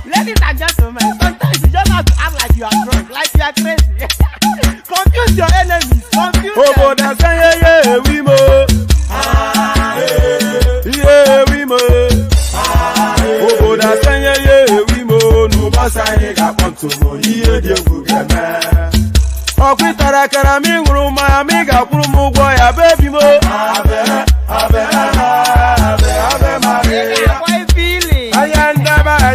Ladies and gentlemen, sometimes you just have to act like you are drunk, like you are crazy. Confuse your enemies, confuse them. Oh, that's yeah, we mo. Yeah, we mo. Oh, that's yeah, we mo. No basa he got want to mo. Yeah, they will get mad. Oh, we tarakara mi nguruma amiga kurumu boy, baby mo. Abe, Maria. Why feeling? Ayandaba.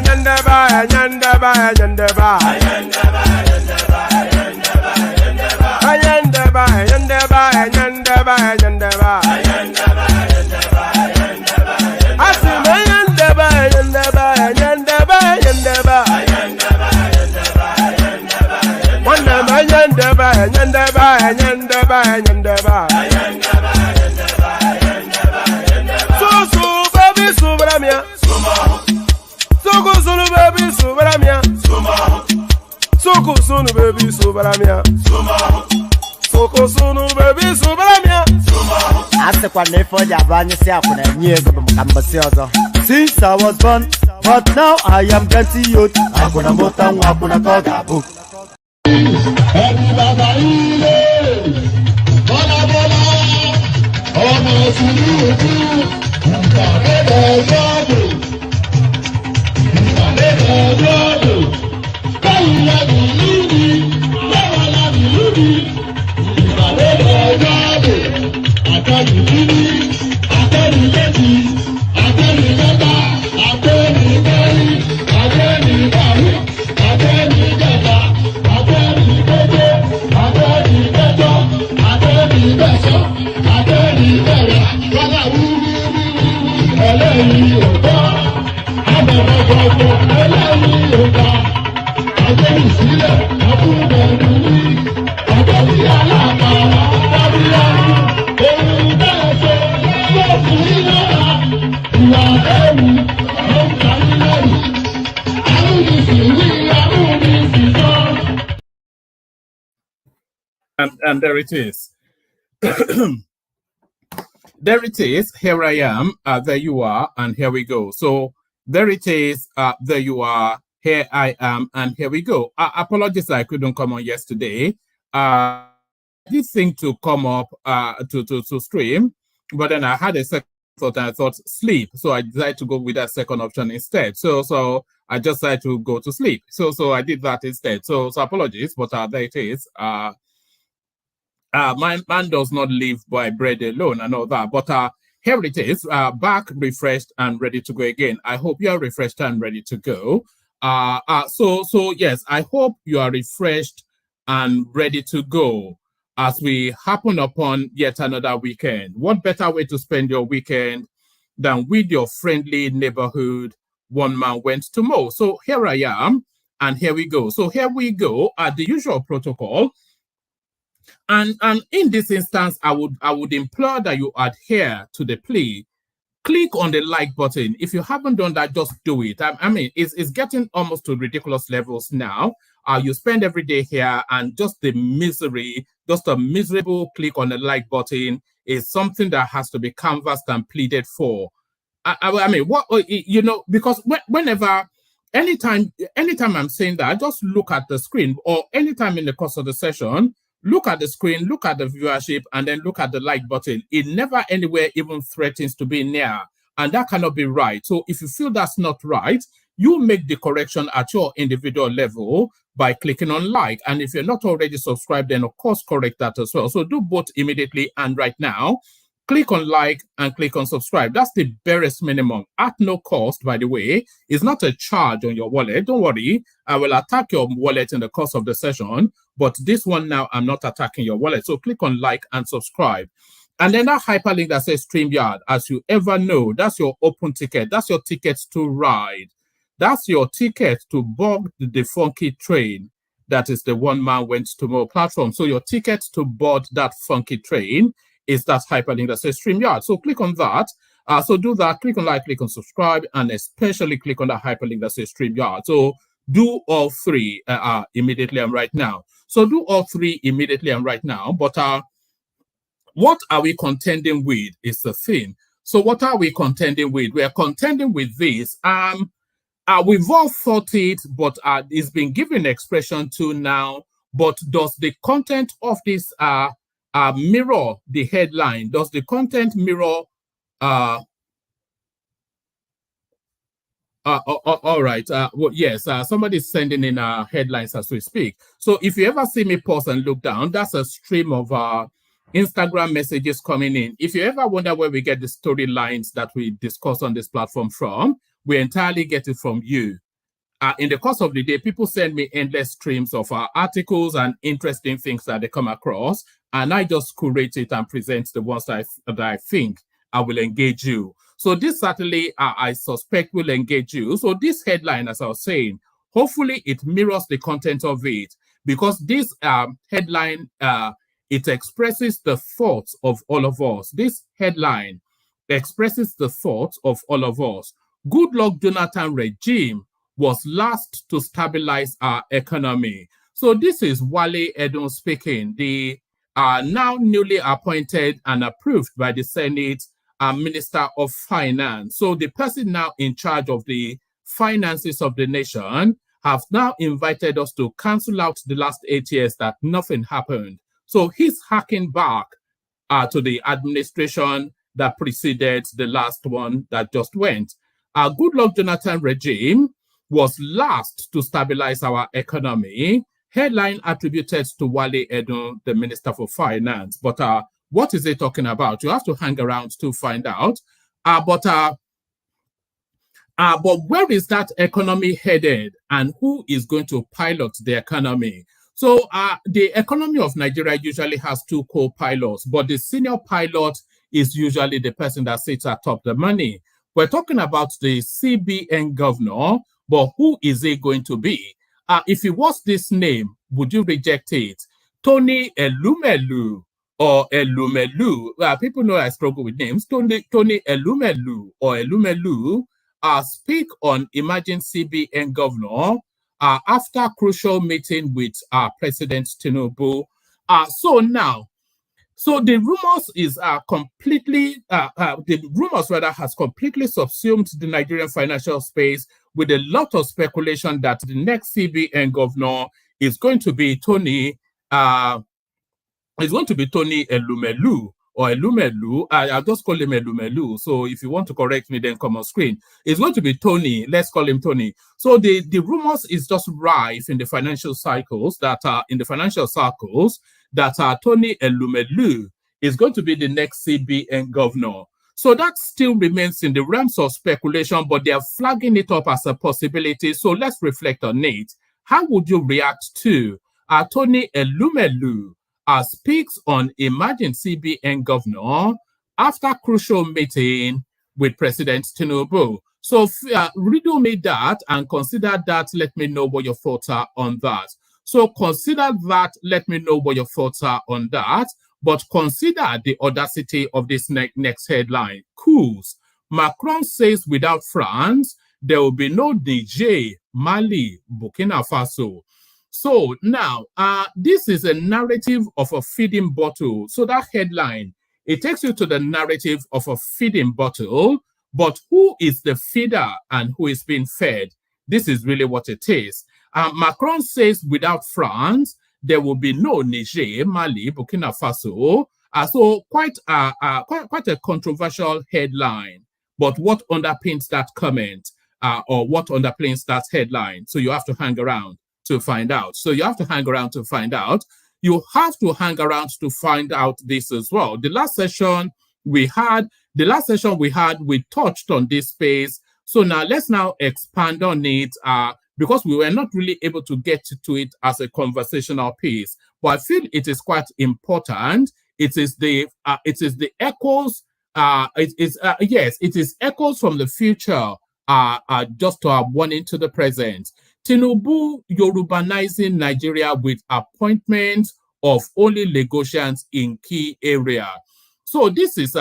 Sunu baby, so baramia. Soko sunu baby, so baramia. Asekwa na ife oji abanye si akwụna enye ego bụ maka mbọsị ọzọ. Since I was born, but now I am getting youth. Akwụna mụta nwa akwụna ka ọ ga-abụ. And there it is. There it is. Here I am. There you are. And here we go. So there it is. There you are. Here I am. And here we go. Apologies, I couldn't come on yesterday. I did think to come up to stream, but then I had a second thought and I thought sleep. So I decided to go with that second option instead. So I just decided to go to sleep. So I did that instead. So apologies, but there it is. Man does not live by bread alone and all that. But here it is, back, refreshed, and ready to go again. I hope you are refreshed and ready to go. So yes, I hope you are refreshed and ready to go as we happen upon yet another weekend. What better way to spend your weekend than with your friendly neighborhood one man went to mow? So here I am, and here we go. So here we go at the usual protocol. And in this instance, I would implore that you adhere to the plea. Click on the like button. If you haven't done that, just do it. I mean, it's getting almost to ridiculous levels now. You spend every day here, and just the misery, just a miserable click on the like button is something that has to be canvassed and pleaded for. I mean, what, you know, because anytime I'm saying that, just look at the screen, or anytime in the course of the session, look at the screen, look at the viewership, and then look at the like button. It never anywhere even threatens to be near, and that cannot be right. So if you feel that's not right, you make the correction at your individual level by clicking on like. And if you're not already subscribed, then of course correct that as well. So do both immediately and right now. Click on like and click on subscribe. That's the barest minimum at no cost, by the way. It's not a charge on your wallet. Don't worry. I will attack your wallet in the course of the session, but this one now, I'm not attacking your wallet. So click on like and subscribe. And then that hyperlink that says StreamYard, as you ever know, that's your open ticket. That's your ticket to ride. That's your ticket to board the funky train. That is the one man went to more platform. So your ticket to board that funky train is that hyperlink that says StreamYard. So click on that. So do that. Click on like, click on subscribe, and especially click on the hyperlink that says StreamYard. So do all three immediately and right now. So do all three immediately and right now. But what are we contending with is the thing. So what are we contending with? We are contending with this. We've all thought it, but it's been given expression to now. But does the content of this mirror the headline? Does the content mirror? All right. Well, yes. Somebody's sending in headlines as we speak. So if you ever see me pause and look down, that's a stream of Instagram messages coming in. If you ever wonder where we get the storylines that we discuss on this platform from, we entirely get it from you. In the course of the day, people send me endless streams of articles and interesting things that they come across, and I just curate it and present the ones that I think I will engage you. So this certainly, I suspect, will engage you. So this headline, as I was saying, hopefully it mirrors the content of it, because this headline, it expresses the thoughts of all of us. This headline expresses the thoughts of all of us. Goodluck Jonathan regime was last to stabilize our economy. So this is Wale Edun speaking, the now newly appointed and approved by the Senate Minister of Finance. So the person now in charge of the finances of the nation have now invited us to cancel out the last 8 years that nothing happened. So he's hacking back to the administration that preceded the last one that just went. Our Goodluck Jonathan regime was last to stabilize our economy. Headline attributed to Wale Edun, the Minister for Finance. But what is it talking about? You have to hang around to find out. But where is that economy headed, and who is going to pilot the economy? So the economy of Nigeria usually has two co-pilots, but the senior pilot is usually the person that sits atop the money. We're talking about the CBN governor, but who is it going to be? If it was this name, would you reject it? Tony ELUMELU or ELUMELU. People know I struggle with names. Tony ELUMELU or ELUMELU speak on emerging CBN governor after crucial meeting with President Tinubu. So the rumors is the rumors rather has completely subsumed the Nigerian financial space, with a lot of speculation that the next CBN governor is going to be Tony ELUMELU or ELUMELU. I'll just call him ELUMELU. So if you want to correct me, then come on screen. It's going to be Tony. Let's call him Tony. So the rumors is just rife in the financial cycles that Tony ELUMELU is going to be the next CBN governor. So that still remains in the realms of speculation, but they are flagging it up as a possibility. So let's reflect on it. How would you react to Tony ELUMELU speaks on emerging CBN governor after crucial meeting with President Tinubu? So riddle me that and consider that. Let me know what your thoughts are on that. So consider that. Let me know what your thoughts are on that. But consider the audacity of this next headline. COUPS. Macron says without France, there will be no Niger, Mali, Burkina Faso. So now, this is a narrative of a feeding bottle. So that headline, it takes you to the narrative of a feeding bottle. But who is the feeder and who is being fed? This is really what it is. Macron says without France, there will be no Niger, Mali, Burkina Faso. So quite a controversial headline. But what underpins that comment or what underpins that headline? So you have to hang around to find out. You have to hang around to find out this as well. The last session we had, we touched on this space. So now let's now expand on it. Because we were not really able to get to it as a conversational piece, but I feel it is quite important. It is the echoes. It is echoes from the future. Just to have one into the present. Tinubu Yorubanizing Nigeria with appointment of only Lagosians in key area. So this is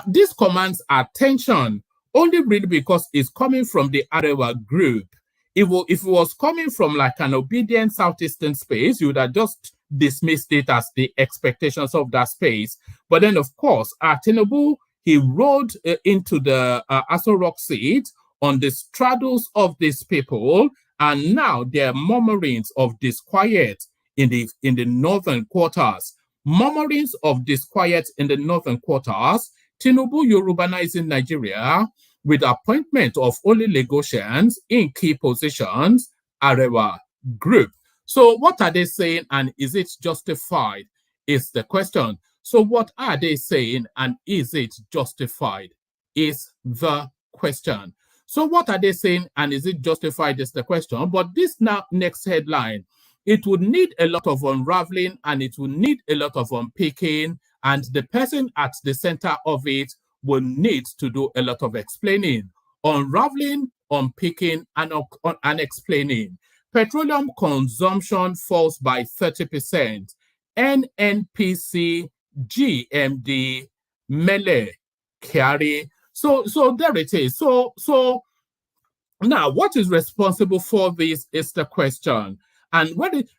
this commands attention. Only really because it's coming from the Arewa group. If it was coming from like an obedient Southeastern space, you would have just dismissed it as the expectations of that space. But then, of course, Tinubu, he rode into the Aso Rock seat on the straddles of these people, and now there are murmurings of disquiet in the northern quarters. Murmurings of disquiet in the northern quarters. Tinubu Yorubanizing Nigeria with appointment of only Lagosians in key positions, Arewa group. So what are they saying, and is it justified is the question. So what are they saying, and is it justified is the question. So what are they saying, and is it justified is the question. But this next headline, it would need a lot of unraveling, and it would need a lot of unpicking, and the person at the center of it will need to do a lot of explaining, unraveling, unpicking, and explaining. Petroleum consumption falls by 30%. NNPC, GMD, Mele, Kyari. So there it is. So now, what is responsible for this is the question. And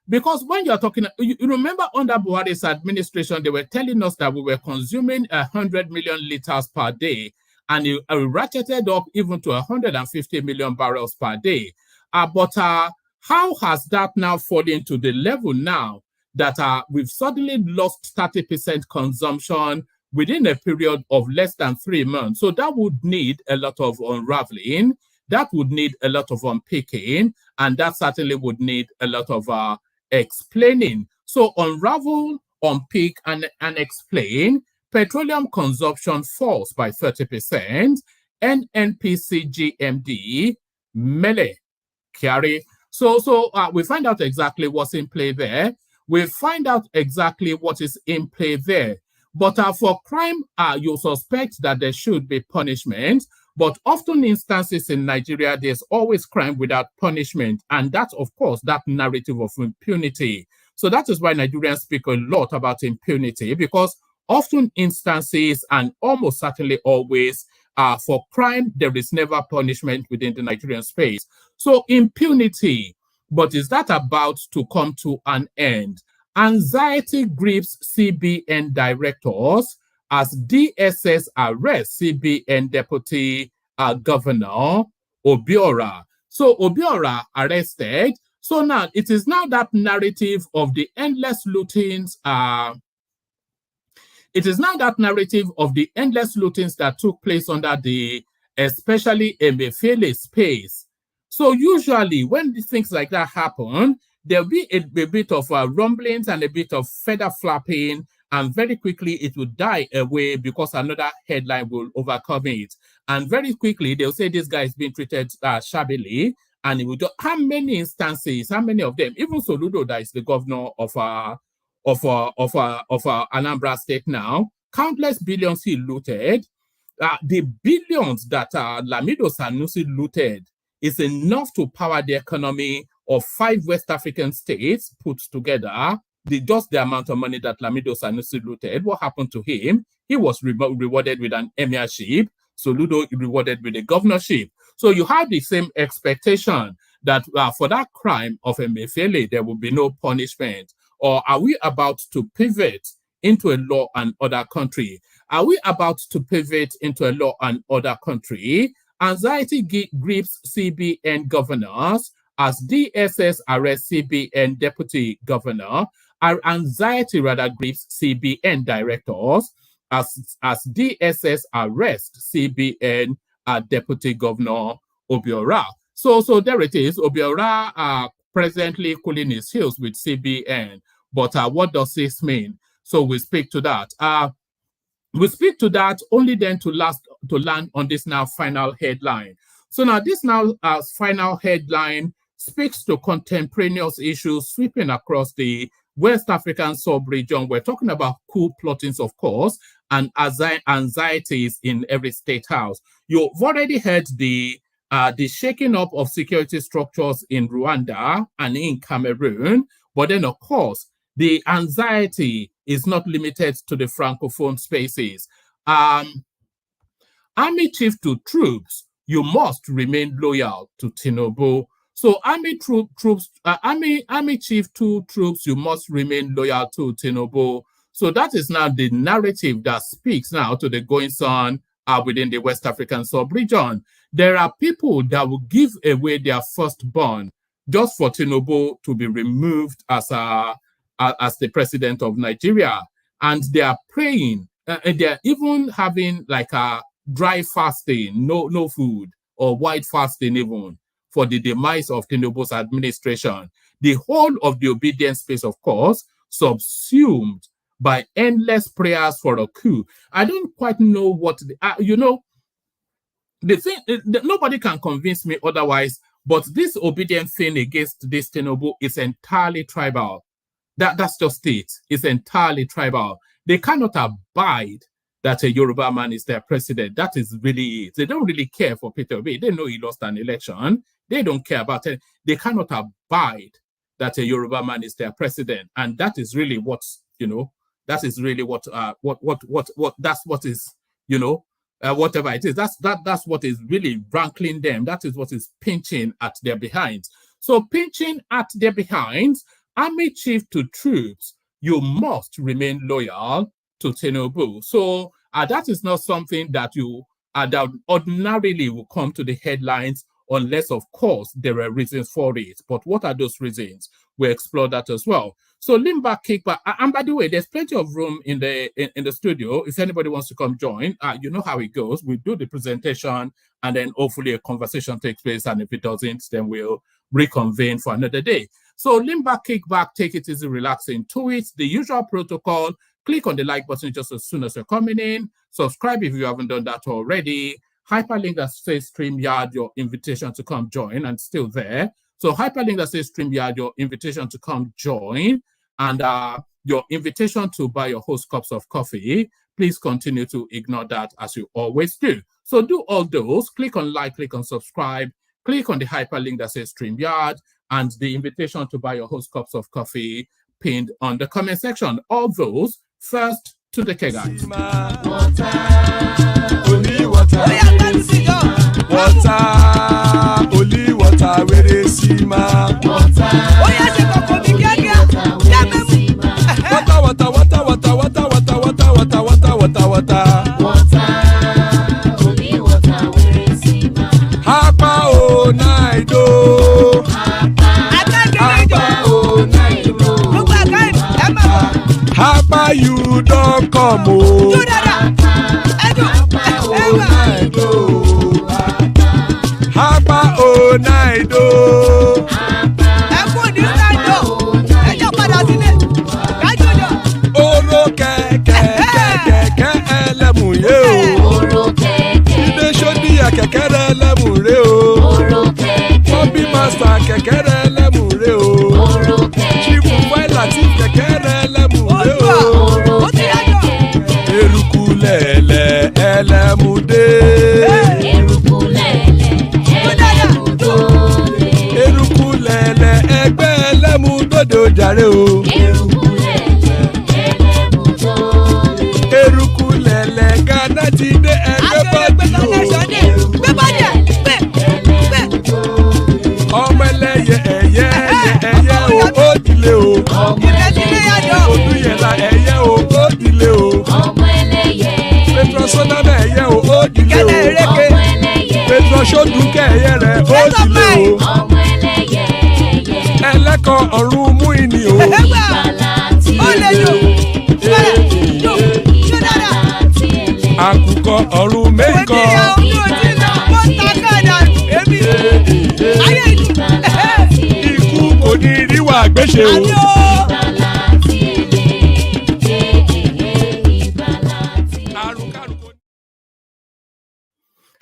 because when you're talking, you remember under Buhari's administration, they were telling us that we were consuming 100 million liters per day, and it ratcheted up even to 150 million barrels per day. But how has that now fallen to the level now that we've suddenly lost 30% consumption within a period of less than 3 months? So that would need a lot of unraveling. That would need a lot of unpicking, and that certainly would need a lot of explaining. So unravel, unpick, and explain. Petroleum consumption falls by 30%. NNPC GMD, Mele, Kyari. So we find out exactly what's in play there. We find out exactly what is in play there. But for crime, you suspect that there should be punishment. But often instances in Nigeria, there's always crime without punishment. And that's, of course, that narrative of impunity. So that is why Nigerians speak a lot about impunity, because often instances, and almost certainly always, for crime, there is never punishment within the Nigerian space. So impunity, but is that about to come to an end? Anxiety grips CBN directors as DSS arrests CBN Deputy Governor Obiora. So Obiora arrested. So now it is now that narrative of the endless lootings. It is now that narrative of the endless lootings that took place under the especially Emefiele space. So usually when things like that happen, there'll be a bit of rumblings and a bit of feather flapping, and very quickly it will die away because another headline will overcome it. And very quickly they'll say this guy is being treated shabbily, and it will do. How many instances? How many of them? Even Soludo, that is the governor of Anambra State now, countless billions he looted. The billions that Lamido Sanusi looted is enough to power the economy of 5 West African states put together. Just the amount of money that Lamido Sanusi looted. What happened to him? He was rewarded with an emirship. Soludo rewarded with a governorship. So you have the same expectation that for that crime of Emefiele, there will be no punishment. Or are we about to pivot into a law and order country? Are we about to pivot into a law and order country? Anxiety grips CBN governors as DSS arrests CBN deputy governor. Our anxiety rather grips CBN directors as DSS arrests CBN deputy governor Obiora. So there it is. Obiora presently cooling his heels with CBN. But what does this mean? So we speak to that. We speak to that only then to land on this now final headline. So now this now final headline speaks to contemporaneous issues sweeping across the West African sub-region. We're talking about coup plottings, of course, and anxieties in every state house. You've already heard the shaking up of security structures in Rwanda and in Cameroon, but then, of course, the anxiety is not limited to the Francophone spaces. Army chief to troops, you must remain loyal to Tinubu. So Army chief to troops, you must remain loyal to Tinubu. So that is now the narrative that speaks now to the goings on within the West African sub-region. There are people that will give away their firstborn just for Tinubu to be removed as the president of Nigeria. And they are praying, they're even having like a dry fasting, no food, or white fasting even, for the demise of Tinubu's administration. The whole of the obedience space, of course, subsumed by endless prayers for a coup. I don't quite know what, the thing, nobody can convince me otherwise, but this obedience thing against this Tinubu is entirely tribal. That's just it. It's entirely tribal. They cannot abide that a Yoruba man is their president. That is really it. They don't really care for Peter Obi. They know he lost an election. They don't care about it. They cannot abide that a Yoruba man is their president. And that is really what's, that is really whatever it is. That's what is really rankling them. That is what is pinching at their behinds. So pinching at their behinds, army chief to troops, you must remain loyal to Tinubu. So that is not something that you that ordinarily will come to the headlines unless, of course, there are reasons for it. But what are those reasons? We'll explore that as well. So lean back, kick back. And by the way, there's plenty of room in the studio. If anybody wants to come join, you know how it goes. We do the presentation, and then hopefully a conversation takes place. And if it doesn't, then we'll reconvene for another day. So lean back, kick back, take it easy, relax into it. The usual protocol. Click on the like button just as soon as you're coming in. Subscribe if you haven't done that already. Hyperlink that says StreamYard, your invitation to come join, and still there. So hyperlink that says StreamYard, your invitation to come join, and your invitation to buy your host cups of coffee. Please continue to ignore that as you always do. So do all those. Click on like, click on subscribe, click on the hyperlink that says StreamYard, and the invitation to buy your host cups of coffee pinned on the comment section. All those first to the kega. Only water, only water, where they see ma. Water, only water, where they see ma. Hapa o naido. Hapa you don't come o. Hapa o naido. Oro kẹ̀kẹ́ ẹlẹ́mù yé o. Ilé sọ́dí àkẹ́kẹ́ rẹ̀ ẹlẹ́mù rẹ̀ o. Bobby master kẹ̀kẹ́ rẹ̀ ẹlẹ́mù rẹ̀ o. Chief Wẹ́lá tí kẹ̀kẹ́ rẹ̀ ẹlẹ́mù rẹ̀ o. Eruku lẹ̀lẹ̀ ẹlẹ́mù dé. Eruku lẹ̀lẹ̀ ẹgbẹ́ ẹlẹ́mù dòde ojàre o. Eruku lẹ̀lẹ̀ Ghana ti dé ẹgbẹ́ bọ́ọ̀dì o. Ọmọ ẹlẹ́yẹ ẹyẹ o ó dilé o. Odúyẹ̀lá ẹyẹ o ó dilé o. Petrosonana ẹyẹ o ó dilé o. Petrosodúnkẹ́ ẹyẹ rẹ̀ ó dilé o. Ẹlẹ́kọ̀ ọ̀run mú ìní o. Àkùkọ ọ̀run mẹ́kọ̀. Ikú kò ní ríwà gbéṣe o.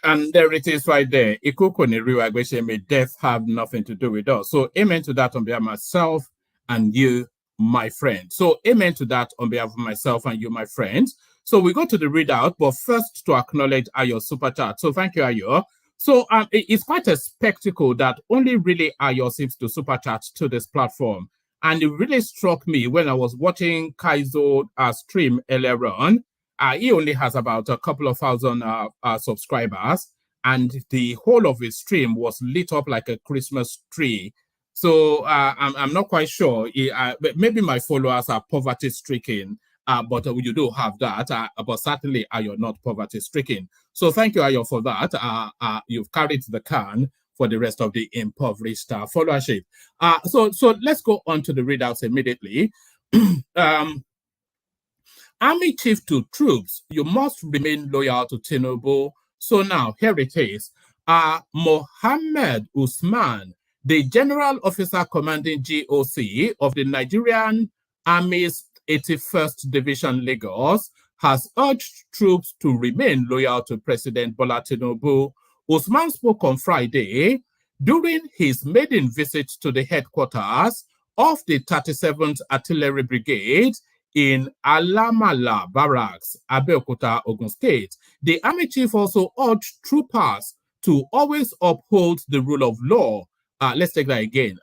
And there it is right there. May death have nothing to do with us. So amen to that on behalf of myself and you, my friend. So amen to that on behalf of myself and you, my friends. So we go to the readout, but first to acknowledge Ayo super chat. So thank you, Ayo. So it's quite a spectacle that only really Ayo seems to super chat to this platform. And it really struck me when I was watching Kaizo stream earlier on. He only has about a couple of thousand subscribers, and the whole of his stream was lit up like a Christmas tree. So I'm not quite sure. But maybe my followers are poverty-stricken, but you do have that. But certainly, you're not poverty-stricken. So thank you, Ayo, for that. You've carried the can for the rest of the impoverished followership. So let's go on to the readouts immediately. Army chief to troops, you must remain loyal to Tinubu. So now, here it is. Mohammed Usman, the general officer commanding GOC of the Nigerian Army's 81st Division Lagos, has urged troops to remain loyal to President Bola Tinubu. Usman spoke on Friday during his maiden visit to the headquarters of the 37th Artillery Brigade in Alamala Barracks, Abeokuta, Ogun State. The Army chief also urged troopers to always uphold the rule of law. Let's take that again.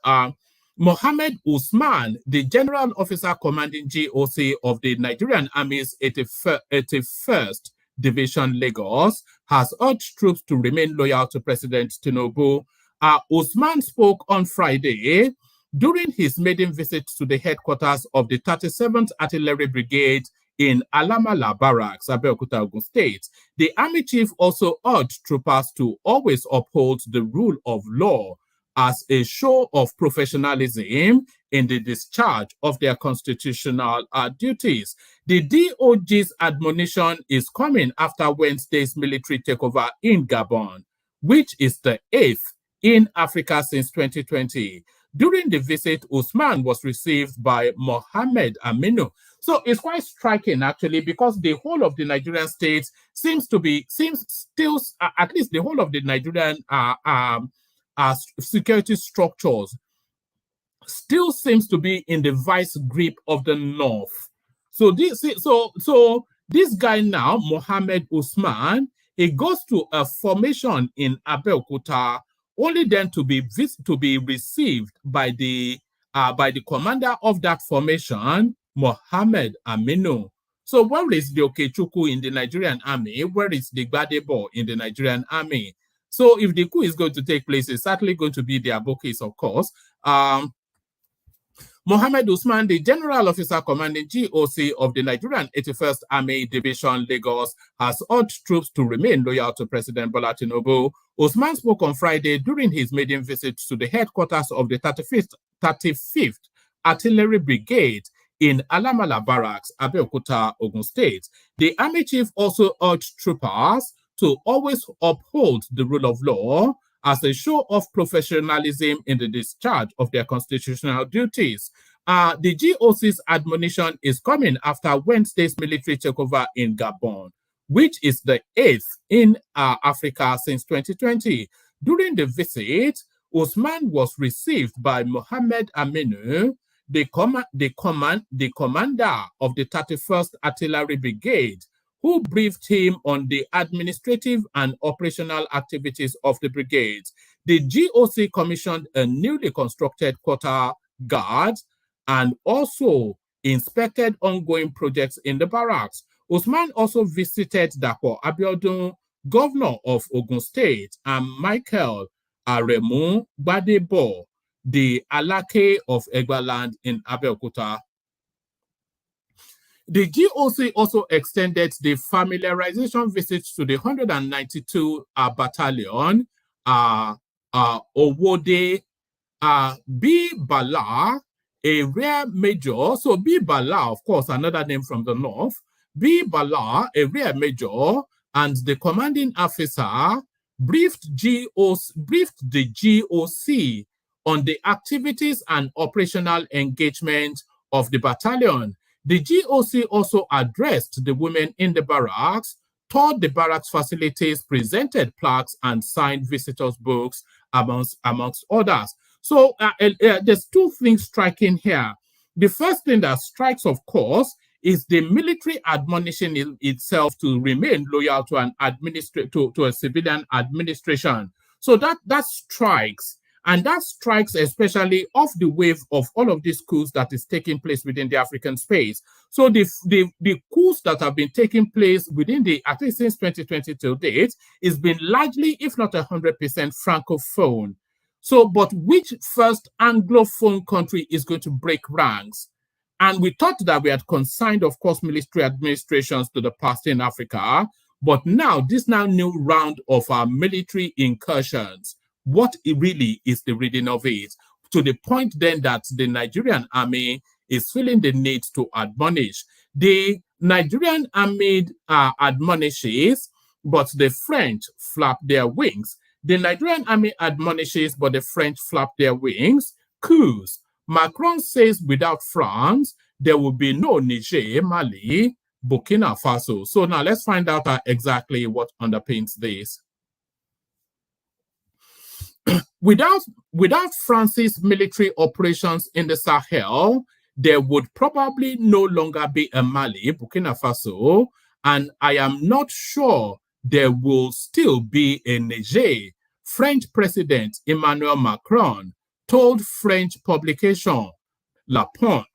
Mohammed Usman, the general officer commanding GOC of the Nigerian Army's 81st Division Lagos, has urged troops to remain loyal to President Tinubu Usman spoke on Friday during his maiden visit to the headquarters of the 37th Artillery Brigade in Alamala Barracks, Abeokuta, Ogun State. The army chief also urged troopers to always uphold the rule of law as a show of professionalism in the discharge of their constitutional duties. The DOG's admonition is coming after Wednesday's military takeover in Gabon, which is the 8th in Africa since 2020. During the visit, Usman was received by Mohammed Aminu. So it's quite striking, actually, because the whole of the Nigerian state seems still, at least the whole of the Nigerian security structures still seems to be in the vice grip of the North. So this guy now, Mohammed Usman, he goes to a formation in Abeokuta, only then to be received by the commander of that formation, Mohammed Aminu. So where is the Okechukwu in the Nigerian army? Where is the Gbadebo in the Nigerian army? So if the coup is going to take place, it's certainly going to be the Abokis, of course. Mohammed Usman, the general officer commanding GOC of the Nigerian 81st Army Division, Lagos, has urged troops to remain loyal to President Bola Tinubu. Usman spoke on Friday during his maiden visit to the headquarters of the 35th Artillery Brigade in Alamala Barracks, Abeokuta, Ogun State. The army chief also urged troopers to always uphold the rule of law as a show of professionalism in the discharge of their constitutional duties. The GOC's admonition is coming after Wednesday's military takeover in Gabon, which is the 8th in Africa since 2020. During the visit, Usman was received by Mohammed Aminu, the commander of the 31st Artillery Brigade, who briefed him on the administrative and operational activities of the brigade. The GOC commissioned a newly constructed quarter guard and also inspected ongoing projects in the barracks. Usman also visited Dapo Abiodun, governor of Ogun State, and Michael Aremu Gbadebo, the Alake of Egbaland in Abeokuta. The GOC also extended the familiarization visits to the 192 Battalion, Owode, B. Bala, a rear major. So B. Bala, of course, another name from the north. B. Bala, a rear major, and the commanding officer briefed the GOC on the activities and operational engagement of the battalion. The GOC also addressed the women in the barracks, toured the barracks facilities, presented plaques, and signed visitors' books, amongst others. So there's two things striking here. The first thing that strikes, of course, is the military admonition itself to remain loyal to an to a civilian administration. So that strikes. And that strikes especially off the wave of all of these coups that is taking place within the African space. So the coups that have been taking place within at least since 2020 till date, is been largely, if not 100%, Francophone. So, but which first Anglophone country is going to break ranks? And we thought that we had consigned, of course, military administrations to the past in Africa, but now this new round of our military incursions, what it really is the reading of it, to the point then that the Nigerian army is feeling the need to admonish. The Nigerian army admonishes, but the French flap their wings. The Nigerian army admonishes, but the French flap their wings. Coups. Macron says without France, there will be no Niger, Mali, Burkina Faso. So now let's find out exactly what underpins this. Without France's military operations in the Sahel, there would probably no longer be a Mali, Burkina Faso, and I am not sure there will still be a Niger. French President Emmanuel Macron told French publication La Ponte.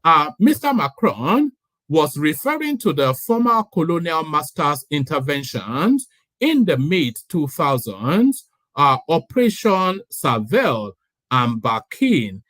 Mr. Macron was referring to the former colonial masters' interventions in the mid-2000s Operation Savelle and Bakin.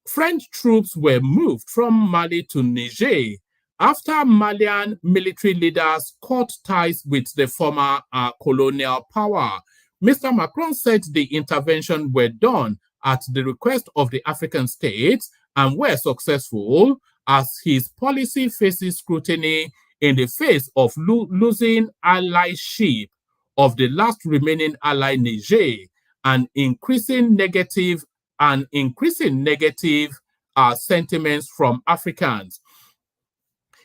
French troops were moved from Mali to Niger after Malian military leaders cut ties with the former colonial power. Mr. Macron said the intervention were done at the request of the African states and were successful, as his policy faces scrutiny in the face of losing allyship of the last remaining ally Niger and increasing negative sentiments from Africans.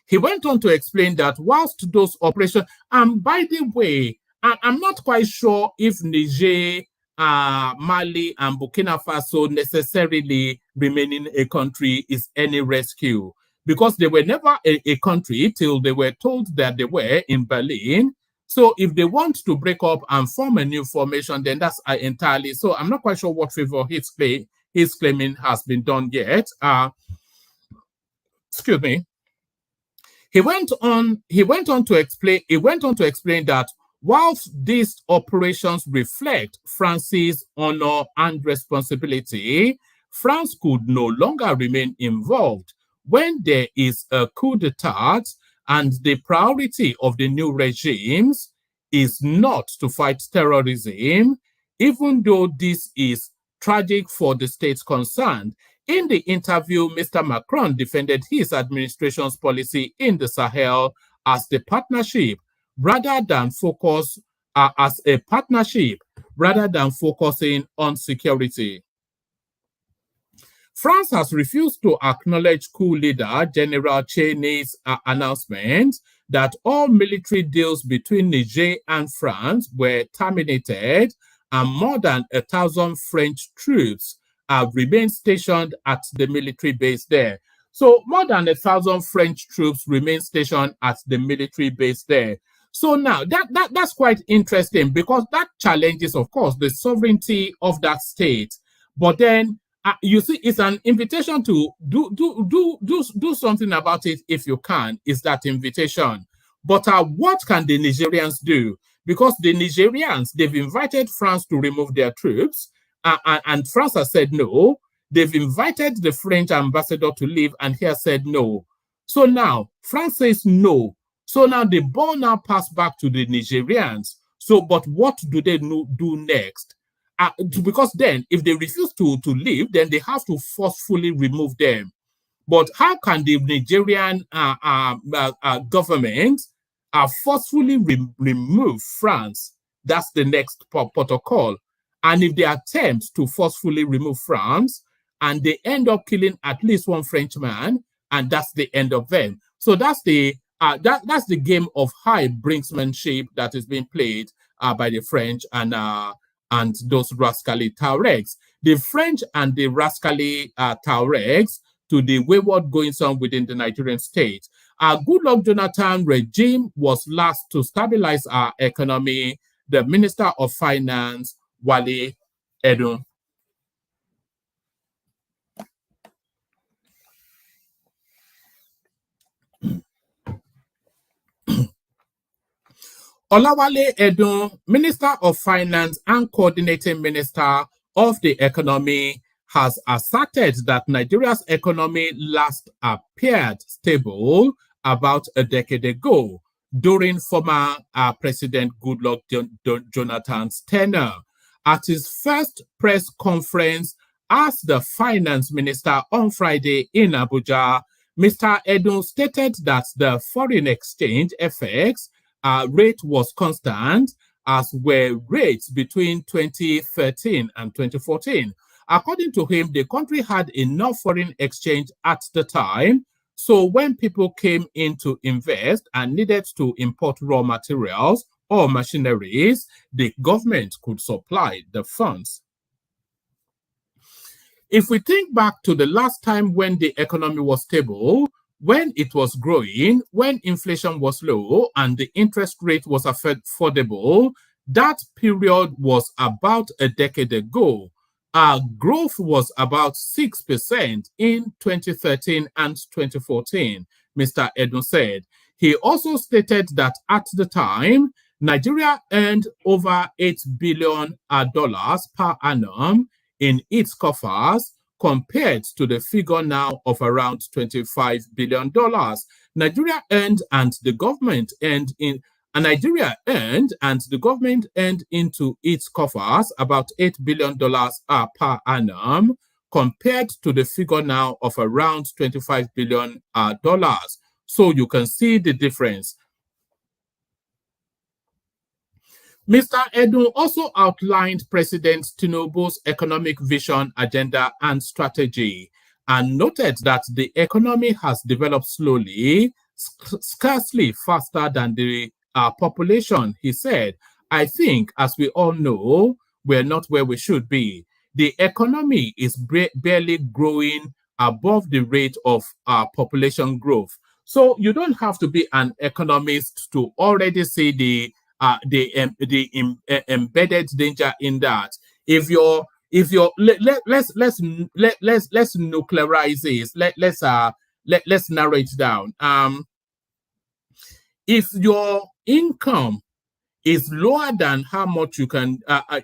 He went on to explain that whilst those operations, and by the way, I'm not quite sure if Niger, Mali, and Burkina Faso necessarily remaining a country is any rescue, because they were never a country till they were told that they were in Berlin. So if they want to break up and form a new formation, then that's entirely. So I'm not quite sure what favor he's claiming has been done yet. Excuse me. He went on to explain that whilst these operations reflect France's honor and responsibility, France could no longer remain involved when there is a coup d'etat, and the priority of the new regimes is not to fight terrorism, even though this is tragic for the states concerned. In the interview, Mr. Macron defended his administration's policy in the Sahel as the partnership rather than focusing on security. France has refused to acknowledge coup leader General Cheney's announcement that all military deals between Niger and France were terminated, and more than 1,000 French troops have remained stationed at the military base there. So more than 1,000 French troops remain stationed at the military base there. So now that's quite interesting, because that challenges, of course, the sovereignty of that state. But then you see, it's an invitation to do something about it if you can. Is that invitation? But what can the Nigerians do? Because the Nigerians, they've invited France to remove their troops, and France has said no. They've invited the French ambassador to leave, and he has said no. So now France says no. So now the ball now passed back to the Nigerians. So, but what do they do next? Because then, if they refuse to leave, then they have to forcefully remove them. But how can the Nigerian government forcefully remove France? That's the next protocol. And if they attempt to forcefully remove France, and they end up killing at least one Frenchman, and that's the end of them. So that's the game of high brinksmanship that is being played by the French and those rascally Tuaregs. The French and the rascally Tuaregs to the wayward goings on within the Nigerian state. Goodluck Jonathan regime was last to stabilize our economy. The Minister of Finance, Wale Edun. Olawale Edun, Minister of Finance and Coordinating Minister of the Economy, has asserted that Nigeria's economy last appeared stable about a decade ago during former President Goodluck Jonathan's tenure. At his first press conference as the finance minister on Friday in Abuja, Mr. Edun stated that the foreign exchange FX rate was constant, as were rates between 2013 and 2014. According to him, the country had enough foreign exchange at the time, so when people came in to invest and needed to import raw materials or machineries, the government could supply the funds. If we think back to the last time when the economy was stable, when it was growing, when inflation was low and the interest rate was affordable, that period was about a decade ago. Our growth was about 6% in 2013 and 2014, Mr. Edun said. He also stated that at the time, Nigeria earned over $8 billion per annum in its coffers, compared to the figure now of around $25 billion. Nigeria earned and the government earned in Nigeria earned and the government earned into its coffers about $8 billion per annum, compared to the figure now of around $25 billion. So you can see the difference. Mr. Edu also outlined President Tinubu's economic vision, agenda, and strategy, and noted that the economy has developed slowly, scarcely faster than the population. He said, I think, as we all know, we're not where we should be. The economy is barely growing above the rate of population growth. You don't have to be an economist to already see the embedded danger in that. If you're let's nuclearize this. Let's narrow it down. If your income is lower than how much you can how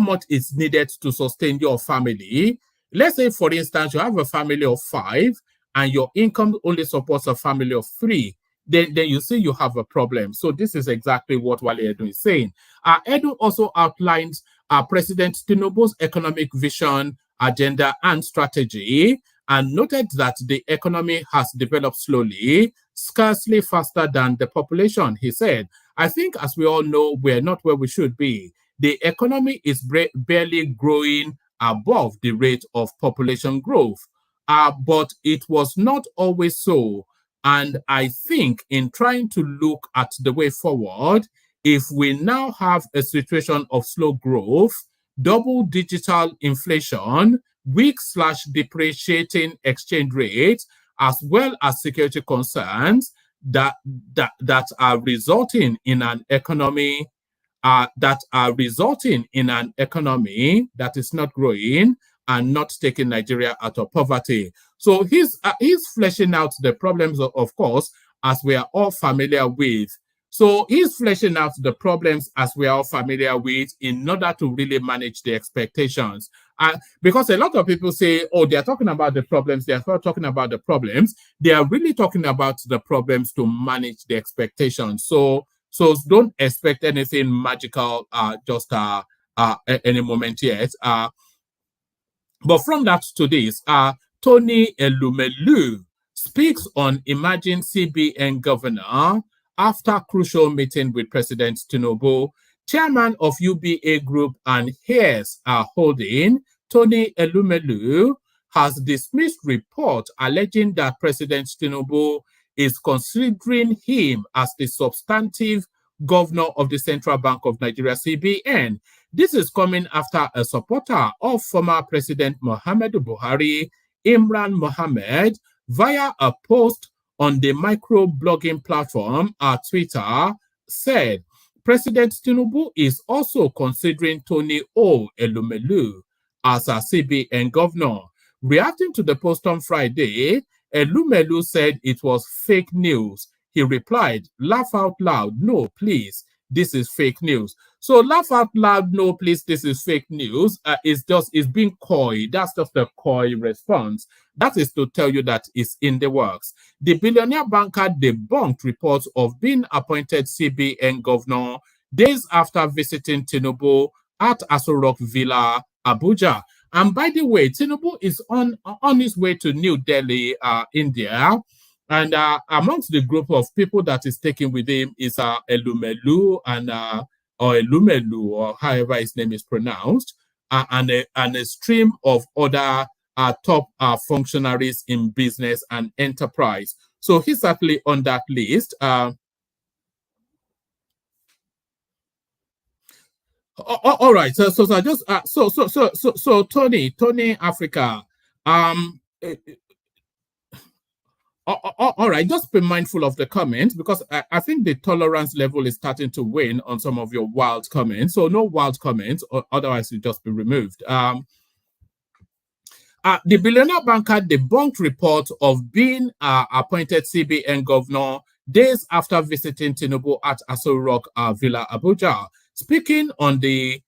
much is needed to sustain your family. Let's say, for instance, you have a family of 5 and your income only supports a family of 3. Then you see you have a problem. So this is exactly what Wale Edu is saying. Edu also outlines President Tinubu's economic vision, agenda, and strategy, and noted that the economy has developed slowly, scarcely faster than the population. He said, I think, as we all know, we're not where we should be. The economy is barely growing above the rate of population growth, but it was not always so. And I think in trying to look at the way forward, if we now have a situation of slow growth, double digital inflation, weak/depreciating exchange rates, as well as security concerns that are resulting in an economy that is not growing and not taking Nigeria out of poverty. So he's fleshing out the problems, of course, as we are all familiar with. So he's fleshing out the problems as we are all familiar with in order to really manage the expectations. Because a lot of people say, oh, they're talking about the problems, they're not talking about the problems. They are really talking about the problems to manage the expectations. So don't expect anything magical just any moment yet. But from that to this, Tony ELUMELU speaks on emerging CBN governor after crucial meeting with President Tinubu. Chairman of UBA Group and Heirs Holding, Tony ELUMELU, has dismissed report alleging that President Tinubu is considering him as the substantive governor of the Central Bank of Nigeria, CBN. This is coming after a supporter of former President Muhammadu Buhari, Imran Mohammed, via a post on the micro-blogging platform Twitter, said President Tinubu is also considering Tony ELUMELU as a CBN governor. Reacting to the post on Friday, ELUMELU said it was fake news. He replied, laugh out loud, no, please, this is fake news. So laugh out loud, no, please, this is fake news. It's being coy. That's just a coy response. That is to tell you that it's in the works. The billionaire banker debunked reports of being appointed CBN governor days after visiting Tinubu at Aso Rock Villa, Abuja. And by the way, Tinubu is on his way to New Delhi, India. And amongst the group of people that is taking with him is ELUMELU and or ELUMELU, or however his name is pronounced, and a stream of other top functionaries in business and enterprise. So he's certainly on that list. All right. So I just so Tony Africa. All right, just be mindful of the comments, because I think the tolerance level is starting to wane on some of your wild comments. So no wild comments, or otherwise you'll just be removed. The billionaire banker debunked reports of being appointed CBN governor days after visiting Tinubu at Aso Rock Villa Abuja. Speaking on the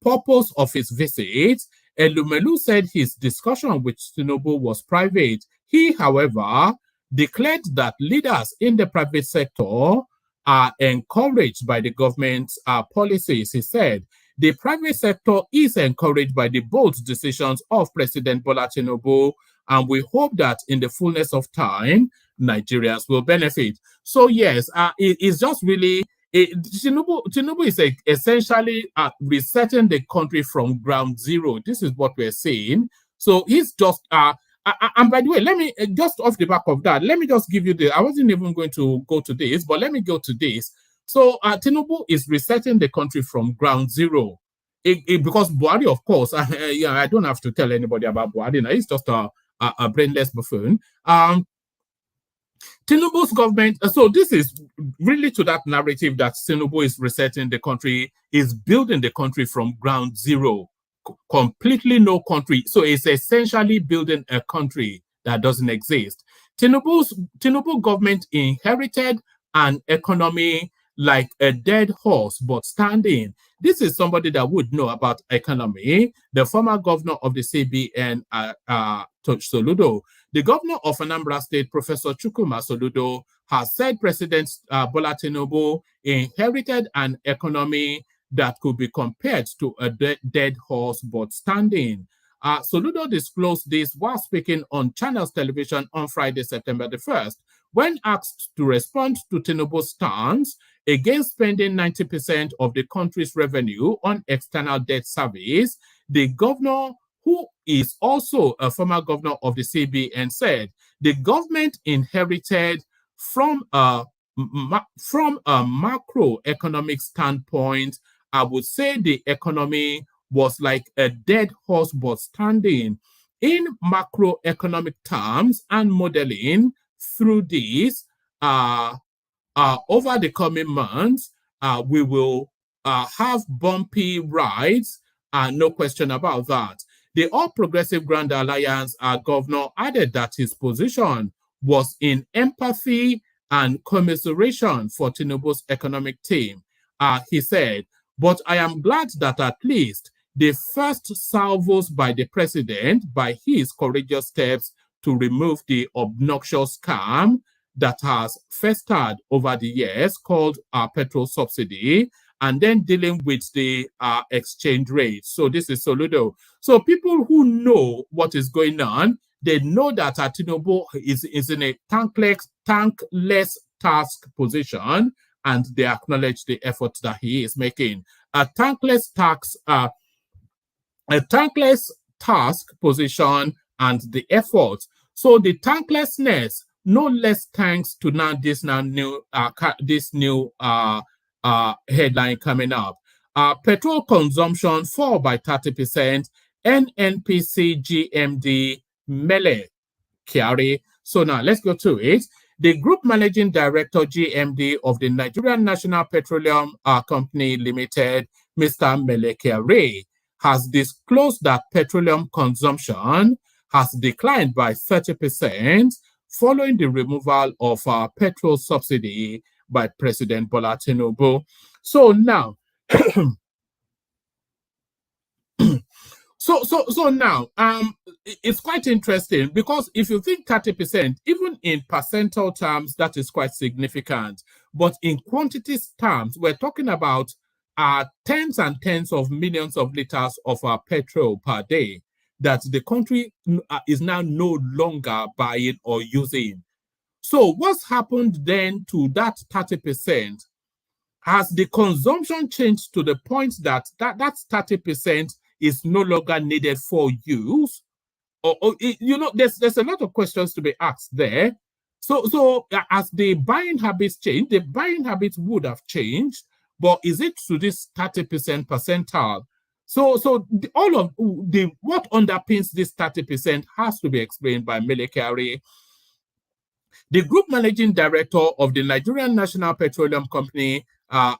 purpose of his visit, ELUMELU said his discussion with Tinubu was private. He, however, declared that leaders in the private sector are encouraged by the government's policies. He said, the private sector is encouraged by the bold decisions of President Bola Tinubu, and we hope that in the fullness of time, Nigerians will benefit. So yes, it's just really, Tinubu is essentially resetting the country from ground zero. This is what we're seeing. So he's just, and by the way, let me, just off the back of that, let me just give you I wasn't even going to go to this, but let me go to this. So Tinubu is resetting the country from ground zero. Because Buhari, of course, yeah, I don't have to tell anybody about Buhari. Now, he's just a brainless buffoon. Tinubu's government, so this is really to that narrative that Tinubu is resetting the country, is building the country from ground zero, completely no country. So it's essentially building a country that doesn't exist. Tinubu government inherited an economy like a dead horse, but standing. This is somebody that would know about economy. The former governor of the CBN, Soludo. The governor of Anambra State, Professor Chukwuma Soludo, has said President Bola Tinubu inherited an economy that could be compared to a dead horse, but standing. Soludo disclosed this while speaking on Channels Television on Friday, September the 1st. When asked to respond to Tinubu's stance against spending 90% of the country's revenue on external debt service, the governor, who is also a former governor of the CBN, said the government inherited from a macroeconomic standpoint, I would say the economy was like a dead horse but standing. In macroeconomic terms and modeling through this, over the coming months, we will have bumpy rides, no question about that. The All Progressive Grand Alliance governor added that his position was in empathy and commiseration for Tinubu's economic team. He said, but I am glad that at least the first salvos by the president, by his courageous steps to remove the obnoxious scam that has festered over the years called petrol subsidy, and then dealing with the exchange rate. So this is Soludo. So people who know what is going on, they know that Tinubu is in a tankless task position, and they acknowledge the efforts that he is making. A tankless task position and the efforts. So the tanklessness, no less thanks to this new headline coming up. Petrol consumption fall by 30%. NNPC GMD Mele Kiari. So now let's go to it. The Group Managing Director GMD of the Nigerian National Petroleum Company Limited, Mr. Mele Kiari, has disclosed that petroleum consumption has declined by 30% following the removal of petrol subsidy by President Bola Tinubu. So now, so now, it's quite interesting because if you think 30%, even in percentile terms, that is quite significant. But in quantities terms, we're talking about tens and tens of millions of liters of petrol per day that the country is now no longer buying or using. So what's happened then to that 30%? Has the consumption changed to the point that that 30% is no longer needed for use? Or you know, there's a lot of questions to be asked there. So as the buying habits change, the buying habits would have changed, but is it to this 30% percentile? So all of what underpins this 30% has to be explained by Mele Kiari. The Group Managing Director of the Nigerian National Petroleum Company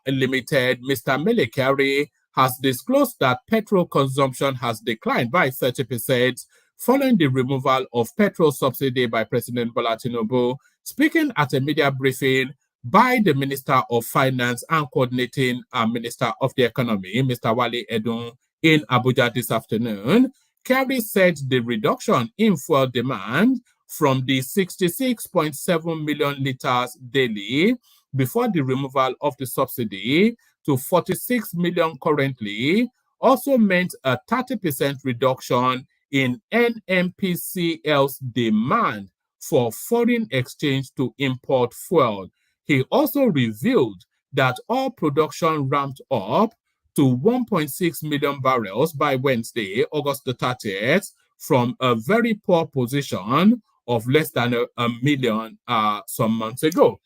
Limited, Mr. Mele Kiari, has disclosed that petrol consumption has declined by 30% following the removal of petrol subsidy by President Bola Tinubu. Speaking at a media briefing by the Minister of Finance and Coordinating Minister of the Economy, Mr. Wale Edun, in Abuja this afternoon, Kyari said the reduction in fuel demand from the 66.7 million liters daily before the removal of the subsidy to 46 million currently also meant a 30% reduction in NNPCL's demand for foreign exchange to import fuel. He also revealed that oil production ramped up to 1.6 million barrels by Wednesday, August the 30th, from a very poor position of less than a million some months ago.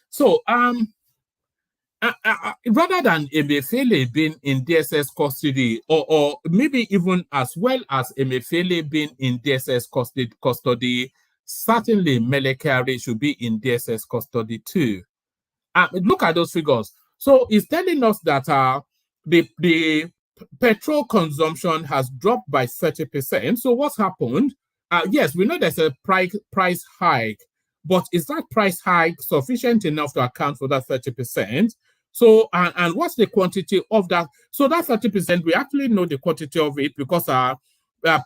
So, rather than Emefiele being in DSS custody, or maybe even as well as Emefiele being in DSS custody, certainly Mele Kyari should be in DSS custody too. Look at those figures. So it's telling us that the petrol consumption has dropped by 30%. So what's happened? Yes, we know there's a price hike, but is that price hike sufficient enough to account for that 30%? So, and what's the quantity of that? So that 30%, we actually know the quantity of it because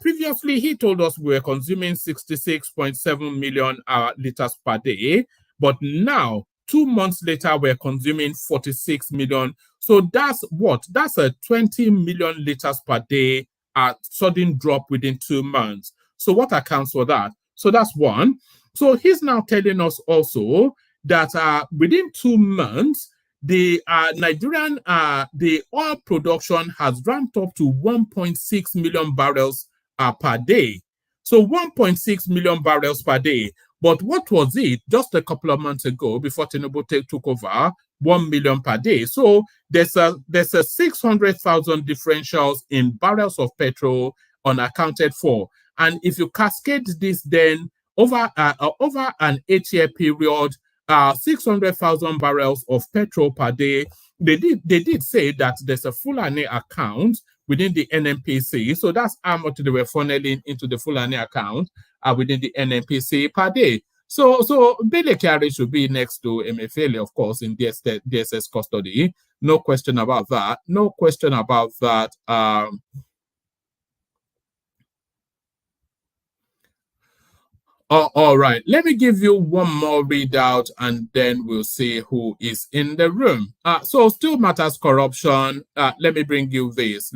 previously he told us we were consuming 66.7 million liters per day, but now 2 months later we're consuming 46 million. So that's what? That's a 20 million liters per day sudden drop within 2 months. So what accounts for that? So that's one. So he's now telling us also that within 2 months, the Nigerian, the oil production has ramped up to 1.6 million barrels per day. So 1.6 million barrels per day. But what was it just a couple of months ago before Tinubu took over? 1 million per day. So there's a 600,000 differentials in barrels of petrol unaccounted for. And if you cascade this then over an 8-year period, 600,000 barrels of petrol per day. They did say that there's a Fulani account within the NNPC. So that's how much they were funneling into the Fulani account within the NNPC per day. So Mele Kyari should be next to Emefiele, of course, in DSS custody. No question about that. No question about that. All right, let me give you one more readout and then we'll see who is in the room. So still matters corruption. Let me bring you this.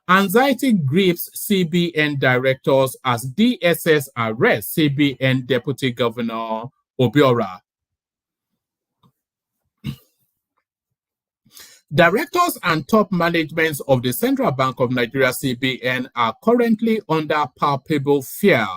Anxiety grips CBN directors as DSS arrests CBN Deputy Governor Obiora. Directors and top management of the Central Bank of Nigeria, CBN, are currently under palpable fear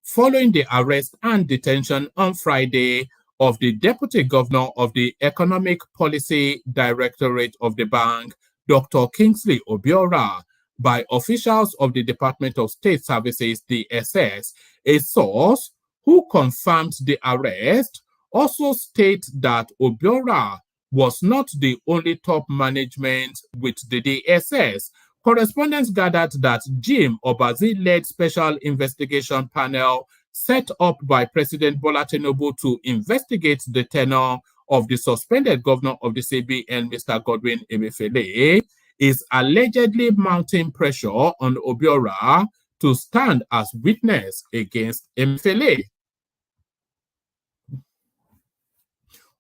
following the arrest and detention on Friday of the Deputy Governor of the Economic Policy Directorate of the bank, Dr. Kingsley Obiora, by officials of the Department of State Services, DSS. A source who confirmed the arrest also states that Obiora was not the only top management with the DSS. Correspondents gathered that Jim Obazi-led special investigation panel set up by President Bola Tinubu to investigate the tenure of the suspended governor of the CBN, Mr. Godwin Emefiele, is allegedly mounting pressure on Obiora to stand as witness against Emefiele.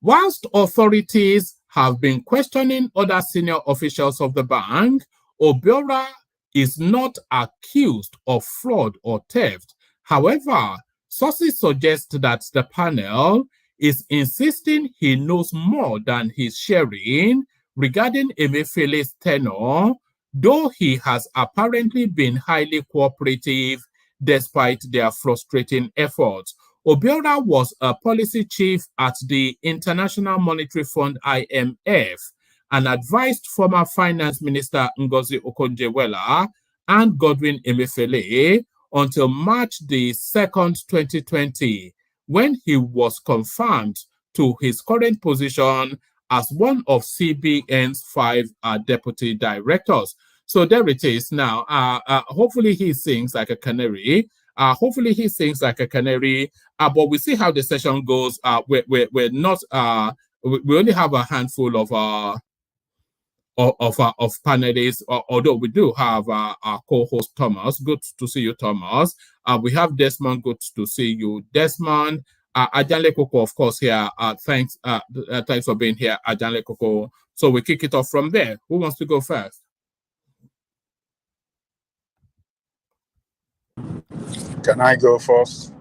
Whilst authorities have been questioning other senior officials of the bank, Obiora is not accused of fraud or theft. However, sources suggest that the panel is insisting he knows more than he's sharing regarding Emefiele's tenure, though he has apparently been highly cooperative despite their frustrating efforts. Obiora was a policy chief at the International Monetary Fund, IMF, and advised former Finance Minister Ngozi Okonjo-Iweala and Godwin Emefiele until March the 2nd, 2020, when he was confirmed to his current position as one of CBN's 5 deputy directors. So there it is now. Hopefully he sings like a canary. Hopefully he sings like a canary. But we see how the session goes. We're not we only have a handful of panelists, although we do have our co-host Thomas. Good to see you, Thomas. We have Desmond. Good to see you, Desmond. Ajanle Koko, of course, here. Thanks for being here, Ajanle Koko. So we kick it off from there. Who wants to go first? Can I go first?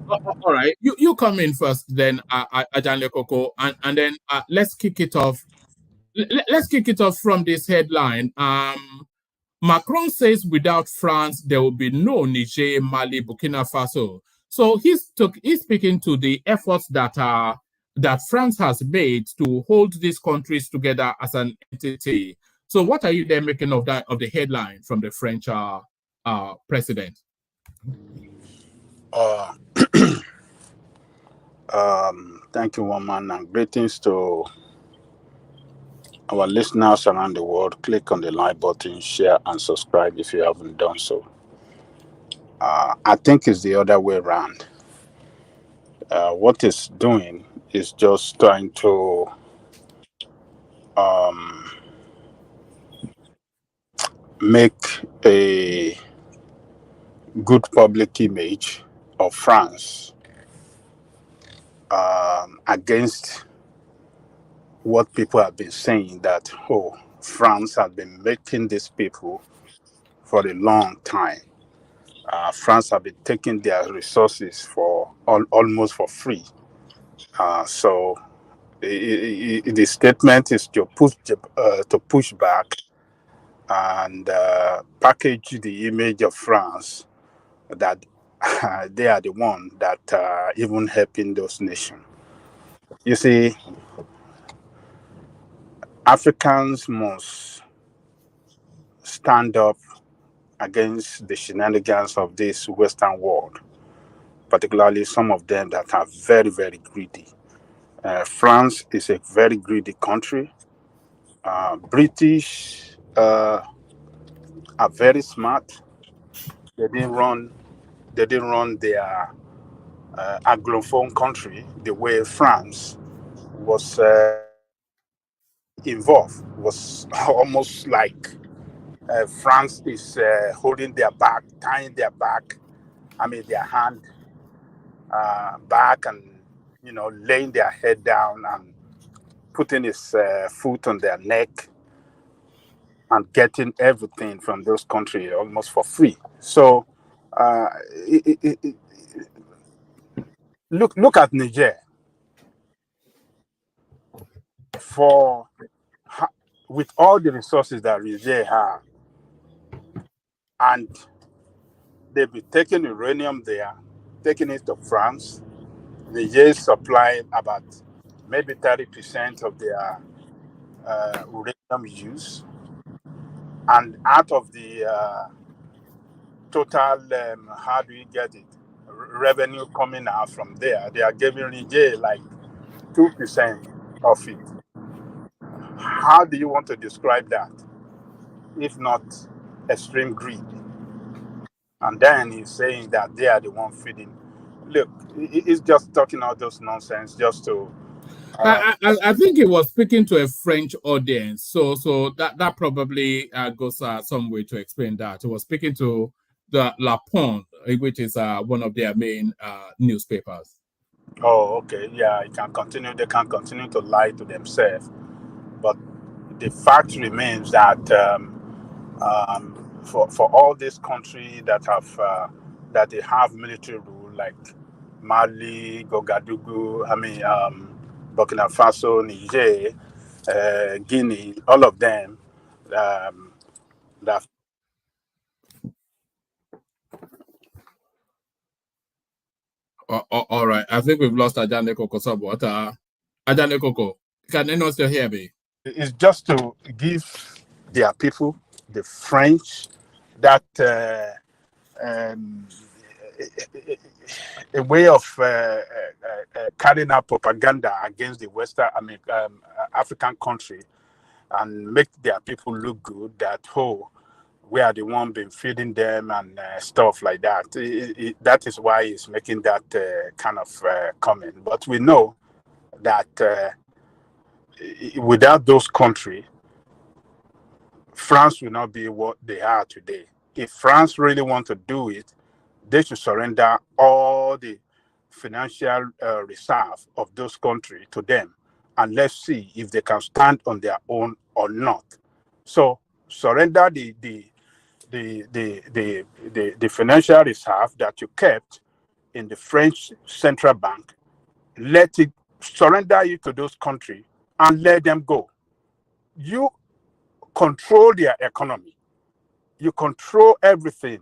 All right, you come in first, then Ajanle Koko, and then let's kick it off. Let's kick it off from this headline. Macron says without France, there will be no Niger, Mali, Burkina Faso. So he's speaking to the efforts that France has made to hold these countries together as an entity. So what are you then making of the headline from the French president? Thank you, woman, and greetings to our listeners around the world. Click on the like button, share, and subscribe if you haven't done so. I think it's the other way around. What it's doing is just trying to make a good public image of France against what people have been saying, that France has been making these people for a long time. France have been taking their resources for almost for free. So the statement is to push back and package the image of France that they are the one that even helping those nations. You see, Africans must stand up against the shenanigans of this Western world, particularly some of them that are very, very greedy. France is a very greedy country. British are very smart. They didn't run their Anglophone country the way France was involved. Was almost like France is holding their back, tying their back. Their hand back, and laying their head down and putting his foot on their neck and getting everything from those countries almost for free. So look at Niger. With all the resources that Niger have, and they've been taking uranium there, taking it to France. Niger is supplying about maybe 30% of their uranium use, and out of the total, how do you get it, revenue coming out from there, they are giving Niger like 2% of it. How do you want to describe that if not extreme greed? And then he's saying that they are the one feeding. Look, he's just talking all those nonsense just to. I think he was speaking to a French audience, so that probably goes some way to explain that. He was speaking to the La Ponte, which is one of their main newspapers. Oh, okay, yeah, they can continue to lie to themselves, but the fact remains that for all these countries that they have military rule, like Mali, Gogadugu, Burkina Faso, Niger, Guinea, all of them that. All right, I think we've lost Ajane Koko. But Ajane Koko, can anyone still hear me? It's just to give their people, the French, that a way of carrying out propaganda against the Western, African country, and make their people look good. That we are the one been feeding them and stuff like that. That is why he's making that kind of comment. But we know that without those countries, France will not be what they are today. If France really want to do it, they should surrender all the financial reserve of those countries to them, and let's see if they can stand on their own or not. So surrender the financial reserve that you kept in the French central bank. Let it surrender it to those countries and let them go. You control their economy. You control everything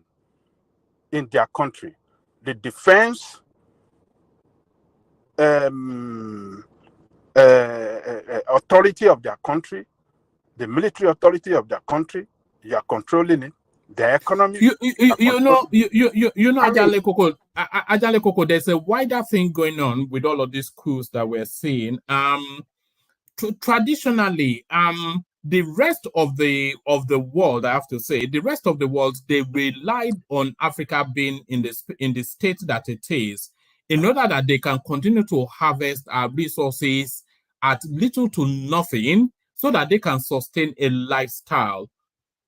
in their country. The defense authority of their country, the military authority of their country, you are controlling it. The economy. You know, Ajale Koko, there's a wider thing going on with all of these coups that we're seeing. Traditionally, the rest of the world, I have to say, the rest of the world, they relied on Africa being in the state that it is, in order that they can continue to harvest our resources at little to nothing, so that they can sustain a lifestyle.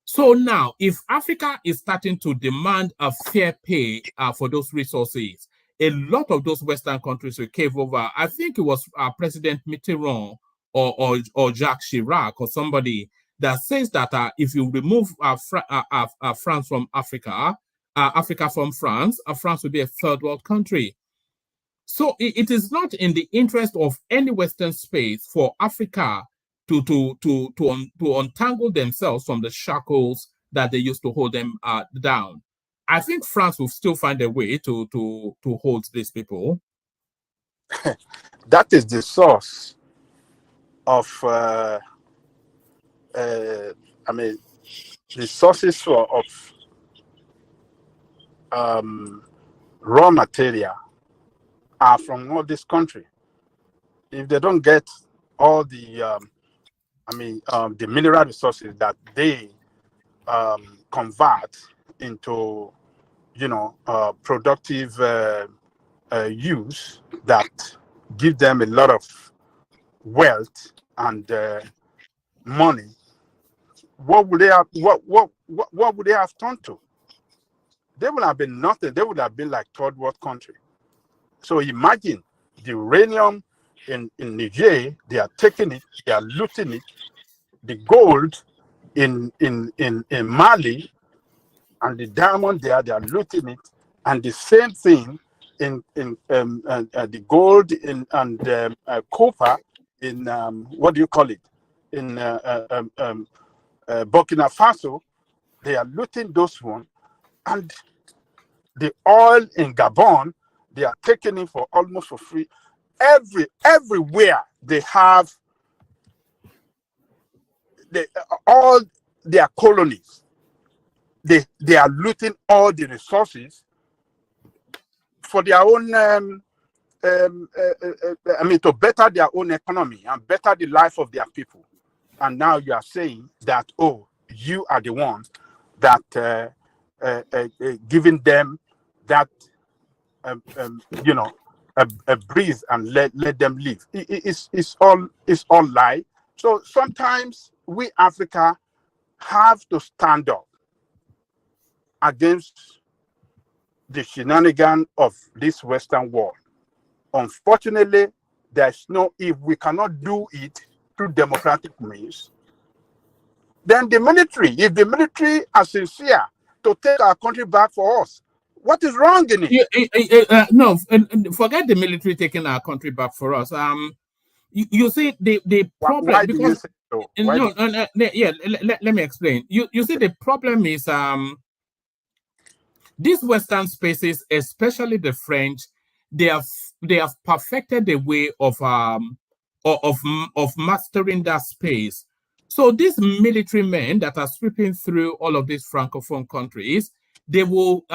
So now, if Africa is starting to demand a fair pay for those resources, a lot of those Western countries will cave over. I think it was President Mitterrand or Jacques Chirac or somebody that says that if you remove France from Africa, Africa from France, France will be a third world country. So it is not in the interest of any Western space for Africa to untangle themselves from the shackles that they used to hold them down. I think France will still find a way to hold these people. That is the source of, the sources of raw material are from all this country. If they don't get all the the mineral resources that they convert into, productive use that give them a lot of wealth and money, what would they have? What would they have turned to? They would have been nothing. They would have been like third world country. So imagine the uranium in Niger, they are taking it, they are looting it. The gold in Mali and the diamond there, they are looting it, and the same thing in the gold and copper in what do you call it, in Burkina Faso, they are looting those ones, and the oil in Gabon, they are taking it for almost for free. Everywhere they have all their colonies, they are looting all the resources for their own to better their own economy and better the life of their people. And now you are saying that, oh, you are the ones that giving them that a breeze and let them live. It's all lie. So sometimes we Africa have to stand up against the shenanigans of this Western world. Unfortunately, there's no, if we cannot do it through democratic means, then the military, if the military are sincere to take our country back for us, what is wrong in it? No, forget the military taking our country back for us. You see the problem. Why do you say so? Let me explain. You see, the problem is these Western spaces, especially the French, they have perfected the way of mastering that space. So these military men that are sweeping through all of these francophone countries, they will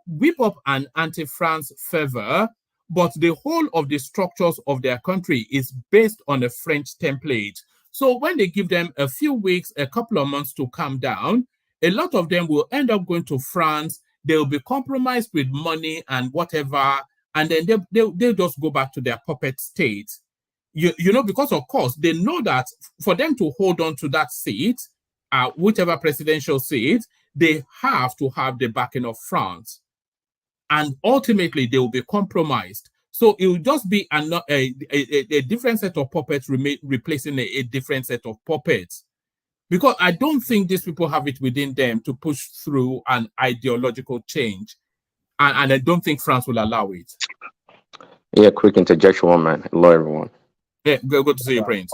whip up an anti-France fervor, but the whole of the structures of their country is based on a French template. So when they give them a few weeks, a couple of months to calm down, a lot of them will end up going to France. They'll be compromised with money and whatever, and then they'll just go back to their puppet state. You know, because of course they know that for them to hold on to that seat, whichever presidential seat, they have to have the backing of France, and ultimately they will be compromised. So it will just be a different set of puppets replacing a different set of puppets. Because I don't think these people have it within them to push through an ideological change. And I don't think France will allow it. Yeah, quick interjection, man. Hello, everyone. Yeah, good to see you, Prince.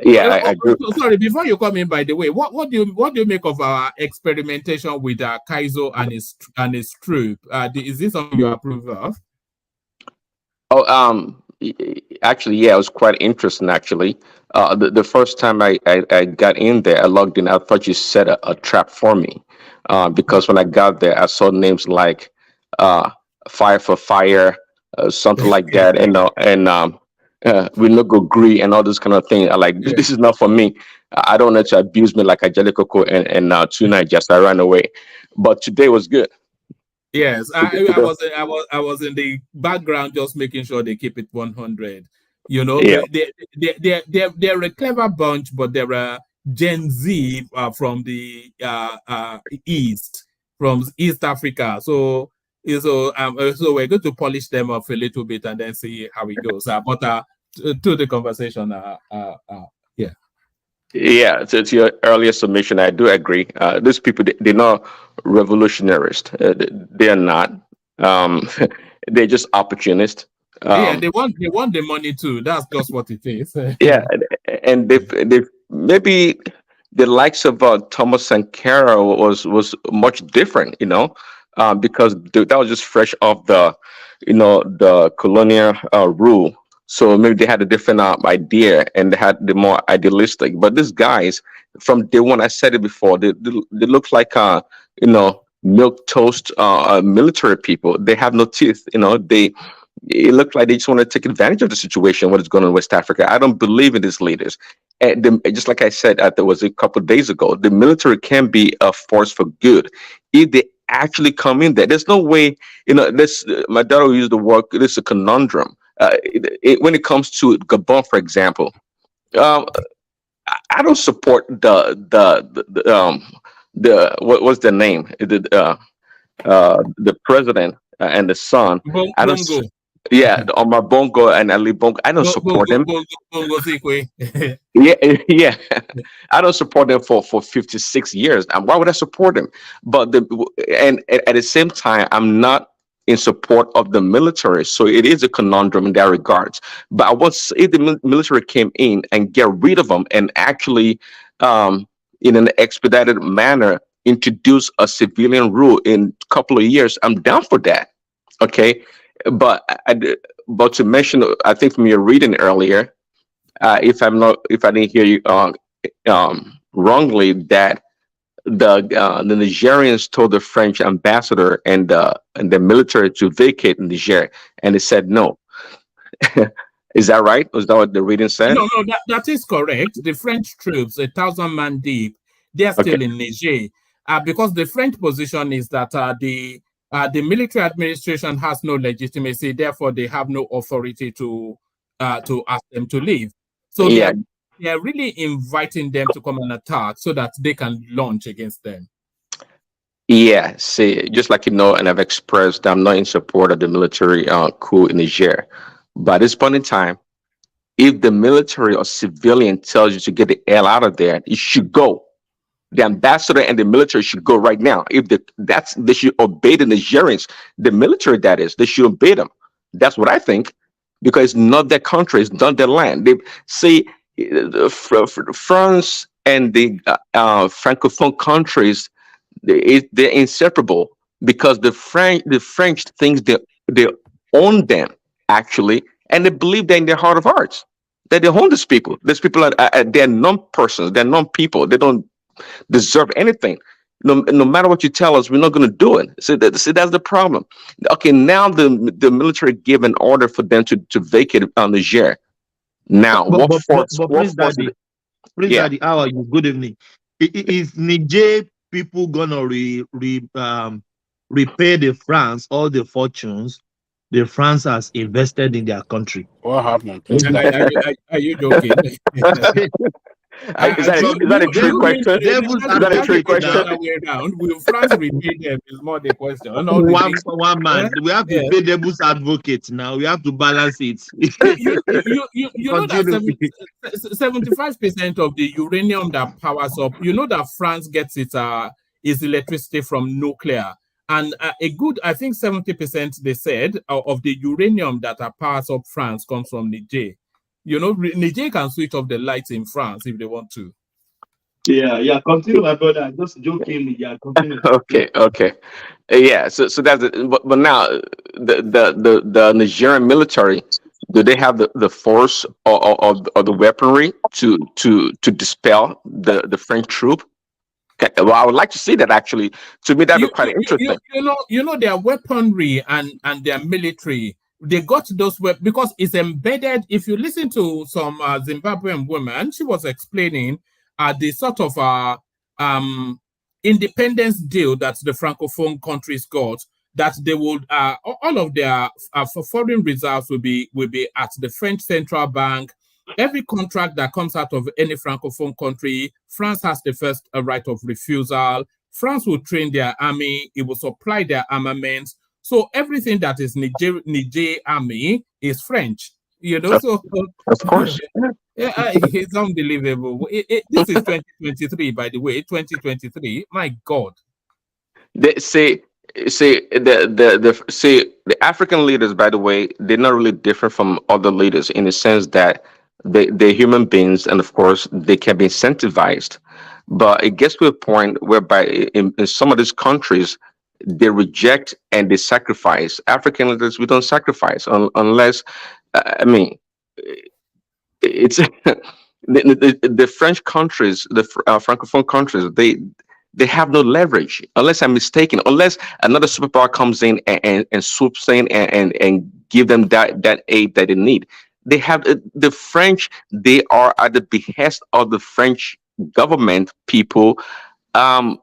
Yeah, I agree. Sorry, before you come in, by the way, what do you make of our experimentation with Kaizo and his troop? Is this something you approve of? Oh, actually, yeah, it was quite interesting. Actually, the first time I got in there, I logged in. I thought you set a trap for me, because when I got there, I saw names like Fire for Fire, something like that, and we no go agree and all this kind of thing. I like, this is not for me. I don't want to abuse me like Angelico and tonight just I ran away. But today was good. Yes, I was in the background just making sure they keep it 100. You know, Yeah. they're a clever bunch, but they're a Gen Z from the East Africa. So we're going to polish them up a little bit and then see how it goes. But to the conversation, yeah. Yeah, to your earlier submission, I do agree. These people, they're not revolutionaries. They're not. They're just opportunists. Yeah, they want the money too. That's just what it is. Yeah, and they maybe the likes of Thomas Sankara was much different, because that was just fresh off the colonial rule. So maybe they had a different idea and they had the more idealistic. But these guys, from day one, I said it before, they look like milk toast military people. They have no teeth. It looked like they just want to take advantage of the situation, what is going on in West Africa. I don't believe in these leaders. And just like I said, there was a couple of days ago, the military can be a force for good if they actually come in there. There's no way, my daughter used the word, this is a conundrum. When it comes to Gabon, for example, I don't support what's the name, the president and the son. I don't. Yeah, Omar Bongo and Ali Bongo. I don't support them. Yeah. I don't support them for 56 years. And why would I support them? But at the same time, I'm not in support of the military. So it is a conundrum in that regards. But if the military came in and get rid of them and actually, in an expedited manner, introduce a civilian rule in a couple of years, I'm down for that. Okay. But to mention, I think from your reading earlier, if I didn't hear you wrongly, that the Nigerians told the French ambassador and the military to vacate Niger, and they said no. Is that right? Was that what the reading said? No, that is correct. The French troops, 1,000 man deep, they are still in Niger, because the French position is that the military administration has no legitimacy, therefore they have no authority to ask them to leave. So they are really inviting them to come and attack so that they can launch against them. Yeah, see, just like and I've expressed, I'm not in support of the military coup in Niger. But at this point in time, if the military or civilian tells you to get the hell out of there, you should go. The ambassador and the military should go right now. If they should obey the Nigerians, the military, that is, they should obey them. That's what I think, because it's not their country, it's not their land. They say France and the francophone countries, they're inseparable, because the French thinks they own them actually, and they believe that in their heart of hearts that they own these people. These people they're non-persons, they're non-people. They don't deserve anything. No matter what you tell us, we're not going to do it. So that's the problem. Okay, now the military gave an order for them to vacate Niger. Now, Prince Daddy, how are you? Good evening. Is Niger people gonna repay the France all the fortunes the France has invested in their country? What happened, please? Are you joking? Is that You, is that a you, trick you mean question? Devils Is that a that's trick advocate the now. question? other way around? Will France repay them? Is more the question. All the One things. for one man. We have to Yeah. pay devil's advocate now. We have to balance it. You know that Continue. 75% of the uranium that powers up, you know that France gets its electricity from nuclear. And a good, I think 70% they said of the uranium that powers up France comes from Niger. You know, Niger can switch off the lights in France if they want to. Yeah, continue, my brother. Just joking. Yeah, continue. Okay. Yeah, so that's it. But now the Nigerian military, do they have the force or the weaponry to dispel the French troop? Okay, well, I would like to see that actually. To me, that'd be quite interesting. You know their weaponry and their military. They got those because it's embedded. If you listen to some Zimbabwean woman, she was explaining the sort of independence deal that the francophone countries got. That they would all of their foreign reserves will be at the French central bank. Every contract that comes out of any francophone country, France has the first right of refusal. France will train their army, it will supply their armaments. So everything that is Niger army is French, you know. So Of course. it's unbelievable. This is 2023, by the way, 2023. My God. They the African leaders, by the way, they're not really different from other leaders in the sense that they're human beings, and of course they can be incentivized. But it gets to a point whereby in some of these countries they reject and they sacrifice. African leaders, we don't sacrifice unless I mean it's the French countries, the francophone countries, they have no leverage unless I'm mistaken. Unless another superpower comes in and swoops in and give them that aid that they need. They have the French. They are at the behest of the French government people. In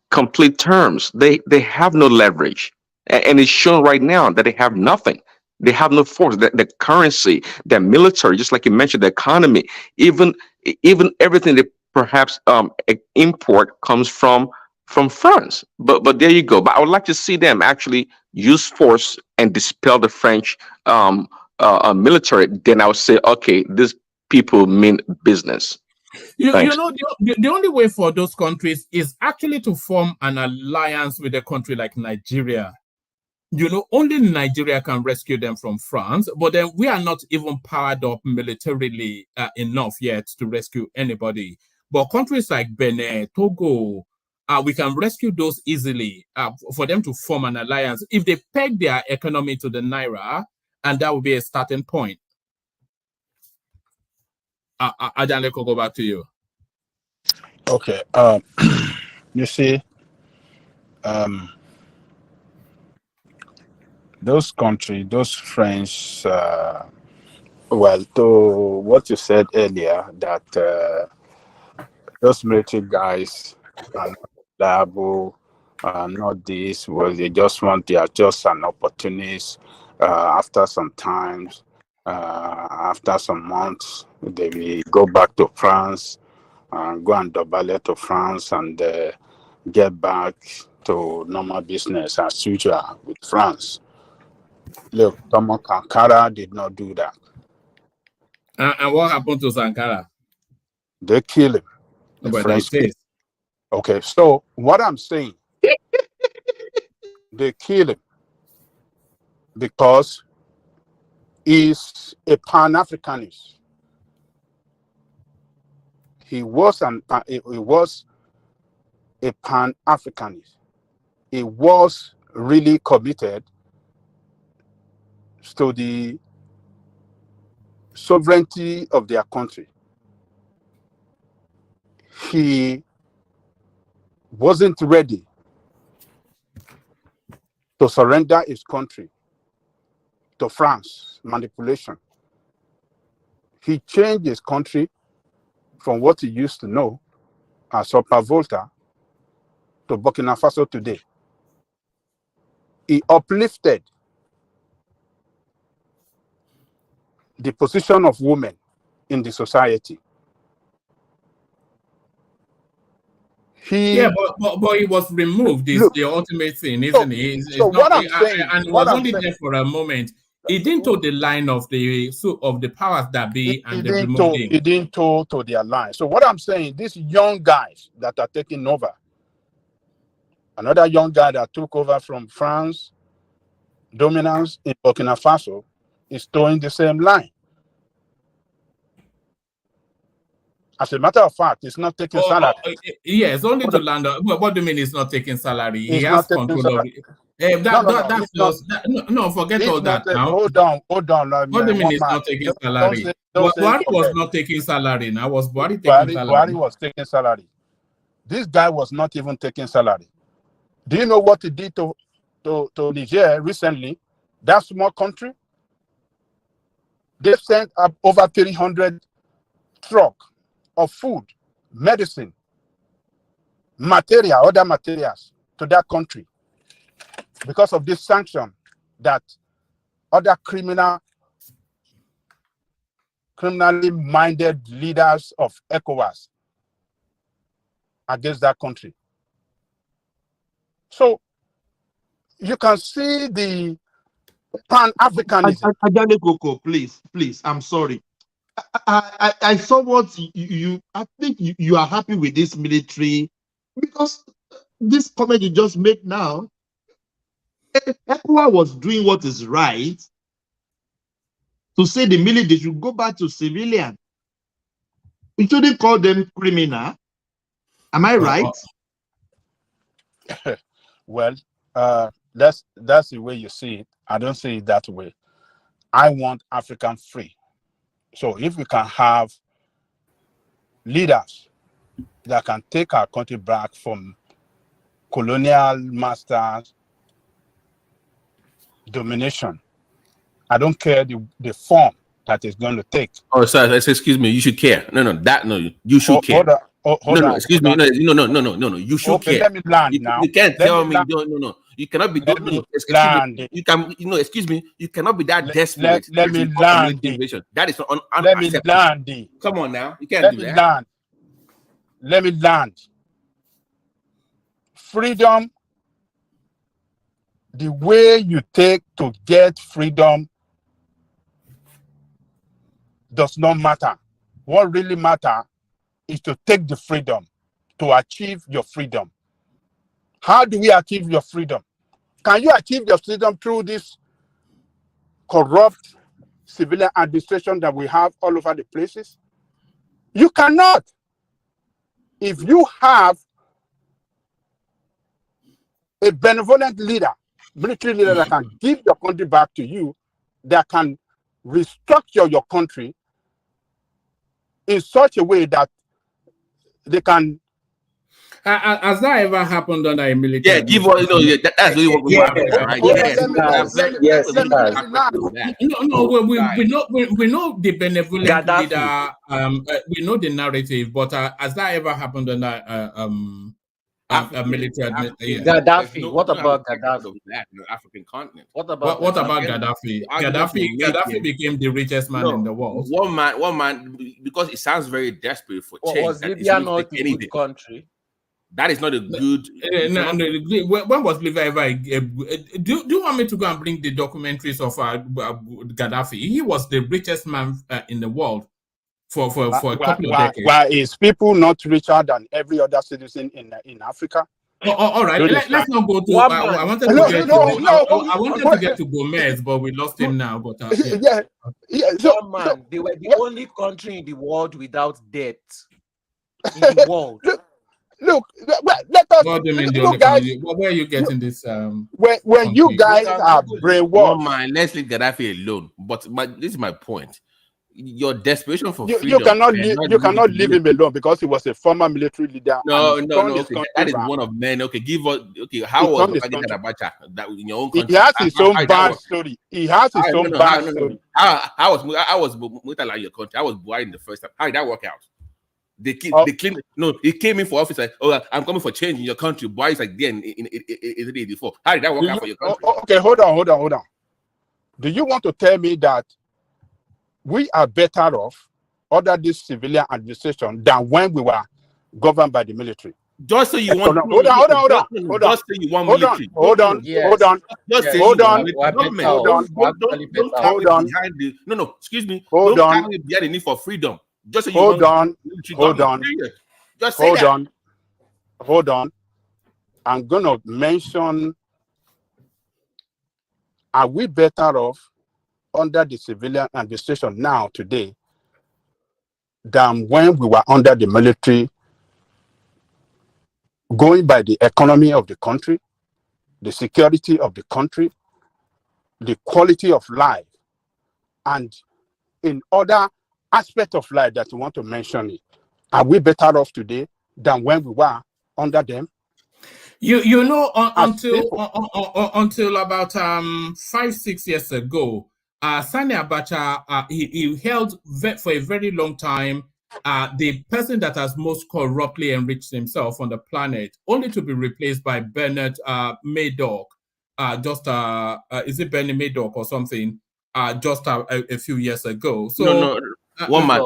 complete terms, they have no leverage, and it's shown right now that they have nothing. They have no force. The currency, the military, just like you mentioned, the economy, even everything they perhaps import comes from France. But there you go. But I would like to see them actually use force and dispel the French military. Then I would say, okay, these people mean business. You Thanks. know, the only way for those countries is actually to form an alliance with a country like Nigeria. You know, only Nigeria can rescue them from France, but then we are not even powered up militarily enough yet to rescue anybody. But countries like Benin, Togo, we can rescue those easily for them to form an alliance if they peg their economy to the Naira, and that would be a starting point. Ajanle, go back to you. Okay. You see, those countries, those French, well, to what you said earlier, that those military guys are not liable, not this, well, they are just an opportunist. After some times, after some months, they will go back to France and go and double it to France and get back to normal business as usual with France. Look, Thomas Sankara did not do that. And what happened to Sankara? They kill him. The But French they say, Okay, so what I'm saying, they kill him because he's a Pan-Africanist. He was a Pan-Africanist. He was really committed to the sovereignty of their country. He wasn't ready to surrender his country to France manipulation. He changed his country from what he used to know Asopa Volta to Burkina Faso today. He uplifted the position of women in the society. Yeah, but it was removed. Is the ultimate thing, isn't it? It's so not, what I'm saying, and it was only there for a moment. It didn't toe the line of the powers that be, and they removed him. It didn't toe to their line. So what I'm saying, these young guys that are taking over, another young guy that took over from France, dominance in Burkina Faso, is towing the same line. As a matter of fact, it's not taking salary. Yes, only to land. What do you mean it's not taking salary? He has control of it. No, forget all that now. Hold on. What do you mean it's not taking salary? Buhari was not taking salary. Now was Buhari taking salary? Buhari was taking salary. This guy was not even taking salary. Do you know what he did to Niger recently? That small country. They sent up over 300 trucks of food, medicine, other materials to that country because of this sanction that other criminally minded leaders of ECOWAS against that country. So you can see the Pan-Africanism. Ajane Koko, please, I'm sorry. I saw what you I think you are happy with this military because this comment you just made now, ECOWAS was doing what is right to say the military should go back to civilian. We shouldn't call them criminal. Am I right? Well, that's the way you see it. I don't see it that way. I want African free. So if we can have leaders that can take our country back from colonial masters domination, I don't care the form that is going to take. Oh, sorry, excuse me. You should care. No, you should care. Hold on. Excuse me. No. You should care. Let me land now. You can't tell me. No. You cannot be. You can. Excuse me. You cannot be that desperate. Let me land. That is unacceptable. Let me land. Come on now. You can't do that. Let me land. Freedom. The way you take to get freedom does not matter. What really matters is to take the freedom, to achieve your freedom. How do we achieve your freedom? Can you achieve your freedom through this corrupt civilian administration that we have all over the places? You cannot. If you have a benevolent leader, military leader that can give your country back to you, that can restructure your country in such a way that they can. Has that ever happened under a military? Yeah, give what that's really what we want, right? We know the benevolent leader. We know the narrative, but has that ever happened under a military? Gaddafi. What about Gaddafi? The African continent. What about Gaddafi? Gaddafi became the richest man in the world. One man, because it sounds very desperate for change. Was Libya not a good country? That is not a good. When was Libya ever? Do you want me to go and bring the documentaries of Gaddafi? He was the richest man in the world for a couple of decades. Why is people not richer than every other citizen in Africa? All right, let's not go to. I wanted to get to Gomez, but we lost him now. But they were the only country in the world without debt. In the world. Look, let us. Where are you getting this? When you guys are brainwashed, let's leave Gaddafi alone. But this is my point. Your desperation for freedom. You cannot leave him alone because he was a former military leader. No. Okay, that is one of men. Okay, how was Abacha that in your own country? He has his own bad story. How was Murtala your country? I was Buhari in the first time. How did that work out? They keep Oh. they claim no. He came in for office like, oh, I'm coming for change in your country. Why is like there in 84? How did that work out for your country? Okay, hold on. Do you want to tell me that we are better off under this civilian administration than when we were governed by the military? Just say you want. Hold on. Just say you want military. Hold on. Just say Hold you on. want government. Hold on. Don't Hold carry on. behind the. No. Excuse me. Hold don't on. carry behind the need for freedom. Just say you Hold want on. military Hold government, on. period. Just say that. Hold on. I'm gonna mention. Are we better off under the civilian administration now today than when we were under the military, going by the economy of the country, the security of the country, the quality of life, and in other aspects of life that you want to mention it? Are we better off today than when we were under them? You know, until about 5-6 years ago, Sani Abacha he held for a very long time the person that has most corruptly enriched himself on the planet, only to be replaced by Bernard Madoff. Is it Bernie Madoff or something? Just a few years ago. So No. One man,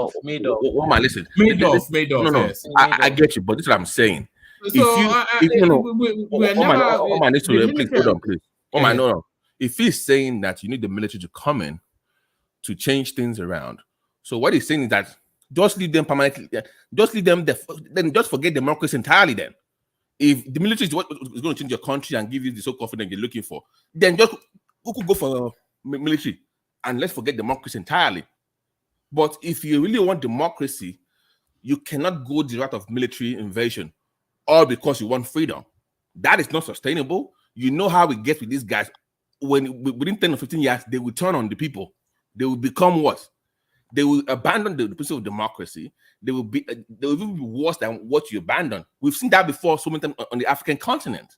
listen. Madoff. No. Yes. I get you, but this is what I'm saying. So Oman needs to please hold on, please. Oman, no. If he's saying that you need the military to come in to change things around, so what he's saying is that just leave them permanently, just leave them there, then just forget democracy entirely. Then, if the military is what is going to change your country and give you the so confidence you're looking for, then just who could go for military and let's forget democracy entirely. But if you really want democracy, you cannot go the route of military invasion, all because you want freedom. That is not sustainable. You know how it gets with these guys. When within 10 or 15 years, they will turn on the people. They will become what? They will abandon the principle of democracy. They will even be worse than what you abandoned. We've seen that before so many times on the African continent.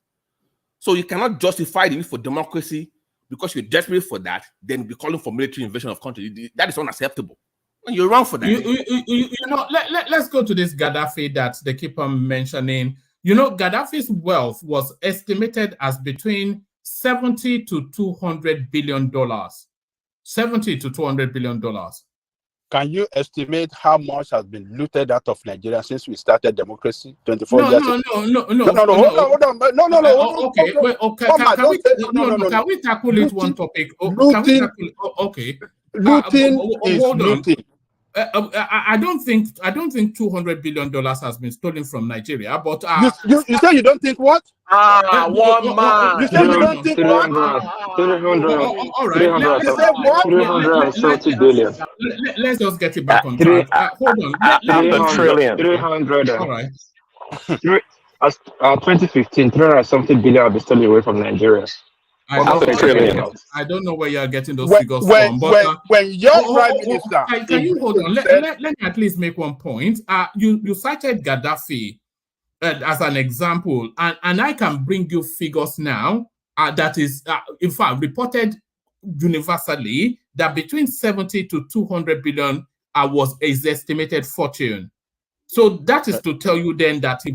So you cannot justify the need for democracy because you're desperate for that, then be calling for military invasion of country. That is unacceptable. And you're wrong for that. You know, let's go to this Gaddafi that they keep on mentioning. You know, Gaddafi's wealth was estimated as between $70 to $200 billion. $70 to $200 billion. Can you estimate how much has been looted out of Nigeria since we started democracy 24 years ago? No. Hold on. No. Okay. Can we tackle it one topic? Looting is looting. I don't think $200 billion has been stolen from Nigeria, but you say you don't think what? One man. You say you don't think what? 300. All right. You say what? 370 billion. Let's just get it back on track. Hold on. 300. All right. 2015, 300 something billion have been stolen away from Nigeria. I don't know where you are getting those figures from. But when your prime minister, can you hold on? Let me at least make one point. You cited Gaddafi as an example, and I can bring you figures now that is, in fact, reported universally that between 70 to 200 billion was his estimated fortune. So that is to tell you then that he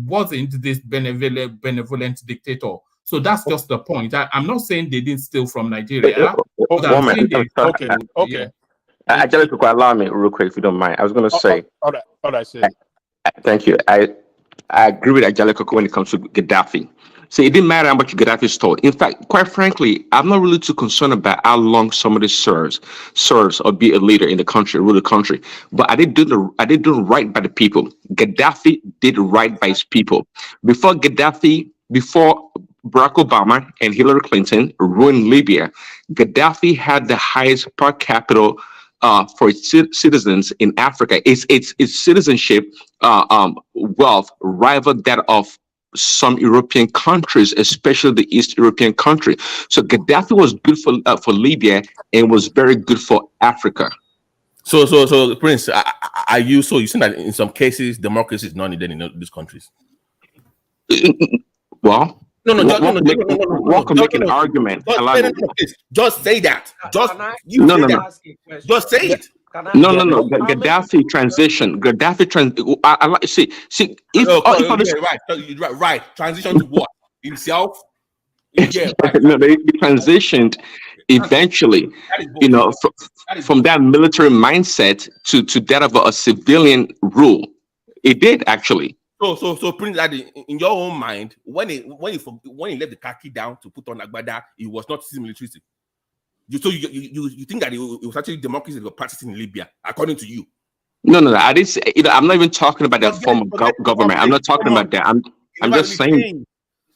wasn't this benevolent dictator. So that's just the point. I'm not saying they didn't steal from Nigeria. Okay. Angelica, allow me real quick if you don't mind. I was going to say. All right. Thank you. I agree with Angelica when it comes to Gaddafi. So it didn't matter how much Gaddafi stole. In fact, quite frankly, I'm not really too concerned about how long somebody serves or be a leader in the country, rule the country. But I did do right by the people. Gaddafi did right by his people. Before Barack Obama and Hillary Clinton ruined Libya, Gaddafi had the highest per capita for its citizens in Africa. Its citizenship wealth rivaled that of some European countries, especially the East European country. So Gaddafi was good for Libya and was very good for Africa. So Prince, you saying that in some cases democracy is not needed in these countries? Well, one can make an argument. Just say that. Just say it. No. Gaddafi transition. See. Right. Transition to what? Himself. Yeah. Right. No, they transitioned eventually. From that military mindset to that of a civilian rule. It did actually. So Prince Daddy, in your own mind, when he left the khaki down to put on Agbada, it was not militaristic. You think that it was actually democracy that was practicing in Libya, according to you? No. I didn't say. I'm not even talking about that form of government. I'm not talking about that. I'm just saying.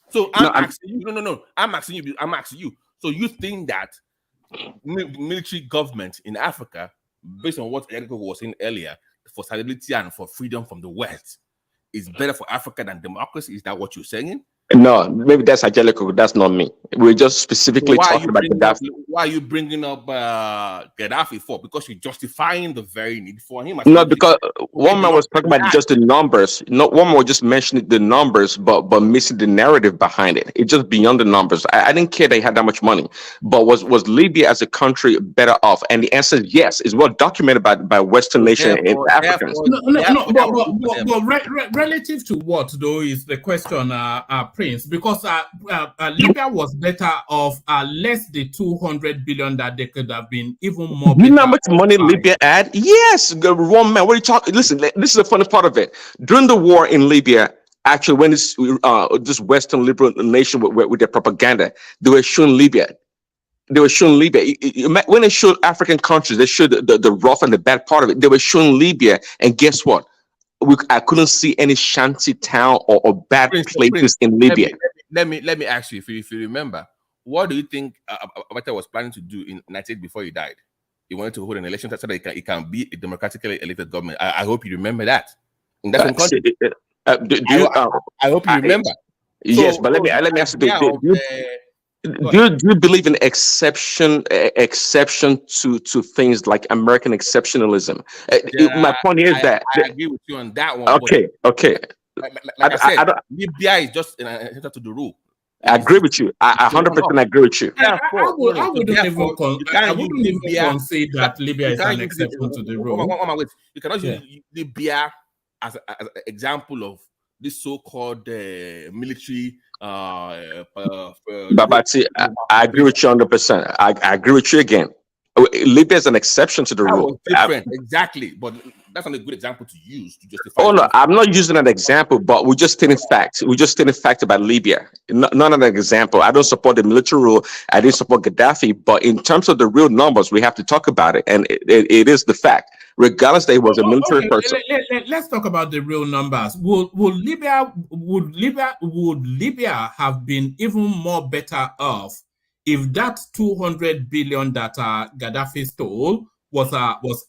So I'm asking you. No. I'm asking you. So you think that military government in Africa, based on what Eric was saying earlier, for stability and for freedom from the West, is better for Africa than democracy? Is that what you're saying? No, maybe that's Angelico. That's not me. We're just specifically talking about Gaddafi. Why are you bringing up Gaddafi for? Because you're justifying the very need for him. No, because one man was talking about just the numbers. No, one man was just mentioning the numbers, but missing the narrative behind it. It's just beyond the numbers. I didn't care they had that much money. But was Libya as a country better off? And the answer is yes. It's well documented by Western nations and Africans. But relative to what though is the question, Prince? Because Libya was better off less the 200 billion that they could have been even more. You know how much money Libya had? Yes, one man. What are you talking? Listen, this is the funny part of it. During the war in Libya, actually, when this Western liberal nation with their propaganda, they were showing Libya. When they showed African countries, they showed the rough and the bad part of it. They were showing Libya, and guess what? I couldn't see any shanty town or bad places in Libya. Let me ask you, if you remember, what do you think Abata was planning to do in 1998 before he died? He wanted to hold an election so that it can be a democratically elected government. I hope you remember that. In that country. I hope you remember. Yes, but let me ask you. Do you believe in exception to things like American exceptionalism? My point is that I agree with you on that one. Okay. Like I said, Libya is just an exception to the rule. I agree with you. I 100% agree with you. I wouldn't even concede that Libya is an exception to the rule. You cannot use Libya as an example of this so-called military. Babati, I agree with you 100%. I agree with you again. Libya is an exception to the rule. Different, exactly, but that's not a good example to use to justify. Oh no, I'm not using an example, but we're just stating facts. We're just stating facts about Libya. Not an example. I don't support the military rule. I didn't support Gaddafi, but in terms of the real numbers, we have to talk about it, and it is the fact. Regardless, that he was a military person. Let's talk about the real numbers. Would Libya have been even more better off if that 200 billion that Gaddafi stole was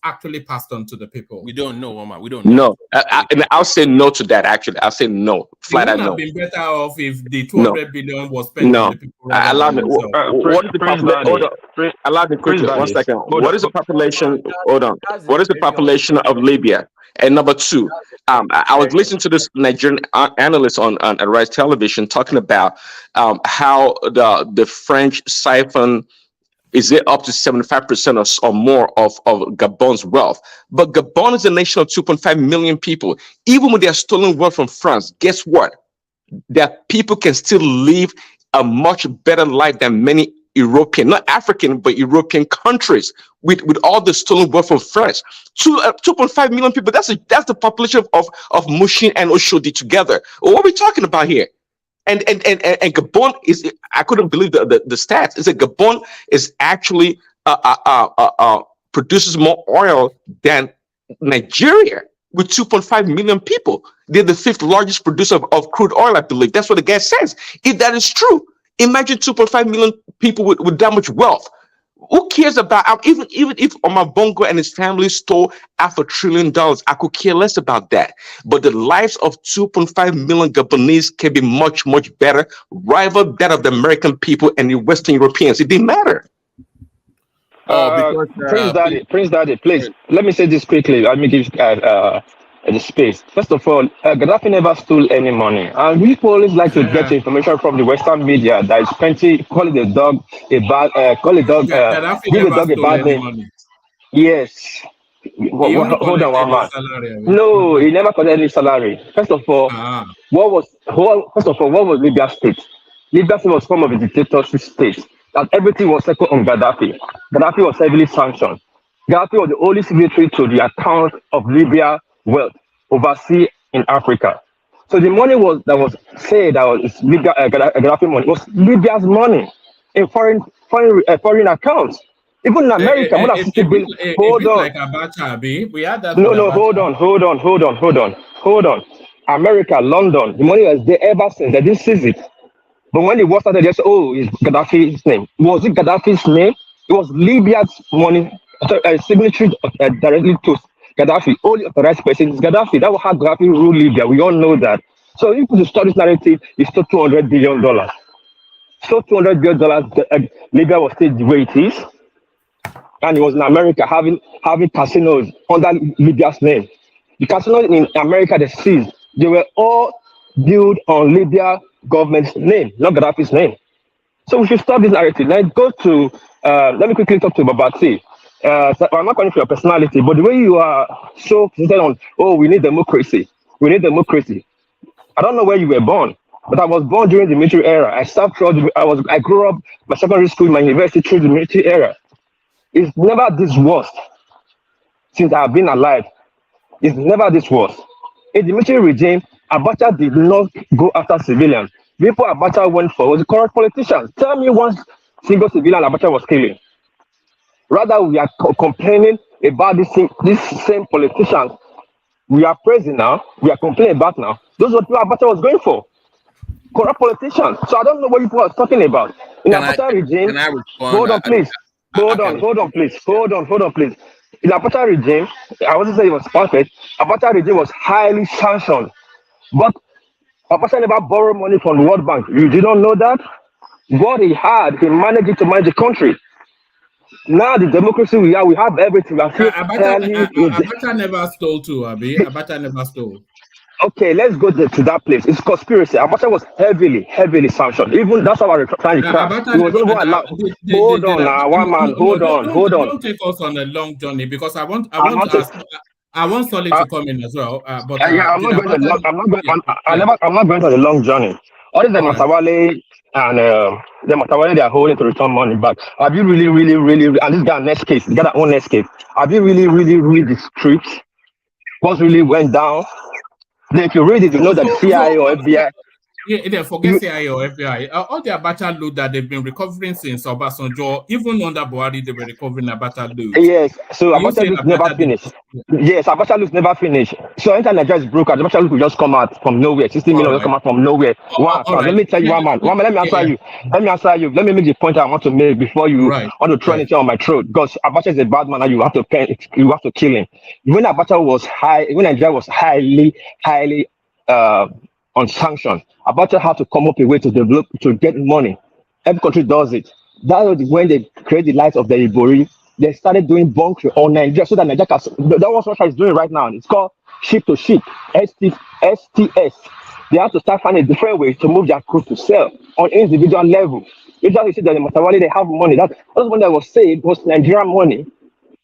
actually passed on to the people? We don't know, Omar. We don't know. No, I'll say no to that. Actually, I'll say no. Flat out no. It would have been better off if the 200 billion was spent on the people. Allow me. What is the population? Allow me quickly. 1 second. What is the population? Hold on. What is the population of Libya? And number two, I was listening to this Nigerian analyst on Rise Television talking about how the French siphon is it up to 75% or more of Gabon's wealth. But Gabon is a nation of 2.5 million people. Even with their stolen wealth from France, guess what? That people can still live a much better life than many European, not African, but European countries with all the stolen wealth from France. 2.5 million people, that's the population of Mushin and Oshodi together. What are we talking about here? And Gabon is, I couldn't believe the stats. It's that Gabon is actually produces more oil than Nigeria with 2.5 million people. They're the 5th largest producer of crude oil, I believe. That's what the guy says. If that is true, imagine 2.5 million people with that much wealth. Who cares about, even if Omar Bongo and his family stole $500 billion, I could care less about that. But the lives of 2.5 million Gabonese can be much, much better, rival that of the American people and the Western Europeans. It didn't matter. Prince Daddy, please, let me say this quickly. Let me give the space. First of all, Gaddafi never stole any money, and we always like to get information from the Western media that is plenty. Call it a dog a bad, give a dog a bad name. Yes, He only Hold on, one collected his man. salary. No, he never collected any salary. First of all, Ah, what was Libya state? Libya state was form of a dictatorship state. That everything was settled on Gaddafi. Gaddafi was heavily sanctioned. Gaddafi was the only signatory to the account of Libya wealth overseas in Africa. So the money that was said that was Libya Gaddafi money was Libya's money in foreign accounts. Even in America, more than 60 billion. a Hold bit on. like Abacha, Abi. We had that No, with no, Abacha. hold on. America, London, the money was there ever since. They didn't seize it. But when the war started, they said, oh, it's Gaddafi's name. Was it Gaddafi's name? It was Libya's money, signatory directly to Gaddafi. Only authorized person is Gaddafi. That was how Gaddafi ruled Libya. We all know that. So if you start this narrative, it's still $200 billion. So $200 billion, Libya was still the way it is. And it was in America having casinos under Libya's name. The casinos in America they seized, they were all built on Libya government's name, not Gaddafi's name. So we should stop this narrative. Let's go to let me quickly talk to Babati. So I'm not calling for your personality, but the way you are so fixated on, oh, we need democracy. We need democracy. I don't know where you were born, but I was born during the military era. I grew up my secondary school, my university through the military era. It's never this worse since I've been alive. It's never this worse. In the military regime, Abacha did not go after civilians. People Abacha went for was the corrupt politicians. Tell me one single civilian Abacha was killing. Rather, we are complaining about these same politicians. We are praising now. We are complaining about now. Those were what Abacha was going for. Corrupt politicians. So I don't know what people are talking about. In Abacha regime, can I respond? hold on, please. Hold on, please. In Abacha regime, I wasn't saying it was perfect. Abacha regime was highly sanctioned. But Abacha never borrowed money from the World Bank. You didn't know that? What he had, he managed it to manage the country. Now the democracy we have everything. Abacha never stole too, Abi. Abacha never stole. Okay, let's go to that place. It's conspiracy. Abacha was heavily sanctioned. Even that's how I trying to crack. Hold on now, one man. Hold on. Don't take us on a long journey because I want Solid to come in as well. But I'm not going on a long journey. All this Matawale and the Matawale they are holding to return money back. Have you really, and this guy next case, got our own next case. Have you really read the scripts? What really went down? Then if you read it, you know that CIA or FBI. Yeah, forget CIA or FBI. All the Abacha loot that they've been recovering since Obasanjo, even under Buhari, they were recovering Abacha loot. Yes, so Abacha loot never finished. Yes, Abacha loot never finished. So anytime Nigeria is broke, Abacha loot will just come out from nowhere. 60 million will come out from nowhere. Let me tell you one man. Let me answer you. Let me make the point I want to make before you want to throw anything on my throat. Because Abacha is a bad man and you have to kill him. When Abacha was when Nigeria was highly on sanctions, Abacha had to come up with a way to develop, to get money. Every country does it. That was when they create the lights of the Ibori. They started doing bunkering on Nigeria so that Nigeria can. That was what Russia is doing right now. It's called ship to ship, STS. They have to start finding different ways to move their crude to sell on individual level. If you see that in Matawali, they have money. That was one that was saved was Nigerian money.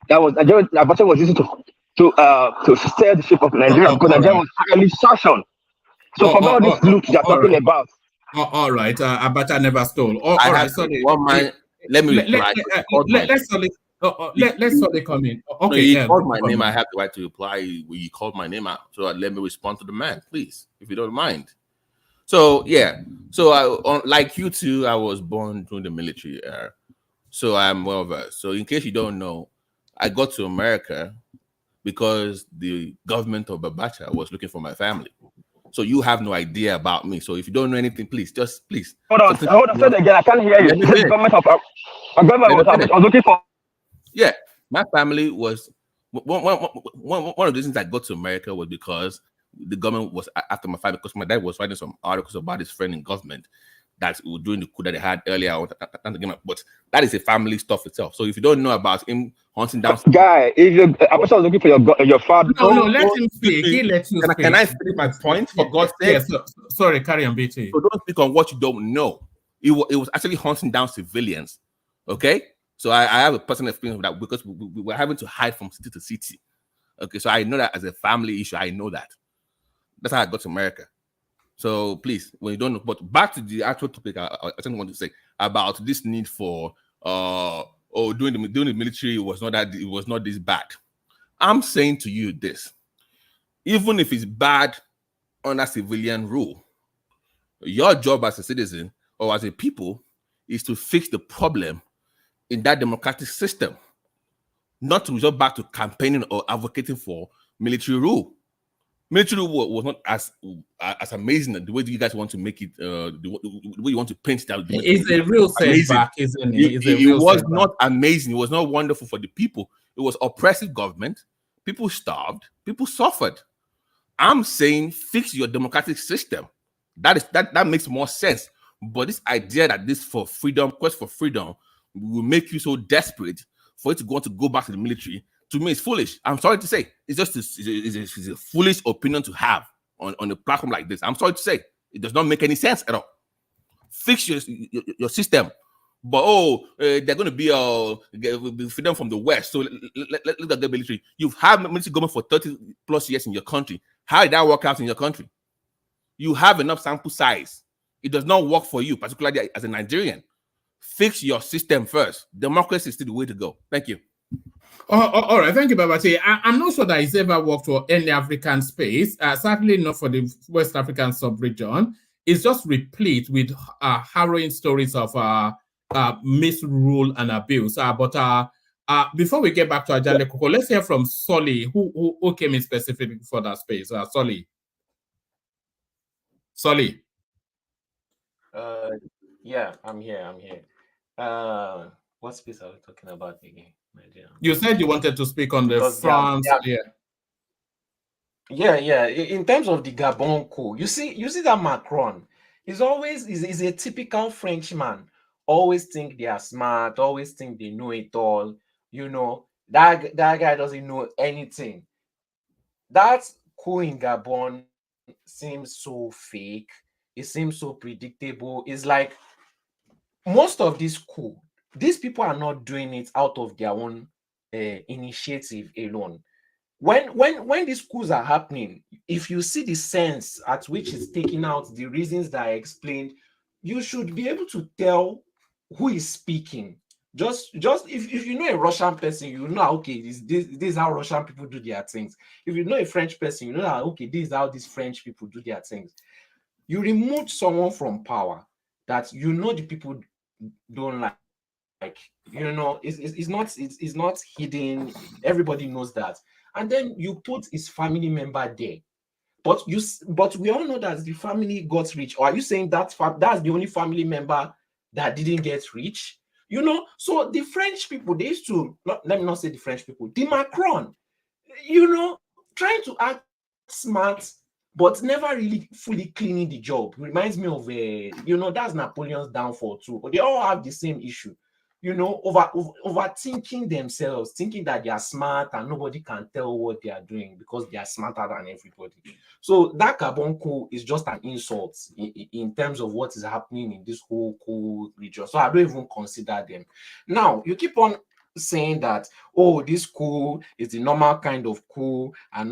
That was Nigeria. Abacha was using to sell the ship of Nigeria because Nigeria was highly sanctioned. So for all this loot you're talking about. All right, Abacha never stole. All right, sorry. One man. Let me reply. Let's come in. Okay, no, you called my name. I have the right to reply. You called my name out, so let me respond to the man, please, if you don't mind. So yeah, so like you two, I was born during the military era, so I'm well versed. So in case you don't know, I got to America because the government of Abacha was looking for my family. So you have no idea about me. So if you don't know anything, please. Hold on, say it again. I can't hear you. The government was looking for. Yeah, my family was one of the reasons I got to America was because the government was after my family, because my dad was writing some articles about his friend in government that was doing the coup that they had earlier. But that is a family stuff itself. So if you don't know about him hunting down, guy, if I was looking for your father. No, let him speak. He lets you speak. Can I finish my point for God's sake? Yes. Sorry, carry on, BT. So don't speak on what you don't know. It was actually hunting down civilians. Okay, so I have a personal experience of that because we were having to hide from city to city. Okay, so I know that as a family issue. I know that. That's how I got to America. So please, when you don't know, but back to the actual topic, I think I want to say about this need for doing the military was not this bad. I'm saying to you this: even if it's bad under civilian rule, your job as a citizen or as a people is to fix the problem in that democratic system, not to resort back to campaigning or advocating for military rule. Military rule was not as amazing the way you guys want to make it, the way you want to paint that. It's a real setback, isn't it? It was not amazing. It was not wonderful for the people. It was oppressive government. People starved. People suffered. I'm saying fix your democratic system. That makes more sense. But this idea that this quest for freedom will make you so desperate for it to go back to the military, to me, it's foolish. I'm sorry to say. It's just it's a foolish opinion to have on a platform like this. I'm sorry to say. It does not make any sense at all. Fix your system. But they're going to be freedom from the West. So let the military. You've had military government for 30 plus years in your country. How did that work out in your country? You have enough sample size. It does not work for you, particularly as a Nigerian. Fix your system first. Democracy is still the way to go. Thank you. All right, thank you, Babati. I'm not sure that it's ever worked for any African space, certainly not for the West African sub-region. It's just replete with harrowing stories of misrule and abuse. But before we get back to Ajale Koko, let's hear from Solly, who came in specifically for that space. Solly. Yeah, I'm here. What space are we talking about again? You said you wanted to speak on the France. Yeah. In terms of the Gabon coup, you see that Macron is a typical Frenchman. Always think they are smart. Always think they know it all. You know, that guy doesn't know anything. That coup in Gabon seems so fake. It seems so predictable. It's like most of this coup, these people are not doing it out of their own initiative alone. When these coups are happening, if you see the sense at which it's taking out the reasons that I explained, you should be able to tell who is speaking. Just if you know a Russian person, you know, okay, this is how Russian people do their things. If you know a French person, you know that, okay, this is how these French people do their things. You remove someone from power that you know the people don't like, you know, it's not hidden. Everybody knows that. And then you put his family member there. But we all know that the family got rich. Or are you saying that's the only family member that didn't get rich? You know, so the French people, they used to, let me not say the French people, the Macron, you know, trying to act smart, but never really fully cleaning the job. Reminds me of, you know, that's Napoleon's downfall too. But they all have the same issue, you know, overthinking themselves, thinking that they are smart and nobody can tell what they are doing because they are smarter than everybody. So that Gabon coup is just an insult in terms of what is happening in this whole coup region. So I don't even consider them. Now, you keep on saying that, oh, this coup is the normal kind of coup and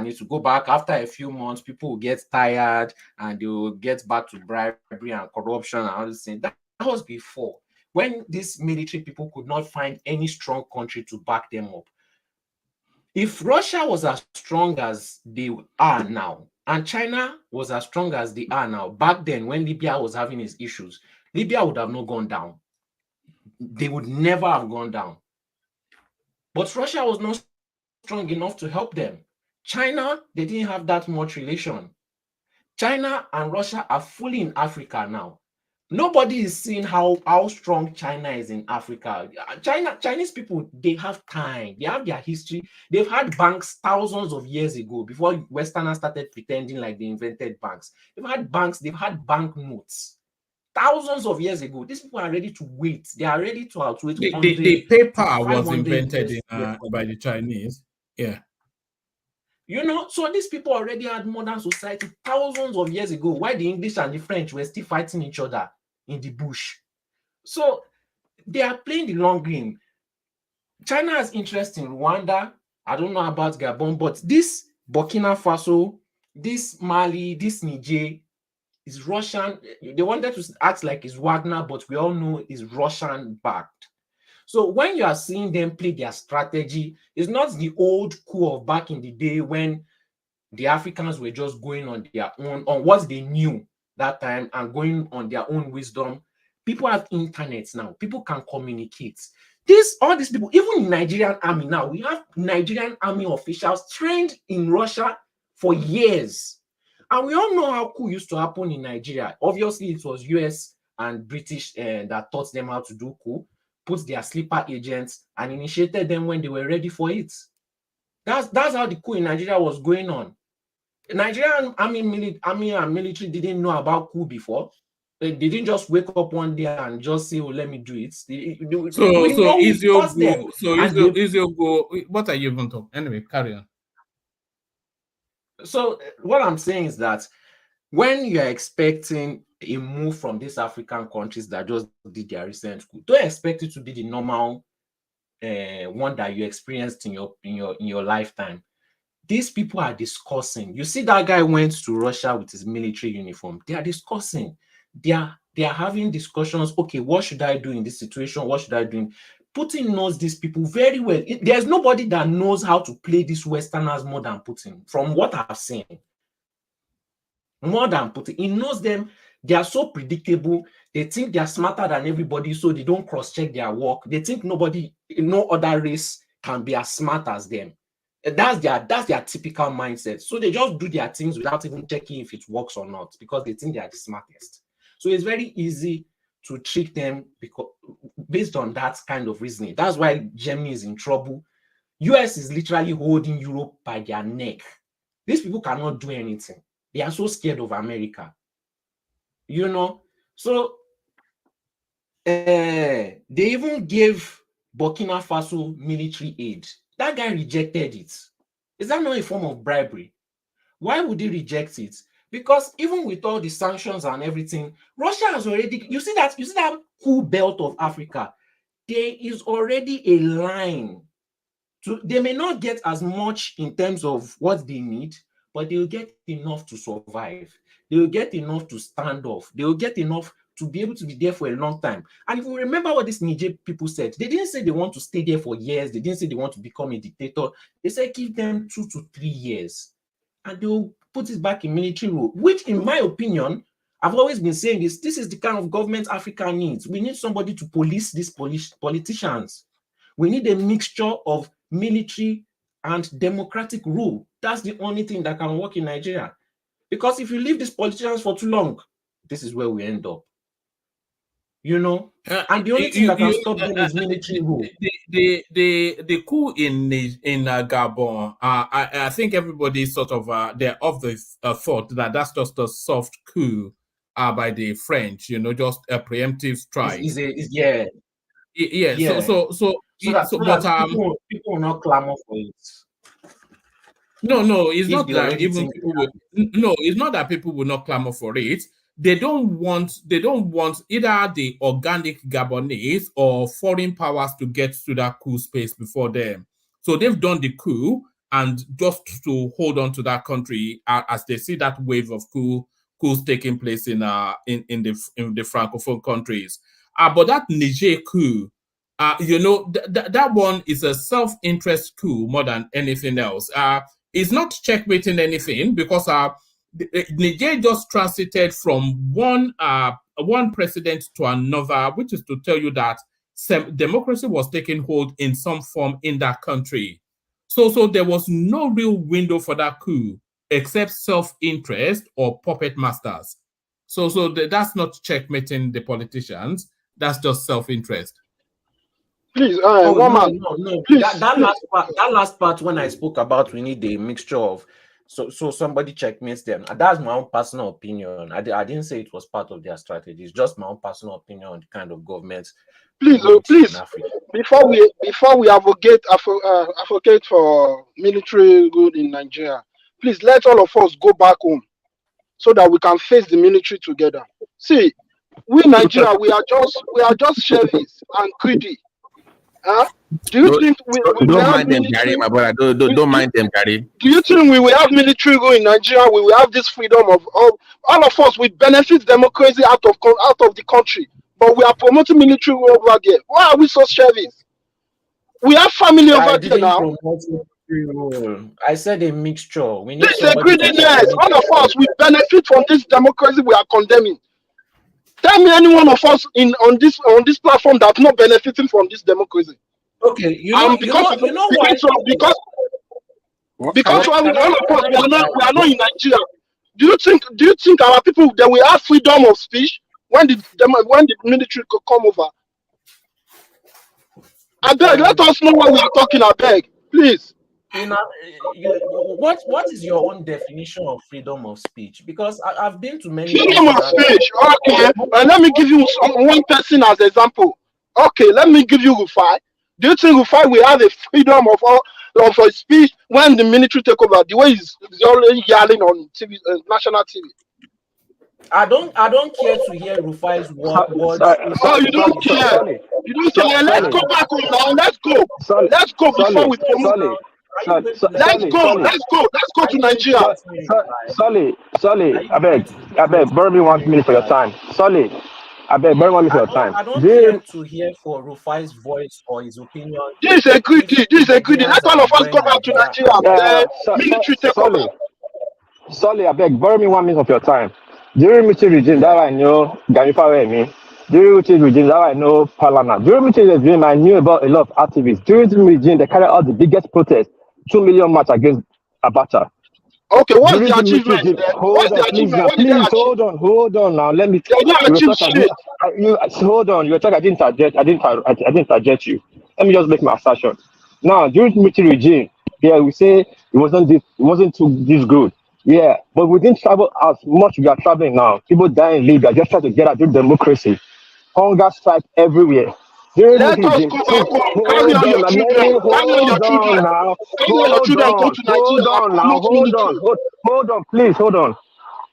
it will go back after a few months, people will get tired and they will get back to bribery and corruption and all this thing. That was before, when these military people could not find any strong country to back them up. If Russia was as strong as they are now, and China was as strong as they are now, back then when Libya was having its issues, Libya would have not gone down. They would never have gone down. But Russia was not strong enough to help them. China, they didn't have that much relation. China and Russia are fully in Africa now. Nobody is seeing how strong China is in Africa. Chinese people, they have time. They have their history. They've had banks thousands of years ago before Westerners started pretending like they invented banks. They've had banks. They've had banknotes thousands of years ago. These people are ready to wait. They are ready to outwait. The paper was invented by the Chinese. Yeah. You know, so these people already had modern society thousands of years ago, while the English and the French were still fighting each other in the bush. So they are playing the long game. China has interest in Rwanda I don't know about Gabon, but this Burkina Faso, this Mali, this Niger is Russian. They wanted to act like it's Wagner, but we all know it's Russian backed. So when you are seeing them play their strategy, it's not the old coup of back in the day when the Africans were just going on their own, on what they knew that time and going on their own wisdom. People have internet now. People can communicate. All these people, even in Nigerian army now, we have Nigerian army officials trained in Russia for years. And we all know how coup used to happen in Nigeria. Obviously, it was US and British that taught them how to do coup, put their sleeper agents and initiated them when they were ready for it. That's how the coup in Nigeria was going on. Nigerian army and military didn't know about coup before. They didn't just wake up one day and just say, "Oh, let me do it." What are you even talking? Anyway, carry on. So what I'm saying is that when you're expecting a move from these African countries that just did their recent coup, don't expect it to be the normal one that you experienced in your lifetime. These people are discussing. You see, that guy went to Russia with his military uniform. They are discussing. They are having discussions. Okay, what should I do in this situation? What should I do? Putin knows these people very well. There's nobody that knows how to play these Westerners more than Putin, from what I've seen. More than Putin. He knows them. They are so predictable. They think they are smarter than everybody, so they don't cross-check their work. They think no other race can be as smart as them. That's their typical mindset. So they just do their things without even checking if it works or not, because they think they are the smartest. So it's very easy to trick them based on that kind of reasoning. That's why Germany is in trouble. US is literally holding Europe by their neck. These people cannot do anything. They are so scared of America. So they even gave Burkina Faso military aid. That guy rejected it. Is that not a form of bribery? Why would he reject it? Because even with all the sanctions and everything, Russia has already, you see that cool belt of Africa, there is already a line. They may not get as much in terms of what they need, but they will get enough to survive. They will get enough to stand off. They will get enough to be able to be there for a long time. And if you remember what these Niger people said, they didn't say they want to stay there for years. They didn't say they want to become a dictator. They said give them 2 to 3 years and they'll put it back in military rule, which in my opinion, I've always been saying this is the kind of government Africa needs. We need somebody to police these politicians. We need a mixture of military and democratic rule. That's the only thing that can work in Nigeria. Because if you leave these politicians for too long, this is where we end up. And the only thing that can stop them is military rule. The coup in Gabon, I think everybody sort of they're of the thought that that's just a soft coup by the French, just a preemptive strike. Yeah. People will not clamor for it. No, it's not that even people will. No, it's not that people will not clamor for it. They don't want either the organic Gabonese or foreign powers to get to that coup space before them. So they've done the coup, and just to hold on to that country as they see that wave of coups taking place in the Francophone countries. But that Niger coup, that one is a self-interest coup more than anything else. It's not checkmating anything because Niger just transited from one president to another, which is to tell you that democracy was taking hold in some form in that country. So there was no real window for that coup except self-interest or puppet masters. So that's not checkmating the politicians. That's just self-interest. Please, no. Please, that last part when I spoke about we need a mixture of so somebody checkmates them. And that's my own personal opinion. I didn't say it was part of their strategy. It's just my own personal opinion on the kind of government. Please, before we advocate for military good in Nigeria, please let all of us go back home so that we can face the military together. See, we Nigeria, we are just service and greedy. Do you think we will Don't have mind them, Gary, military? my brother. Don't mind them, Gary. Do you think we will have military rule in Nigeria? We will have this freedom of all of us. We benefit democracy out of the country, but we are promoting military rule over there. Why are we so service? We have family I over there didn't now. promote military rule. I said a mixture. We need This is a somebody to greediness. coordinate. All of us, we benefit from this democracy we are condemning. Tell me any one of us on this platform that's not benefiting from this democracy. Okay, you know why? Because all of us we are not in Nigeria. Do you think our people that we have freedom of speech when the military could come over? I beg, let us know what we are talking. I beg, please. What is your own definition of freedom of speech? Because I've been to many freedom of places. speech. Okay, let me give you one person as example. Okay, let me give you Rufai. Do you think Rufai will have a freedom of speech when the military take over? The way he's already yelling on TV, national TV. I don't care to hear Rufai's words. Oh, you don't care. You don't care. Let's go back home now. Let's go. Let's go before we promote. Let's go to Nigeria. Solly, I beg, borrow me 1 minute for your time. Solly, I beg, borrow 1 minute for your time. I don't care to hear for Rufai's voice or his opinion. This is a greedy. Let all of us go back to Nigeria. Military take over. Solly, I beg, borrow me 1 minute of your time. During military regime, that I know Gamifa. During military regime, that I know Palana. During military regime, I knew about a lot of activists. During the regime, they carried out the biggest protest, 2 million march against Abacha. Okay, what's the achievement then? What's the achievement? Please hold on now. Let me. Hold on. You were talking. I didn't interject you. Let me just make my assertion. Now, during the military regime, yeah, we say it wasn't too this good. Yeah, but we didn't travel as much we are traveling now. People die in Libya just trying to get out of democracy. Hunger strike everywhere. Let us go back home. Carry on your children. Hold on, please, hold on.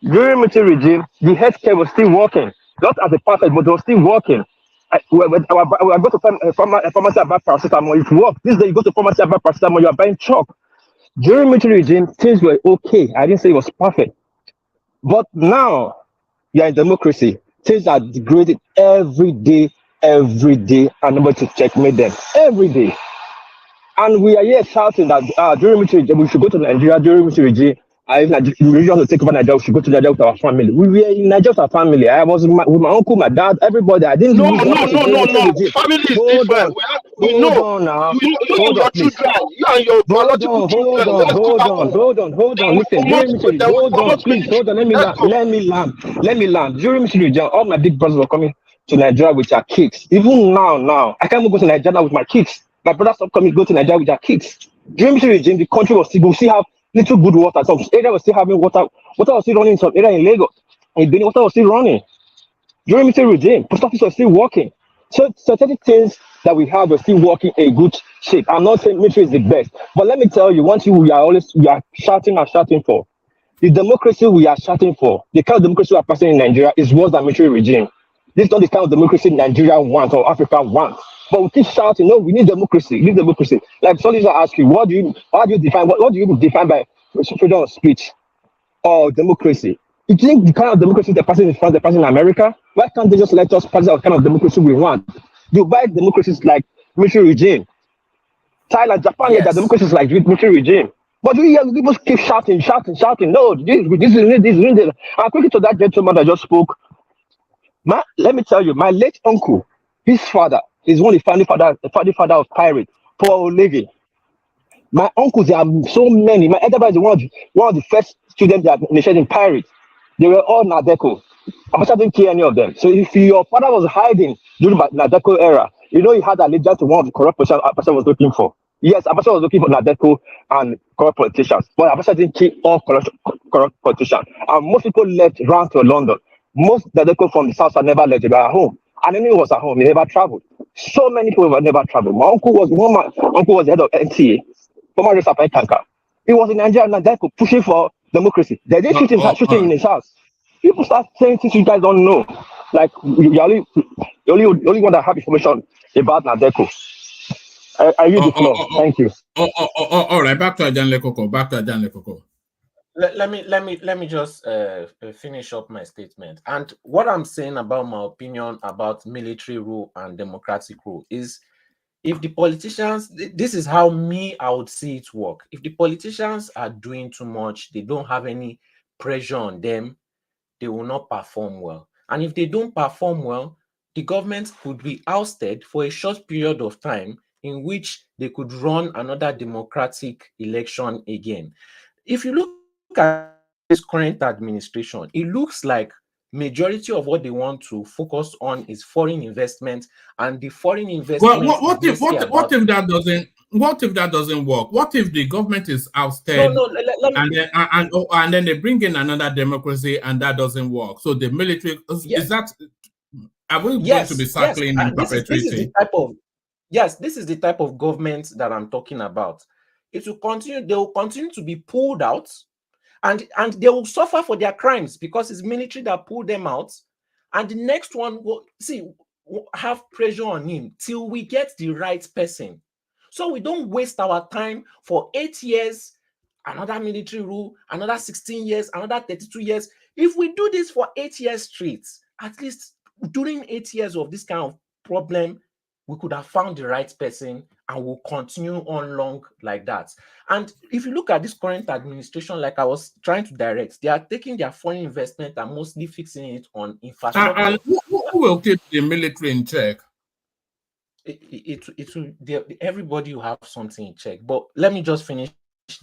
During military regime, the healthcare was still working. Not as a perfect, but it was still working. I go to pharmacy about paracetamol. It works. This day you go to pharmacy about paracetamol, you are buying chalk. During military regime, things were okay. I didn't say it was perfect. But now, you are in democracy. Things are degraded every day, and nobody to checkmate them. Every day. And we are here shouting that during military regime, we should go to Nigeria. During military regime, we want to take over Nigeria. We should go to Nigeria with our family. We were in Nigeria with our family. I was with my uncle, my dad, everybody. I didn't. No. Family is different. We know. Hold on now. Hold on, please. You and your biological children. Hold on. Listen. During military, hold on, please. Hold on. Let me land. During military regime, all my big brothers were coming to Nigeria with their kids. Even now, I can't even go to Nigeria with my kids. My brothers stop coming, go to Nigeria with their kids. During military regime, the country was still have little good water. Some area was still having water. Water was still running in some area in Lagos. In Benin, water was still running. During military regime, post office was still working. So certain things that we have are still working in good shape. I'm not saying military is the best, but let me tell you, one thing we are shouting for. The democracy we are shouting for, the kind of democracy we are passing in Nigeria is worse than military regime. This is not the kind of democracy Nigeria wants or Africa wants. But we keep shouting, no, we need democracy. Like somebody ask you, how do you define by freedom of speech or democracy? You think the kind of democracy they're passing in France, they're passing in America? Why can't they just let us pass the kind of democracy we want? Dubai democracies like military regime. Thailand, Japan, yes. Their democracies like military regime. But people keep shouting. No, this is. I'm quickly to that gentleman that just spoke. Let me tell you, my late uncle, his father is one of the founding father of pirates, Paul Levy. My uncles, there are so many. My elder brother is one of the first students that initiated in pirates. They were all Nadeco. Abacha didn't care any of them. So if your father was hiding during the Nadeco era, he had allegiance to one of the corrupt politicians Abacha was looking for. Yes, Abacha was looking for Nadeco and corrupt politicians, but Abacha didn't kill all corrupt politicians. And most people ran to London. Most Nadeco from the south had never left. They were at home. And then he was at home. He never traveled. So many people have never traveled. My uncle was the head of NTA, former Resapai Kanka. He was in Nigeria and Nadeco pushing for democracy. They didn't shooting in his house. People start saying things you guys don't know. Like, you're only one that have information about Nadeco. I use the floor. Thank you. All right, back to Ajanle Koko. Let me just finish up my statement. And what I'm saying about my opinion about military rule and democratic rule is, if the politicians, this is how I would see it work. If the politicians are doing too much, they don't have any pressure on them, they will not perform well. And if they don't perform well, the government could be ousted for a short period of time in which they could run another democratic election again. If you look at this current administration, it looks like majority of what they want to focus on is foreign investment, and the foreign investment. Well, what if that doesn't work? What if the government is ousted and then they bring in another democracy and that doesn't work? So the military is that? Are we going to be circling in perpetuity? This is the type of government that I'm talking about. It will continue. They will continue to be pulled out, and they will suffer for their crimes because it's military that pulled them out. And the next one will have pressure on him till we get the right person. So we don't waste our time for 8 years, another military rule, another 16 years, another 32 years. If we do this for 8 years straight, at least during 8 years of this kind of problem, we could have found the right person and we'll continue on long like that. And if you look at this current administration, like I was trying to direct, they are taking their foreign investment and mostly fixing it on infrastructure. And who will keep the military in check? Everybody will have something in check. But let me just finish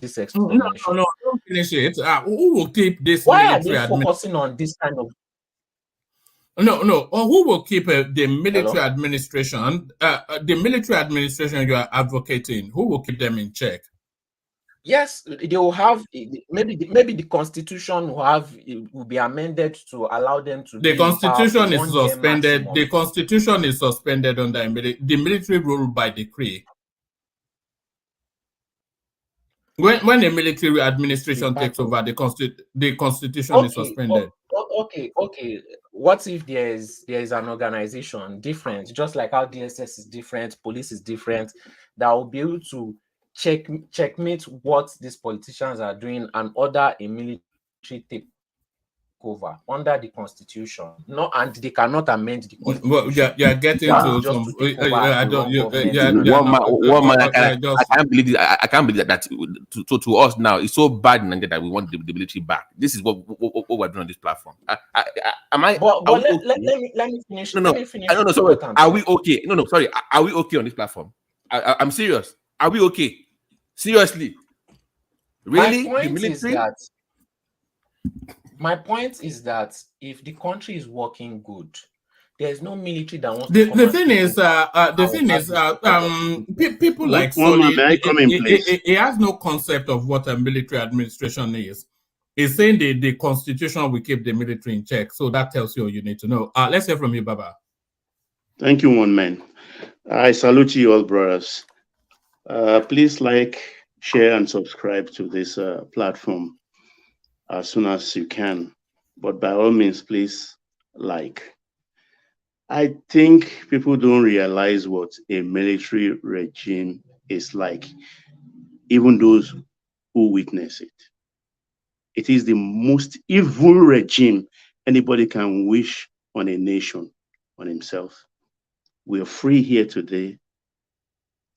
this explanation. No, don't finish it. Who will keep this Why military? Are they focusing on this kind of? No. Or who will keep the military administration? The military administration you are advocating, who will keep them in check? Yes, they will have maybe the constitution will be amended to allow them to. The constitution is suspended. The constitution is suspended under the military rule by decree. When the military administration takes over, the constitution is suspended. Okay. What if there is an organization different, just like how DSS is different, police is different, that will be able to checkmate what these politicians are doing and order a military takeover under the constitution? No, and they cannot amend the constitution. Well, you're getting to some. I can't believe it. I can't believe that to us now it's so bad in Nigeria that we want the military back. This is what we're doing on this platform. Am I? Let me finish. No, sorry. Are we okay? No, sorry. Are we okay on this platform? I'm serious. Are we okay? Seriously? Really? My point is that if the country is working good, there's no military that wants to. The thing is, people like Solly, he has no concept of what a military administration is. He's saying the constitution will keep the military in check. So that tells you all you need to know. Let's hear from you, Baba. Thank you, one man. I salute you all, brothers. Please like, share, and subscribe to this platform as soon as you can. But by all means, please like. I think people don't realize what a military regime is like, even those who witness it. It is the most evil regime anybody can wish on a nation, on himself. We are free here today,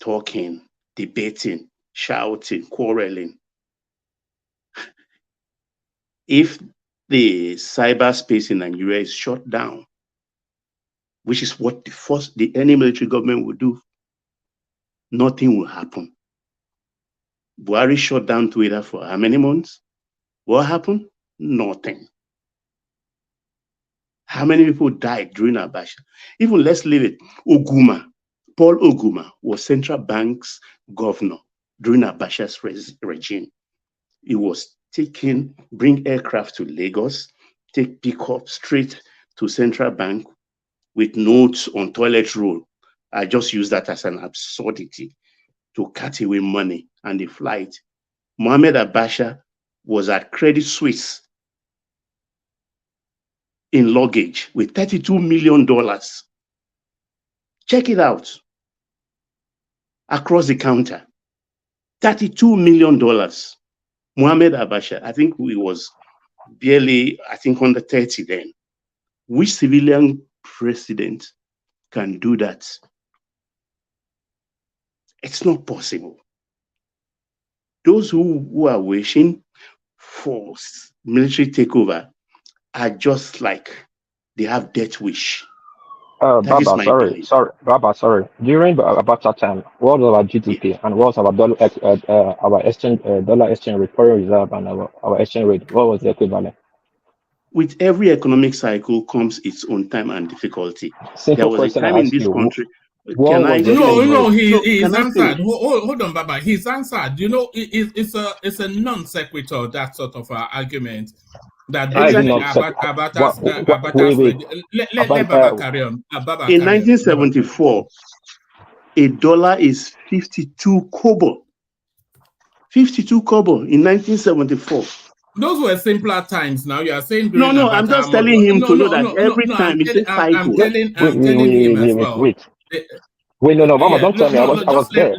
talking, debating, shouting, quarreling. If the cyberspace in Nigeria is shut down, which is what any military government would do, nothing will happen. Buhari shut down Twitter for how many months? What happened? Nothing. How many people died during Abacha? Even let's leave it. Paul Oguma was central bank's governor during Abacha's regime. He was bring aircraft to Lagos, take pickup straight to central bank with notes on toilet roll. I just use that as an absurdity to cut away money and the flight. Mohamed Abacha was at Credit Suisse in luggage with $32 million. Check it out. across the counter. $32 million. Mohamed Abacha, I think he was barely, I think, under 30 then. Which civilian president can do that? It's not possible. Those who are wishing for military takeover are just like they have death wish. That is Baba, my sorry, belief. Baba, sorry. During about that time, what was our GDP and what was our our exchange dollar exchange rate, foreign reserve, and our exchange rate? What was the equivalent? With every economic cycle comes its own time and difficulty. Simple There was a question time I in asked this you. country. What Can I was the finish? exchange No, rate? he's Can I answered. finish? Hold on, Baba. He's answered. You know, it's a non sequitur, that sort of argument. That How is it basically not Abata's wait. let Baba carry on. Baba In carry on. 1974, a dollar is 52 kobo. 52 kobo in 1974. Those were simpler times. Now you are saying No, I'm just telling him to know that every time it's a cycle. I'm telling him as well. Wait, no, Mama, Yeah, don't tell me. I was there.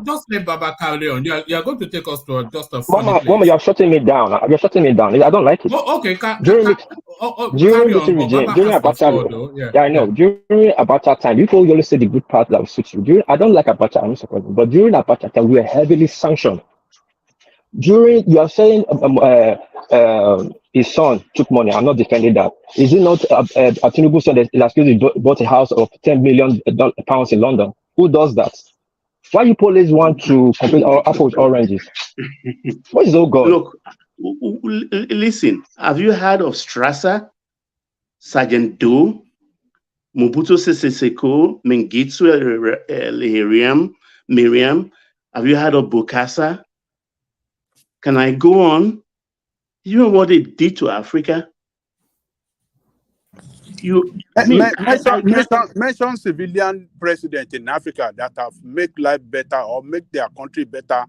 Just let Baba carry on. You are going to take us to just a funny Mama, place. you're shutting me down. You're shutting me down. I don't like it. Oh, okay, During carry on. regime, Baba during has to Abacha, score, though. yeah, I know. During Abacha time, people always say the good part that was suits you. I don't like Abacha. I'm not supporting, but during Abacha time, we were heavily sanctioned. You are saying his son took money. I'm not defending that. Is it not Tinubu son that bought a house of £10 million in London? Who does that? Why you police want to compare apples with oranges? What is all God? Look, listen. Have you heard of Strasser, Sergeant Doe, Mobutu Sese Seko, Mengistu Miriam? Have you heard of Bokassa? Can I go on? You know what they did to Africa? Mention civilian president in Africa that have make life better or make their country better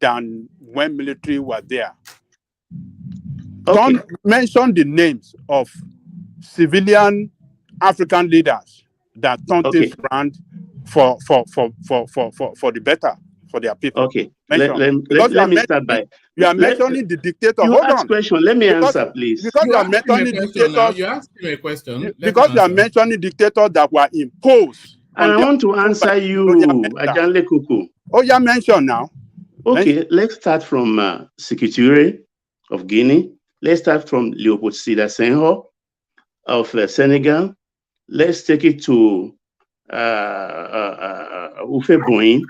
than when military were there. Okay. Don't mention the names of civilian African leaders that turned things around for the better for their people. Okay. Let me start by. You are mentioning the dictator. You Hold ask on. question. Let me answer, please. Because you are mentioning dictators. You asked me a question. Because you are mentioning dictators that were imposed. And I want to answer you, Ajanle Kuku. Oh, you mentioned now. Okay, let's start from Sékou of Guinea. Let's start from Leopold Sédar Senghor of Senegal. Let's take it to Houphouët-Boigny,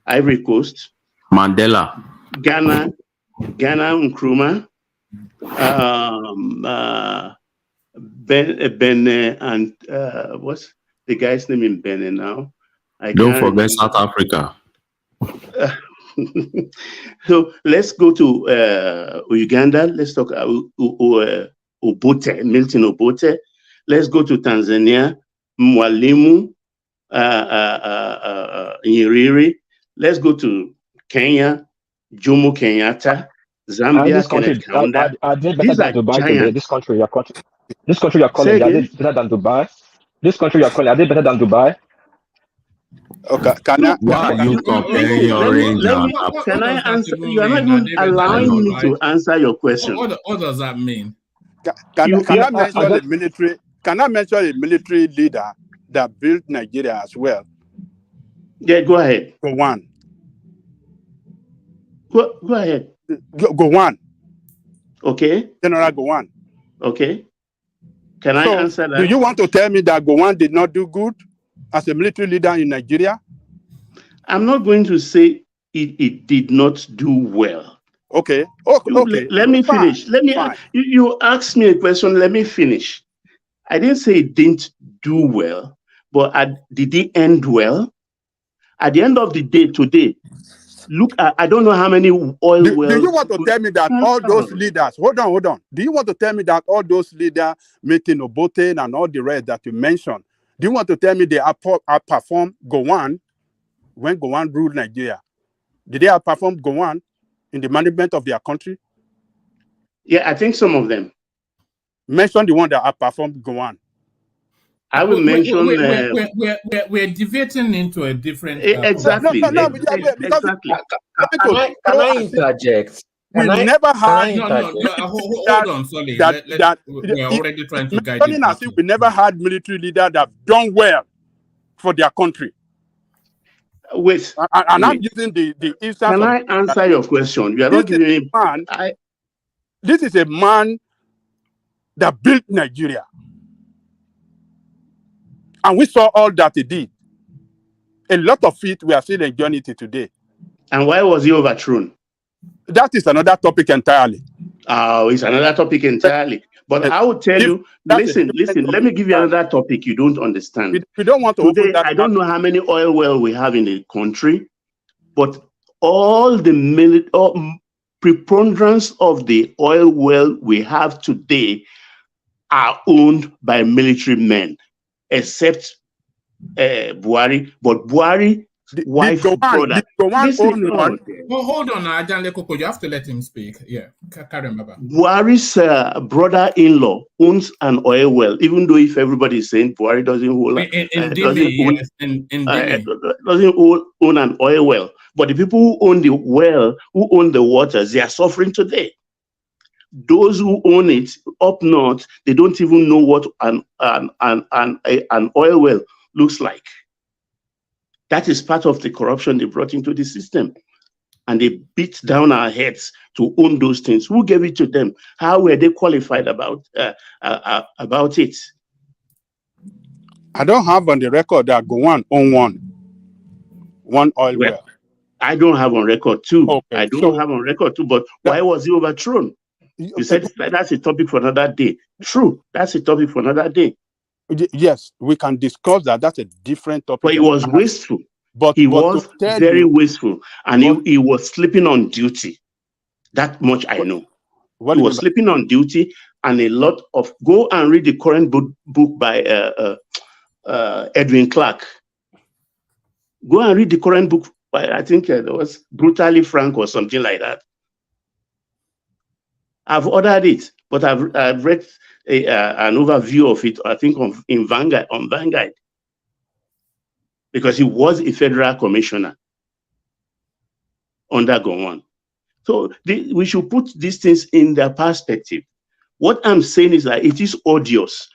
Ivory Coast. Mandela. Ghana Nkrumah. Benin and what's the guy's name in Benin now? Don't forget South Africa. So let's go to Uganda. Let's talk Obote, Milton Obote. Let's go to Tanzania, Mwalimu Nyerere. Let's go to Kenya, Jomo Kenyatta. Zambia, this country, these are giants. This country you're calling, are they better than Dubai? This country you're calling, are they better than Dubai? Okay, why are you comparing your range? Can I answer? You are not even allowing me to answer your question. What does that mean? Can I mention the military? Can I mention a military leader that built Nigeria as well? Yeah, go ahead. Go on. Go ahead. Go on. Okay. General Gowon. Okay. Can I answer that? Do you want to tell me that Gowon did not do good as a military leader in Nigeria? I'm not going to say it did not do well. Okay. Okay. Let me finish. You asked me a question. Let me finish. I didn't say it didn't do well, but did it end well? At the end of the day today, look, I don't know how many oil wells. Do you want to tell me that all those leaders, hold on. Do you want to tell me that all those leaders, Milton Obote and all the rest that you mentioned, do you want to tell me they outperformed Gowon when Gowon ruled Nigeria? Did they outperform Gowon in the management of their country? Yeah, I think some of them. Mention the one that outperformed Gowon. I will mention we're deviating into a different exactly. No, because exactly. Can I interject? We never had hold on, Solly. We're already trying to guide it. As if we never had military leaders that have done well for their country. Wait, and I'm using the instance. Can I answer your question? You are not giving me. This is a man that built Nigeria, and we saw all that he did. A lot of it we are still enjoying it today. And why was he overthrown? That is another topic entirely. Oh, it's another topic entirely. But I will tell you, listen, let me give you another topic you don't understand. We don't want to today, I don't know how many oil wells we have in the country, but all the preponderance of the oil well we have today are owned by military men, except Buhari. But Buhari wife brother. Hold on, Ajanle Koko, you have to let him speak. Yeah, carry on, Baba. Buhari's brother-in-law owns an oil well, even though if everybody is saying Buhari doesn't own an oil well. But the people who own the well, who own the waters, they are suffering today. Those who own it up north, they don't even know what an oil well looks like. That is part of the corruption they brought into the system. And they beat down our heads to own those things. Who gave it to them? How were they qualified about it? I don't have on the record that Gowon own one oil well. I don't have on record too. Okay, I don't have on record too. But why was he overthrown? You said that's a topic for another day. True, that's a topic for another day. Yes, we can discuss that. That's a different topic. But he was wasteful. He was very wasteful. And he was sleeping on duty. That much I know. He was sleeping on duty, and a lot of... Go and read the current book by Edwin Clark. Go and read the current book by, I think it was Brutally Frank or something like that. I've ordered it, but I've read an overview of it, I think, on Vanguard, because he was a federal commissioner under Gowon. So we should put these things in their perspective. What I'm saying is that it is odious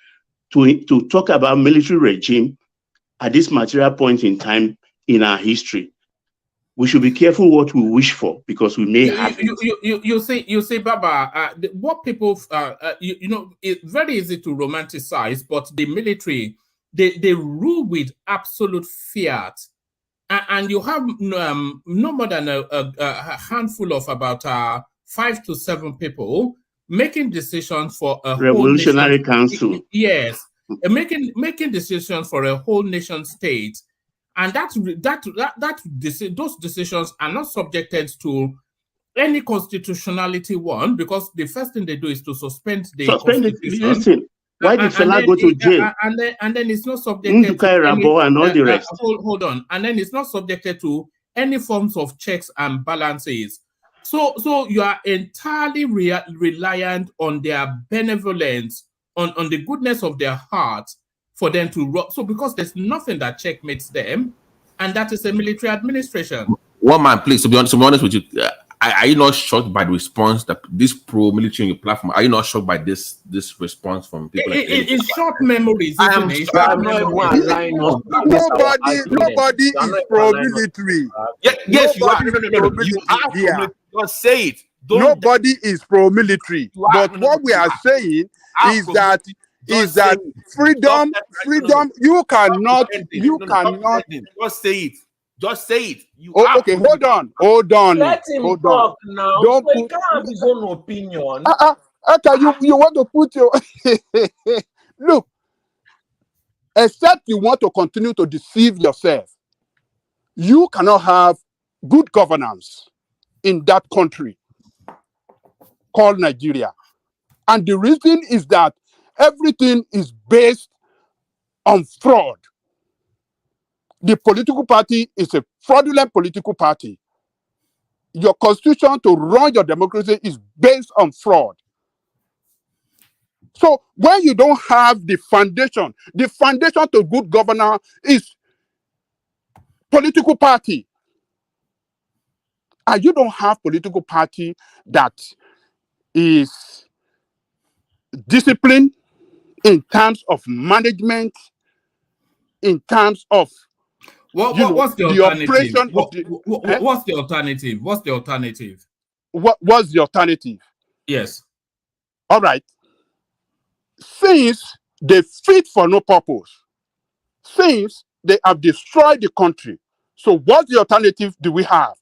to talk about military regime at this material point in time in our history. We should be careful what we wish for, because we may have it. You say, Baba, what people, it's very easy to romanticize, but the military, they rule with absolute fiat. And you have no more than a handful of about 5 to 7 people making decisions for a revolutionary whole council. Yes, making decisions for a whole nation state. And those decisions are not subjected to any constitutionality one, because the first thing they do is to suspend the constitution. Why did Fela go to jail? And then it's not subjected to any, and all the rest. Hold on. And then it's not subjected to any forms of checks and balances. So you are entirely reliant on their benevolence, on the goodness of their heart, for them to run. So because there's nothing that checkmates them, and that is a military administration. One man, please, to be honest with you, are you not shocked by the response that this pro-military in your platform? Are you not shocked by this response from people? It's short memories, isn't it? Nobody is pro-military. Yes, you are. You are. Don't say it. Nobody is pro-military. But what we are saying is that freedom, you cannot. Just say it. Just say it. Okay, hold on. Let him talk now. Don't he can't have his own opinion. Okay, you want to put your look. Except you want to continue to deceive yourself, you cannot have good governance in that country called Nigeria. And the reason is that everything is based on fraud. The political party is a fraudulent political party. Your constitution to run your democracy is based on fraud. So when you don't have the foundation to good governance is political party. And you don't have political party that is disciplined in terms of management, in terms of what's the the alternative? operation of the What's the alternative? What's the alternative? What's the alternative? Yes. All right. Since they fit for no purpose, since they have destroyed the country, so what's the alternative do we have?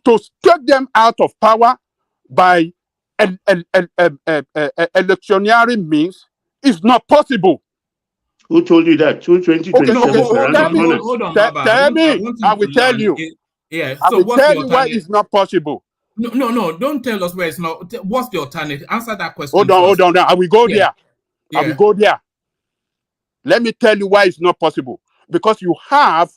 To take them out of power by electionary means is not possible. Who told you that? 2027. Hold on, Baba. Tell me. I will tell you. Yeah. I So will what's tell the you why alternative? it's not possible. No. Don't tell us where it's not. What's the alternative? Answer that question. Hold on. I will go there. Yeah. I will go there. Let me tell you why it's not possible. Because you have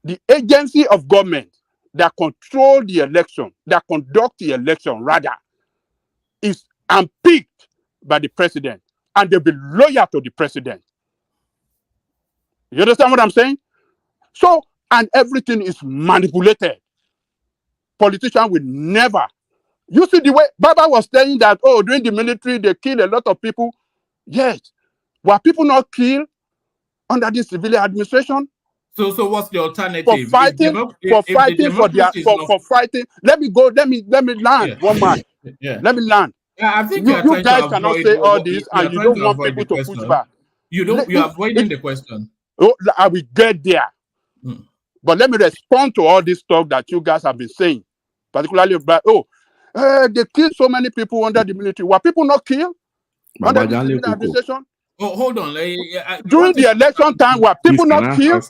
the agency of government that control the election, that conduct the election, rather, is unpicked by the president, and they'll be loyal to the president. You understand what I'm saying? So, and everything is manipulated. Politicians will never. You see the way Baba was saying that, oh, during the military, they killed a lot of people. Yes. Were people not killed under the civilian administration? So what's the alternative? For fighting, for fighting. Let me land one man. Yeah. Let me land. I think you guys cannot say all this and you don't want people to push back. You're avoiding the question. Oh, I will get there. But let me respond to all this talk that you guys have been saying, particularly about, they killed so many people under the military. Were people not killed under the civilian administration? Oh, hold on. During the election time, were people not killed?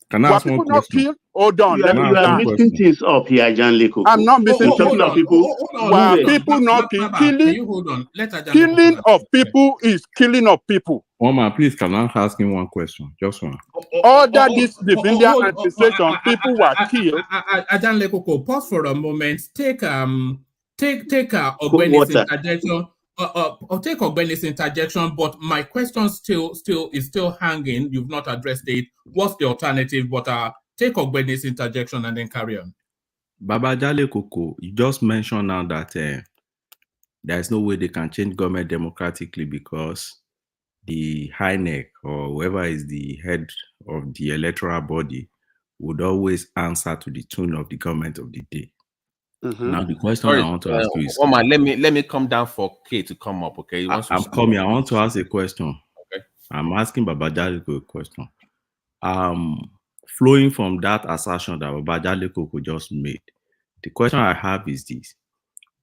Can I ask one question? Hold on. You are mixing things up here, John Lekoko. I'm not missing talking of people. Were people not killed? Killing of people is killing of people. Oma, please, can I ask him one question? Just one. Under this civilian administration, people were killed. John Lekoko, pause for a moment. Take Ogbene's interjection. I'll take Ogbene's interjection, but my question is still hanging. You've not addressed it. What's the alternative? But take Ogbene's interjection and then carry on. Baba Jale Koko, you just mentioned now that there is no way they can change government democratically because the INEC or whoever is the head of the electoral body would always answer to the tune of the government of the day. Now the question I want to ask you is, Omar, let me come down for K to come up, okay? I'm coming. I want to ask a question. Okay. I'm asking Baba Jale Koko a question. Flowing from that assertion that Baba Jale Koko just made, the question I have is this: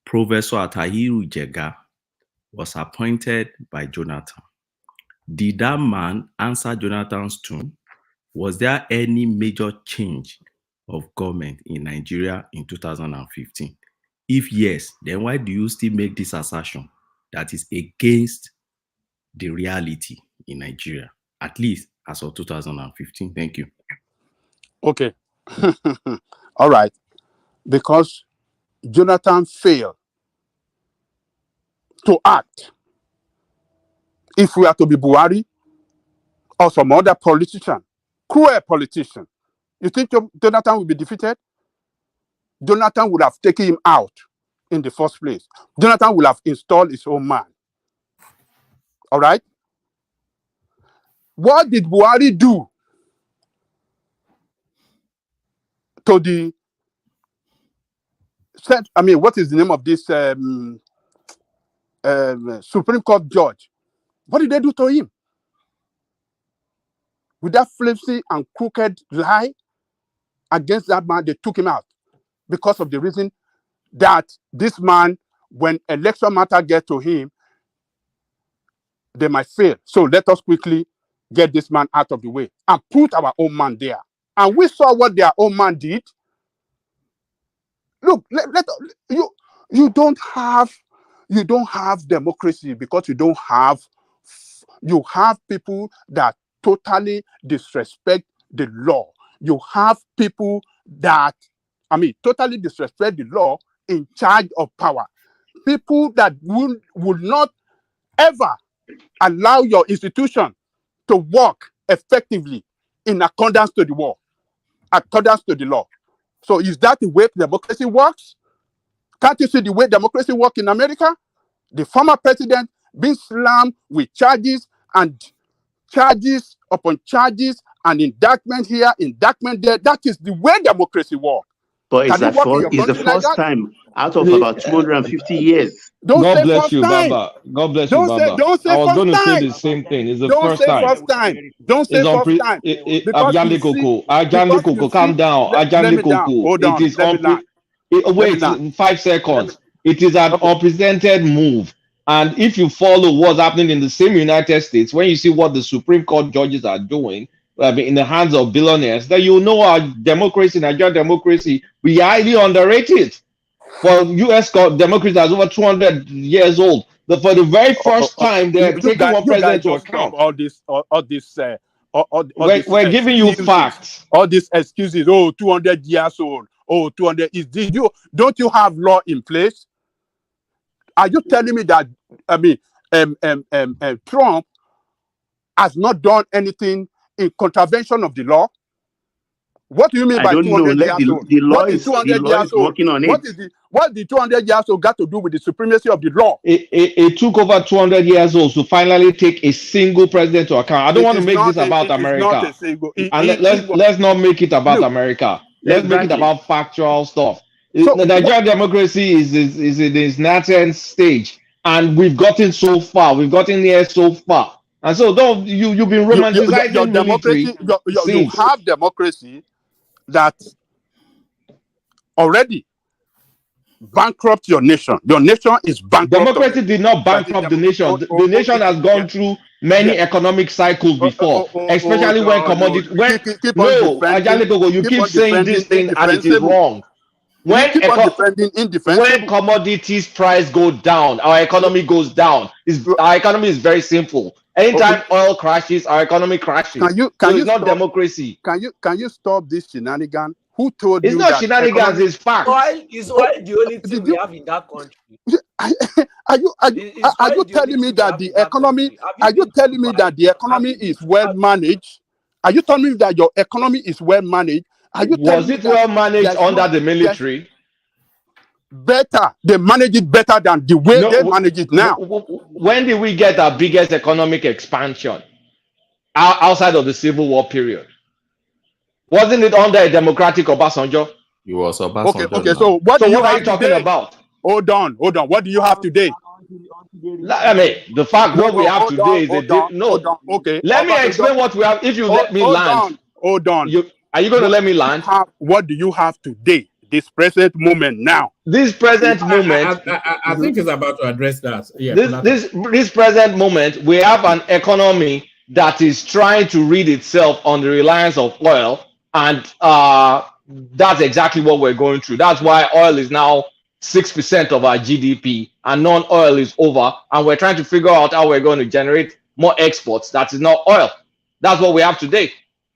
Professor Atahiru Jega was appointed by Jonathan. Did that man answer Jonathan's tune? Was there any major change of government in Nigeria in 2015? If yes, then why do you still make this assertion that is against the reality in Nigeria, at least as of 2015? Thank you. Okay. All right. Because Jonathan failed to act. If we are to be Buhari or some other politician, cruel politician, you think Jonathan will be defeated? Jonathan would have taken him out in the first place. Jonathan will have installed his own man. All right? What did Buhari do to the... what is the name of this Supreme Court judge? What did they do to him? With that flimsy and crooked lie against that man, they took him out because of the reason that this man, when election matter get to him, they might fail. So let us quickly get this man out of the way and put our own man there. And we saw what their own man did. Look, you don't have democracy because you have people that totally disrespect the law. You have people that totally disrespect the law in charge of power. people that would not ever allow your institution to work effectively in accordance to the law, accordance to the law. So is that the way democracy works? Can't you see the way democracy works in America? The former president being slammed with charges and charges upon charges and indictment here, indictment there. That is the way democracy works. But it's Can it work in your the country like first that? time out of about 250 years. Don't God say bless first you, time. Baba. God bless you, Don't say Baba. don't say I was first going to say time. the same thing. It's the Don't first say time. first time. Don't say It's on first time. Because Ajale you see, Koko. Ajale because you Koko, calm see, down. let Ajale me down. Koko. Hold It on. is Let me land. Let me wait, land. 5 seconds. It is an Okay. unprecedented move. And if you follow what's happening in the same United States, when you see what the Supreme Court judges are doing, in the hands of billionaires, then you know our democracy, Nigerian democracy, we highly underrated. For U.S. democracy that's over 200 years old, for the very first time, they're taking one You guys president to just love account. all this We're giving you excuses. facts. All these excuses. Oh, 200 years old. Oh, 200 is this. Don't you have law in place? Are you telling me that Trump has not done anything in contravention of the law? What do you mean I by don't know. 200 years old? The law What is is 200 years old? working on What it. is the 200 years old got to do with the supremacy of the law? It took over 200 years old to finally take a single president to account. I don't want to make this about Not a America. single. And let's not make it about Look, America. Let's make it Exactly. about factual stuff. So The Nigerian democracy is in its nascent stage, and we've gotten so far. We've gotten here so far, and so you've been romanticizing your military democracy, you since. have democracy that already bankrupt your nation. Your nation is bankrupt. Democracy did not bankrupt the nation. The nation has gone through many economic cycles before, especially when commodity. Keep on defending. Ajale, you keep saying this thing and it is wrong. You keep on defending indefensible. When commodities price go down, our economy goes down. Our economy is very simple. Anytime oil crashes, our economy crashes. It's not democracy. Can you stop this shenanigan? Who told you? It's not shenanigans. It's facts. Is oil the only thing we have in that country? Are you telling me that the economy? Are you telling me that the economy is well managed? Are you telling me that your economy is well managed? Was it well managed under the military? Better. They manage it better than the way they manage it now. When did we get our biggest economic expansion outside of the Civil War period? Wasn't it under a democratic Obasanjo? It was Obasanjo. Okay. So what are you talking about? Hold on. What do you have today? I mean, the fact what we have today is Okay. Let me explain what we have. If you let me land. Hold on. Are you going to let me land? What do you have today? This present moment now. This present moment. I think it's about to address that. Yeah. This present moment, we have an economy that is trying to rid itself on the reliance of oil, and that's exactly what we're going through. That's why oil is now 6% of our GDP, and non-oil is over, and we're trying to figure out how we're going to generate more exports. That is not oil. That's what we have today.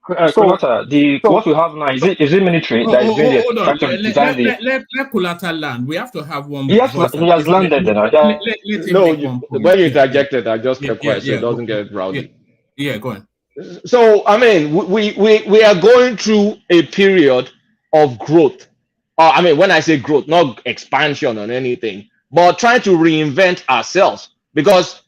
What we have now is it military that is doing hold on. Let Kulata land. We have to have one. He has landed. When you interjected, I just kept quiet so it doesn't get rowdy. Yeah, go on. So I mean, we are going through a period of growth. I mean, when I say growth, not expansion on anything, but trying to reinvent ourselves, because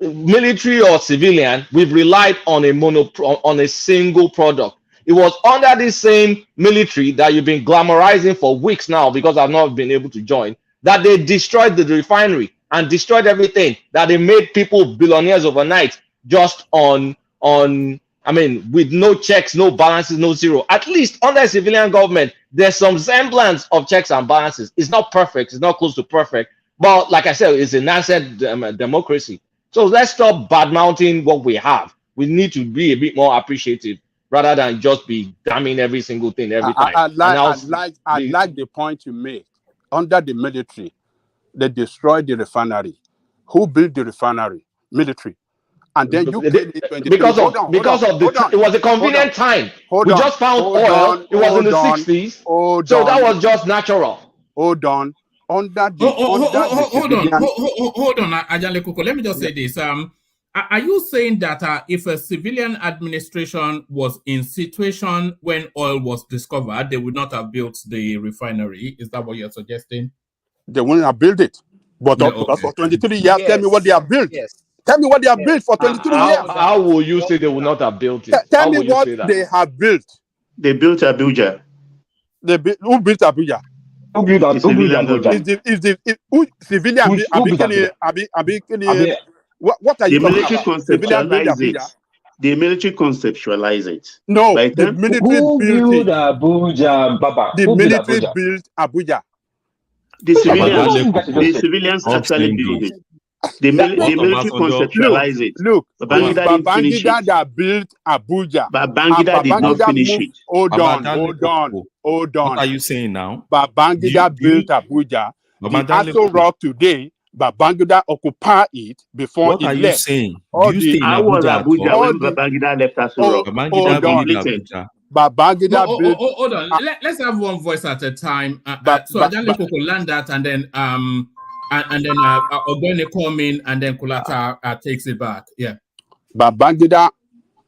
military or civilian, we've relied on a single product. It was under the same military that you've been glamorizing for weeks now, because I've not been able to join, that they destroyed the refinery and destroyed everything, that they made people billionaires overnight just on I mean, with no checks, no balances, no zero. At least under a civilian government, there's some semblance of checks and balances. It's not perfect, it's not close to perfect, but like I said, it's a nascent democracy. So let's stop bad-mouthing what we have. We need to be a bit more appreciative rather than just be damning every single thing every time. I like the point you made. Under the military, they destroyed the refinery. Who built the refinery? Military. And then you came in because it was a convenient time. We just found oil. It was in the 60s. So that was just natural. Hold on. under the hold on, Ajale Koko. Let me just say this. Are you saying that if a civilian administration was in situation when oil was discovered, they would not have built the refinery? Is that what you're suggesting? They wouldn't have built it. But because for 23 years, Yes. tell me what they have built. Yes. Tell me what they have built for 23 years. How will you say they will not have built it? Tell me what they have built. They built Abuja. Who built Abuja? Who built Abuja? Who civilian? What are you talking about? Conceptualize it. The military conceptualize it. No, the military built Abuja, Baba. The military built Abuja. The civilians actually built it. The military conceptualize it. Look, Babangida that built Abuja. Babangida did not finish it. Hold on. What are you saying now? Babangida built Abuja. The Aso Rock today, Babangida occupied it before what it are you left. saying? I was Abuja when Babangida left Aso Rock. Babangida built Abuja. Babangida built. Hold on. Let's have one voice at a time. So Ajale Koko land that, and then Ogbeni come in, and then Kulata takes it back. Yeah. Babangida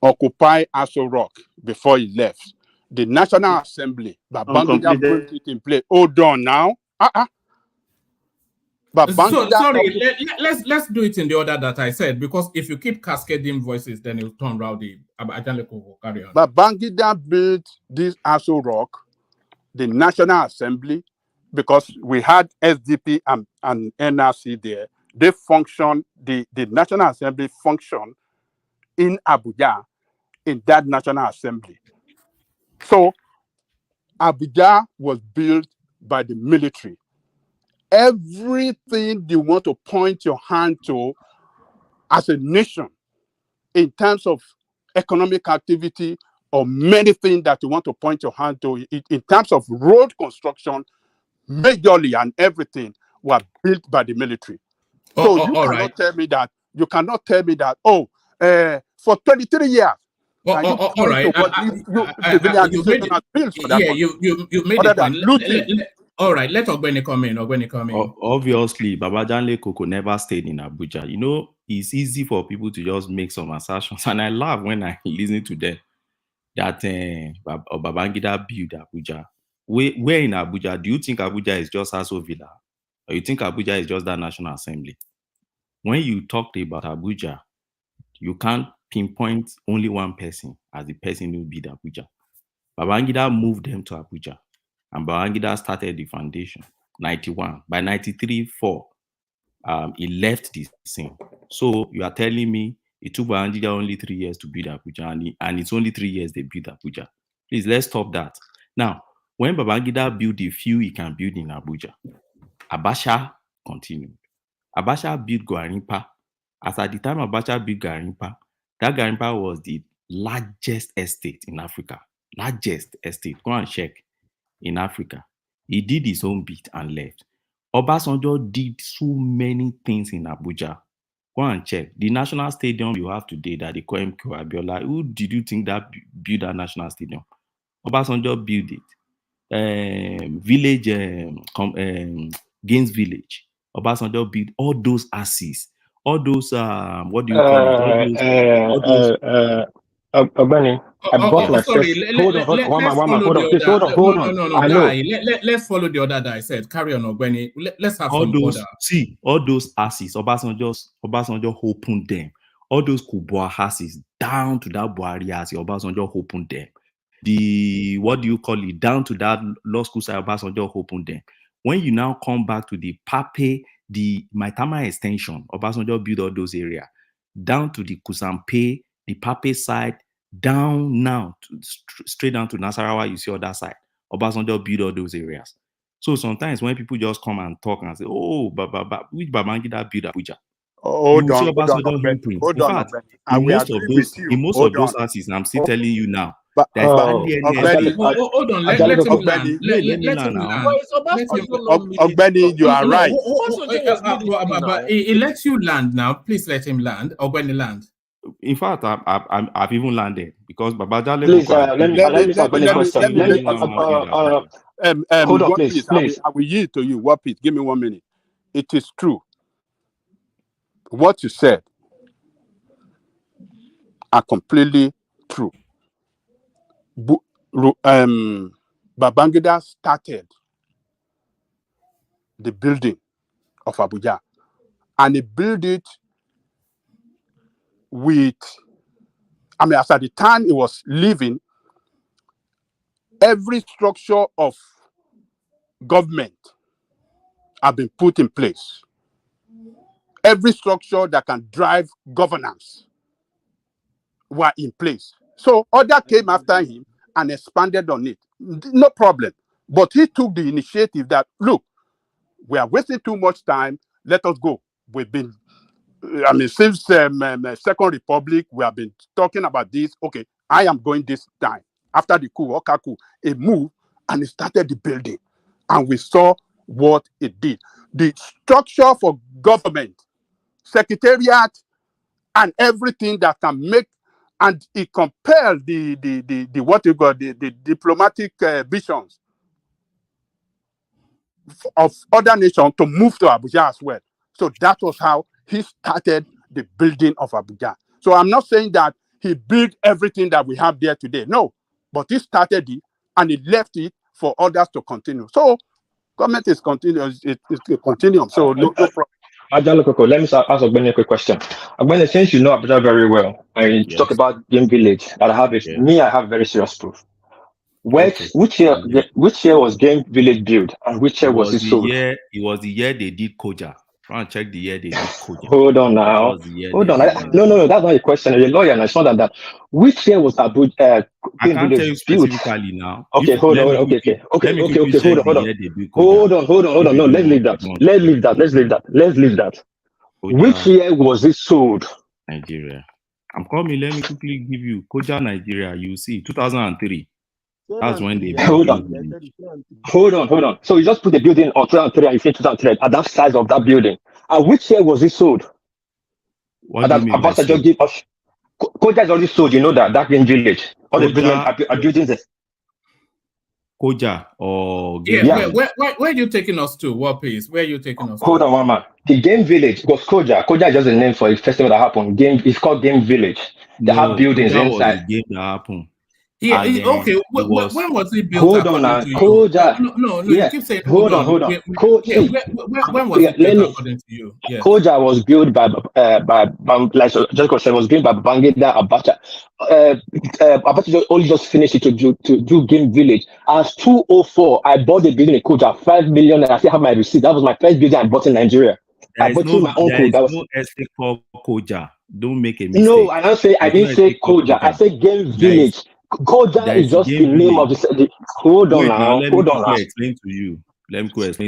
occupied Aso Rock before he left. The National Assembly, Babangida put it in place. Hold on now. Sorry, let's do it in the order that I said, because if you keep cascading voices, then it'll turn rowdy. Ajale Koko, carry on. Babangida built this Aso Rock, the National Assembly, because we had SDP and NRC there. They function, the National Assembly function in Abuja, in that National Assembly. So Abuja was built by the military. Everything you want to point your hand to as a nation in terms of economic activity or many things that you want to point your hand to in terms of road construction, majorly and everything were built by the military. So you cannot tell me that. You cannot tell me that. For 23 years. All right. You made the point. All right, let Ogbeni come in. Obviously, Babajale Koko never stayed in Abuja. You know, it's easy for people to just make some assertions, and I laugh when I listen to them that Babangida built Abuja. Where in Abuja? Do you think Abuja is just Aso Villa? Or you think Abuja is just that National Assembly? When you talked about Abuja, you can't pinpoint only one person as the person who built Abuja. Babangida moved them to Abuja. And Babangida started the foundation, 91. By 93-4, he left the scene. So you are telling me it took Babangida only 3 years to build Abuja, and it's only 3 years they built Abuja. Please, let's stop that. Now, when Babangida built the few he can build in Abuja, Abacha continued. Abacha built Gwarimpa. As at the time Abacha built Gwarimpa, that Gwarimpa was the largest estate in Africa. Largest estate. Go and check. In Africa, he did his own bit and left. Obasanjo did so many things in Abuja. Go and check. The national stadium you have today that they call MK Abiola, who did you think that built that national stadium? Obasanjo built it. Gaines Village. Obasanjo built all those asses. All those, what do you call it? Ogbeni, I bought my sorry, hold on. Let's follow the order that I said. Carry on, Ogbeni. Let's have all some those order. See, all those asses, Obasanjo opened them. All those Kubwa asses down to that Buhari asses, Obasanjo opened them. The what do you call it? Down to that law school side, Obasanjo opened them. When you now come back to the Pape, the Maitama extension, Obasanjo built all those areas. Down to the Kusampe, the Pape side, down now, straight down to Nasarawa, you see other side. Obasanjo built all those areas. So sometimes when people just come and talk and say, oh, which Babangida built Abuja? Hold on. In most of those houses, I'm still telling you now. Hold on, let him land. Ogbeni, you are right. He lets you land now. Please let him land. Ogbeni land. In fact, I've even landed because Babajale Please, Koko has let me given let me start us any question. Let me hold on, One please, piece. please. I will yield to you. One piece. Give me 1 minute. It is true. What you said are completely true. Babangida started the building of Abuja, and he built it with, as at the time he was leaving, every structure of government have been put in place. Every structure that can drive governance were in place. So others came after him and expanded on it. No problem. But he took the initiative that, look, we are wasting too much time. Let us go. We've been, since Second Republic, we have been talking about this. Okay, I am going this time. After the coup, Okaku, it moved and it started the building. And we saw what it did. The structure for government, secretariat, and everything that can make, and it compelled the what you got, the diplomatic visions of other nations to move to Abuja as well. So that was how he started the building of Abuja. So I'm not saying that he built everything that we have there today. No, but he started it and he left it for others to continue. So government is continuous. It's a continuum. So no problem. Ajalo Koko, let me ask Ogbeni a quick question. Ogbeni, since you know Abuja very well, and you talk about Game Village, I have very serious proof. Which year was Game Village built, and which year was it sold? It was the year they did Koja. Try and check the year they did Koja. Hold on now. Hold on. No, that's not a question. You're a lawyer, and I saw that. Which year was Abuja I can't tell you specifically now. Okay, hold on. Okay. Hold on. No, let's leave that. Which year was it sold? Nigeria. I'm coming. Let me quickly give you Koja, Nigeria. You see, 2003. That's when they hold on. So you just put the building on 2003 and you say 2003 at that size of that building. And which year was it sold? What do you mean by sold? Koja is already sold. You know that Green Village. All the buildings. Koja or where are you taking us to? What place? Where are you taking us? Hold on, Mama. The Game Village was Koja. Koja is just a name for a festival that happened. It's called Game Village. They have buildings inside. Was the game that happened. Yeah, okay. When was it built? Hold on now. Koja. No, you keep saying hold on. When was it built according to you? Yes. Koja was built by was built by Babangida Abacha. Abacha only just finished it to do Game Village. As 204, I bought the building in Koja, 5 million, and I still have my receipt. That was my first building I bought in Nigeria. I bought my uncle. There is no estate called Koja. Don't make a mistake. No, I didn't say Koja. I said Game Village. Koja is just the name of the. Hold on now. Let me explain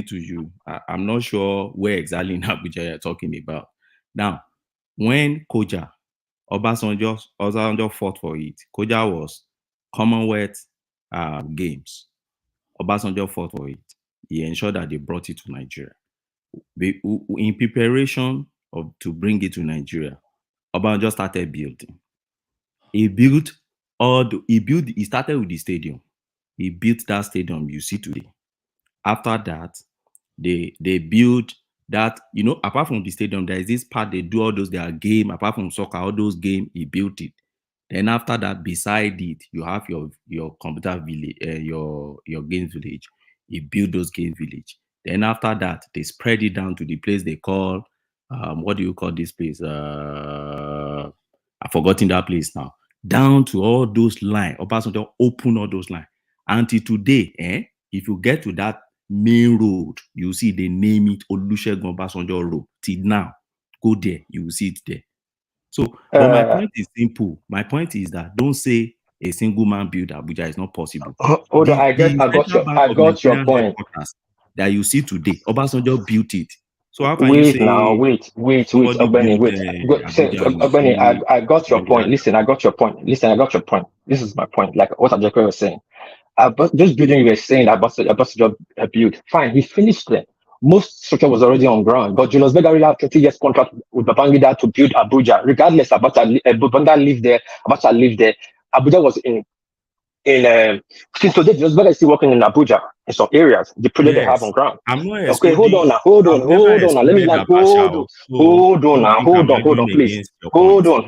to you. I'm not sure where exactly in Abuja you're talking about. Now, when Koja, Obasanjo fought for it. Koja was Commonwealth Games. Obasanjo fought for it. He ensured that they brought it to Nigeria. In preparation to bring it to Nigeria, Obasanjo started building. He started with the stadium. He built that stadium you see today. After that, they built that, apart from the stadium, there is this part they do all those, their game, apart from soccer, all those games, he built it. Then after that, beside it, you have your computer village, your games village. He built those games village. Then after that, they spread it down to the place they call, what do you call this place? I've forgotten that place now. Down to all those lines. Obasanjo open all those lines. Until today, if you get to that main road, you see they name it Olusegun Obasanjo Road. Till now, go there, you will see it there. So, but my point is simple. My point is that don't say a single man build Abuja is not possible. Hold on, I got your point. That you see today, Obasanjo built it. So how can wait you say now, wait, Ogbeni, Ogbeni, I got your point. Listen, I got your point. This is my point. Like what Ajeko was saying. But this building you were saying Obasanjo built, fine, he finished it. most structure was already on ground. But Julius Berger really had 20 years contract with Babangida to build Abuja. Regardless, Babangida lived there, Abacha lived there. Abuja was in since today, Julius Berger is still working in Abuja in some areas. The project they have on ground. I'm not Okay, hold on now, hold on. Let me like hold on, please. Hold on,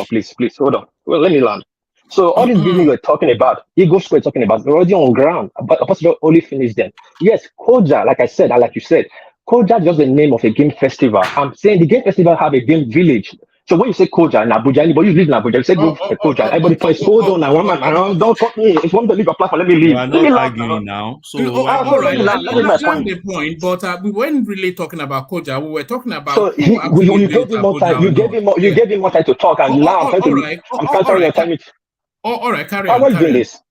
please, hold on. Well, let me land. So all these business we're talking about, Eagle Square talking about, they're already on ground. But Apostle only finished them. Yes, Koja, like I said, and like you said, Koja is just the name of a game festival. I'm saying the game festival have a game village. So when you say Koja in Abuja, anybody who lives in Abuja, you say go for Koja. Everybody points, hold on now, one man, don't cut me. If you want to leave a platform, let me leave. We are not arguing now. So Let me make the point. But we weren't really talking about Koja. We were talking about. So you gave him more time. You gave him more time to talk, and now I'm trying to time it. All right, carry on. How are you doing on. this?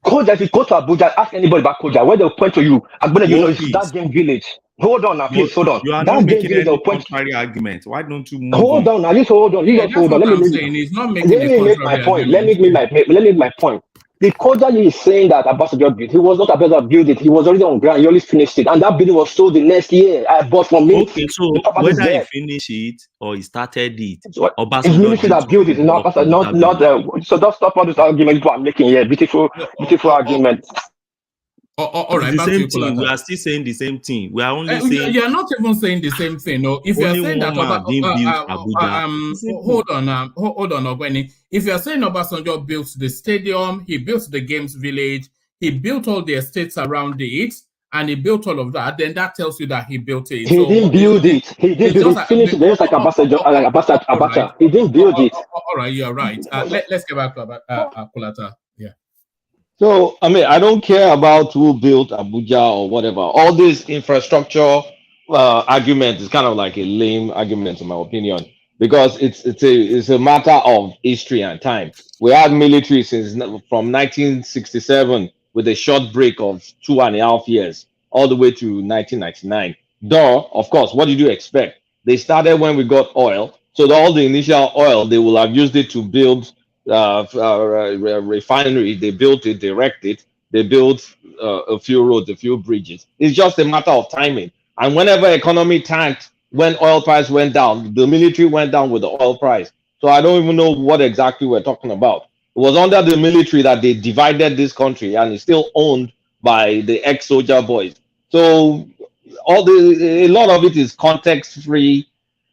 Koja, if you go to Abuja, ask anybody about Koja, where they'll point to you. Abuja, you know, it's that game village. Hold on now, please, hold on. You are that not making any contrary argument. Why don't you move Hold on now, just hold on. Hold on. Let me make my point. Let me make my point. The Koja is saying that Ambassador built. He was not Ambassador built it. He was already on ground. He only finished it, and that building was sold the next year. I bought from me. Okay, so whether he finished it or he started it, it's military that built it, not. So don't stop all this argument I'm making here. Beautiful argument. All right, it's the same thing. We are still saying the same thing. We are only saying you are not even saying the same thing. No, if you are saying that hold on, Ogweni. If you are saying Obasanjo built the stadium, he built the games village, he built all the estates around it, and he built all of that, then that tells you that he built it. He didn't build it. He didn't finish it. There's like Abacha. He didn't build it. All right, you are right. Let's get back to Kulata. Yeah. So, I mean, I don't care about who built Abuja or whatever. All this infrastructure argument is kind of like a lame argument, in my opinion, because it's a matter of history and time. We had military from 1967 with a short break of 2.5 years, all the way to 1999. Though, of course, what did you expect? They started when we got oil. So all the initial oil, they will have used it to build refinery. They built it, they wrecked it, they built a few roads, a few bridges. It's just a matter of timing. And whenever economy tanked, when oil price went down, the military went down with the oil price. So I don't even know what exactly we're talking about. It was under the military that they divided this country, and it's still owned by the ex-soldier boys. So a lot of it is context-free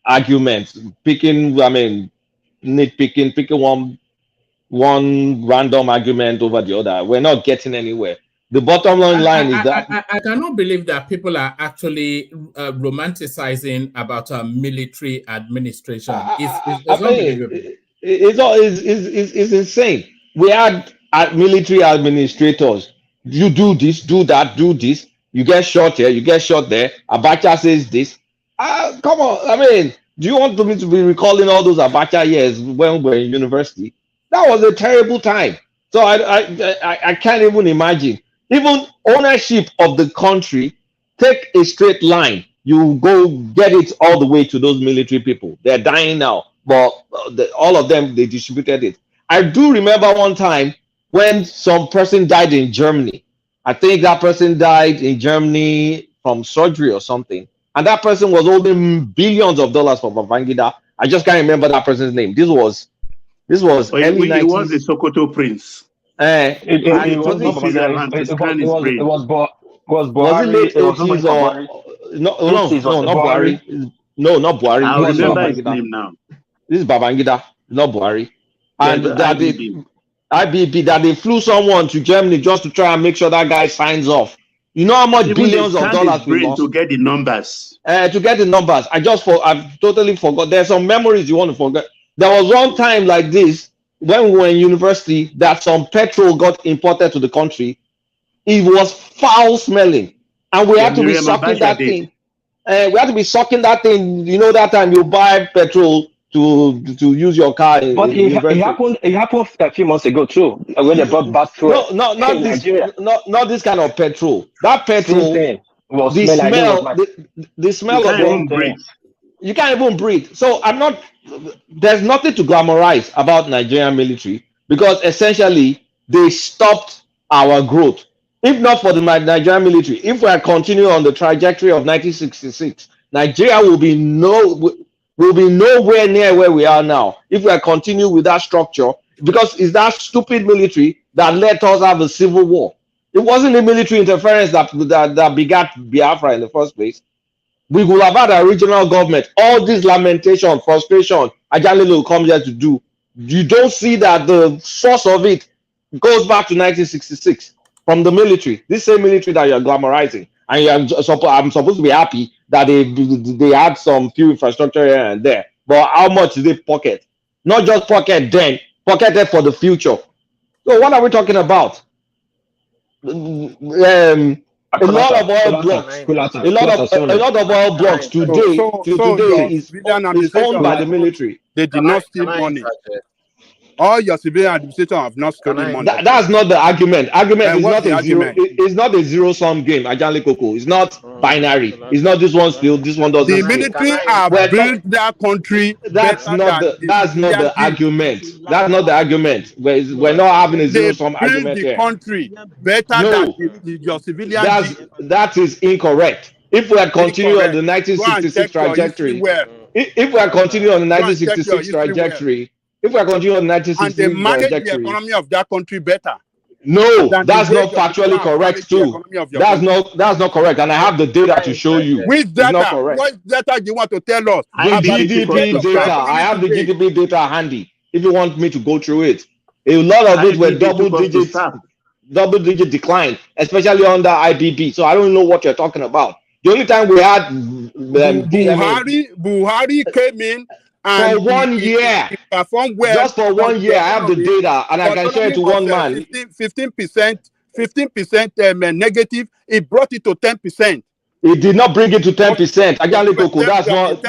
arguments, picking one random argument over the other. We're not getting anywhere. The bottom line is that I cannot believe that people are actually romanticizing about military administration. It's unbelievable. It's insane. We had military administrators. You do this, do that, do this. You get shot here, you get shot there. Abacha says this. Come on. I mean, do you want me to be recalling all those Abacha years when we were in university? That was a terrible time. So I can't even imagine. Even ownership of the country, take a straight line. You go get it all the way to those military people. They're dying now, but all of them, they distributed it. I do remember one time when some person died in Germany. I think that person died in Germany from surgery or something. And that person was holding billions of dollars for Babangida. I just can't remember that person's name. This was early 90s. He was the Sokoto prince. Was it late 80s or no, not Buhari. No, not Buhari. I remember his name now. This is Babangida, not Buhari. And that IBB, that they flew someone to Germany just to try and make sure that guy signs off. You know how much billions of dollars we lost to get the numbers. I've totally forgot. There's some memories you want to forget. There was one time like this when we were in university that some petrol got imported to the country. It was foul smelling, and we had to be sucking that thing. We had to be sucking that thing. You know, that time you buy petrol to use your car. But it happened a few months ago too, when they brought back fuel. Not this kind of petrol. That petrol was the smell of it. You can't even breathe. So there's nothing to glamorize about Nigerian military, because essentially they stopped our growth. If not for the Nigerian military, if we are continuing on the trajectory of 1966, Nigeria will be nowhere near where we are now. If we are continuing with that structure, because it's that stupid military that let us have a civil war. It wasn't the military interference that begat Biafra in the first place. We will have had a regional government. All this lamentation, frustration, Ajalele will come here to do. You don't see that the source of it goes back to 1966 from the military. This same military that you're glamorizing, and I'm supposed to be happy that they had some few infrastructure here and there. But how much did they pocket? Not just pocket then, pocketed for the future. So what are we talking about? A lot of oil blocks, a lot of oil blocks today is owned by the military. They did not steal money. All your civilian administration have not stolen money. That's not the argument. Argument is not a zero. It's not a zero-sum game. Ajanle Koko. It's not binary. It's not this one steal, this one doesn't. The military have built their country. That's not the argument. That's not the argument. We're not having a zero-sum argument here. The country better than your civilian. That is incorrect. If we are continuing on the 1966 trajectory, if we are continuing on the 1966 trajectory. If we are continuing on 1960s, and they manage the economy of that country better. No, that's not factually correct too. That's not correct, and I have the data to show you. Which data? What data do you want to tell us? The GDP data. I have the GDP data handy. If you want me to go through it, a lot of it were double digit decline, especially under IBB. So I don't know what you're talking about. The only time we had Buhari came in. And for 1 year, performed well. Just for 1 year, I have the data, and I can share it to one man. 15% negative. It brought it to 10%. It did not bring it to 10%. Ajanle Koko,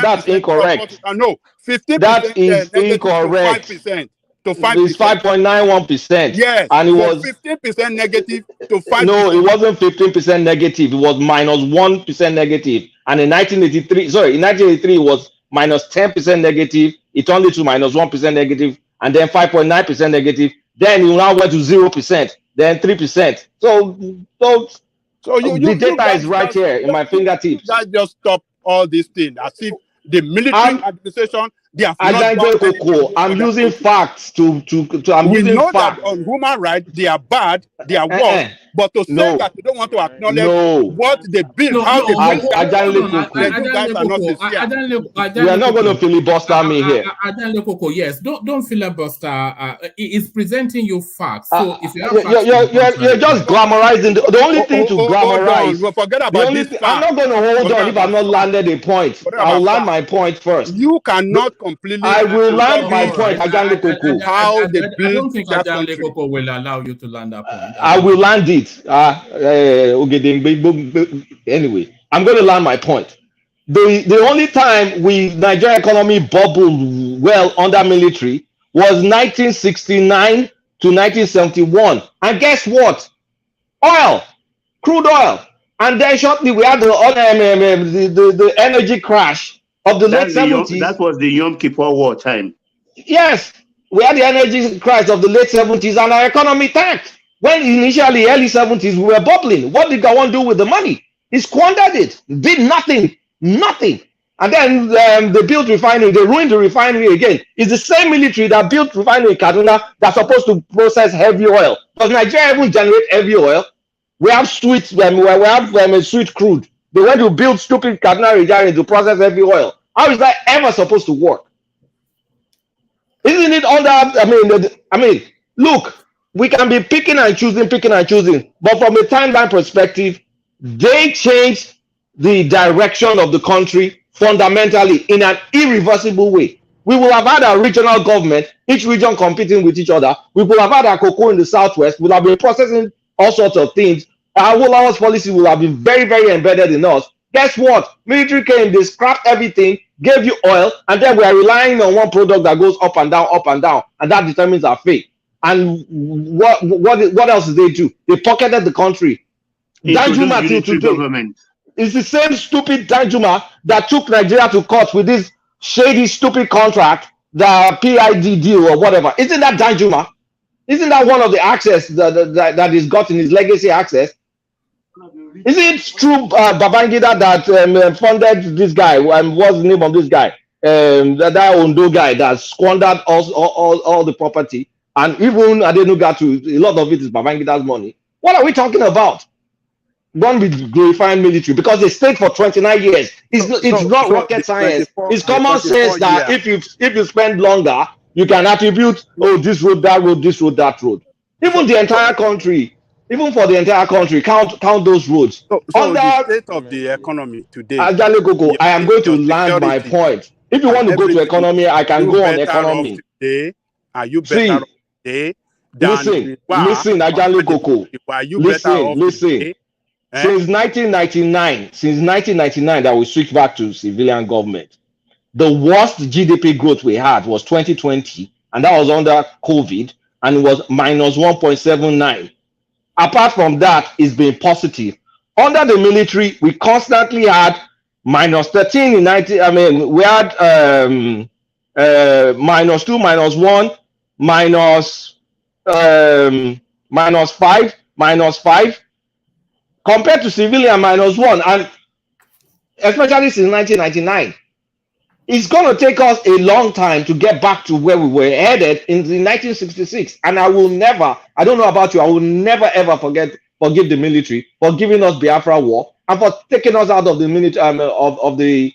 that's incorrect. No, 15%. That is incorrect. To 5%. It's 5.91%. Yes, and it was 15% negative to 5%. No, it wasn't 15% negative. It was minus 1% negative. And in 1983, it was minus 10% negative. It turned it to minus 1% negative, and then 5.9% negative. Then you now went to 0%, then 3%. So the data is right here in my fingertips. That just stop all these things as if the military administration. I'm using facts to I'm we using know facts. that on human rights they are bad, they are worse, but to say that you don't want to acknowledge what they built, how they built, you guys are not sincere. You are not going to filibuster me here. Ajanle Koko, yes, don't filibuster. It's presenting you facts. So if you have you're just glamorizing the only thing to glamorize. Forget about this. I'm not going to hold on if I've not landed a point. I'll land my point first. You cannot completely. I will land my point, Ajanle Koko. How they built. I don't think Ajanle Koko will allow you to land that point. I will land it. Anyway, I'm going to land my point. The only time Nigerian economy bubbled well under military was 1969 to 1971. And guess what? Oil, crude oil. And then shortly we had the energy crash of the late 70s. That was the Yom Kippur War time. Yes, we had the energy crash of the late 70s and our economy tanked. When initially, early 70s, we were bubbling. What did Gowon do with the money? He squandered it, did nothing. And then they built refinery, they ruined the refinery again. It's the same military that built refinery in Kaduna that's supposed to process heavy oil. Does Nigeria even generate heavy oil? We have sweet crude. They went to build stupid Kaduna refinery to process heavy oil. How is that ever supposed to work? Isn't it under? I mean, look, we can be picking and choosing, but from a timeline perspective, they changed the direction of the country fundamentally in an irreversible way. We will have had a regional government, each region competing with each other. We will have had a cocoa in the southwest. We'll have been processing all sorts of things. Our whole hours policy will have been very, very embedded in us. Guess what? Military came, they scrapped everything, gave you oil, and then we are relying on one product that goes up and down, and that determines our fate. And what else did they do? They pocketed the country. Danjuma till today. It's the same stupid Danjuma that took Nigeria to court with this shady, stupid contract, the PID deal or whatever. Isn't that Danjuma? Isn't that one of the access that he's got in his legacy access? Is it true, Babangida, that funded this guy? What's the name of this guy? That Ondo guy that squandered all the property, and even Adenuga too. A lot of it is Babangida's money. What are we talking about? One with glorifying military because they stayed for 29 years. It's not rocket science. It's common sense that if you spend longer, you can attribute this road, that road, this road, that road. Even the entire country, even for the entire country, count those roads. So the state of the economy today. Ajale Koko, I am going to land my point. If you want to go to economy, I can go on economy. Are you better off today listen, Ajale Koko. Listen. Since 1999 that we switched back to civilian government, the worst GDP growth we had was 2020, and that was under COVID, and it was minus 1.79. Apart from that, it's been positive. Under the military, we constantly had minus 13 in 90. I mean, we had minus 2, minus 1, minus 5, minus 5. Compared to civilian minus 1, and especially since 1999, it's going to take us a long time to get back to where we were headed in 1966. And I will never, I don't know about you, I will never ever forgive the military for giving us Biafra war and for taking us out of the military of the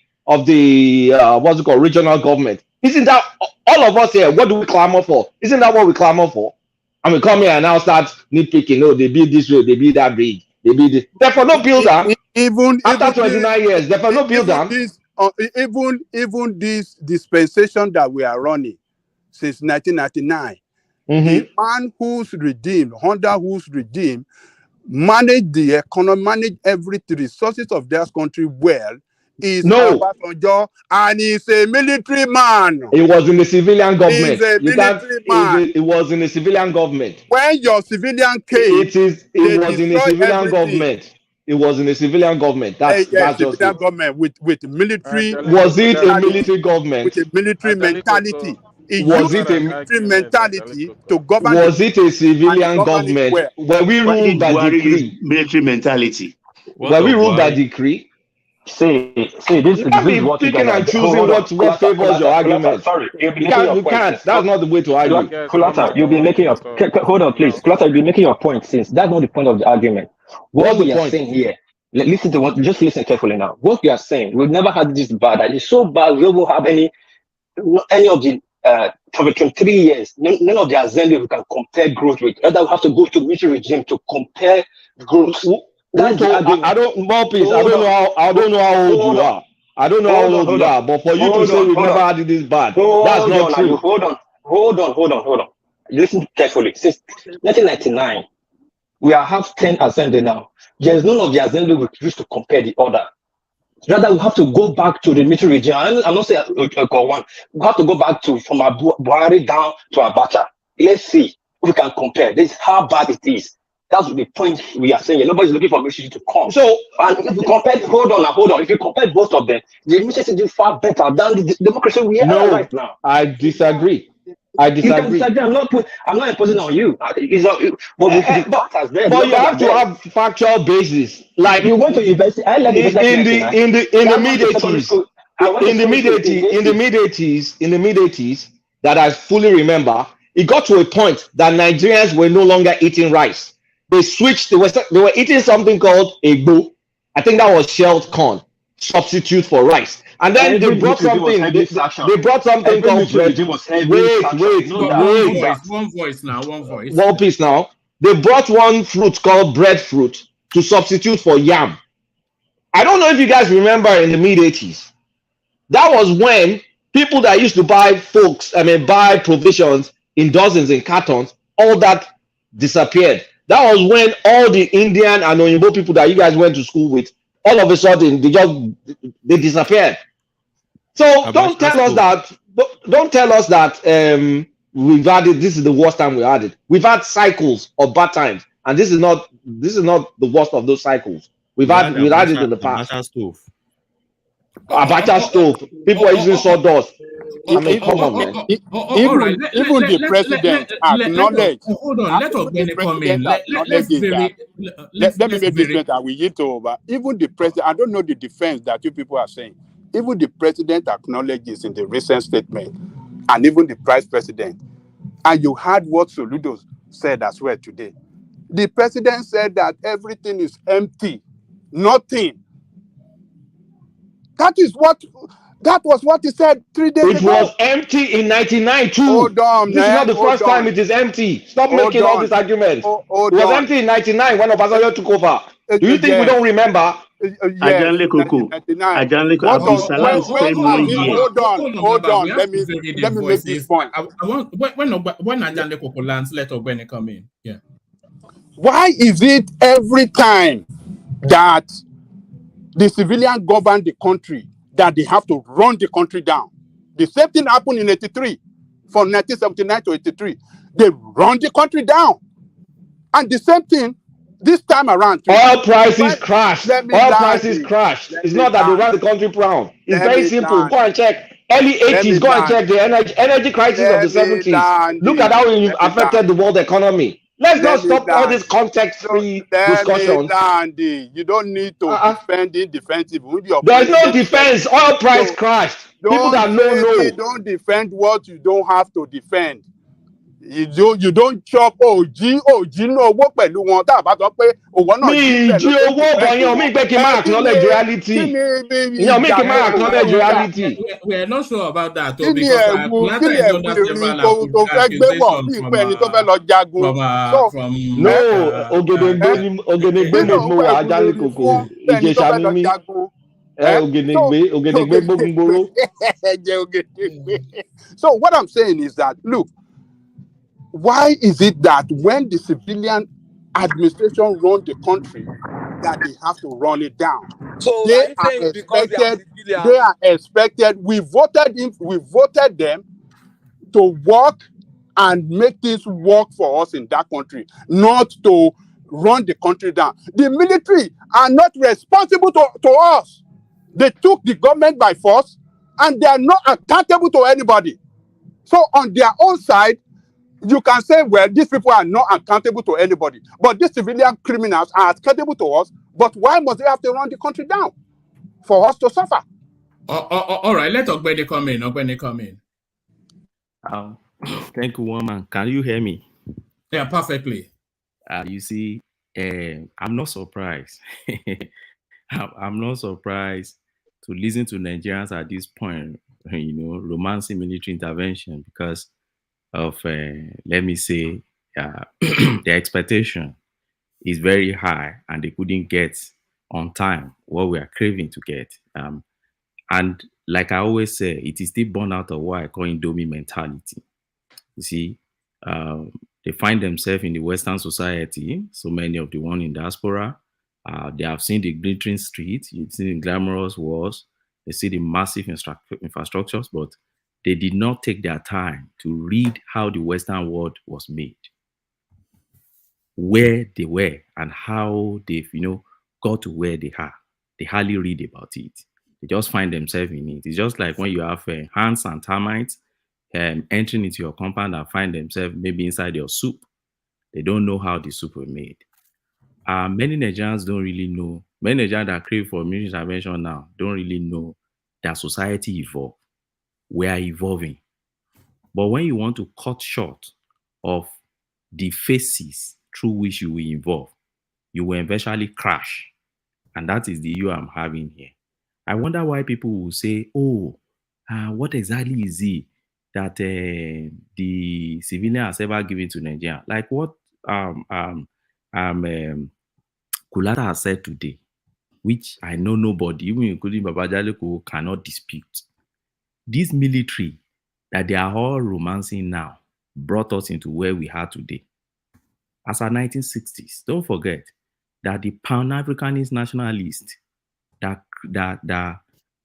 what's it called, regional government. Isn't that all of us here? What do we clamor for? Isn't that what we clamor for? And we come here and now start nitpicking. Oh, they build this way, they build that bridge. They build it. Therefore, no builder. Even after 29 years, therefore, no builder. Even this dispensation that we are running since 1999, the man who's redeemed, under who's redeemed, manage the economy, manage everything, resources of their country well, is Obasanjo, and he's a military man. It was in the civilian government. He's a military man. It was in the civilian government. When your civilian came, it was in the civilian government. It was in the civilian government. That's just civilian government with military. Was it a military government? With a military mentality. Was it a military mentality to govern? Was it a civilian government? Were we ruled by decree? Military mentality. Were we ruled by decree? See, this is what picking and choosing what favors your argument. Sorry, you can't. That's not the way to argue. Kulata, you'll be making your hold on, please. Kulata, you'll be making your point since that's not the point of the argument. What we are saying here, listen to what. Just listen carefully now. What we are saying, we've never had this bad. It's so bad. We don't have any of the for 23 years. None of the assembly we can compare growth with. Rather, we have to go to military regime to compare growth. I don't know how old you are. I don't know how old you are, but for you to say we've never had it this bad, that's not true. Hold on. Listen carefully. Since 1999, we have 10 assembly now. There's none of the assembly we used to compare the other. Rather, we have to go back to the military regime. I'm not saying one. We have to go back to from Buhari down to Abacha. Let's see if we can compare. This is how bad it is. That's the point we are saying. Nobody's looking for military to come. So, and if you compare, hold on. If you compare both of them, the military is far better than the democracy we have right now. I disagree. You can disagree. I'm not imposing on you. But you have to have factual basis. Like you went to university. I left in the mid-80s, that I fully remember, it got to a point that Nigerians were no longer eating rice. They switched. They were eating something called egbo. I think that was shelled corn, substitute for rice. And then they brought something. They brought something called bread. Wait. One voice now. One piece now. They brought one fruit called breadfruit to substitute for yam. I don't know if you guys remember in the mid-80s. That was when people that used to buy provisions in dozens, in cartons, all that disappeared. That was when all the Indian and Oyinbo people that you guys went to school with, all of a sudden they disappeared. So don't tell us that we've had it. This is the worst time we had it. We've had cycles of bad times, and this is not the worst of those cycles. We've had it in the past. Abacha stove. People are using sawdust. I mean, come on, man. All right. Even the president acknowledged. Hold on. Let Even the Ogbeni come in. president acknowledges that. Let me make this point and we hit over. Even the president, I don't know the defense that you people are saying. Even the president acknowledges in the recent statement, and even the vice president. And you heard what Soludo said as well today. The president said that everything is empty, nothing. That was what he said 3 days ago. It was empty in 99 too. Hold on, This is not the hold first on. time it is empty. Stop Hold making all on. these arguments. Hold It was on. empty in 99 when Obasanjo took over. Do you think we Yes. don't remember? Yes, Ajanle Koko. 1999. Ajanle Koko. What Abdul does Salam spent 1 year. hold on. Let me make this point. I want when Ajanle Koko lands, let Ogbeni come in. Yeah. Why is it every time that the civilian govern the country that they have to run the country down? The same thing happened in 83, from 1979 to 83. They run the country down. And the same thing this time around. Oil prices crashed. Oil prices crashed. It's not that they ran the country down. It's very simple. Go and check. Early 80s, go and check the energy crisis of the 70s. Look at how it affected the world economy. Let's not stop all these context-free discussions. You don't need to defend the defensive. There's no defense. Oil price crashed. People that know. Don't defend what you don't have to defend. You don't chop OG no owó pẹ̀lú wọn tá a bá sọ pé òwò náà jí owó bọ̀yàn mi pé kí n máa acknowledge reality. Ìyàn mi kí n máa acknowledge reality. We are not sure about that. No, Ògèdèngbé ni mo wà Ajanle Koko. Ìjẹ̀ṣà ni mí. Ògèdèngbé gbógungbóró. So what I'm saying is that, look, why is it that when the civilian administration run the country, that they have to run it down? So they are expected. We voted them to work and make things work for us in that country, not to run the country down. The military are not responsible to us. They took the government by force and they are not accountable to anybody. So on their own side, you can say, well, these people are not accountable to anybody. But these civilian criminals are accountable to us. But why must they have to run the country down for us to suffer? All right, let Ogbeni come in. Ogbeni come in. Thank you, woman. Can you hear me? Yeah, perfectly. You see, I'm not surprised. I'm not surprised to listen to Nigerians at this point, romancing military intervention because of, let me say, the expectation is very high and they couldn't get on time what we are craving to get. And like I always say, it is still born out of what I call Indomie mentality. You see, they find themselves in the Western society, so many of the one in diaspora, they have seen the glittering streets, you've seen the glamorous walls, they see the massive infrastructures, but they did not take their time to read how the Western world was made, where they were, and how they've, got to where they are. They hardly read about it. They just find themselves in it. It's just like when you have ants and termites entering into your compound and find themselves maybe inside your soup. They don't know how the soup was made. Many Nigerians don't really know. Many Nigerians that crave for military intervention now don't really know that society evolved. We are evolving. But when you want to cut short of the phases through which you will evolve, you will eventually crash. And that is the issue I'm having here. I wonder why people will say, what exactly is it that the civilian has ever given to Nigeria? Like what Kulata has said today, which I know nobody, even including Babajale, cannot dispute. This military that they are all romancing now brought us into where we are today. As our 1960s, don't forget that the Pan-Africanist nationalists that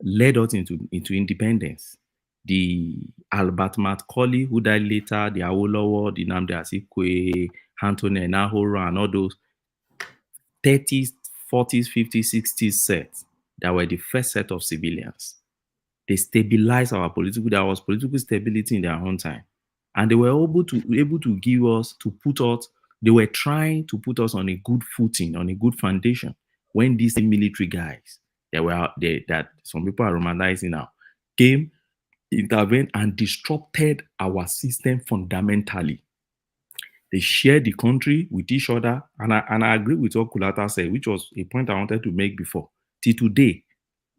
led us into independence, the Albert Macaulay, who died later, the Awolowo, the Nnamdi Azikiwe, Anthony Nahoro, and all those 30s, 40s, 50s, 60s sets that were the first set of civilians. They stabilized our political, there was political stability in their own time. And they were able to give us, to put us, they were trying to put us on a good footing, on a good foundation, when these military guys that some people are romanticizing now came, intervened, and disrupted our system fundamentally. They shared the country with each other, and I agree with what Kulata said, which was a point I wanted to make before. Till today,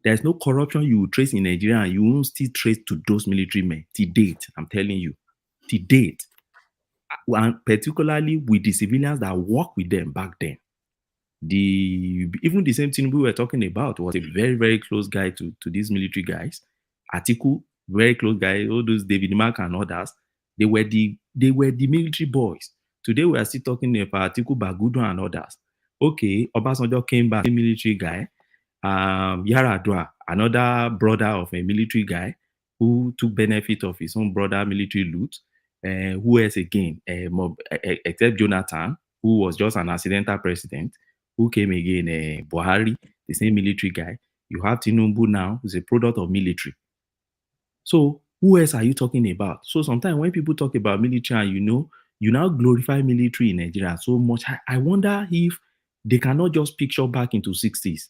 there's no corruption you will trace in Nigeria, and you won't still trace to those military men. Till date, I'm telling you. Till date. And particularly with the civilians that work with them back then. Even the same Tinubu we were talking about was a very, very close guy to these military guys. Atiku, very close guy, all those David Mark and others, they were the military boys. Today we are still talking about Atiku, Bagudu and others. Okay, Obasanjo came back, a military guy. Yaradua, another brother of a military guy who took benefit of his own brother military loot. Who else again? Except Jonathan, who was just an accidental president. Who came again? Buhari, the same military guy. You have Tinubu now, who's a product of military. So who else are you talking about? So sometimes when people talk about military, and you now glorify military in Nigeria so much, I wonder if they cannot just picture back into 60s.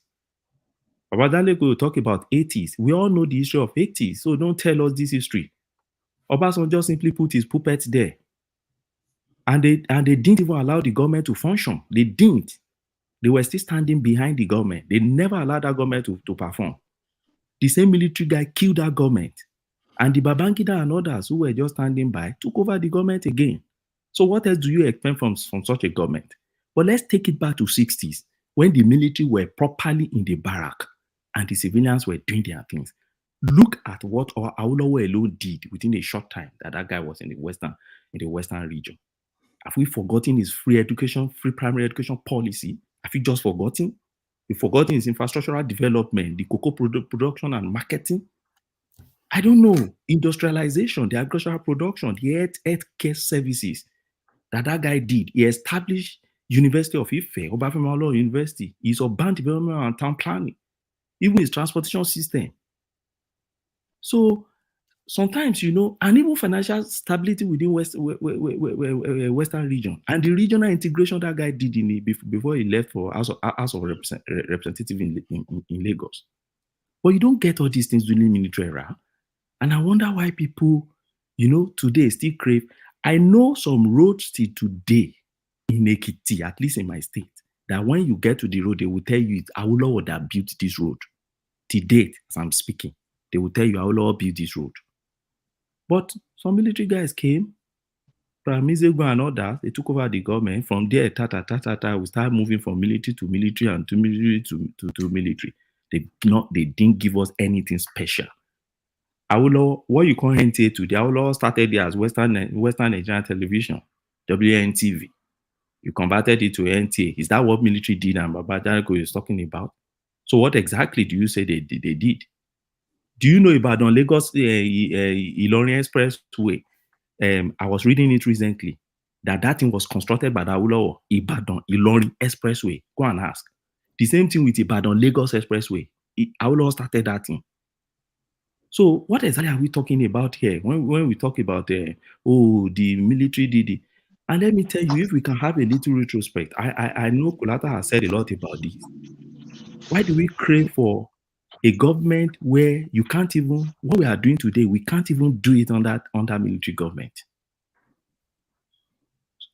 Obadaleko will talk about 80s. We all know the history of 80s, so don't tell us this history. Obasanjo simply put his puppets there. And they didn't even allow the government to function. They didn't. They were still standing behind the government. They never allowed that government to perform. The same military guy killed that government. And the Babangida and others who were just standing by took over the government again. So what else do you expect from such a government? But let's take it back to 60s, when the military were properly in the barrack and the civilians were doing their things. Look at what Awolowo alone did within a short time that guy was in the western region. Have we forgotten his free primary education policy? Have you just forgotten? You've forgotten his infrastructural development, the cocoa production and marketing? I don't know. Industrialization, the agricultural production, the healthcare services that guy did. He established University of Ife, Obafemi Awolowo University, his urban development and town planning, even his transportation system. So sometimes, and even financial stability within Western region, and the regional integration that guy did before he left for House of Representative in Lagos. But you don't get all these things during the military era. And I wonder why people, today still crave. I know some roads till today in Ekiti, at least in my state, that when you get to the road, they will tell you it's Awolowo that built this road. To date, as I'm speaking, they will tell you Awolowo built this road. But some military guys came, Pramizego and others, they took over the government. From there, we start moving from military to military and to military to military. They didn't give us anything special. Awolowo, what you call NTA today, Awolowo started there as Western Nigerian Television, WNTV. You converted it to NTA. Is that what military did and Baba Darko is talking about? So what exactly do you say they did? Do you know about on Lagos Ilorin Expressway? I was reading it recently that thing was constructed by the Awolowo Ibadan Ilorin Expressway. Go and ask. The same thing with Ibadan Lagos Expressway. Awolowo started that thing. So what exactly are we talking about here when we talk about the military did it? And let me tell you, if we can have a little retrospect, I know Kulata has said a lot about this. Why do we crave for a government where you can't even, what we are doing today, we can't even do it under military government?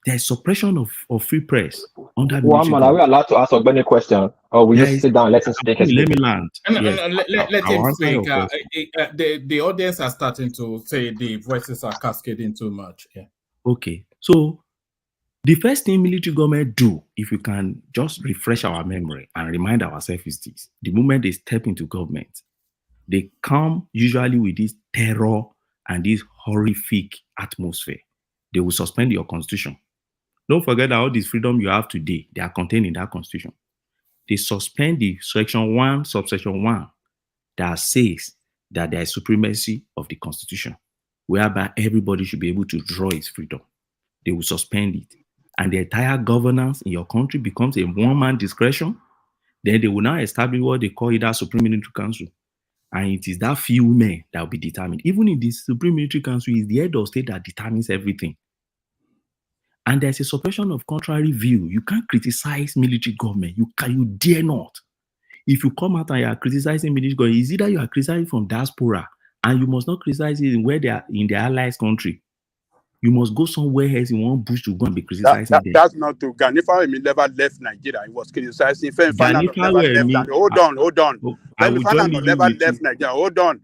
There's suppression of free press under military government. Are we allowed to ask Ogbeni a question? Or we just sit down and let him speak? Let me land. Let him speak. The audience are starting to say the voices are cascading too much. Yeah. Okay. So the first thing military government do, if we can just refresh our memory and remind ourselves, is this: the moment they step into government, they come usually with this terror and this horrific atmosphere. They will suspend your constitution. Don't forget that all this freedom you have today, they are contained in that constitution. They suspend the section 1, subsection 1, that says that there is supremacy of the constitution, whereby everybody should be able to draw his freedom. They will suspend it. And the entire governance in your country becomes a one-man discretion. Then they will now establish what they call either Supreme Military Council. And it is that few men that will be determined. Even in the Supreme Military Council, is the head of state that determines everything. And there's a suppression of contrary view. You can't criticize military government. You dare not. If you come out and you are criticizing military government, it's either you are criticizing from diaspora, and you must not criticize it where they are in the allies country. You must go somewhere else in one bush to go and be criticizing them. That's not true. Emefiele never left Nigeria. He was criticizing. Emefiele never left. Hold on. Emefiele never left Nigeria. Hold on.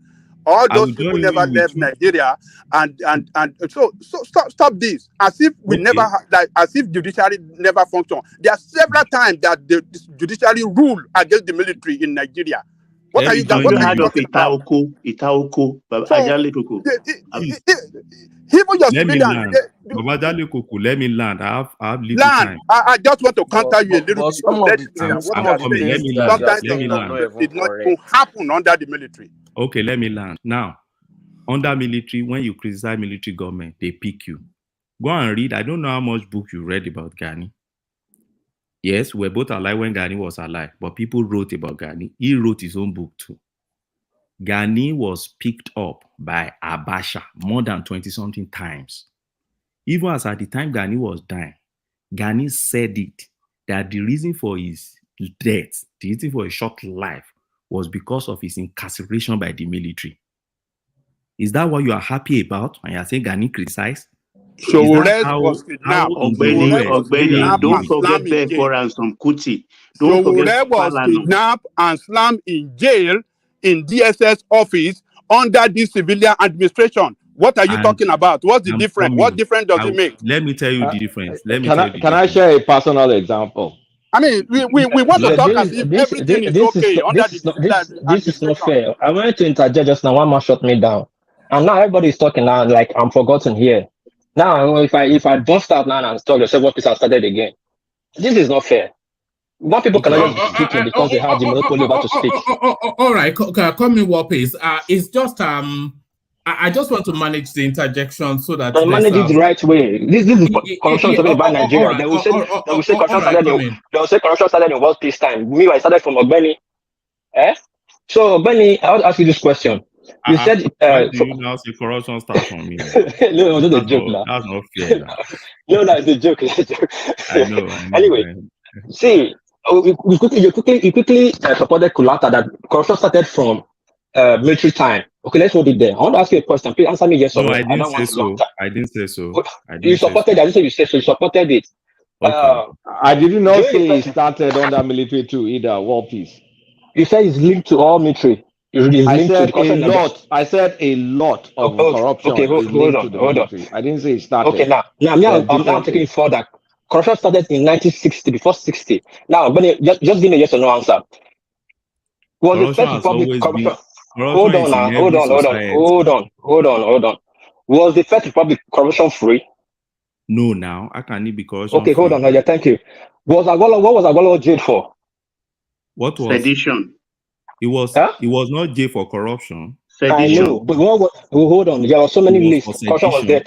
All those people never left Nigeria, and so stop this. As if we never as if judiciary never functioned. There are several times that the judiciary rule against the military in Nigeria. What are you talking about? Itaoko, even your let me civilian. Let me land. I have little land. time. I just want to counter you a little bit. Let me land. It not happen under the military. Okay, let me land. Now, under military, when you criticize military government, they pick you. Go and read. I don't know how much book you read about Ghani. Yes, we're both alive when Ghani was alive, but people wrote about Ghani. He wrote his own book too. Ghani was picked up by Abacha more than 20-something times. Even as at the time Ghani was dying, Ghani said it, that the reason for his death, the reason for his short life, was because of his incarceration by the military. Is that what you are happy about? And you are saying Ghani criticized? So was kidnapped. Don't forget there for ransom Kuti. Don't forget was kidnapped and slammed in jail in DSS office under this civilian administration. What are you talking about? What's the difference? What difference does it make? Let me tell you the difference. Can I share a personal example? I mean, we want to talk as if everything is okay under the this is not fair. I wanted to interject just now. One man shut me down, and now everybody is talking now like I'm forgotten here. Now, if I bust out now and talk, say what piece I started again. This is not fair. What people cannot just be speaking because they have the monopoly over to speak. All right, call me what piece. It's just I just want to manage the interjection so that manage it the right way. This is corruption talking about Nigeria. They will say corruption started in what peace time. Me, I started from Ogbeni. So Ogbeni, I want to ask you this question. You said do you now say corruption starts from me? No, that's a joke now. That's not fair. No, that's a joke. I know. Anyway, see, you quickly supported Kulata that corruption started from military time. Okay, let's hold it there. I want to ask you a question. Please answer me yes or no. I didn't say so. I didn't say so. You supported. I didn't say you said so. You supported it. Okay. I did not say it started under military too either. War peace. You said it's linked to all military. I said a lot of corruption. Okay, hold on. I didn't say it started. Okay, now I'm taking it further. Corruption started in 1960, before 60. Now, just give me a yes or no answer. Was the First Republic corruption? Hold on. Was the First Republic corruption free? No, now I can't be corruption. Okay, hold on. Yeah, thank you. What was Agolo jailed for? What was sedition? It was not jail for corruption. I know, but hold on. There were so many lists. Corruption was there.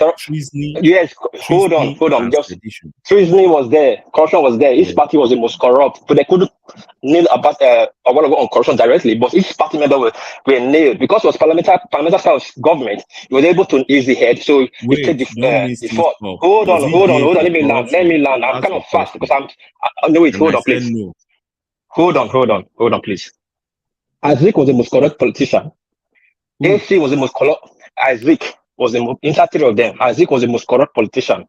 Yes, hold on. Just treason was there. Corruption was there. Each party was the most corrupt, but they couldn't nail about on corruption directly. But each party member were nailed because it was parliamentary style of government. He was able to ease the head. So he took the fought. Hold on. Let me land. I'm kind of fast because hold on, please. No. Hold on, please. Isaac was the most corrupt politician. AC was the most corrupt. Isaac was the most, inside three of them. Isaac was the most corrupt politician.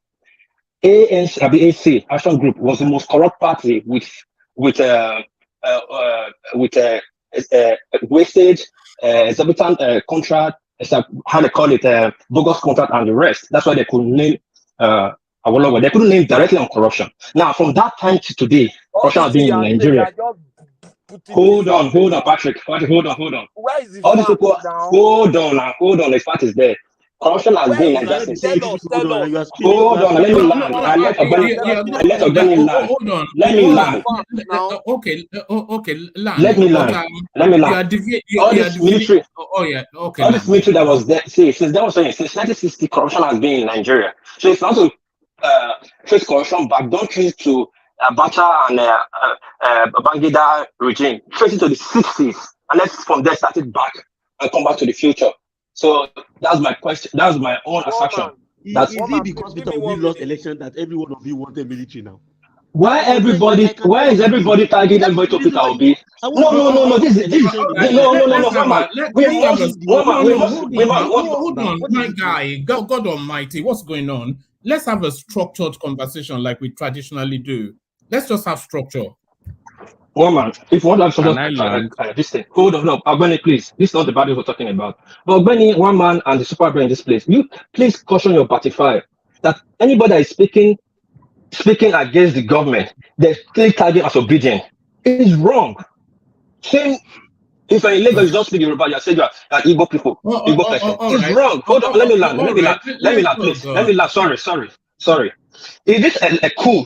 AC Action Group was the most corrupt party with wastage, exorbitant contract, how they call it, bogus contract and the rest. That's why they couldn't name Awolowo. They couldn't name directly on corruption. Now, from that time to today, corruption has been in Nigeria. Hold on, Patrick. Hold on. Where is all these people? Hold on. The fact is there. Corruption has been in Nigeria. Hold on. Let me land. I let Ogbeni land. Let me land. Okay. Land. Let me land. All this military. Okay. All this military that was there. See, since 1960, corruption has been in Nigeria. So if you want to trace corruption back, don't trace to Abacha and Babangida regime, tracing to the 60s, and let's from there start it back and come back to the future. So that's my question. That's my own assumption. Is it because Peter Obi lost election that every one of you wanted military now? Why is everybody targeting everybody to Peter Obi? No. This is Hold on, my guy. God Almighty, what's going on? Let's have a structured conversation like we traditionally do. Let's just have structure. One man, if you want to have something, this thing, hold on, no, Ogbeni, please. This is not the battle we're talking about. But Ogbeni, one man, and the super brain in this place, you please caution your party that anybody that is speaking against the government, they're still tagging as obedient. It is wrong. Same. If you're in Lagos, you don't speak Yoruba, you're saying you're Igbo people, Igbo person. It's right. Wrong. Hold on, let me land, please. Let me land. Sorry. If this a coup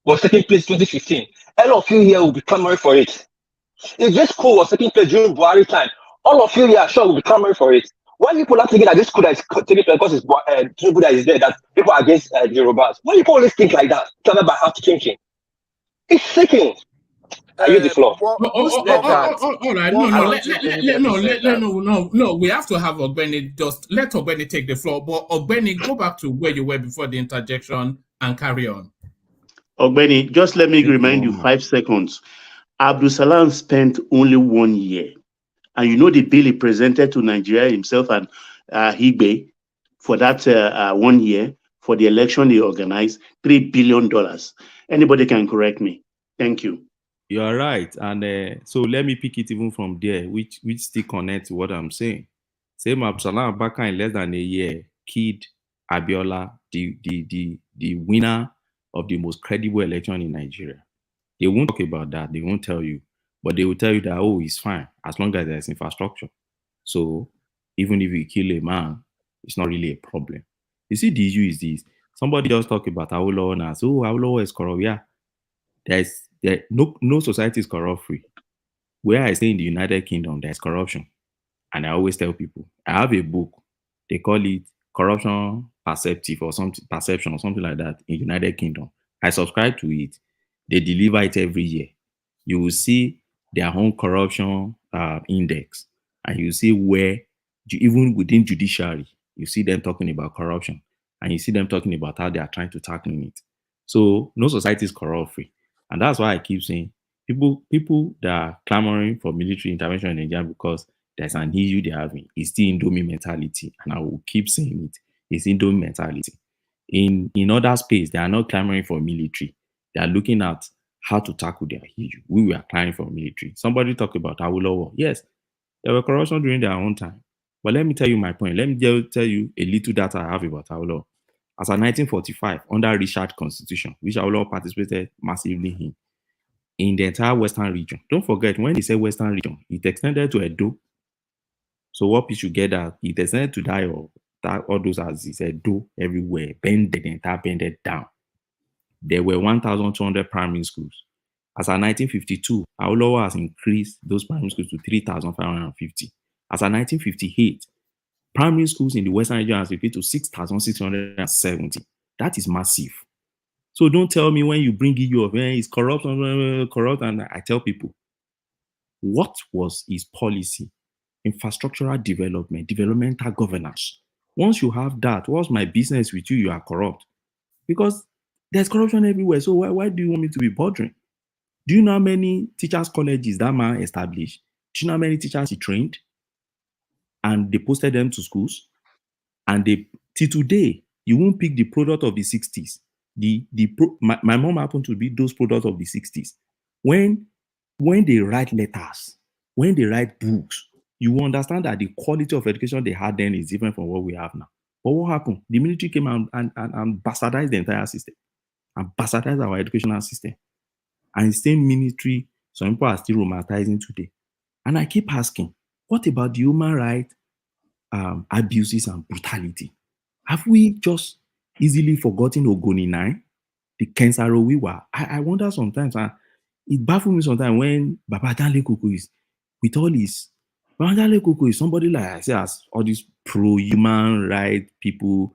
was taking place 2015, all of you here will be clamoring for it. If this coup was taking place during Buhari time, all of you here sure will be clamoring for it. Why people are thinking that this coup that is taking place because it's Tinubu that is there, that people are against the Yorubas? Why people always think like that? Covered by half thinking. It's sickening. I use the floor. All right. No. We have to have Ogbeni. Just let Ogbeni take the floor. But Ogbeni, go back to where you were before the interjection and carry on. Ogbeni, just let me remind you 5 seconds. Abdul Salam spent only 1 year. And you know the bill he presented to Nigeria himself and Higbe for that 1 year for the election he organized, $3 billion. Anybody can correct me. Thank you. You are right. And so let me pick it even from there, which still connects to what I'm saying. Same Absalam Abaka in less than a year killed Abiola, the winner of the most credible election in Nigeria. They won't talk about that. They won't tell you. But they will tell you that, oh, it's fine, as long as there's infrastructure. So even if you kill a man, it's not really a problem. You see, the issue is this. Somebody just talk about Awolowo now. So, Awolowo is corrupt. Yeah. No society is corrupt-free. Where I stay in the United Kingdom, there's corruption. And I always tell people, I have a book. They call it Corruption Perceptive or something, Perception or something like that in United Kingdom. I subscribe to it. They deliver it every year. You will see their own corruption index. And you see where, even within judiciary, you see them talking about corruption. And you see them talking about how they are trying to tackle it. So no society is corrupt-free. And that's why I keep saying people that are clamoring for military intervention in Nigeria because there's an issue they're having, it's still Indomie mentality. And I will keep saying it. It's Indomie mentality. In other space, they are not clamoring for military. They are looking at how to tackle their issue. We were clamoring for military. Somebody talked about Awolowo. Yes, there were corruption during their own time. But let me tell you my point. Let me just tell you a little data I have about Awolowo. As of 1945, under Richard Constitution, which Awolowo participated massively in the entire Western region. Don't forget, when they say Western region, it extended to Edo. So what people should get that it extended to die or that all those as he said, Edo everywhere, bended, the entire bended down. There were 1,200 primary schools. As of 1952, Awolowo has increased those primary schools to 3,550. As of 1958, primary schools in the Western region has increased to 6,670. That is massive. So don't tell me when you bring EU of it's corrupt, and I tell people, what was his policy? Infrastructural development, developmental governance. Once you have that, what's my business with you? You are corrupt. Because there's corruption everywhere. So why do you want me to be bothering? Do you know how many teachers' colleges that man established? Do you know how many teachers he trained? And they posted them to schools. And till today, you won't pick the product of the 60s. My mom happened to be those products of the 60s. When they write letters, when they write books, you will understand that the quality of education they had then is different from what we have now. But what happened? The military came out and bastardized the entire system, and bastardized our educational system. And the same military, some people are still romanticizing today. And I keep asking, what about the human rights abuses and brutality? Have we just easily forgotten Ogoni 9, the Kensaro we were? I wonder sometimes, it baffles me sometimes when Babajale Koko is, with all his, Babajale Koko is somebody like I say, as all these pro-human rights people,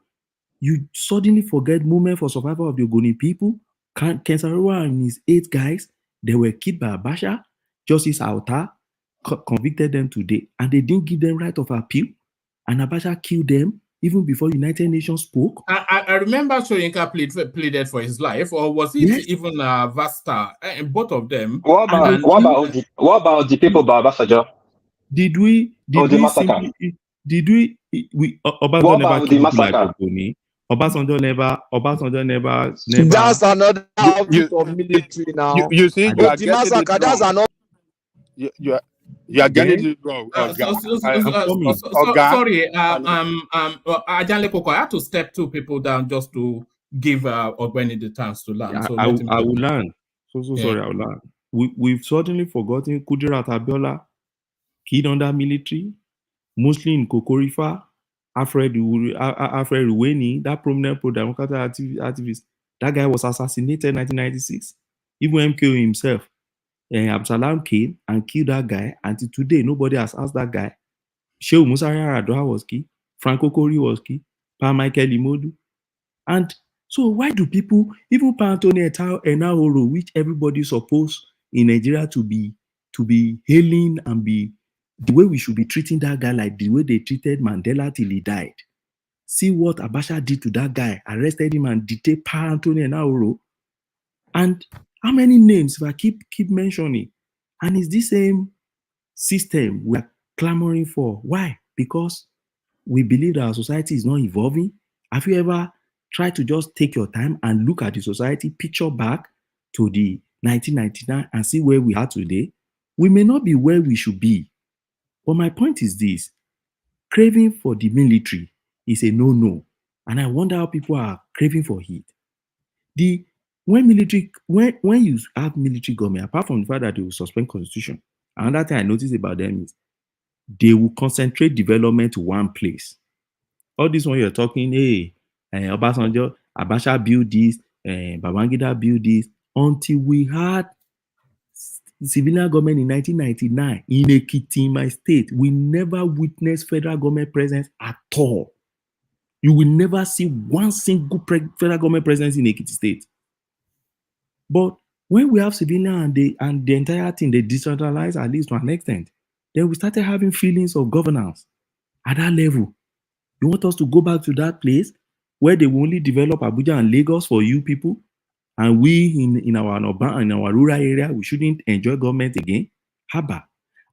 you suddenly forget movement for survival of the Ogoni people. Kensarawa and his 8 guys, they were killed by Abacha. Justice Auta convicted them today, and they didn't give them right of appeal. And Abacha killed them even before United Nations spoke. I remember Soyinka pleaded for his life, or was it even Vasta? Both of them. What about the people by Abasajo? Did we massacre? Obasanjo never killed people like Ogoni? Obasanjo never. That's another outfit of military now. You see, you are the getting massacre, it that's wrong. another. You are getting it wrong. Sorry, Ajanle Koko, I had to step 2 people down just to give Ogbeni the chance to land. So I will land. Sorry, I will land. We've certainly forgotten Kudirat Abiola, killed under military, mostly in Kokorifa, Alfred Uweni, that prominent pro-democratic activist. That guy was assassinated in 1996. Even MKO himself, Absalam came and killed that guy. Until today, nobody has asked that guy. Shehu Musa Yar'Adua was killed. Franco Kori was killed. Pa Michael Imodu. And so why do people, even Pa Anthony Enahoro, which everybody supposed in Nigeria to be hailing and be the way we should be treating that guy, like the way they treated Mandela till he died. See what Abacha did to that guy, arrested him and detained Pa Anthony Enahoro. And how many names if I keep mentioning? And it's the same system we are clamoring for. Why? Because we believe that our society is not evolving. Have you ever tried to just take your time and look at the society, picture back to the 1999 and see where we are today? We may not be where we should be. But my point is this: craving for the military is a no-no. And I wonder how people are craving for it. When you have military government, apart from the fact that they will suspend constitution, another thing I noticed about them is they will concentrate development to one place. All this when you're talking, hey, Obasanjo, Abacha build this, Babangida build this, until we had civilian government in 1999 in Ekiti, my state, we never witnessed federal government presence at all. You will never see one single federal government presence in Ekiti state. But when we have civilian and the entire thing, they decentralize at least to an extent, then we started having feelings of governance at that level. You want us to go back to that place where they will only develop Abuja and Lagos for you people, and we in our urban, in our rural area, we shouldn't enjoy government again? Haba.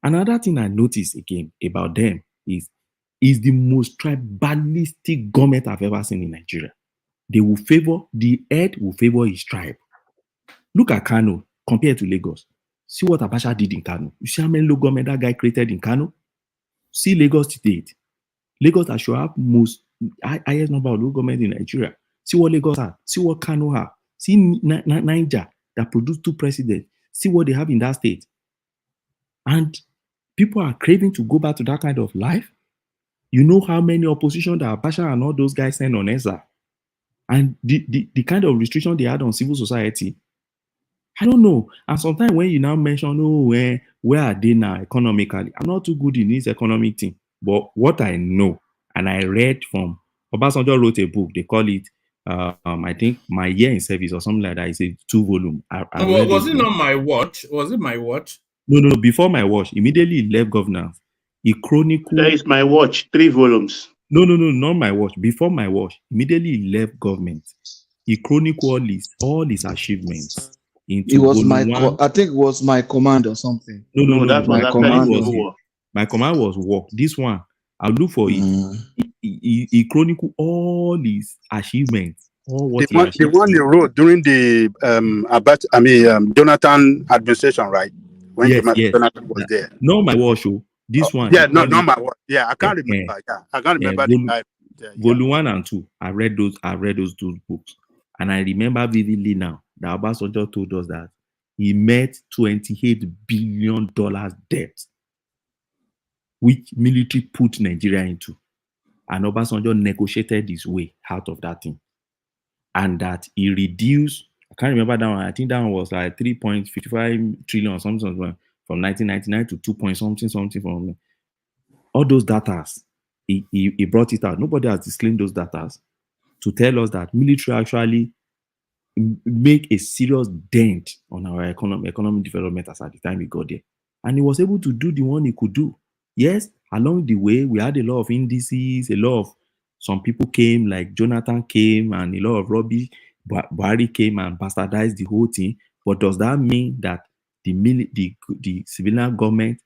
Another thing I noticed again about them is the most tribalistic government I've ever seen in Nigeria. The head will favor his tribe. Look at Kano compared to Lagos. See what Abacha did in Kano. You see how many local government that guy created in Kano? See Lagos State. Lagos that should have highest number of local government in Nigeria. See what Lagos have. See what Kano have. See Niger that produced 2 presidents. See what they have in that state. And people are craving to go back to that kind of life. You know how many opposition that Abacha and all those guys send on ESA. And the kind of restriction they had on civil society, I don't know. And sometimes when you now mention, where are they now economically? I'm not too good in this economic thing. But what I know, and I read from, Obasanjo wrote a book, they call it, I think, My Year in Service or something like that. It's a 2-volume. Was it not My Watch? Was it My Watch? No, before My Watch. Immediately he left governance. He chronicled. There is My Watch, 3 volumes. No, not My Watch. Before My Watch, immediately he left government. He chronicled all his achievements. It was I think it was My Command or something. No, that was My Command. My Command was work. This one, I'll look for it. He chronicled all his achievements. The one he wrote during the Jonathan administration, right? When Jonathan was there. No, My Watch. This one. Yeah, not My Watch. Yeah, I can't remember. I can't remember the type. Volume 1 and 2. I read those 2 books, and I remember vividly now that Obasanjo told us that he met $28 billion debt, which military put Nigeria into, and Obasanjo negotiated his way out of that thing, and that he reduced. I can't remember that one. I think that one was like 3.55 trillion or something from 1999 to 2 point something from all those datas. He brought it out. Nobody has disclaimed those datas to tell us that military actually make a serious dent on our economic development as at the time he got there. And he was able to do the one he could do. Yes, along the way, we had a lot of indices, some people came, like Jonathan came, and a lot of rubbish. Buhari came and bastardized the whole thing. But does that mean that the civilian government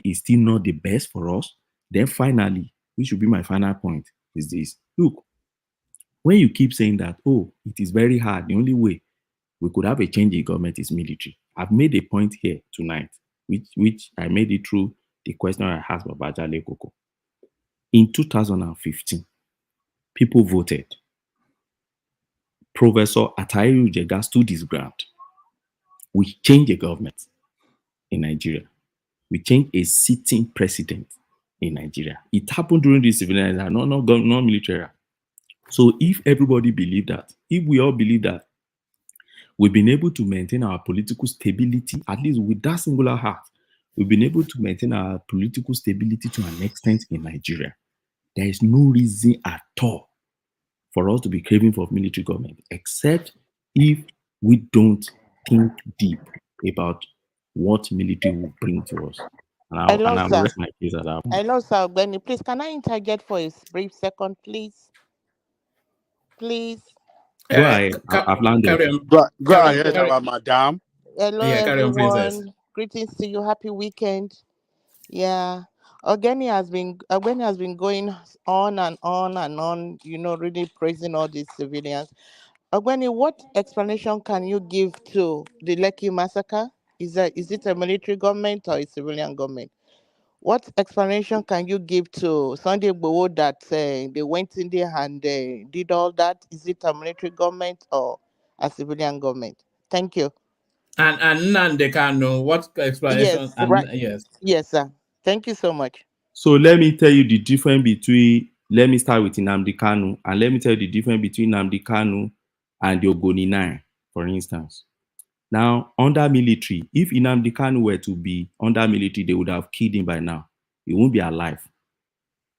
is still not the best for us? Then finally, which should be my final point, is this. Look, when you keep saying that, oh, it is very hard, the only way we could have a change in government is military. I've made a point here tonight, which I made it through the question I asked Babajale Koko. In 2015, people voted. Professor Atahiru Jega stood his ground. We changed the government in Nigeria. We changed a sitting president in Nigeria. It happened during the civilian era, not military era. So if everybody believe that, if we all believe that, we've been able to maintain our political stability, at least with that singular heart, we've been able to maintain our political stability to an extent in Nigeria. There is no reason at all for us to be craving for military government, except if we don't think deep about what military will bring to us. And I'll rest my case at that point. Hello, sir. Benny, please, can I interject for a brief second, please? Please. Go ahead. I've landed. Go ahead, madam. Hello, everyone. Greetings to you. Happy weekend. Yeah. Ogeni has been going on and on and on, really praising all these civilians. Ogeni, what explanation can you give to the Lekki massacre? Is it a military government or a civilian government? What explanation can you give to Sunday Igboho that they went in there and did all that? Is it a military government or a civilian government? Thank you. And Nnamdi Kanu, what explanation? Yes, right. Yes, sir. Thank you so much. So let me tell you the difference between, let me start with Nnamdi Kanu, and let me tell you the difference between Nnamdi Kanu and the Ogoni 9, for instance. Now, under military, if Nnamdi Kanu were to be under military, they would have killed him by now. He won't be alive.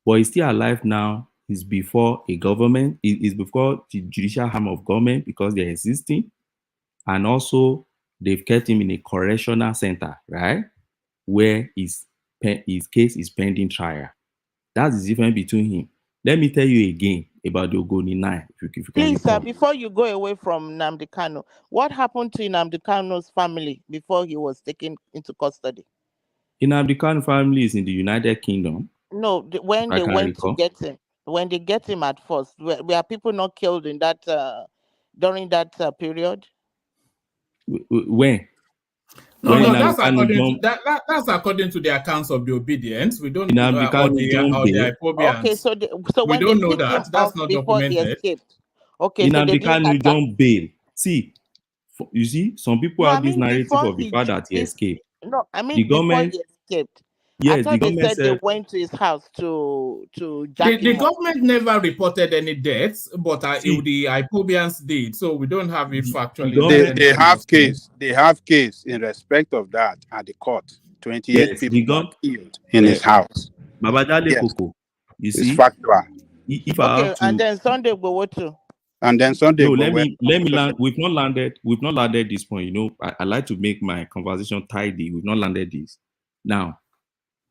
But he's still alive now. It's before a government, it's before the judicial arm of government, because they're existing. And also, they've kept him in a correctional center, right? Where his case is pending trial. That's the difference between him. Let me tell you again about the Ogoni 9. If you Please, sir, before you go away from Nnamdi Kanu, what happened to Nnamdi Kanu's family before he was taken into custody? Nnamdi Kanu family is in the United Kingdom. No, when they went to get him, when they get him at first, were people not killed in that during that period? When? No, that's according to the accounts of the obedience. We don't know Okay, so we when don't they know picked him that. That's up not before he documented. escaped. Okay, so Nnamdi Kanu don't bail. See, you see, some people have this narrative of the fact that he escaped. No, I mean the government, before he escaped. Yes, I thought the they said they went to his house to jack The him up. government never reported any deaths, but the Ipobians did, so we don't have it factually. They have case in respect of that at the court. 28 people were killed in his house. Babajale Koko, you see, it's factual. If I have to, and then Sunday Igboho too. And then Sunday. No, let me land. We've not landed this point. I like to make my conversation tidy. We've not landed this. Now,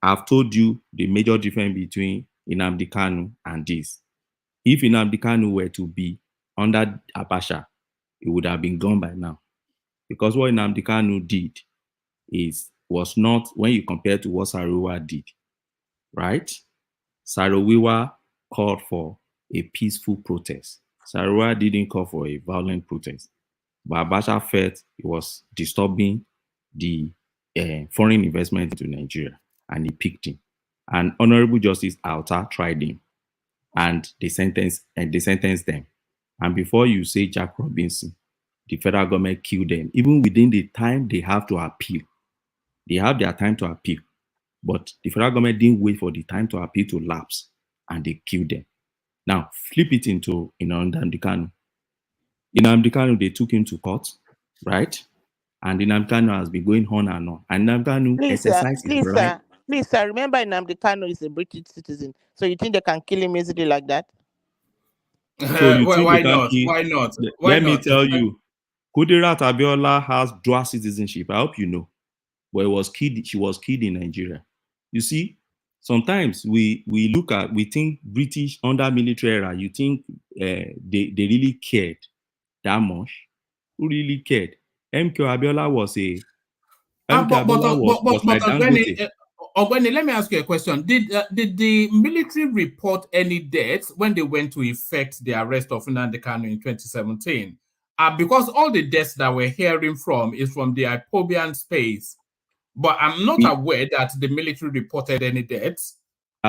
I've told you the major difference between Nnamdi Kanu and this. If Nnamdi Kanu were to be under Abacha, it would have been gone by now. Because what Nnamdi Kanu did was not, when you compare to what Sarowiwa did, right? Sarowiwa called for a peaceful protest. Sarowiwa didn't call for a violent protest. But Abacha felt it was disturbing the foreign investment into Nigeria, and he picked him. And Honorable Justice Alta tried him, and they sentenced them. And before you say Jack Robinson, the federal government killed them, even within the time they have to appeal. They have their time to appeal, but the federal government didn't wait for the time to appeal to lapse, and they killed them. Now, flip it into Nnamdi Kanu. Nnamdi Kanu, they took him to court, right? And Nnamdi Kanu has been going on and on. And Nnamdi Kanu exercised his right. Please, sir, remember Nnamdi Kanu is a British citizen. So you think they can kill him easily like that? So why not? Why not? Let me tell you. Kudirat Abiola has dual citizenship. I hope you know. But she was killed in Nigeria. You see, sometimes we think British under military era, you think they really cared that much. Who really cared? MK Abiola was a MK Abiola was like Dangote. Ogwene, let me ask you a question. Did the military report any deaths when they went to effect the arrest of Nnamdi Kanu in 2017? Because all the deaths that we're hearing from is from the Ipobian space. But I'm not aware that the military reported any deaths.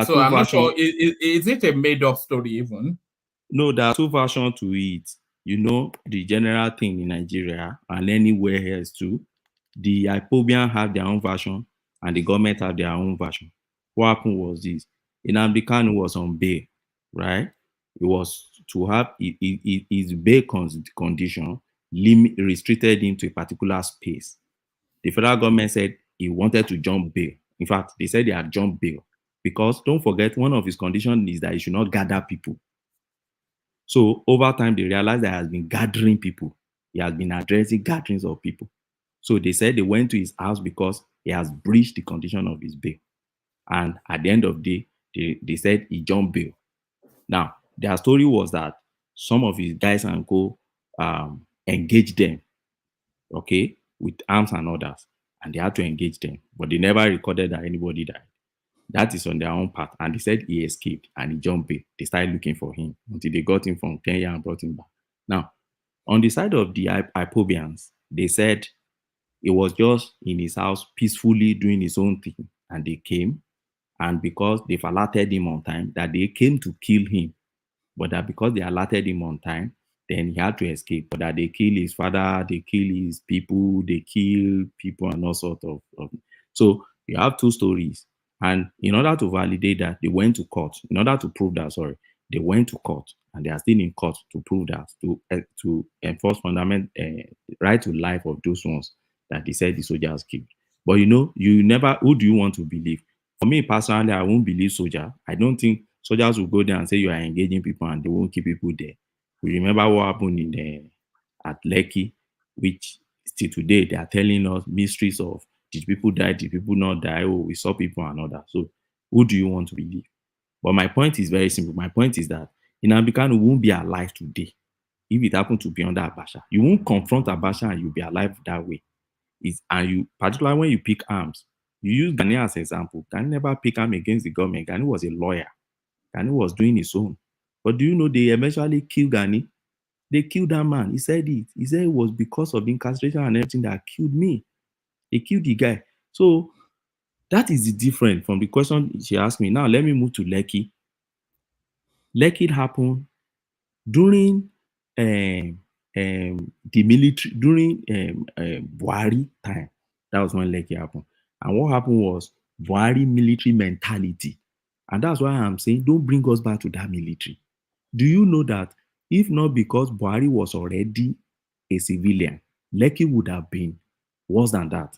So I'm not sure. Is it a made-up story even? No, there are two versions to it. You know, the general thing in Nigeria and anywhere else too. The Ipobian have their own version and the government have their own version. What happened was this. Nnamdi Kanu was on bail, right? It was to have his bail condition restricted him to a particular space. The federal government said he wanted to jump bail. In fact, they said they had jumped bail because don't forget, one of his conditions is that he should not gather people. So over time, they realized that he has been gathering people. He has been addressing gatherings of people. So they said they went to his house because he has breached the condition of his bail. And at the end of the day, they said he jumped bail. Now, their story was that some of his guys and engage them, okay, with arms and others. And they had to engage them. But they never recorded that anybody died. That is on their own part. And they said he escaped and he jumped bail. They started looking for him until they got him from Kenya and brought him back. Now, on the side of the Ipobians, they said he was just in his house peacefully doing his own thing. And they came. And because they've alerted him on time, that they came to kill him. But that because they alerted him on time, then he had to escape. But that they kill his father, they kill his people, they kill people and all sorts of. So you have two stories. And in order to validate that, they went to court. In order to prove that, they went to court. And they are still in court to prove that, to enforce fundamental right to life of those ones that they said the soldiers killed. But you know, who do you want to believe? For me personally, I won't believe soldier. I don't think soldiers will go there and say you are engaging people and they won't keep people there. We remember what happened at Lekki, which still today they are telling us mysteries of did people die, did people not die? Oh, we saw people and all that. So who do you want to believe? But my point is very simple. My point is that Nnamdi Kanu won't be alive today if it happened to be under Abacha. You won't confront Abacha and you'll be alive that way. And you, particularly when you pick arms, you use Gani as an example. Gani never pick arm against the government. Gani was a lawyer. Gani was doing his own. But do you know they eventually killed Gani? They killed that man. He said it. He said it was because of incarceration and everything that killed me. They killed the guy. So that is the difference from the question she asked me. Now let me move to Lekki. Lekki happened during the military, during Buhari time. That was when Lekki happened. And what happened was Buhari military mentality. And that's why I'm saying don't bring us back to that military. Do you know that if not because Buhari was already a civilian, Lekki would have been worse than that?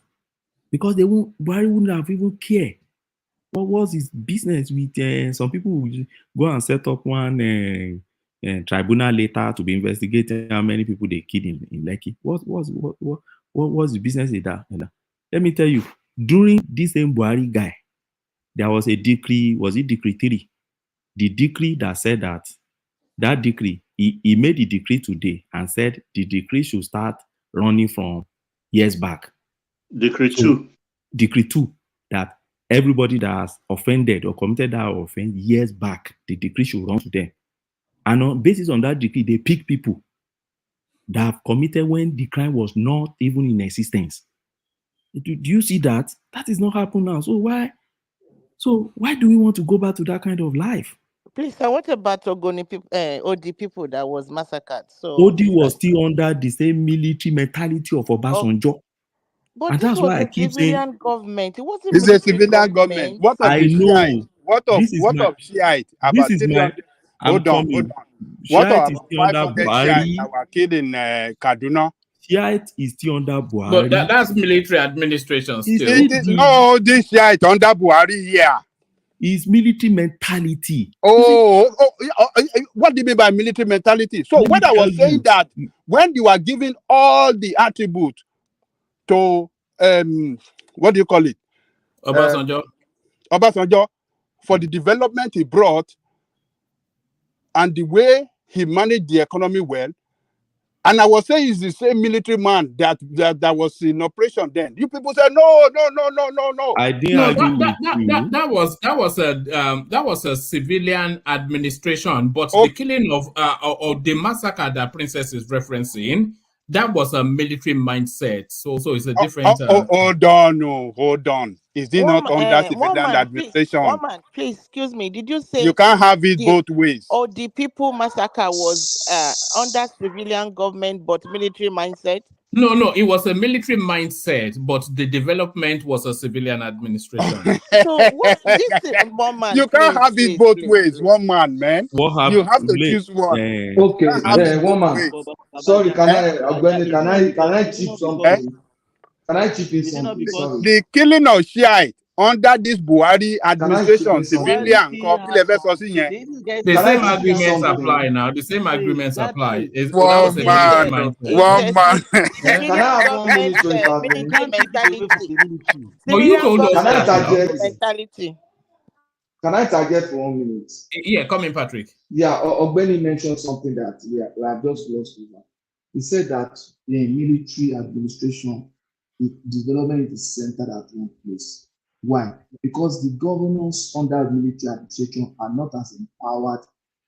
Because Buhari wouldn't have even cared. What was his business with some people would go and set up one tribunal later to be investigating how many people they killed in Lekki? What was the business with that? Let me tell you, during this same Buhari guy, there was a decree, was it Decree 3? The decree that said that decree, he made the decree today and said the decree should start running from years back. Decree 2. Decree 2, that everybody that has offended or committed that offense years back, the decree should run to them. And on basis on that decree, they pick people that have committed when the crime was not even in existence. Do you see that? That is not happening now. So why do we want to go back to that kind of life? Please, what about Ogoni people, OD people that was massacred? So OD was still under the same military mentality of Obasanjo. But And this that's was why I a keep saying civilian government. It wasn't It's a military civilian government. What of I the know. Shiite? What of Shiite? About 300. Hold on. What Shiite of is still under 500 Shiite Buhari. that were killed in Kaduna? Shiite is still under Buhari. But that's military administration still. No, this Shiite under Buhari here. It's military mentality. What do you mean by military mentality? So Let when me I tell was saying you. that, when you are giving all the attributes to what do you call it? Obasanjo. Obasanjo, for the development he brought and the way he managed the economy well. And I was saying he's the same military man that was in operation then. You people say no. I didn't No, agree with you. that was a civilian administration, but Okay. the killing of or the massacre that Princess is referencing, that was a military mindset. So it's a different. Hold on. Is it not under civilian administration? Woman, please excuse me. Did you say You can't have it both ways? Oh, the people massacre was under civilian government but military mindset? No, it was a military mindset, but the development was a civilian administration. So what this one man? You can't have it both ways. One man, man. What You have to happened? choose one. Okay, one man. Sorry, can I chip something? Can I chip in something? Sorry. The killing of Shiite under this Buhari administration, civilian, the same agreements apply now. The same agreements apply. One man. Can I have 1 minute to intervene? You told us Can I that target? Can I target for 1 minute? Yeah, come in, Patrick. Yeah, Ogbeni mentioned something that we have just lost over. He said that in military administration, the development is centered at one place. Why? Because the governors under military administration are not as empowered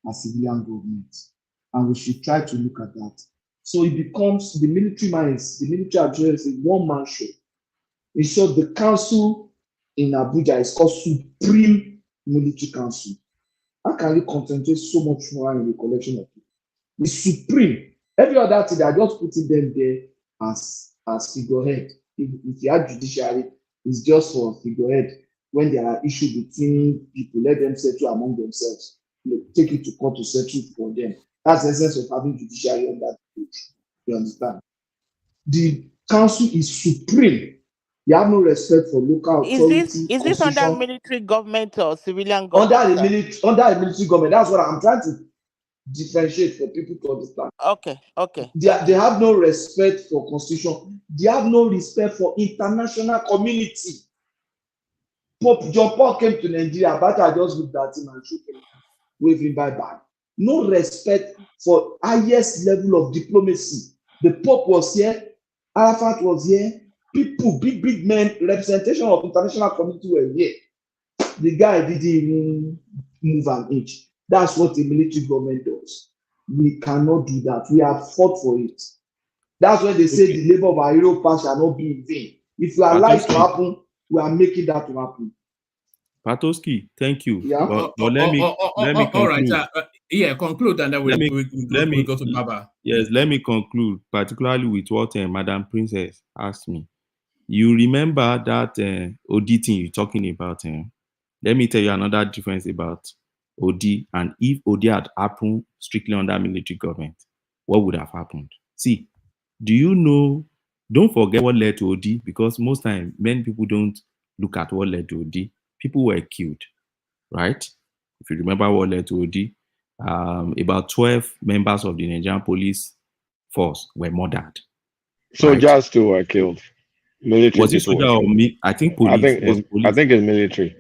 as civilian governments. And we should try to look at that. So it becomes the military minds, the military administration is one-man show. In short, the council in Abuja is called Supreme Military Council. How can you concentrate so much more in the collection of people? The Supreme. Every other thing, they are just putting them there as figurehead. If you have judiciary, it's just for figurehead. When there are issues between people, let them settle among themselves. Take it to court to settle for them. That's the essence of having judiciary on that page. You understand? The council is supreme. You have no respect for local authority. Is this under military government or civilian government? Under a military government. That's what I'm trying to differentiate for people to understand. Okay. They have no respect for constitution. They have no respect for international community. Pope John Paul came to Nigeria, but I just looked at him and shook him, waving bye-bye. No respect for highest level of diplomacy. The Pope was here, Arafat was here, people, big men, representation of international community were here. The guy didn't even move an inch. That's what the military government does. We cannot do that. We have fought for it. That's why they say the labor of our hero past shall not be in vain. If we allow it to happen, we are making that to happen. Patoski, thank you. Yeah. But let me conclude. All right. Conclude, and then we go to Baba. Yes, let me conclude, particularly with what Madam Princess asked me. You remember that OD thing you're talking about? Let me tell you another difference about OD, and if OD had happened strictly under military government, what would have happened? See, do you know? Don't forget what led to OD, because most time many people don't look at what led to OD. People were killed, right? If you remember what led to OD, about 12 members of the Nigerian police force were murdered. Soldiers too were killed. Military was it soldier or I think police. I think it's military.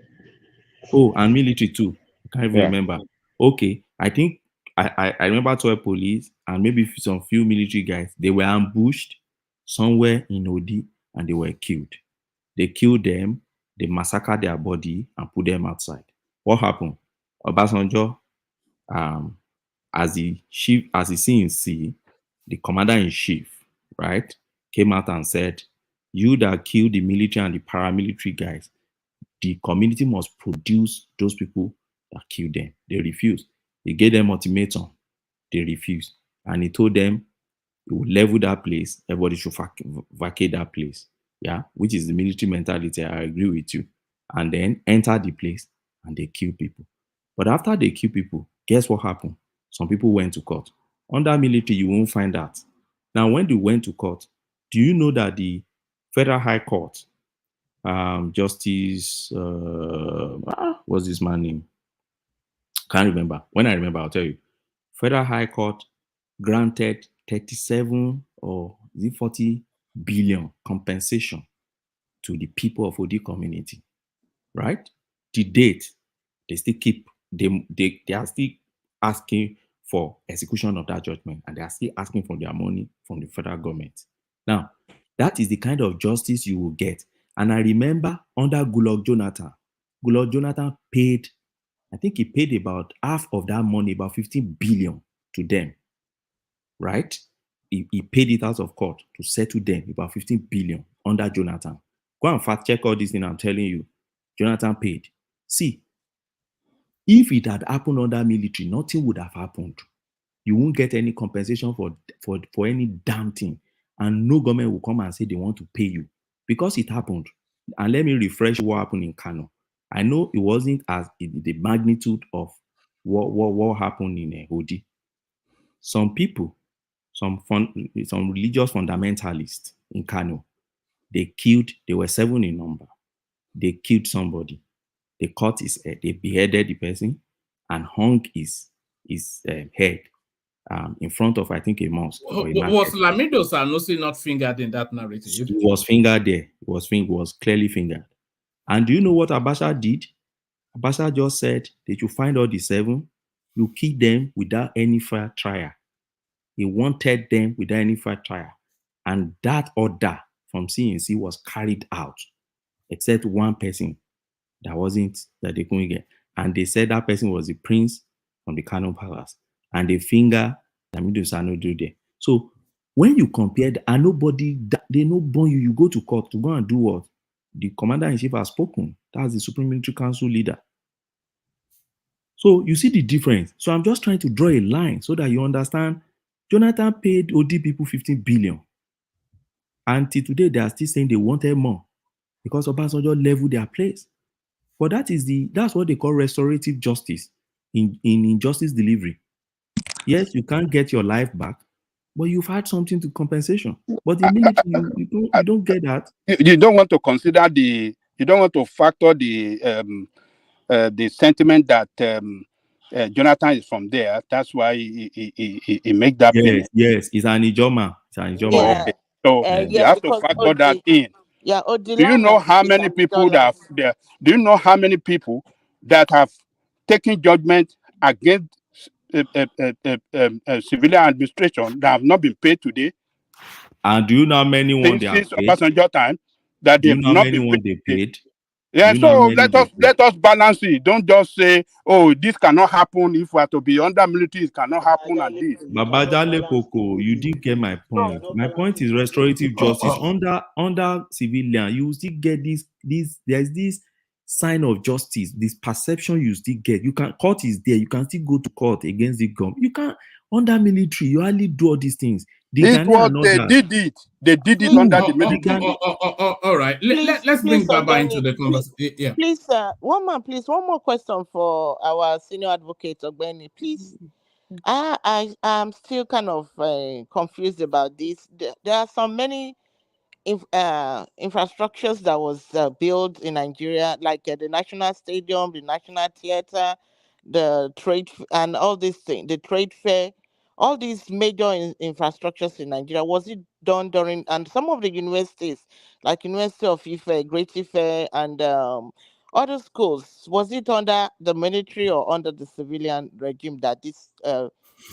Oh, and military too. I can't even remember. Okay, I think I remember 12 police and maybe some few military guys. They were ambushed somewhere in OD and they were killed. They killed them, they massacred their body and put them outside. What happened? Obasanjo, as the CNC, the commander-in-chief, right, came out and said, you that killed the military and the paramilitary guys, the community must produce those people that killed them. They refused. He gave them ultimatum. They refused. And he told them he would level that place. Everybody should vacate that place. Yeah, which is the military mentality. I agree with you. And then enter the place and they kill people. But after they kill people, guess what happened? Some people went to court. Under military, you won't find that. Now, when they went to court, do you know that the Federal High Court Justice, what's this man's name? Can't remember. When I remember, I'll tell you. Federal High Court granted 37 or is it 40 billion compensation to the people of Odi community, right? To date, they still keep they are still asking for execution of that judgment, and they are still asking for their money from the federal government. Now, that is the kind of justice you will get. And I remember under Goodluck Jonathan paid, I think he paid about half of that money, about 15 billion to them, right? He paid it out of court to settle them, about 15 billion under Jonathan. Go and fact check all these things I'm telling you. Jonathan paid. See, if it had happened under military, nothing would have happened. You won't get any compensation for any damn thing. And no government will come and say they want to pay you because it happened. And let me refresh what happened in Kano. I know it wasn't as the magnitude of what happened in Odi. Some people, some religious fundamentalists in Kano, they were 7 in number. They killed somebody. They cut his head, they beheaded the person and hung his head in front of, I think, a mosque. Or a Was Lamido Sanusi not fingered in that narrative? He was fingered there. It was clearly fingered. And do you know what Abacha did? Abacha just said they should find all the 7, you kill them without any fair trial. He wanted them without any fair trial. And that order from CNC was carried out, except one person that they couldn't get. And they said that person was the prince from the Kano Palace. And they finger Lamido Sanusi there. So when you compare, and nobody, they no born you, you go to court to go and do what? The commander-in-chief has spoken. That's the Supreme Military Council leader. So you see the difference. So I'm just trying to draw a line so that you understand. Jonathan paid OD people 15 billion. And till today, they are still saying they wanted more because Obasanjo leveled their place. But that's what they call restorative justice in injustice delivery. Yes, you can't get your life back, but you've had something to compensation. But the military, you don't get that. You don't want to consider you don't want to factor the sentiment that Jonathan is from there. That's why he make that payment. Yes, it's an Ijoma. Yeah. Okay. So you have to factor that in. Yeah, Do you know how many people that there? Do you know how many people that have taken judgment against civilian administration that have not been paid today? And do you know how many one they have Since paid? Obasanjo time that they have not been paid? They paid? Yeah, so let us balance it. Don't just say, oh, this cannot happen. If we are to be under military, it cannot happen and this. Babajale Koko, you didn't get my point. My point is restorative justice. Under civilian, you still get there's this sign of justice, this perception you still get. You can, court is there, you can still go to court against the government. You can't, under military, you only do all these things. They did it under the military. All right. Let's bring Baba into the conversation. Yeah. Please, one more question for our senior advocate, Ogbeni. Please, I'm still kind of confused about this. There are so many infrastructures that was built in Nigeria, like the National Stadium, the National Theater, the trade, and all these things, the trade fair. All these major infrastructures in Nigeria, was it done during, and some of the universities, like University of Ife, Great Ife, and other schools, was it under the military or under the civilian regime that these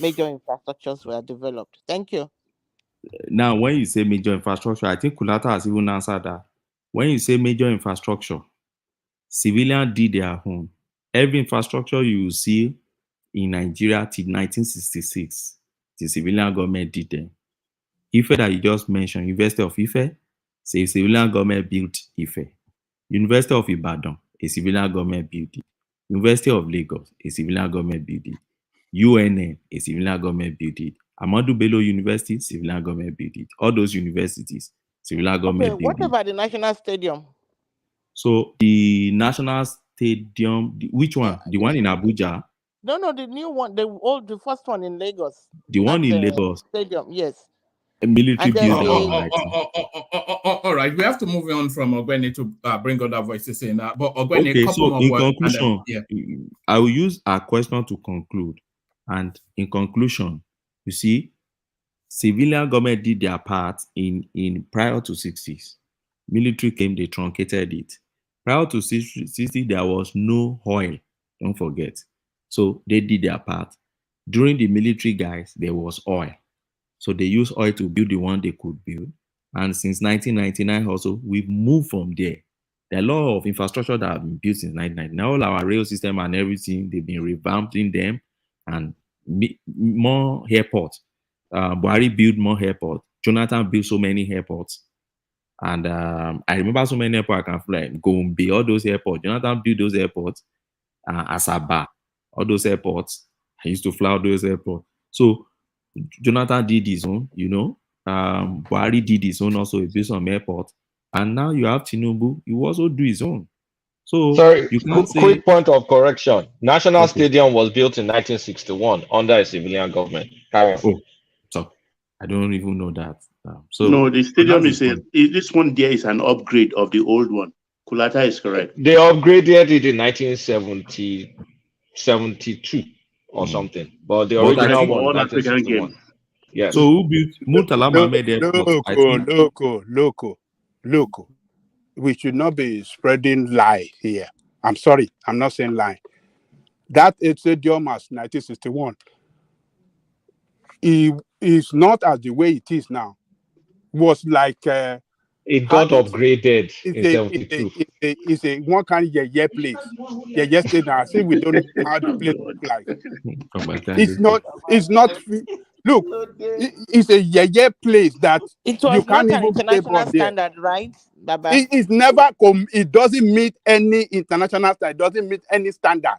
major infrastructures were developed? Thank you. Now, when you say major infrastructure, I think Kulata has even answered that. When you say major infrastructure, civilians did their own. Every infrastructure you see in Nigeria till 1966, the civilian government did them. Ife that you just mentioned, University of Ife, say civilian government built Ife. University of Ibadan, a civilian government built it. University of Lagos, a civilian government built it. UNN, a civilian government built it. Ahmadu Bello University, civilian government built it. All those universities, civilian government built it. What about the National Stadium? So the National Stadium, which one? The one in Abuja? No, the new one, the first one in Lagos. The one in Lagos. Stadium, yes. a military And then building. All right, we have to move on from Ogweni to bring other voices in. But Ogweni, Okay, couple so more in words, conclusion, and I will use our question to conclude. And in conclusion, you see, civilian government did their part in prior to 60s. Military came, they truncated it. Prior to 60, there was no oil, don't forget. So they did their part. During the military guys, there was oil. So they used oil to build the one they could build. And since 1999 also, we've moved from there. There are a lot of infrastructure that have been built since 1999. All our rail system and everything, they've been revamping them and more airports. Buhari built more airports. Jonathan built so many airports. And I remember so many airports I can fly. Gombe, all those airports. Jonathan built those airports. Asaba, all those airports. I used to fly out those airports. So Jonathan did his own, you know. Buhari did his own also. He built some airports. And now you have Tinubu. You also do his own. So Sorry, you can't say. quick point of correction. National Stadium was built in 1961 under a civilian government. Oh, so I don't even know that. So no, the stadium that's is this one there is an upgrade of the old one. Kulata is correct. They upgraded it in 1972 or something, but the But original one all was African 1961. games. Yes. So who built Murtala Mohammed Airport? I think Loco. We should not be spreading lie here. I'm sorry, I'm not saying lie. That stadium as 1961 is not as the way it is now. Was like it got upgraded in 72. It's a one kind of place. Yesterday I say we don't know how the place look like. It's not. Look, it's a place that it you was can't not an even play international ball there. standard, right, Baba? It's never it doesn't meet any international standard. It doesn't meet any standard.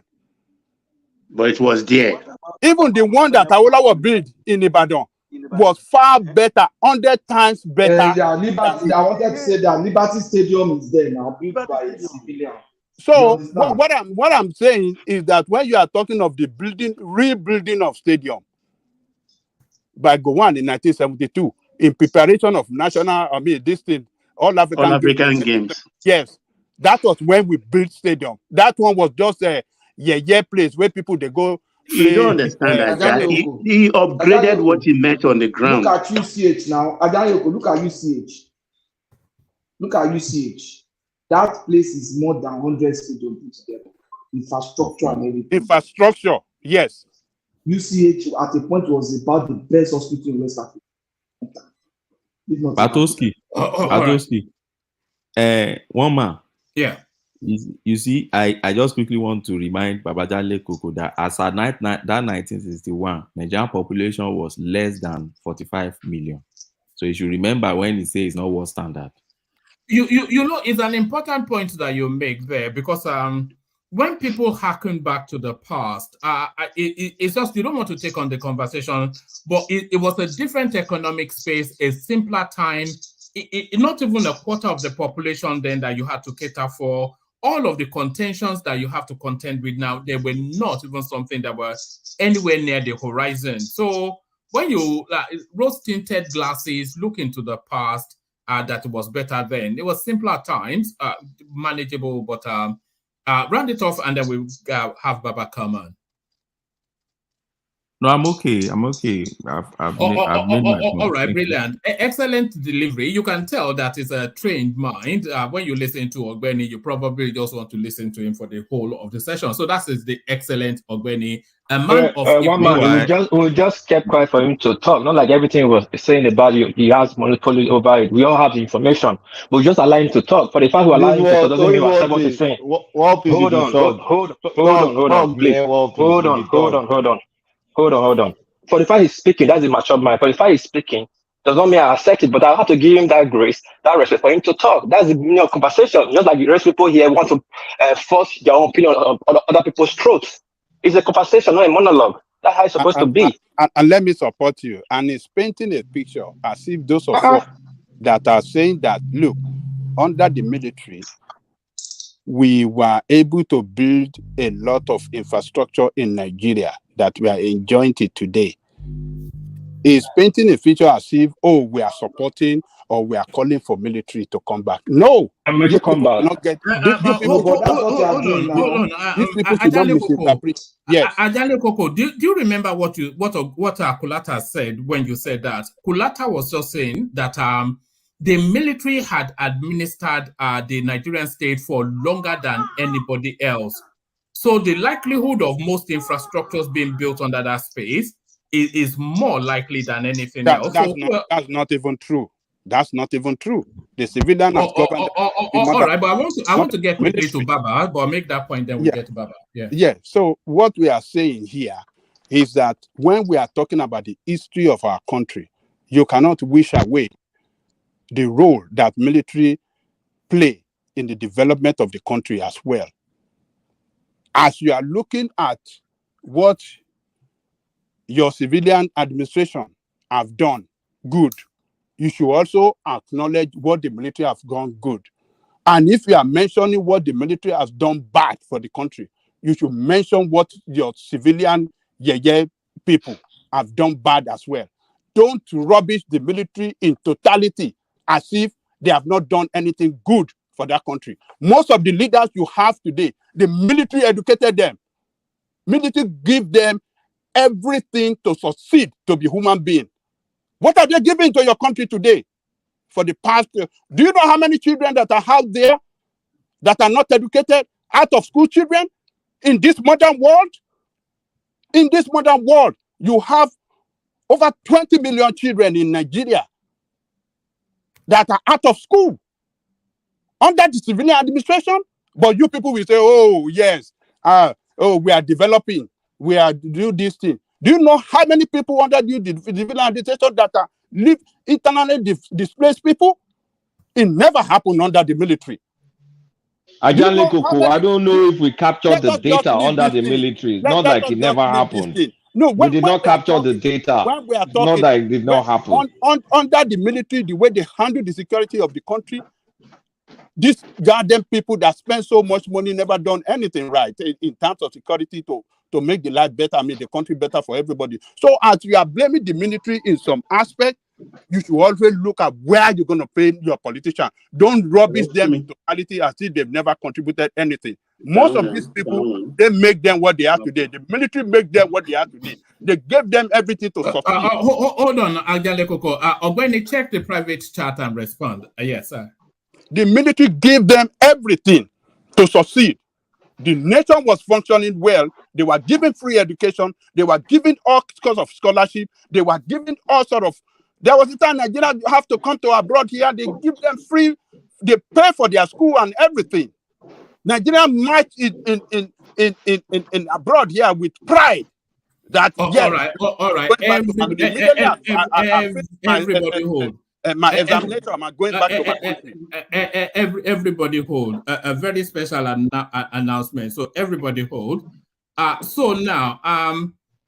But it was there. Even the one that Awolowo built in Ibadan was far better, 100 times better. Liberty, I wanted to say that Liberty Stadium is there now, built by a civilian. So what I'm saying is that when you are talking of the rebuilding of stadium by Gowon in 1972 in preparation of this thing, All African Games. Yes, that was when we built stadium. That one was just a place where people they go. You don't understand that he upgraded what he met on the ground. Look at UCH now. Adayoko, look at UCH. Look at UCH. That place is more than 100 stadiums put together. Infrastructure and everything. Infrastructure, yes. UCH at a point was about the best hospital in West Africa. Batoski. One man. Yeah. You see, I just quickly want to remind Babajale Koko that as at that 1961, Nigerian population was less than 45 million. So you should remember when he says it's not world standard. You know, it's an important point that you make there, because when people harken back to the past, it's just you don't want to take on the conversation, but it was a different economic space, a simpler time. Not even a quarter of the population then that you had to cater for. All of the contentions that you have to contend with now, they were not even something that were anywhere near the horizon. So when you rose-tinted glasses look into the past, that was better then. It was simpler times, manageable, but round it off and then we'll have Baba come on. No, I'm okay. I've made my point. All right, brilliant. Excellent delivery. You can tell that it's a trained mind. When you listen to Ogbeni, you probably just want to listen to him for the whole of the session. So that is the excellent Ogbeni, a man of one man. We just kept quiet for him to talk. Not like everything was saying about you. He has monopoly over it. We all have the information, but we just allow him to talk. For the fact we allow him to talk doesn't mean we accept what he's saying. Hold on. For the fact he's speaking, that's the mature mind. For the fact he's speaking, does not mean I accept it, but I have to give him that grace, that respect for him to talk. That's the meaning of conversation. Just like the rest people here want to force their own opinion on other people's throats. It's a conversation, not a monologue. That's how it's supposed to be. And let me support you. And he's painting a picture as if those of us that are saying that, look, under the military, we were able to build a lot of infrastructure in Nigeria that we are enjoying it today. is painting a picture as if, oh, we are supporting or we are calling for military to come back. No, I'm ready these to come people back. should not get. No, but that's what you are doing now. These people should not misinterpret. Yes. Ajale Koko, do you remember what Kulata said when you said that? Kulata was just saying that the military had administered the Nigerian state for longer than anybody else. So the likelihood of most infrastructures being built under that space is more likely than anything else. That's not even true. That's not even true. The civilian has governed. All right, but I want to get quickly to Baba, but I'll make that point, then we'll get to Baba. Yeah. So what we are saying here is that when we are talking about the history of our country, you cannot wish away the role that military play in the development of the country as well. As you are looking at what your civilian administration have done good, you should also acknowledge what the military have done good. And if you are mentioning what the military has done bad for the country, you should mention what your civilian people have done bad as well. Don't rubbish the military in totality as if they have not done anything good for that country. Most of the leaders you have today, the military educated them. Military give them everything to succeed, to be human being. What are they giving to your country today? For the past, do you know how many children that are out there that are not educated, out of school children in this modern world? In this modern world, you have over 20 million children in Nigeria that are out of school under the civilian administration. But you people will say, oh, yes, we are developing, we are doing this thing. Do you know how many people under the civilian administration that are live internally displaced people? It never happened under the military. Ajale Koko, I don't know if we captured the data under the military. It's not like it never happened. No, we did not capture the data. When we are talking, not that it did not happen. Under the military, the way they handle the security of the country, these goddamn people that spend so much money never done anything right in terms of security to make the life better, I mean the country better for everybody. So as you are blaming the military in some aspect, you should always look at where you're going to pay your politician. Don't rubbish them in totality as if they've never contributed anything. Most of these people, they make them what they are today. The military make them what they are today. They gave them everything to succeed. Hold on, Ajale Koko. When they check the private chat and respond. Yes, sir. The military gave them everything to succeed. The nation was functioning well. They were given free education. They were given all sorts of scholarship. They were given all sorts of. There was a time Nigeria have to come to abroad here. They give them free. They pay for their school and everything. Nigeria march in abroad here with pride. That yes. All right. Everybody hold. My examination, I'm going back to my country. Everybody hold. A very special announcement. So everybody hold. So now,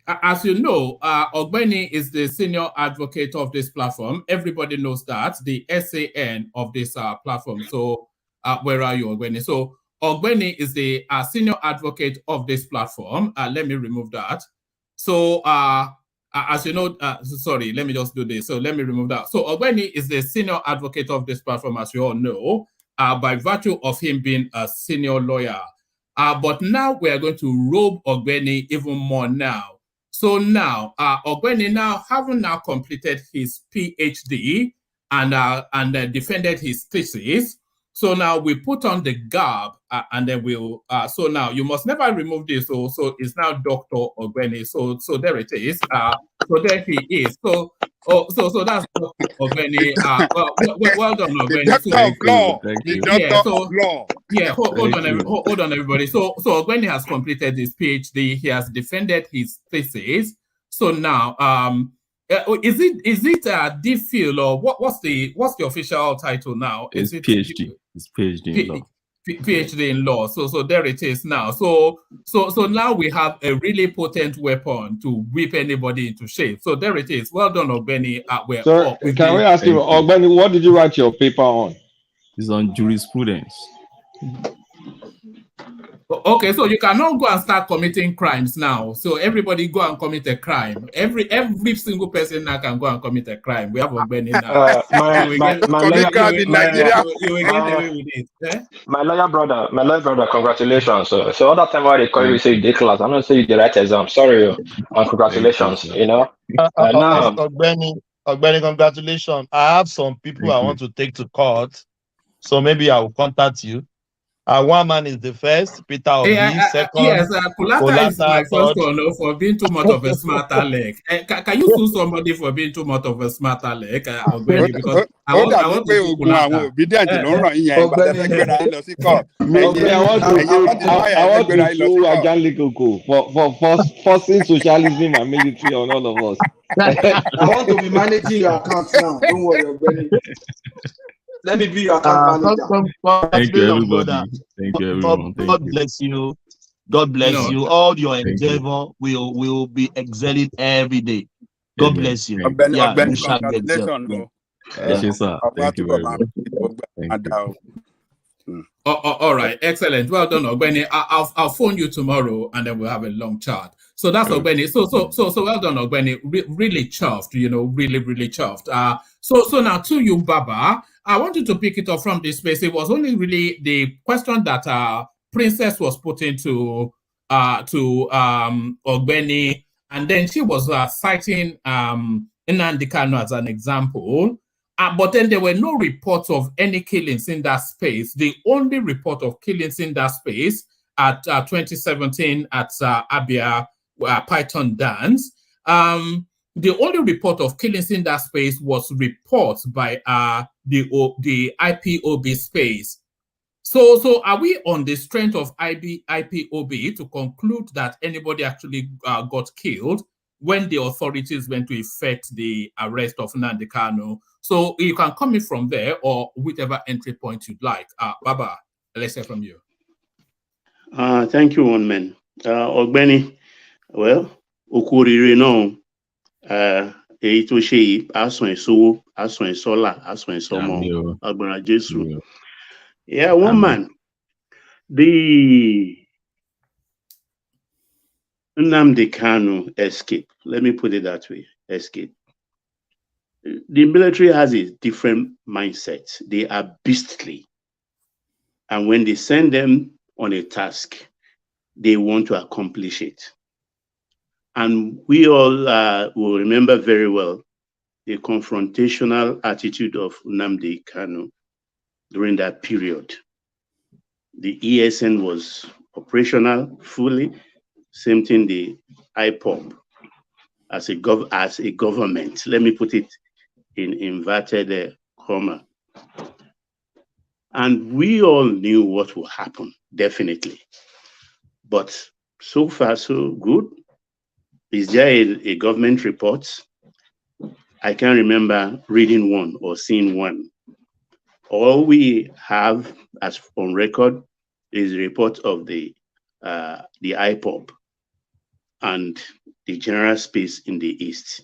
as you know, Ogbeni is the senior advocate of this platform. Everybody knows that, the SAN of this platform. So where are you, Ogbeni? So Ogbeni is the senior advocate of this platform. Let me remove that. So as you know, sorry, let me just do this. So let me remove that. So Ogbeni is the senior advocate of this platform, as you all know, by virtue of him being a senior lawyer. But now we are going to robe Ogbeni even more now. So now, Ogbeni now having now completed his PhD and defended his thesis. So now we put on the garb and then we'll, so now you must never remove this. So it's now Dr. Ogbeni. So there it is. So there he is. So that's Dr. Ogbeni. Well done, Ogbeni. Hold on, everybody. So Ogbeni has completed his PhD. He has defended his thesis. So now, is it DPhil or what's the official title now? It's PhD. It's PhD in law. PhD in law. So there it is now. So now we have a really potent weapon to whip anybody into shape. So there it is. Well done, Ogbeni. Sir, can we ask you, Ogbeni, what did you write your paper on? It's on jurisprudence. Okay, so you cannot go and start committing crimes now. So everybody go and commit a crime. Every single person now can go and commit a crime. We have Ogbeni now. My lawyer, away with it. Eh? My lawyer brother, congratulations. So all that time while they call you say you did class, I'm not saying you did right exam. Sorry, and congratulations. You know. Now, Ogbeni, congratulations. I have some people I want to take to court, so maybe I will contact you. One man is the first, Peter Obi, second. Yes, Kulata is my first one for being too much of a smart aleck. Can you sue somebody for being too much of a smart aleck, Ogbeni? Because I want to sue Kulata. I want to sue Ajanle Koko for forcing socialism and military on all of us. I want to be managing your account now. Don't worry, Ogbeni. Let me be your account manager. Thank you, everybody. Thank you, everyone. God bless you. God bless you. All your endeavor will be excelling every day. God bless you. Yeah, you shall excel. Yes, sir. Thank you very much. Thank you. All right, excellent. Well done, Ogbeni. I'll phone you tomorrow, and then we'll have a long chat. So that's Ogbeni. So well done, Ogbeni. Really chuffed. You know, really chuffed. So now to you, Baba. I wanted to pick it up from this space. It was only really the question that Princess was putting to Ogbeni, and then she was citing Nnamdi Kanu as an example. But then there were no reports of any killings in that space. The only report of killings in that space at 2017 at Abia Python Dance. The only report of killings in that space was reports by the IPOB space. So are we on the strength of IPOB to conclude that anybody actually got killed when the authorities went to effect the arrest of Nnamdi Kanu? So you can come in from there or whichever entry point you'd like. Baba, let's hear from you. Thank you, one man. Ogbeni, well, Okurire no. Èyí tó ṣe yìí àsùn ìṣòwò àsùn ìṣọlá àsùn ìṣọmọ agbára Jésù. Yeah, one man. The Nnamdi Kanu escape. Let me put it that way. Escape. The military has a different mindset. They are beastly, and when they send them on a task, they want to accomplish it. And we all will remember very well the confrontational attitude of Nnamdi Kanu during that period. The ESN was operational fully. Same thing, the IPOB as a government. Let me put it in inverted comma. And we all knew what would happen, definitely. But so far, so good. Is there a government report? I can't remember reading one or seeing one. All we have as on record is a report of the IPOB and the general space in the East.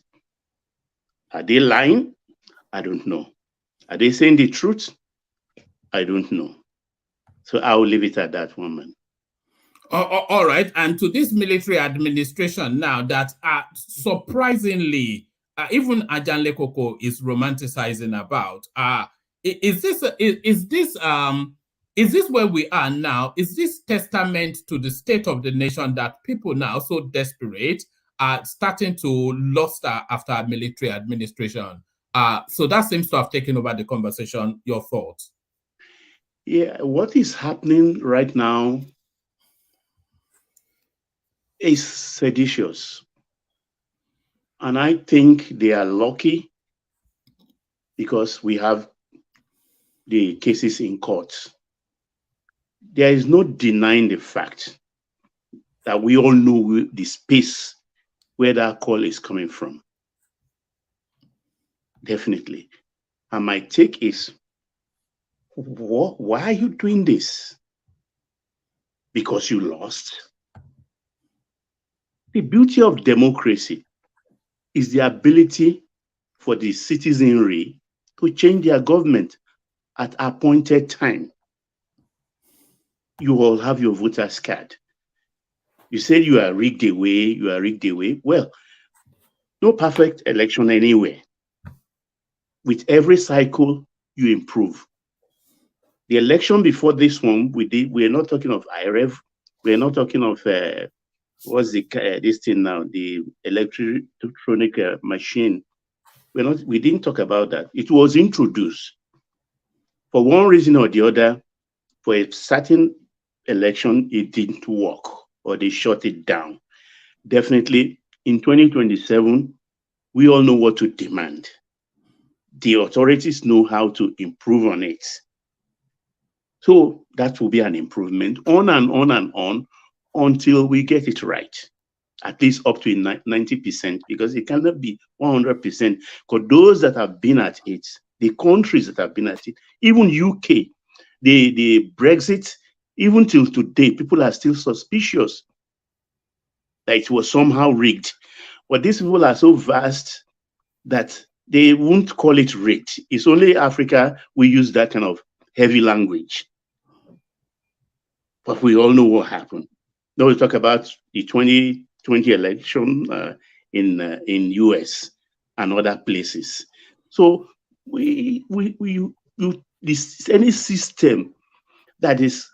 Are they lying? I don't know. Are they saying the truth? I don't know. So I will leave it at that, woman. All right. And to this military administration now that surprisingly, even Ajanle Koko is romanticizing about, is this where we are now? Is this testament to the state of the nation that people now so desperate are starting to lust after military administration? So that seems to have taken over the conversation. Your thoughts? Yeah, what is happening right now is seditious. And I think they are lucky because we have the cases in courts. There is no denying the fact that we all know the space where that call is coming from. Definitely. And my take is, why are you doing this? Because you lost? The beauty of democracy is the ability for the citizenry to change their government at appointed time. you all have your voter's card. You said you are rigged away. Well, no perfect election anywhere. With every cycle, you improve. The election before this one, we're not talking of IREV. We're not talking of what's this thing now, the electronic machine. We didn't talk about that. It was introduced for one reason or the other. For a certain election, it didn't work, or they shut it down. Definitely in 2027, we all know what to demand. The authorities know how to improve on it. So that will be an improvement on and on and on until we get it right, at least up to 90%, because it cannot be 100%. Because those that have been at it, the countries that have been at it, even UK, the Brexit, even till today, people are still suspicious that it was somehow rigged. But these people are so vast that they won't call it rigged. It's only Africa we use that kind of heavy language. But we all know what happened. Now we talk about the 2020 election in US and other places. So any system that is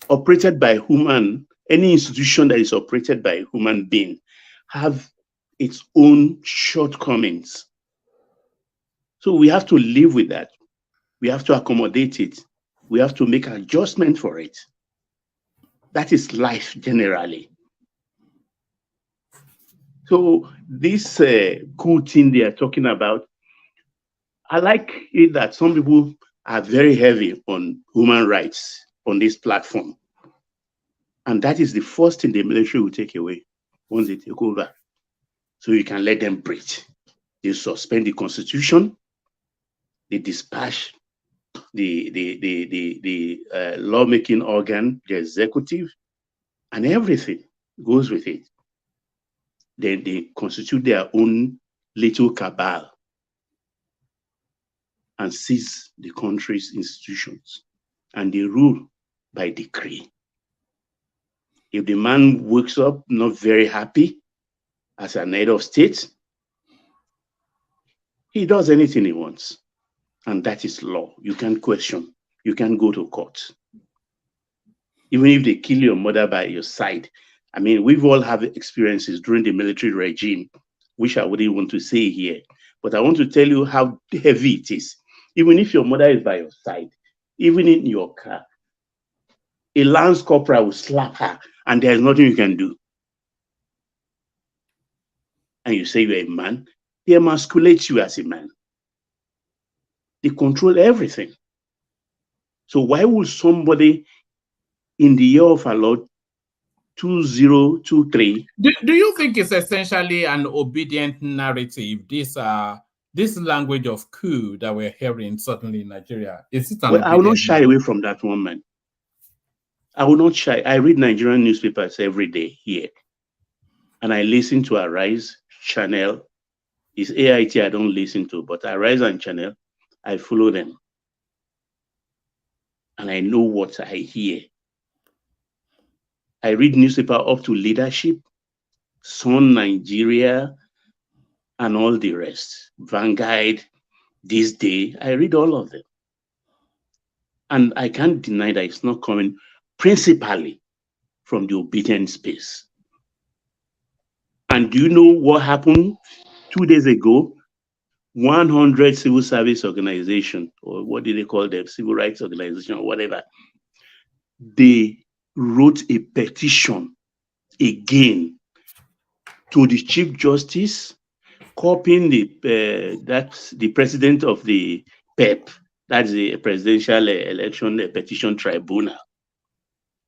operated by human, any institution that is operated by a human being, have its own shortcomings. So we have to live with that. We have to accommodate it. We have to make adjustment for it. That is life generally. So this cool thing they are talking about, I like it that some people are very heavy on human rights on this platform. And that is the first thing the military will take away once they take over. So you can let them breathe. They suspend the constitution, they dispatch the lawmaking organ, the executive, and everything goes with it. Then they constitute their own little cabal and seize the country's institutions, and they rule by decree. If the man wakes up not very happy as an head of state, he does anything he wants. And that is law. You can't question. You can't go to court. Even if they kill your mother by your side. I mean, we've all had experiences during the military regime, which I wouldn't want to say here. But I want to tell you how heavy it is. Even if your mother is by your side, even in your car, a lance corporal will slap her and there's nothing you can do. And you say you're a man, they emasculate you as a man. They control everything. So why would somebody in the year of our Lord 2023? Do you think it's essentially an obedient narrative? This language of coup that we're hearing certainly in Nigeria. Is it Well, I will not shy away from that one, man. I will not shy. I read Nigerian newspapers every day here, and I listen to Arise channel. It's AIT I don't listen to, but Arise and channel, I follow them. And I know what I hear. I read newspaper up to Leadership, Sun Nigeria, and all the rest. Vanguard, This Day, I read all of them. And I can't deny that it's not coming principally from the obedient space. And do you know what happened 2 days ago? 100 civil service organization, or what do they call them? Civil rights organization or whatever. They wrote a petition again to the Chief Justice, copying that's the president of the PEP, that's the Presidential Election Petition Tribunal,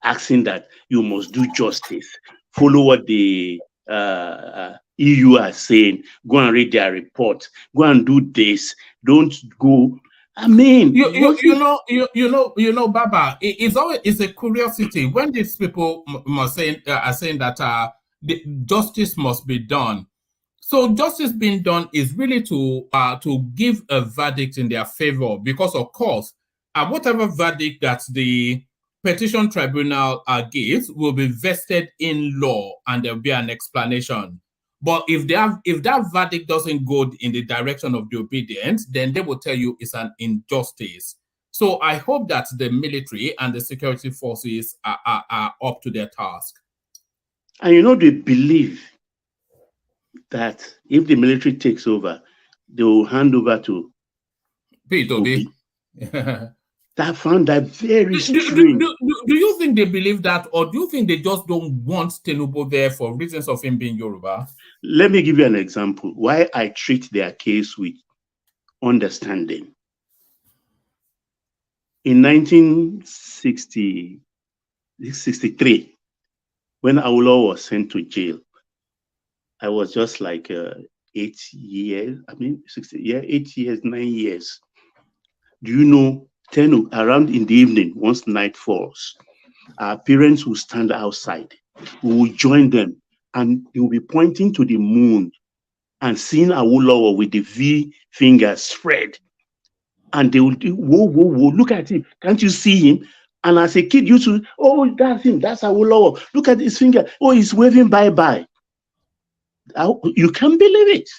asking that you must do justice, follow what the EU are saying, go and read their report, go and do this, don't go. I mean, you know, Baba, it's a curiosity when these people are saying that the justice must be done. So justice being done is really to give a verdict in their favor, because of course, whatever verdict that the petition tribunal gives will be vested in law, and there'll be an explanation. But if that verdict doesn't go in the direction of the obedience, then they will tell you it's an injustice. So I hope that the military and the security forces are up to their task. And you know, they believe that if the military takes over, they will hand over to Obi. I found that very strange. Do you think they believe that, or do you think they just don't want Tinubu there for reasons of him being Yoruba? Let me give you an example why I treat their case with understanding. In 1963, when Awolowo was sent to jail, I was just like 8 years, 8 years, 9 years. Do you know, around in the evening, once night falls, our parents will stand outside. We will join them, and they will be pointing to the moon and seeing Awolowo with the V finger spread. And they will do, whoa, whoa, whoa, look at him. Can't you see him? And as a kid, you to, oh, that's him, that's Awolowo. Look at his finger. Oh, he's waving bye-bye. You can't believe it.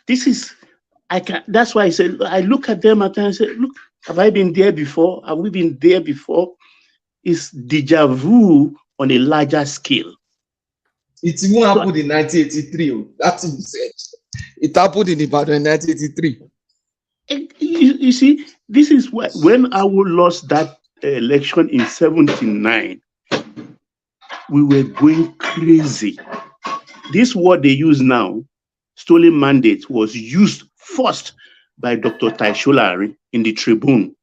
This is, that's why I said, I look at them and I say, look, have I been there before? Have we been there before? It's deja vu on a larger scale. It even happened in 1983. That's what you said. It happened in Ibadan in 1983. You see, this is what, when Awo lost that election in 1979, we were going crazy. This word they use now, stolen mandate, was used first by Dr. Taisholari in the Tribune.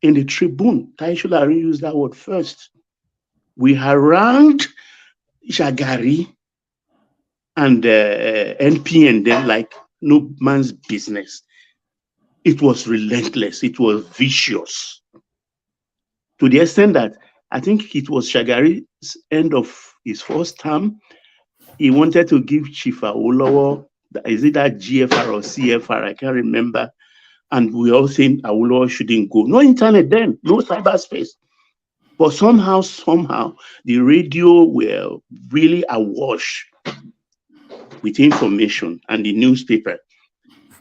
In the Tribune, Taisholari used that word first. We harangued Shagari and NPN then like no man's business. It was relentless. It was vicious. To the extent that I think it was Shagari's end of his first term. He wanted to give Chief Awolowo, is it that GFR or CFR? I can't remember. And we all think Awolowo shouldn't go. No internet then, no cyberspace. But somehow, the radio were really awash with information and the newspaper.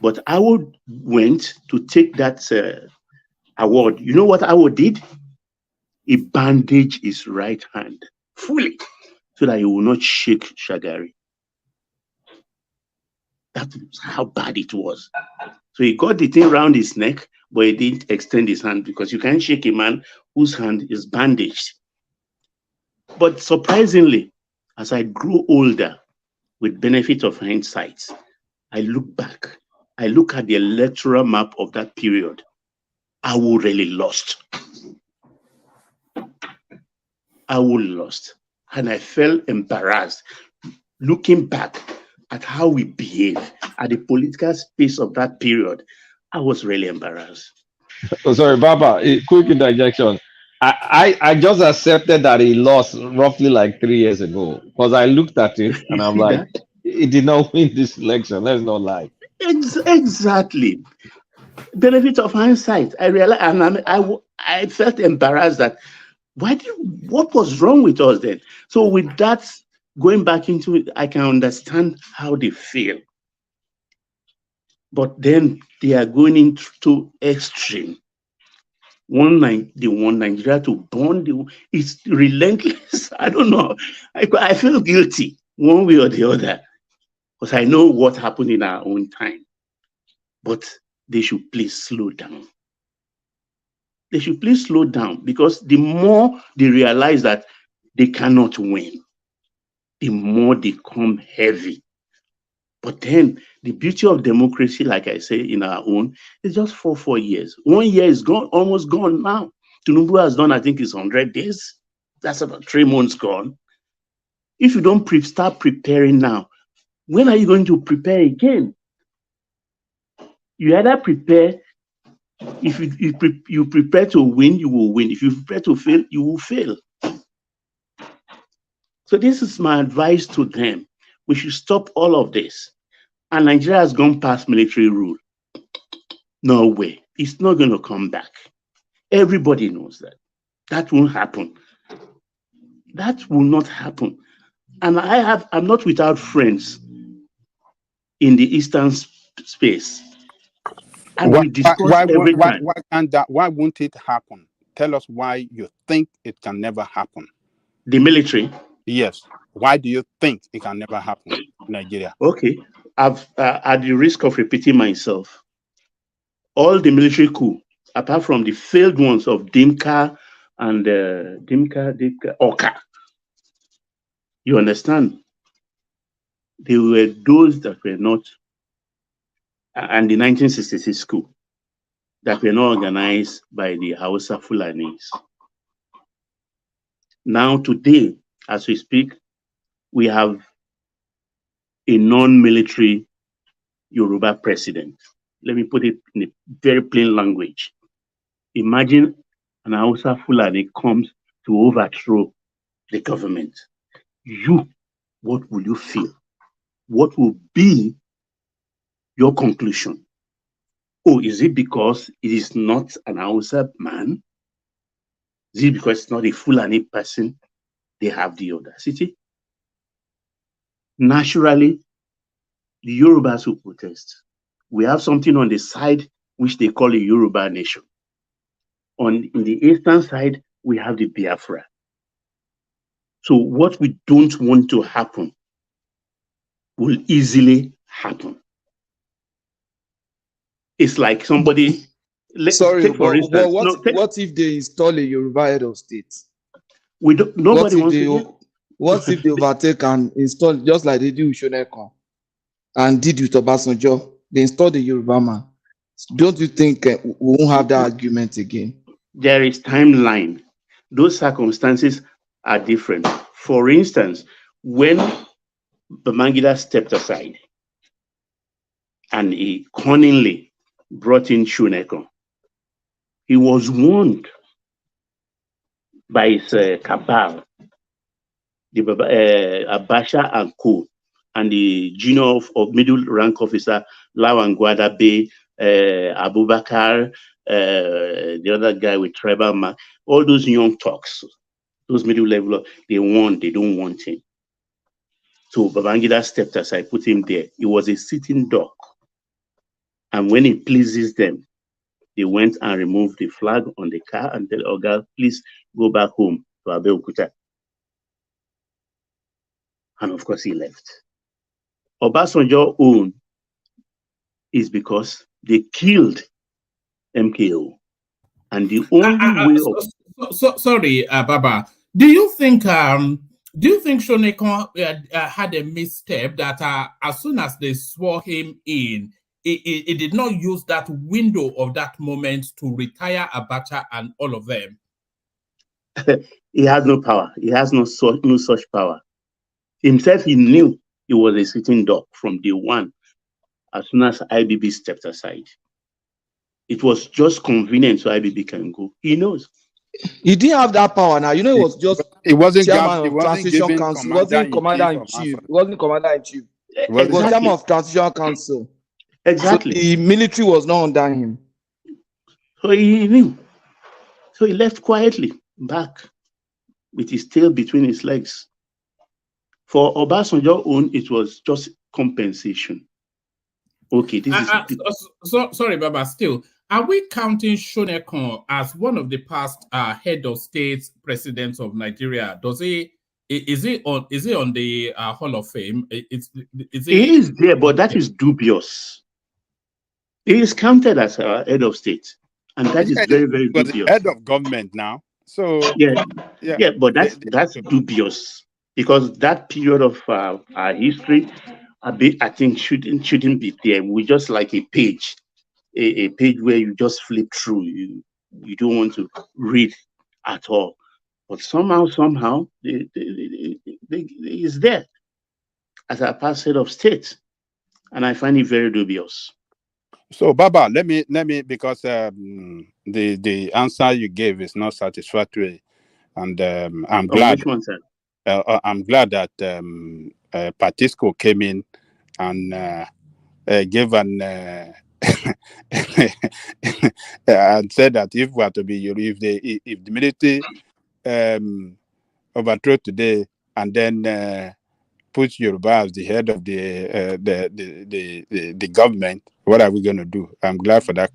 But Awo went to take that award. You know what Awo did? He bandaged his right hand fully so that he will not shake Shagari. That's how bad it was. So he got the thing around his neck, but he didn't extend his hand because you can't shake a man whose hand is bandaged. But surprisingly, as I grew older, with benefit of hindsight, I look back, I look at the electoral map of that period. Awo really lost. Awo lost. And I felt embarrassed looking back at how we behaved at the political space of that period. I was really embarrassed. Oh, sorry, Baba, a quick interjection. I just accepted that he lost roughly like 3 years ago because I looked at it and I'm like, he did not win this election. Let's not lie. Exactly. Benefit of hindsight. I realized, and I felt embarrassed that what was wrong with us then? So with that, going back into it, I can understand how they feel. But then they are going into extreme. They want Nigeria to burn. It's relentless. I don't know. I feel guilty one way or the other because I know what happened in our own time. But they should please slow down. They should please slow down because the more they realize that they cannot win, the more they come heavy. But then the beauty of democracy, like I say, in our own, is just 4 years. 1 year is gone, almost gone now. Tinubu has done, I think it's 100 days. That's about 3 months gone. If you don't start preparing now, when are you going to prepare again? You either prepare, if you prepare to win, you will win. If you prepare to fail, you will fail. So this is my advice to them. We should stop all of this. And Nigeria has gone past military rule. No way. It's not going to come back. Everybody knows that. That won't happen. That will not happen. And I'm not without friends in the Eastern space. And we discuss every time. Why won't it happen? Tell us why you think it can never happen. The military? Yes. Why do you think it can never happen in Nigeria? Okay. I've at the risk of repeating myself, all the military coup, apart from the failed ones of Dimka and Oka, you understand? They were those that were not, and the 1966 coup, that were not organized by the Hausa Fulanis. Now, today, as we speak, we have a non-military Yoruba president. Let me put it in a very plain language. Imagine an Hausa Fulani comes to overthrow the government. What will you feel? What will be your conclusion? Oh, is it because it is not an Hausa man? Is it because it's not a Fulani person? They have the audacity. Naturally, the Yorubas will protest. We have something on the side which they call a Yoruba nation. In the eastern side, we have the Biafra. So what we don't want to happen will easily happen. It's like somebody. Sorry, take for instance, what if they install a Yoruba head of state? Nobody wants to. What if they overtake and install, just like they do with Shonekon and did with Obasanjo? They installed the Yoruba man. Don't you think we won't have that argument again? There is timeline. Those circumstances are different. For instance, when Babangida stepped aside and he cunningly brought in Shonekon, he was warned by his cabal, the Abacha and Co, and the junior of middle rank officer Lawan Gwadabe, Abubakar, the other guy with tribal mark, all those young talks, those middle level, they don't want him. So Babangida stepped aside, put him there. He was a sitting duck. And when it pleases them, they went and removed the flag on the car and tell Oga, please go back home to Abeokuta. And of course, he left. Obasanjo's own is because they killed MKO. And the only way of... Sorry, Baba. Do you think Shonekon had a misstep that as soon as they swore him in, it did not use that window of that moment to retire Abacha and all of them? He has no power. He has no such power. Himself, he knew he was a sitting duck from day one, as soon as IBB stepped aside. It was just convenient so IBB can go. He knows. He didn't have that power now. You know, it was just chairman of transition council. It wasn't commander-in-chief. It wasn't commander-in-chief. It was chairman of transition council. Exactly. So the military was not under him. So he knew. So he left quietly back with his tail between his legs. For Obasanjo's own, it was just compensation. Okay, this is... sorry, Baba, still, are we counting Shonekon as one of the past head of state presidents of Nigeria? Is he on the Hall of Fame? He is there, but that is dubious. He is counted as a head of state, and that is very, very dubious. Head of government now, so yeah, but that's dubious, because that period of our history, I think shouldn't be there. We just like a page where you just flip through. You don't want to read at all. But somehow, is there as a past head of state, and I find it very dubious. So, Baba, let me because the answer you gave is not satisfactory, and I'm glad. I'm glad that Patisco came in and gave an and said that if we are to be, if the military overthrow today and then put Yoruba as the head of the government, what are we going to do? I'm glad for that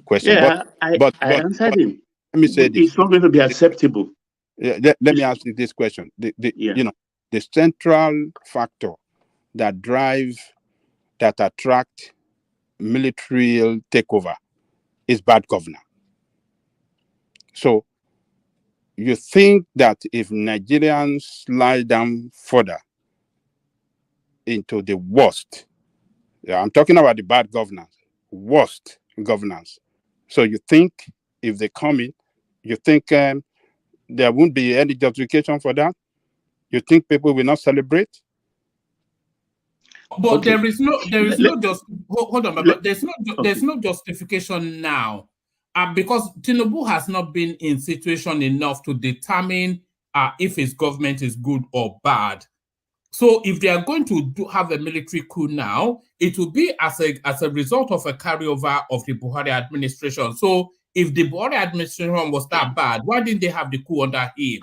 question. Yeah, I answered him. Let me say this. It's not going to be acceptable. Let me ask you this question. You know, the central factor that attract military takeover is bad governance. So you think that if Nigerians slide down further into the worst, I'm talking about the bad governance, worst governance. So you think if they come in, you think there won't be any justification for that? You think people will not celebrate? But there is no justification now, because Tinubu has not been in situation enough to determine if his government is good or bad. So if they are going to have a military coup now, it will be as a result of a carryover of the Buhari administration. So if the Buhari administration was that bad, why didn't they have the coup under him?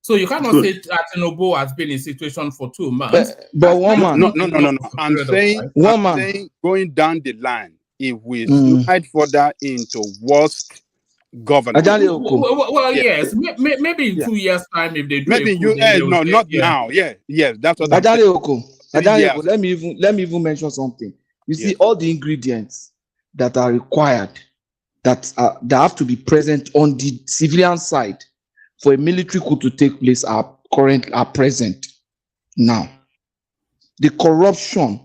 So you cannot say that Tinubu has been in situation for 2 months. But one man, no. I'm saying going down the line, if we slide further into worst governance. Yes, maybe in 2 years' time, if they do maybe not now. Yes, that's what Adaleoko, let me even mention something. You see, all the ingredients that are required that have to be present on the civilian side for a military coup to take place are present now. The corruption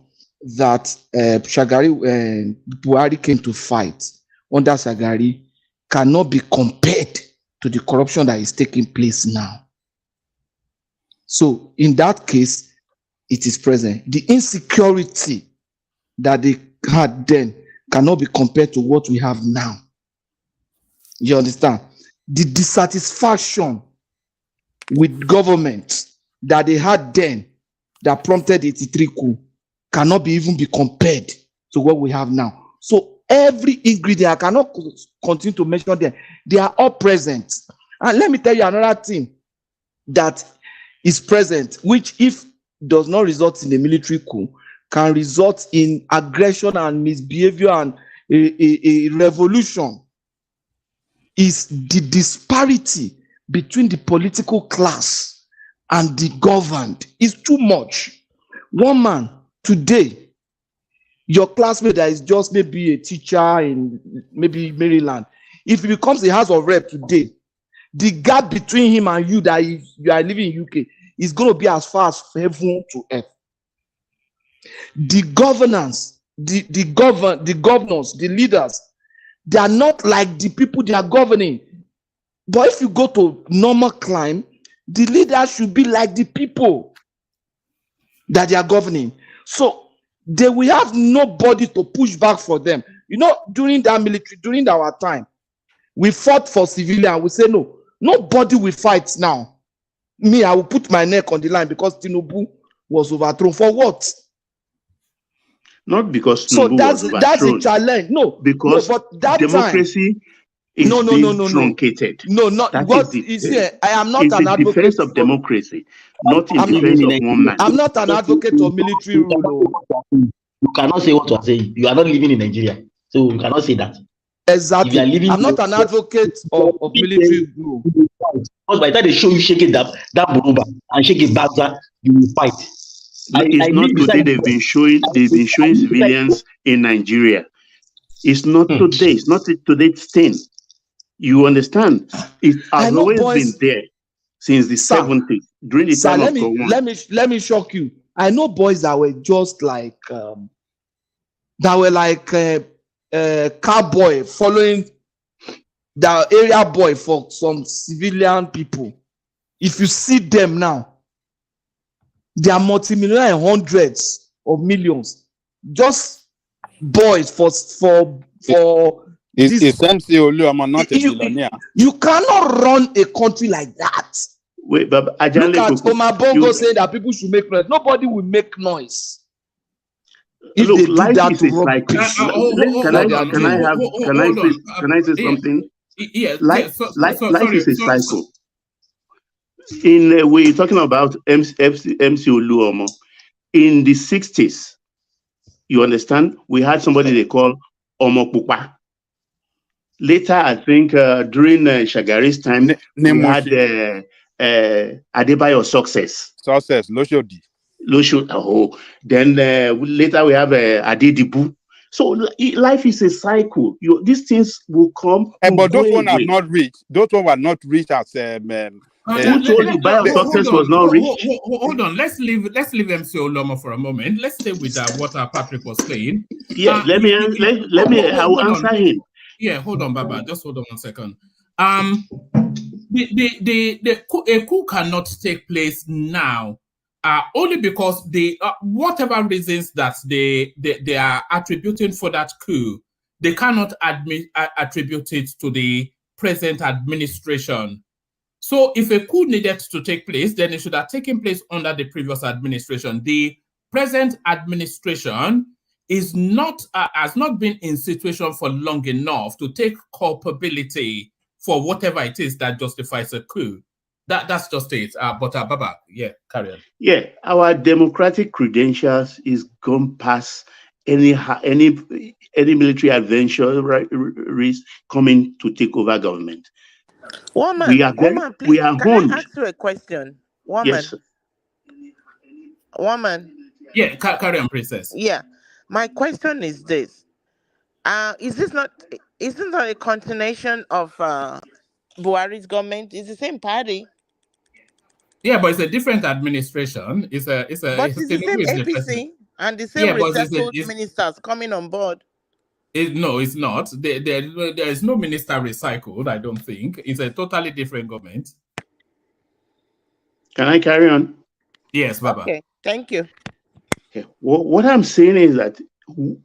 that Buhari came to fight under Shagari cannot be compared to the corruption that is taking place now. So in that case, it is present. The insecurity that they had then cannot be compared to what we have now. You understand? The dissatisfaction with government that they had then that prompted the 83 coup cannot even be compared to what we have now. So every ingredient, I cannot continue to mention them. They are all present. And let me tell you another thing that is present, which if does not result in a military coup, can result in aggression and misbehavior and a revolution, is the disparity between the political class and the governed is too much. One man today, your classmate that is just maybe a teacher in maybe Maryland, if he becomes a House of Rep today, the gap between him and you that you are living in UK is going to be as far as heaven to earth. The governors, the governors, the leaders, they are not like the people they are governing. But if you go to normal climb, the leaders should be like the people that they are governing. So they will have nobody to push back for them. You know, during that military, during our time, we fought for civilian. We say no, nobody will fight now. Me, I will put my neck on the line because Tinubu was overthrown. For what? Not because Tinubu was overthrown. That's a challenge. No, because but that democracy is being truncated. No, not that what is here. I am not an advocate defense of democracy, not in defense of one man. I'm not an advocate of military rule. You cannot say what you are saying. You are not living in Nigeria, so you cannot say that. Exactly. I'm not an advocate of military rule. Because by the time they show you shake it that Buruba and shake it back, you will fight. It's not today they've been showing civilians in Nigeria. It's not today. It's not today's thing. You understand? It has always been there since the 70s during the time of Gowon. Let me shock you. I know boys that were just like cowboy following the area boy for some civilian people. If you see them now, they are multimillionaire, hundreds of millions. Just boys for It's MC Olu, not a billionaire. You cannot run a country like that. Wait, but look at Omar Bongo saying that people should make noise. Nobody will make noise. if Look, they do life that is a cycle. rubbish. Can I say Yeah, something? yeah. Life is a Sorry. cycle. In a way, talking about MC Oluomo, in the 60s, you understand, we had somebody they call Omo Pupa. Later, I think during Shagari's time, we had Adebayo Success. Loshodi. Oh, then later we have Adedibu. So life is a cycle. These things will come. But those ones are away. not rich. Those ones were not rich as who told you Bayo Success was not rich? Hold on. Let's leave MC Olomo for a moment. Let's stay with what Patrick was saying. Yeah, let me. I will answer him. Yeah, hold on, Baba. Just hold on 1 second. A coup cannot take place now, only because whatever reasons that they are attributing for that coup, they cannot attribute it to the present administration. So if a coup needed to take place, then it should have taken place under the previous administration. The present administration is not has not been in situation for long enough to take culpability for whatever it is that justifies a coup. That's just it. But Baba, yeah, carry on. Yeah, our democratic credentials is gone past any military adventure risk coming to take over government. Woman, we are can I ask you a question? Yes. Woman. Yeah, carry on, princess. Yeah. My question is this. Isn't that a continuation of Buhari's government? It's the same party. Yeah, but it's a different administration. But it's the same APC and the same recycled ministers coming on board. No, it's not. There is no minister recycled, I don't think. It's a totally different government. Can I carry on? Yes, Baba. Okay, thank you. Okay. What I'm saying is that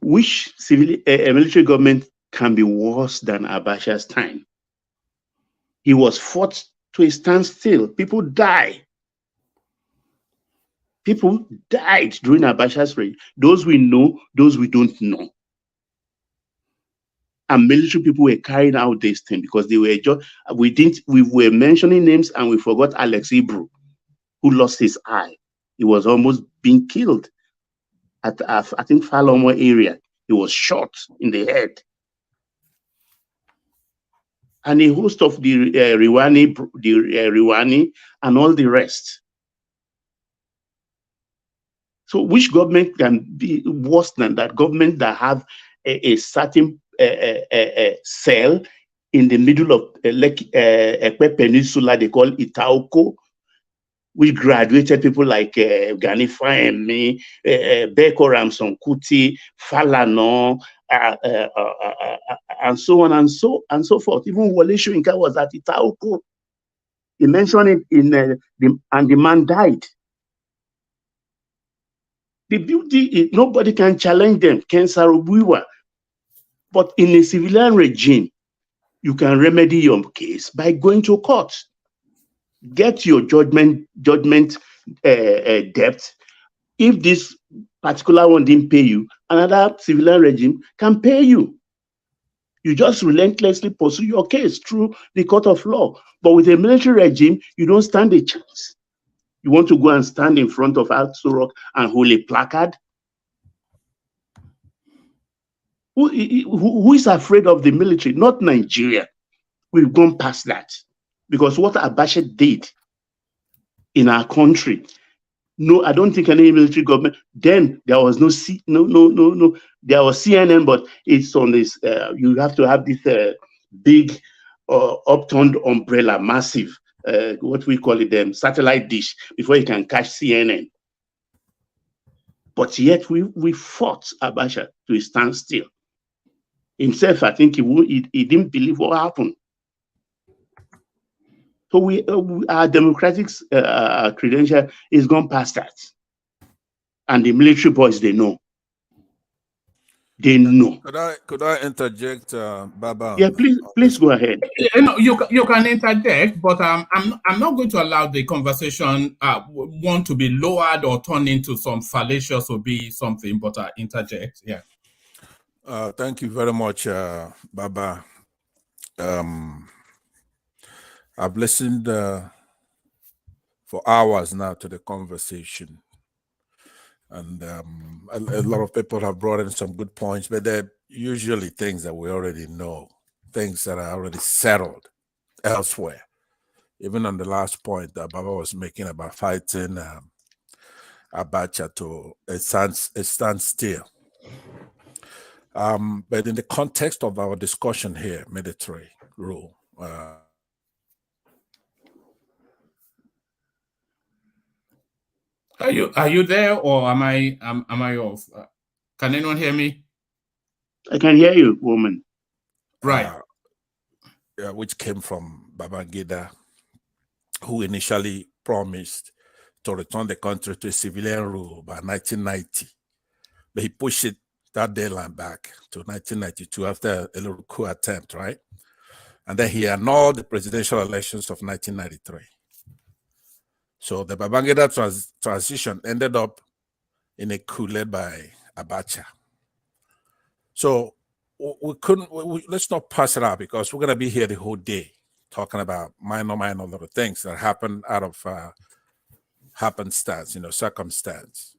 which military government can be worse than Abacha's time? He was fought to a standstill. People die. People died during Abacha's reign. Those we know, those we don't know. And military people were carrying out this thing because they were we were mentioning names and we forgot Alex Ibru, who lost his eye. He was almost being killed at I think Falomo area. He was shot in the head. And a host of the Riwani and all the rest. So which government can be worse than that? Government that have a certain cell in the middle of Ekpe Peninsula, they call Itaoko, which graduated people like Gani Fahemi, Beko Ramson Kuti, Falana, and so on and so forth. Even Wole Soyinka was at Itaoko. He mentioned it and the man died. The beauty is nobody can challenge them, Ken Sarubuiwa. But in a civilian regime, you can remedy your case by going to court. Get your judgment debt. If this particular one didn't pay you, another civilian regime can pay you. You just relentlessly pursue your case through the court of law. But with a military regime, you don't stand a chance. You want to go and stand in front of Aso Rock and hold a placard? Who is afraid of the military? Not Nigeria. We've gone past that. Because what Abacha did in our country, no, I don't think any military government, then there was no, there was CNN, but it's on this, you have to have this big upturned umbrella, massive, what we call it, satellite dish, before you can catch CNN. But yet we fought Abacha to a standstill. Himself, I think he didn't believe what happened. So our democratic credential is gone past that. And the military boys, they know. They know. Could I interject, Baba? Yeah, please go ahead. You can interject, but I'm not going to allow the conversation want to be lowered or turned into some fallacious or be something. But interject, yeah. Thank you very much, Baba. I've listened for hours now to the conversation, and a lot of people have brought in some good points, but they're usually things that we already know, things that are already settled elsewhere. Even on the last point that Baba was making about fighting Abacha to a standstill. But in the context of our discussion here, military rule, Are you there, or am I off? Can anyone hear me? I can hear you, woman. Right. Which came from Babangida, who initially promised to return the country to a civilian rule by 1990. But he pushed it that deadline back to 1992 after a little coup attempt, right? And then he annulled the presidential elections of 1993. So the Babangida transition ended up in a coup led by Abacha. So let's not pass it out, because we're going to be here the whole day talking about minor little things that happen out of happenstance, circumstance.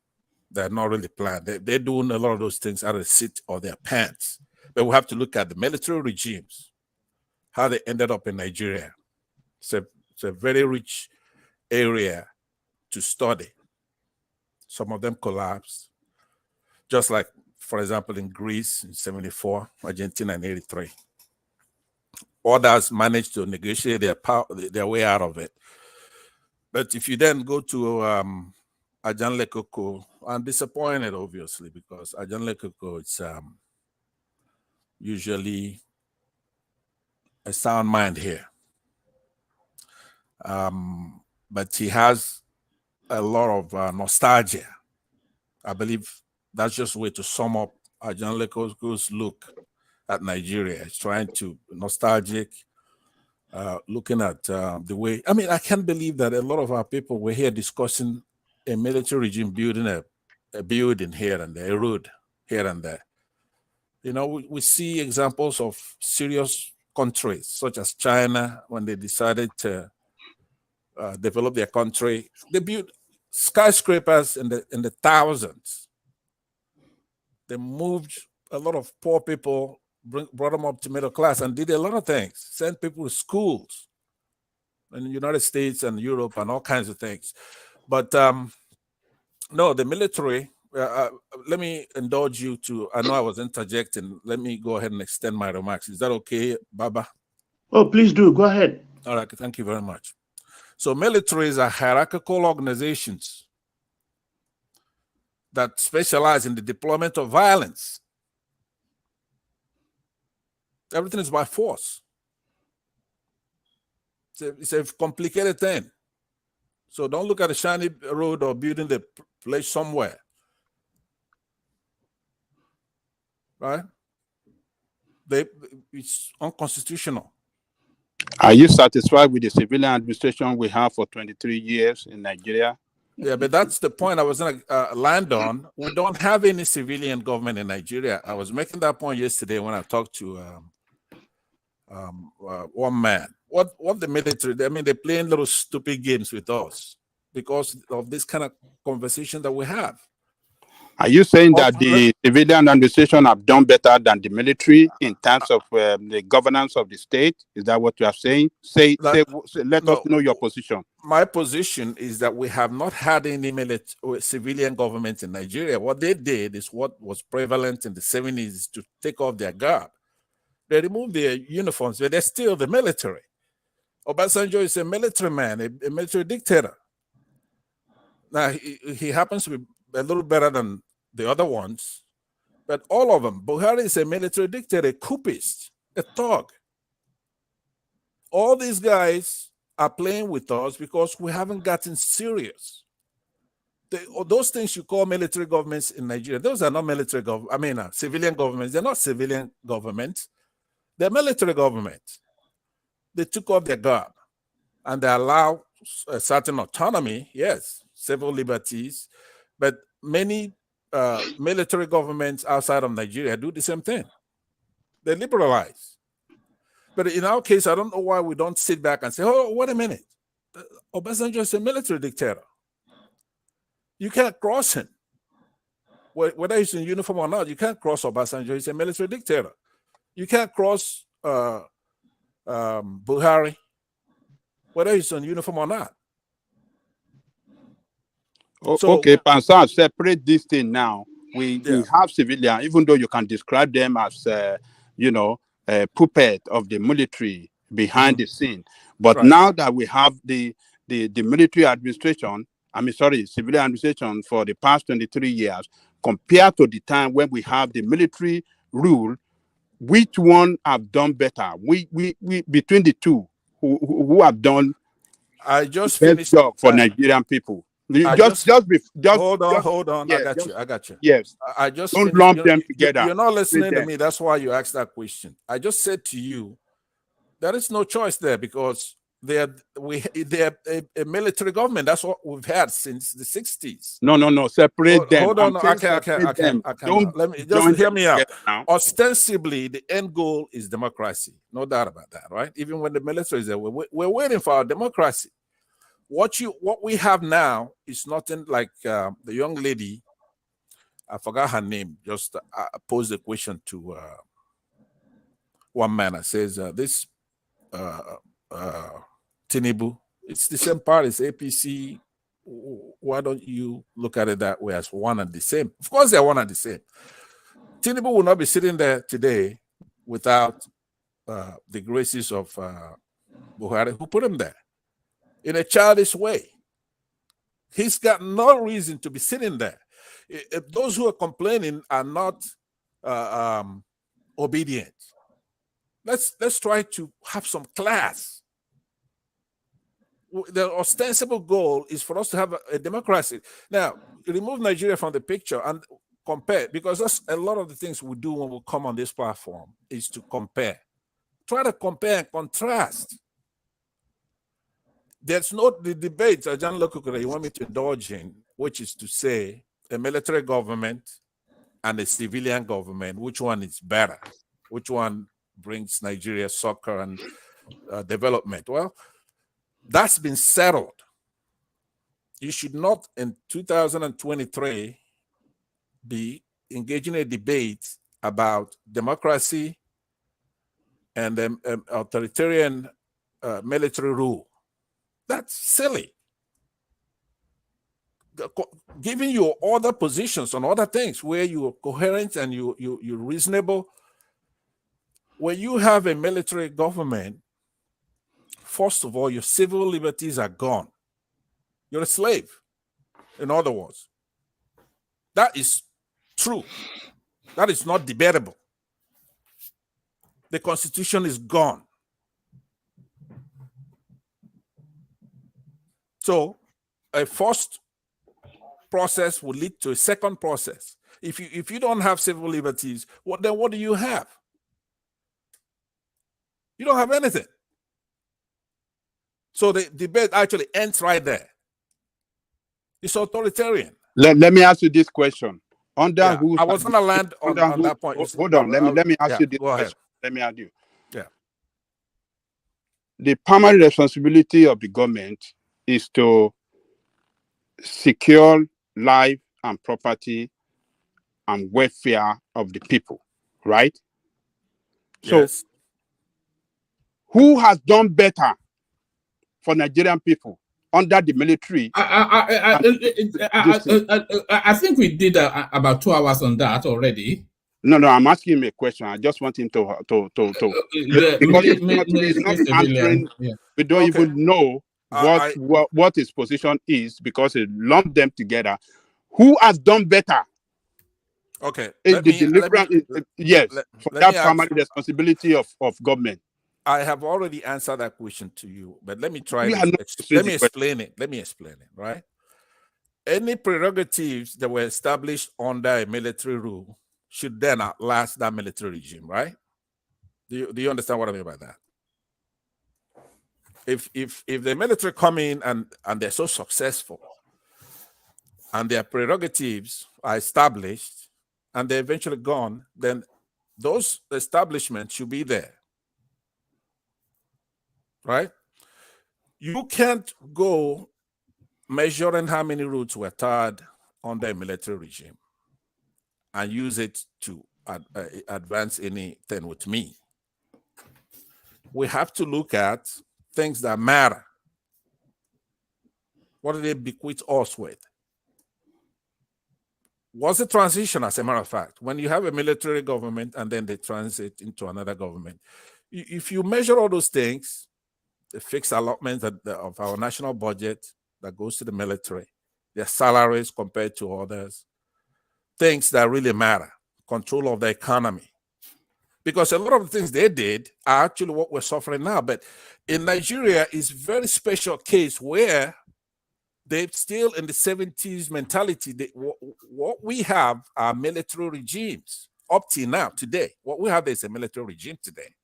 They're not really planned. They're doing a lot of those things out of the seat of their pants. But we have to look at the military regimes, how they ended up in Nigeria. It's a very rich area to study. Some of them collapsed, just like, for example, in Greece in 74, Argentina in 83. Others managed to negotiate their way out of it. But if you then go to Ajan Lekoko, I'm disappointed, obviously, because Ajan Lekoko is usually a sound mind here. But he has a lot of nostalgia. I believe that's just a way to sum up Ajan Lekoko's look at Nigeria. It's trying to nostalgic, looking at the way. I mean, I can't believe that a lot of our people were here discussing a military regime building a building here and there, a road here and there. We see examples of serious countries such as China, when they decided to develop their country, they built skyscrapers in the thousands. They moved a lot of poor people, brought them up to middle class, and did a lot of things. Sent people to schools in the United States and Europe and all kinds of things. But no, the military. Let me indulge you to. I know I was interjecting. Let me go ahead and extend my remarks. Is that okay, Baba? Oh, please do. Go ahead. All right. Thank you very much. So militaries are hierarchical organizations that specialize in the deployment of violence. Everything is by force. It's a complicated thing. So don't look at a shiny road or building the place somewhere. Right? It's unconstitutional. Are you satisfied with the civilian administration we have for 23 years in Nigeria? Yeah, but that's the point I was going to land on. We don't have any civilian government in Nigeria. I was making that point yesterday when I talked to one man. What the military, I mean, they're playing little stupid games with us because of this kind of conversation that we have. Are you saying that the civilian administration have done better than the military in terms of the governance of the state? Is that what you are saying? Let us know your position. My position is that we have not had any civilian government in Nigeria. What they did is what was prevalent in the 70s to take off their garb. They removed their uniforms, but they're still the military. Obasanjo is a military man, a military dictator. Now, he happens to be a little better than the other ones, but all of them. Buhari is a military dictator, a coupist, a thug. All these guys are playing with us because we haven't gotten serious. those things you call military governments in Nigeria, those are not military government. I mean, civilian governments. They're not civilian governments. They're military governments. They took off their guard and they allow a certain autonomy, yes, civil liberties, but many military governments outside of Nigeria do the same thing. They liberalize. But in our case, I don't know why we don't sit back and say, oh, wait a minute. Obasanjo is a military dictator. You can't cross him. Whether he's in uniform or not, you can't cross Obasanjo. He's a military dictator. You can't cross Buhari, whether he's in uniform or not. Okay, Pansan, separate this thing now. We have civilians, even though you can describe them as, a puppet of the military behind the scene. But now that we have the military administration, civilian administration for the past 23 years, compared to the time when we have the military rule, which one have done better? We between the two, who have done I just best finished job for Nigerian people? Hold on. Yeah, I got you. Yes. I just don't finished, lump them together. You're not listening to me. That's why you asked that question. I just said to you, there is no choice there because they're a military government. That's what we've had since the 60s. No. Separate them. Hold on. I can't. Let me just hear me out. Now. Ostensibly, the end goal is democracy. No doubt about that, right? Even when the military is there, we're waiting for our democracy. What we have now is nothing like the young lady. I forgot her name. Just posed a question to one man. I says this Tinubu. It's the same party as APC. Why don't you look at it that way as one and the same? Of course, they're one and the same. Tinubu will not be sitting there today without the graces of Buhari, who put him there in a childish way. He's got no reason to be sitting there. If those who are complaining are not obedient, let's try to have some class. The ostensible goal is for us to have a democracy. Now, remove Nigeria from the picture and compare, because that's a lot of the things we do when we come on this platform is to compare. Try to compare and contrast. There's not the debate, John Lokukura, you want me to indulge in, which is to say a military government and a civilian government, which one is better? Which one brings Nigeria soccer and development? Well, that's been settled. You should not, in 2023, be engaging a debate about democracy and authoritarian military rule. That's silly. Giving you other positions on other things where you're coherent and you're reasonable. When you have a military government, first of all, your civil liberties are gone. You're a slave, in other words. That is true. That is not debatable. The Constitution is gone. So a first process will lead to a second process. If you don't have civil liberties, what do you have? You don't have anything. So the debate actually ends right there. It's authoritarian. Let me ask you this question. Under who? I was going to land on that point. Hold on. Let me ask you this question. Let me ask you. Yeah. The primary responsibility of the government is to secure life and property and welfare of the people, right? Yes. So, who has done better for Nigerian people under the military? I think we did about 2 hours on that already. No, I'm asking him a question. I just want him to because he's not answering. Yeah. We don't even know what his position is because he lumped them together. Who has done better? Okay. Yes, for that primary responsibility of government. I have already answered that question to you, but let me try. Let me explain it. Right? any prerogatives that were established under a military rule should then outlast that military regime, right? Do you understand what I mean by that? If the military come in and they're so successful and their prerogatives are established and they're eventually gone, then those establishments should be there, right? You can't go measuring how many routes were tarred under a military regime and use it to advance anything with me. We have to look at things that matter. What do they bequeath us with? What's the transition, as a matter of fact? When you have a military government and then they transit into another government, if you measure all those things, the fixed allotments of our national budget that goes to the military, their salaries compared to others, things that really matter, control of the economy. Because a lot of the things they did are actually what we're suffering now. But in Nigeria, it's a very special case where they're still in the 70s mentality. What we have are military regimes up till now, today. What we have is a military regime today.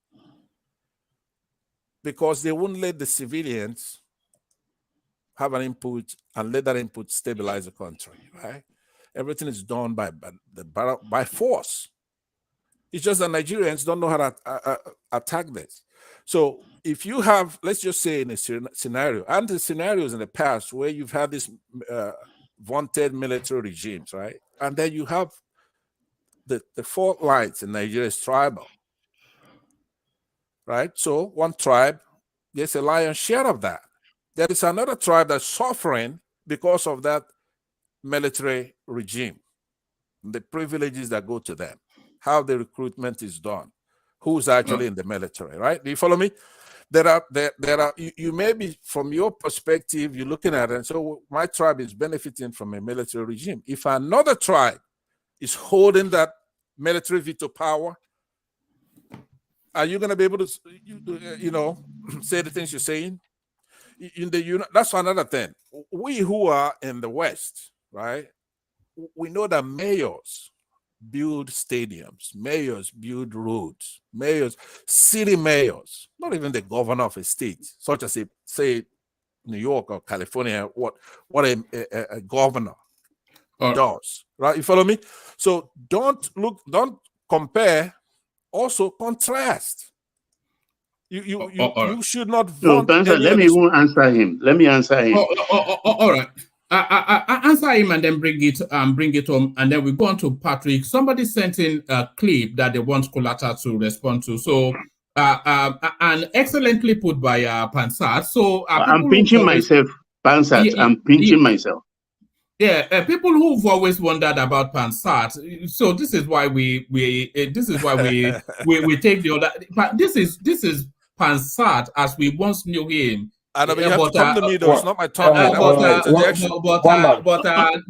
Because they wouldn't let the civilians have an input and let that input stabilize the country, right? Everything is done by force. It's just that Nigerians don't know how to attack this. So if you have, let's just say in a scenario, and the scenarios in the past where you've had these vaunted military regimes, right? And then you have the fault lines in Nigeria is tribal, right? So one tribe gets a lion's share of that. There is another tribe that's suffering because of that military regime, the privileges that go to them, how the recruitment is done, who's actually in the military, right? Do you follow me? There are you may be, from your perspective, you're looking at it, and so my tribe is benefiting from a military regime. If another tribe is holding that military veto power, are you going to be able to, say the things you're saying? That's another thing. We who are in the West, right? We know that mayors build stadiums, mayors build roads, city mayors, not even the governor of a state, such as say New York or California, what a governor does, right? You follow me? So don't compare, also contrast. You should not vaunt let me even answer him. Let me answer him. All right. I answer him and then bring it home, and then we go on to Patrick. Somebody sent in a clip that they want Kolata to respond to. So, and excellently put by Pansat. So, I'm pinching myself, Pansat. I'm pinching myself. Yeah, people who've always wondered about Pansat. So this is why we take the other. But this is Pansat as we once knew him. I know, but you have to come to me, though. It's not my turn.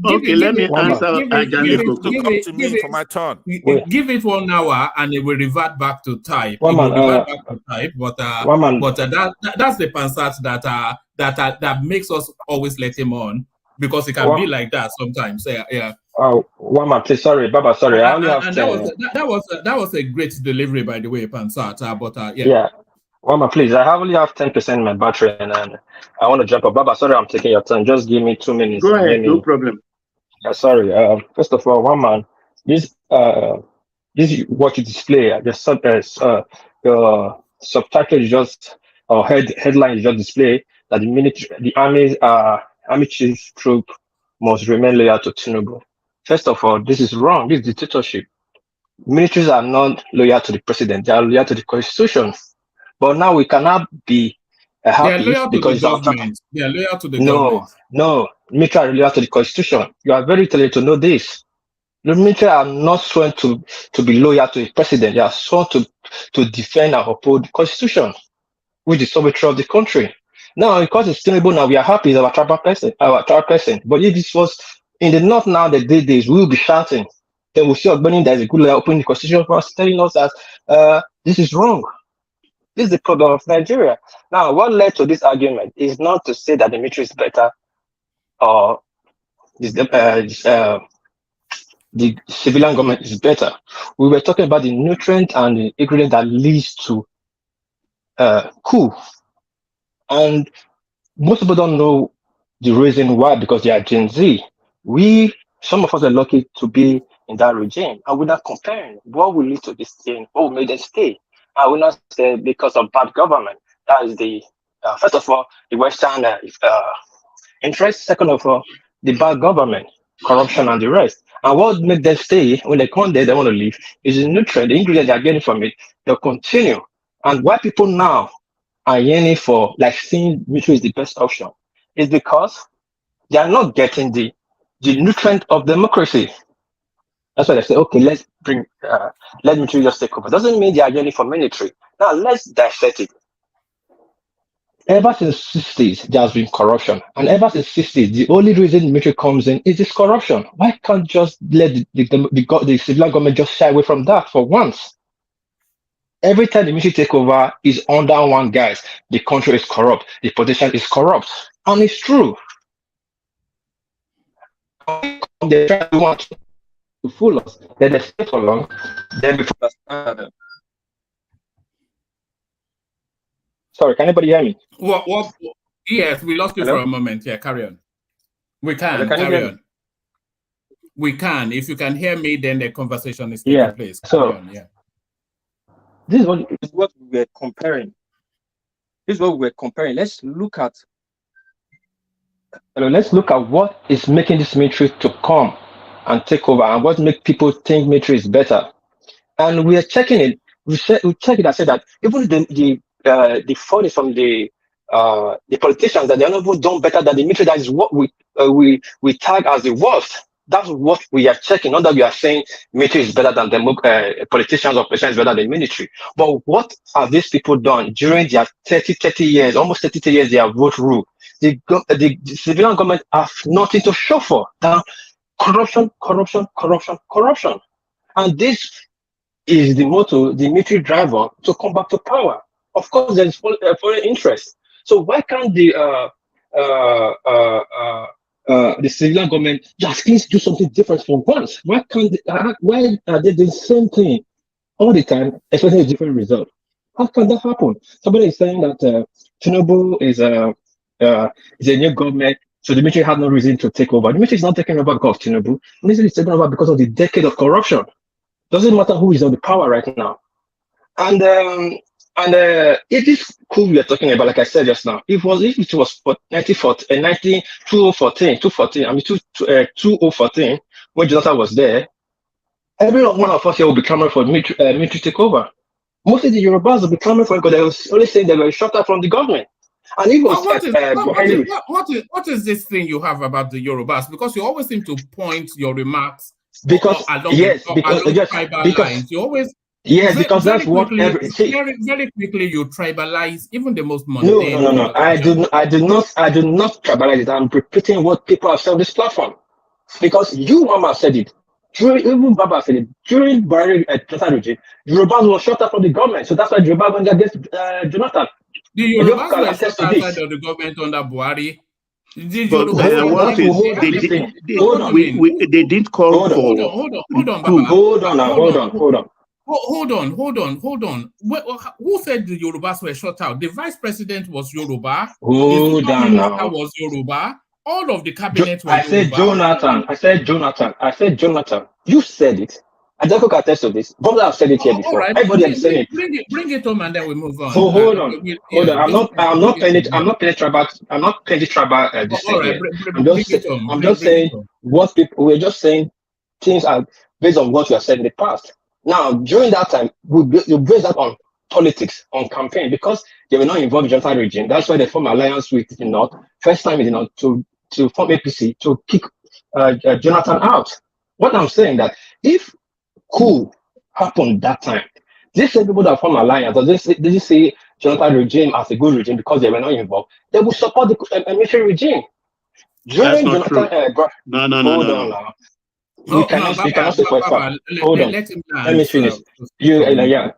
Okay, let me answer. Come to me for my turn. Give it 1 hour, and it will revert back to type. But that's the Pansat that makes us always let him on, because it can be like that sometimes. Yeah. Oh, one man, please. Sorry, Baba. Sorry, I only have 10. That was a great delivery, by the way, Pansat. Yeah. One man, please. I only have 10% in my battery, and I want to jump up. Baba, sorry, I'm taking your turn. Just give me 2 minutes. Go ahead, no problem. Sorry. First of all, one man, this is what you display. The subtitle is just, or headline is just display that the army chief troop must remain loyal to Tinubu. First of all, this is wrong. This is dictatorship. Militaries are not loyal to the president; they are loyal to the constitution. But now we cannot be happy because they are loyal to the government. No, military are loyal to the constitution. You are very clear to know this. The military are not sworn to be loyal to the president. They are sworn to defend and uphold the constitution, which is sovereignty of the country. Now, because it's Tinubu, now we are happy as our tribal person. But if this was in the north now, the days we will be shouting. Then we'll see Ogbeni that is a good lawyer opening the constitution for us, telling us that this is wrong. This is the problem of Nigeria. Now, what led to this argument is not to say that the military is better or the civilian government is better. We were talking about the nutrient and the ingredient that leads to coup. And most people don't know the reason why, because they are Gen Z. Some of us are lucky to be in that regime, and we're not comparing what will lead to this thing, what will make them stay. I will not say because of bad government. That is the first of all, the Western interest. Second of all, the bad government, corruption, and the rest. And what make them stay when they come there, they want to leave, is the nutrient, the ingredient they are getting from it. They'll continue. And why people now are yearning for, like, seeing which is the best option, is because they are not getting the nutrient of democracy. That's why they say, okay, let's bring, let military just take over. Doesn't mean they are yearning for military. Now let's dissect it. Ever since the 60s, there has been corruption. And ever since the 60s, the only reason military comes in is this corruption. Why can't just let the civilian government just shy away from that for once? Every time the military take over is under one guise. The country is corrupt. The politician is corrupt. And it's true. They try to fool us. Then they stay for long. Then before sorry, can anybody hear me? What? Yes, we lost you Hello? for a moment. Yeah, carry on. We can, Hello, can you carry hear on. me? We can. If you can hear me, then the conversation is taking place. Carry on, yeah. This is what we were comparing. This is what we were comparing. Let's look at what is making this military to come and take over, and what make people think military is better. And we are checking it. We check it and say that even the funding from the politicians, that they are not even done better than the military. That is what we tag as the worst. That's what we are checking. Not that we are saying military is better than the politicians or politicians is better than military. But what have these people done during their 30 years, almost 30 years, their vote rule? The civilian government have nothing to show for. Now, corruption. And this is the motto, the military driver to come back to power. Of course, there is foreign interest. So why can't the civilian government just please do something different for once? Why are they doing the same thing all the time, expecting a different result? How can that happen? Somebody is saying that Tinubu is a new government, so the military has no reason to take over. The military is not taking over because of Tinubu. The military is taking over because of the decade of corruption. Doesn't matter who is on the power right now. And it is cool we are talking about, like I said just now. If it was for 2014, when Jonathan was there, every one of us here will be clamoring for military takeover. Mostly the Yorubas will be clamoring for it because they were only saying they were shut out from the government. And it was what is this thing you have about the Yorubas? Because you always seem to point your remarks along tribal lines. You always because that's what very quickly you tribalize even the most mundane. No. I do not tribalize it. I'm repeating what people have said on this platform. Because you, Mama, said it. Even Baba said it. During Buhari regime, Yorubas were shut out from the government. So that's why Yoruba went against Jonathan. The Yorubas were shut outside of the government under Buhari. They did call for. Hold on. Who said the Yorubas were shut out? The vice president was Yoruba. Hold the on minister was Yoruba. All of the cabinet were Yoruba. I said Jonathan. You said it. I just look at test of this. Bob have said it here before. Right. Everybody has said it. Bring it home and then we move on. So hold on. I'm not playing tribal. I'm not playing tribal. I'm just saying what people. We're just saying things are based on what you have said in the past. Now, during that time, you base that on politics, on campaign, because they were not involved in the Jonathan regime. That's why they formed alliance with the North. First time in the North to form APC to kick Jonathan out. What I'm saying that if coup happened that time, these same people that form alliance, or they see Jonathan regime as a good regime because they were not involved, they will support the military regime. During Jonathan, no. You cannot say for a fact. Hold on. Let me finish.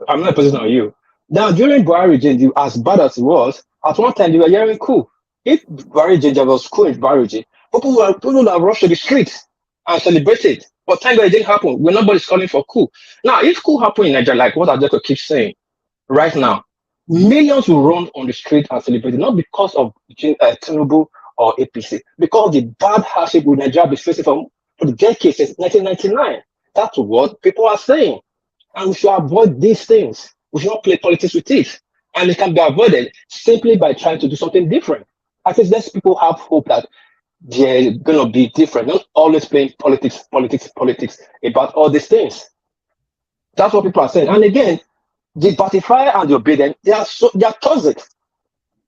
I'm not position on you. Now, during Buhari regime, as bad as it was, at one time they were hearing coup. If Buhari regime was coup in Buhari regime, People would have rushed to the streets and celebrated. But thank God it didn't happen. When nobody's calling for coup. Now, if coup happened in Nigeria, like what Adeko keeps saying, right now, millions will run on the street and celebrate, not because of Tinubu or APC, because of the bad hardship with Nigeria been facing for the decades since 1999. That's what people are saying. And we should avoid these things. We should not play politics with it. And it can be avoided simply by trying to do something different. I think less people have hope that they're going to be different, not always playing politics about all these things. That's what people are saying. And again, the Batifier and the Obedient, they are toxic.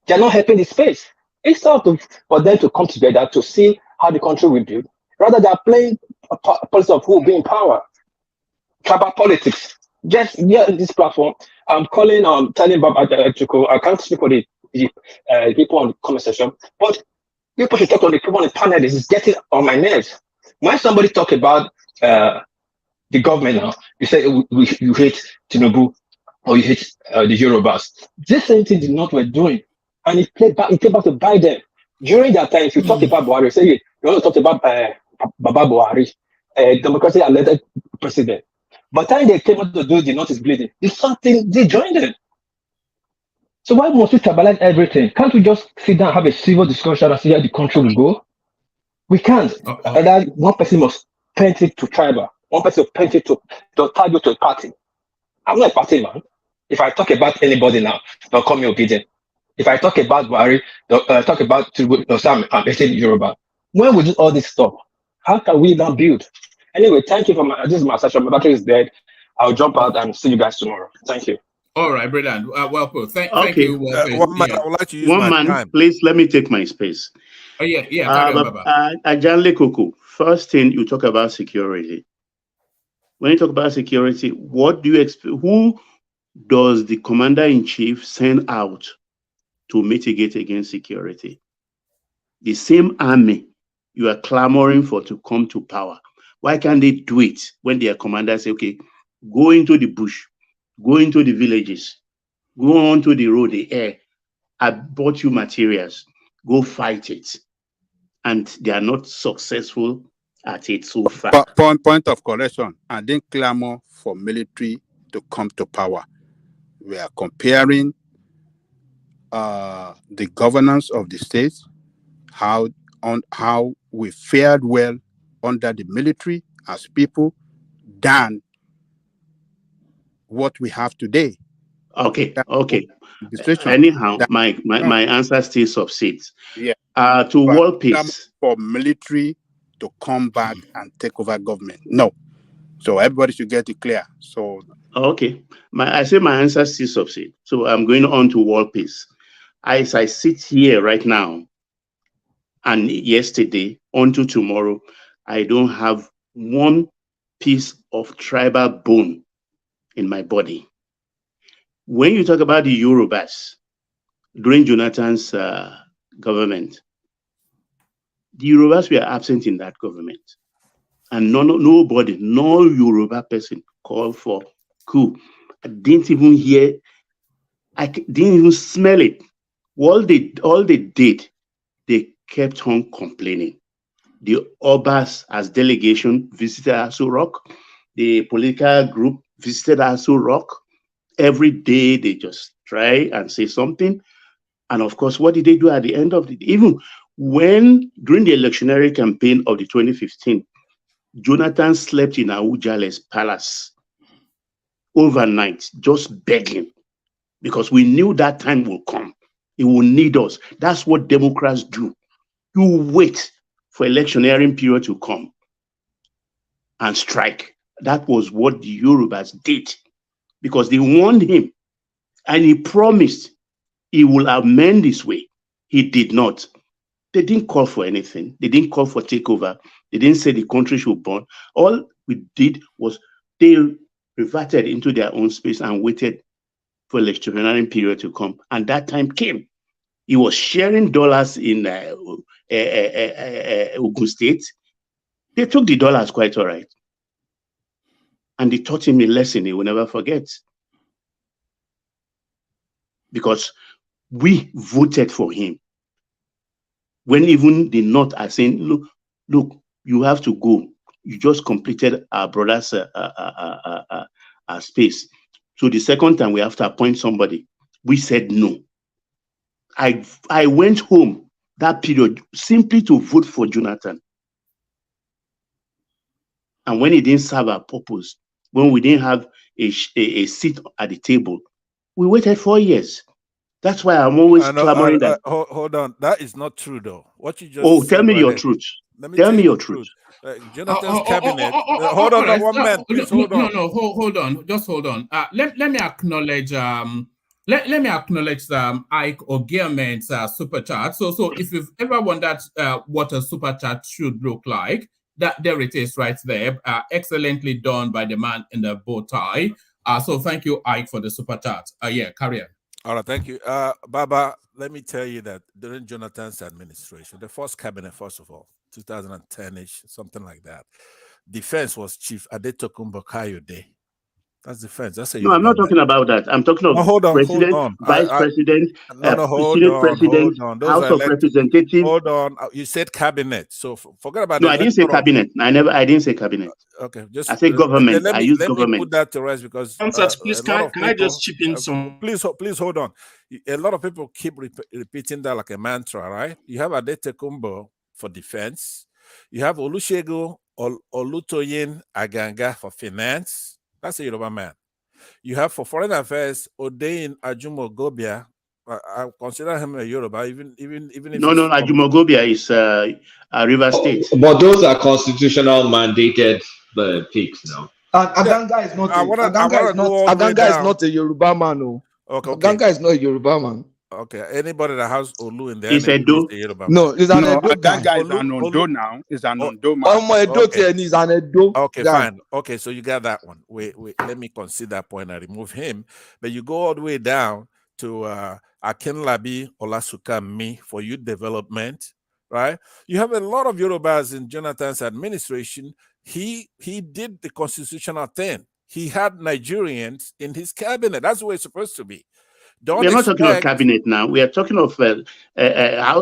They are not helping the space. Instead of for them to come together to see how the country will build, rather they are playing a policy of who will be in power. Tribal politics. Just here on this platform, I'm calling telling Bob I can't speak for the people on the comment section, but people should talk on the people on the panel. This is getting on my nerves. When somebody talk about the government now, you say you hate Tinubu or you hate the Yorubas. This same thing is not what we're doing. And it came back to bite them. During that time, if you talk about Buhari, say you want to talk about Baba Buhari, democratically elected president. By the time they came out to do the North is bleeding, it's something they joined them. So why must we tribalize everything? Can't we just sit down and have a civil discussion and see how the country will go? We can't. That one person must paint it to tribal. One person will paint it to tag you to a party. I'm not a party man. If I talk about anybody now, they'll call me obedient. If I talk about Buhari, they'll talk about Sam Yoruba. When will all this stop? How can we now build? Anyway, thank you for this is my session. My battery is dead. I'll jump out and see you guys tomorrow. Thank you. All right, brilliant. Well put. Thank you. One man, I would like to use one my man, time. please let me take my space. Oh yeah. Carry on, Baba. Ajanle Koko, first thing you talk about security. When you talk about security, what do you expect? Who does the commander-in-chief send out to mitigate against security? The same army you are clamoring for to come to power. Why can't they do it when their commander say, okay, go into the bush, go into the villages, go onto the road, the air, I bought you materials, go fight it. And they are not successful at it so far. Point of correction. I didn't clamor for military to come to power. We are comparing the governance of the states, how we fared well under the military as people than what we have today. Okay. Anyhow, my answer still subsists. Yeah. To world peace. For military to come back and take over government. No. So everybody should get it clear. So okay. I say my answer still subsists. So I'm going on to world peace. As I sit here right now, and yesterday onto tomorrow, I don't have one piece of tribal bone in my body. When you talk about the Yorubas during Jonathan's government, the Yorubas were absent in that government, and nobody, no Yoruba person called for coup. I didn't even hear. I didn't even smell it. All they did, they kept on complaining. The Obas as delegation visited Aso Rock. The political group visited Aso Rock. Every day they just try and say something. And of course, what did they do at the end of the day? Even when during the electionary campaign of the 2015, Jonathan slept in Awujale's palace overnight, just begging, because we knew that time will come. He will need us. That's what Democrats do. You wait for electioneering period to come and strike. That was what the Yorubas did, because they warned him and he promised he will amend his way. He did not. They didn't call for anything. They didn't call for takeover. They didn't say the country should burn. All we did was they reverted into their own space and waited for electioneering period to come. And that time came. He was sharing dollars in Ogun State. They took the dollars quite all right. And they taught him a lesson he will never forget. Because we voted for him. when even the North are saying, look, you have to go. You just completed our brother's space. So the second time we have to appoint somebody, we said no. I went home that period simply to vote for Jonathan. And when it didn't serve our purpose, when we didn't have a seat at the table, we waited 4 years. That's why I'm always clamoring that. Hold on, that is not true though. What you just said tell me right your there. truth. Let me Tell me your truth. Jonathan's cabinet. Hold on, right. one man, please. Hold on. No, hold on. Just hold on. Let me acknowledge. Let me acknowledge Ike Ogiament's super chat. So if you've ever wondered what a super chat should look like, there it is right there. Excellently done by the man in the bow tie. So thank you, Ike, for the super chat. Yeah, carry on. All right, thank you. Baba, let me tell you that during Jonathan's administration, the first cabinet, first of all, 2010-ish, something like that, defense was Chief Adetokunbo Kayode. That's defense. That's a No, I'm not talking about that. I'm talking of president, vice president, senate president, House of Representatives. Hold on. You said cabinet, so forget about No, I didn't say cabinet. I didn't say cabinet. Okay, just I said government. I use government. Let me put that to rest because please, can I just chip in some? Please hold on. A lot of people keep repeating that like a mantra, right? You have Adetokunbo for defense. You have Olusegun Olutoyin Aganga for finance. That's a Yoruba man. You have for foreign affairs Odeyin Ajumogobia. I consider him a Yoruba, even if no, Ajumogobia is River State. But those are constitutional mandated picks now. Aganga is not. Aganga is not a Yoruba man. No. Okay. Aganga is not a Yoruba man. Okay. Anybody that has Olu in there is Edo. No, it's an Edo guy. Aganga is an Ondo now. Is an Ondo man. Is an Edo. Okay, fine. Okay, so you got that one. Wait. Let me consider that point and remove him. But you go all the way down to Akinlabi Olasukami for youth development, right? You have a lot of Yorubas in Jonathan's administration. He did the constitutional thing. He had Nigerians in his cabinet. That's the way it's supposed to be. We're not talking of cabinet now. We are talking of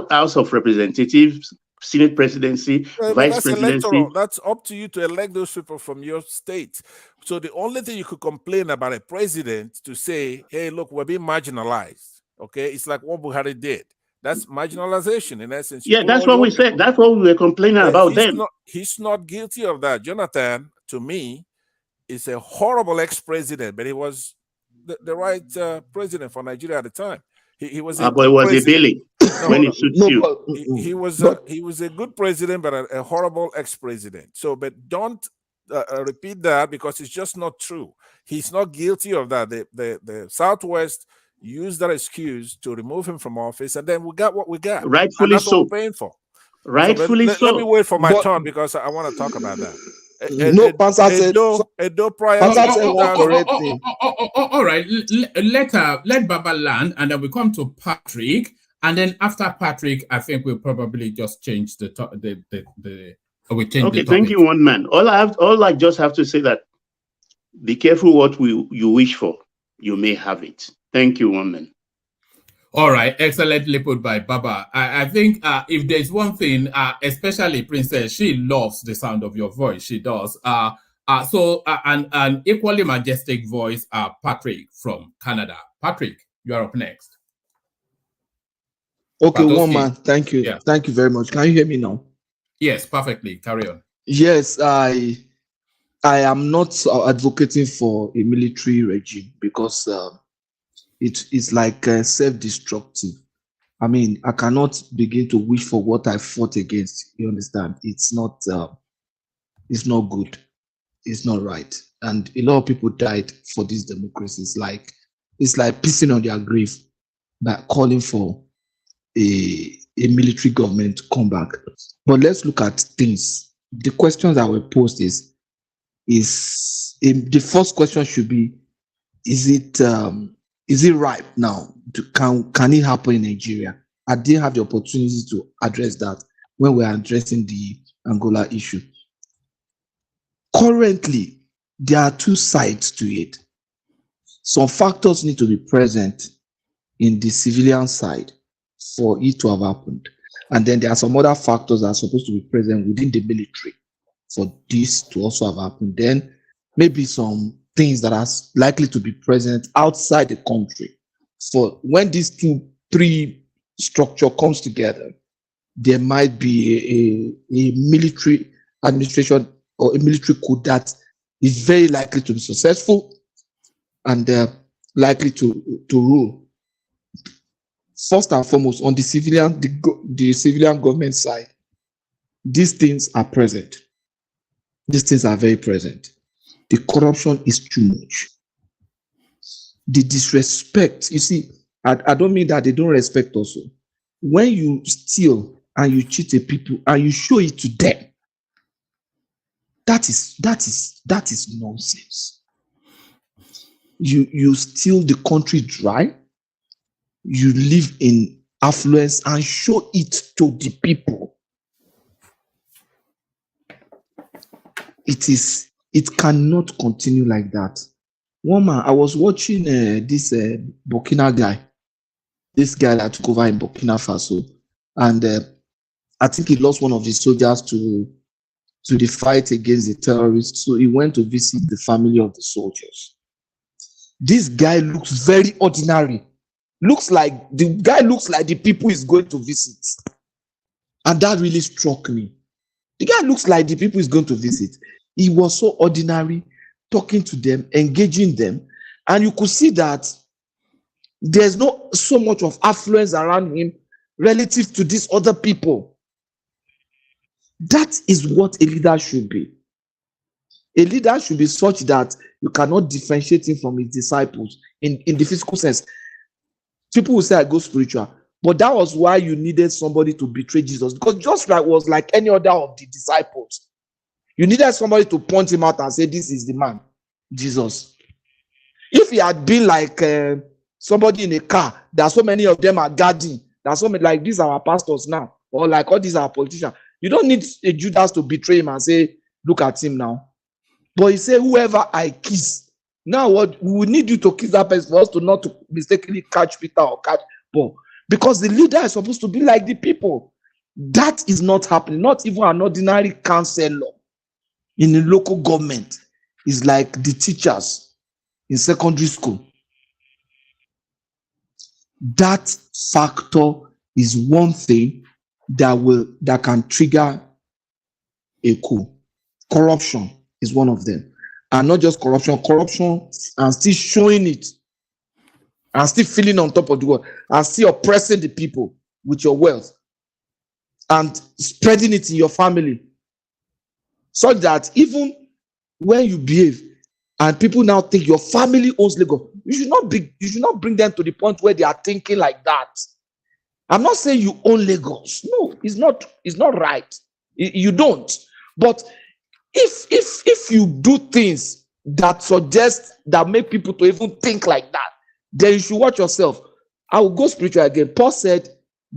House of Representatives, Senate presidency, vice presidency. Electoral. That's up to you to elect those people from your state. So the only thing you could complain about a president to say, hey, look, we're being marginalized. Okay, it's like what Buhari did. That's marginalization in essence. Yeah, that's what we said. That's what we were complaining about then. He's not guilty of that. Jonathan, to me, is a horrible ex-president, but he was the right president for Nigeria at the time. He was a but it was a Billy when it suits you. He was a good president, but a horrible ex-president. So, but don't repeat that because it's just not true. He's not guilty of that. The Southwest used that excuse to remove him from office, and then we got what we got. Rightfully that's so. What we're paying for. Rightfully so. Let me wait for my turn because I want to talk about that. Edo prior. All right. Let Baba land, and then we come to Patrick, and then after Patrick, I think we'll probably just change the Okay, thank you, one man. All I just have to say that be careful what you wish for. You may have it. Thank you, one man. All right, excellently put by Baba. I think if there's one thing, especially Princess, she loves the sound of your voice. She does. So an equally majestic voice, Patrick from Canada. Patrick, you are up next. Okay, one man. Thank you. Yeah. Thank you very much. Can you hear me now? Yes, perfectly. Carry on. Yes, I am not advocating for a military regime because it is like self-destructive. I mean, I cannot begin to wish for what I fought against. You understand? It's not good. It's not right. And a lot of people died for this democracy. It's like pissing on their grave by calling for a military government to come back. But let's look at things. The questions that were posed is the first question should be, is it ripe now? Can it happen in Nigeria? I did have the opportunity to address that when we are addressing the Angola issue. Currently, there are two sides to it. Some factors need to be present in the civilian side for it to have happened. And then there are some other factors that are supposed to be present within the military for this to also have happened. Then maybe some things that are likely to be present outside the country. So when these three structure comes together, there might be a military administration or a military coup that is very likely to be successful and likely to rule. First and foremost, on the civilian government side, these things are present. These things are very present. The corruption is too much. The disrespect, you see, I don't mean that they don't respect also. When you steal and you cheat the people and you show it to them, that is nonsense. You steal the country dry, you live in affluence and show it to the people. It cannot continue like that. One man, I was watching this Burkina guy, this guy that took over in Burkina Faso, and I think he lost one of his soldiers to the fight against the terrorists. So he went to visit the family of the soldiers. This guy looks very ordinary. The guy looks like the people he's going to visit. And that really struck me. The guy looks like the people he's going to visit. He was so ordinary, talking to them, engaging them. And you could see that there's not so much of affluence around him relative to these other people. That is what a leader should be. A leader should be such that you cannot differentiate him from his disciples in the physical sense. People will say, I go spiritual. But that was why you needed somebody to betray Jesus. Because just like was like any other of the disciples. You needed somebody to point him out and say, this is the man, Jesus. If he had been like somebody in a car, there are so many of them are guarding. There are so many, like these are our pastors now. Or like all these are politicians. You don't need a Judas to betray him and say, look at him now. But he said, whoever I kiss. Now what we will need you to kiss that person for us to not to mistakenly catch Peter or catch Paul. Because the leader is supposed to be like the people. That is not happening. Not even an ordinary counselor in the local government is like the teachers in secondary school. That factor is one thing that can trigger a coup. Corruption is one of them. And not just corruption and still showing it and still feeling on top of the world and still oppressing the people with your wealth and spreading it in your family. So that even when you behave and people now think your family owns Lagos, you should not bring them to the point where they are thinking like that. I'm not saying you own Lagos. No, it's not right. You don't. But if you do things that suggest that make people to even think like that, then you should watch yourself. I will go spiritual again. Paul said,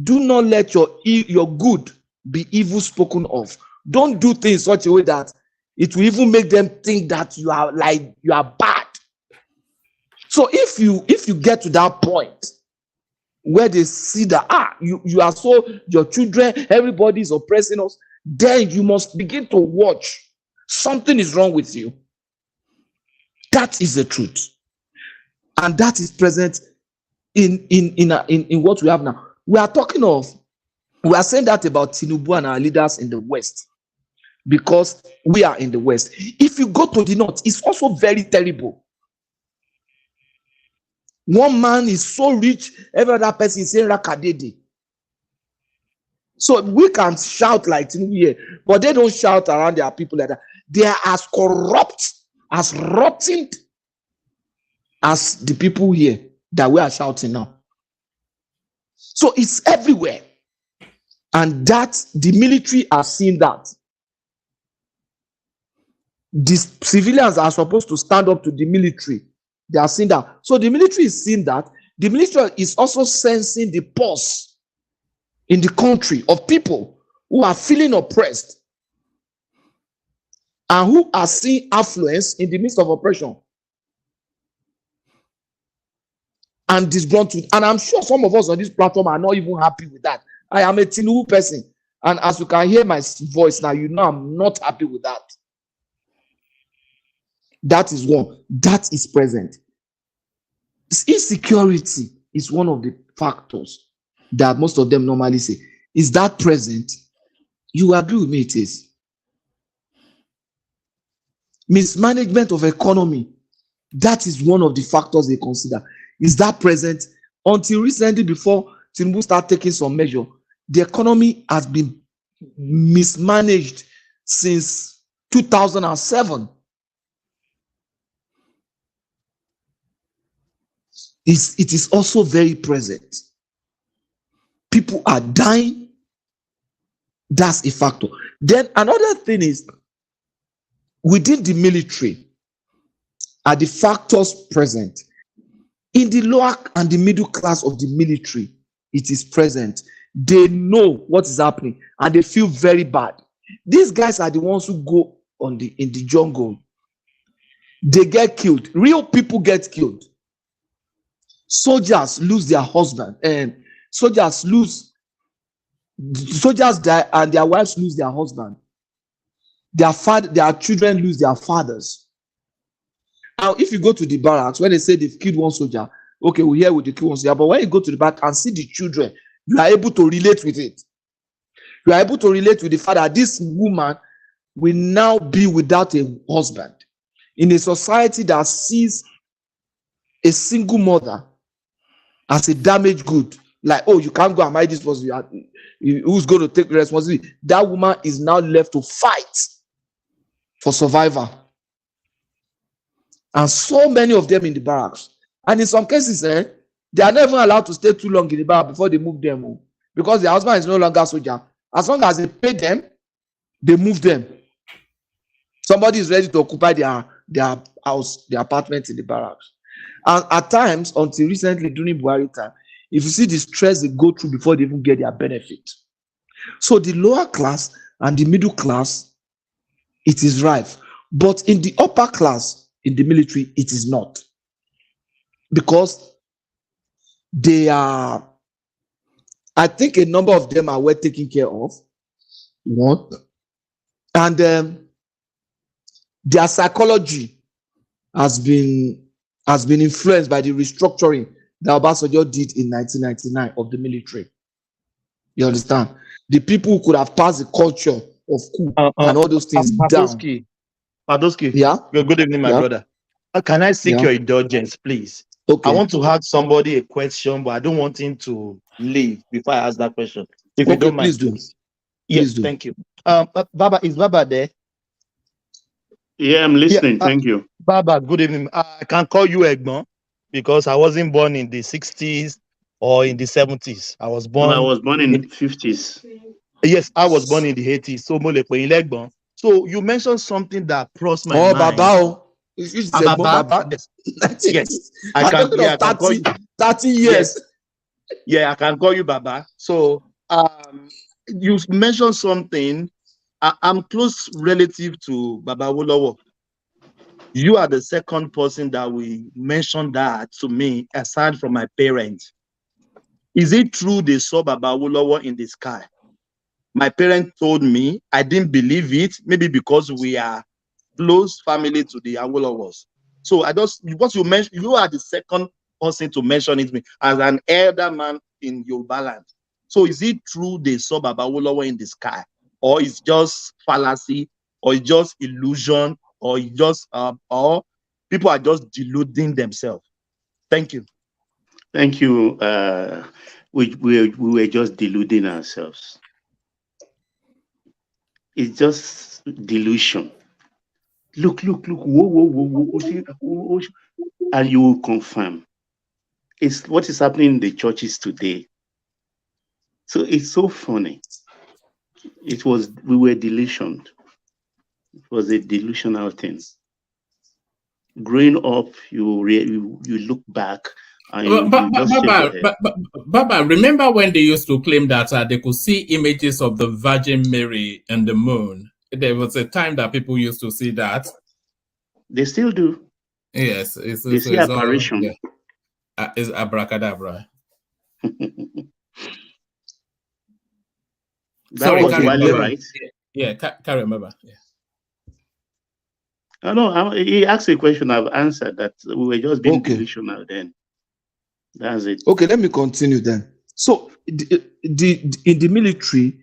do not let your good be evil spoken of. Don't do things such a way that it will even make them think that you are bad. So if you get to that point where they see that you are so, your children, everybody is oppressing us, then you must begin to watch. Something is wrong with you. That is the truth. And that is present in what we have now. We are saying that about Tinubu and our leaders in the West, because we are in the West. If you go to the North, it's also very terrible. One man is so rich, every other person is saying Rakadede. So we can shout like Tinubu here, but they don't shout around their people like that. They are as corrupt, as rotten as the people here that we are shouting now. So it's everywhere. And that the military are seeing that. The civilians are supposed to stand up to the military. They are seeing that. So the military is seeing that. The military is also sensing the pulse in the country of people who are feeling oppressed and who are seeing affluence in the midst of oppression. And disgruntled. And I'm sure some of us on this platform are not even happy with that. I am a Tinubu person. And as you can hear my voice now, you know I'm not happy with that. That is one. That is present. Insecurity is one of the factors that most of them normally say. Is that present? You agree with me, it is. Mismanagement of economy, that is one of the factors they consider. Is that present? Until recently, before Tinubu start taking some measure, the economy has been mismanaged since 2007. It is also very present. People are dying. That's a factor. Then another thing is, within the military are the factors present. In the lower and the middle class of the military, it is present. They know what is happening and they feel very bad. These guys are the ones who go in the jungle. They get killed. Real people get killed. Soldiers lose their husband, and soldiers die and their wives lose their husband. Their children lose their fathers. Now, if you go to the barracks, when they say they've killed one soldier, okay, we hear with the killed one soldier, but when you go to the back and see the children, you are able to relate with it. You are able to relate with the fact that this woman will now be without a husband. In a society that sees a single mother as a damaged good, like, oh, you can't go and marry this person, who's going to take responsibility? That woman is now left to fight for survival. And so many of them in the barracks. And in some cases, they are never allowed to stay too long in the barracks before they move them home, because their husband is no longer a soldier. As long as they pay them, they move them. Somebody is ready to occupy their house, their apartment in the barracks. And at times, until recently during Buhari time, if you see the stress they go through before they even get their benefit. So the lower class and the middle class, it is rife. But in the upper class, in the military, it is not. Because they are, I think a number of them are well taken care of. One. And their psychology has been influenced by the restructuring that Obasanjo did in 1999 of the military. You understand? The people who could have passed the culture of coup and all those things down. Padoski, yeah. Good evening, my brother. Can I seek your indulgence, please? Okay. I want to ask somebody a question, but I don't want him to leave before I ask that question. If you don't mind, please do. Yes, thank you. Baba, is Baba there? Yeah, I'm listening. Thank you. Baba, good evening. I can call you Egbon because I wasn't born in the 60s or in the 70s. I was born. No, I was born in the 50s. Yes, I was born in the 80s. So Egbon. So you mentioned something that crossed my mind. Baba. Baba. Yes. I can call you 30 years. Yeah, I can call you Baba. So you mentioned something. I'm close relative to Baba Wolowo. You are the second person that will mention that to me, aside from my parents. Is it true they saw Baba Wolowo in the sky? My parents told me. I didn't believe it, maybe because we are close family to the Awolowos. So what you mentioned, you are the second person to mention it to me as an elder man in Yoruba land. So is it true they saw Baba Wolowo in the sky, or it's just fallacy, or it's just illusion, or it's just or people are just deluding themselves? Thank you. Thank you. We were just deluding ourselves. It's just delusion. Look. Whoa. And you will confirm. It's what is happening in the churches today. So it's so funny. We were delusioned. It was a delusional thing. Growing up, you look back and you just shake your head. Baba, remember when they used to claim that they could see images of the Virgin Mary and the moon? There was a time that people used to see that. They still do. Yes, they see apparition. It's abracadabra. Sorry, was carry on, Wale, Baba. right? Yeah, carry on, Baba. Yeah. No, he asked a question. I've answered that. We were just being delusional then. That's it. Okay, let me continue then. So, in the military,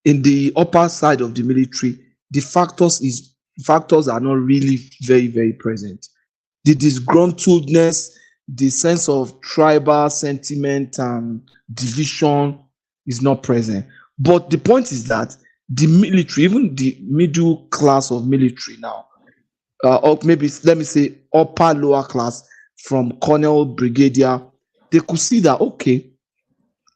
in the upper side of the military, the factors are not really very, very present. The disgruntledness, the sense of tribal sentiment and division is not present. But the point is that the military, even the middle class of military now, or maybe let me say upper lower class, from colonel, brigadier, they could see that, okay,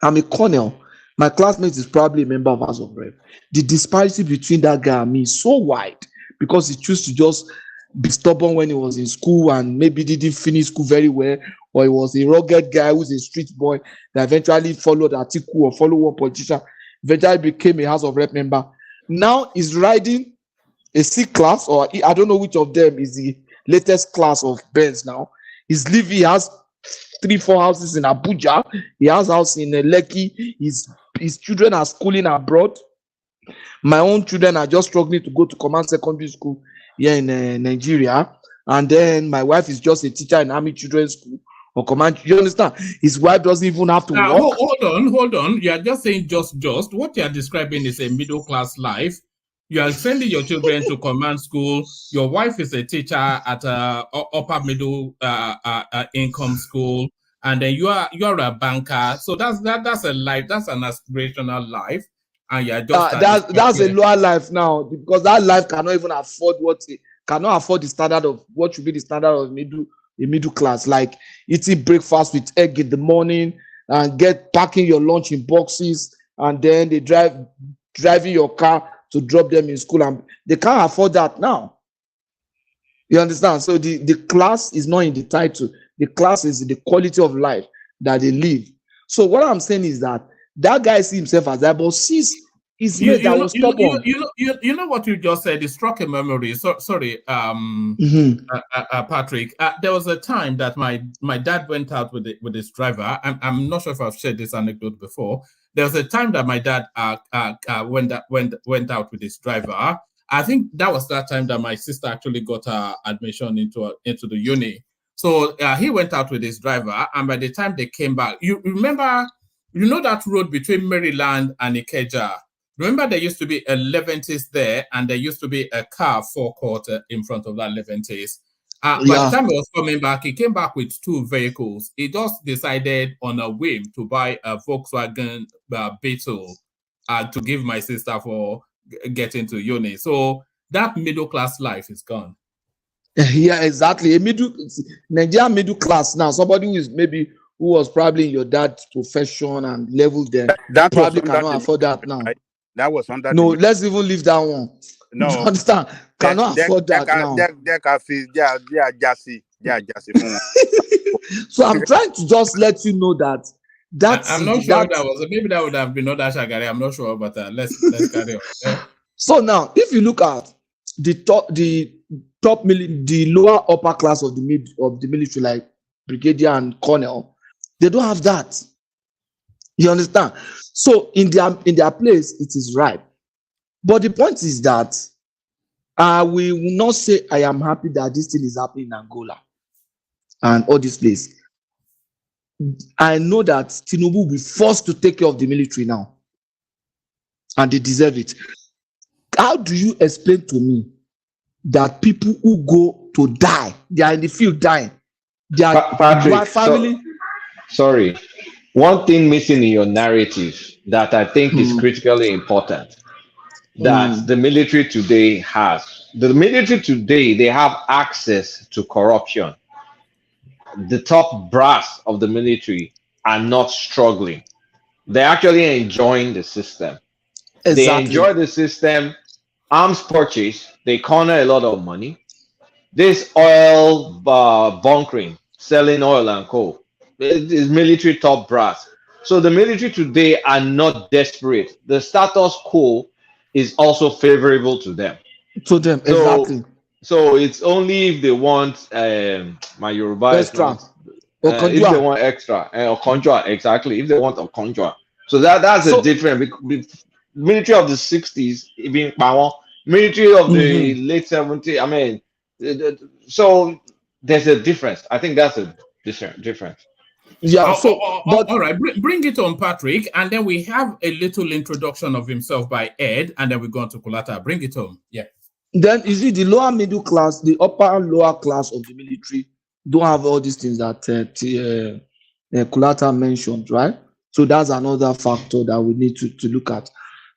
I'm a colonel, my classmate is probably a member of House of Rep. The disparity between that guy and me is so wide because he chose to just be stubborn when he was in school and maybe didn't finish school very well, or he was a rugged guy who's a street boy that eventually followed Atiku or followed one politician, eventually became a House of Rep member. Now he's riding a C class, or I don't know which of them is the latest class of Benz now. He's living, he has 3-4 houses in Abuja, he has house in Lekki, his children are schooling abroad. My own children are just struggling to go to command secondary school here in Nigeria, and then my wife is just a teacher in Army Children's School or command. You understand? His wife doesn't even have to work. Hold on. You are just saying just. What you are describing is a middle class life. You are sending your children to command school. Your wife is a teacher at a upper middle income school, and then you're a banker. So that's a life. That's an aspirational life, and you're just that's a lower life now, because that life cannot even afford the standard of what should be the standard of a middle class, like eating breakfast with egg in the morning and packing your lunch in boxes, and then they driving your car to drop them in school, and they can't afford that now. You understand? So the class is not in the title. The class is in the quality of life that they live. So what I'm saying is that guy sees himself as that, but sees his mate that was stubborn. You know what you just said? It struck a memory. Sorry, Patrick. There was a time that my dad went out with his driver. I'm not sure if I've shared this anecdote before. There was a time that my dad went out with his driver. I think that was that time that my sister actually got admission into the uni. So he went out with his driver, and by the time they came back, you remember, that road between Maryland and Ikeja. Remember, there used to be a Leventis there, and there used to be a car forecourt in front of that Leventis. By the time he was coming back, he came back with 2 vehicles. He just decided on a whim to buy a Volkswagen Beetle to give my sister for getting to uni. So that middle class life is gone. Yeah, exactly. Nigerian middle class now, somebody who was probably in your dad's profession and level there, that probably cannot afford that now. Right? That was under. No, let's even leave that one. No, you understand? Cannot afford that now. So I'm trying to just let you know that. I'm not sure that was maybe that would have been other Shagari. I'm not sure, but let's carry on. Yeah. So now, if you look at the lower upper class of the military, like brigadier and colonel, they don't have that. You understand? So in their place, it is right. But the point is that we will not say I am happy that this thing is happening in Angola and all this place. I know that Tinubu will be forced to take care of the military now, and they deserve it. How do you explain to me that people who go to die, they are in the field dying? They are Patrick, family. Sorry. One thing missing in your narrative that I think is critically important that the military today has. The military today, they have access to corruption. The top brass of the military are not struggling. They're actually enjoying the system. Exactly. They enjoy the system. Arms purchase, they corner a lot of money. This oil bunkering, selling oil and coal, it is military top brass. So the military today are not desperate. The status quo is also favorable to them. Exactly. So it's only if they want my Yoruba extra, if they want extra or conjure, exactly. If they want a conjure, so that's a different. military of the 60s, even power, military of the Mhm. late 70s. I mean, so there's a difference. I think that's a difference. Yeah. So, but All right, bring it on, Patrick, and then we have a little introduction of himself by Ed, and then we go on to Kulata. Bring it home. Yeah. then you see the lower middle class, the upper and lower class of the military don't have all these things that Kulata mentioned, right? So that's another factor that we need to look at.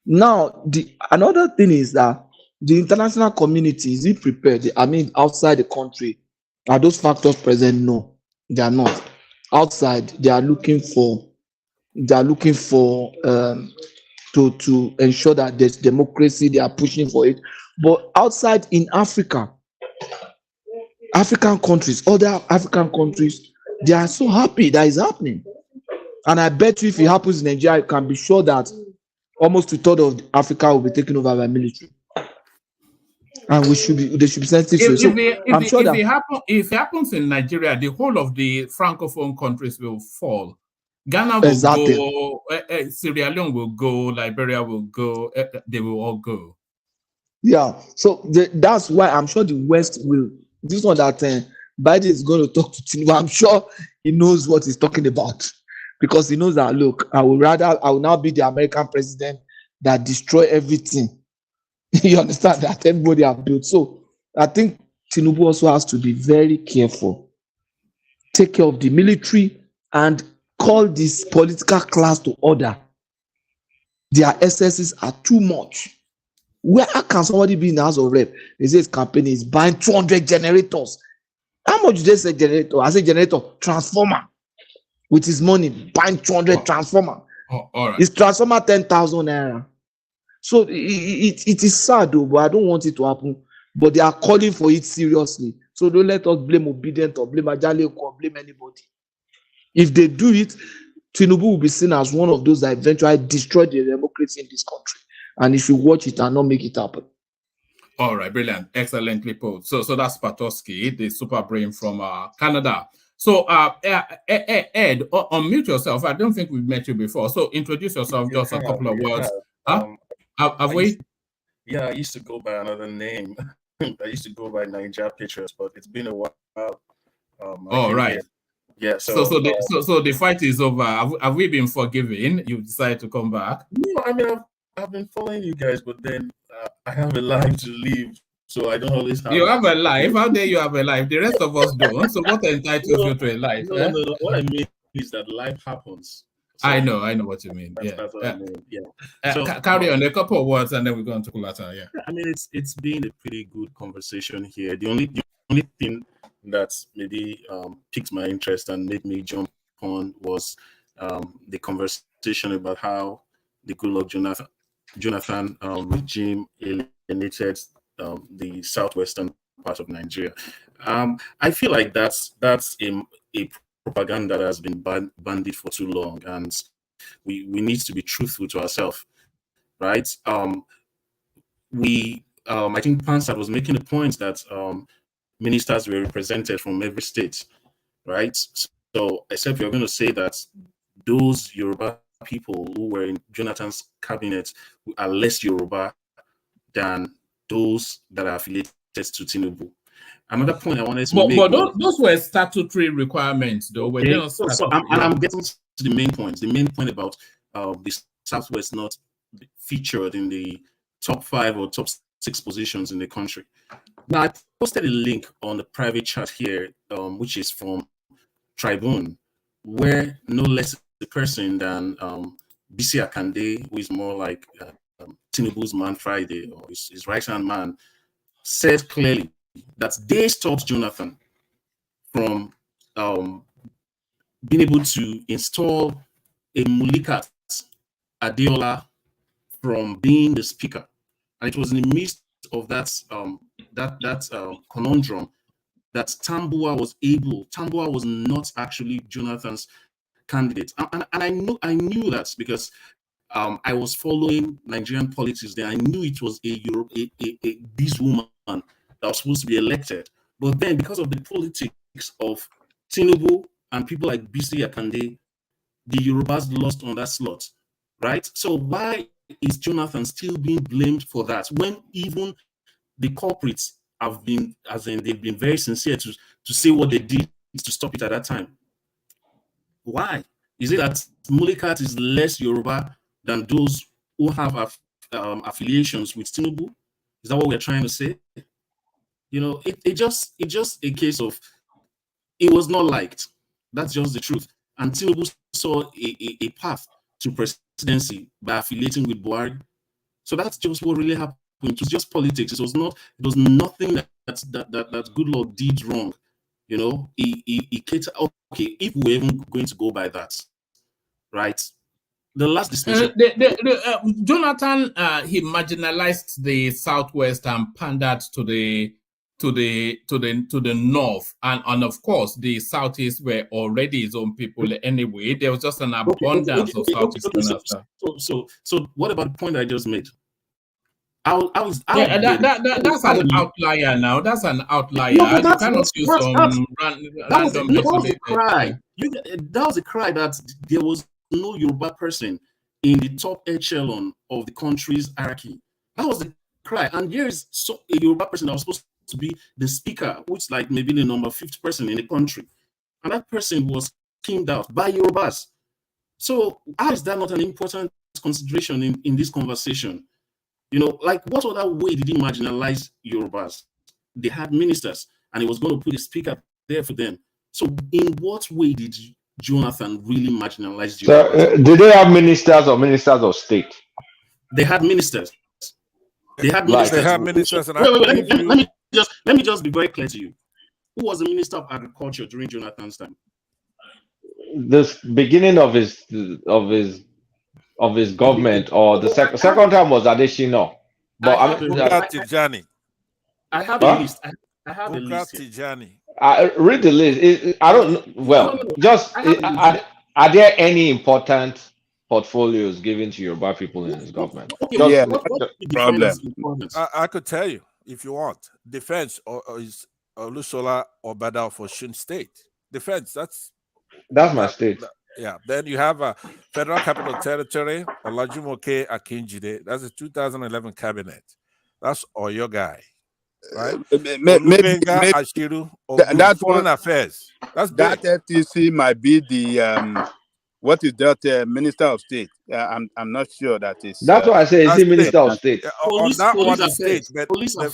Now, the another thing is that the international community, is it prepared? I mean, outside the country, are those factors present? No, they are not. Outside, they are looking for to ensure that there's democracy. They are pushing for it. But outside in Africa, African countries, other African countries, they are so happy that is happening. And I bet you if it happens in Nigeria, you can be sure that almost 2/3 of Africa will be taken over by military. And they should be sensitive to it. So I'm sure that if it happens in Nigeria, the whole of the francophone countries will fall. Ghana will Exactly. go, Sierra Leone will go, Liberia will go, they will all go. Yeah, so that's why I'm sure the West will. This one that Biden is going to talk to Tinubu. I'm sure he knows what he's talking about, because he knows that, look, I will now be the American president that destroy everything. You understand that everybody have built. So I think Tinubu also has to be very careful, take care of the military, and call this political class to order. Their excesses are too much. How can somebody be in the House of Rep? They say his campaign is buying 200 generators. How much did they say generator? I say generator, transformer. With his money, buying 200 transformer. All right. His transformer 10,000 naira. So it is sad though, but I don't want it to happen. But they are calling for it seriously. So don't let us blame Obedient or blame Ajale or blame anybody. If they do it, Tinubu will be seen as one of those that eventually destroy the democracy in this country. And if you watch it and not make it happen. All right, brilliant. Excellently put. So that's Patoski, the super brain from Canada. So Ed, unmute yourself. I don't think we've met you before. So introduce yourself, just a couple of words. Have we? I used to go by another name. I used to go by Niger Patriots, but it's been a while. All right. Here. Yeah. So the fight is over. Have we been forgiven? You decided to come back? No, I mean I've been following you guys, but then I have a life to live, so I don't always have. You have a life. How dare you have a life? The rest of us don't. So what entitles you to a life? No. What I mean is that life happens. So I know what you mean. That's what I mean. Yeah. So carry on a couple of words, and then we go on to Kulata. Yeah. I mean, it's been a pretty good conversation here. The only thing that maybe piqued my interest and made me jump on was the conversation about how the Goodluck Jonathan regime alienated the southwestern part of Nigeria. I feel like that's a propaganda that has been bandied for too long, and we need to be truthful to ourselves, right? I think Pansat was making the point that ministers were represented from every state, right? So except you're going to say that those Yoruba people who were in Jonathan's cabinet are less Yoruba than those that are affiliated to Tinubu. Another point I wanted to make. But those were statutory requirements, though. Okay. I'm getting to the main point. The main point about the Southwest not featured in the top 5 or top 6 positions in the country. Now, I posted a link on the private chat here, which is from Tribune, where no less a person than Bisi Akande, who is more like Tinubu's Man Friday, or his right-hand man, said clearly that they stopped Jonathan from being able to install a Mulikat Adeola from being the speaker. And it was in the midst of that conundrum that Tambuwa was not actually Jonathan's candidate. And I knew that because I was following Nigerian politics then. I knew it was this woman that was supposed to be elected. But then because of the politics of Tinubu and people like Bisi Akande, the Yorubas lost on that slot, right? So why is Jonathan still being blamed for that when even the culprits have been, as in they've been very sincere to say what they did to stop it at that time? Why? Is it that Mulikat is less Yoruba than those who have affiliations with Tinubu? Is that what we're trying to say? You know, it just a case of it was not liked. That's just the truth. And Tinubu saw a path to presidency by affiliating with Buhari. So that's just what really happened. It was just politics. It was nothing that Goodluck did wrong. You know, he catered. Okay, if we're even going to go by that, right? The last dismissal. Jonathan, he marginalized the Southwest and pandered to the north, and of course the Southeast were already his own people anyway. There was just an abundance of Southeasterners. So what about the point I just made? That's an outlier now. That's an outlier. No, you cannot use some random. That was a cry. That was a cry that there was no Yoruba person in the top echelon of the country's hierarchy. That was the cry. And here is a Yoruba person that was supposed to be the speaker, which is like maybe the number 5th person in the country. And that person was skinned out by Yorubas. So how is that not an important consideration in this conversation? You know, like what other way did he marginalize Yorubas? They had ministers and he was going to put a speaker there for them. So in what way did Jonathan really marginalize Yorubas? So, did they have ministers or ministers of state? They had ministers. They had Like, ministers. they had ministers. Let me just be very clear to you. Who was the Minister of Agriculture during Jonathan's time? This beginning of his government, or the second time was Adesina. But I have a list. I have a list. I read the list. I don't know. Well, are there any important portfolios given to Yoruba people in his government? Yeah, problem. I could tell you if you want. Defense or is Olusola Obada for Osun State. Defense. That's my state. Yeah. Then you have a Federal Capital Territory, Olajumoke Akinjide. That's a 2011 cabinet. That's Oyo guy. Right? Maybe Ashiru, that's Foreign Affairs. That's that FTC might be the what is that Minister of State? I'm not sure that is. That's what I say. Is he Minister of State? On that one state, but the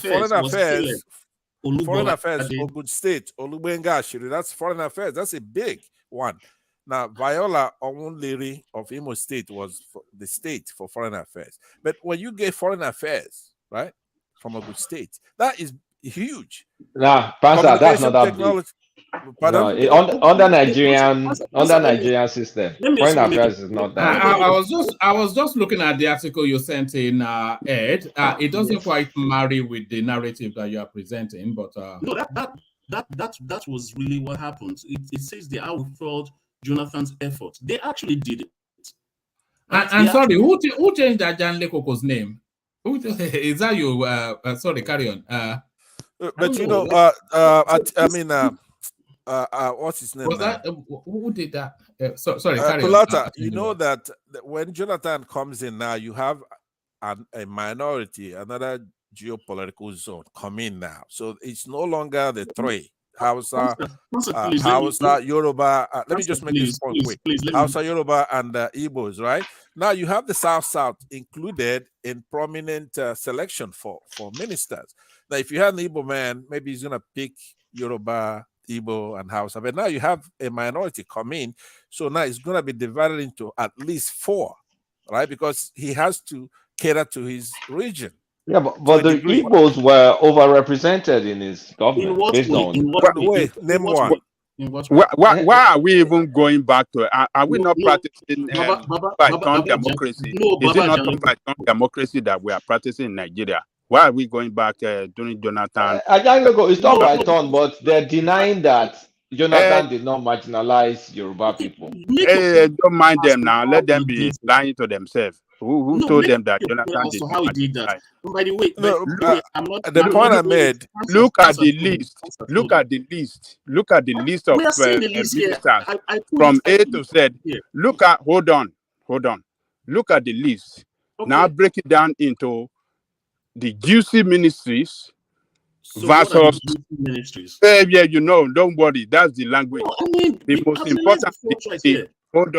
Foreign Affairs, Ogun State, Olubenga Ashiru. That's Foreign Affairs. That's a big one. Now, Viola Onwunleri of Imo State was the state for Foreign Affairs. But when you get Foreign Affairs, right, from a good state, that is huge. Nah, Pastor, that's not that big. No, under Nigerian system, Foreign Affairs is not that. I was just looking at the article you sent in, Ed. It doesn't quite marry with the narrative that you are presenting, but no, that was really what happened. It says they outfilled Jonathan's effort. They actually did it. And sorry, who changed that Jan Lekoko's name? Is that you? Sorry, carry on. But you know, I mean, what's his name? Was that who did that? Sorry, carry Kulata, you know that when Jonathan comes in now, you have a minority, another geopolitical zone come in now. So it's no longer the three. Hausa, Yoruba. Let me just make this point quick. Hausa, Yoruba, and Igbos, right? Now you have the South included in prominent selection for ministers. Now, if you have an Igbo man, maybe he's going to pick Yoruba, Igbo, and Hausa. But now you have a minority come in. So now it's going to be divided into at least 4, right? Because he has to cater to his region. Yeah, but the Igbos were overrepresented in his government. In what way? Name one. Why are we even going back to it? Are we not practicing by turn democracy? Is it not by turn democracy that we are practicing in Nigeria? Why are we going back during Jonathan? It's not by turn, but they're denying that Jonathan did not marginalize Yoruba people. Don't mind them now. Let them be lying to themselves. Who told them that Jonathan did how he did that? By the way, the point I made. Look at the list. Look at the list. Look at the list of ministers from A to Z. Look at hold on. Look at the list. Now break it down into the juicy ministries So what are versus the ministries? yeah, you know, don't worry, that's the language. No, I mean, The most let's important thing discuss right is, here. hold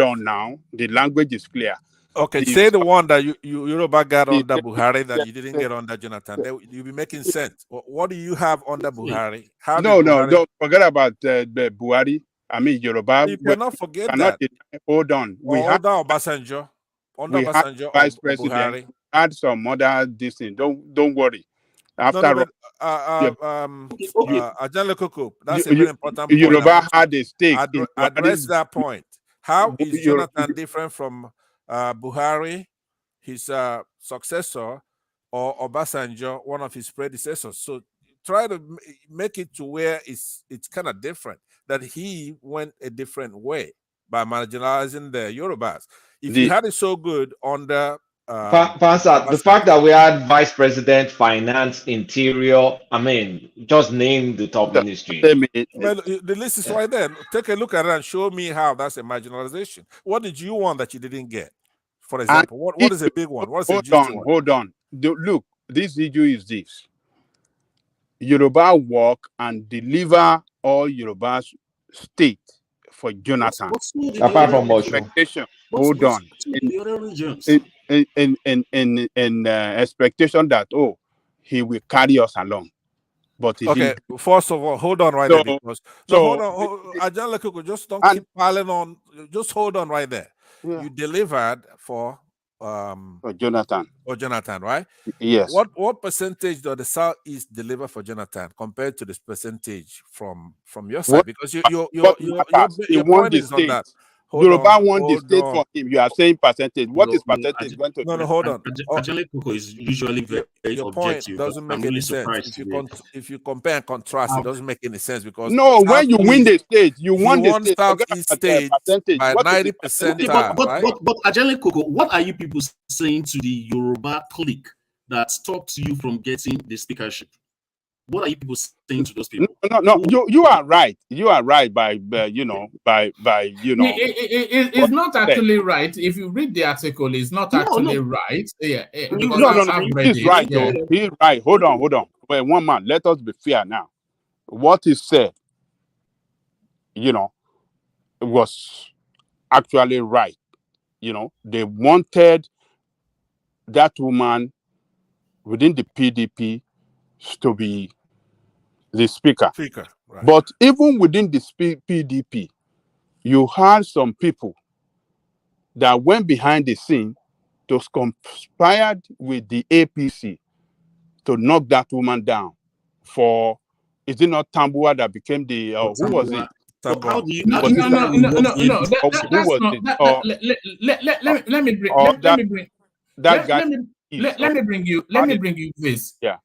on now. The language is clear. Okay, The, say the one that you Yoruba got the, under Buhari that the- you didn't get under Jonathan. You'll be making sense. What do you have under Buhari? How no, did Buhari? don't forget about the Buhari. I mean, Yoruba. You cannot forget cannot that. hold on. We Or had under Obasanjo, we had vice or president, Buhari. had some other this thing. Don't worry. After No, but all, Ajahn Lekoko, that's a very important point. Yoruba had a stake in address that point. How is Yoruba- Jonathan different from Buhari, his successor, or Obasanjo, one of his predecessors? So try to make it to where it's kind of different, that he went a different way by marginalizing the Yorubas. If you had it so good under Pansa, the fact that we had vice president, finance, interior, I mean, just name the top ministry. Well, the list is right there. Take a look at it and show me how that's a marginalization. What did you want that you didn't get? For example, what is a big one? What's a juicy one? Hold on. Look, this issue is this. Yoruba work and deliver all Yoruba's state for Jonathan. Apart from Osho. Expectation. Hold on. In expectation that he will carry us along. But okay, first of all, hold on right there because hold on, Ajahn Lekoko, just don't keep piling on. Just hold on right there. Yeah. You delivered for Jonathan. Or Jonathan, right? Yes. What percentage does the Southeast deliver for Jonathan compared to this percentage from your side? Because your point is on that. Yoruba won the state for him. You are saying percentage. What is percentage going to No, hold on. Ajahn Lekoko is usually very your objective. Point doesn't make any sense. If you compare and contrast, it doesn't make any sense because when you win the state, you won the state. Southeast state by 90%. But Ajahn Lekoko, what are you people saying to the Yoruba clique that stopped you from getting the speakership? What are you people saying to those people? No. You are right. You are right by It's not actually right. If you read the article, it's not actually right. Yeah. He's right. Yeah. He's right. Hold on. Wait, one man. Let us be fair now. What he said, was actually right. They wanted that woman within the PDP to be the speaker. Right. But even within the PDP, you had some people that went behind the scene to conspire with the APC to knock that woman down. Is it not Tambua that became the who was it? How do you? No. Let me bring you this. Yeah.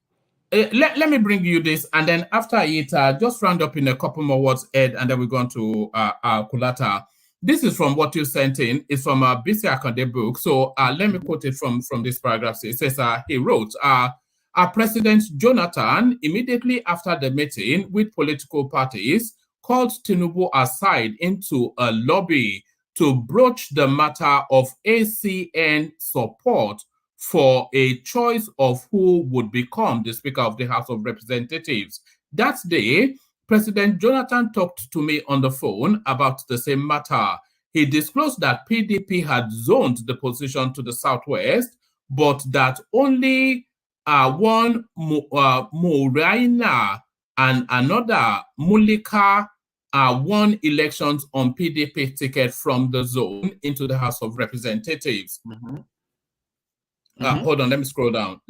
Let me bring you this, and then after it, just round up in a couple more words, Ed, and then we're going to Kulata. This is from what you sent in. It's from a BC Akande book. So let me quote it from this paragraph. It says, he wrote, President Jonathan, immediately after the meeting with political parties, called Tinubu aside into a lobby to broach the matter of ACN support for a choice of who would become the Speaker of the House of Representatives. That day, President Jonathan talked to me on the phone about the same matter. He disclosed that PDP had zoned the position to the Southwest, but that only one Moraina and another Mulika won elections on PDP ticket from the zone into the House of Representatives. Mm-hmm. Hold on, let me scroll down.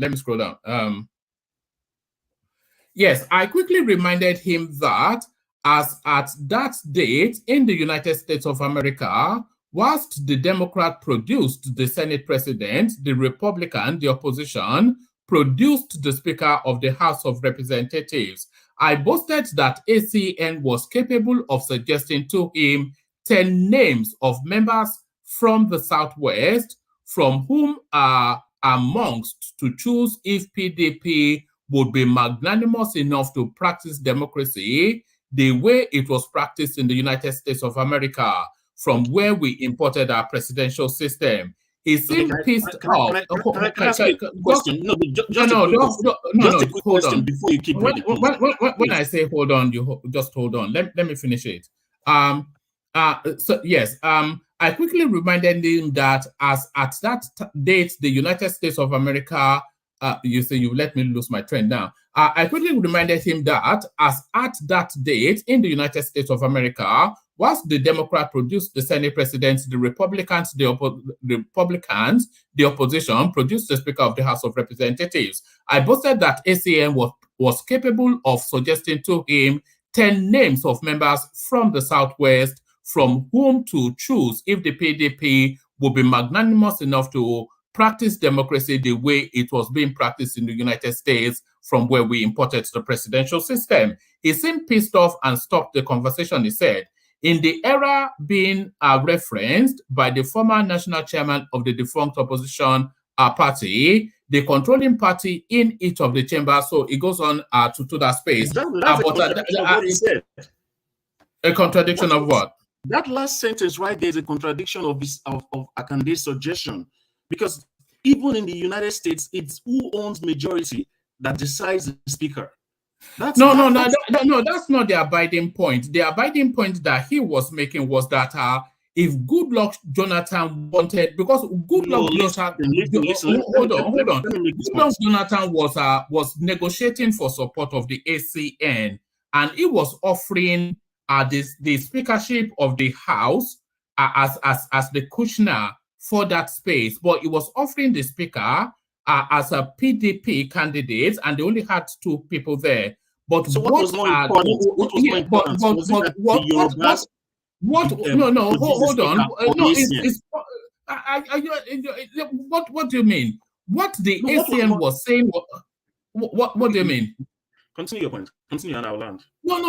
Yes, I quickly reminded him that as at that date in the United States of America, whilst the Democrat produced the Senate president, the Republican, the opposition, produced the Speaker of the House of Representatives. I boasted that ACN was capable of suggesting to him 10 names of members from the Southwest from whom are amongst to choose if PDP would be magnanimous enough to practice democracy the way it was practiced in the United States of America, from where we imported our presidential system. He seemed pissed off. Can I ask you a question? No, just a quick hold question on. before you keep reading. When I say hold on, you just hold on. Let me finish it. So yes, I quickly reminded him that as at that date, the United States of America, you say you let me lose my train now. I quickly reminded him that as at that date in the United States of America, whilst the Democrat produced the Senate president, the Republicans, the opposition, produced the Speaker of the House of Representatives. I boasted that ACN was capable of suggesting to him 10 names of members from the Southwest from whom to choose if the PDP would be magnanimous enough to practice democracy the way it was being practiced in the United States from where we imported the presidential system. He seemed pissed off and stopped the conversation, he said. In the era being referenced by the former national chairman of the defunct opposition party, the controlling party in each of the chambers, so it goes on to that space. That's a contradiction of what he said. A contradiction of what? That last sentence right there is a contradiction of Akande's suggestion, because even in the United States, it's who owns majority that decides the speaker. That's not the abiding point. The abiding point that he was making was that if Goodluck Jonathan wanted, because Goodluck Jonathan was negotiating for support of the ACN, and he was offering the speakership of the House as the Kushner for that space, but he was offering the speaker as a PDP candidate, and they only had 2 people there. But so what was more important? What was more important? Hold on. What do you mean? What the ACN was saying? What do you mean? Continue your point. Continue, and I'll land. No.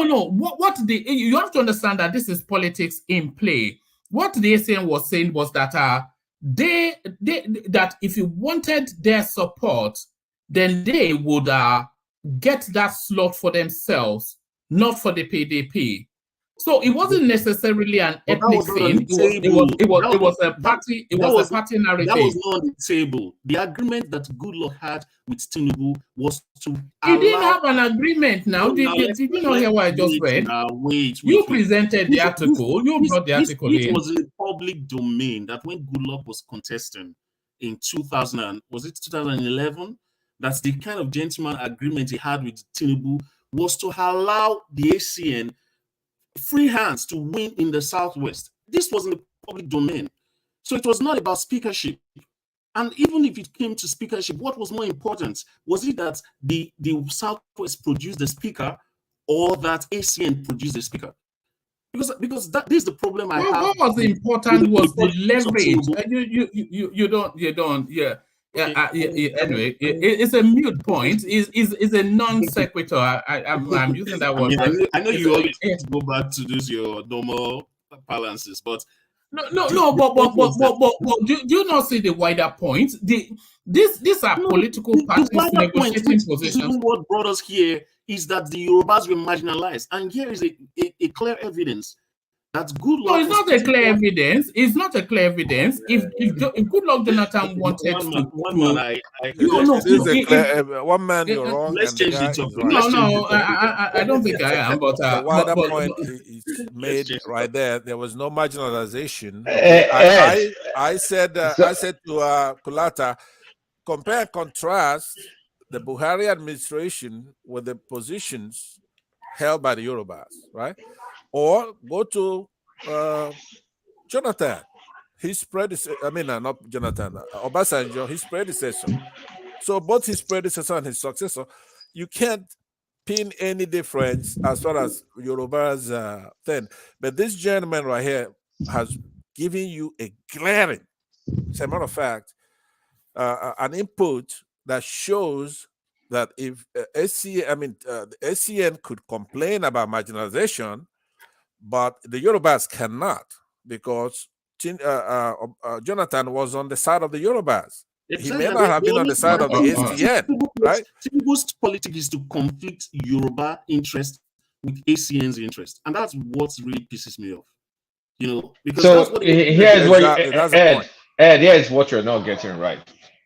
You have to understand that this is politics in play. What the ACN was saying was that that if you wanted their support, then they would get that slot for themselves, not for the PDP. So it wasn't necessarily an ethnic thing. It was a party. It was a party narrative. That was not on the table. The agreement that Goodluck had with Tinubu was to. He didn't have an agreement. Now, did you not hear what I just read? You presented the article. You brought the article in. It was in the public domain that when Goodluck was contesting in 2011, that's the kind of gentleman agreement he had with Tinubu, was to allow the ACN free hands to win in the Southwest. This was in the public domain. So it was not about speakership. And even if it came to speakership, what was more important? Was it that the Southwest produced the speaker, or that ACN produced the speaker? Because this is the problem I have. What was important was the leverage. Anyway, it's a mute point. It's a non sequitur. I'm using that word. I know you always go back to this your normal balances, but but do you not see the wider point? These are political parties negotiating positions. What brought us here is that the Yorubas were marginalized, and here is a clear evidence. That's Goodluck. No, it's not a clear evidence. It's not a clear evidence. If Goodluck Jonathan wanted one man, you're wrong. Let's change it up. I don't think I am. But the wider point is made right there. There was no marginalization. I said to Kulata, compare and contrast the Buhari administration with the positions held by the Yorubas, right? Or go to Jonathan, his predecessor. Not Jonathan, Obasanjo, his predecessor. So both his predecessor and his successor, you can't pin any difference as far as Yoruba's thing. But this gentleman right here has given you a glaring, as a matter of fact, an input that shows that if SCN could complain about marginalization, but the Yorubas cannot, because Jonathan was on the side of the Yorubas. He may not have been on the side of the SCN, right? Tinubu's politics is to conflict Yoruba interest with ACN's interest, and that's what really pisses me off. Because so that's what here's what that's the point. And here's what you're not getting right.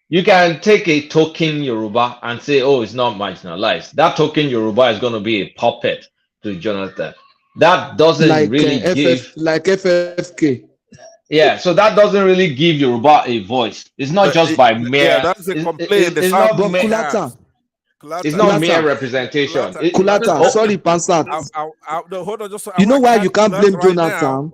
You can take a token Yoruba and say, oh, it's not marginalized. That token Yoruba is going to be a puppet to Jonathan. That doesn't really give. Like FFK. Yeah, so that doesn't really give Yoruba a voice. It's not just by Yeah, mere. that's the complaint the It's not Southeast mere. has. It's Kulata, not mere representation. Kulata, Oh, sorry, Pansat. No, hold on, just I You know want why to you can't blame right now. Jonathan?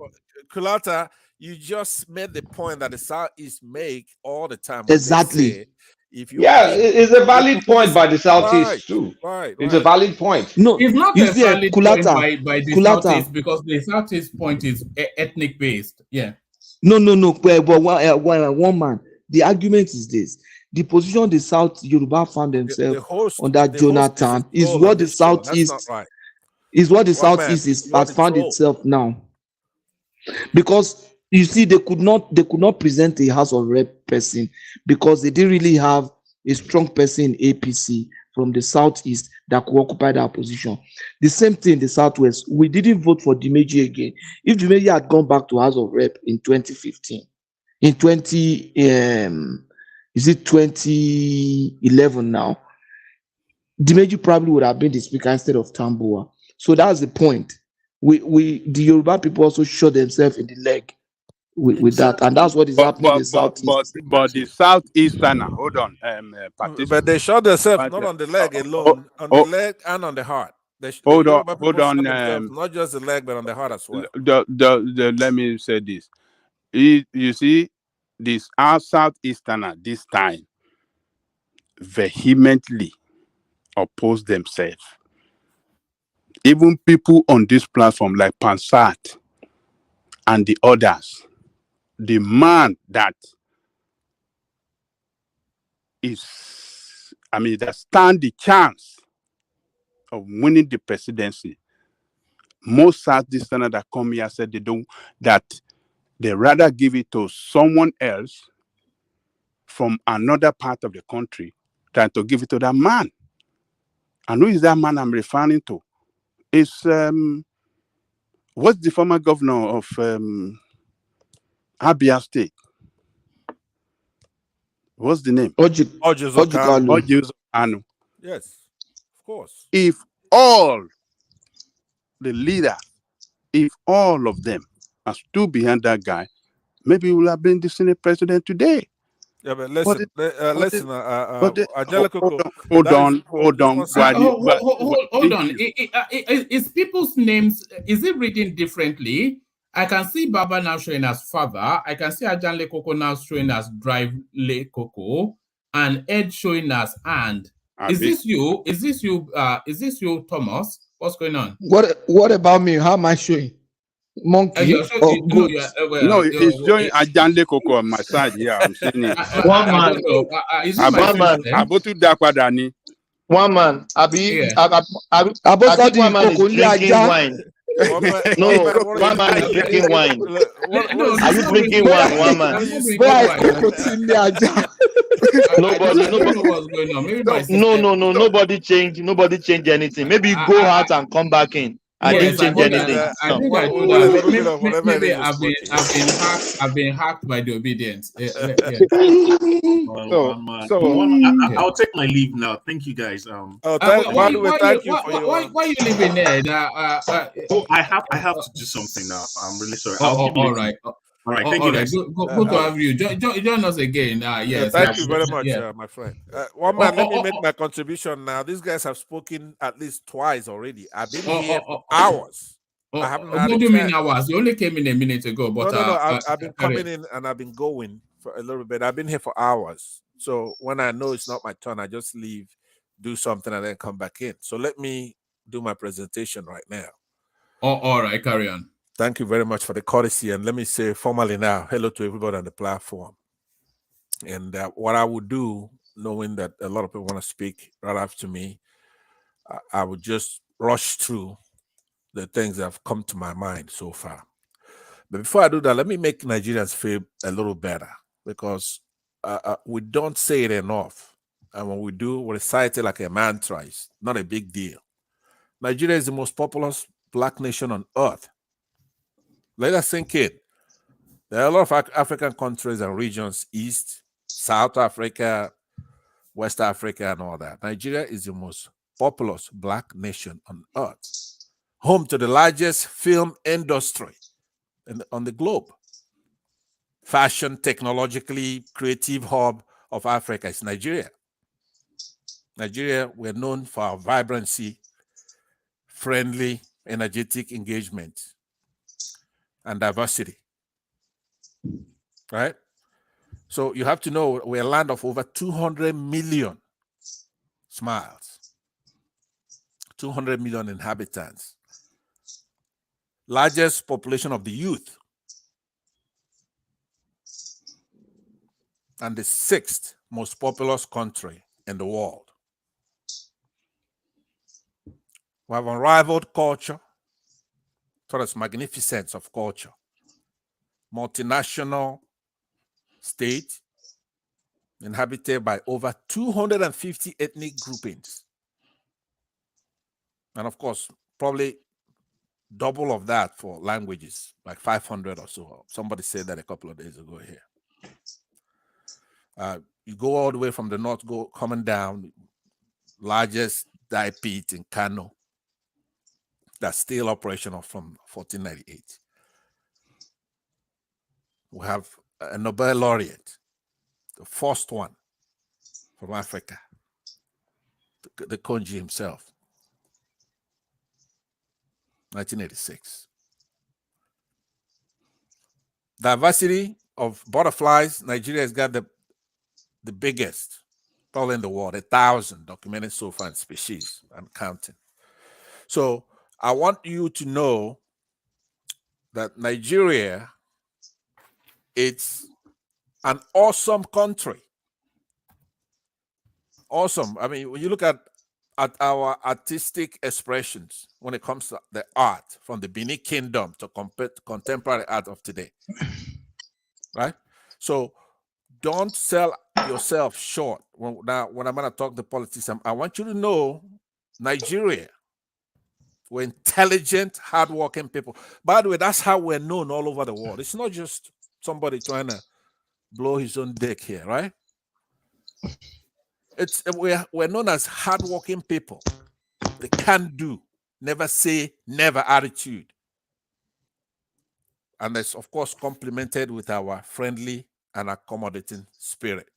Kulata, you just made the point that the Southeast make all the time when Exactly. they say, if you yeah, pick, it's a valid point by the right, Southeast too. right. It's a valid point. No, It's not you a see, valid point Kulata, by the Kulata. Southeast because the Southeast point is ethnic based. Yeah. No. But one man. The argument is this: the position the South Yoruba found themselves under Jonathan is what the Southeast right. is what the One man, Southeast you are has the found troll. itself now. Because you see, they could not present a House of Rep person because they didn't really have a strong person in APC from the Southeast that could occupy that position. The same thing in the Southwest. We didn't vote for Dimeji again. If Dimeji had gone back to House of Rep in 2015, in 2011 now, Dimeji probably would have been the speaker instead of Tambuwa. So that's the point. The Yoruba people also shot themselves in the leg with that, and that's what is happening in the Southeast. But the Southeasterner, hold on, But they shot themselves not on the leg alone, on the leg and on the heart. Hold on, Yoruba people hold on. shot themselves, not just the leg, but on the heart as well. Let me say this. You see, this our Southeasterner this time vehemently oppose themselves. Even people on this platform like Pansat and the others, the man that that stand the chance of winning the presidency. Most Southeasterners that come here said they rather give it to someone else from another part of the country than to give it to that man. And who is that man I'm referring to? It's what's the former governor of Abia State? What's the name? Anu. Yes, of course. If all the leaders, if all of them are stood behind that guy, maybe he will have been the Senate president today. Yeah, but listen, hold on. Hold on. Is people's names, is it written differently? I can see Baba now showing as father. I can see Ajanle Koko now showing as Drive Le Koko, and Ed showing as and. Is this you? Is this you, Thomas? What's going on? What about me? How am I showing? Monkey or goat? No, it's showing Ajanle Koko on my side. Yeah, I'm seeing it. One man. One man. Abi one man is drinking wine. No, one man is drinking wine. Are you drinking wine, one man? Nobody change anything. Maybe go out and come back in. I didn't change anything. I think I told that. Maybe I've been hacked by the obedience. I'll take my leave now. Thank you, guys. Why you leaving there? I have to do something now. I'm really sorry. All right. All right, thank you guys. Good to have you. Join us again. Yes. Thank you very much, my friend. One man, let me make my contribution now. These guys have spoken at least twice already. I've been here for hours. I haven't had what do you mean hours? You only came in a minute ago. But no. I've been coming in and I've been going for a little bit. I've been here for hours. So when I know it's not my turn, I just leave, do something, and then come back in. So let me do my presentation right now. All right, carry on. Thank you very much for the courtesy. And let me say formally now, hello to everybody on the platform. And what I would do, knowing that a lot of people want to speak right after me, I would just rush through the things that have come to my mind so far. But before I do that, let me make Nigerians feel a little better, because we don't say it enough. And when we do, we recite it like a mantra. It's not a big deal. Nigeria is the most populous black nation on earth. Let us sink in. There are a lot of African countries and regions, East, South Africa, West Africa, and all that. Nigeria is the most populous black nation on earth, home to the largest film industry on the globe. Fashion, technologically creative hub of Africa is Nigeria. Nigeria, we're known for our vibrancy, friendly, energetic engagement, and diversity, right? So you have to know we're a land of over 200 million smiles, 200 million inhabitants, largest population of the youth, and the 6th most populous country in the world. We have unrivaled culture, towards magnificence of culture, multinational state inhabited by over 250 ethnic groupings. And of course, probably double of that for languages, like 500 or so. Somebody said that a couple of days ago here. You go all the way from the north, coming down, largest dye pit in Kano, that's still operational from 1498. We have a Nobel laureate, the first one from Africa, the Konji himself, 1986. Diversity of butterflies, Nigeria has got the biggest, probably in the world, 1,000 documented so far in species and counting. So I want you to know that Nigeria, it's an awesome country. Awesome. I mean, when you look at our artistic expressions when it comes to the art from the Benin Kingdom to contemporary art of today, right? So don't sell yourself short. Now, when I'm going to talk the politics, I want you to know Nigeria, we're intelligent, hardworking people. By the way, that's how we're known all over the world. It's not just somebody trying to blow his own dick here, right? We're known as hardworking people. The can do, never say never attitude. And it's, of course, complemented with our friendly and accommodating spirit.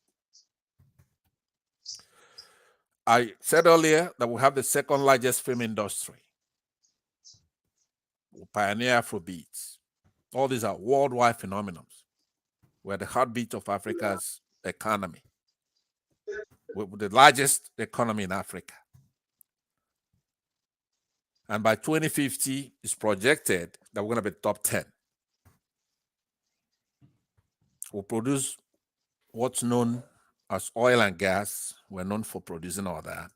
I said earlier that we have the 2nd largest film industry. We pioneer Afrobeats. All these are worldwide phenomena. We're the heartbeat of Africa's economy. We're the largest economy in Africa. And by 2050, it's projected that we're going to be top 10. We'll produce what's known as oil and gas. We're known for producing all that.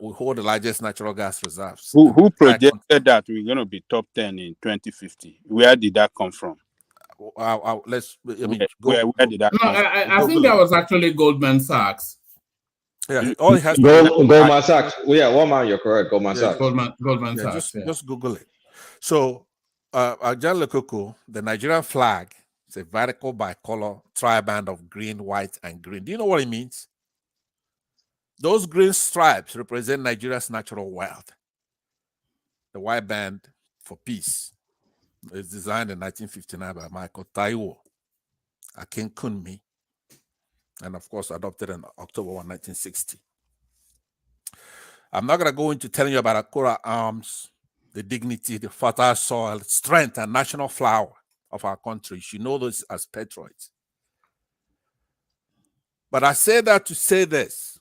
We hold the largest natural gas reserves. Who projected that we're going to be top 10 in 2050? Where did that come from? Where did that come from? I think that was actually Goldman Sachs. Yeah, all it has Goldman Sachs. Yeah, one man, you're correct. Goldman Sachs. Goldman Sachs. Just Google it. So, John Lekoko, the Nigerian flag, is a vertical bicolor triband of green, white, and green. Do you know what it means? Those green stripes represent Nigeria's natural wealth. The white band for peace is designed in 1959 by Michael Taiwo, Akin Kunmi, and of course adopted in October 1, 1960. I'm not going to go into telling you about Akura arms, the dignity, the fertile soil, strength, and national flower of our country. You should know those as patriots. But I say that to say this.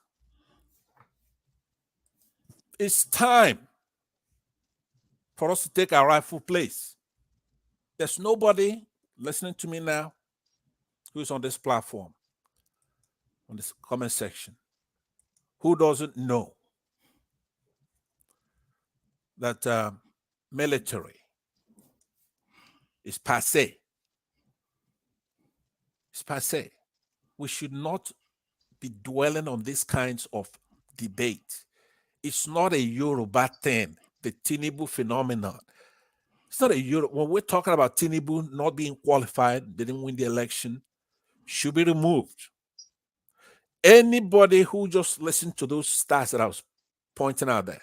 It's time for us to take our rightful place. There's nobody listening to me now who is on this platform, on this comment section, who doesn't know that military is passé. It's passé. We should not be dwelling on these kinds of debate. It's not a Yoruba thing, the Tinubu phenomenon. It's not a Europe. When we're talking about Tinubu not being qualified, didn't win the election, should be removed. Anybody who just listened to those stats that I was pointing out there,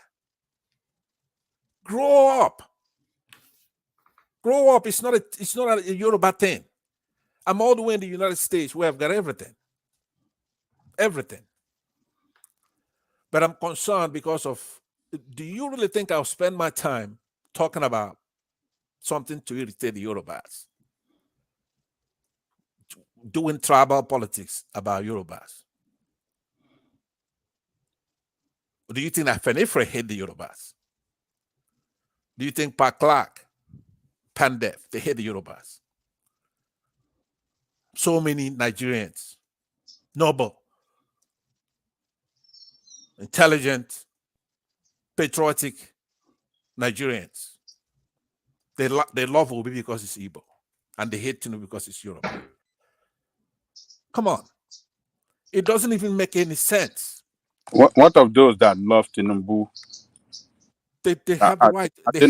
grow up. Grow up. It's not a Yoruba thing. I'm all the way in the United States where I've got everything. Everything. But I'm concerned because of, do you really think I'll spend my time talking about something to irritate the Yorubas? Doing tribal politics about Yorubas? Or do you think that Fenifre hate the Yorubas? Do you think Clark, Pandef, they hate the Yorubas? So many Nigerians, noble, intelligent, patriotic Nigerians. They love Obi because it's Igbo, and they hate Tinubu because it's Yoruba. Come on. It doesn't even make any sense. What of those that love Tinubu? They have the right. They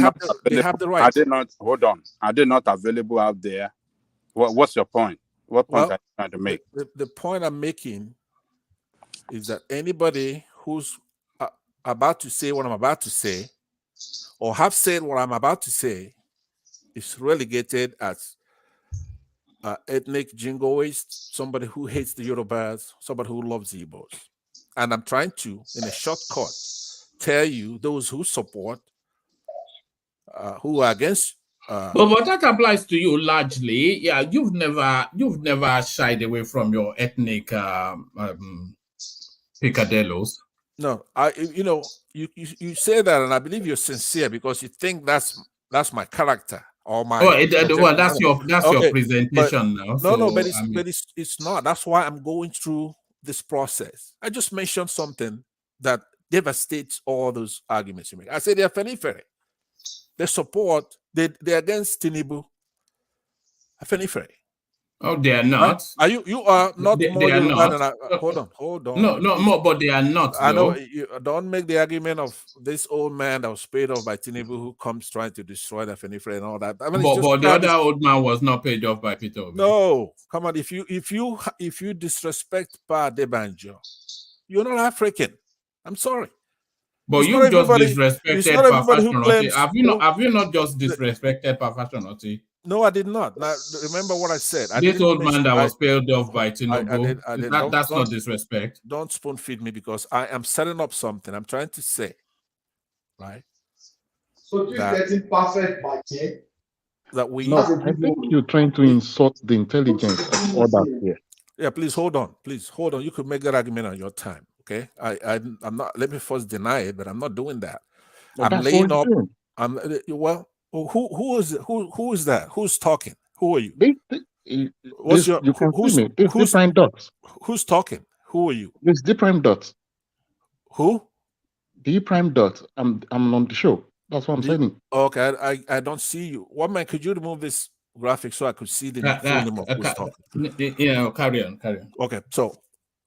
have the right. Are they not, hold on, are they not available out there? What's your point? What point are you trying to make? The point I'm making is that anybody who's about to say what I'm about to say, or have said what I'm about to say, is relegated as ethnic jingoist, somebody who hates the Yorubas, somebody who loves the Igbos. And I'm trying to, in a shortcut, tell you those who support, who are against. But that applies to you largely. Yeah, you've never shied away from your ethnic picadillos. No, you say that, and I believe you're sincere because you think that's my character or my. Well, that's your presentation now. But it's not. That's why I'm going through this process. I just mentioned something that devastates all those arguments you make. I say they're Fenifere. They support. They're against Tinubu. Fenifere. Oh, they are not. Are you are not more Yoruba than I. Hold on. No, more, but they are not. I know. You don't make the argument of this old man that was paid off by Tinubu who comes trying to destroy the Fenifere and all that. I mean, but the other old man was not paid off by Peter Obi. No, come on. If you disrespect Pa Debanjo, you're not African. I'm sorry. But you just disrespected Pafashionati. Have you not just disrespected Pafashionati? No, I did not. Now, remember what I said. This old man that was paid off by Tinubu, that's not disrespect. Don't spoon feed me because I am setting up something. I'm trying to say, right? So you're getting perfect by Jay? That we. No, I think you're trying to insult the intelligence of others here. Yeah, please hold on. Please hold on. You could make that argument on your time. Okay, I'm not. Let me first deny it, but I'm not doing that. Well, I'm laying up. Who is that? Who's talking? Who are you? What's your? You can see me. It's different dots. Who's talking? Who are you? It's different dots. Who? The prime dot. I'm on the show. That's what I'm saying. Okay, I don't see you. One man, could you remove this graphic so I could see the full name of who's talking? Yeah, carry on. Okay, so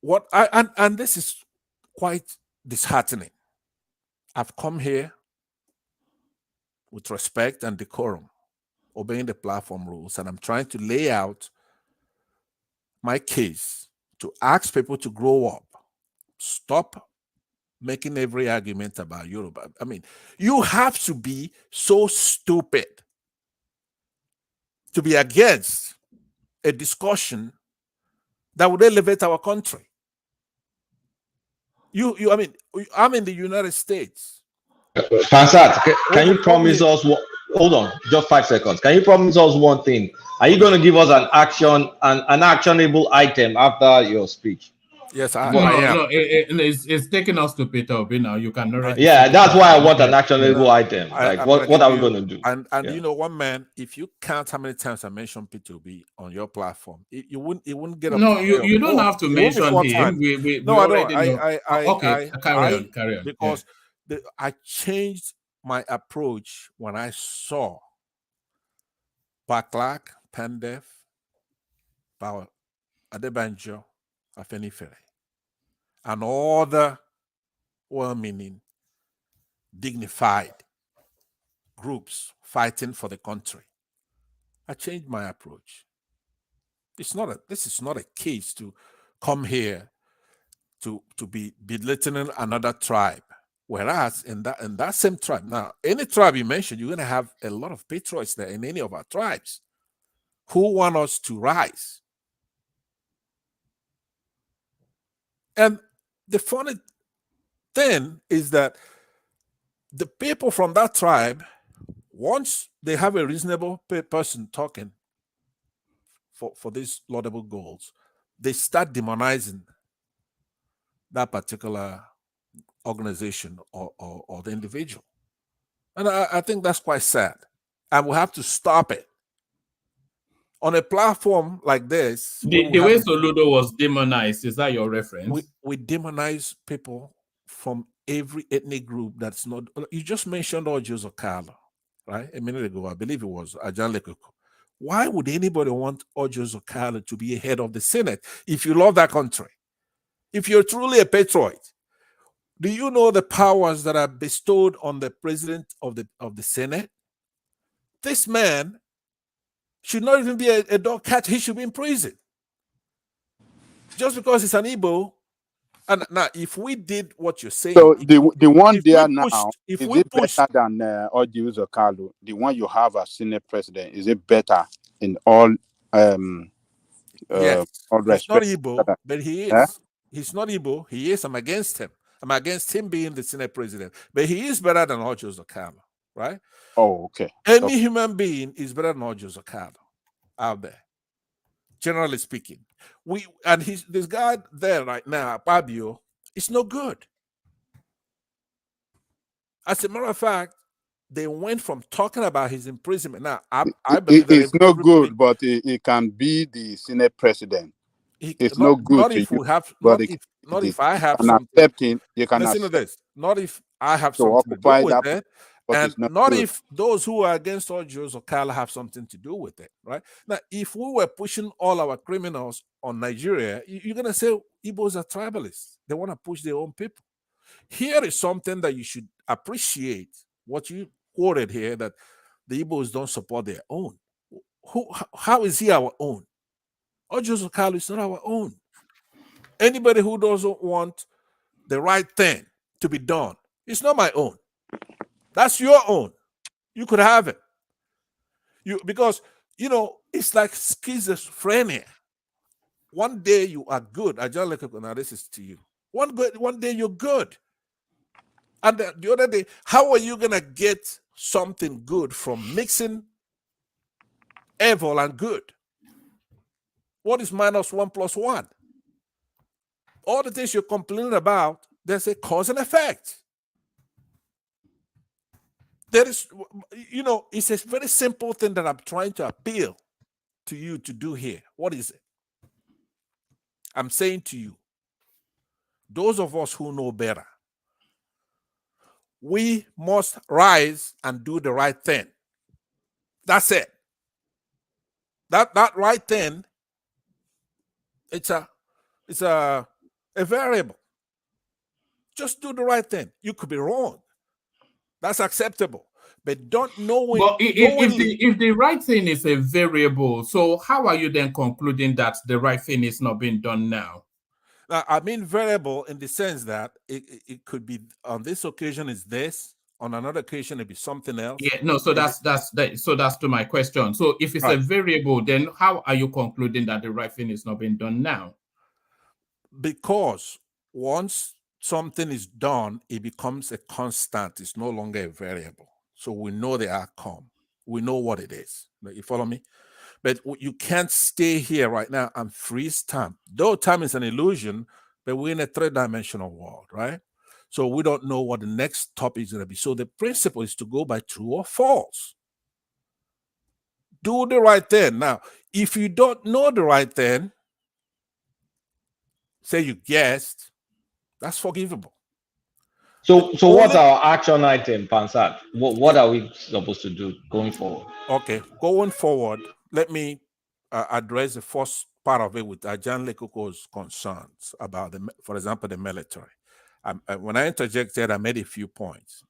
what and this is quite disheartening. I've come here with respect and decorum, obeying the platform rules, and I'm trying to lay out my case to ask people to grow up. Stop making every argument about Yoruba. I mean, you have to be so stupid to be against a discussion that would elevate our country. I mean, I'm in the United States. Fansat, can you promise us what? Hold on, just 5 seconds. Can you promise us one thing? Are you going to give us an actionable item after your speech? Yes, I am. No, it's taking us to Peter Obi now. You can narrate. Yeah, that's why I want an actionable item. Like, what are we going to do? And you know, one man, if you count how many times I mentioned Peter Obi on your platform, it wouldn't get up. No, you don't have to mention him. No, I don't. Okay, carry on. Because I changed my approach when I saw Goodluck, Pandef, Power, Adebanjo, Afenifere, and other well-meaning, dignified groups fighting for the country, I changed my approach. This is not a case to come here to be belittling another tribe. Whereas in that same tribe, now any tribe you mentioned, you're gonna have a lot of patriots there in any of our tribes who want us to rise. And the funny thing is that the people from that tribe, once they have a reasonable person talking for these laudable goals, they start demonizing that particular organization or the individual. And I think that's quite sad. And we have to stop it. On a platform like this, the way Soludo was demonized, is that your reference? We demonize people from every ethnic group that's not. You just mentioned Ojo Okalo, right? A minute ago, I believe it was Ajan Lekoko. Why would anybody want Ojo Okalo to be head of the Senate if you love that country? If you're truly a patriot, do you know the powers that are bestowed on the president of the Senate? This man should not even be a dog catcher. He should be in prison. Just because he's an Igbo. And now, if we did what you're saying, so the one there now, is it better than Ojo Okalo? The one you have as Senate president, is it better in all yes, all he's respect? not Igbo, but he is. Eh? He's not Igbo. He is. I'm against him. I'm against him being the Senate president. But he is better than Ojo Okalo, right? Oh, okay. Any human being is better than Ojo Okalo out there, generally speaking. This guy there right now, Fabio, is no good. As a matter of fact, they went from talking about his imprisonment. Now, I believe that it's no good, but it can be the Senate president. It's no good not to if you, we have, but not if I have can something. accept him. You can Listen to accept this. Not if I have to something to occupy do with that, it, but and it's not not good. if those who are against Ojo Okalo have something to do with it, right? Now, if we were pushing all our criminals on Nigeria, you're gonna say Igbos are tribalists. They want to push their own people. Here is something that you should appreciate. What you quoted here, that the Igbos don't support their own. How is he our own? Ojo Okalo is not our own. Anybody who doesn't want the right thing to be done, it's not my own. That's your own. You could have it. Because it's like schizophrenia. One day you are good. Now this is to you. One day you're good. And the other day, how are you gonna get something good from mixing evil and good? What is -1 + 1? All the things you're complaining about, there's a cause and effect. There is, it's a very simple thing that I'm trying to appeal to you to do here. What is it? I'm saying to you, those of us who know better, we must rise and do the right thing. That's it. That right thing, it's a variable. Just do the right thing. You could be wrong. That's acceptable. But don't know it. But if the right thing is a variable, so how are you then concluding that the right thing is not being done now? I mean variable in the sense that it could be on this occasion is this, on another occasion it be something else. Yeah, no. So that's to my question. So if it's a variable, then how are you concluding that the right thing is not being done now? Because once something is done, it becomes a constant. It's no longer a variable. So we know the outcome. We know what it is. You follow me? But you can't stay here right now and freeze time. Though time is an illusion, but we're in a three-dimensional world, right? So we don't know what the next topic is going to be. So the principle is to go by true or false. Do the right thing. Now, if you don't know the right thing, say you guessed, that's forgivable. So what's our action item, Pansat? What are we supposed to do going forward? Okay, going forward, let me address the first part of it with Ajan Lekoko's concerns about, for example, the military. When I interjected, I made a few points.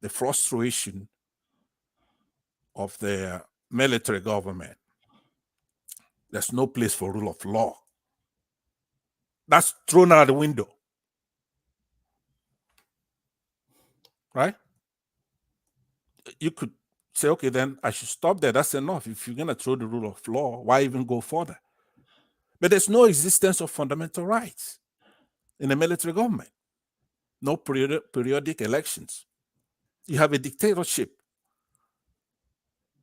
the frustration of the military government. There's no place for rule of law. That's thrown out the window. Right? You could say, okay, then I should stop there. That's enough. If you're going to throw the rule of law, why even go further? But there's no existence of fundamental rights in the military government. No periodic elections. You have a dictatorship.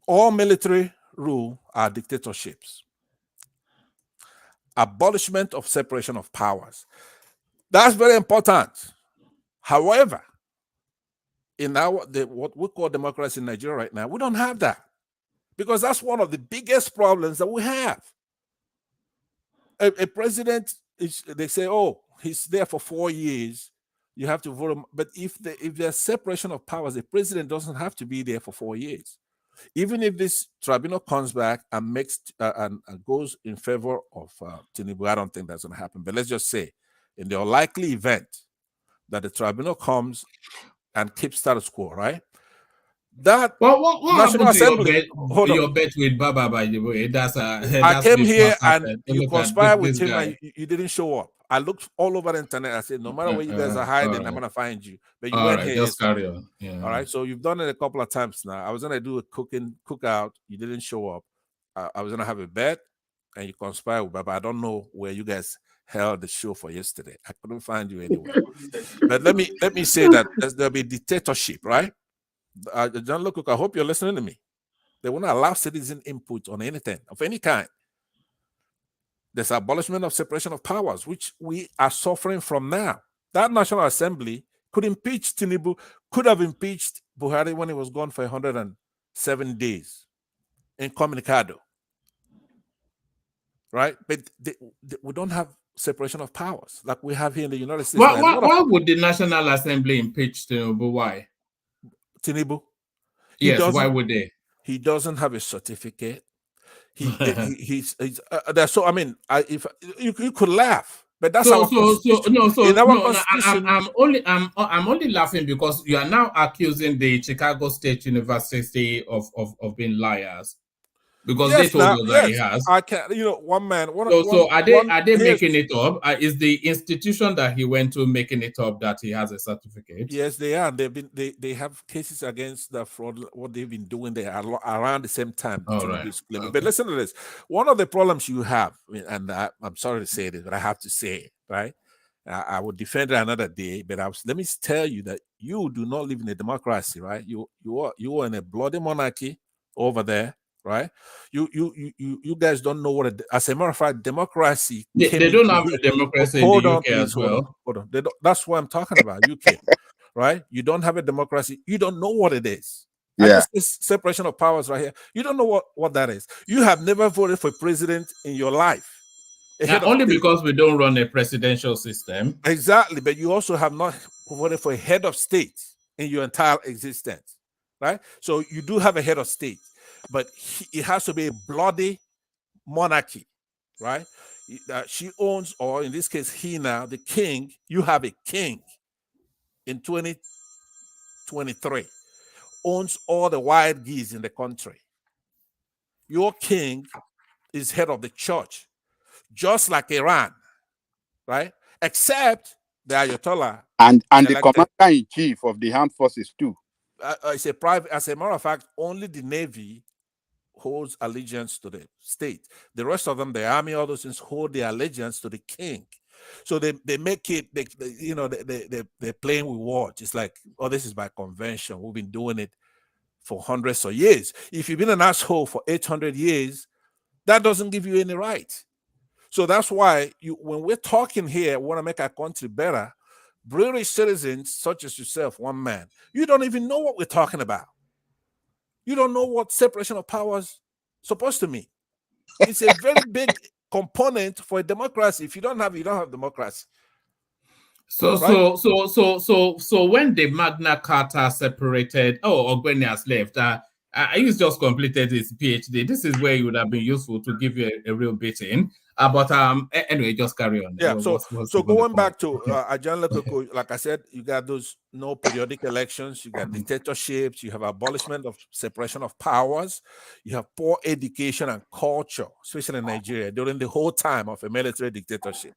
All military rule are dictatorships. Abolishment of separation of powers. That's very important. However, in what we call democracy in Nigeria right now, we don't have that, because that's one of the biggest problems that we have. A president, they say, oh, he's there for 4 years, you have to vote him. But if there's separation of powers, the president doesn't have to be there for 4 years. Even if this tribunal comes back and makes and goes in favor of Tinubu, I don't think that's going to happen. But let's just say, in the unlikely event that the tribunal comes and keeps status quo, right? That what National Assembly. Your bet with Baba, by the way, I came here and you conspired with him guy. and you didn't show up. I looked all over the internet. I said, no matter where you guys are hiding, I'm gonna find you. But you went here. Just carry on. Yeah. All right. So you've done it a couple of times now. I was gonna do a cookout. You didn't show up. I was gonna have a bet, and you conspired with Baba. I don't know where you guys held the show for yesterday. I couldn't find you anywhere. But let me say that there'll be dictatorship, right? John Luke, I hope you're listening to me. They will not allow citizen input on anything of any kind. There's abolishment of separation of powers, which we are suffering from now. That National Assembly could impeach Tinubu, could have impeached Buhari when he was gone for 107 days incommunicado. Right? But we don't have separation of powers like we have here in the United States. Why would the National Assembly impeach Tinubu? Why? Tinubu? Yes, why would they? He doesn't have a certificate. So I mean, if you could laugh, but that's I'm only laughing because you are now accusing the Chicago State University of being liars, because they told us that he has. I can't. One man. Are they making it up? Is the institution that he went to making it up that he has a certificate? Yes, they are. They have cases against the fraud. What they've been doing there around the same time. Right. Okay. But listen to this. One of the problems you have, and I'm sorry to say this, but I have to say it, right? I would defend it another day, but let me tell you that you do not live in a democracy, right? You are in a bloody monarchy over there. Right, you guys don't know what. As a matter of fact, democracy. They don't have a democracy in the UK as well. Hold on. That's what I'm talking about. UK, right? You don't have a democracy. You don't know what it is. Yeah. This separation of powers right here. You don't know what that is. You have never voted for president in your life. Only because we don't run a presidential system. Exactly, but you also have not voted for a head of state in your entire existence, right? So you do have a head of state. But it has to be a bloody monarchy, right? She owns, or in this case, he now, the king. You have a king in 2023, owns all the wild geese in the country. Your king is head of the church, just like Iran, right? Except the Ayatollah. And the commander-in-chief of the armed forces, too. It's a private, as a matter of fact, only the Navy holds allegiance to the state. The rest of them, the army, all those things, hold their allegiance to the king. So they make it, they're playing with words. It's like, oh, this is by convention. We've been doing it for hundreds of years. If you've been an asshole for 800 years, that doesn't give you any right. So that's why when we're talking here, we want to make our country better. British citizens, such as yourself, one man, you don't even know what we're talking about. You don't know what separation of powers supposed to mean. It's a very big component for a democracy. If you don't have democracy. So when the Magna Carta separated, Ogbeni has left. He's just completed his PhD. This is where it would have been useful to give you a real beating. But anyway, just carry on. Yeah. So going back to Ajahn Okay. Lekoko, like I said, you got those no periodic elections, you got dictatorships, you have abolishment of separation of powers, you have poor education and culture, especially in Nigeria during the whole time of a military dictatorship.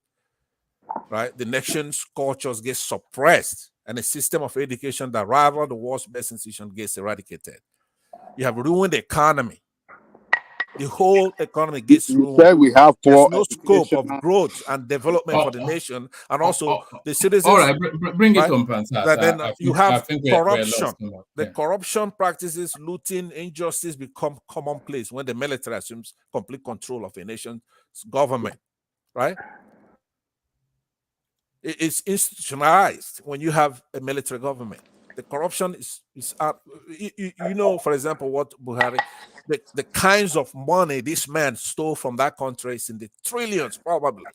Right, the nation's cultures get suppressed, and a system of education that rival the world's best institution gets eradicated. You have ruined the economy. The whole economy gets ruined. Say we have There's poor no scope of education. growth and development for the nation, and also the citizens. All right, bring it right? on, Pansas. That then you have we're corruption. lost. The corruption practices, looting, injustice become commonplace when the military assumes complete control of a nation's government. Right? It's institutionalized when you have a military government. The corruption is you know, for example, what Buhari, the kinds of money this man stole from that country is in the trillions, probably.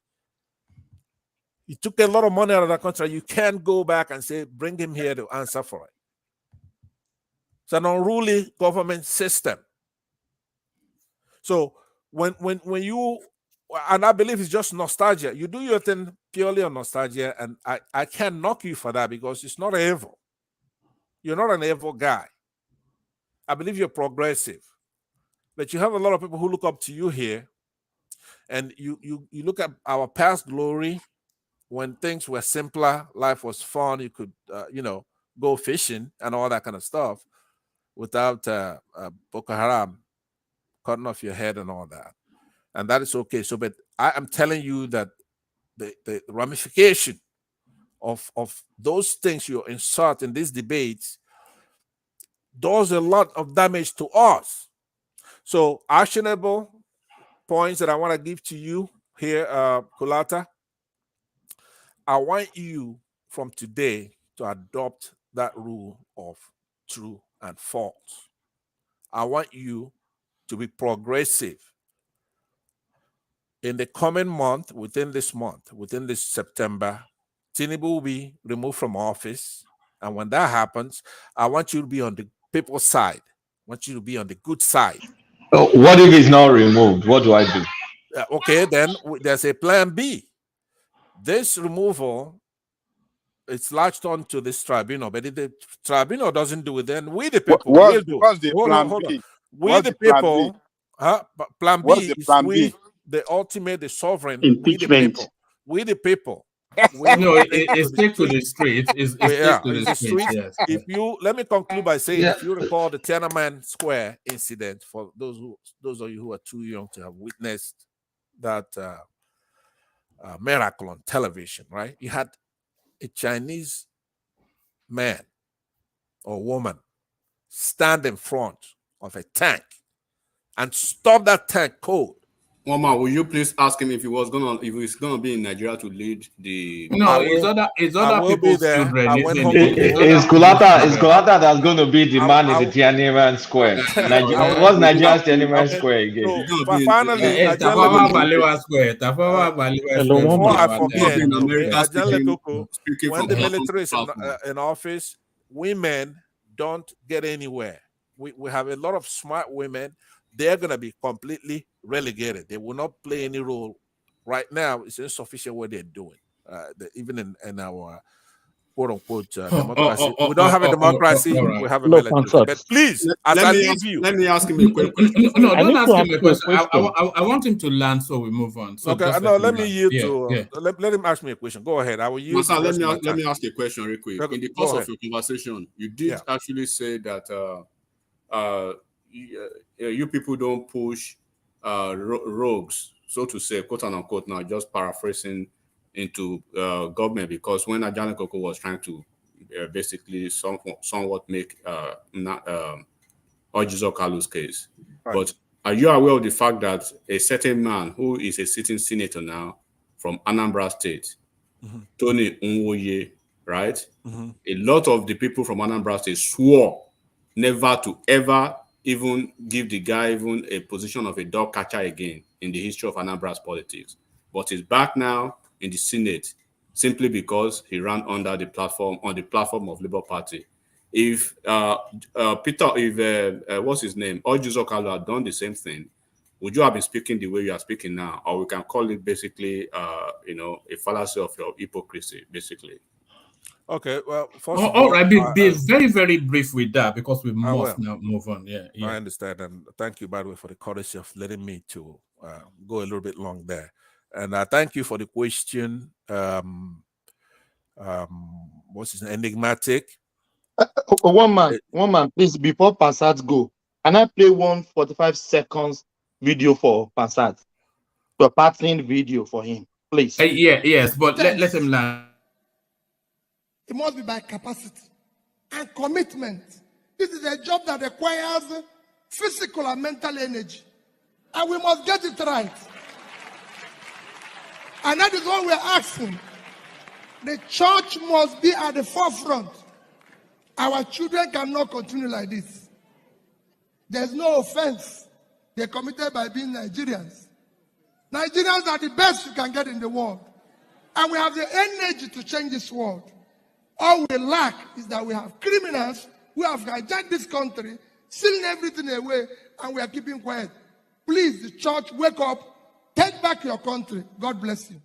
He took a lot of money out of that country. You can't go back and say, bring him here to answer for it. It's an unruly government system. So when you, and I believe it's just nostalgia. You do your thing purely on nostalgia, and I can't knock you for that because it's not evil. You're not an evil guy. I believe you're progressive. But you have a lot of people who look up to you here, and you look at our past glory when things were simpler, life was fun, you could you know, go fishing and all that kind of stuff without Boko Haram cutting off your head and all that. And that is okay. So, but I am telling you that the ramification of those things you insert in these debates does a lot of damage to us. So, actionable points that I want to give to you here, Kulata. I want you from today to adopt that rule of true and false. I want you to be progressive. In the coming month, within this September, Tinubu will be removed from office. And when that happens, I want you to be on the people's side. I want you to be on the good side. What if it's not removed? What do I do? Okay, then there's a plan B. This removal, it's latched on to this tribunal, but if the tribunal doesn't do it, then we the people will do it. What's the plan B? We the people, plan B is we, the ultimate, the sovereign, impeachment. We the people. No, it's take to the streets. It's take to the streets. Yes. If you let me conclude by saying, if you recall the Tiananmen Square incident, for those of you who are too young to have witnessed that miracle on television, right? You had a Chinese man or woman stand in front of a tank and stop that tank cold. Mama, will you please ask him if he's gonna be in Nigeria to lead the? No, it's other people's children. Is Kulata that's going to be the man in the Tiananmen Square? What's Nigeria's Tiananmen Square again? Finally, Tafawa Balewa Square. Tafawa Balewa Square. When the military is in office, women don't get anywhere. We have a lot of smart women. They're going to be completely relegated. They will not play any role. Right now, it's insufficient what they're doing. Even in our quote-unquote democracy. We don't have a democracy. We have a military. But please, let me ask him a question. No, don't ask him a question. I want him to land so we move on. So okay, no, let me yield to let him ask me a question. Go ahead. I will yield. Let me ask you a question real quick. In the course of your conversation, you did actually say that you people don't push rogues, so to say, quote unquote, now just paraphrasing, into government, because when Ajahn Lekoko was trying to basically somewhat make Ojizo Kalu's case. Right. But are you aware of the fact that a certain man who is a sitting senator now from Anambra State, Tony Nwoye, right? A lot of the people from Anambra State swore never to ever even give the guy even a position of a dog catcher again in the history of Anambra's politics. But he's back now in the Senate simply because he ran under the platform, on the platform of Labour Party. If what's his name, Ojizo Kalu had done the same thing, would you have been speaking the way you are speaking now? Or we can call it basically, you know, a fallacy of your hypocrisy, basically. Okay, well, first of all all, right, be very, very brief with that because we must now move on. Yeah, I understand, and thank you, by the way, for the courtesy of letting me to go a little bit long there. And thank you for the question. What's his name? Enigmatic. One man, please, before Passat go, can I play 145 seconds video for Passat? The partnering video for him, please. Yes, but let him learn. It must be by capacity and commitment. This is a job that requires physical and mental energy. And we must get it right. And that is what we're asking. The church must be at the forefront. Our children cannot continue like this. There's no offense. They're committed by being Nigerians. Nigerians are the best you can get in the world. And we have the energy to change this world. All we lack is that we have criminals who have hijacked this country, stealing everything away, and we are keeping quiet. Please, the church, wake up. Take back your country. God bless you.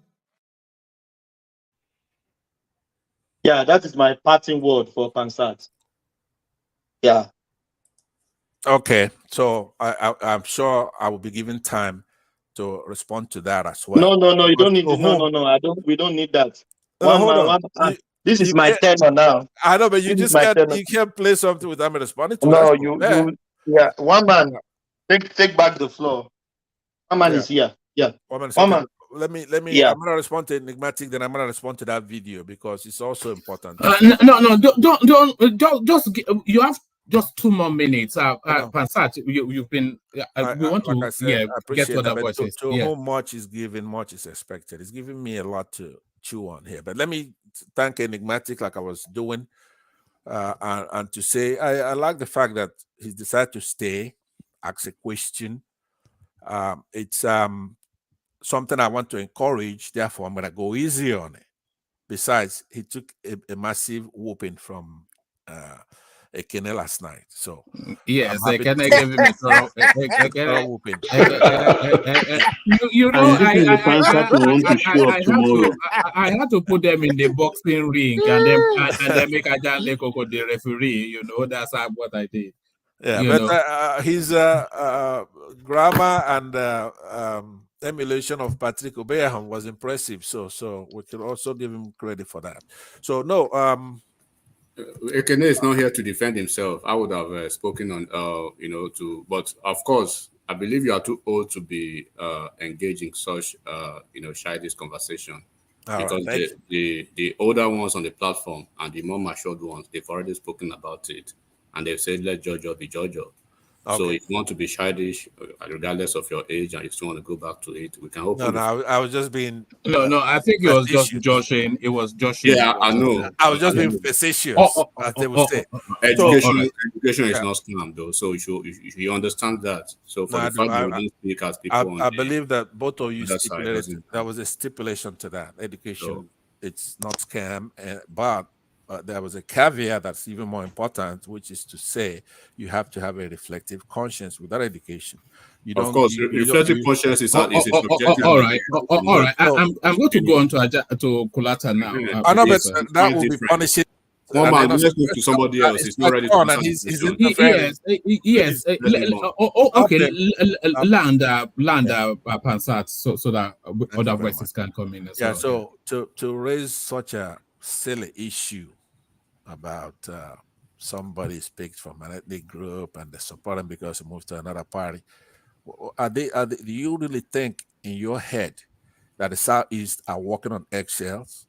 Yeah, that is my parting word for Pansat. Yeah. Okay, so I'm sure I will be given time to respond to that as well. No, you don't need to. No, we don't need that. Hold on. This is my tenor now. I know, but you can't play something without me responding to it. Yeah, one man, take back the floor. One man is here. Yeah. One man. Let me. Yeah. I'm gonna respond to Enigmatic, then I'm gonna respond to that video because it's also important. No, don't just you have just 2 more minutes. Pansat, you've been. We want to get to other voices. To whom much is given, much is expected. It's giving me a lot to chew on here. But let me thank Enigmatic, like I was doing, and to say I like the fact that he's decided to stay, ask a question. It's something I want to encourage. Therefore, I'm gonna go easy on it. Besides, he took a massive whooping from Ekene last night. So yes, Ekene gave him a thorough whooping. You know, I had to put them in the boxing ring and then make Ajale Koko the referee. You know, that's what I did. Yeah, but his grammar and emulation of Patrick Obeyaham was impressive. So we can also give him credit for that. So no, Ekene is not here to defend himself. I would have spoken on, but of course, I believe you are too old to be engaging such, childish conversation. Because the older ones on the platform and the more matured ones, they've already spoken about it. And they've said, let Jojo be Jojo. Okay. So if you want to be childish, regardless of your age, and if you want to go back to it, we can hope. No, I was just being. No, I think it was just joshing. It was joshing. Yeah, I know. I was just being facetious, as they would say. Education is not scam, though. So you understand that. So for the fact that we don't speak as people, I believe that both of you stipulated there was a stipulation to that. Education, it's not scam, but. There was a caveat that's even more important, which is to say you have to have a reflective conscience with that education. Of course, reflective conscience is subjective. All right. I'm going to go on to Kulata now. I know, but that will be punishing. One man, let's move to somebody else. He's not ready to Yes. Okay. Land Pansat, so that other voices can come in as well. So to raise such a silly issue about somebody speaks from an ethnic group and they support him because he moved to another party. Do you really think in your head that the Southeast are walking on eggshells?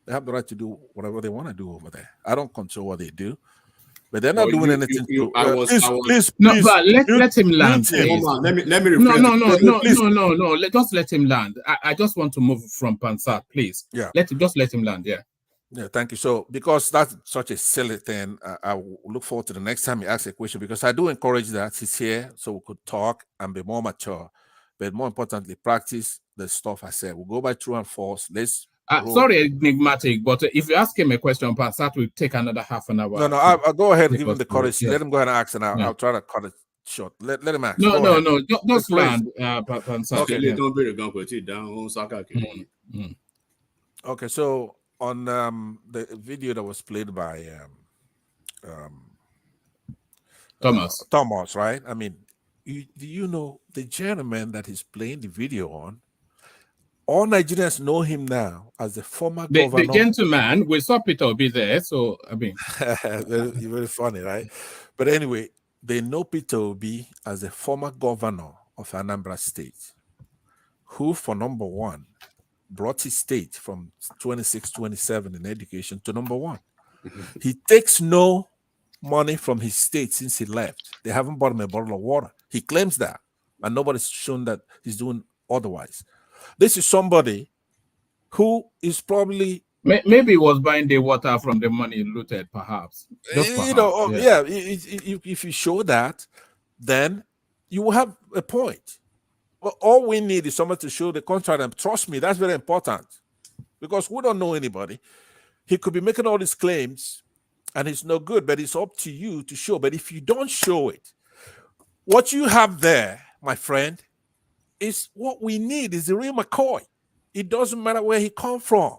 They have the right to do whatever they want to do over there. I don't control what they do, but they're not doing anything. Please, but let him land. Let me No. Just let him land. I just want to move from Pansat, please. Yeah. Just let him land. Yeah. Yeah, thank you. So, because that's such a silly thing, I will look forward to the next time he asks a question, because I do encourage that he's here so we could talk and be more mature. But more importantly, practice the stuff I said. We'll go by true and false. Let's sorry, enigmatic, but if you ask him a question, Pansat will take another half an hour. No, I'll go ahead and give him the courage. Let him go ahead and ask, and I'll try to cut it short. Let him ask. No, Go no, ahead. no. Just land, Okay. Okay, so on the video that was played by Thomas, right? I mean, do you know the gentleman that he's playing the video on? All Nigerians know him now as the former governor. The gentleman, we saw Peter Obi there, so I mean, very, very funny, right? But anyway, they know Peter Obi as the former governor of Anambra State, who, for number one, brought his state from 26, 27 in education to number one. He takes no money from his state since he left. They haven't bought him a bottle of water. He claims that, and nobody's shown that he's doing otherwise. This is somebody who is probably maybe he was buying the water from the money looted, perhaps. Just perhaps, you know, yeah. If you show that, then you will have a point. But all we need is someone to show the contrary. And trust me, that's very important, because we don't know anybody. He could be making all these claims, and it's no good. But it's up to you to show. But if you don't show it, what you have there, my friend, is what we need. Is the real McCoy. It doesn't matter where he come from.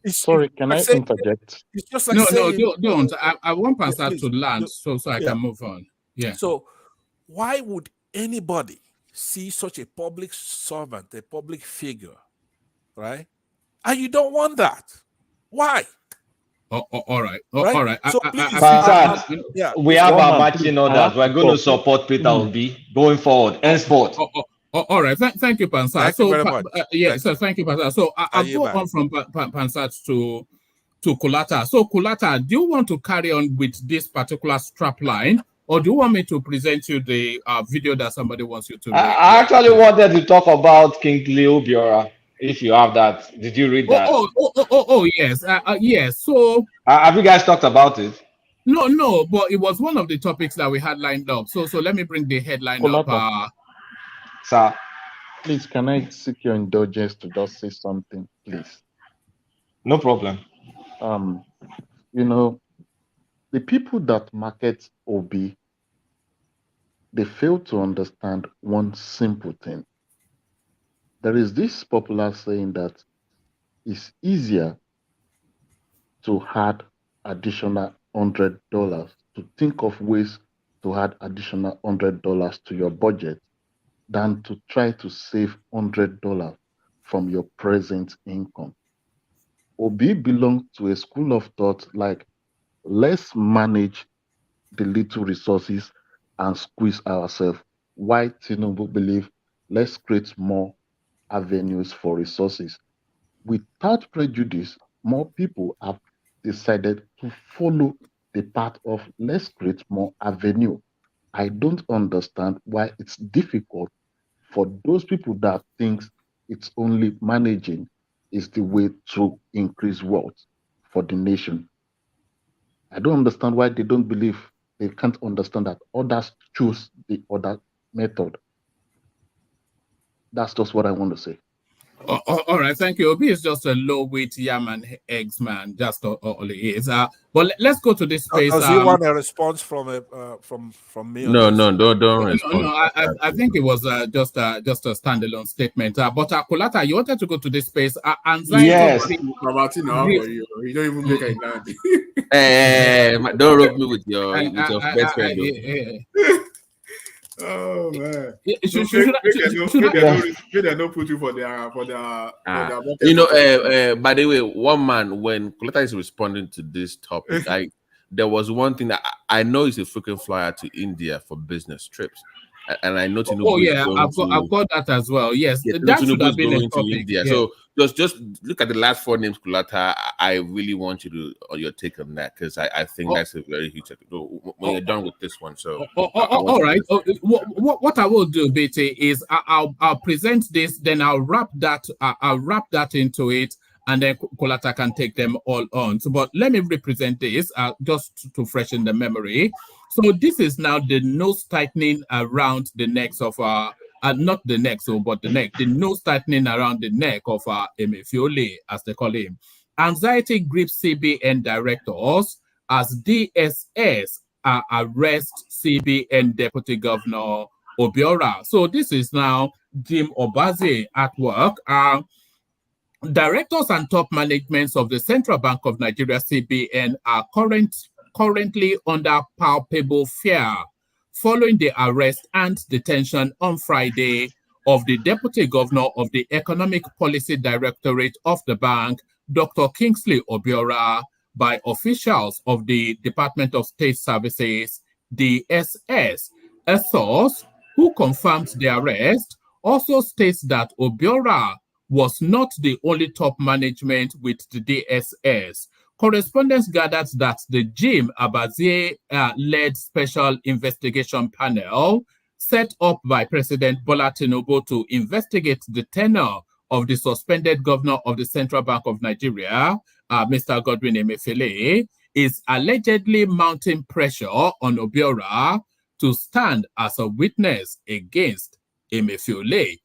Sorry, can I interject? It's just like no, don't. I want Pastor to land so I can move on. Yeah. So why would anybody see such a public servant, a public figure, right? And you don't want that. Why? All right. Right? All right. So please, we have our marching orders. We're going to support Peter Obi going forward, henceforth. All right. Thank you, Pansat. Thank you very much. So thank you, Pansat. So I'll go on from Pansat to Kulata. So Kulata, do you want to carry on with this particular strap line, or do you want me to present you the video that somebody wants you to read? I actually wanted to talk about King Leo Biora. If you have that, did you read that? Yes. Yes. So have you guys talked about it? No, but it was one of the topics that we had lined up. So let me bring the headline up. Sir, please, can I seek your indulgence to just say something, please? No problem. You know, the people that market Obi, they fail to understand one simple thing. There is this popular saying that it's easier to add additional $100, to think of ways to add additional $100 to your budget than to try to save $100 from your present income. Obi belongs to a school of thought like, let's manage the little resources and squeeze ourselves. Why Tinubu believe, let's create more avenues for resources. Without prejudice, more people have decided to follow the path of let's create more avenue. I don't understand why it's difficult for those people that think it's only managing is the way to increase wealth for the nation. I don't understand why they don't believe, they can't understand that others choose the other method. That's just what I want to say. All right, thank you. Obi is just a low-weight yam and eggs man. Just all he is. But let's go to this space. Does he want a response from me? No, don't respond. No, I think it was just a standalone statement. But Kulata, you wanted to go to this space. Anxiety. Yes. You don't even make a don't rub me with your best friend. Oh man! Should they not put you for their you know, by the way, one man, when Coletta is responding to this topic, there was one thing that I know is a frequent flyer to India for business trips, and I know Tinubu. Oh yeah, I've got that as well. Yes, that should have been a topic. India. Yeah. So just look at the last four names, Kulata. I really want you to your take on that, because I think that's a very huge. When you're done with this one, so all right. What I will do, BT, is I'll present this, then I'll wrap that into it, and then Kulata can take them all on. So, but let me represent this just to freshen the memory. So this is now the nose tightening around the necks of not the neck, but the neck, the nose tightening around the neck of Emefiele, as they call him. Anxiety grips CBN directors as DSS arrest CBN Deputy Governor Obiora. So this is now Jim Obaze at work. Directors and top managements of the Central Bank of Nigeria, CBN, are currently under palpable fear following the arrest and detention on Friday of the Deputy Governor of the Economic Policy Directorate of the bank, Dr. Kingsley Obiora, by officials of the Department of State Services, DSS. A source who confirmed the arrest also states that Obiora was not the only top management with the DSS. Correspondents gathered that the Jim Abazie-led special investigation panel set up by President Bola Tinubu to investigate the tenure of the suspended governor of the Central Bank of Nigeria, Mr. Godwin Emefiele, is allegedly mounting pressure on Obiora to stand as a witness against Emefiele.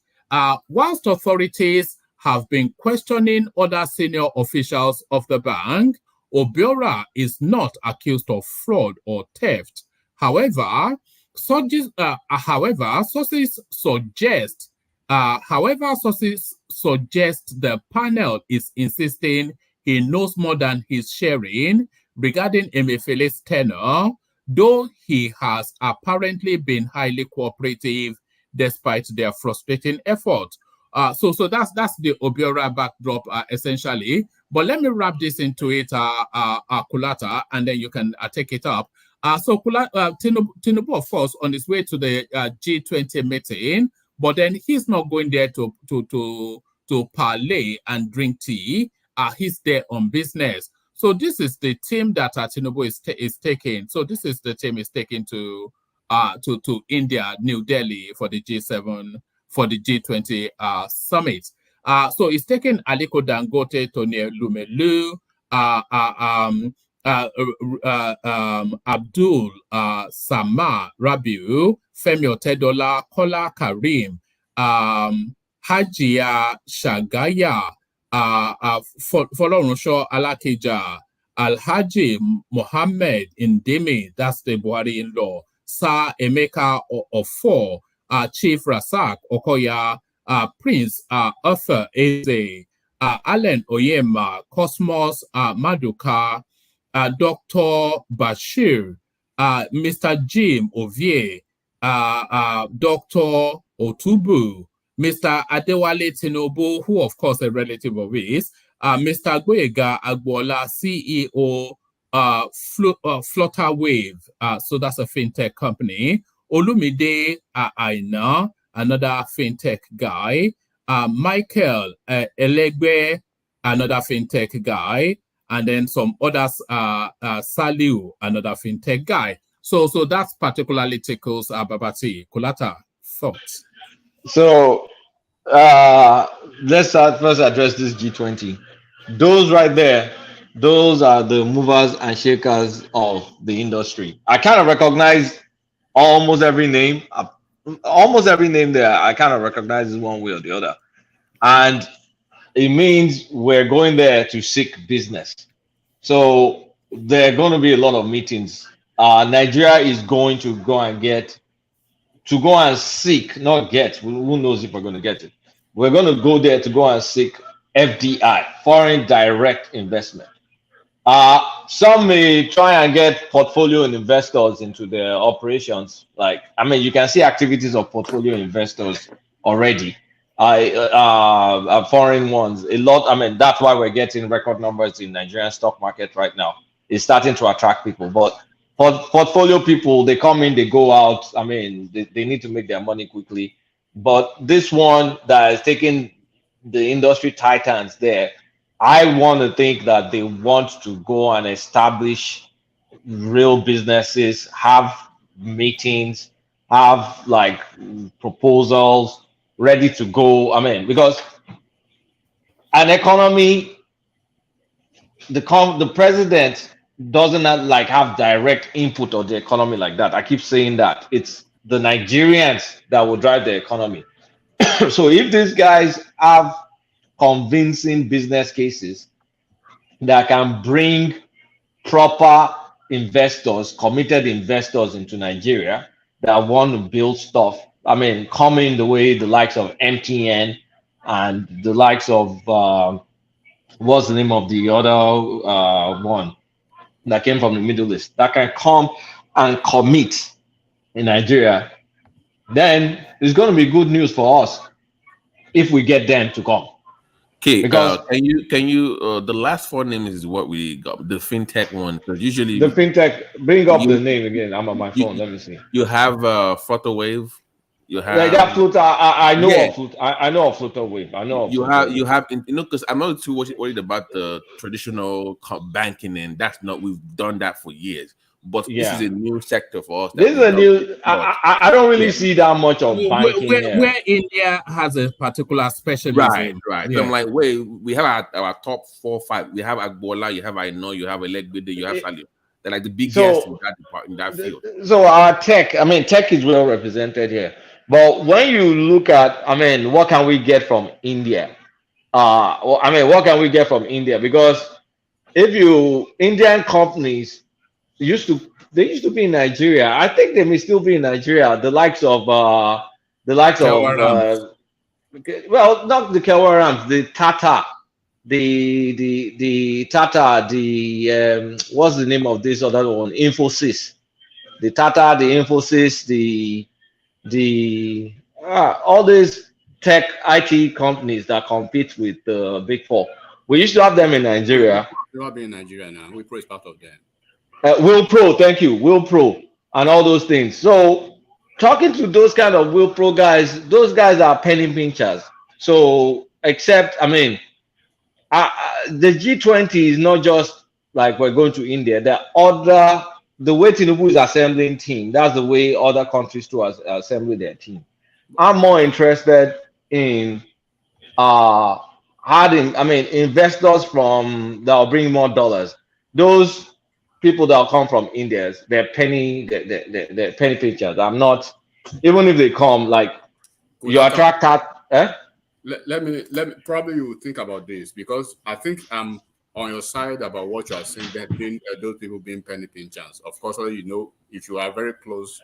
Whilst authorities have been questioning other senior officials of the bank, Obiora is not accused of fraud or theft. However, sources suggest the panel is insisting he knows more than he's sharing regarding Emefiele's tenure, though he has apparently been highly cooperative despite their frustrating efforts. So that's the Obiora backdrop essentially. But let me wrap this into it, Kulata, and then you can take it up. So Tinubu, of course, on his way to the G20 meeting, but then he's not going there to parlay and drink tea. He's there on business. So this is the team that Tinubu is taking. So this is the team is taking to India, New Delhi for the G7, for the G20 summit. So it's taking Aliko Dangote, Tony ELUMELU, Abdul Samar Rabiu, Femi Otedola, Kola Karim, Hajia Shagaya, Folorunsho Alakija, Alhaji Mohammed Indimi, that's the Buhari in-law, Sir Emeka Ofo, Chief Rasak Okoya, Prince Arthur Eze, Allen Oyema, Cosmos Maduka, Dr. Bashir, Mr. Jim Ovie, Dr. Otubu, Mr. Adewale Tinubu, who of course a relative of his, Mr. Goyega Agbola, CEO, Flutterwave, so that's a fintech company, Olumide Aina, another fintech guy, Michael Elegbe, another fintech guy, and then some others, Saliu, another fintech guy. So that particularly tickles Babati. Kulata, thoughts? So let's first address this G20. Those right there, those are the movers and shakers of the industry. I kind of recognize almost every name. Almost every name there, I kind of recognize this one way or the other. And it means we're going there to seek business. So there are going to be a lot of meetings. Nigeria is going to go and seek, not get, who knows if we're going to get it. We're going to go there to go and seek FDI, foreign direct investment. Some may try and get portfolio investors into their operations. Like, I mean, you can see activities of portfolio investors already. Foreign ones, a lot. I mean, that's why we're getting record numbers in Nigerian stock market right now. It's starting to attract people. But portfolio people, they come in, they go out. I mean, they need to make their money quickly. But this one that is taking the industry titans there, I want to think that they want to go and establish real businesses, have meetings, have like proposals ready to go. I mean, because an economy, the president doesn't have direct input on the economy like that. I keep saying that it's the Nigerians that will drive the economy. So if these guys have convincing business cases that can bring proper investors, committed investors into Nigeria that want to build stuff. I mean, coming the way the likes of MTN and the likes of what's the name of the other one that came from the Middle East that can come and commit in Nigeria, then it's going to be good news for us if we get them to come. Okay, because can you the last four names is what we got, the fintech one, because usually the fintech, bring up the name again. I'm on my phone. Let me see. You have Flutterwave. You have that Flutter. I know yeah. of Flutter. I know of Flutterwave. I know of you have because I'm not too worried about the traditional banking, and that's not, we've done that for years. But this is a new sector for us. This is a new. I don't really see that much of banking here. Where India has a particular specialism. Right. Yeah. So I'm like, wait, we have our top 4 or 5. We have Agbola, you have Aino, you have Elegbede, you have Salim. They're like the biggest in that field. So our tech, I mean, tech is well represented here. But when you look at, I mean, what can we get from India? What can we get from India? Because Indian companies used to be in Nigeria. I think they may still be in Nigeria. The likes of well, not the Kelwarams, the Tata, the Tata, what's the name of this other one? Infosys, the Tata, the Infosys, all these tech IT companies that compete with the Big Four. We used to have them in Nigeria. They're not being in Nigeria now. Wipro is part of them. Wilpro, thank you, Wilpro, and all those things. So, talking to those kind of Wilpro guys, those guys are penny pinchers. So, except, I mean, the G20 is not just like we're going to India. The way Tinubu is assembling team, that's the way other countries too are assembling their team. I'm more interested in investors that will bring more dollars. Those people that will come from India, they're penny pinchers. I'm not, even if they come, like, you attract that. Let me probably you will think about this, because I think I'm on your side about what you are saying, that being those people being penny pinchers. Of course, if you are very close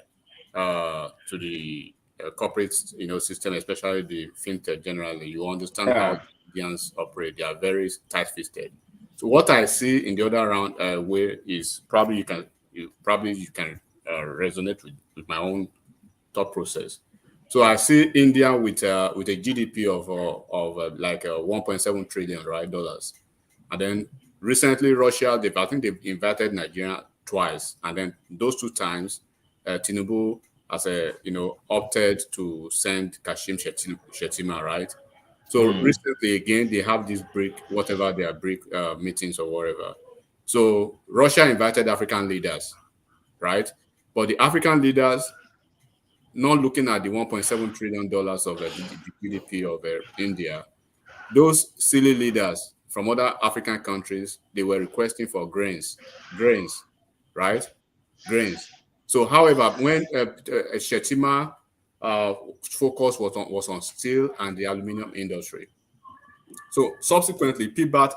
to the corporate system, especially the fintech generally, you understand how Indians operate. They are very tight-fisted. So what I see in the other round way is probably you can resonate with my own thought process. So I see India with a GDP of like $1.7 trillion, right, dollars, and then recently Russia, I think they've invited Nigeria twice, and then those 2 times Tinubu has opted to send Kashim Shettima, right? So recently again they have this BRIC, whatever their BRIC meetings or whatever. So Russia invited African leaders, right? But the African leaders, not looking at the $1.7 trillion of the GDP of India, those silly leaders from other African countries, they were requesting for grains, right? Grains. So, however, when Shettima focus was on steel and the aluminum industry. So subsequently, PBAT,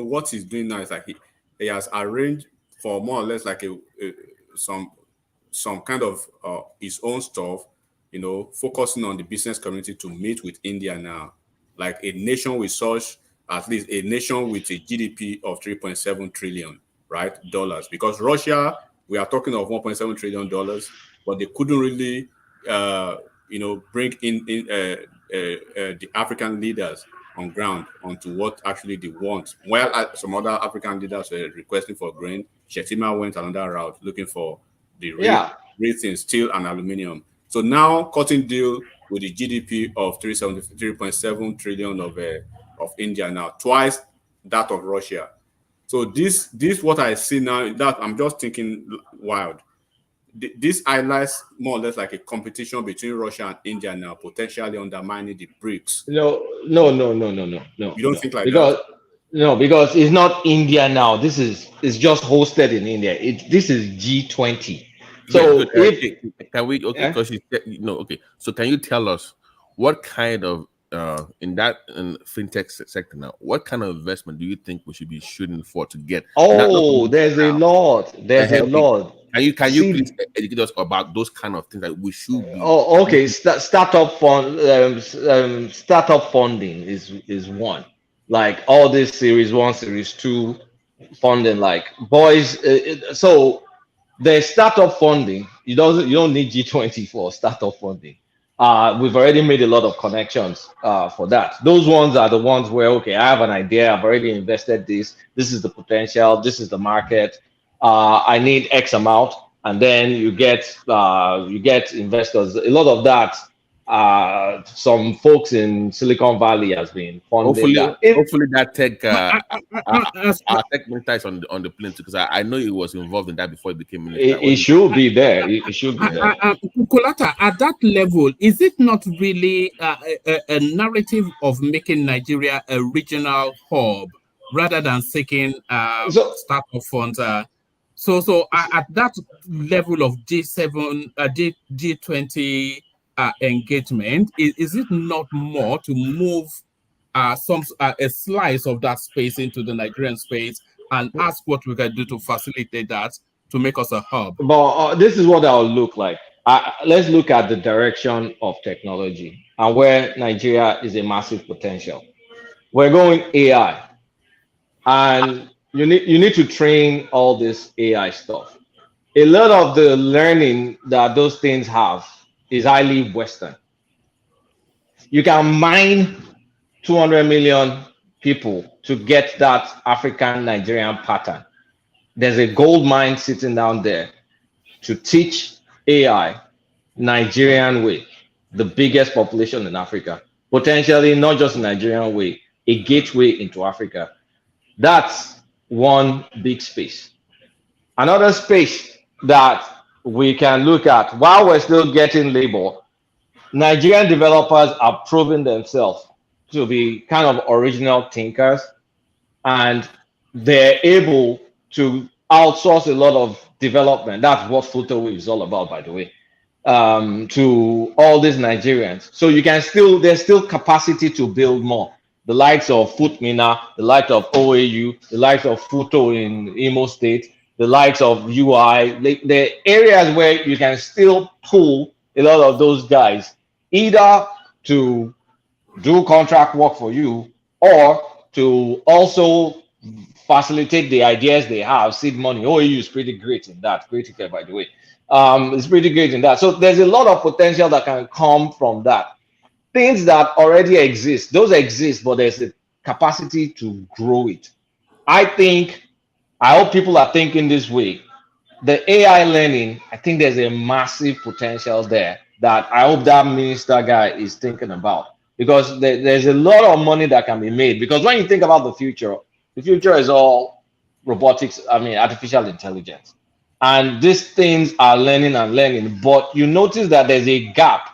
what he's doing now is like he has arranged for more or less like some kind of his own stuff, focusing on the business community to meet with India now, like a nation with at least a nation with a GDP of 3.7 trillion, right, dollars. Because Russia, we are talking of $1.7 trillion, but they couldn't really, bring in the African leaders on ground onto what actually they want. While some other African leaders were requesting for grain, Shettima went another route looking for the real things, steel and aluminum. So now cutting deal with the GDP of 3.7 trillion of India now, twice that of Russia. So this what I see now, that I'm just thinking wild. This highlights more or less like a competition between Russia and India now, potentially undermining the BRICS. No. You don't think like because, that? No, because it's not India now. It's just hosted in India. This is G20. So can we? Okay, because okay. So can you tell us what kind of in fintech sector now, what kind of investment do you think we should be shooting for to get? Oh, there's a lot. There's a lot. Can you please educate us about those kind of things that we should be? Oh, okay. Startup funding is one. Like all this Series 1, Series 2 funding, like boys. So there's startup funding. You don't need G20 for startup funding. We've already made a lot of connections for that. Those ones are the ones where, okay, I have an idea. I've already invested this. This is the potential. This is the market. I need X amount, and then you get investors. A lot of that. Some folks in Silicon Valley has been funding that. Hopefully that tech our tech minister is on the plane too, because I know he was involved in that before he became minister. It should be there. It should be there. Kulata, at that level, is it not really a narrative of making Nigeria a regional hub rather than seeking startup funds? So at that level of G7, G20 engagement, is it not more to move a slice of that space into the Nigerian space and ask what we can do to facilitate that to make us a hub? But this is what I'll look like. Let's look at the direction of technology and where Nigeria is a massive potential. We're going AI, and you need to train all this AI stuff. A lot of the learning that those things have is highly Western. You can mine 200 million people to get that African Nigerian pattern. There's a gold mine sitting down there to teach AI Nigerian way, the biggest population in Africa, potentially not just Nigerian way, a gateway into Africa. That's one big space. Another space that we can look at while we're still getting labor, Nigerian developers are proving themselves to be kind of original thinkers, and they're able to outsource a lot of development. That's what Flutterwave is all about, by the way, to all these Nigerians. So you can there's still capacity to build more. The likes of Footmina, the likes of OAU, the likes of Futo in Imo State, the likes of UI, the areas where you can still pull a lot of those guys, either to do contract work for you or to also facilitate the ideas they have, seed money. OAU is pretty great in that. Critical, by the way. It's pretty great in that. So there's a lot of potential that can come from that. Things that already exist, those exist, but there's a capacity to grow it. I hope people are thinking this way. The AI learning, I think there's a massive potential there that I hope that minister guy is thinking about, because there's a lot of money that can be made. Because when you think about the future is all robotics, artificial intelligence. And these things are learning and learning, but you notice that there's a gap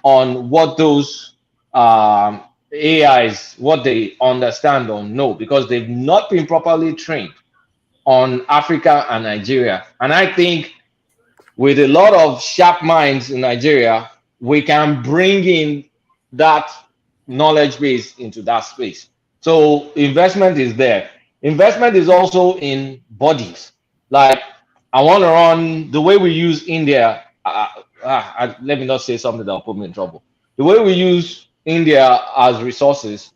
on what those AIs, what they understand or know, because they've not been properly trained on Africa and Nigeria. And I think with a lot of sharp minds in Nigeria, we can bring in that knowledge base into that space. So investment is there. Investment is also in bodies. Like, I want to run the way we use India. Let me not say something that will put me in trouble. The way we use India as resources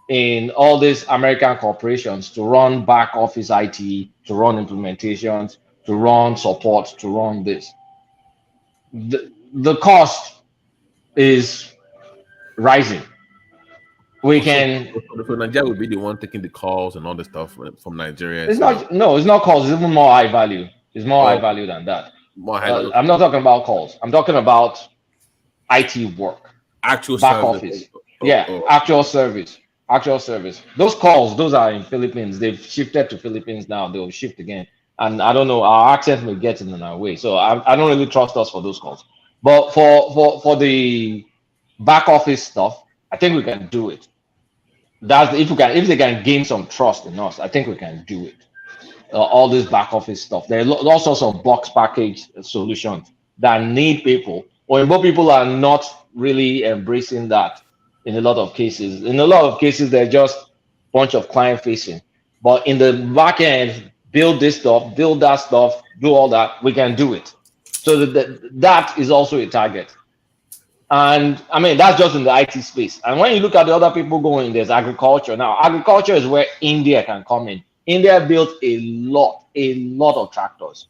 in all these American corporations to run back office IT, to run implementations, to run support, to run this. The cost is rising. So Nigeria will be the one taking the calls and all the stuff from Nigeria. It's not calls. It's even more high value. It's more high value than that. More high value. I'm not talking about calls. I'm talking about IT work, actual back service. office. Actual service. Those calls, those are in Philippines. They've shifted to Philippines now. They'll shift again. And I don't know, our accent may get in our way. So I don't really trust us for those calls. But for the back office stuff, I think we can do it. If they can gain some trust in us, I think we can do it. All this back office stuff. There are all sorts of box package solutions that need people, or people are not really embracing that. in a lot of cases. In a lot of cases, they're just a bunch of client facing. But in the back end, build this stuff, build that stuff, do all that, we can do it. So that is also a target. And I mean, that's just in the IT space. And when you look at the other people going, there's agriculture. Now, agriculture is where India can come in. India built a lot of tractors,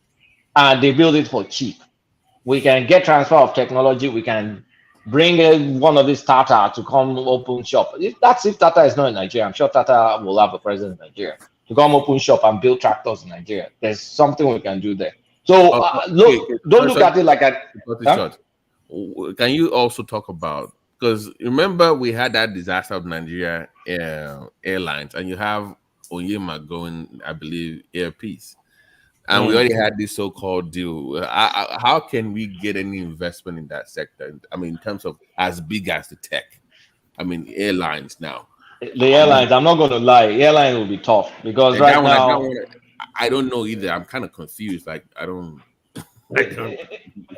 and they build it for cheap. We can get transfer of technology. We can bring in one of these Tata to come open shop. If Tata is not in Nigeria, I'm sure Tata will have a presence in Nigeria to come open shop and build tractors in Nigeria. There's something we can do there. So don't look at it like a. Huh? Can you also talk about, because remember we had that disaster of Nigeria Airlines, and you have Onyema going, I believe, Air Peace, and we already had this so-called deal. How can we get any investment in that sector? I mean, in terms of as big as the tech, I mean, airlines now. The airlines, I'm not going to lie, airlines will be tough because right now I don't know either. I'm kind of confused. Like I don't.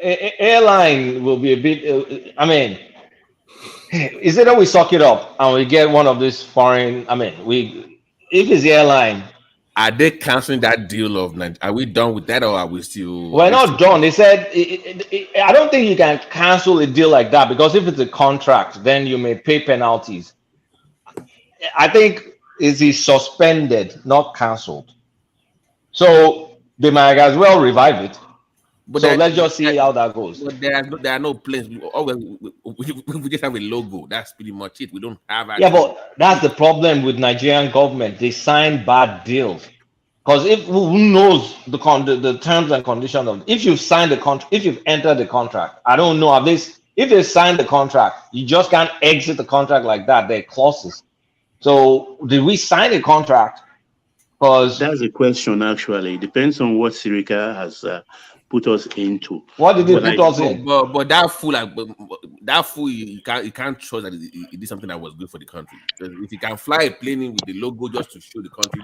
Airline will be a bit. I mean, is it that we suck it up and we get one of these foreign? I mean, if it's the airline, are they canceling that deal of? Are we done with that, or are we still? We're not done. They said I don't think you can cancel a deal like that because if it's a contract, then you may pay penalties. I think it's suspended, not canceled. So they might as well revive it. But so let's just see how that goes. But there are no planes. We just have a logo. That's pretty much it. We don't have. Yeah, but that's the problem with Nigerian government. They sign bad deals. Because who knows the terms and conditions of if you've signed the contract, if you've entered the contract, I don't know if they signed the contract, you just can't exit the contract like that. There are clauses. So did we sign a contract? Because that's a question. Actually, it depends on what Sirica has put us into. What did they put us in? But that fool, you can't trust that he did something that was good for the country. If you can fly a plane in with the logo just to show the country,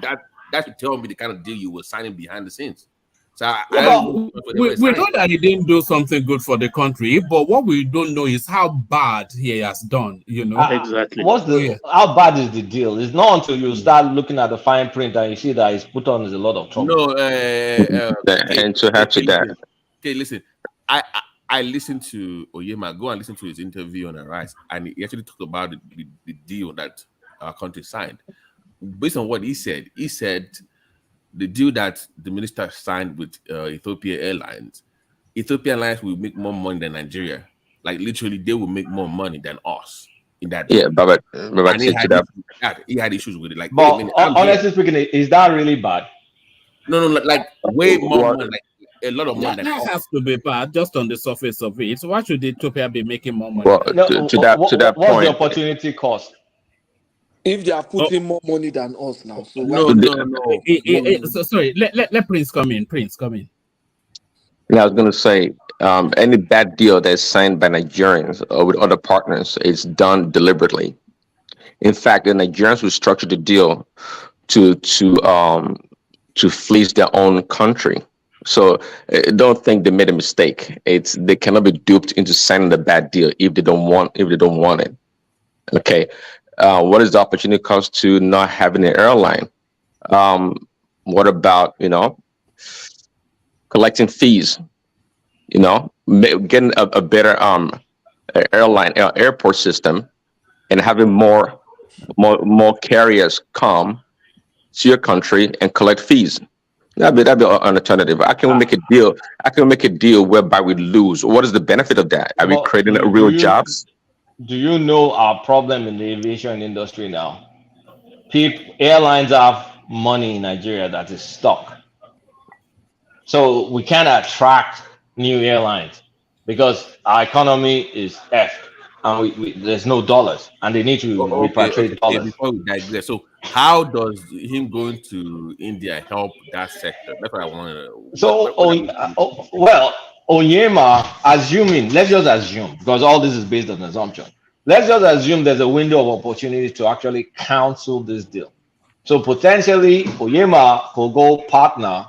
that should tell me the kind of deal you were signing behind the scenes. So we know that he didn't do something good for the country, but what we don't know is how bad he has done. You know exactly. How bad is the deal? It's not until you start looking at the fine print and you see that he's put on is a lot of trouble. No, and to have to that. Okay, listen. I listened to Onyema. Go and listen to his interview on Arise, and he actually talked about the deal that our country signed. Based on what he said the deal that the minister signed with Ethiopia Airlines will make more money than Nigeria. Like literally, they will make more money than us in that. Yeah, but he had issues with it. Like, but honestly speaking, is that really bad? No, like way more money, like a lot of money. That has to be bad just on the surface of it. So why should Ethiopia be making more money? Well, to that what's point, the opportunity cost? If they are putting more money than us now, so no. So sorry, let Prince come in. Yeah, I was going to say, any bad deal that's signed by Nigerians or with other partners is done deliberately. In fact, the Nigerians who structured the deal to fleece their own country. So don't think they made a mistake. They cannot be duped into signing the bad deal if they don't want it. Okay. What is the opportunity cost to not having an airline? What about, collecting fees, getting a better airport system and having more carriers come to your country and collect fees. That'd be an alternative. I can make a deal whereby we lose. What is the benefit of that? Are we creating real jobs? Do you know our problem in the aviation industry now? Airlines have money in Nigeria that is stuck. So we can't attract new airlines because our economy is effed and there's no dollars and they need to repatriate dollars. Before we digress, so how does him going to India help that sector? That's what I want to know. Well, Onyema, let's just assume, because all this is based on assumption. Let's just assume there's a window of opportunity to actually cancel this deal. So potentially, Onyema could go partner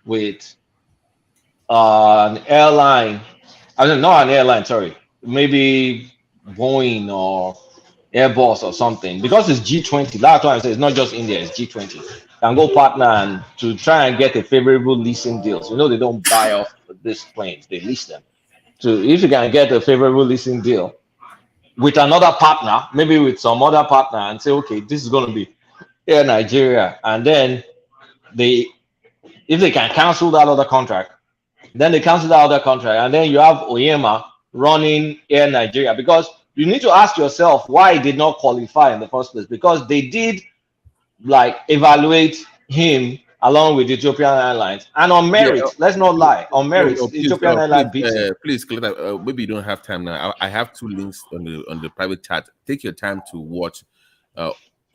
with an airline. Not an airline, sorry. Maybe Boeing or Airbus or something, because it's G20. That's why I say it's not just India, it's G20. Can go partner and to try and get a favorable leasing deals. You know, they don't buy off these planes, they lease them. So if you can get a favorable leasing deal with another partner, maybe with some other partner, and say, okay, this is going to be Air Nigeria, and then if they can cancel that other contract, then they cancel that other contract, and then you have Oyema running Air Nigeria, because you need to ask yourself why it did not qualify in the first place, because they did like evaluate him along with Ethiopian Airlines, and on merit, let's not lie, on merit, Ethiopian Airlines beat him. Please, maybe you don't have time now. I have 2 links on the private chat. Take your time to watch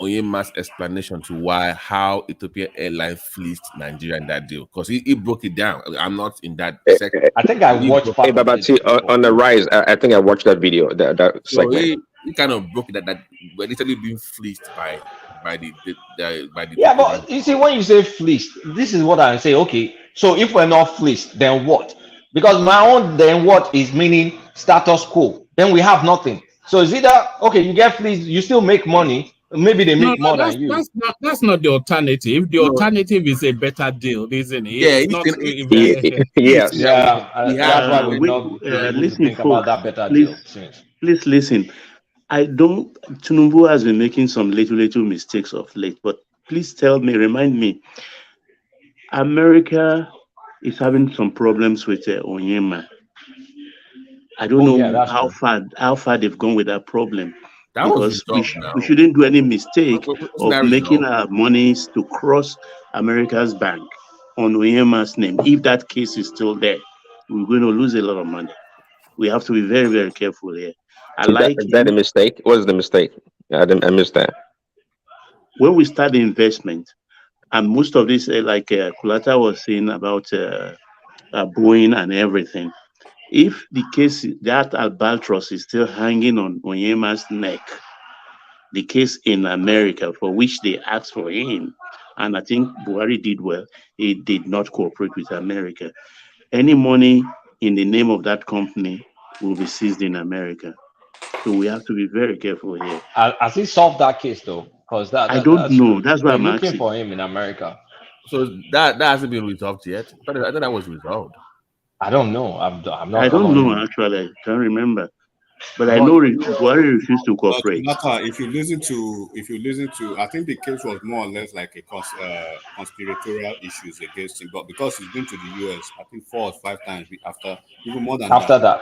Oyema's explanation to how Ethiopian Airlines fleeced Nigeria in that deal, because he broke it down. I'm not in that second. I think I watched part but on the rise. I think I watched that video. That so segment. He kind of broke that we're literally being fleeced by the Yeah, but you see, when you say fleeced, this is what I say. Okay, so if we're not fleeced, then what? Because my own then what is meaning status quo. Then we have nothing. So it's either okay, you get fleeced, you still make money. Maybe they make more than you. That's not the alternative. The alternative is a better deal, isn't it? Yeah, it's not. Yes. That's why we're not able to think about that better deal. Please listen. Tinubu has been making some little mistakes of late, but please remind me, America is having some problems with Oyema. I don't know how far they've gone with that problem, because we shouldn't do any mistake of making our monies to cross America's bank on Oyema's name. If that case is still there, we're going to lose a lot of money. We have to be very, very careful here. Is that a mistake? What is the mistake? I missed that. When we start the investment, and most of this, like Kulata was saying about Boeing and everything, if the case that albatross is still hanging on Oyema's neck, the case in America for which they asked for him, and I think Buhari did well, he did not cooperate with America. Any money in the name of that company will be seized in America. So we have to be very careful here. Has he solved that case though? Because I don't know. That's why I'm looking asking for him in America. So that hasn't been resolved yet. I thought that was resolved. I don't know. I'm not. I don't know actually. I can't remember. But I know Buhari refused to cooperate. If you listen to, I think the case was more or less like a conspiratorial issues against him, but because he's been to the US, I think 4 or 5 times after, even more than after that.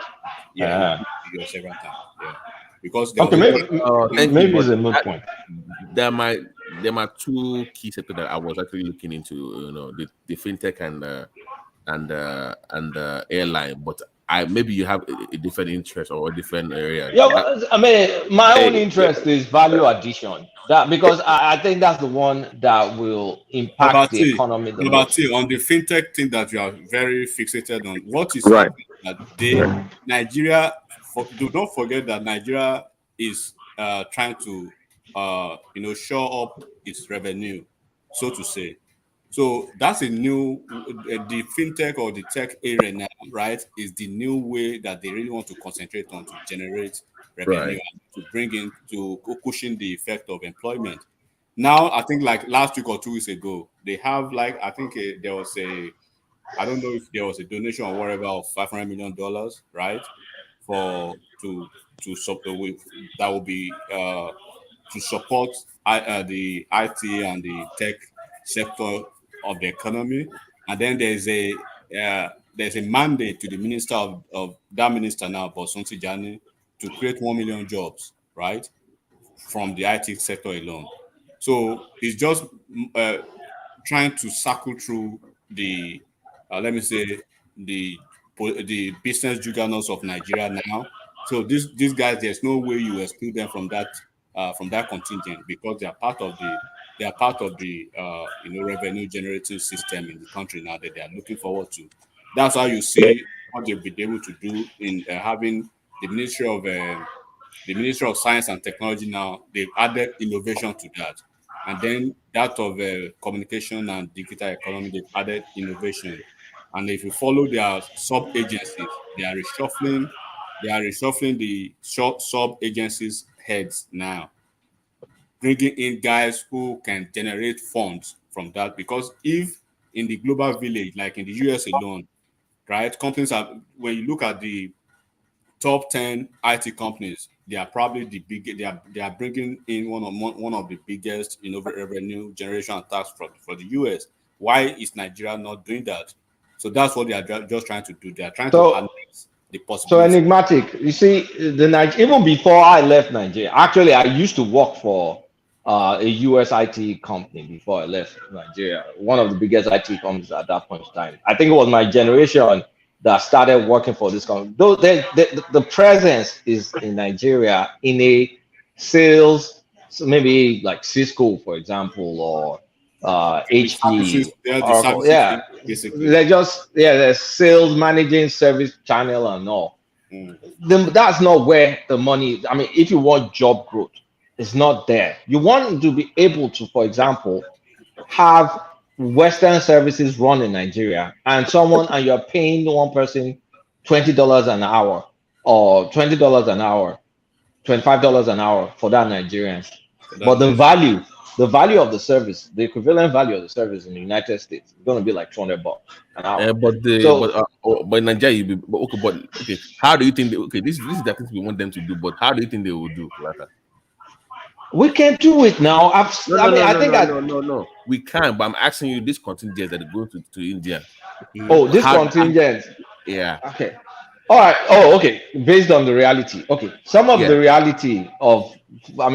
Yeah, the US several times. Yeah, because maybe it's a moot point. There are 2 key sectors that I was actually looking into. You know, the fintech and airline, but maybe you have a different interest or a different area. Yeah, I mean, my own interest is value addition. That because I think that's the one that will impact the economy the most. On the fintech thing that you are very fixated on, what is happening that Nigeria? Do not forget that Nigeria is trying to shore up its revenue, so to say. So that's a new, the fintech or the tech area now, right, is the new way that they really want to concentrate on to generate revenue and to bring in, to cushion the effect of employment. Now, I think like last week or 2 weeks ago, they have like, I think there was I don't know if there was a donation or whatever of $500 million, right, that will be to support the IT and the tech sector of the economy. And then there's a mandate to the minister of that minister now, Bosun Tijani, to create 1 million jobs, right, from the IT sector alone. So it's just trying to circle through the let me say the business juggernauts of Nigeria now. So these guys, there's no way you exclude them from that contingent, because they are part of the revenue generating system in the country now that they are looking forward to. That's how you see what they've been able to do in having the Ministry of Science and Technology now. They've added innovation to that, and then that of communication and digital economy, they've added innovation. And if you follow their sub-agencies, they are reshuffling the sub-agencies heads now, bringing in guys who can generate funds from that. Because if in the global village, like in the US alone, right, companies are, when you look at the top 10 IT companies, they are probably the biggest. They are bringing in one of the biggest, revenue generation attacks for the US. Why is Nigeria not doing that? So that's what they are just trying to do. They are trying to harness the So possibility. enigmatic. You see, even before I left Nigeria, actually, I used to work for a US IT company before I left Nigeria. One of the biggest IT companies at that point in time. I think it was my generation that started working for this company. Though the presence is in Nigeria in a sales, so maybe like Cisco, for example, or HP, Oracle. Yeah, basically. they're sales managing service channel and all. That's not where the money. I mean, if you want job growth, it's not there. You want to be able to, for example, have Western services run in Nigeria, and you're paying one person $20 an hour, or $20 an hour, $25 an hour for that Nigerians. But the value of the service, the equivalent value of the service in the United States is going to be like $200 an hour. But Nigeria, okay. How do you think? This is the things we want them to do. But how do you think they will do, like that? We can do it now. No. We can, but I'm asking you, this contingent that go to India. Oh, this contingent. Yeah. Okay. All right. Oh, okay. Based on the reality. Okay. Some of the reality of,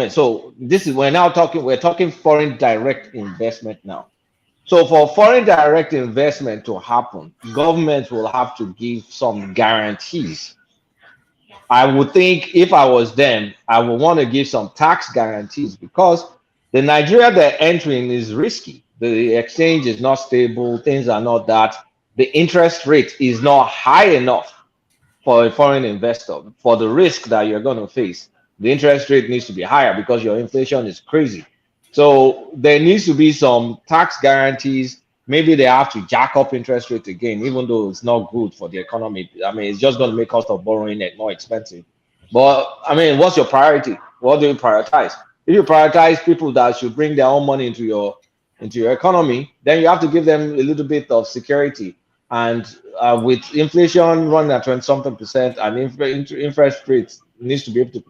so this is, we're talking foreign direct investment now. So for foreign direct investment to happen, governments will have to give some guarantees. I would think if I was them, I would want to give some tax guarantees, because the Nigeria they're entering is risky. The exchange is not stable. Things are not that. The interest rate is not high enough for a foreign investor for the risk that you're going to face. The interest rate needs to be higher because your inflation is crazy. So there needs to be some tax guarantees. Maybe they have to jack up interest rate again, even though it's not good for the economy. I mean, it's just going to make cost of borrowing it more expensive. But I mean, what's your priority? What do you prioritize? If you prioritize people that should bring their own money into your economy, then you have to give them a little bit of security. And with inflation running at 20-something% and interest rates needs to be able to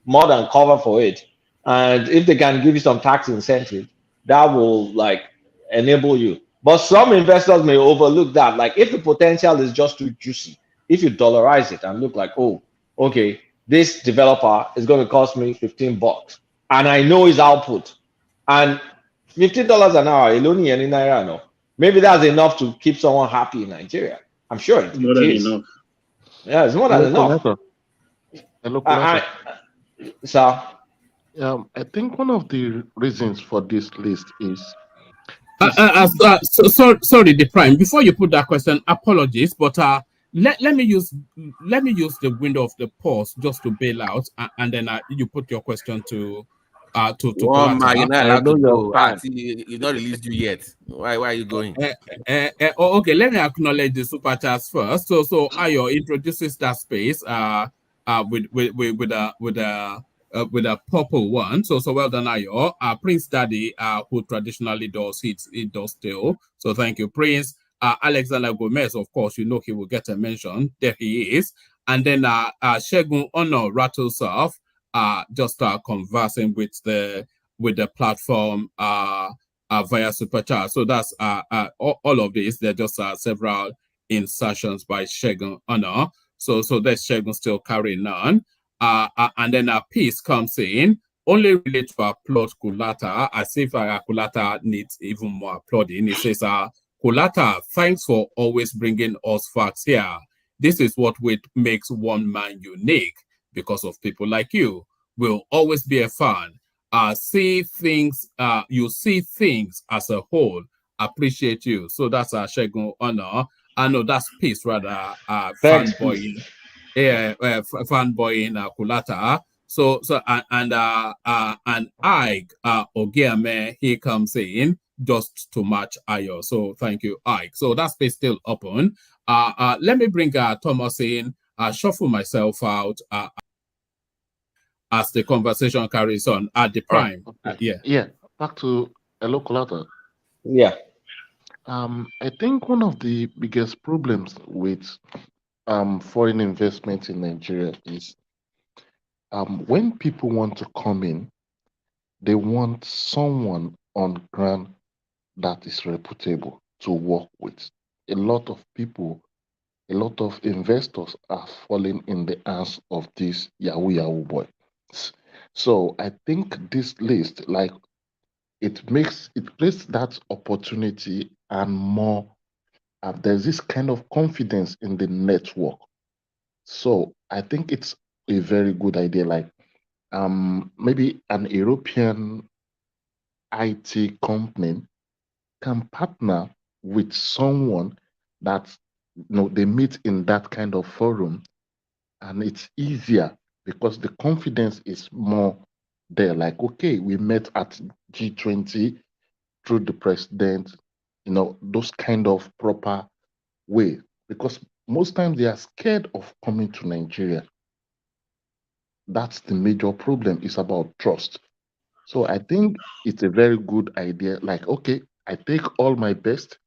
more than cover for it. And if they can give you some tax incentive, that will like enable you. But some investors may overlook that. Like if the potential is just too juicy, if you dollarize it and look like, oh, okay, this developer is going to cost me $15, and I know his output, and $15 an hour, alone in Naira, no. Maybe that's enough to keep someone happy in Nigeria. I'm sure it is. Enough. Yeah, it's more than enough. Sir? I think one of the reasons for this list is sorry, the Prime. Before you put that question, apologies, but let me use the window of the pause just to bail out, and then you put your question to One man, you're not allowed to go. He's not released you yet. Why are you going? Okay, let me acknowledge the super chats first. So Ayo introduces that space with a purple one. So well done, Ayo. Prince Daddy, who traditionally does it does still. So thank you, Prince. Alexander Gomez, of course, you know he will get a mention. There he is. And then Shegun Ono rattles off, just conversing with the platform via super chat. So that's all of this. There are just several insertions by Shegun Ono. So that's Shegun still carrying on. And then a piece comes in, only related to applaud Kulata, as if Kulata needs even more applauding. It says, Kulata, thanks for always bringing us facts here. This is what makes one man unique. Because of people like you, will always be a fan. You see things as a whole. Appreciate you. So that's Shegun Honor. I know that's peace rather. Fanboying. Yeah, fanboying Kulata. So and Ike Ogiame, he comes in just to match Ayo. So thank you, Ike. So that space still open. Let me bring Thomas in. Shuffle myself out. as the conversation carries on at the prime. Yeah, back to hello, collateral. Yeah. I think one of the biggest problems with foreign investment in Nigeria is when people want to come in, they want someone on ground that is reputable to work with. A lot of people, a lot of investors are falling in the hands of these Yahoo boys. So I think this list, like, it creates that opportunity and more. There's this kind of confidence in the network. So I think it's a very good idea. Like, maybe an European IT company can partner with someone that they meet in that kind of forum, and it's easier because the confidence is more there. Like, okay, we met at G20 through the president, those kind of proper way, because most times they are scared of coming to Nigeria. That's the major problem. It's about trust. So I think it's a very good idea. Like, okay, I take all my best.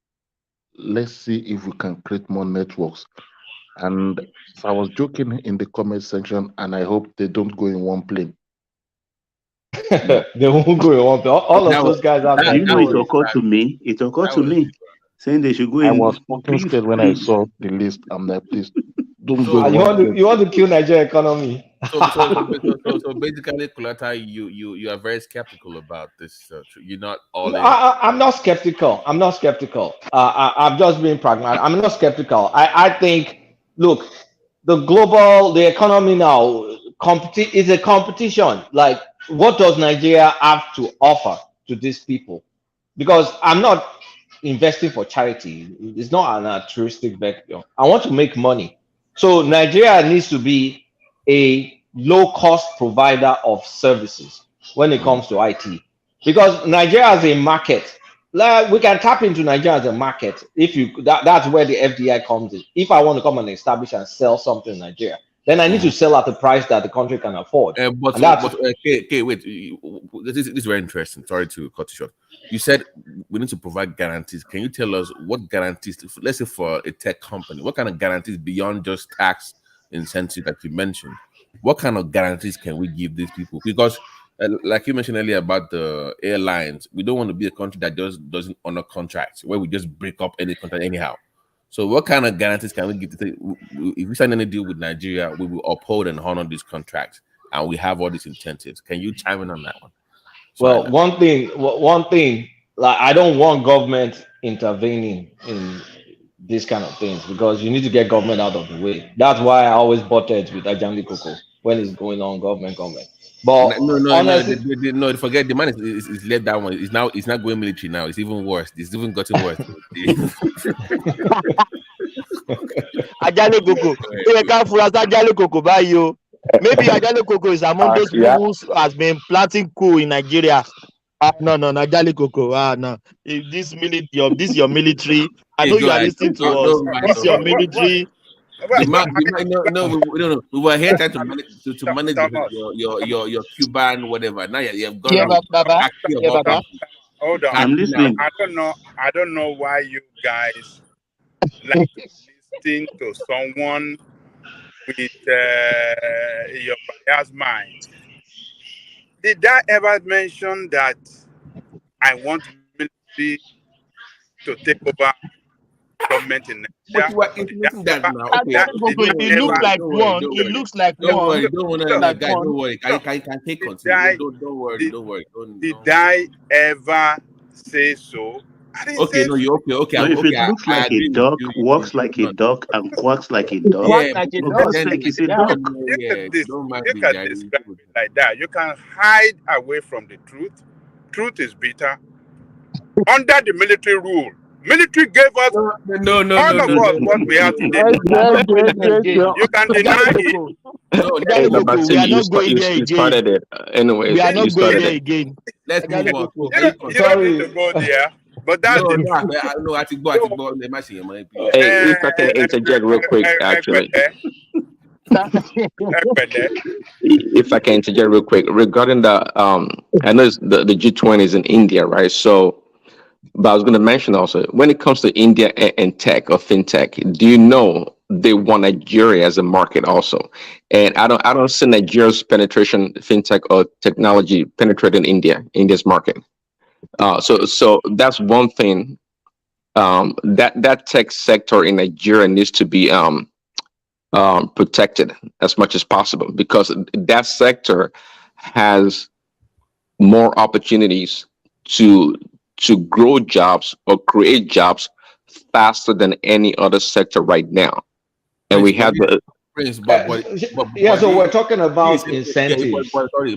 Let's see if we can create more networks. And so I was joking in the comment section, and I hope they don't go in one plane. They won't go in one plane. All of those guys are. You know, it occurred to me. It occurred to me saying they should go in. I was fucking scared when I saw the list. I'm like, please don't go. You want to kill Nigerian economy? So basically, Kulata, you are very skeptical about this. You're not all in. I'm not skeptical. I'm not skeptical. I'm just being pragmatic. I'm not skeptical. I think, look, the economy now is a competition. Like, what does Nigeria have to offer to these people? Because I'm not investing for charity. It's not an altruistic vector. I want to make money. So Nigeria needs to be a low-cost provider of services when it comes to IT. Because Nigeria as a market, like, we can tap into Nigeria as a market. That's where the FDI comes in. If I want to come and establish and sell something in Nigeria, then I need to sell at the price that the country can afford. Okay, wait. This is very interesting. Sorry to cut you short. You said we need to provide guarantees. Can you tell us what guarantees, let's say for a tech company, what kind of guarantees beyond just tax incentive that you mentioned? What kind of guarantees can we give these people? Because like you mentioned earlier about the airlines, we don't want to be a country that just doesn't honor contracts, where we just break up any contract anyhow. So what kind of guarantees can we give? If we sign any deal with Nigeria, we will uphold and honor these contracts, and we have all these incentives. Can you chime in on that one? Well, one thing, like, I don't want government intervening in these kind of things, because you need to get government out of the way. That's why I always butted with Ajani Koko when it's going on government. But honestly, no, forget the man is led that one. It's not going military now. It's even worse. It's even gotten worse. Ajani Koko, Ajani Koko by you. Maybe Ajani Koko is among those people who has been planting coup in Nigeria. No, Ajani Koko. No. If this your military. I know you are listening to us. This is your military. No. We were here trying to manage your Cuban whatever. Now you have gone. Baba. Hold on. I'm listening. I don't know why you guys like listening to someone with your biased mind. Did I ever mention that I want military to take over government in Nigeria? It looks like one. It looks like one. Don't worry. I can take control. Don't worry. Did I ever say so? Okay, no, you're okay. No, if it looks like a duck, walks like a duck, and quacks like a dog, it's a duck. You can describe it like that. You can hide away from the truth. Truth is bitter. Under the military rule, military gave us all of us what we have today. You can deny it. Hey, Baba, you started it. Anyways, we are not going there again. Let's move on. You don't need to go there. But that's I know I think go. Hey, if I can interject real quick, actually. If I can interject real quick regarding the I know it's the G20 is in India, right? So, but I was going to mention also when it comes to India and tech or fintech, do you know they want Nigeria as a market also? And I don't see Nigeria's penetration fintech or technology penetrating India's market. So that's one thing. That tech sector in Nigeria needs to be protected as much as possible because that sector has more opportunities to grow jobs or create jobs faster than any other sector right now. And we have the so we're talking about incentives.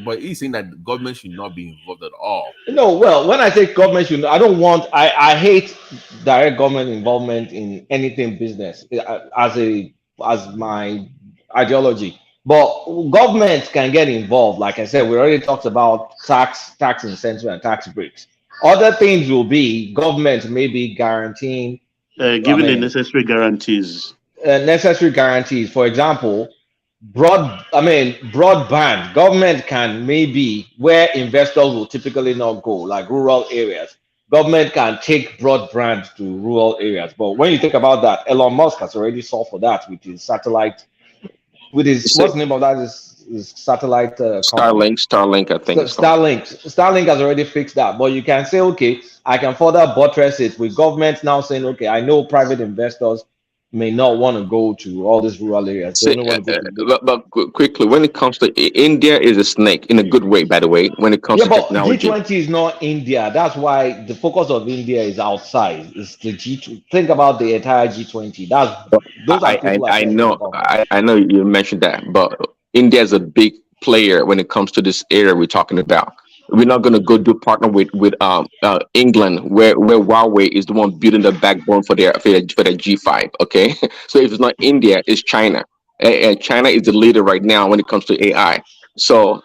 But he's saying that the government should not be involved at all. No, well, when I say government should, I hate direct government involvement in anything business as my ideology. But governments can get involved. Like I said, we already talked about tax incentives and tax breaks. Other things will be government maybe guaranteeing giving the necessary guarantees. Necessary guarantees. For example, broadband. Government can maybe where investors will typically not go, like rural areas. Government can take broadband to rural areas. But when you think about that, Elon Musk has already solved for that with his satellite. With his what's the name of that? Is satellite Starlink, I think. Starlink has already fixed that. But you can say, okay, I can further buttress it with government now saying, okay, I know private investors may not want to go to all these rural areas. But quickly, when it comes to India, is a snake in a good way, by the way. When it comes to technology, G20 is not India. That's why the focus of India is outside. It's the G20. Think about the entire G20. I know you mentioned that, but India is a big player when it comes to this area we're talking about. We're not going to go do partner with England, where Huawei is the one building the backbone for their G5. Okay, so if it's not India, it's China, and China is the leader right now when it comes to AI. So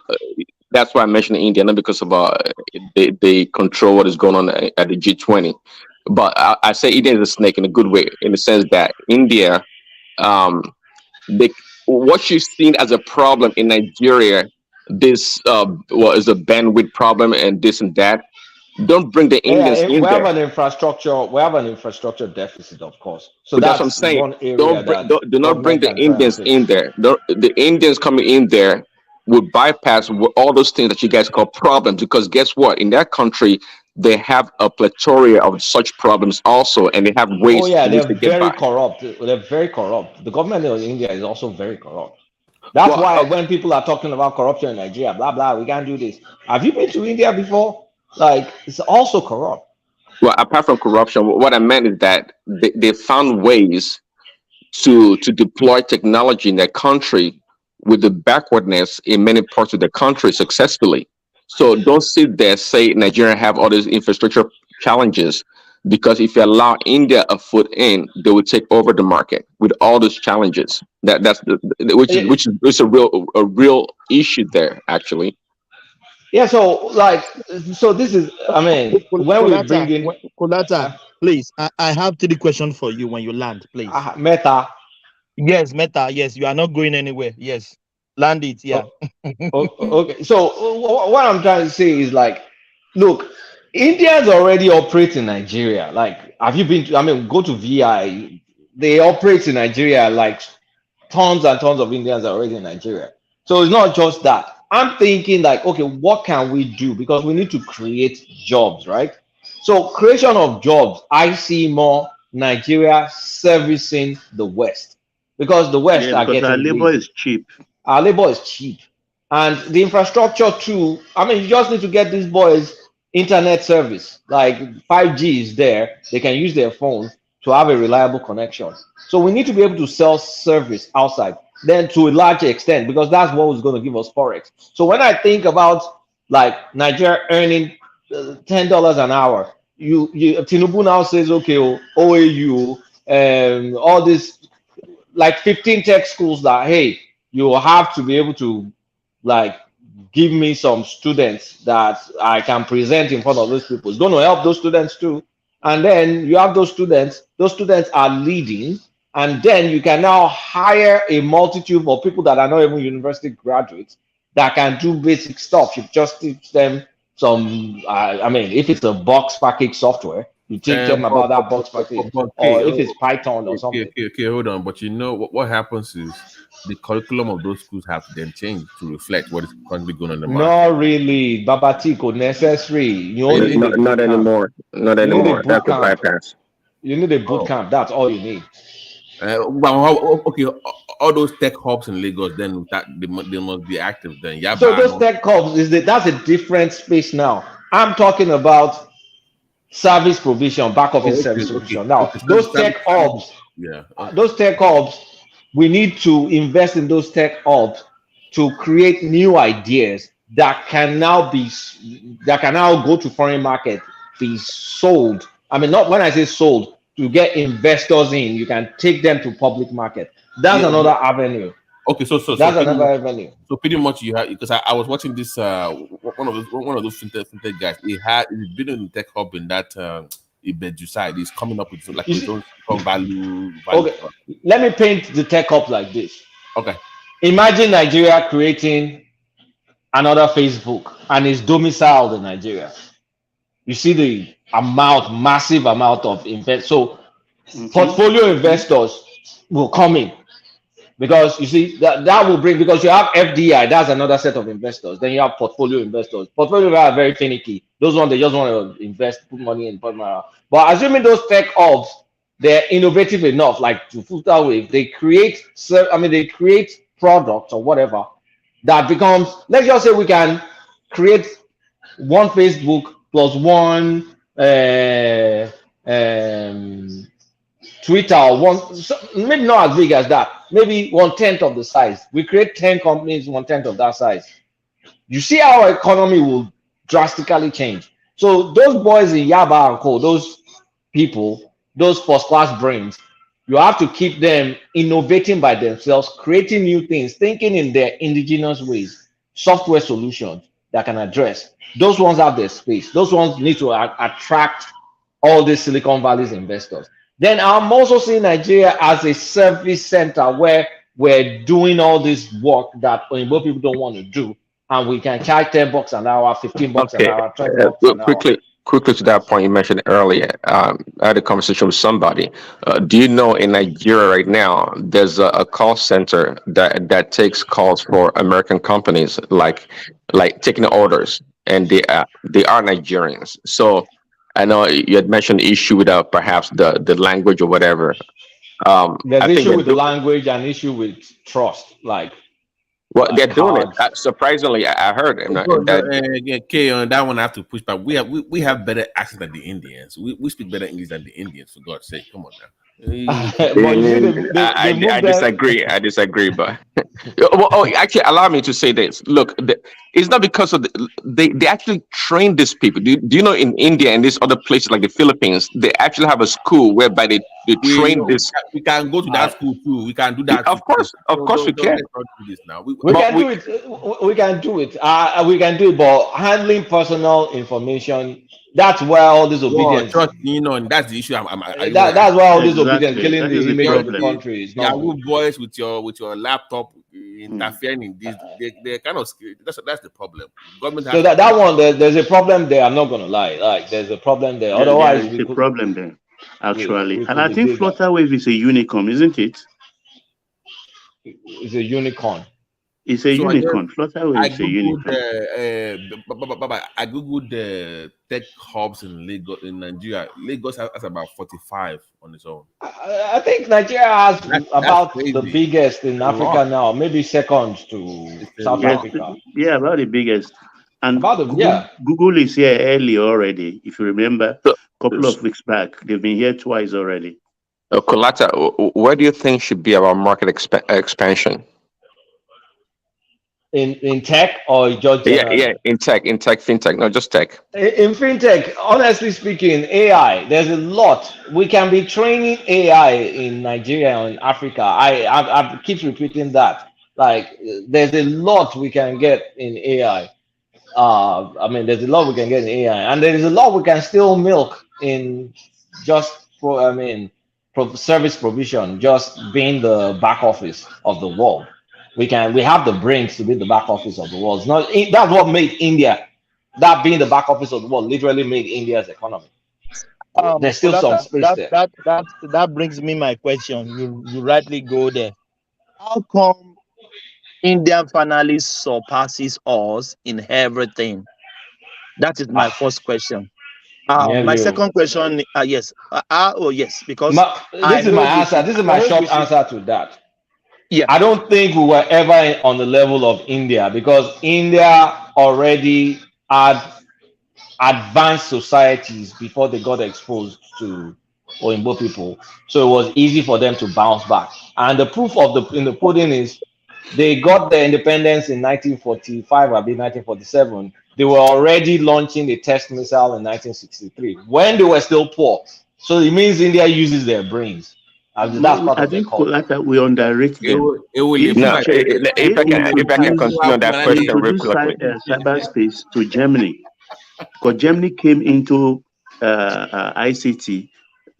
that's why I mentioned India, not because of they control what is going on at the G20, but I say India is a snake in a good way, in the sense that India, what you've seen as a problem in Nigeria. This is a bandwidth problem and this and that. Don't bring the Indians in there. We have an infrastructure deficit, of course. So that's what I'm saying. One area do not bring the Indians in there. The Indians coming in there would bypass all those things that you guys call problems, because guess what? In that country, they have a plethora of such problems also, and they have ways they're very corrupt. They're very corrupt. The government of India is also very corrupt. That's why when people are talking about corruption in Nigeria, blah, blah, we can't do this. Have you been to India before? Like, it's also corrupt. Well, apart from corruption, what I meant is that they found ways to deploy technology in their country with the backwardness in many parts of the country successfully. So don't sit there, say Nigeria have all these infrastructure challenges, because if you allow India a foot in, they will take over the market with all those challenges. Which is a real issue there, actually. Yeah. So this is, when we bring in Kolata, please, I have 3 questions for you when you land, please. Meta. Yes, Meta. Yes, you are not going anywhere. Yes, land it. Yeah. Okay. So what I'm trying to say is, like, look, Indians already operate in Nigeria. Like, have you been to, go to VI, they operate in Nigeria. Like, tons and tons of Indians are already in Nigeria. So it's not just that. I'm thinking, like, okay, what can we do? Because we need to create jobs, right? So creation of jobs, I see more Nigeria servicing the West, because the West are getting our labor is cheap. Our labor is cheap. And the infrastructure too, you just need to get these boys internet service. Like, 5G is there, they can use their phones to have a reliable connection. So we need to be able to sell service outside, then to a large extent, because that's what was going to give us forex. So when I think about, like, Nigeria earning $10 an hour, Tinubu now says, okay, OAU, all this, like 15 tech schools, that, hey, you have to be able to, like, give me some students that I can present in front of those people. It's going to help those students too. And then you have those students are leading And then you can now hire a multitude of people that are not even university graduates that can do basic stuff. You just teach them some, I mean, if it's a box package software, you teach them about that box package, or if it's Python or something. Okay, hold on. But you know what happens is the curriculum of those schools have to then change to reflect what is currently going on in the market. Not really, Babatiko, necessary. You only need a not anymore. Not anymore. That's a bypass. You need a boot camp. That's all you need. Okay, all those tech hubs in Lagos, then they must be active then. Yeah. So those tech hubs that's a different space now. I'm talking about service provision, back office service provision. Now, those tech hubs, those tech hubs, we need to invest in those tech hubs to create new ideas that can now go to foreign market, be sold. I mean, not when I say sold, to get investors in, you can take them to public market. That's another avenue. Okay, so that's another avenue. So pretty much you have, because I was watching this one of those fintech guys. He's building a tech hub in that Ibeju side. He's coming up with like his own value. Okay, let me paint the tech hub like this. Okay, imagine Nigeria creating another Facebook and it's domiciled in Nigeria. You see the massive amount of invest. So portfolio investors will come in, because you see that will bring, because you have FDI, that's another set of investors. Then you have portfolio investors. Portfolio are very finicky. Those ones, they just want to invest, put money in. But assuming those tech hubs, they're innovative enough, like to filter wave, they create products or whatever that becomes, let's just say we can create one Facebook plus one Twitter, maybe not as big as that, maybe 1/10 of the size. We create 10 companies, 1/10 of that size. You see how our economy will drastically change. So those boys in Yaba and Co, those people, those first-class brains, you have to keep them innovating by themselves, creating new things, thinking in their indigenous ways, software solutions that can address. Those ones have their space. Those ones need to attract all these Silicon Valley's investors. Then I'm also seeing Nigeria as a service center where we're doing all this work that Oyinbo people don't want to do, and we can charge $10 an hour, $15 an hour, $20 an hour. Quickly to that point you mentioned earlier, I had a conversation with somebody. Do you know in Nigeria right now, there's a call center that takes calls for American companies, like taking orders, and they are Nigerians. So I know you had mentioned the issue with perhaps the language or whatever. There's an issue with the language and issue with trust, like. Well, they're doing it. Surprisingly, I heard on that one I have to push back. We have better accent than the Indians. We speak better English than the Indians, for God's sake. Come on now. I disagree. I disagree, but actually, allow me to say this. Look, it's not because of they actually train these people. Do you know in India and these other places like the Philippines, they actually have a school whereby they train this. We can go to that school too. We can do that. Of course, we can. We can do it. We can do it, but handling personal information. That's where all this obedience. And that's the issue. That's why all this obedience killing the image of the country. Is not good. Boys with your laptop interfering in this. They're kind of scary. That's the problem. Government. So that one, there's a problem there. I'm not gonna lie. Like there's a problem there. Otherwise, there's a problem there. Actually, and I think Flutterwave is a unicorn, isn't it? It's a unicorn. It's a unicorn. Flutterwave is a unicorn. I googled the tech hubs in Lagos, in Nigeria. Lagos has about 45 on its own. I think Nigeria has about the biggest in Africa now, maybe second to South Africa. Yeah, about the biggest. And Google is here early already. If you remember, a couple of weeks back, they've been here twice already. Kolata, where do you think should be our market expansion? In tech or just in tech, fintech, not just tech. In fintech, honestly speaking, AI, there's a lot. We can be training AI in Nigeria and Africa. I keep repeating that. Like there's a lot we can get in AI. There's a lot we can get in AI, and there is a lot we can still milk in just service provision just being the back office of the world. We have the brains to be the back office of the world. It's not that's what made India. That being the back office of the world literally made India's economy. There's still some space there. That brings me my question. You rightly go there. How come India finally surpasses us in everything? That is my first question. My second question, yes. Yes, because this is my answer. This is my short answer to that. Yeah, I don't think we were ever on the level of India because India already had advanced societies before they got exposed to Oimbo people, so it was easy for them to bounce back. And the proof in the pudding is they got their independence in 1945 or 1947. They were already launching a test missile in 1963 when they were still poor. So it means India uses their brains. That's part I of their think culture. we underrate them. If I can continue on that question real quickly. Cyberspace to Germany, because Germany came into ICT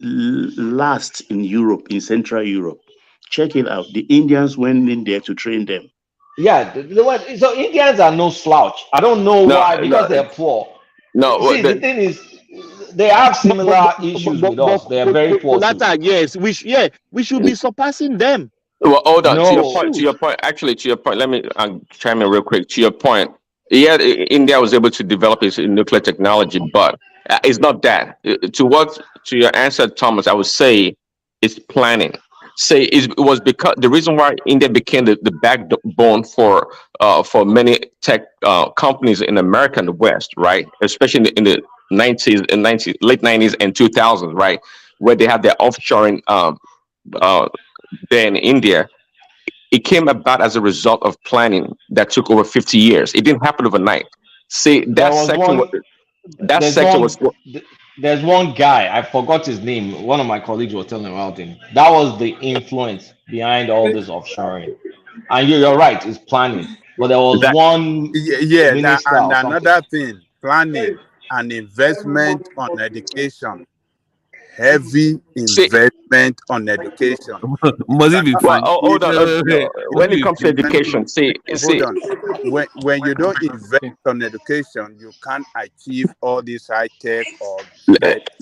last in Europe, in Central Europe. Check it out. The Indians went in there to train them. Yeah, so Indians are no slouch. I don't know why, because they're poor. See, the thing is, they have similar issues with us. They are very poor. Yes, we should be surpassing them. Well, hold on. To your point. Actually, to your point, let me chime in real quick. To your point, yeah, India was able to develop its nuclear technology, but it's not that. To your answer, Thomas, I would say it's planning. It was because the reason why India became the backbone for many tech companies in America and the West, right? Especially in the 90s and late 90s and 2000s, right, where they had their offshoring there in India. It came about as a result of planning that took over 50 years. It didn't happen overnight. See, there's one guy, I forgot his name. One of my colleagues was telling about him. That was the influence behind all this offshoring. And you're right, it's planning. But there was one minister and or something. another thing, planning and investment on education. Heavy investment on education. Must it be fun? Hold on. When it comes to education, hold on. When you don't invest on education, you can't achieve all this high tech or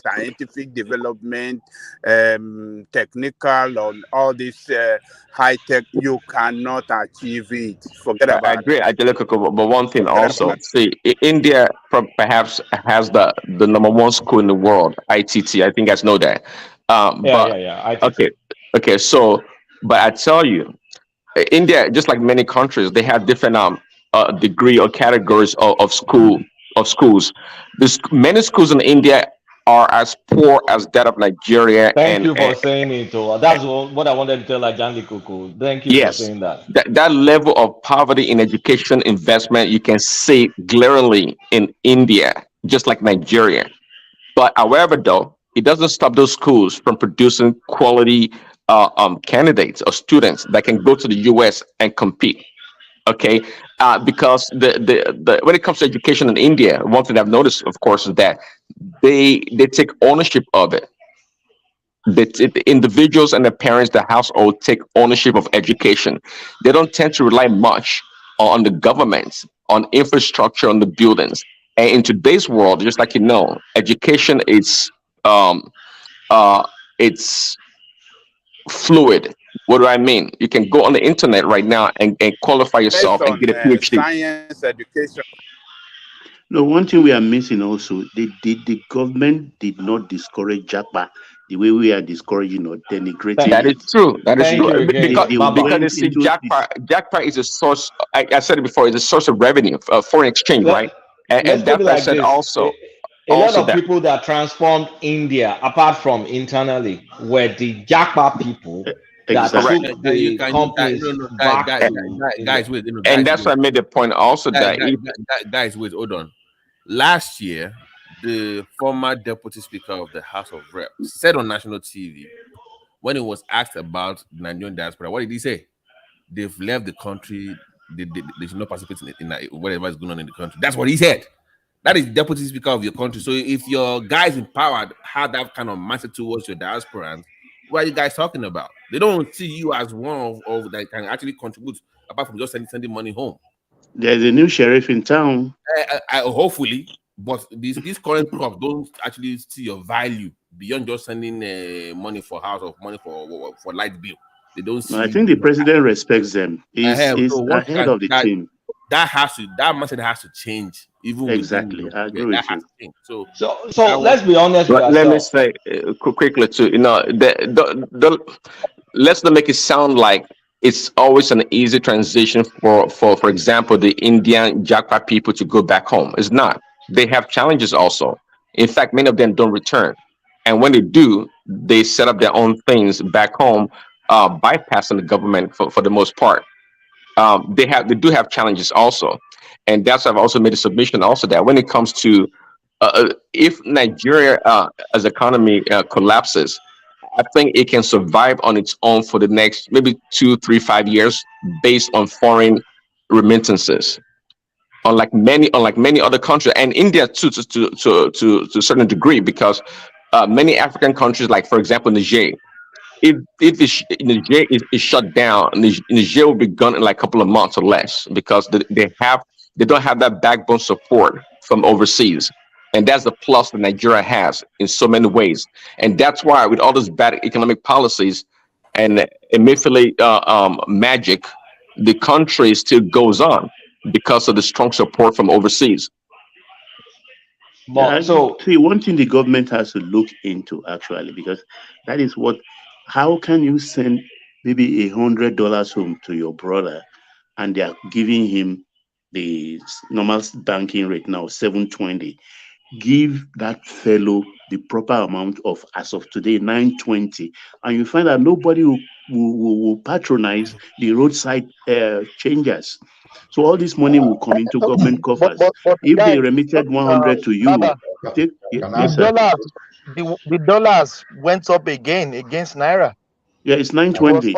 scientific development, technical, or all this high tech. You cannot achieve it. Forget about I agree, but one thing also, India perhaps has the number one school in the world, ITT. I think I know that. ITT. Okay. So, but I tell you, India, just like many countries, they have different degree or categories of schools. Many schools in India are as poor as that of Nigeria. Thank you for saying it. That's what I wanted to tell Ajani Kuku. Thank you for saying that. That level of poverty in education investment, you can see glaringly in India, just like Nigeria. But however, though, it doesn't stop those schools from producing quality candidates or students that can go to the US and compete. Okay, because the when it comes to education in India, one thing I've noticed, of course, is that they take ownership of it. The individuals and the parents, the household, take ownership of education. They don't tend to rely much on the government, on infrastructure, on the buildings. And in today's world, just like education is it's fluid. What do I mean? You can go on the internet right now and qualify yourself and get a PhD. Science education. No, one thing we are missing also, the government did not discourage Japa the way we are discouraging or denigrating. That is true. That is true. Because they see, Japa is a source. I said it before. It's a source of revenue, foreign exchange, right? And that's why I said also. A lot of people that transformed India, apart from internally, were the Japa people that took the companies back. Guys, wait. And that's why I made the point also that guys, wait, hold on. Last year, the former deputy speaker of the House of Reps said on national TV, when he was asked about the Nigerian diaspora, what did he say? They've left the country. They should not participate in whatever is going on in the country. That's what he said. That is deputy speaker of your country. So if your guys in power had that kind of mindset towards your diasporans, What are you guys talking about? They don't see you as one of that can actually contribute apart from just sending money home. There's a new sheriff in town. Hopefully, but these current crops don't actually see your value beyond just sending money for house or money for light bill. They don't see. I think the president respects them. He's so ahead of the team. That mindset has to change. Even exactly, I agree with you. So let's be honest. Let me say quickly too. You know, let's not make it sound like it's always an easy transition for example, the Indian Jackpot people to go back home. It's not. They have challenges also. In fact, many of them don't return, and when they do, they set up their own things back home, bypassing the government for the most part. They do have challenges also, and that's why I've also made a submission also that when it comes to if Nigeria as economy collapses, I think it can survive on its own for the next maybe 2, 3, 5 years based on foreign remittances. Unlike many other countries, and India too, to a certain degree, because many African countries, like for example Niger, if Niger is shut down, Niger will be gone in like a couple of months or less, because they don't have that backbone support from overseas. And that's the plus that Nigeria has in so many ways. And that's why with all those bad economic policies and Emefiele magic, the country still goes on because of the strong support from overseas. So see, one thing the government has to look into actually, because that is how can you send maybe $100 home to your brother and they are giving him the normal banking rate now, 720. Give that fellow the proper amount of, as of today, 920, and you find that nobody will patronize the roadside changers. So all this money will come into government coffers. If they remitted 100 to you, the dollars went up again against Naira. Yeah, it's 920.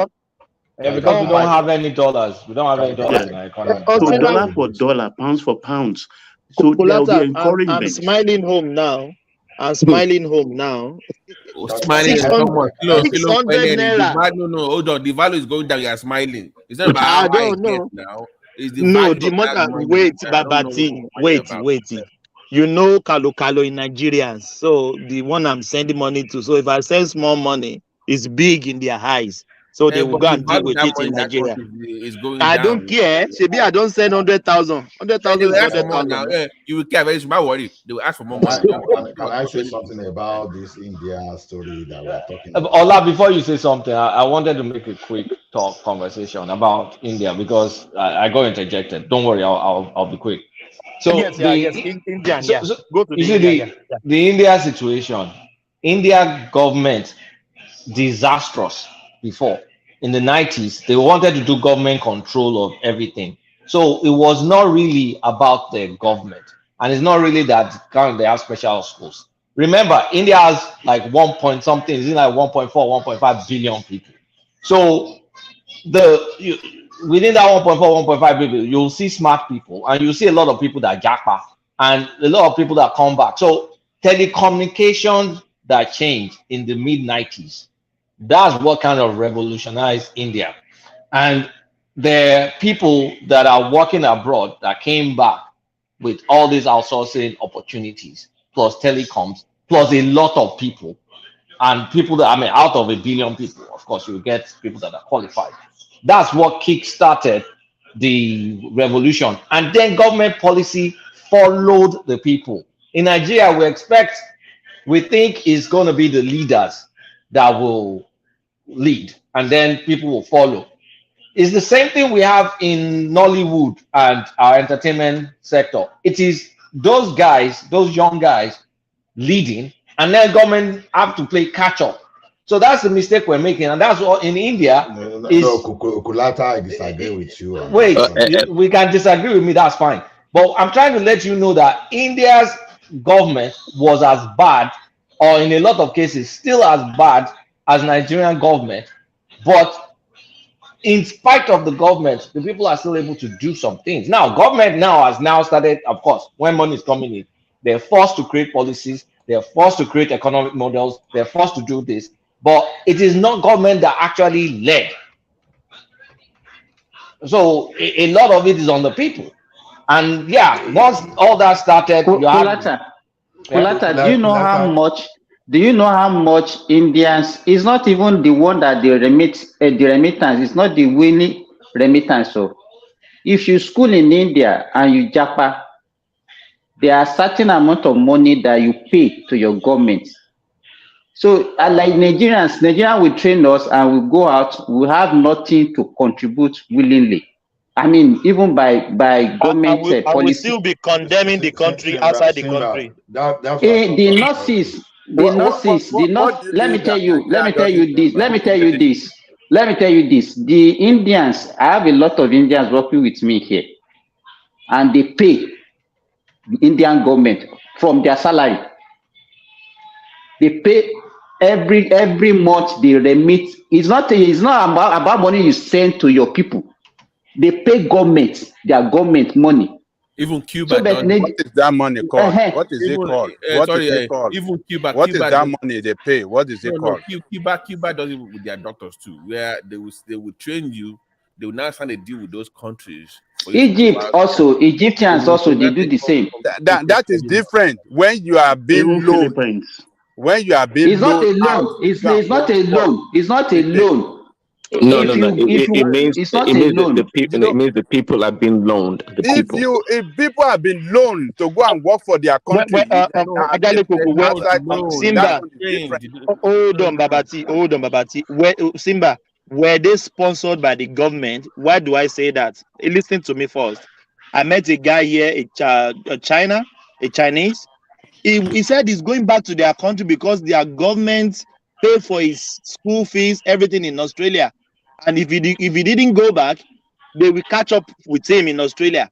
Yeah, because we don't have any dollars. We don't have any dollars in our economy. So dollar for dollar, pounds for pounds. So there will be encouragement. I'm smiling home now. Smiling home now. Smiling 600 naira. No, hold on. The value is going down. You are smiling. It's not about I don't know. Now. It's the value the mother. Wait, Babati. Wait. You know Kalo in Nigerians. So the one I'm sending money to. So if I send small money, it's big in their eyes. So they will go and deal with it in Nigeria. I don't care. Maybe I don't send 100,000. 100,000 is 100,000. You will care very much. Worry. They will ask for more money. Can I say something about this India story that we're talking about? Ola, before you say something, I wanted to make a quick conversation about India because I got interjected. Don't worry, I'll be quick. So Indian, go to the India situation. India government disastrous before. In the 90s, they wanted to do government control of everything. So it was not really about the government. And it's not really that they have special schools. Remember, India has like 1 point something, it's like 1.4, 1.5 billion people. So within that 1.4, 1.5 billion, you'll see smart people and you'll see a lot of people that jackpot and a lot of people that come back. So telecommunications that changed in the mid-90s. That's what kind of revolutionized India. And the people that are working abroad that came back with all these outsourcing opportunities, plus telecoms, plus a lot of people, and people that, out of 1 billion people, of course, you get people that are qualified. That's what kick-started the revolution. And then government policy followed the people. In Nigeria, we think it's going to be the leaders that will lead, and then people will follow. It's the same thing we have in Nollywood and our entertainment sector. It is those young guys leading, and then government have to play catch up. So that's the mistake we're making, and that's what in India Kulata, I disagree with you. Wait, we can disagree with me, that's fine. But I'm trying to let you know that India's government was as bad, or in a lot of cases, still as bad as Nigerian government, but in spite of the government, the people are still able to do some things. Now, government has started, of course, when money is coming in, they're forced to create policies, they're forced to create economic models, they're forced to do this. but it is not government that actually led. So a lot of it is on the people. And yeah, once all that started, you have Kulata, do you know how much? Do you know how much Indians? It's not even the one that they remit, the remittance. It's not the willing remittance. So, if you school in India and you japa, there are certain amount of money that you pay to your government. So, like Nigerian will train us and we go out. We have nothing to contribute willingly. I mean, even by government I will policy. still be condemning the country outside the country. The nurses, let me tell you this. The Indians, I have a lot of Indians working with me here, and they pay the Indian government from their salary. They pay every month. They remit. It's not about money you send to your people. They pay their government money. Even Cuba. So what is that money called? What is it called? What is it called? Even Cuba. What is that money they pay? What is it called? Cuba does it with their doctors too, where they will train you. They will now sign a deal with those countries. Egyptians also, they do the same. That is different. When you are being loaned, it's not a loan. It's not a loan. It's not a loan. No. It means the people. It means the people are being loaned. If people have been loaned to go and work for their country, Simba, hold on, Babati. Simba, were they sponsored by the government? Why do I say that? Listen to me first. I met a guy here, a Chinese. He said he's going back to their country because their government pay for his school fees, everything in Australia. And if he didn't go back, they will catch up with him in Australia.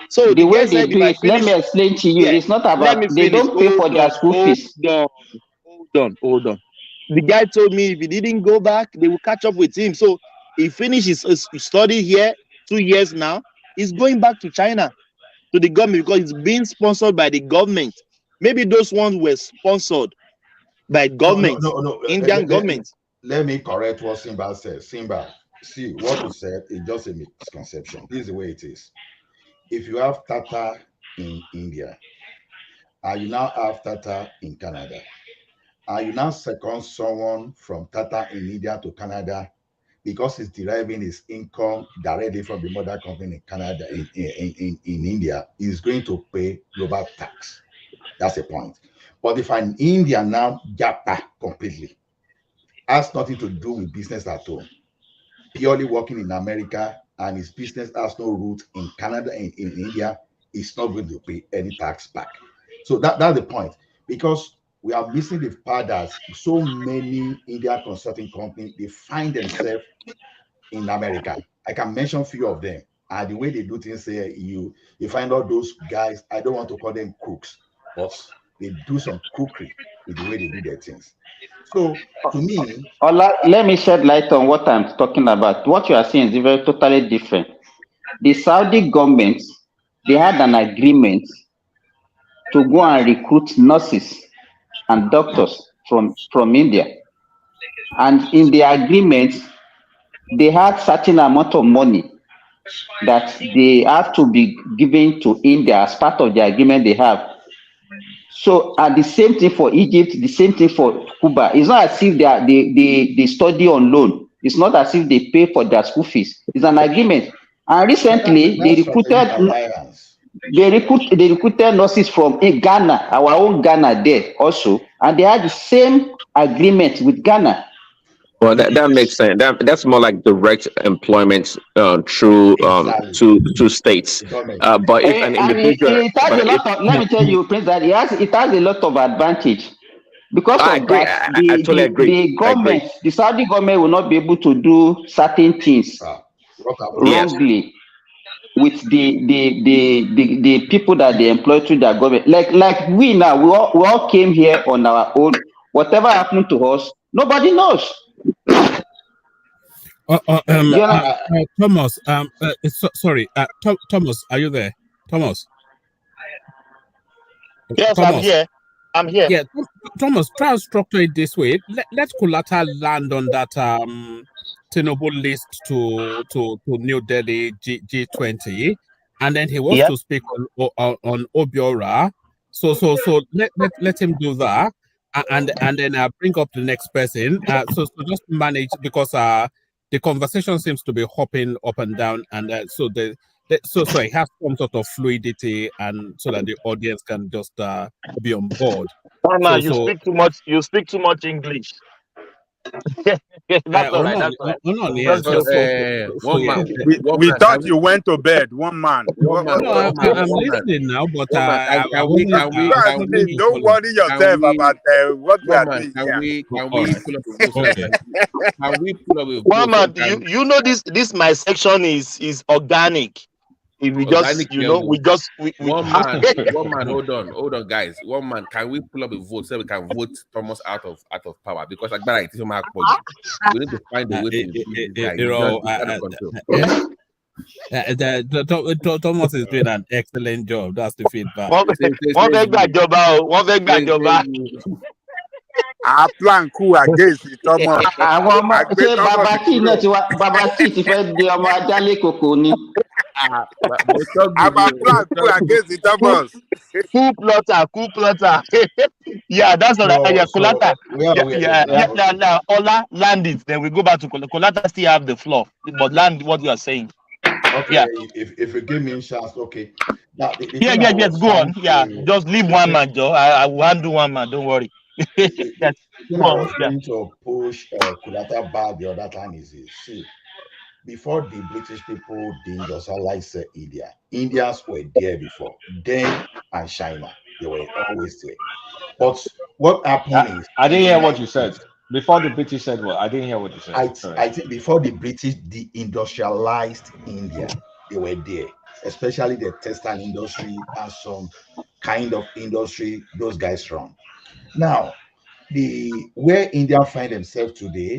So the way they do it, let me explain to you. It's not about they don't pay for their school fees. Hold on. The guy told me if he didn't go back, they will catch up with him. So he finished his study here 2 years now. He's going back to China, to the government, because it's being sponsored by the government. Maybe those ones were sponsored by government, Indian government. Let me correct what Simba says. Simba, see, what you said is just a misconception. This is the way it is. If you have Tata in India, and you now have Tata in Canada, and you now second someone from Tata in India to Canada, because he's deriving his income directly from the mother company in Canada, in India, he's going to pay global tax. That's the point. But if an Indian now japa completely, has nothing to do with business at all, purely working in America, and his business has no root in Canada and in India, he's not going to pay any tax back. So that's the point. Because we are missing the part that so many Indian consulting companies, they find themselves in America. I can mention a few of them. And the way they do things here, you find all those guys, I don't want to call them crooks, but they do some crookery with the way they do their things. So to me, let me shed light on what I'm talking about. What you are saying is very totally different. The Saudi government, they had an agreement to go and recruit nurses and doctors from India. And in the agreement, they had certain amount of money that they have to be given to India as part of the agreement they have. So, the same thing for Egypt, the same thing for Cuba. It's not as if they study on loan. It's not as if they pay for their school fees. It's an agreement. And recently, they recruited nurses from Ghana, our own Ghana there also, and they had the same agreement with Ghana. Well, that makes sense. That's more like direct employment through to states. But if an individual, let me tell you, Prince, that it has a lot of advantage. Because I totally agree. The government, the Saudi government, will not be able to do certain things wrongly with the people that they employ through their government. Like we now, we all came here on our own. Whatever happened to us, nobody knows. Thomas, sorry, Thomas, are you there? Thomas? Yes, Thomas. I'm here. I'm here. Yeah, Thomas, try and structure it this way. Let Kulata land on that Tinubu list to New Delhi G20, and then he wants to speak on Obiora. So let him do that, and then bring up the next person. So just manage, because the conversation seems to be hopping up and down, and so it has some sort of fluidity, and so that the audience can just be on board. Man, you speak too much. You speak too much English. That's all right. That's all right. We thought you went to bed. One man. I'm listening now, but don't worry yourself about what we are doing here. Can we pull up a vote? One man, you know this my section is organic. If we just, one man, hold on, guys. One man, can we pull up a vote so we can vote Thomas out of power? Because like that, we need to find a way to Thomas is doing an excellent job. That's the feedback. Our plan coup against Thomas. Coup plotter. Yeah, that's all right. Yeah, Kolata. Yeah. Ola, land it. Then we go back to Kolata. Still have the floor, but land what you are saying. Okay, yeah. If you give me a chance, okay. Now, yes, go on. Yeah, just leave one man, Joe. I will handle one man. Don't worry. Yes. I was going to push Kulata back the other time is this. See, before the British people deindustrialized India, Indians were there before. Them and China, they were always there. But what happened is... I didn't hear what you said. Before the British said what? I didn't hear what you said. I think before the British deindustrialized India, they were there. Especially the textile industry and some kind of industry those guys run. Now, where India find themselves today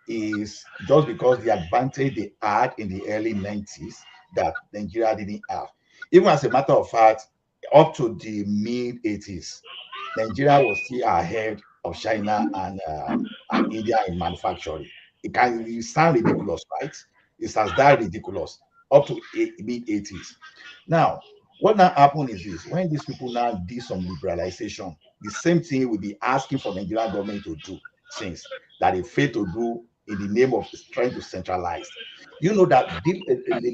is just because the advantage they had in the early 90s that Nigeria didn't have. Even as a matter of fact, up to the mid 80s, Nigeria was still ahead of China and India in manufacturing. It sound ridiculous, right? It's as that ridiculous up to mid 80s. Now, what now happened is this: when these people now did some liberalization, the same thing will be asking for the Nigerian government to do things that they fail to do in the name of trying to centralize. You know that the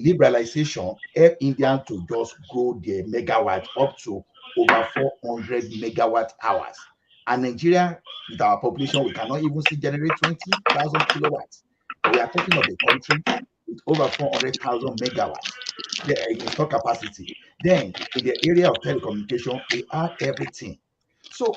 liberalization helped India to just grow their megawatt up to over 400 megawatt hours. And Nigeria, with our population, we cannot even generate 20,000 kilowatts. But we are talking of a country with over 400,000 megawatts installed capacity. Then, in the area of telecommunication, we had everything. So,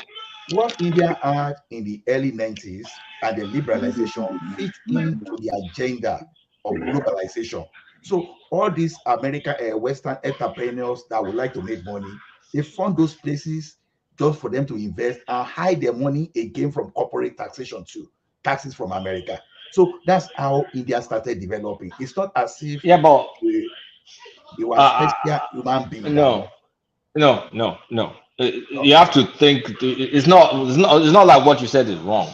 what India had in the early 90s and the liberalization fit into the agenda of globalization. So, all these Western entrepreneurs that would like to make money, they fund those places just for them to invest and hide their money again from corporate taxation too, taxes from America. So that's how India started developing. It's not as if they were special human beings. No. You have to think. It's not like what you said is wrong.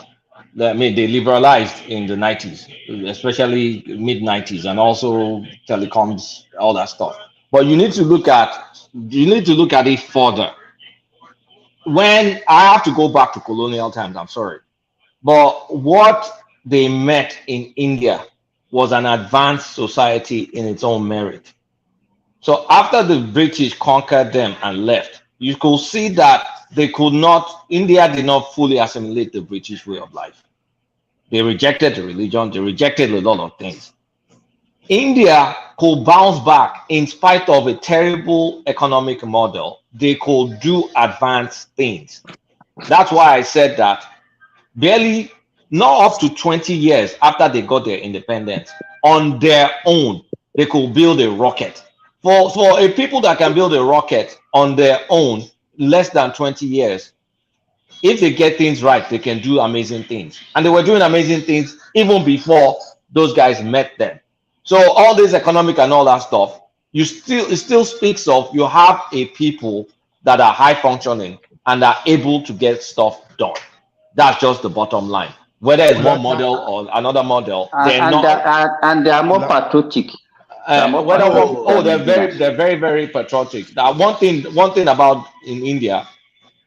I mean, they liberalized in the 90s, especially mid 90s, and also telecoms, all that stuff. But you need to look at it further. When I have to go back to colonial times, I'm sorry, but what they met in India was an advanced society in its own merit. So after the British conquered them and left, you could see that India did not fully assimilate the British way of life. They rejected the religion, they rejected a lot of things. India could bounce back in spite of a terrible economic model. They could do advanced things. That's why I said that barely, not up to 20 years after they got their independence, on their own, they could build a rocket. For a people that can build a rocket on their own, less than 20 years, if they get things right, they can do amazing things. And they were doing amazing things even before those guys met them. So all this economic and all that stuff, it still speaks of you have a people that are high functioning, and are able to get stuff done. That's just the bottom line. Whether it's one model or another model, they're and not. and they are more patriotic. They're very, very patriotic. Now, one thing about in India,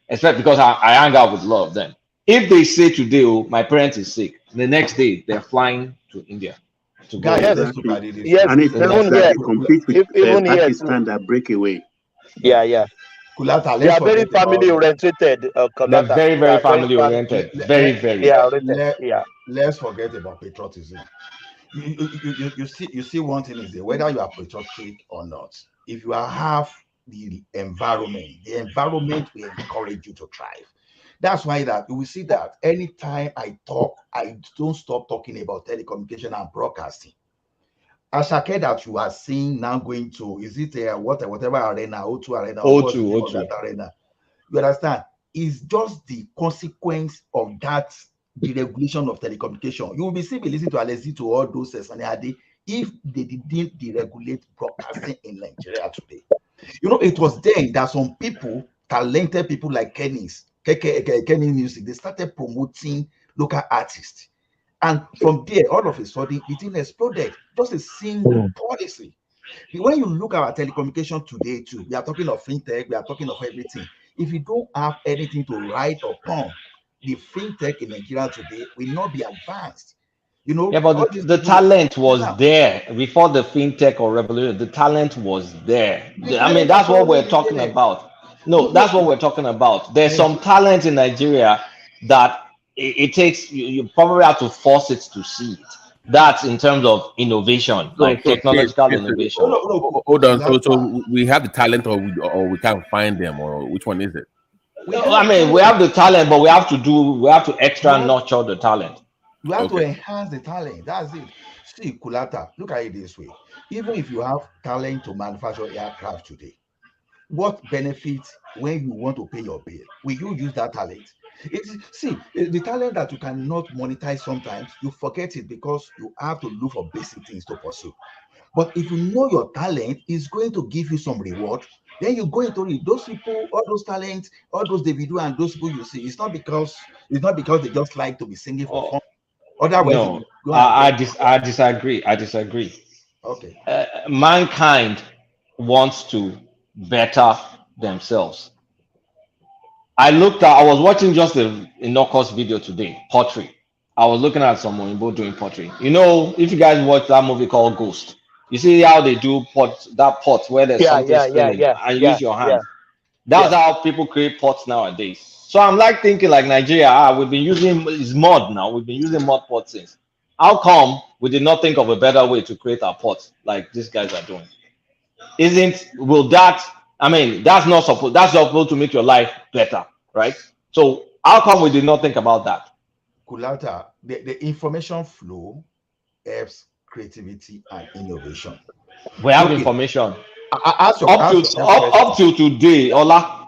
especially because I hang out with a lot of them. If they say today, oh, my parent is sick, the next day they're flying to India to go. Guys, Yes, and it's even that here, they compete with even here Pakistan that break away. yeah. Kulata, They let's are very forget about family oriented. They're very, very family oriented. Very, very. Let's forget about patriotism. You see one thing is that whether you are patriotic or not, if you have the environment will encourage you to thrive. That's why that you will see that anytime I talk, I don't stop talking about telecommunication and broadcasting. Asake that you are seeing now going to, is it whatever arena, O2 arena, O2. That arena? You understand? It's just the consequence of that deregulation of telecommunication. You will be still listening to Alesi to all those Saniade if they didn't deregulate broadcasting in Nigeria today. You know, it was then that some people, talented people like Kenny Music, they started promoting local artists. And from there, all of a sudden, the thing exploded. Just a single policy. When you look at our telecommunication today, too, we are talking of fintech, we are talking of everything. If you don't have anything to write upon, the fintech in Nigeria today will not be advanced. You know, yeah, but the talent was there before the fintech or revolution. The talent was there. I mean, that's what we're talking about. No, that's what we're talking about. There's some talent in Nigeria that it takes, you probably have to force it to see it. That's in terms of innovation, like technological innovation. Hold on. So we have the talent, or we can't find them, or which one is it? I mean, we have the talent, but we have to extra nurture the talent. You have to enhance the talent. That's it. See, Kulata, look at it this way. Even if you have talent to manufacture aircraft today, what benefits when you want to pay your bill? Will you use that talent? See, the talent that you cannot monetize sometimes, you forget it because you have to look for basic things to pursue. But if you know your talent is going to give you some reward, then you go into it. Those people, all those talents, all those Davido and those people you see, it's not because they just like to be singing for fun. Otherwise, no, I disagree. Okay. Mankind wants to better themselves. I was watching just a no-cost video today, pottery. I was looking at someone doing pottery. You know, if you guys watch that movie called Ghost, you see how they do pot where there's something spinning and use your hand. That's how people create pots nowadays. So I'm like thinking like Nigeria, we've been using mud now. We've been using mud pots since. How come we did not think of a better way to create our pots like these guys are doing? That's supposed to make your life better, right? So how come we did not think about that? Kulata, the information flow helps creativity and innovation. We have information. Up till today, Ola,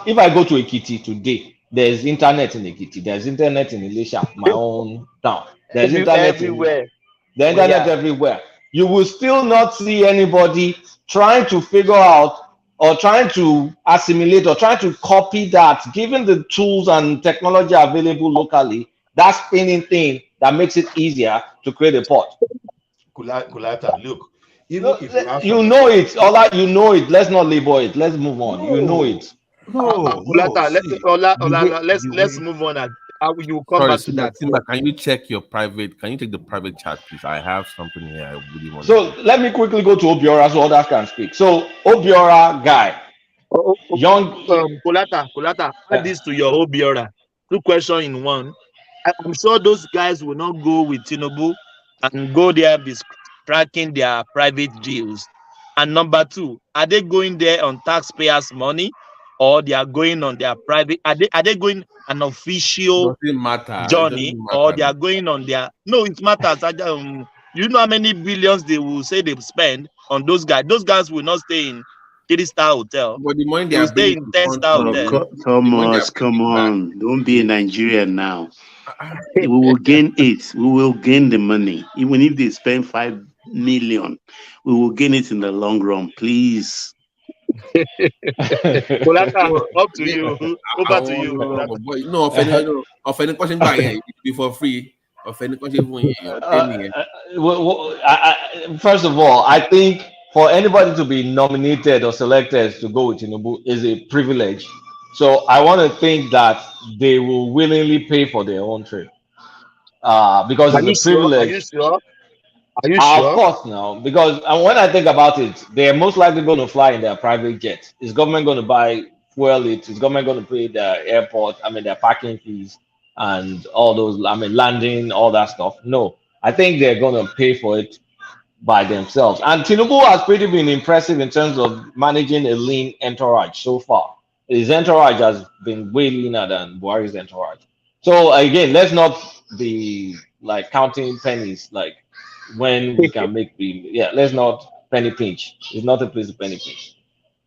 if I go to Ekiti today, there's internet in Ekiti, there's internet in Elisha, my own town. There's internet everywhere. The internet everywhere. You will still not see anybody trying to figure out or trying to assimilate or trying to copy that, given the tools and technology available locally, that spinning thing that makes it easier to create a pot. Kulata, look. You know it, Ola, you know it. Let's not label it. Let's move on. You know it. Let's move on. You come back to that. Can you check your private? Can you take the private chat, please? I have something here. I really want. So let me quickly go to Obiora so others can speak. So Obiora guy, young Kulata, add this to your Obiora. 2 questions in one. I'm sure those guys will not go with Tinubu and go there tracking their private deals. And number 2, are they going there on taxpayers' money, or they are going on their private? Are they going an official journey, or they are going on their? No, it matters. You know how many billions they will say they spend on those guys? Those guys will not stay in 3-star hotel. But the money they will stay in 10-star hotel. Thomas, come on, don't be a Nigerian now. We will gain it. We will gain the money, even if they spend 5 million. We will gain it in the long run. Please. Up to you. Over to you. No, offending question by here before free. Offending question for you. First of all, I think for anybody to be nominated or selected to go with Tinubu is a privilege. So I want to think that they will willingly pay for their own trip. Because Are you it's a sure? Are privilege. you sure? Are you Of sure? course, now, because when I think about it, they're most likely going to fly in their private jet. Is government going to buy fuel? Is government going to pay their airport? I mean, their parking fees and all those. I mean, landing, all that stuff. No, I think they're going to pay for it by themselves. And Tinubu has pretty been impressive in terms of managing a lean entourage so far. His entourage has been way leaner than Buhari's entourage. So again, let's not be like counting pennies, like when we can make the let's not penny pinch. It's not a place to penny pinch.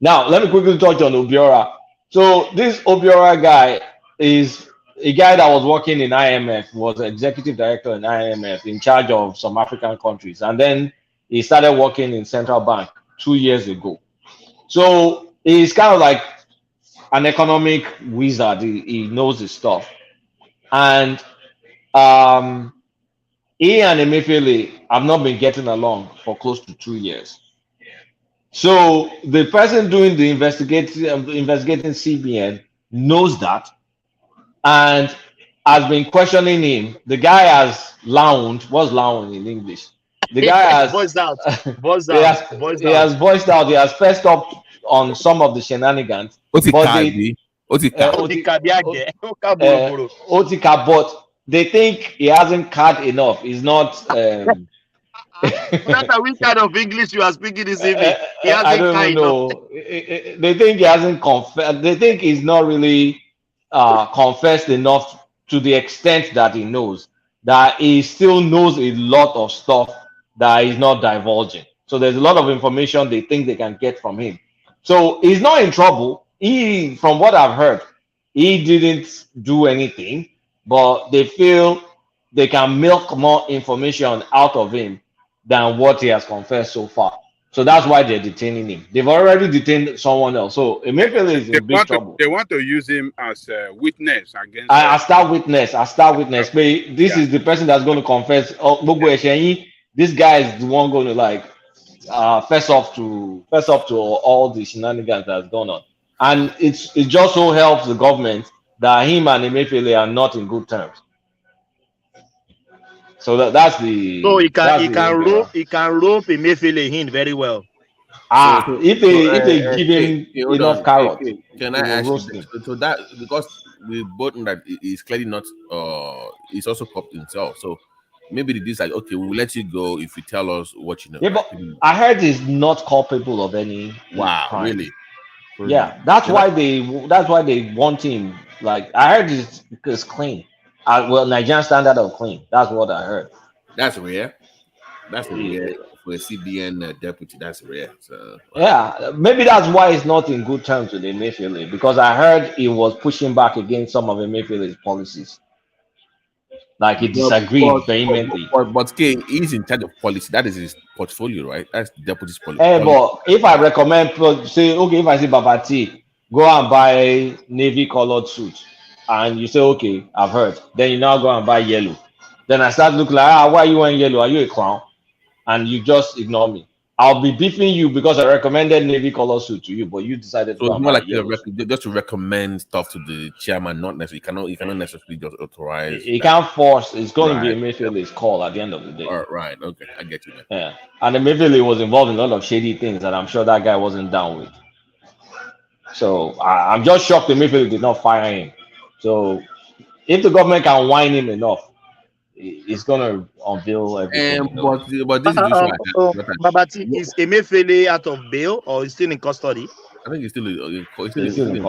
Now, let me quickly touch on Obiora. So this Obiora guy is a guy that was working in IMF, was executive director in IMF in charge of some African countries. And then he started working in central bank 2 years ago. So he's kind of like an economic wizard. He knows his stuff. And he and Emefiele have not been getting along for close to 2 years. So the person doing the investigating CBN knows that and has been questioning him. The guy has lounge. What's lounge in English? The guy has voiced out. Voiced he out. he has voiced out. He has fessed up on some of the shenanigans. Otika, but they think he hasn't card enough. He's not. That's which kind of English you are speaking this evening. He hasn't I don't know. They think he hasn't confessed. They think he's not really confessed enough to the extent that he knows. That he still knows a lot of stuff that he's not divulging. So there's a lot of information they think they can get from him. So he's not in trouble. He, from what I've heard, he didn't do anything, but they feel they can milk more information out of him than what he has confessed so far. So that's why they're detaining him. They've already detained someone else. So Emefiele is in big trouble. They want to use him as a witness against. I start witness. But this is the person that's going to confess. Oh, this guy is the one going to like fess up to all the shenanigans that's going on. And it just so helps the government that him and Emefiele are not in good terms. So that's the. So he can rope Emefiele in very well. If they give him enough carrot, can I ask you? So that because we both know that he's clearly not. He's also corrupt himself. So maybe this like okay, we'll let you go if you tell us what you know. Yeah, but I heard he's not culpable of any. Wow, crime. Really? Yeah, that's why they want him. Like I heard it's clean. Well, Nigerian standard of clean. That's what I heard. That's rare. That's rare for a CBN deputy. That's rare. So yeah, maybe that's why he's not in good terms with Emefiele, because I heard he was pushing back against some of Emefiele's policies. Like he disagreed vehemently. But he's in charge of policy. That is his portfolio, right? That's the deputy's policy. But if I recommend, say, okay, if I say Babati, go and buy navy colored suit. And you say, okay, I've heard. Then you now go and buy yellow. Then I start looking like, why are you wearing yellow? Are you a clown? And you just ignore me. I'll be beefing you because I recommended navy color suit to you, but you decided to so go more like just to recommend stuff to the chairman, not necessarily. You cannot necessarily just authorize. He can't force. It's going to be Emefiele's call at the end of the day. Right. Okay, I get you. Yeah, and Emefiele was involved in a lot of shady things that I'm sure that guy wasn't down with. So I'm just shocked Emefiele did not fire him. So if the government can whine him enough, it's gonna unveil everything. But this Babati, is Emefiele out of bail or is still in custody? I think he's still in custody. Is it in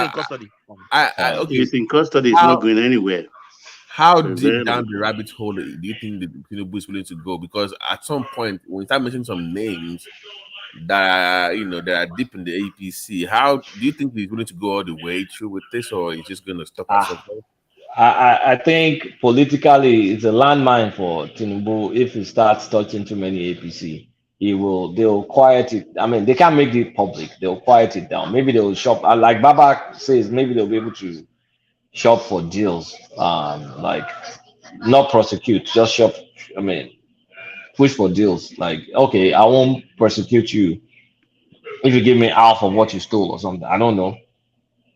custody? Okay. He's in custody. He's not going anywhere. How deep down the rabbit hole do you think the Tinubu is willing to go? Because at some point, when you start mentioning some names that that are deep in the APC, how do you think he's willing to go all the way through with this, or he's just going to stop at some point? I think politically it's a landmine for Tinubu if he starts touching too many APC. they'll quiet it. I mean, they can't make it public. They'll quiet it down. Maybe they'll shop, like Baba says, maybe they'll be able to shop for deals. Like not prosecute, just shop. I mean, push for deals. Like, okay, I won't prosecute you if you give me half of what you stole or something. I don't know.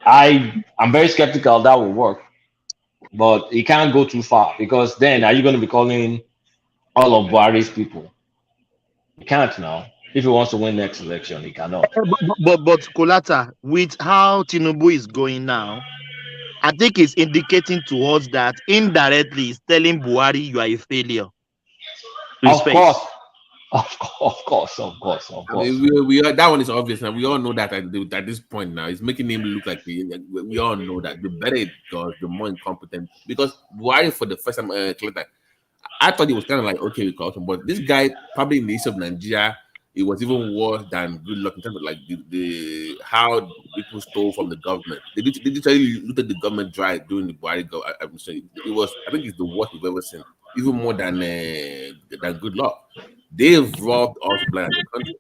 I'm very skeptical that will work, but it can't go too far, because then are you going to be calling all of Buhari's people? You can't now. If he wants to win next election, he cannot. But Kolata, with how Tinubu is going now, I think it's indicating to us that indirectly it's telling Buhari you are a failure. Of course. Of course. I mean, we are, that one is obvious, and we all know that at this point now, it's making him look like we all know that the better it does, the more incompetent. Because Buhari, for the first time, I thought he was kind of like okay with corruption, but this guy, probably in the east of Nigeria, it was even worse than Goodluck in terms of like the how people stole from the government. They literally looted the government dry during the Buhari administration. It was, I think, it's the worst we've ever seen, even more than Goodluck. They've robbed us blind the country.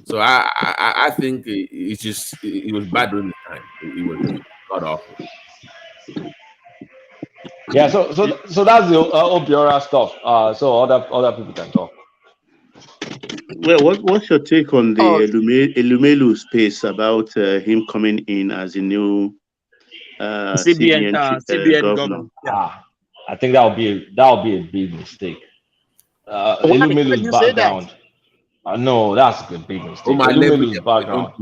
So I think it was bad during the time. It was god awful. Yeah, so that's the Obiora stuff. So other people can talk. Well, what's your take on the ELUMELU space about him coming in as a new CBN governor? I think that would be a big mistake. ELUMELU's background. No, that's a big mistake. ELUMELU's background.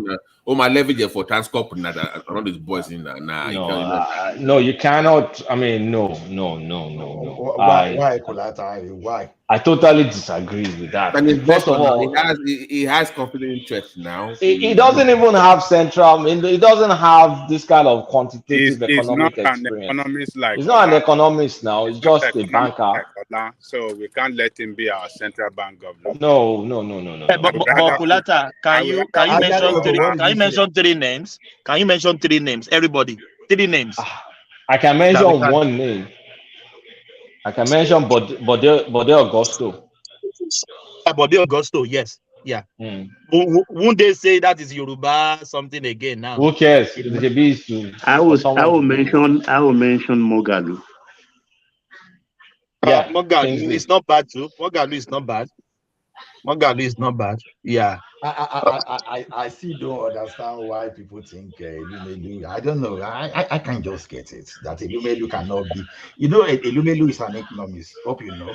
My leverage for Transcorp and all these boys in there. No, you cannot. I mean, no. Why, Kolata? Why? I totally disagree with that. First of all, he has confident interest now. He doesn't even have central. I mean, he doesn't have this kind of quantitative economic experience. He's not an economist now. He's just a banker. So we can't let him be our central bank governor. No. But Kolata, can you mention three names? Can you mention three names? Everybody, three names. I can mention one name. I can mention Bode Augusto. Bode Augusto, yes. Yeah. Won't they say that is Yoruba something again now? Who cares? I will mention Mogalu. Yeah, Mogalu is not bad too. Mogalu is not bad. Yeah. I still don't understand why people think ELUMELU. I don't know. I can't just get it that ELUMELU cannot be. You know, ELUMELU is an economist. Hope you know.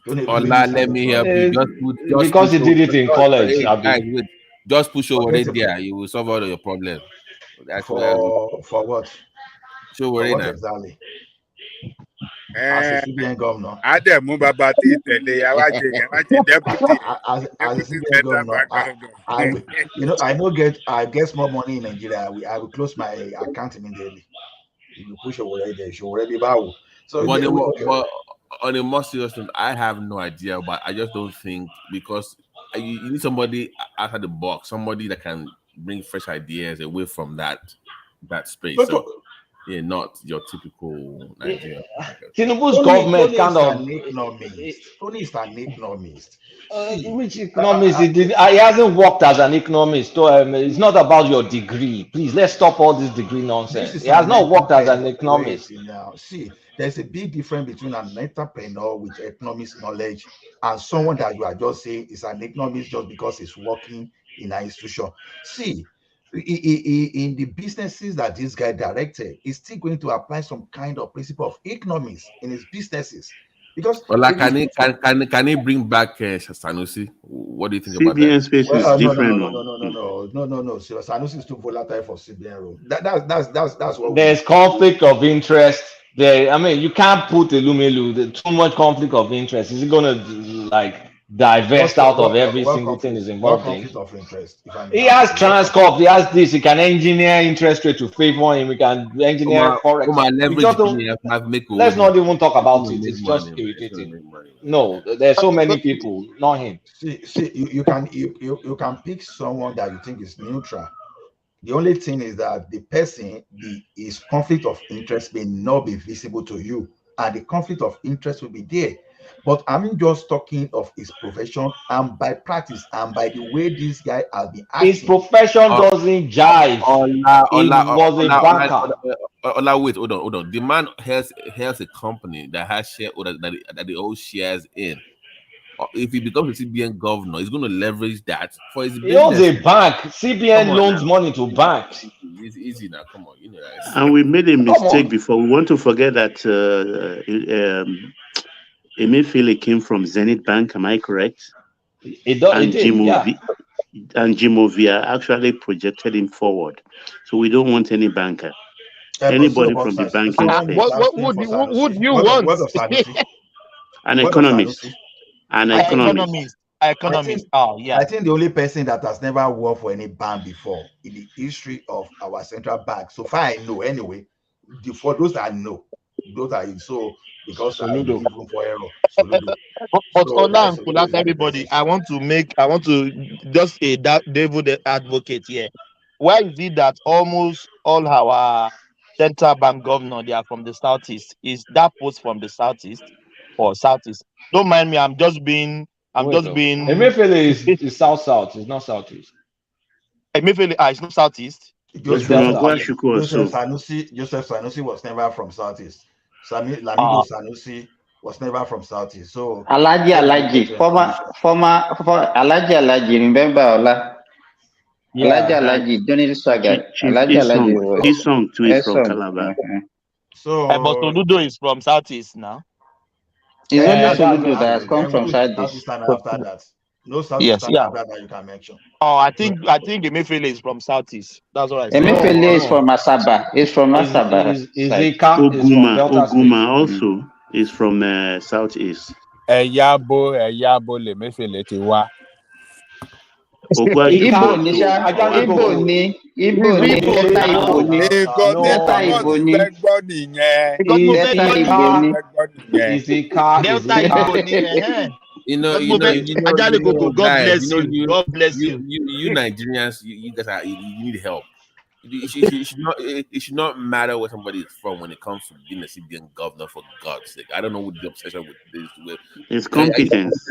Let me help you. Just because he did it in college. Just push over right there. You will solve all of your problems. For what? So worry now. Exactly. As a CBN governor, as a CBN governor, I get more money in Nigeria. I will close my account immediately. You push over there, she already bow. So but on a more serious note, I have no idea, but I just don't think, because you need somebody outside the box, somebody that can bring fresh ideas away from that space. Yeah, not your typical Nigerian. Tinubu's government kind of. Tony is an economist. Which economist? He hasn't worked as an economist. So it's not about your degree. Please, let's stop all this degree nonsense. He has not worked as an economist. Now, see, there's a big difference between an entrepreneur with economics knowledge and someone that you are just saying is an economist just because he's working in an institution. See, in the businesses that this guy directed, he's still going to apply some kind of principle of economics in his businesses. Because can he bring back Sanusi? What do you think about CBN space is different. No. Sanusi is too volatile for CBN role. That's what there's conflict of interest there. I mean, you can't put ELUMELU. Too much conflict of interest. Is it gonna divest out of every single thing is involved in? Of interest, he has Transcorp, he has this, he can engineer interest rate to favor him, he can engineer forex. Let's not even talk about it. It's just irritating. No, there's so many people, not him. See, you can pick someone that you think is neutral. The only thing is that the person, his conflict of interest may not be visible to you, and the conflict of interest will be there. But I'm just talking of his profession and by practice and by the way this guy has been acting. His profession doesn't jive. He was a banker. Wait, hold on. The man has a company that has shareholders that they all shares in. If he becomes a CBN governor, he's going to leverage that for his business. He owns a bank. CBN loans money to banks. It's easy now. Come on, you know that. And we made a mistake before. We want to forget that Emefiele came from Zenith Bank. Am I correct? It did. And Jimovia actually projected him forward. So we don't want any banker. Anybody from the banking space. What would you want? An economist. An economist. I think the only person that has never worked for any bank before in the history of our central bank, so far I know anyway, for those that know, those are so because I leave room for error. But Ola and Kulak, everybody, I want to just a devil advocate here. Why is it that almost all our central bank governor they are from the southeast? Is that post from the southeast or southeast? Don't mind me. I'm just being. Emefiele is south. It's not southeast. Emefiele, it's not southeast. Joseph Sanusi was never from southeast. Lamido Sanusi was never from southeast. So Alaji, former Alaji, remember Ola? Yeah, Alaji, Johnny Swagger. Alaji. His song too is from Calabar. So, but Soludo is from southeast now. It's only Soludo that has come from southeast. After that, no southeast after that you can mention. Oh, I think Emefiele is from southeast. That's what I said. Emefiele is from Asaba. It's from Asaba. Oguma also is from southeast. Eyabo Emefiele ti wá. Igbo ni Delta Igbo ni. God bless you. You Nigerians, you guys you need help. It should not matter where somebody is from when it comes to being a CBN governor, for God's sake. I don't know what the obsession with this. It's competence.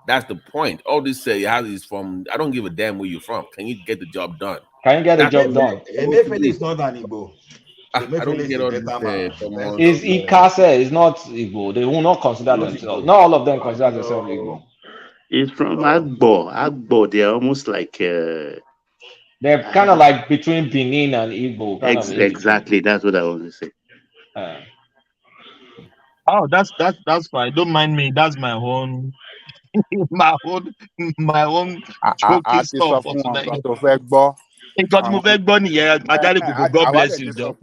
That's the point. All this is from. I don't give a damn where you're from. Can you get the job done? Emefiele is not an Igbo. I don't get all this. Is Ikase is not Igbo. They will not consider themselves. Not all of them consider themselves Igbo. It's from Agbo. They're almost like. They're kind of like between Benin and Igbo. Exactly. That's what I want to say. Oh, that's fine. Don't mind me. That's my own. my own choking stuff for tonight. God bless you, Joe.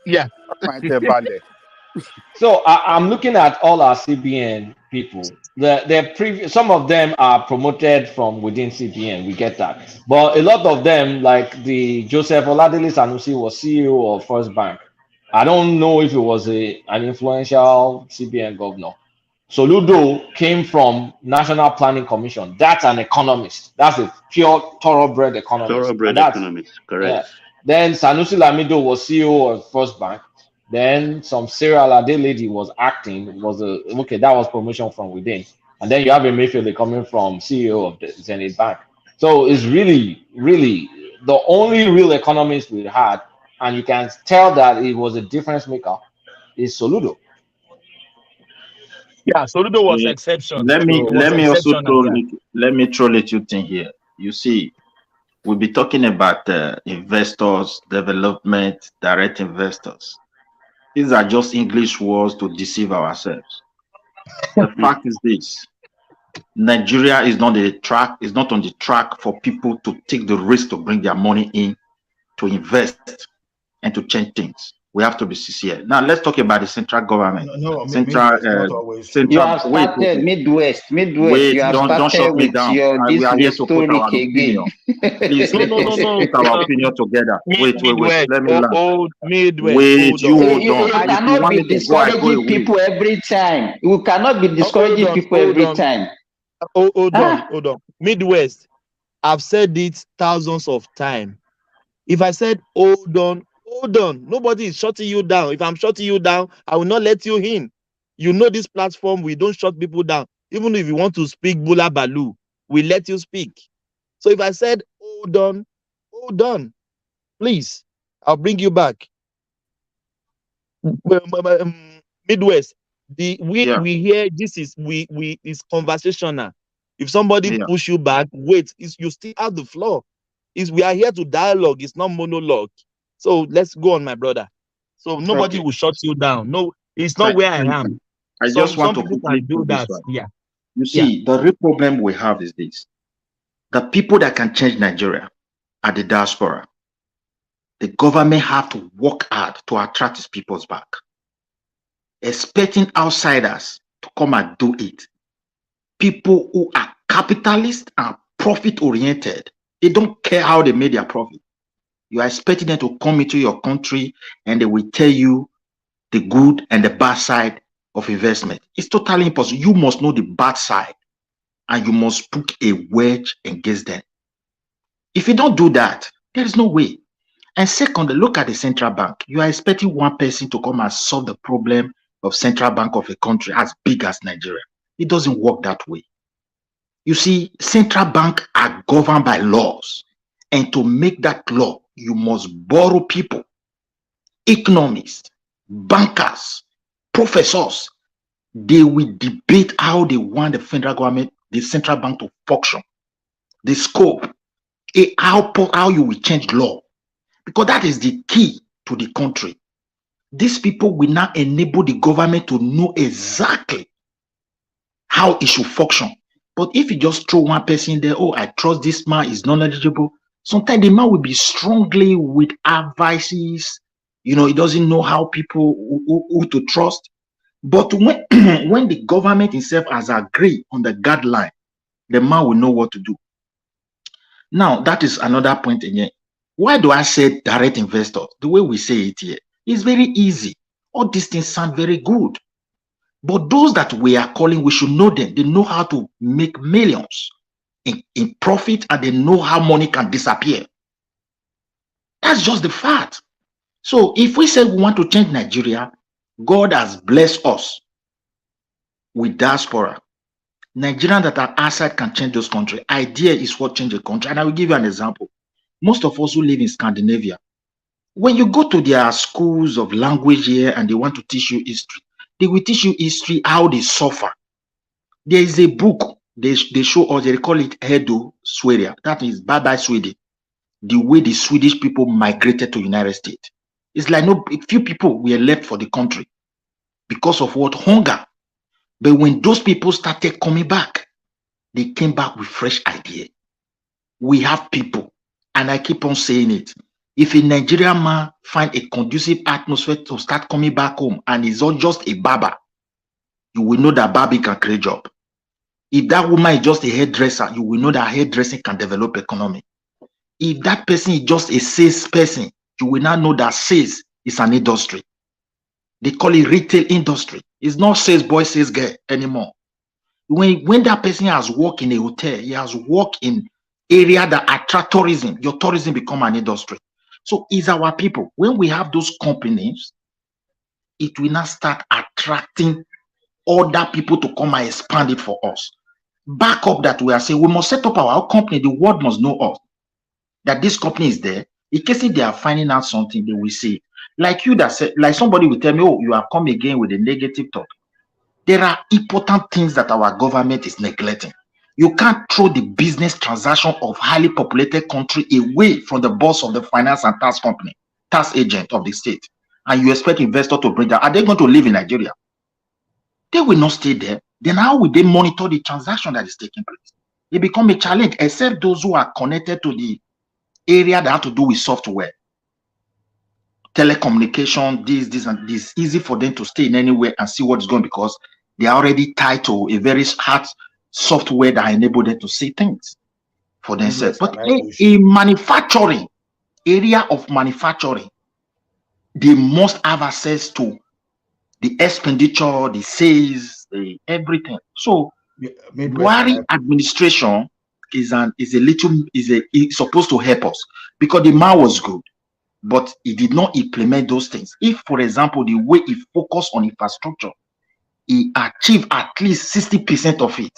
Yeah. So I'm looking at all our CBN people. Some of them are promoted from within CBN. We get that, but a lot of them, like the Joseph Oladele Sanusi, was CEO of First Bank. I don't know if it was an influential CBN governor. Soludo came from National Planning Commission. That's an economist. That's a pure thoroughbred economist. Correct. Yeah. Then Sanusi Lamido was CEO of First Bank. Then some Sarah Alade lady was acting. That was promotion from within. And then you have Emefiele coming from CEO of the Zenith Bank. So it's really, really the only real economist we had, and you can tell that it was a difference maker, is Soludo. Yeah, Soludo was exception. Let me throw a little thing here. You see, we'll be talking about investors, development, direct investors. These are just English words to deceive ourselves. The fact is this: Nigeria is not on the track for people to take the risk to bring their money in, to invest, and to change things. We have to be sincere. Now let's talk about the central government. You have started Midwest. Wait, you have don't shut me down. We are here to put our opinion. Please, put our opinion together. Wait. Let me land. Wait, you hold on. You cannot be discouraging people every time. You cannot be discouraging people every time. Hold on. Midwest. I've said it thousands of times. If I said hold on, nobody is shutting you down. If I'm shutting you down, I will not let you in. You know this platform, we don't shut people down. Even if you want to speak Bula Balu, we let you speak. So if I said, hold on, please, I'll bring you back. Midwest, we hear this is it's conversational. If somebody push you back, wait, you still have the floor. We are here to dialogue, it's not monologue. So let's go on, my brother. So nobody will shut you down. No, it's not where I am. I just want to quickly do that. Yeah. You see, the real problem we have is this. The people that can change Nigeria are the diaspora. The government have to work hard to attract its peoples back. Expecting outsiders to come and do it. People who are capitalist and profit-oriented, they don't care how they made their profit. You are expecting them to come into your country and they will tell you the good and the bad side of investment. It's totally impossible. You must know the bad side and you must put a wedge against them. If you don't do that, there is no way. And secondly, look at the central bank. You are expecting one person to come and solve the problem of central bank of a country as big as Nigeria. It doesn't work that way. You see, central bank are governed by laws. And to make that law, you must borrow people, economists, bankers, professors. They will debate how they want the federal government, the central bank to function, the scope, how you will change law. Because that is the key to the country. These people will now enable the government to know exactly how it should function. But if you just throw one person there, oh, I trust this man, is knowledgeable, sometimes the man will be strongly with advices. You know, he doesn't know how people who to trust. But when, when the government itself has agreed on the guideline, the man will know what to do. Now, that is another point again. Why do I say direct investors? The way we say it here, it's very easy. All these things sound very good. But those that we are calling, we should know them. They know how to make millions in profit, and they know how money can disappear. That's just the fact. So if we say we want to change Nigeria, God has blessed us with diaspora. Nigerians that are outside can change those countries. Idea is what change a country. And I will give you an example. Most of us who live in Scandinavia, when you go to their schools of language here and they want to teach you history, they will teach you history, how they suffer. There is a book they show us, they call it Hedo Swedia. That is Bye Bye Sweden. The way the Swedish people migrated to United States. It's like a few people were left for the country because of what? Hunger. But when those people started coming back, they came back with fresh idea. We have people, and I keep on saying it. If a Nigerian man find a conducive atmosphere to start coming back home and is not just a barber, you will know that barbing can create job. If that woman is just a hairdresser, you will know that hairdressing can develop economy. If that person is just a sales person, you will now know that sales is an industry. They call it retail industry. It's not sales boy, sales girl anymore. When that person has worked in a hotel, he has worked in area that attract tourism, your tourism become an industry. So it's our people. When we have those companies, it will now start attracting other people to come and expand it for us. Back up that we are saying, we must set up our company. The world must know us. That this company is there. In case if they are finding out something, they will say, like you that said, like somebody will tell me, oh, you have come again with a negative thought. There are important things that our government is neglecting. You can't throw the business transaction of highly populated country away from the boss of the finance and tax company, tax agent of the state, and you expect investor to bring that. Are they going to live in Nigeria? They will not stay there. Then how will they monitor the transaction that is taking place? It becomes a challenge, except those who are connected to the area that have to do with software, telecommunication, this and this. Easy for them to stay in anywhere and see what's going, because they are already tied to a very hard software that enable them to see things for themselves. But in manufacturing, area of manufacturing, they must have access to the expenditure, the sales, everything. So Buhari administration is supposed to help us, because the man was good, but he did not implement those things. If, for example, the way he focused on infrastructure, he achieved at least 60% of it.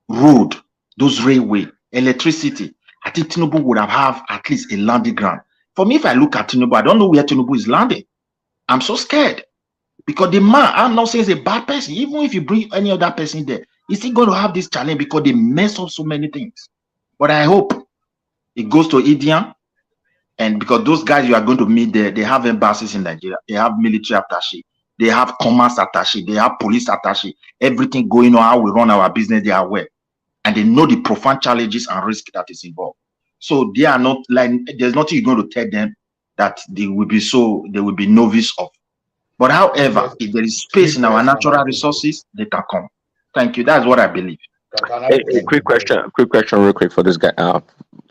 Road, those railway, electricity. I think Tinubu would have at least a landing ground. For me, if I look at Tinubu, I don't know where Tinubu is landing. I'm so scared. Because the man, I'm not saying he's a bad person. Even if you bring any other person there, is he going to have this challenge because they mess up so many things? But I hope it goes to Idian. And because those guys you are going to meet there, they have embassies in Nigeria. They have military attaché. They have commerce attaché. They have police attaché. Everything going on, how we run our business, they are aware. And they know the profound challenges and risk that is involved. So they are not like, there's nothing you're going to tell them that they will be novice of. But however, if there is space in our natural resources, they can come. Thank you. That's what I believe. A quick question real quick for this guy.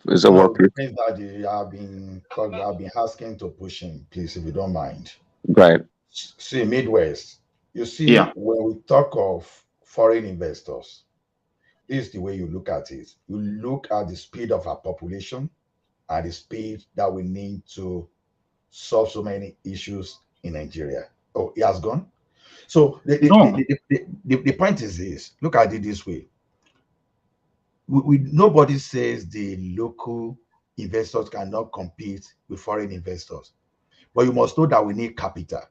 Is it work? The things that I've been asking to push him, please, if you don't mind. Right. See, Midwest, you see, when we talk of foreign investors, this is the way you look at it. You look at the speed of our population and the speed that we need to solve so many issues in Nigeria. Oh, he has gone? So the point is this. Look at it this way. Nobody says the local investors cannot compete with foreign investors. But you must know that we need capital.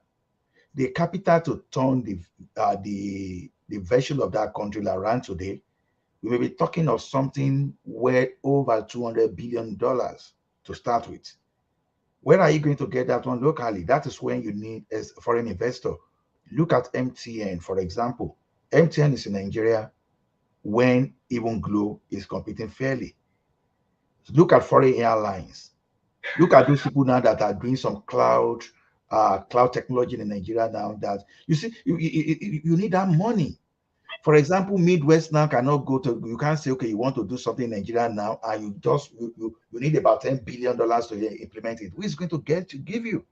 The capital to turn the version of that country around today, we may be talking of something worth over $200 billion to start with. Where are you going to get that one locally? That is when you need a foreign investor. Look at MTN, for example. MTN is in Nigeria when even Glo is competing fairly. Look at foreign airlines. Look at those people now that are doing some cloud technology in Nigeria now. That you see, you need that money. For example, Midwest now cannot go to, you can't say, okay, you want to do something in Nigeria now, and you need about $10 billion to implement it. Who is going to give you?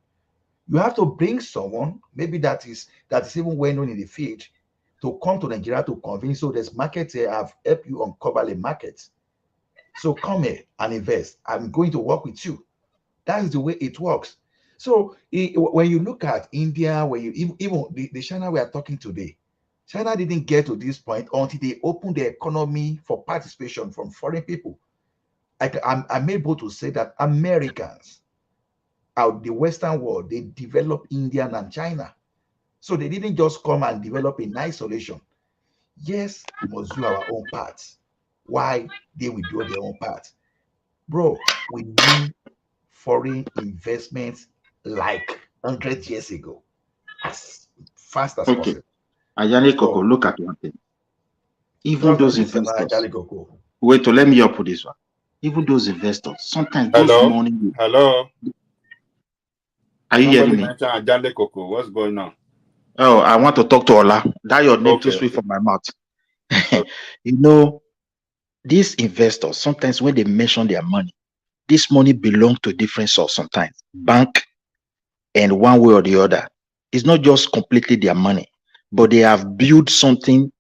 You have to bring someone, maybe that is even well known in the field, to come to Nigeria to convince. So there's markets here, I've helped you uncover the markets. So come here and invest. I'm going to work with you. That is the way it works. So when you look at India, when you even the China we are talking today, China didn't get to this point until they opened the economy for participation from foreign people. I'm able to say that Americans out the Western world, they developed India and China. So they didn't just come and develop in isolation. Yes, we must do our own parts. Why they will do their own part? Bro, we need foreign investments like 100 years ago, as fast as possible. Ayane Koko, look at one thing. Even those investors, wait to let me up with this one. Even those investors, sometimes those money. Hello. Are you hearing me? Ayane Koko, what's going on? Oh, I want to talk to Ola. That your name too sweet from my mouth. You know, these investors, sometimes when they mention their money, this money belongs to different source sometimes. Bank, and one way or the other. It's not just completely their money, but they have built something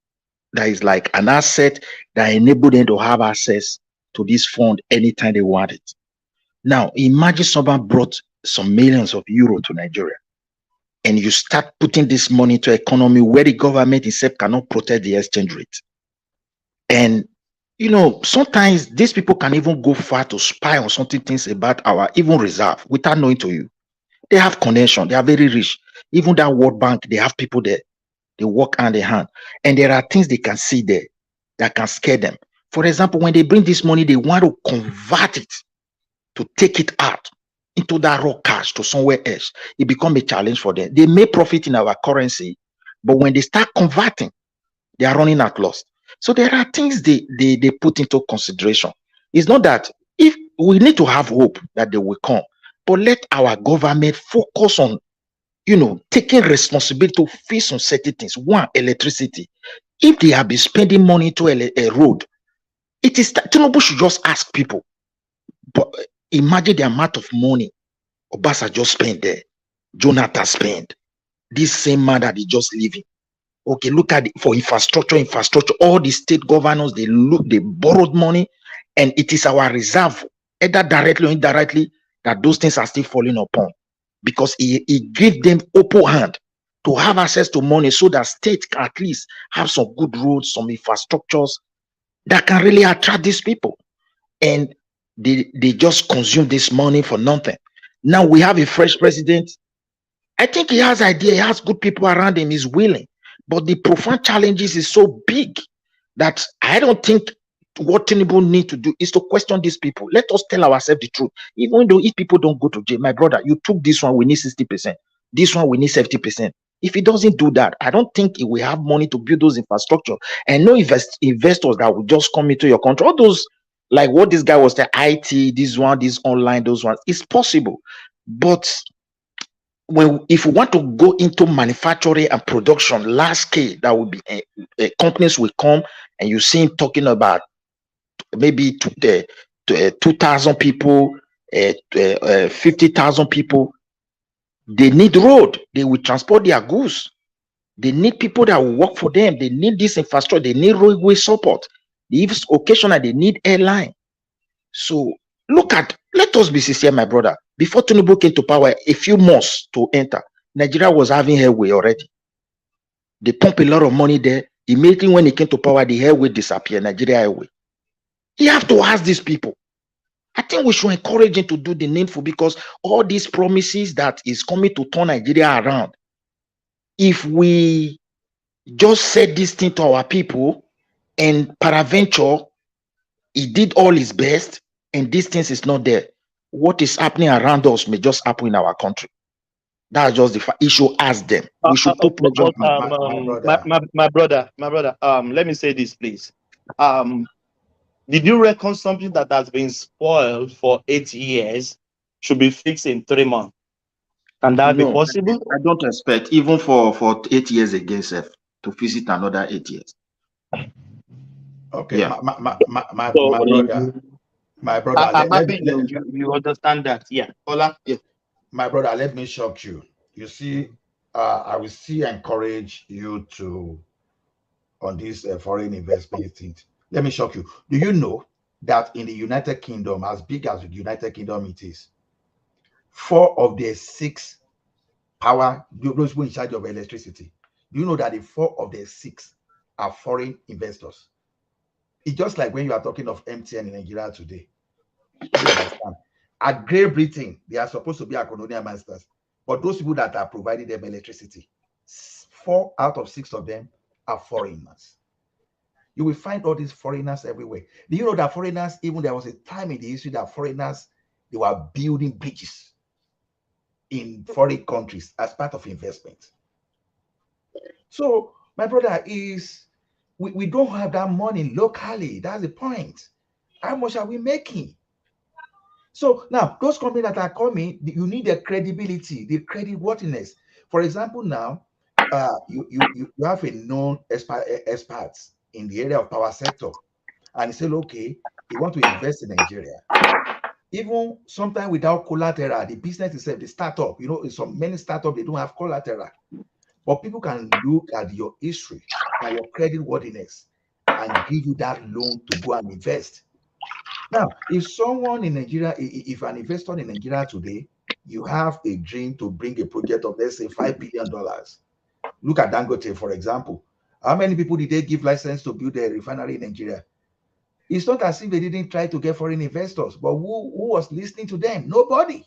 that is like an asset that enable them to have access to this fund anytime they want it. Now, imagine someone brought some millions of euros to Nigeria, and you start putting this money into economy where the government itself cannot protect the exchange rate. And, you know, sometimes these people can even go far to spy on something things about our even reserve without knowing to you. They have connection. They are very rich. Even that World Bank, they have people there. They work hand in hand. And there are things they can see there that can scare them. For example, when they bring this money, they want to convert it, to take it out into that raw cash to somewhere else. It becomes a challenge for them. They may profit in our currency, but when they start converting, they are running at loss. So there are things they put into consideration. It's not that if we need to have hope that they will come, but let our government focus on, you know, taking responsibility to face on certain things. One, electricity. If they have been spending money to a road, it is Tinubu should just ask people. But imagine the amount of money Obasa just spent there. Jonathan spent. This same man that is just leaving. Okay, look at it for infrastructure. All the state governors, they borrowed money, and it is our reserve, either directly or indirectly, that those things are still falling upon, because he gave them open hand to have access to money so that state can at least have some good roads, some infrastructures that can really attract these people. And they just consume this money for nothing. Now we have a fresh president. I think he has idea, he has good people around him, he's willing. But the profound challenges is so big that I don't think what Tinubu need to do is to question these people. Let us tell ourselves the truth. Even though if people don't go to jail, my brother, you took this one, we need 60%. This one, we need 70%. If he doesn't do that, I don't think he will have money to build those infrastructure. And no investors that will just come into your country. All those, like what this guy was, the IT, this one, this online, those ones, it's possible. But if we want to go into manufacturing and production large scale, that will be companies will come, and you see him talking about maybe 2,000 people, 50,000 people. They need road. They will transport their goods. They need people that will work for them. They need this infrastructure. They need railway support. If occasionally they need airline. So let us be sincere, my brother. Before Tinubu came to power, a few months to enter, Nigeria was having airway already. They pump a lot of money there. Immediately when he came to power, the airway disappeared, Nigeria airway. You have to ask these people. I think we should encourage him to do the needful, because all these promises that is coming to turn Nigeria around, if we just said this thing to our people and peradventure, he did all his best and these things is not there, what is happening around us may just happen in our country. That's just the issue. Ask them. We should put pressure on my brother. Let me say this, please. Did you reckon something that has been spoiled for 8 years should be fixed in 3 months? Can that be possible? I don't expect even for 8 years again, Seth, to visit another 8 years. Okay, yeah. My brother. I'm happy you understand that. Yeah, Ola. Yeah. My brother, let me shock you. You see, I will still encourage you to on this foreign investment thing. Let me shock you. Do you know that in the United Kingdom, as big as the United Kingdom it is, 4 of the 6 power, those people in charge of electricity, do you know that the 4 of the 6 are foreign investors? It's just like when you are talking of MTN in Nigeria today. You understand? At Great Britain, they are supposed to be our colonial masters, but those people that are providing them electricity, 4 out of 6 of them are foreigners. You will find all these foreigners everywhere. Do you know that foreigners, even there was a time in the history that foreigners, they were building bridges in foreign countries as part of investment. So, my brother, is we don't have that money locally. That's the point. How much are we making? So now, those companies that are coming, you need the credibility, the creditworthiness. For example, now, you have a known experts in the area of power sector, and he said, okay, you want to invest in Nigeria. Even sometimes without collateral, the business itself, the startup, you know, some many startups, they don't have collateral. But people can look at your history and your creditworthiness and give you that loan to go and invest. Now, if someone in Nigeria, if an investor in Nigeria today, you have a dream to bring a project of, let's say, $5 billion. Look at Dangote, for example. How many people did they give license to build a refinery in Nigeria? It's not as if they didn't try to get foreign investors, but who was listening to them? Nobody.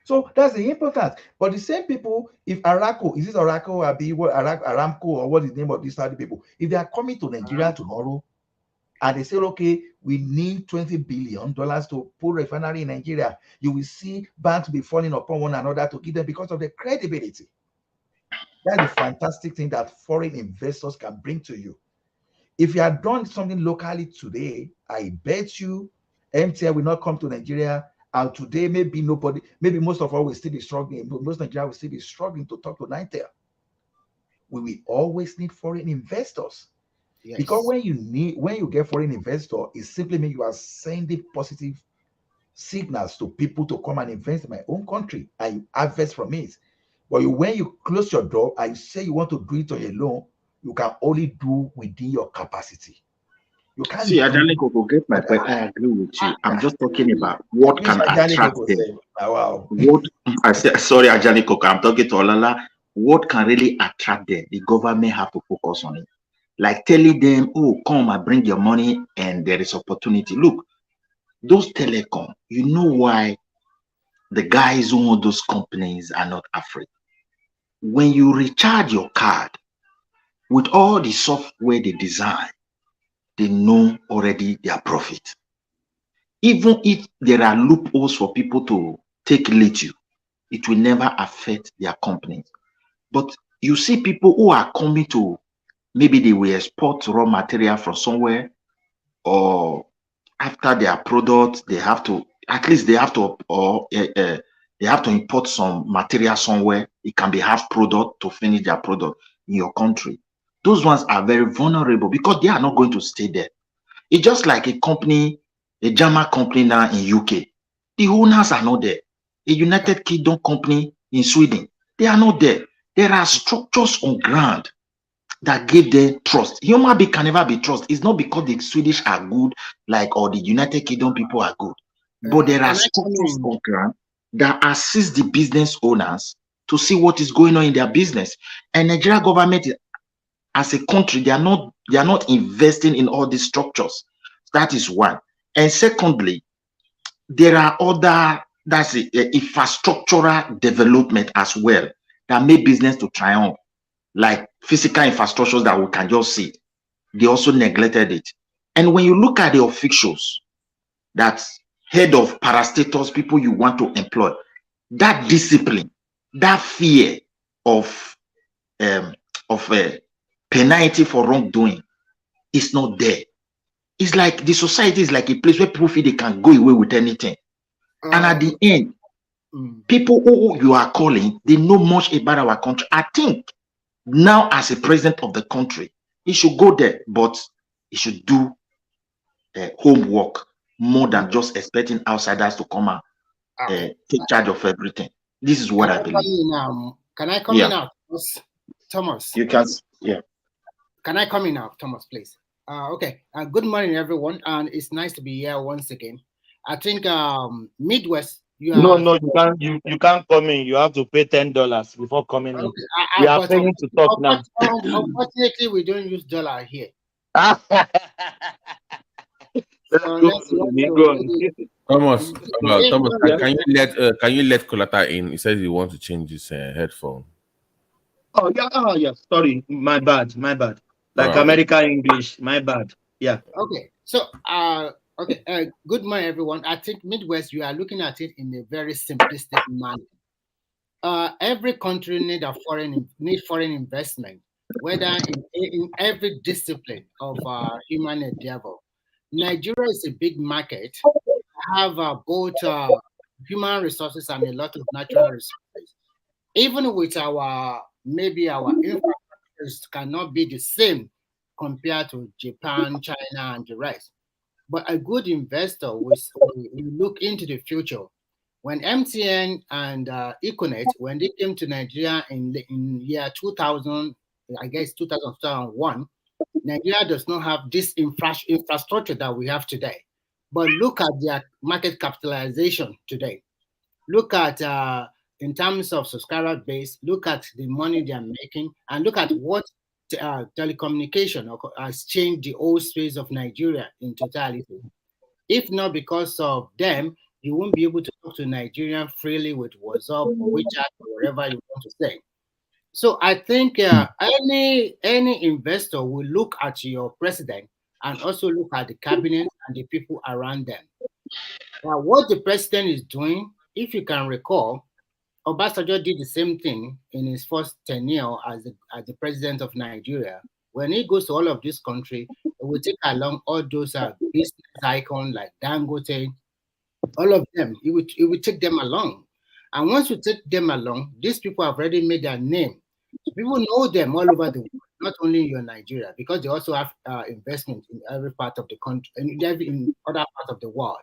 So that's the importance. But the same people, if Aramco, is it Aramco or Aramco or what is the name of these Saudi people? If they are coming to Nigeria tomorrow and they say, okay, we need $20 billion to put refinery in Nigeria, you will see banks be falling upon one another to give them because of the credibility. That's a fantastic thing that foreign investors can bring to you. If you have done something locally today, I bet you MTN will not come to Nigeria. And today, maybe nobody, maybe most of us will still be struggling. Most Nigerians will still be struggling to talk to Nitel. We will always need foreign investors. Yes. Because when you get foreign investor, it simply means you are sending positive signals to people to come and invest in my own country, and you harvest from it. But when you close your door and you say you want to do it on your loan, you can only do within your capacity. You can't see. Ajani Koko, get my point. I agree with you. I'm just talking about what can attract them. Wow. What I said, sorry, Ajani Koko. I'm talking to Olala. what can really attract them, the government have to focus on it. Like telling them, oh, come and bring your money and there is opportunity. Look, those telecom, you know why the guys who own those companies are not afraid. When you recharge your card with all the software they design, they know already their profit. Even if there are loopholes for people to take little, it will never affect their companies. But you see people who are coming to, maybe they will export raw material from somewhere, or after their product, they have to, at least they have to, or they have to import some material somewhere. It can be half product to finish their product in your country. Those ones are very vulnerable because they are not going to stay there. It's just like a company, a German company now in UK. The owners are not there. A United Kingdom company in Sweden, they are not there. There are structures on ground that give them trust. Human being can never be trusted. It's not because the Swedish are good, like, or the United Kingdom people are good, but there are structures on ground that assist the business owners to see what is going on in their business. And Nigeria government, as a country, they are not investing in all these structures. That is one. And secondly, there are other, that's infrastructural development as well that make business to triumph, like physical infrastructures that we can just see. They also neglected it. And when you look at the officials, that's head of parastatals, people you want to employ, that discipline, that fear of penalty for wrongdoing is not there. It's like the society is like a place where people feel they can go away with anything. And at the end, people who you are calling, they know much about our country. I think now, as a president of the country, he should go there, but he should do homework more than just expecting outsiders to come and take charge of everything. This is what I believe. Can I come in now, Thomas? You can, yeah. Can I come in now, Thomas, please? Okay. Good morning, everyone, and it's nice to be here once again. I think Midwest. No, you can't come in. You have to pay $10 before coming in. We are paying to talk now. Unfortunately, we don't use dollar here. Thomas, can you let Colata in? He says he wants to change his headphone. Oh yeah, sorry, my bad. Like American English, my bad. Yeah. Okay, so good morning, everyone. I think Midwest, you are looking at it in a very simplistic manner. Every country needs foreign investment, whether in every discipline of human endeavor. Nigeria is a big market. Have both human resources and a lot of natural resources. Even with our infrastructures cannot be the same compared to Japan, China, and the rest. But a good investor will look into the future. When MTN and Econet, when they came to Nigeria in year 2000, I guess 2001, Nigeria does not have this infrastructure that we have today. But look at their market capitalization today. Look at, in terms of subscriber base, look at the money they are making, and look at what telecommunication has changed the whole space of Nigeria in totality. If not because of them, you won't be able to talk to Nigerian freely with WhatsApp, WeChat, or whatever you want to say. So I think any investor will look at your president and also look at the cabinet and the people around them. Now, what the president is doing, if you can recall, Obasanjo did the same thing in his first tenure as the president of Nigeria. When he goes to all of this country, he will take along all those business icons like Dangote, all of them. He will take them along. And once you take them along, these people have already made their name. So people know them all over the world, not only in Nigeria, because they also have investment in every part of the country and in other parts of the world.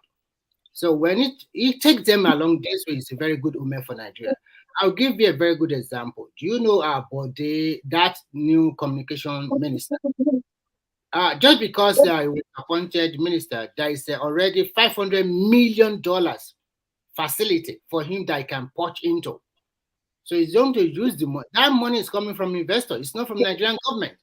So when he takes them along this way, it's a very good omen for Nigeria. I'll give you a very good example. Do you know that new communication minister? Just because he was appointed minister, there is already $500 million facility for him that he can punch into. So it's going to use the money. That money is coming from investors. It's not from Nigerian government.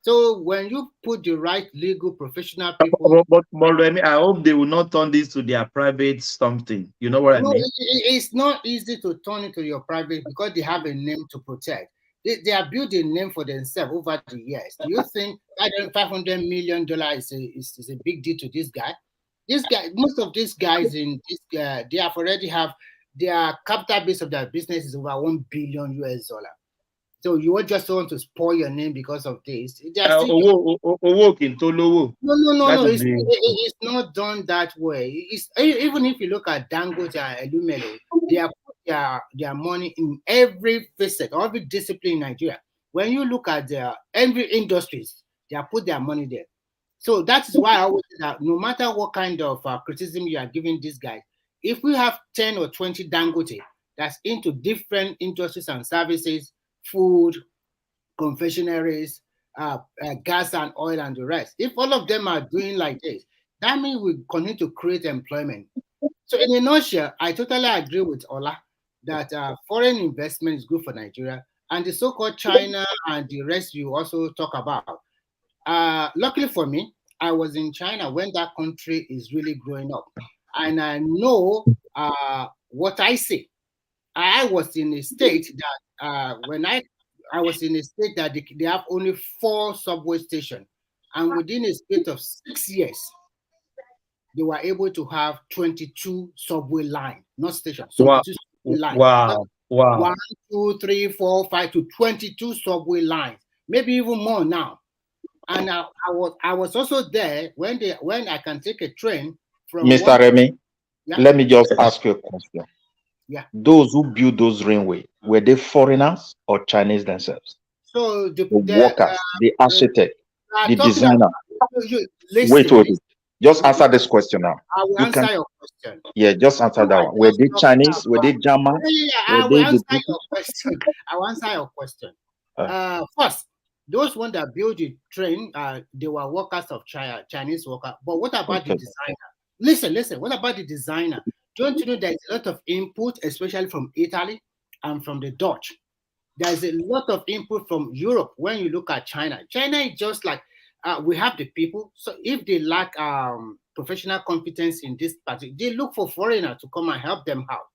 So when you put the right legal professional people, but Remy, I hope they will not turn this to their private something. You know what I mean? It's not easy to turn it to your private because they have a name to protect. They are building a name for themselves over the years. Do you think $500 million is a big deal to this guy? This guy, most of these guys in this, they have already have their capital base of their business is over $1 billion US. So you just want to spoil your name because of this. No. It's not done that way. Even if you look at Dangote and ELUMELU, they have put their money in every facet, every discipline in Nigeria. When you look at every industries, they have put their money there. So that's why I always say that no matter what kind of criticism you are giving these guys, if we have 10 or 20 Dangote that's into different industries and services, food, confectionaries, gas and oil and the rest. If all of them are doing like this, that means we continue to create employment. So in a nutshell, I totally agree with Ola that foreign investment is good for Nigeria, and the so-called China and the rest you also talk about. Luckily for me, I was in China when that country is really growing up, and I know what I see. I was in a state that when I was in a state that they have only 4 subway stations, and within a space of 6 years, they were able to have 22 subway lines, not stations. Wow! Lines. Wow! 1, 2, 3, 4, 5 to 22 subway lines, maybe even more now. And I was also there when I can take a train from Mr. Remy. Yeah? Let me just ask you a question. Yeah. Those who built those railway, were they foreigners or Chinese themselves? So the workers, the architect, the designer. Listen, wait. Just answer this question now. I will answer your question. Yeah, just answer that one. Were they Chinese? Were they German? I will answer your question. I will answer your question. First, those ones that built the train, they were workers of Chinese workers. But what about the designer? Listen. What about the designer? Don't you know there's a lot of input, especially from Italy and from the Dutch? There's a lot of input from Europe when you look at China. China is just like, we have the people. So if they lack professional competence in this particular, they look for foreigners to come and help them out.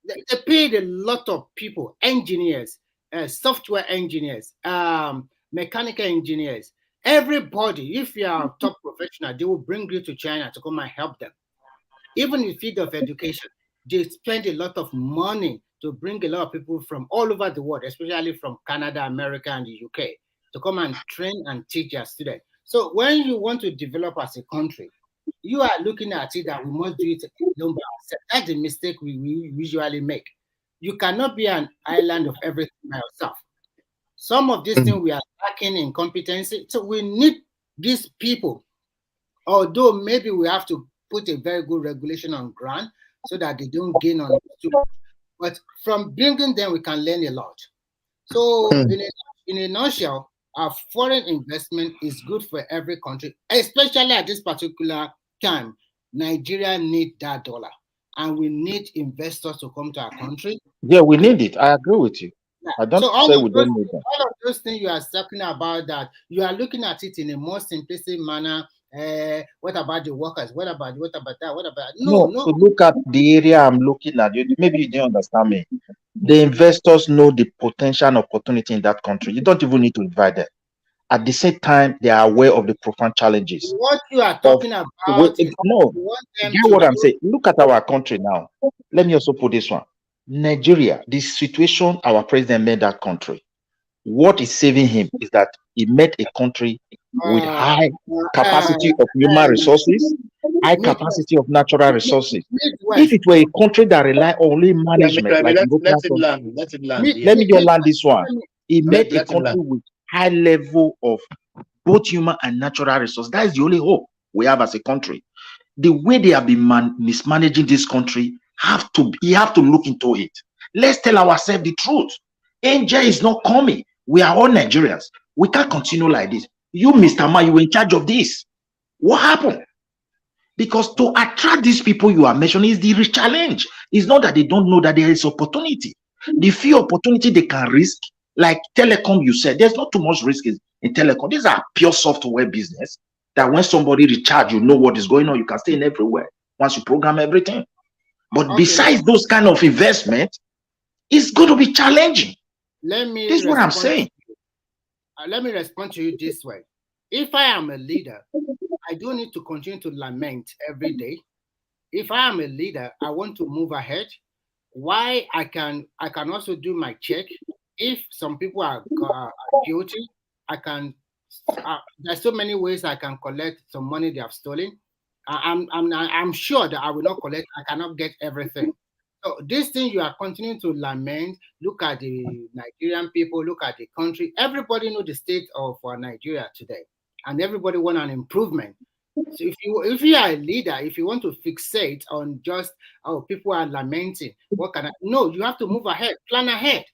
They paid a lot of people, engineers, software engineers, mechanical engineers, everybody. If you are a top professional, they will bring you to China to come and help them. Even in the field of education, they spend a lot of money to bring a lot of people from all over the world, especially from Canada, America, and the UK, to come and train and teach their students. So when you want to develop as a country, you are looking at it that we must do it alone by ourselves. That's the mistake we usually make. You cannot be an island of everything by yourself. Some of these things we are lacking in competency. So we need these people, although maybe we have to put a very good regulation on ground so that they don't gain on it. But from bringing them, we can learn a lot. So in a nutshell, our foreign investment is good for every country, especially at this particular time. Nigeria needs that dollar, and we need investors to come to our country. Yeah, we need it. I agree with you. Yeah. I don't say we don't need that. All of those things you are talking about, that you are looking at it in a more simplistic manner. What about the workers? What about that? What about no? To look at the area I'm looking at, maybe you didn't understand me. The investors know the potential and opportunity in that country. You don't even need to invite them. At the same time, they are aware of the profound challenges. What you are talking about? Get what I'm saying. Look at our country now. Let me also put this one. Nigeria, the situation our president made that country. What is saving him is that he made a country with high capacity of human resources, high capacity of natural resources. If it were a country that relied only management, let me just land this one. He made a country with high level of both human and natural resources. That is the only hope we have as a country. The way they have been mismanaging this country, you have to look into it. Let's tell ourselves the truth. Angel is not coming. We are all Nigerians. We can't continue like this. You, Mr. Ma, you were in charge of this. What happened? Because to attract these people you are mentioning is the challenge. It's not that they don't know that there is opportunity. The few opportunity they can risk, like telecom, you said, there's not too much risk in telecom. These are pure software business that when somebody recharge, you know what is going on. You can stay in everywhere once you program everything. But besides those kind of investment, it's going to be challenging. Let me This is what I'm saying. Let me respond to you this way. If I am a leader, I don't need to continue to lament every day. If I am a leader, I want to move ahead. Why I can also do my check. If some people are guilty, I can. There's so many ways I can collect some money they have stolen. I'm sure that I will not collect. I cannot get everything. So this thing you are continuing to lament. Look at the Nigerian people. Look at the country. Everybody know the state of Nigeria today, and everybody want an improvement. So if you are a leader, if you want to fixate on just people are lamenting, what can I? No, you have to move ahead, plan ahead,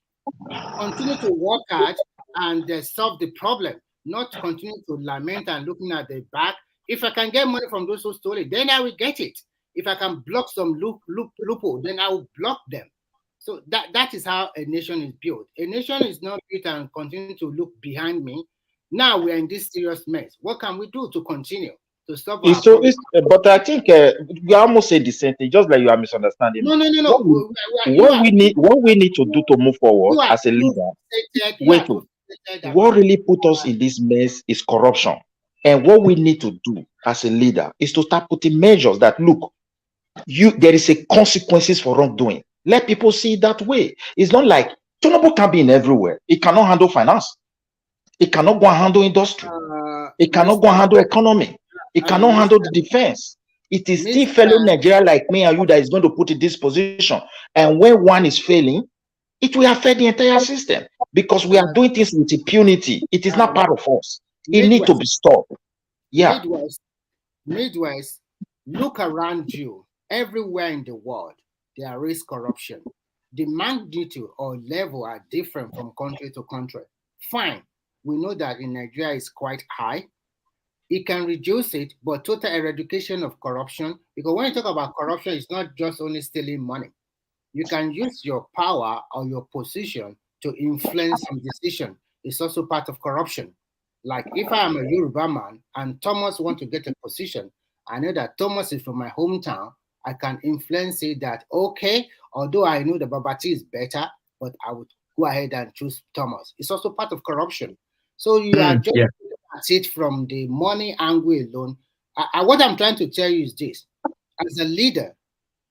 continue to work hard and solve the problem. Not continue to lament and looking at the back. If I can get money from those who stole it, then I will get it. If I can block some loophole, then I will block them. So that is how a nation is built. A nation is not built and continue to look behind me. Now we are in this serious mess. What can we do to continue to stop our problem? But I think you almost said the same thing, just like you are misunderstanding. No. What we need to do to move forward as a leader. What really put us in this mess is corruption. And what we need to do as a leader is to start putting measures that look, there is a consequences for wrongdoing. Let people see it that way. It's not like Tinubu can be in everywhere. It cannot handle finance. It cannot go and handle industry. It cannot go and handle economy. It cannot handle the defense. It is still fellow Nigeria like me and you that is going to put in this position. And when one is failing, it will affect the entire system because we are doing things with impunity. It is not part of us. It needs to be stopped. Yeah. Midwest, look around you. Everywhere in the world, there is corruption. The magnitude or level are different from country to country. Fine. We know that in Nigeria is quite high. It can reduce it, but total eradication of corruption, because when you talk about corruption, it's not just only stealing money. You can use your power or your position to influence some decision. It's also part of corruption. Like if I am a Yoruba man and Thomas wants to get a position, I know that Thomas is from my hometown. I can influence it that, okay, although I know the Babati is better, but I would go ahead and choose Thomas. It's also part of corruption. So you are just at it from the money angle alone. What I'm trying to tell you is this. As a leader,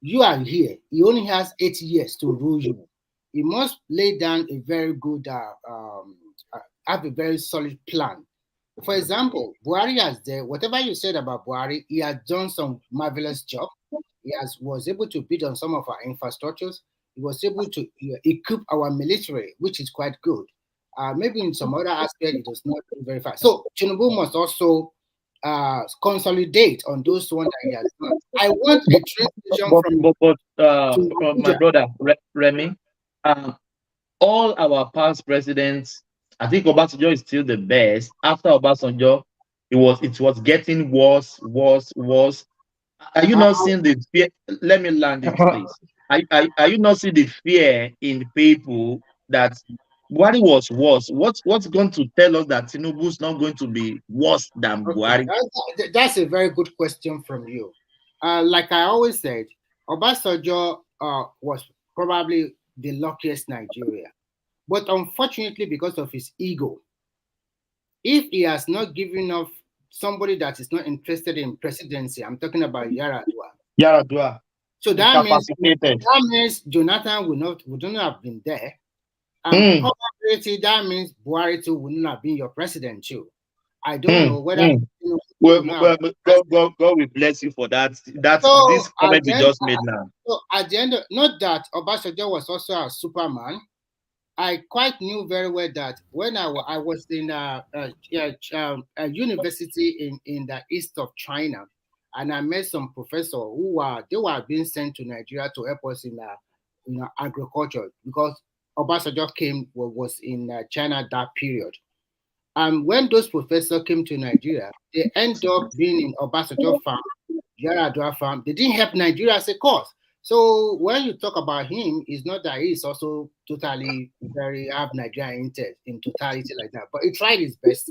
you are here. He only has 8 years to rule you. He must lay down a very good, have a very solid plan. For example, Buhari has there, whatever you said about Buhari, he has done some marvelous job. He was able to bid on some of our infrastructures. He was able to equip our military, which is quite good. Maybe in some other aspect, it was not very fast. So Tinubu must also consolidate on those ones that he has done. I want a transition from my brother Remy. All our past presidents, I think Obasanjo is still the best. After Obasanjo, it was getting worse. Are you not seeing the fear? Let me land this, please. Are you not seeing the fear in people that Buhari was worse? What's going to tell us that Tinubu is not going to be worse than Buhari? That's a very good question from you. Like I always said, Obasanjo was probably the luckiest Nigeria. But unfortunately, because of his ego, if he has not given up somebody that is not interested in presidency, I'm talking about Yaradua. So that means Jonathan would not have been there. And probability, that means Buhari too would not have been your president too. I don't know whether God will bless you for that. That's this comment you just made now. So at the end of, not that Obasanjo was also a Superman. I quite knew very well that when I was in a university in the east of China, and I met some professors who were being sent to Nigeria to help us in agriculture, because Obasanjo was in China that period. And when those professors came to Nigeria, they ended up being in Obasanjo farm, Yaradua farm. They didn't help Nigeria as a cause. So when you talk about him, it's not that he's also totally have Nigerian interest in totality like that, but he tried his best.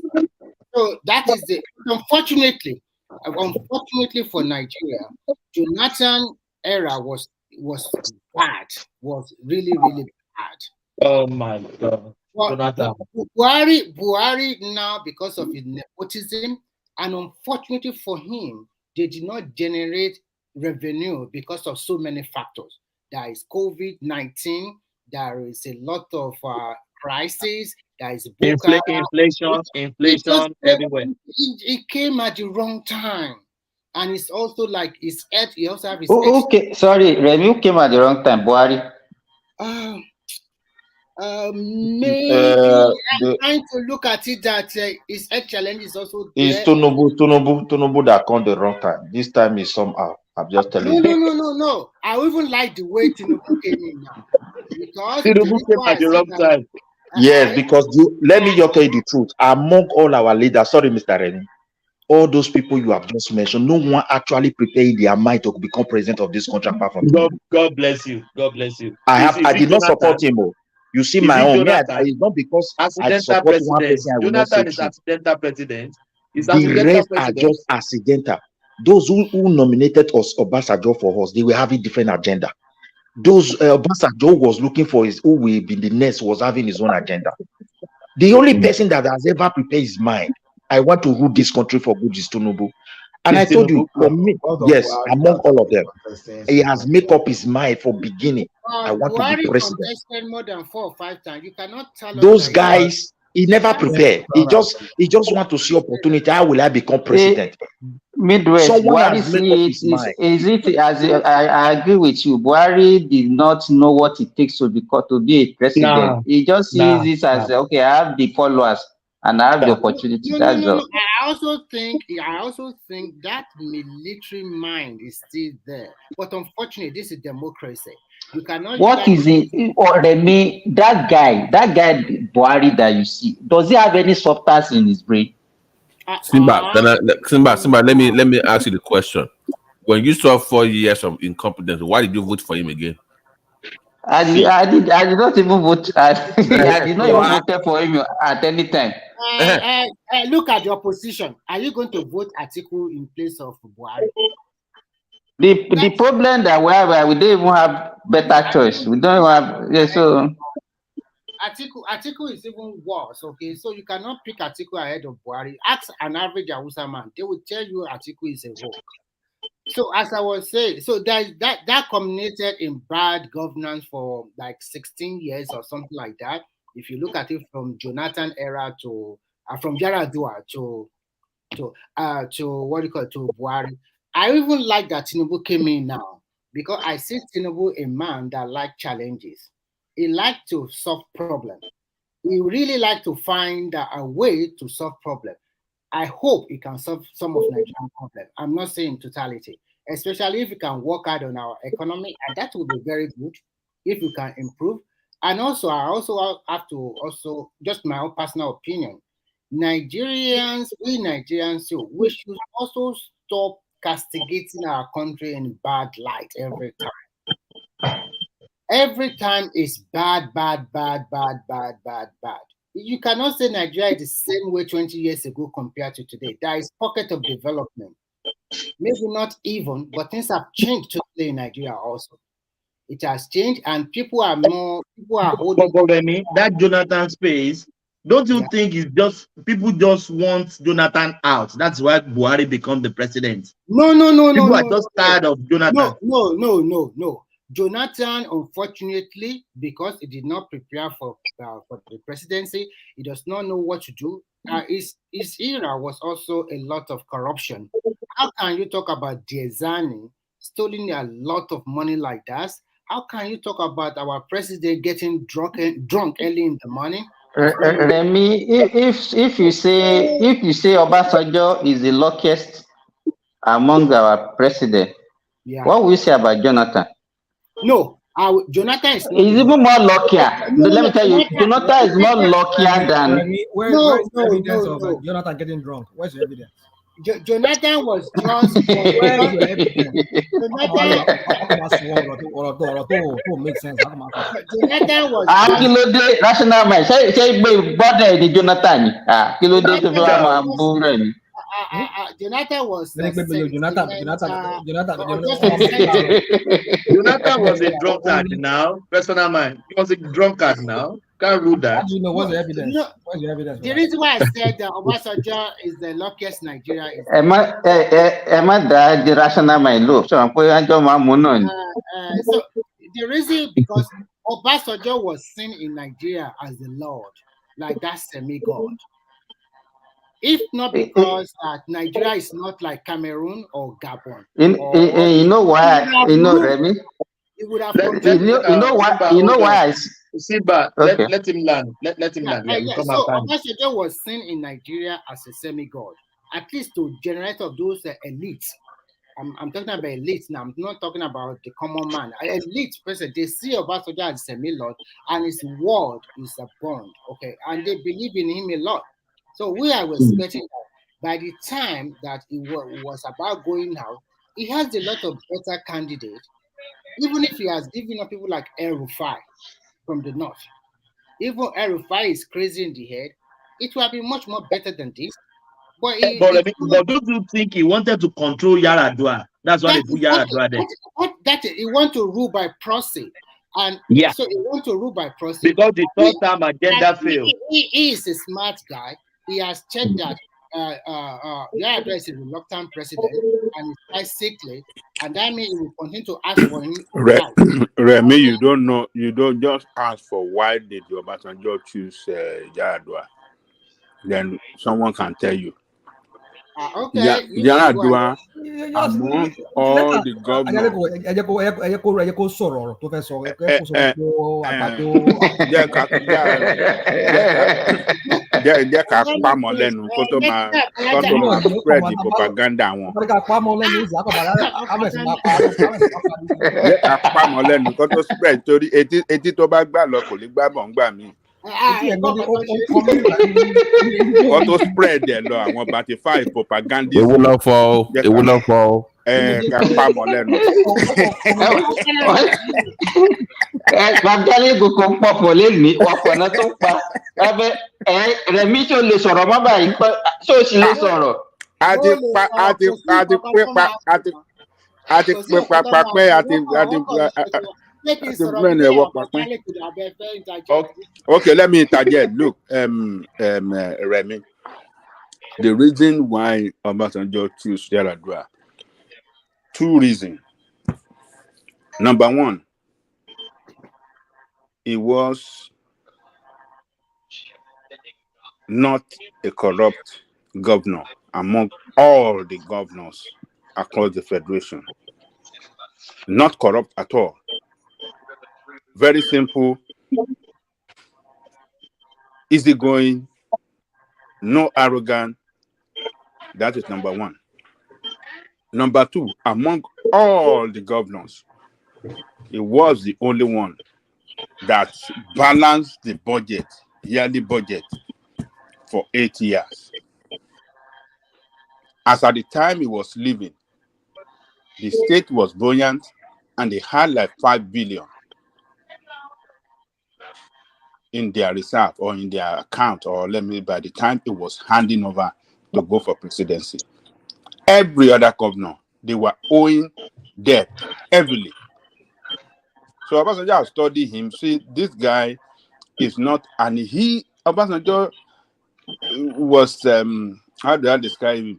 So that is the unfortunately for Nigeria, Jonathan era was bad, was really bad. Oh my God, Jonathan. Buhari now, because of his nepotism, and unfortunately for him, they did not generate revenue because of so many factors. There is COVID-19, there is a lot of crises, there is inflation everywhere. It came at the wrong time. And it's also like his head, he also have his okay, sorry, Remy came at the wrong time, Buhari. Maybe I'm trying to look at it that his head challenge is also there. It's Tinubu that come the wrong time. This time is somehow. I'm just telling you. No. I even like the way Tinubu came in now. Because Tinubu came at the wrong time. Yes, because let me just tell you the truth. Among all our leaders, sorry, Mr. Remy, all those people you have just mentioned, no one actually prepared their mind to become president of this country apart from God bless you. God bless you. I did not support him. You see my own. It's not because I support one person. I will not say is accidental president. The rest are just accidental. Those who nominated us Obasanjo for us, they were having different agenda. Those Obasanjo was looking for who will be the next was having his own agenda. The only person that has ever prepared his mind, I want to rule this country for good, is Tinubu. And I told you, for me, yes, among all of them, he has made up his mind for beginning. I want to be president. More than 4 or 5 times. You cannot tell those guys. He never prepared. He just want to see opportunity. How will I become president? Midwest, Buhari I agree with you. Buhari did not know what it takes to be a president. He just sees this as okay, I have the followers and I have the opportunity. That's all. I also think that military mind is still there. But unfortunately, this is democracy. You cannot. What is it? Or Remy, that guy Buhari that you see, does he have any substance in his brain? Simba, let me ask you the question. When you saw 4 years of incompetence, why did you vote for him again? I did not even vote. I did not even vote for him at any time. Look at your position. Are you going to vote Atiku in place of Buhari? The problem that we have, we don't even have better choice. We don't have so. Atiku is even worse. Okay, so you cannot pick Atiku ahead of Buhari. Ask an average Hausa man; they will tell you Atiku is a rogue. So as I was saying, so that culminated in bad governance for like 16 years or something like that. If you look at it from Jonathan era to from Yaradua to what do you call it, to Buhari. I even like that Tinubu came in now because I see Tinubu a man that likes challenges. He likes to solve problems. He really likes to find a way to solve problems. I hope he can solve some of Nigerian problems. I'm not saying totality, especially if you can work out on our economy, and that would be very good if you can improve. And also, I also have to just my own personal opinion. We Nigerians, we should also stop castigating our country in bad light every time. Every time is bad. You cannot say Nigeria is the same way 20 years ago compared to today. There is pocket of development. Maybe not even, but things have changed totally in Nigeria also. It has changed and people are holding. That Jonathan space, don't you think it's just people just want Jonathan out? That's why Buhari become the president. No. People are just tired of Jonathan. No. Jonathan, unfortunately, because he did not prepare for the presidency, he does not know what to do. His era was also a lot of corruption. How can you talk about Diezani stealing a lot of money like that? How can you talk about our president getting drunk early in the morning? Remy, if you say Obasanjo is the luckiest among our president, what will you say about Jonathan? No, Jonathan is not. He's even more luckier. Let me tell you, Jonathan is more luckier than. Where's the evidence of Jonathan getting drunk? Where's the evidence? Jonathan was just. Where's your evidence? Jonathan was Kílódé rational mind ṣé gbé bọ́dẹ̀ ni Jonathan ni? Kílódé tó fi wá máa bú rẹ̀ ni? Jonathan was Jonathan was a drunkard now. Personal mind. He was a drunkard now. Can't rule that. How do you know what's the evidence? What's the evidence? The reason why I said that Obasanjo is the luckiest Nigeria is Ẹ má dá the rational mind lò sọ pé ẹjọ́ máa mú náà ni. So the reason because Obasanjo was seen in Nigeria as the Lord, like that semi-god. If not because Nigeria is not like Cameroon or Gabon. You know why? Remy? Simba, okay. let him land. Let him land. So Obasanjo was seen in Nigeria as a semi-god, at least to generate of those elites. I'm talking about elites now. I'm not talking about the common man. Elite person, they see Obasanjo as a semi-lord, and his word is a bond. Okay, and they believe in him a lot. So we are expecting that by the time that he was about going out, he has a lot of better candidates. Even if he has given up people like El-Rufai from the north, even El-Rufai is crazy in the head, it will be much more better than this. But don't you think he wanted to control Yaradua? That's why they put Yaradua there. He want to rule by proxy. And so he want to rule by proxy. Because the third time agenda failed. He is a smart guy. He has checked that Yaradua is a reluctant president and he's quite sickly, and that means he will continue to ask for him. Remy, you don't know. You don't just ask for why did your Obasanjo choose Yaradua. Then someone can tell you. Okay. Yaradua among all the governors. Jẹ́ ká pamọ́ lẹ́nu kó tó máa spread the propaganda wọn. Jẹ́ ká pamọ́ lẹ́nu kó tó spread torí etí tó bá gbà lọ kò lè gbà bọ̀ ń gbà mí. Kó tó spread ẹ̀ lọ àwọn batify propagandist. Ewu lọ fọ. Ká pamọ́ lẹ́nu. Gbàgbọ́lé gbogbo ń pọ̀pọ̀ lẹ́nu ọ̀pọ̀ náà tó ń pa. Rẹ̀mí tó lè sọ̀rọ̀ má báyìí tó sì lè sọ̀rọ̀. A ti pé papapẹ́ Okay, let me interject. Look, Remy, the reason why Obasanjo chose Yaradua, 2 reasons. Number 1, he was not a corrupt governor among all the governors across the federation. Not corrupt at all. Very simple, easygoing, no arrogant. That is number 1. Number 2, among all the governors, he was the only one that balanced the budget, yearly budget, for 8 years. As at the time he was leaving, the state was buoyant and they had like 5 billion in their reserve or in their account, or let me, by the time it was handing over to go for presidency. Every other governor, they were owing debt heavily. So Obasanjo studied him. See, this guy is not, and Obasanjo was, how do I describe him?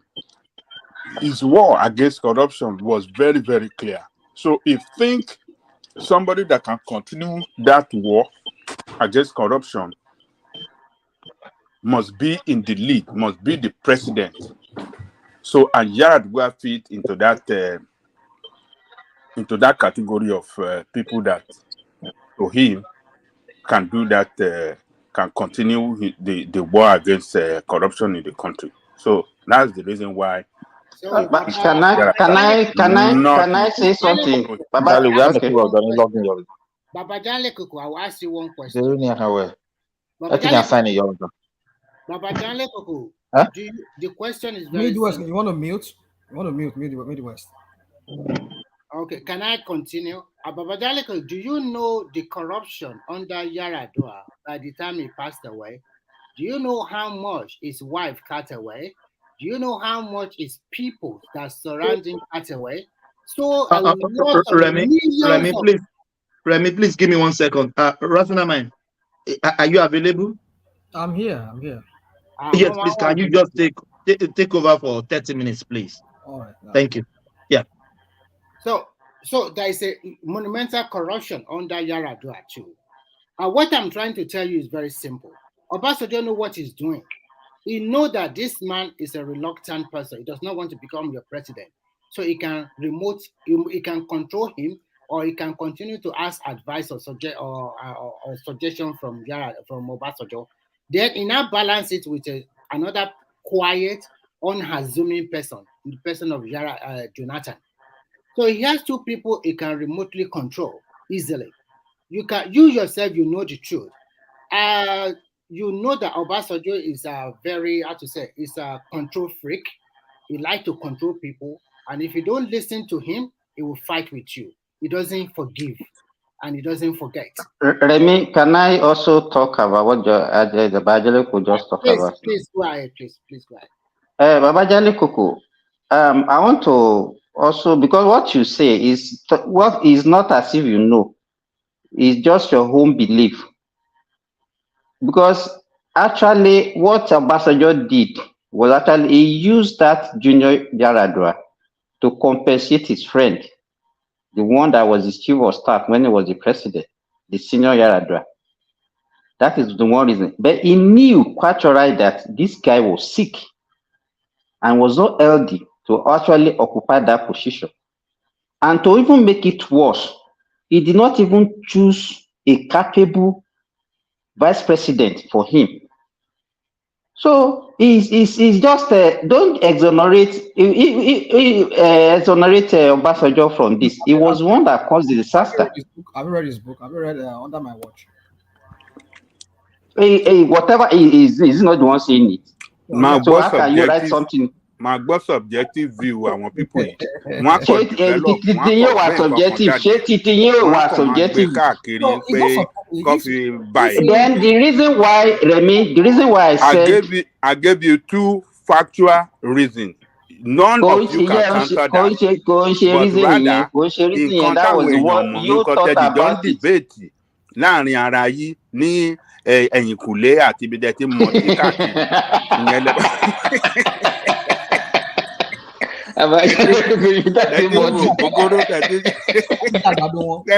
His war against corruption was very, very clear. So if think somebody that can continue that war against corruption must be in the lead, must be the president. So, and Yaradua fit into that category of people that, to him, can do that, can continue the war against corruption in the country. So that's the reason why. Can I say something? Baba Janle Koko, I will ask you one question. Baba Janle Koko, Huh? The question is very Midwest. simple. You want to mute? You want to mute Midwest? Okay, can I continue? Ababajalico, do you know the corruption under Yaradua by the time he passed away? Do you know how much his wife cut away? Do you know how much his people that surrounding cut away? So a lot of millions of... Remy, please give me 1 second. Rafinamine, are you available? I'm here. Yes, please. Can you just take over for 30 minutes, please? All right. Thank you. Yeah. So there is a monumental corruption under Yaradua too. What I'm trying to tell you is very simple. Obasanjo know what he's doing. He knows that this man is a reluctant person. He does not want to become your president. So he can he can control him, or he can continue to ask advice or suggestion from Obasanjo. Then he now balance it with another quiet, unassuming person, the person of Jonathan. So he has two people he can remotely control easily. You yourself, you know the truth. You know that Obasanjo is a very, is a control freak. He likes to control people. And if you don't listen to him, he will fight with you. He doesn't forgive and he doesn't forget. Remy, can I also talk about what the Bajale could just talk about? Please go ahead, please go ahead. Babajale Kuku, I want to also, because what you say is what is not as if you know. It's just your own belief. Because actually what Obasanjo did was actually he used that Junior Yaradua to compensate his friend, the one that was his chief of staff when he was the president, the senior Yaradua. That is the one reason. But he knew quite right that this guy was sick and was not healthy to actually occupy that position. And to even make it worse, he did not even choose a capable vice president for him. So he's just don't exonerate Obasanjo from this. He was one that caused the disaster. I've read his book. I've read Under My Watch. Whatever is not the one saying it. So how can you write something? My boss subjective view, I want people. Then the reason why, Remy, I said I gave you two factual reasons. None of you can answer that. But rather, in contact with you don't debate. Láàrin ara yìí ní ẹ̀yìnkùlé àti ibi tẹ́ ti mọ̀ tí káàkiri.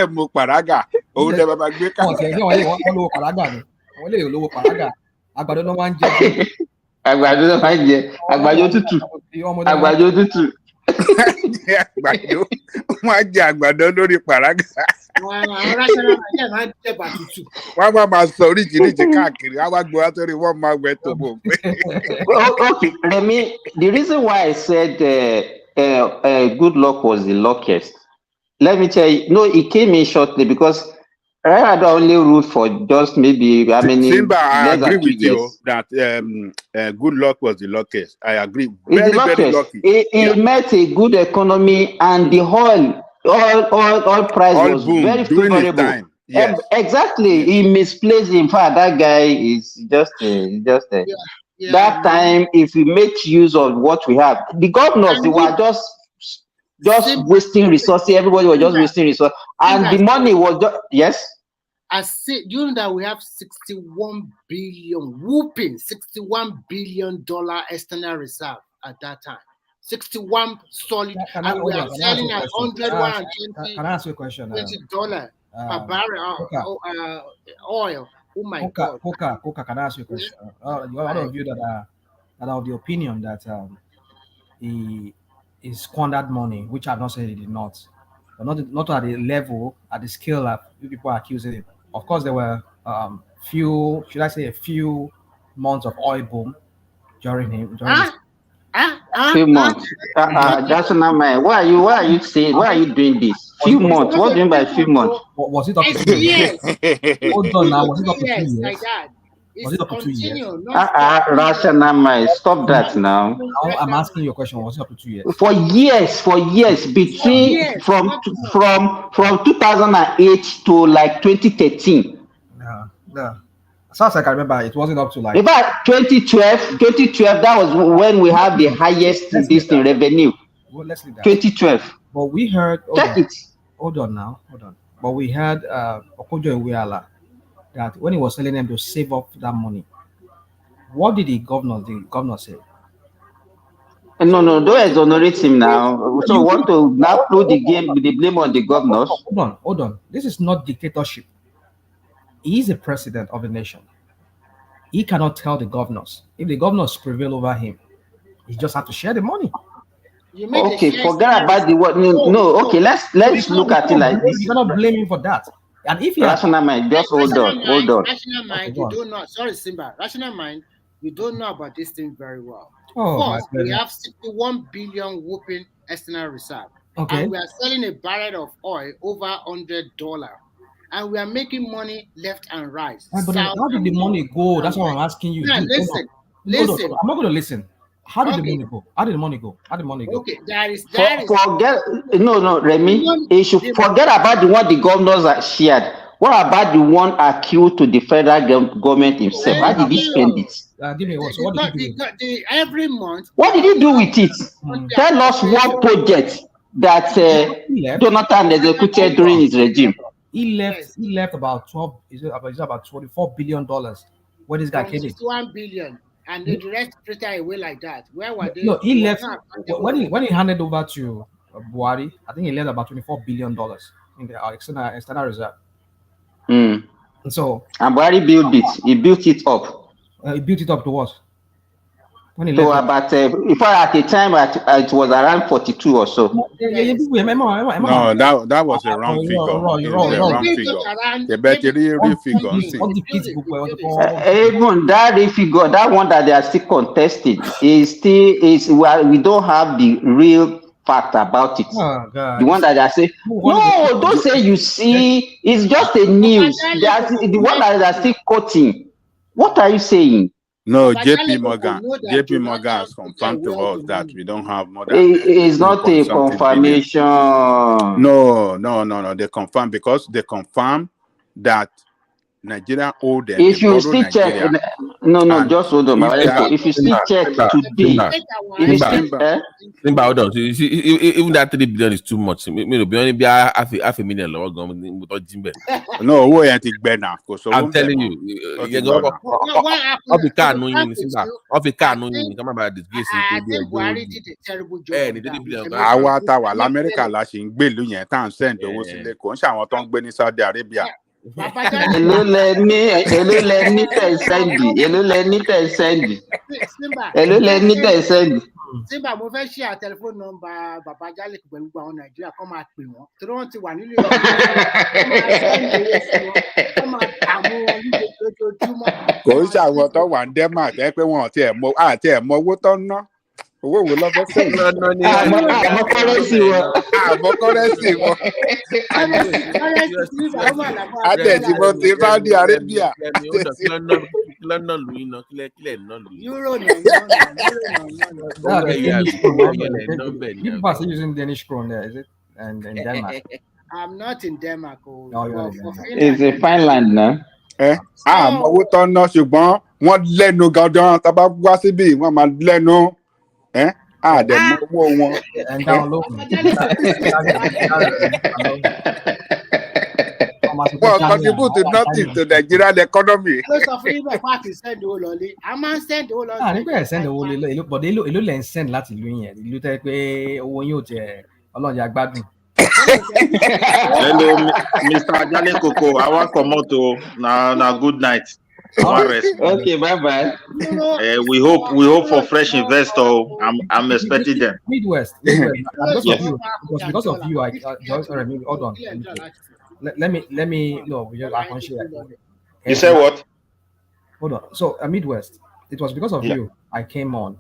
Mo pàrágà òun tẹ bàbá gbé káàkiri. Wọ́n lówó pàrágà ni wọ́n lè lówó pàrágà àgbàdo náà máa ń jẹ. Àgbàdo náà máa ń jẹ àgbàdo tútù. Àgbàdo tútù. Àgbàdo máa jẹ àgbàdo lórí pàrágà. Wọ́n máa sọ oríṣiríṣi káàkiri. Wọ́n máa gbọ́ àtọ́rí wọ́n máa wẹ̀ tó bò pé. Okay, Remy, the reason why I said Goodluck was the luckiest, let me tell you, no, it came in shortly because I had only ruled for just maybe how many? Simba, I agree with you that Goodluck was the luckiest. I agree. Very lucky. He met a good economy and the oil price was very favorable. Yes. Exactly. He misplaced. In fact, that guy is just that time. If we make use of what we have, the governors they were just wasting resources. Everybody was just wasting resources, and the money was just I said during that we have $61 billion external reserve at that time. 61 solid, and we are selling at $120. Can I ask you a question? $20 per barrel oil. Oh my God. Coca, can I ask you a question? You're one of you that are of the opinion that he squandered money, which I've not said he did not, but not at the level, at the scale that people are accusing him. Of course, there were a few months of oil boom during his 2 months. That's not my. Why are you saying? Why are you doing this? Few months. What do you mean by few months? Was it up to 2 years? Hold on now. Was it up to 2 years? Like that. Was it up to 2 years? Rational mind, stop that now. Now I'm asking you a question. Was it up to 2 years? For years, between from 2008 to like 2013. No. As far as I can remember, it wasn't up to like. In fact, 2012, that was when we have the highest revenue. Well, let's leave that. 2012. But we heard. Check it. Hold on. But we heard Okojo Iweala that when he was telling them to save up that money, what did the governor say? No, don't exonerate him now. So you want to now play the blame on the governors? Hold on. This is not dictatorship. He is the president of the nation. He cannot tell the governors. If the governors prevail over him, he just have to share the money. Okay, forget about the what. No. Okay, let's look at it like this. You cannot blame him for that. And if you rational mind, just hold on. Rational mind, you don't know. Sorry, Simba. Rational mind, you don't know about this thing very well. First, we have 61 billion whooping external reserve. Okay. And we are selling a barrel of oil over $100. And we are making money left and right. But how did the money go? That's what I'm asking you. Yeah, listen. I'm not going to listen. How did the money go? How did the money go? Okay, forget. No, Remy. You should forget about the one the governors are shared. What about the one accrued to the federal government himself? How did he spend it? Give me one. So what did he do? Every month. What did he do with it? Tell us one project that Jonathan executed during his regime. He left about 12. Is it about $24 billion? When this guy came in, 61 billion, and the rest straight away like that. Where were they? No, he left when he handed over to Buhari. I think he left about $24 billion in the external reserve. And Buhari built it. He built it up. He built it up to what? When he left about if at the time it was around 42 or so. No, that was a wrong figure. Wrong figure. The better real figure. Even that figure, that one that they are still contesting, we don't have the real fact about it. The one that they are saying, no, don't say you see, it's just a news. The one that they are still quoting. What are you saying? No, JP Morgan has confirmed to us that we don't have more than. It's not a confirmation. No. They confirm because they confirm that Nigeria owed them. If you still check, just hold on. If you still check today, hold on. Even that 3 billion is too much. Maybe only be half a million lower government without Jimbe. No, we ain't better. I'm telling you, off the car, no you come about this case. I think Buhari did a terrible job. Àwa l'Amẹ́ríkà la ṣì ń gbé ìlú yẹn tá à ń send owó sílé kò ń ṣe àwọn tó ń gbé ní Saudi Arabia. Èló lẹ ní tẹ̀ sẹ́ndì. Simba, mo fẹ́ ṣe àtẹlifóònù nọ́mbà Bàbá Jálẹ̀ pẹ̀lú gbogbo àwọn Nàìjíríà kọ́ máa pè wọ́n torí wọ́n ti wà nílé kọ́ máa dààmú wọn lójoojúmọ́. Kò ń ṣe àwọn tó wà ní Denmark ẹ pé wọn àti ẹ̀ mọ owó tó ń ná. Owó wo lọ fẹ́ sẹ́yìn? Àmọ́ kọ́rẹ́sì wọn. Àtẹ̀tí mo ti Saudi Arabia. London Louis, no, kílẹ̀ Euro People are using Danish krone there, is it? And in Denmark. I'm not in Denmark. It's a fine land now. Àmọ́ owó tó ń ná ṣùgbọ́n wọ́n lẹ́nu gangan tá a bá wá síbí wọ́n máa lẹ́nu. Àdẹ̀mọ́ owó wọn. Well, contribute to nothing to Nigerian economy. Nígbà send owó lé but èló lẹ̀ ń send láti ìlú yẹn ìlú tẹ́ pé owó yóò jẹ ọlọ́jà gbádùn. Hello, Mr. Ajale Koko. I want Komoto. Now, good night. Okay, bye. We hope for fresh investor. I'm expecting them. Midwest. Because of you, hold on. Let me. No, I can share. You say what? Hold on. So, Midwest. It was because of you I came on.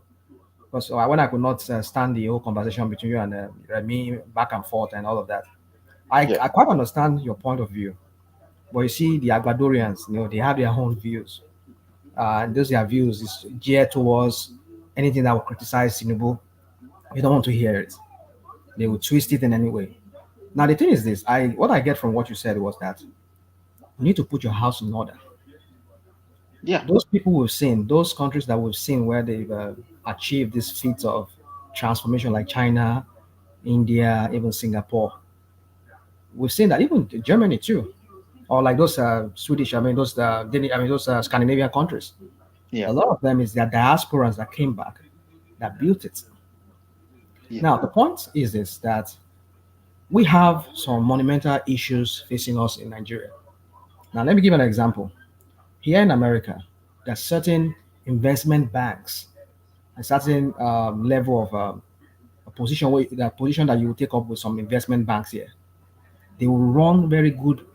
Because when I could not stand the whole conversation between you and me back and forth and all of that, I quite understand your point of view. But you see, the Agbadorians, they have their own views. And those their views is geared towards anything that will criticize Tinubu. You don't want to hear it. They will twist it in any way. Now the thing is this: what I get from what you said was that you need to put your house in order. Yeah. Those people we've seen, those countries that we've seen where they've achieved this feat of transformation, like China, India, even Singapore, we've seen that even Germany too, or like those Swedish, those Scandinavian countries. Yeah. A lot of them is their diasporas that came back that built it. Yeah. Now the point is this: that we have some monumental issues facing us in Nigeria. Now let me give an example. Here in America, there's certain investment banks, a certain level of a position where the position that you will take up with some investment banks here. They will run very good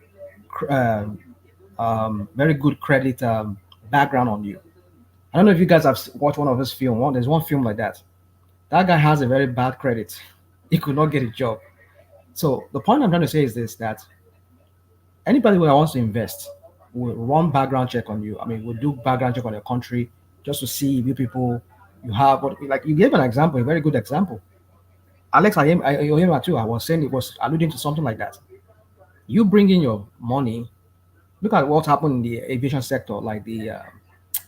credit background on you. I don't know if you guys have watched one of his film. There's one film like that. That guy has a very bad credit. He could not get a job. So the point I'm trying to say is this: that anybody who wants to invest will run background check on you. We'll do background check on your country just to see if you people you have what, like you gave an example, a very good example. Alex, I too. I was saying it was alluding to something like that. You bring in your money. Look at what happened in the aviation sector, like the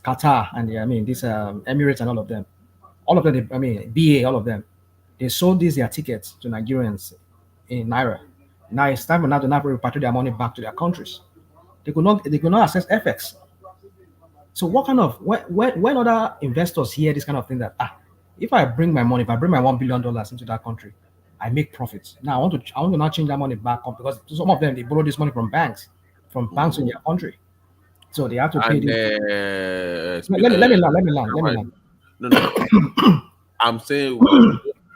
Qatar and this Emirates and all of them. All of them, BA, all of them. They sold their tickets to Nigerians in Naira. Now it's time for now to repatriate their money back to their countries. They could not access FX. So what kind of when other investors hear this kind of thing that if I bring my money, if I bring my $1 billion into that country, I make profits. Now I want to now change that money back up because some of them they borrow this money from banks in their country. So they have to pay this. Let me learn. No. I'm saying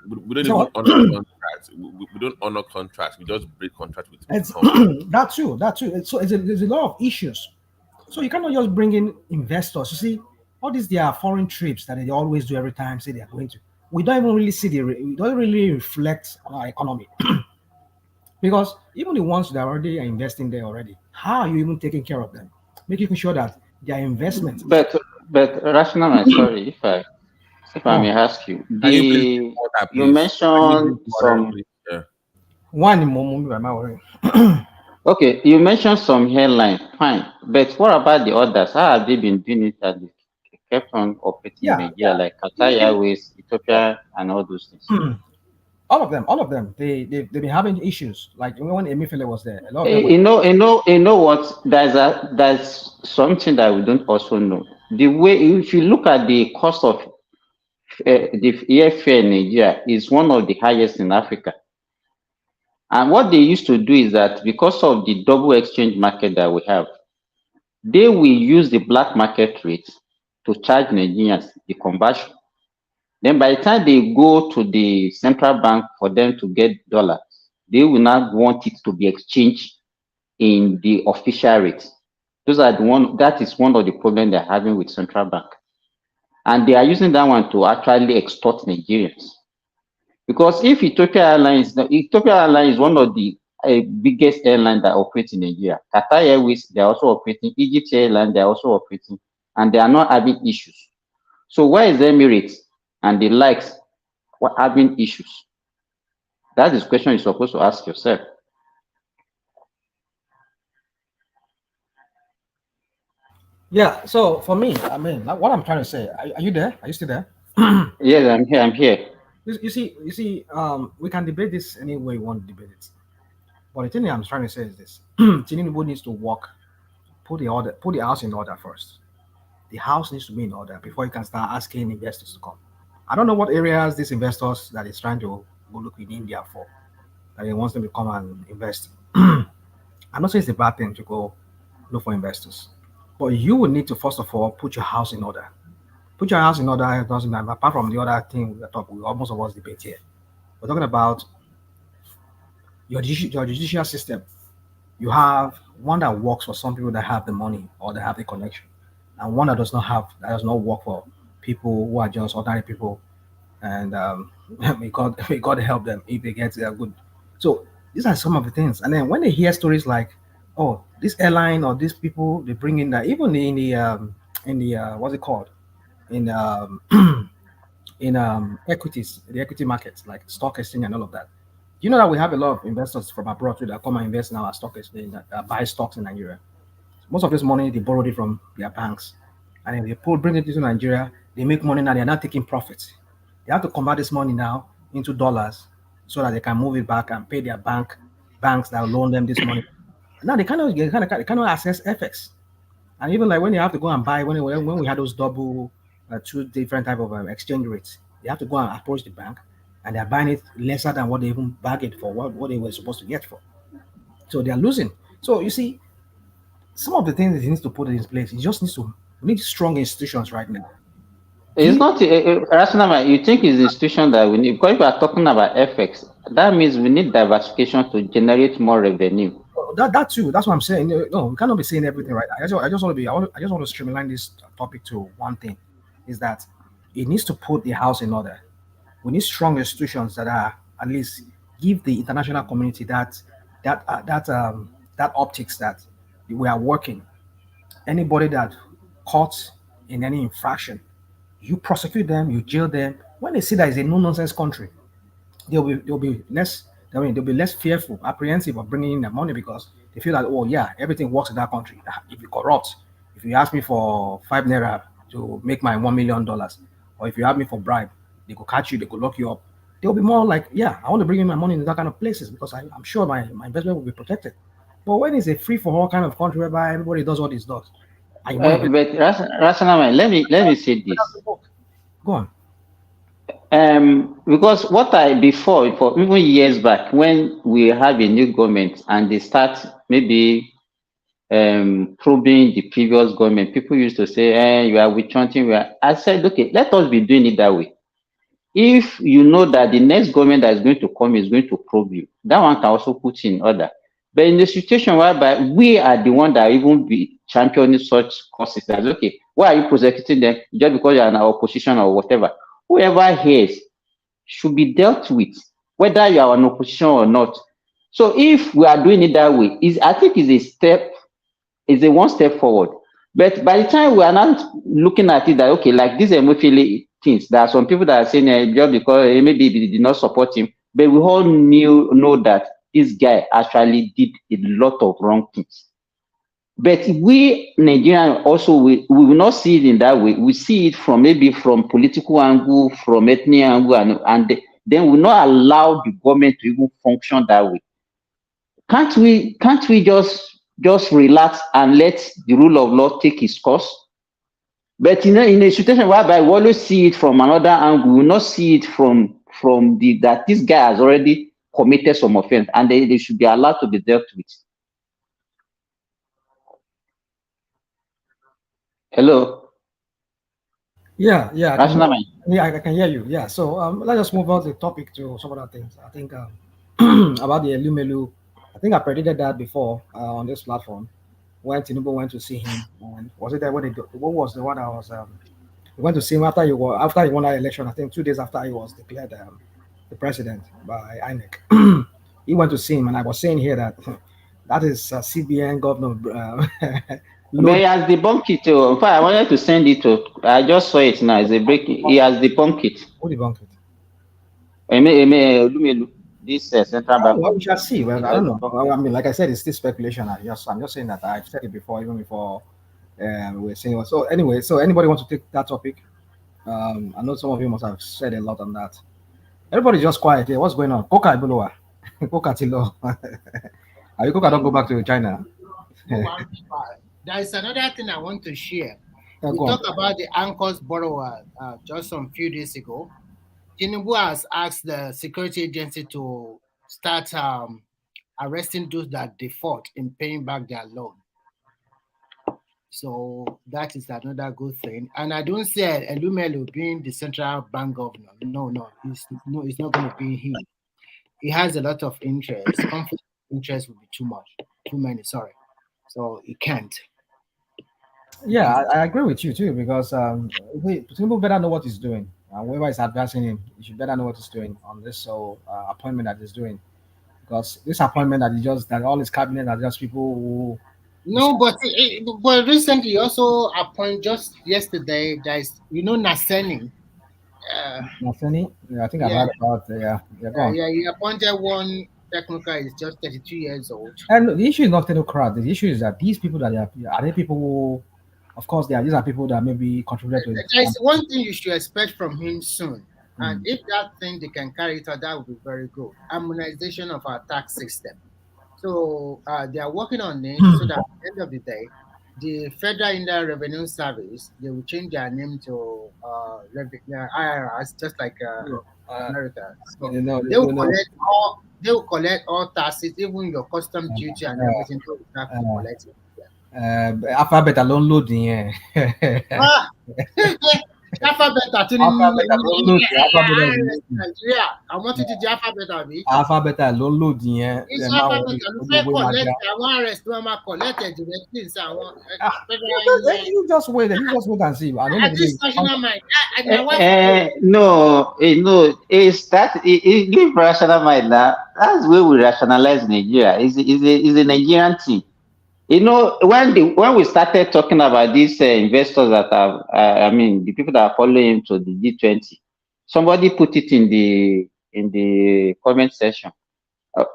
we don't even honor contracts. We don't honor contracts. We just break contracts with that too. So there's a lot of issues. So you cannot just bring in investors. You see, all these their foreign trips that they always do every time, say they are going to. We don't even really see we don't really reflect on our economy. Because even the ones that are already investing there already, how are you even taking care of them? Making sure that their investment. But Rational, sorry if I may ask you, you mentioned some. One Okay, you mentioned some airlines, fine. But what about the others? How have they been doing it that they kept on operating in Nigeria, like Qatar Airways, Ethiopia, and all those things? All of them. They've been having issues. Like when Emefiele was there, a lot of them. You know what? There's something that we don't also know. The way, if you look at the cost of the airfare in Nigeria, is one of the highest in Africa. And what they used to do is that because of the double exchange market that we have, they will use the black market rate to charge Nigerians the conversion. Then by the time they go to the central bank for them to get dollars, they will not want it to be exchanged in the official rate. That is one of the problems they're having with central bank. And they are using that one to actually extort Nigerians. Because if Ethiopia Airlines is one of the biggest airlines that operate in Nigeria. Qatar Airways, they're also operating. Egypt Airlines, they're also operating. And they are not having issues. So why is Emirates and the likes having issues? That is the question you're supposed to ask yourself. Yeah, so for me, what I'm trying to say, are you there? Are you still there? Yes, I'm here. You see, we can debate this any way you want to debate it. But the thing I'm trying to say is this: Tinubu needs to work, put the house in order first. The house needs to be in order before you can start asking investors to come. I don't know what areas these investors that is trying to go look in India for, that he wants them to come and invest. I'm not saying it's a bad thing to go look for investors, but you would need to first of all put your house in order. Put your house in order. It doesn't matter. Apart from the other thing we almost of us debate here, we're talking about your judicial system. You have one that works for some people that have the money or they have the connection, and one that does not work for people who are just ordinary people. And may God help them if they get good. So these are some of the things. And then when they hear stories like, oh, this airline or these people, they bring in that even in the what's it called, in in equities, the equity markets like stock exchange and all of that. You know that we have a lot of investors from abroad too that come and invest in our stock exchange, that buy stocks in Nigeria. Most of this money they borrowed it from their banks, and then bring it into Nigeria. They make money now. They are not taking profits. They have to convert this money now into dollars so that they can move it back and pay their banks that loan them this money. Now they cannot access FX. And even like when you have to go and buy, when we had those double, two different type of exchange rates, they have to go and approach the bank, and they're buying it lesser than what they even bargained for, what they were supposed to get for. So they are losing. So you see, some of the things that he needs to put in place, he just needs to, we need strong institutions right now. It's not rational. You think it's the institution that we need, because if we are talking about FX, that means we need diversification to generate more revenue. That too. That's what I'm saying. No, we cannot be saying everything right. I just want to streamline this topic to one thing, is that it needs to put the house in order. We need strong institutions that are at least give the international community that optics that we are working. Anybody that caught in any infraction, you prosecute them, you jail them. When they see that it's a no nonsense country, they'll be less. I mean, they'll be less fearful, apprehensive of bringing in their money because they feel that, oh yeah, everything works in that country. If you corrupt, if you ask me for 5 naira to make my $1 million, or if you ask me for bribe, they could catch you, they could lock you up. They'll be more like, yeah, I want to bring in my money in that kind of places because I'm sure my investment will be protected. But when it's a free for all kind of country whereby everybody does what it does, But rational, let me say this. Go on. Because what I before for even years back when we have a new government and they start maybe probing the previous government, people used to say, you are witch hunting. I said, okay, let us be doing it that way. If you know that the next government that is going to come is going to probe you, that one can also put in order. But in the situation whereby we are the one that even be championing such causes, that's okay. Why are you prosecuting them just because you're in our opposition or whatever? Whoever hears should be dealt with, whether you are in opposition or not. So if we are doing it that way, I think is a one step forward. But by the time we are not looking at it that, okay, like this Emefiele things, there are some people that are saying just because maybe they did not support him, but we all know that this guy actually did a lot of wrong things. But we Nigerians also we will not see it in that way. We see it from maybe from political angle, from ethnic angle, and then we not allow the government to even function that way. Can't we just relax and let the rule of law take its course? But in a situation whereby we always see it from another angle, we will not see it from that this guy has already committed some offense and they should be allowed to be dealt with. Hello. Yeah, I can hear you. Yeah, so let's just move on to the topic to some other things. I think about the ELUMELU, I think I predicted that before on this platform when Tinubu went to see him. And was it that what was the one I was? He went to see him after he won that election. I think 2 days after he was declared the president by INEC. He went to see him, and I was saying here that that is CBN governor. But he has debunked it too. In fact, I wanted to send it to. I just saw it now. It's a breaking. He has debunked it. Who debunked it? ELUMELU, this central bank. Well, we shall see. Well, I don't know. I mean, like I said, it's still speculation. I'm just saying that I've said it before, even before we were saying. So anyway, so anybody wants to take that topic? I know some of you must have said a lot on that. Everybody just quiet here. What's going on? Coca Ibuloa. Coca Tilo. Are you Coca? Don't go back to China. There is another thing I want to share. Yeah, we talked about the anchors borrower just some few days ago. Tinubu has asked the security agency to start arresting those that default in paying back their loan. So that is another good thing. And I don't see ELUMELU being the central bank governor. No, it's not going to be him. He has a lot of interest. Conflict of interest will be too many. Sorry, so he can't. Yeah, I agree with you too because Tinubu better know what he's doing. Whoever is advising him, he should better know what he's doing on this appointment that he's doing. Because this appointment that all his cabinet are just people No, but recently also appointed just yesterday. There's Naseni. Naseni? Yeah, I think I've Yeah, heard about. Go on. yeah. He appointed one technical. Is just 32 years old. And the issue is not technocrat. The issue is that these people that are they people who, of course, these are people that maybe contributed to it. There's one thing you should expect from him soon, and if that thing they can carry it out, that would be very good. Harmonization of our tax system. So they are working on it so that at the end of the day, the Federal Inland Revenue Service, they will change their name to IRS, just like America. So they will collect all taxes, even your custom duty and everything. They will start collecting. Alphabet alone loading. Alphabet Nigeria. I wanted to do alphabet. Alphabet alone loading. It's alphabet. I want arrest collected directly. You just wait and see. No, it's that it give rational mind now. That's where we rationalize Nigeria. Is a Nigerian thing. When we started talking about these investors that have, the people that are following to the G20, somebody put it in the comment section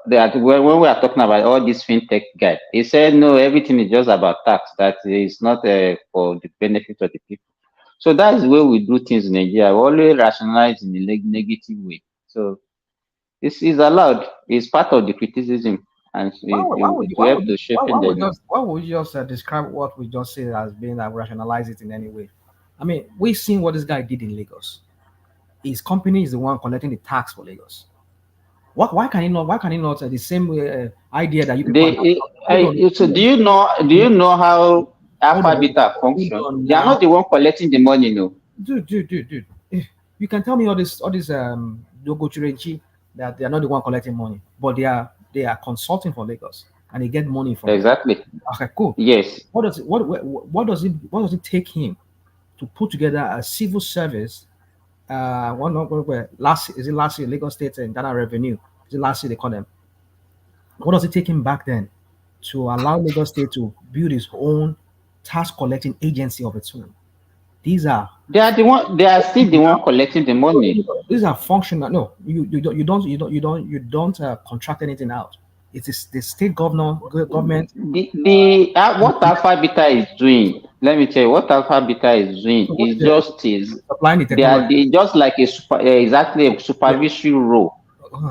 that when we are talking about all these fintech guys, he said no, everything is just about tax. That is not for the benefit of the people. So that's the way we do things in Nigeria. We always rationalize in a negative way. So this is allowed. It's part of the criticism. And why would you just describe what we just said as being that rationalize it in any way? I mean, we've seen what this guy did in Lagos. His company is the one collecting the tax for Lagos. Why can he not? Why can he not the same idea that you people? So do you know how Alpha Beta function? They are not the one collecting the money, no. Dude. You can tell me all this Dogo Churenchi that they are not the one collecting money, but they are consulting for Lagos and they get money from exactly. Okay, cool. Yes. What does it take him to put together a civil service? Last year Lagos State and Ghana Revenue? Is it last year they call them? What does it take him back then to allow Lagos State to build his own tax collecting agency of its own? They are still the one collecting the money. These are functional. No, you don't contract anything out. It is the state government. What Alpha Beta is doing. Let me tell you what Alpha Beta is doing. They are just like a supervisory role.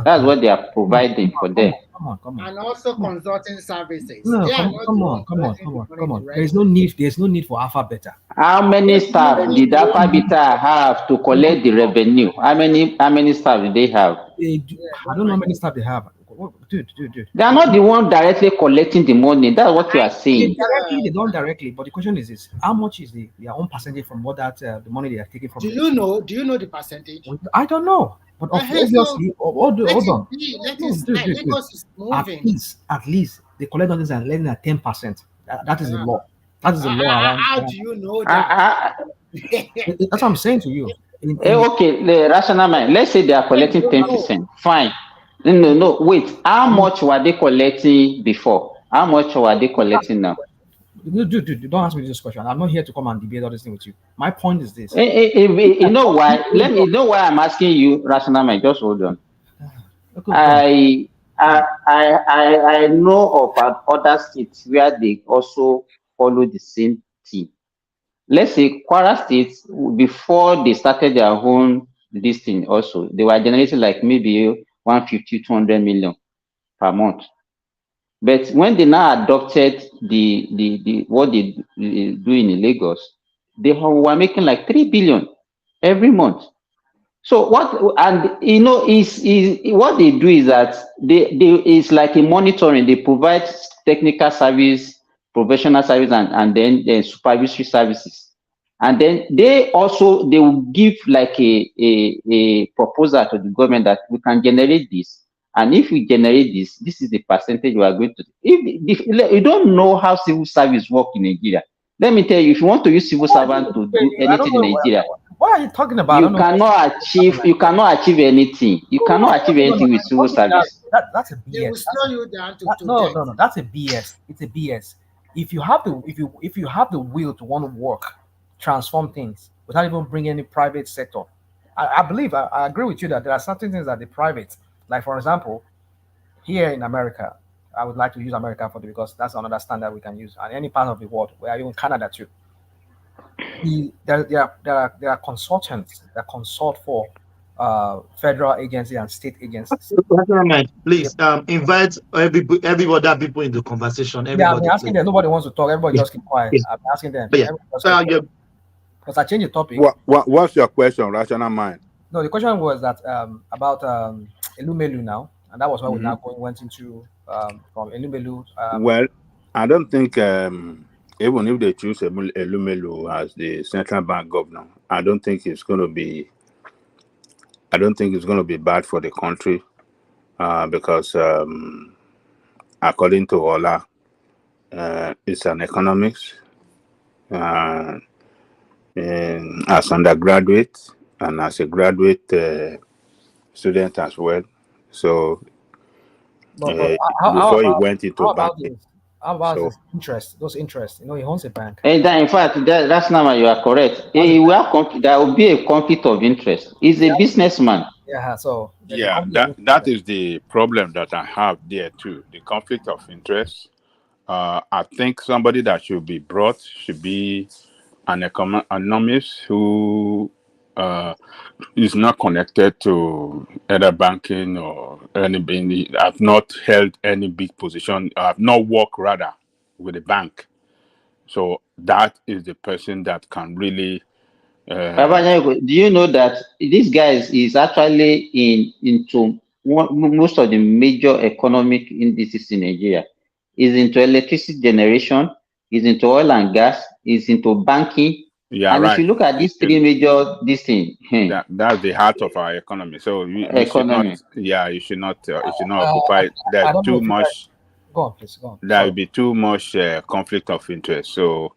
That's what they are providing for them. Come on. And also consulting services. No, come on. There's no need for Alpha Beta. How many staff did Alpha Beta have to collect the revenue? How many staff do they have? I don't know how many staff they have. Dude. They are not the one directly collecting the money. That's what you are saying. They don't directly, but the question is this: how much is their own percentage from what the money they are taking from? Do you know the percentage? I don't know. But obviously, hold on. At least they collect on this and less than 10%. That is the law. That is the law around. How do you know that? That's what I'm saying to you. Okay, the rational mind. Let's say they are collecting 10%. Fine. No. Wait. How much were they collecting before? How much were they collecting now? Dude, don't ask me this question. I'm not here to come and debate all this thing with you. My point is this. You know why? Let me know why I'm asking you, rational mind. Just hold on. I know of other states where they also follow the same thing. Let's say Kwara State, before they started their own listing, also they were generating like maybe 150, 200 million per month. But when they now adopted the what they do in Lagos, they were making like 3 billion every month. So what is what they do is that it's like a monitoring. They provide technical service, professional service, and then supervisory services. And then they will give like a proposal to the government that we can generate this. And if we generate this is the percentage we are going to. If you don't know how civil service work in Nigeria, let me tell you, if you want to use civil servant to do anything in Nigeria, what are you talking about? You cannot achieve anything. You cannot achieve anything with civil service. That's a BS. They will slow you down to no. That's a BS. It's a BS. if you have the will to want to work, transform things without even bringing any private sector, I believe I agree with you that there are certain things that the private, like for example, here in America, I would like to use America for because that's another standard we can use, and any part of the world, where even Canada too. There are consultants that consult for federal agencies and state agencies. Please invite every other people in the conversation. Yeah, I've been asking them. Nobody wants to talk. Everybody just keep quiet. I've been asking them. Because I changed the topic. What's your question, Rational Mind? No, the question was that about ELUMELU now, and that was why we now went into from ELUMELU. Well, I don't think even if they choose ELUMELU as the central bank governor, I don't think it's going to be. I don't think it's going to be bad for the country because, according to Ola, it's an economist as undergraduate and as a graduate student as well. So before he went into banking. How about his interest? Those interests, he owns a bank. And then, in fact, that's not you are correct. There will be a conflict of interest. He's a businessman. Yeah, so that is the problem that I have there too. The conflict of interest. I think somebody that should be brought should be an economist who is not connected to either banking or anything. I've not held any big position. I've not worked rather with a bank. So that is the person that can really. Do you know that this guy is actually into most of the major economic indices in Nigeria? He's into electricity generation. He's into oil and gas. He's into banking. Yeah, and if you look at these three major that's the heart of our economy. So you should not. Yeah, you should not. You should not occupy. There's too much. Go on, please. Go on. There will be too much conflict of interest. So,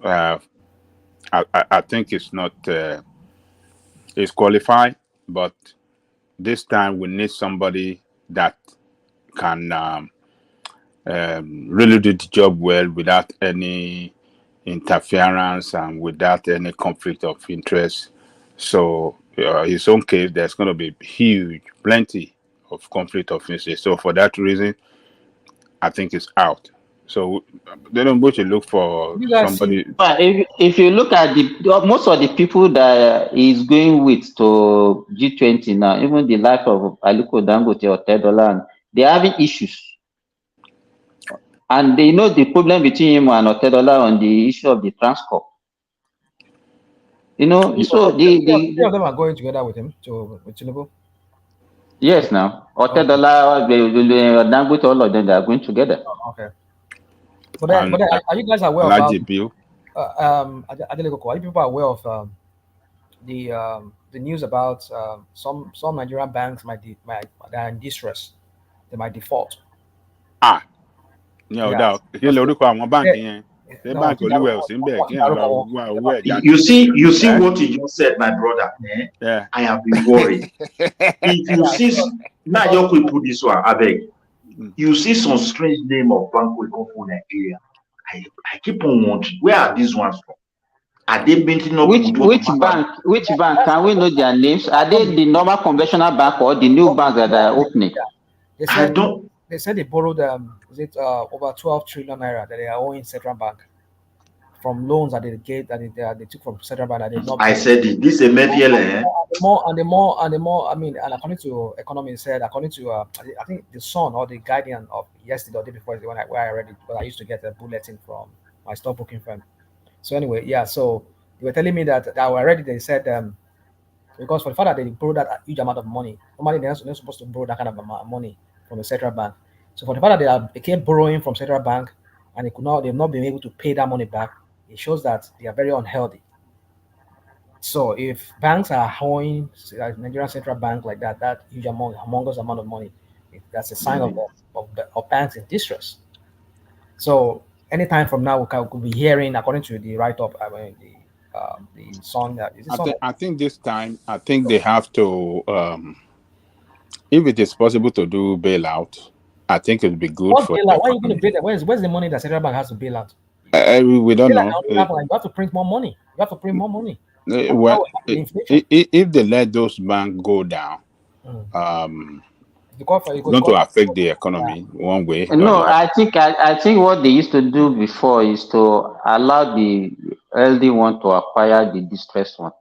I think it's not. It's qualified, but this time we need somebody that can really do the job well without any interference and without any conflict of interest. So his own case, there's going to be plenty of conflict of interest. So for that reason, I think it's out. So they don't go to look for somebody. If you look at most of the people that he's going with to G20 now, even the life of Aliko Dangote or Tedola, they're having issues. And they know the problem between him and Otedola on the issue of the transport. So the of them are going together with him with Tinubu. Yes, now Otedola, Dangote, all of them, they are going together. Oh, okay. But are you guys aware about are you people aware of the news about some Nigerian banks they are in distress, they might default? You see what you just said, my brother. Yeah, I have been worried. If you see now, you could put this one, I beg. You see some strange name of bank will come from Nigeria. I keep on wondering, where are these ones from? Are they painting up? Which bank? Which bank? Can we know their names? Are they the normal conventional bank or the new banks that are opening? They said they borrowed over 12 trillion naira that they are owing Central Bank from loans that they gave they took from Central Bank that they not. I said it. This is Emefiele. The more. I mean, and according to economists said, according to I think the Sun or the Guardian of yesterday or the day before where I read it, because I used to get a bulletin from my stockbroking firm. So anyway, yeah. So they were telling me that already they said because for the fact that they borrowed that huge amount of money, normally they're not supposed to borrow that kind of money from the Central Bank. So for the fact that they kept borrowing from Central Bank and they've not been able to pay that money back, it shows that they are very unhealthy. So if banks are owing Nigerian Central Bank like that huge humongous amount of money, that's a sign of banks in distress. So anytime from now, we could be hearing, according to the write-up, the Sun. I think this time, I think they have to, if it is possible to do bailout, I think it would be good What for bailout? the Why are you going to economy. bail out? Where's the money that central bank has to bail out? We don't know. You have to print more money. You have to print more money. Well, Inflation. if they let those banks go down, it's going to affect the economy one way or No, the other. I think what they used to do before is to allow the healthy one to acquire the distressed one.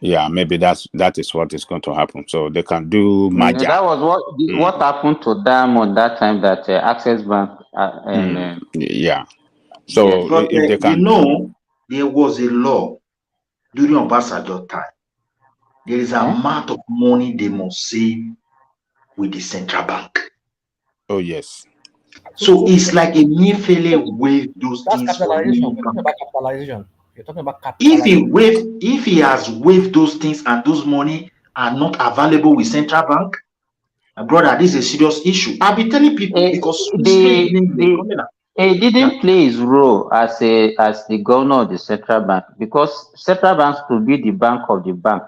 Yeah, maybe that is what is going to happen. So they can do merger. That was what happened to Diamond that time that Access Bank yeah. So yes, but if they can, there was a law during Obasanjo time. There is an amount of money they must save with the central bank. Oh yes. So it's like Emefiele waive those That's things for capitalization. no We're talking about capitalization. You're talking about if he has waived those things and those money are not available with central bank, my brother, this is a serious issue. I've been telling people because he didn't play his role as the governor of the central bank, because central banks to be the bank of the bank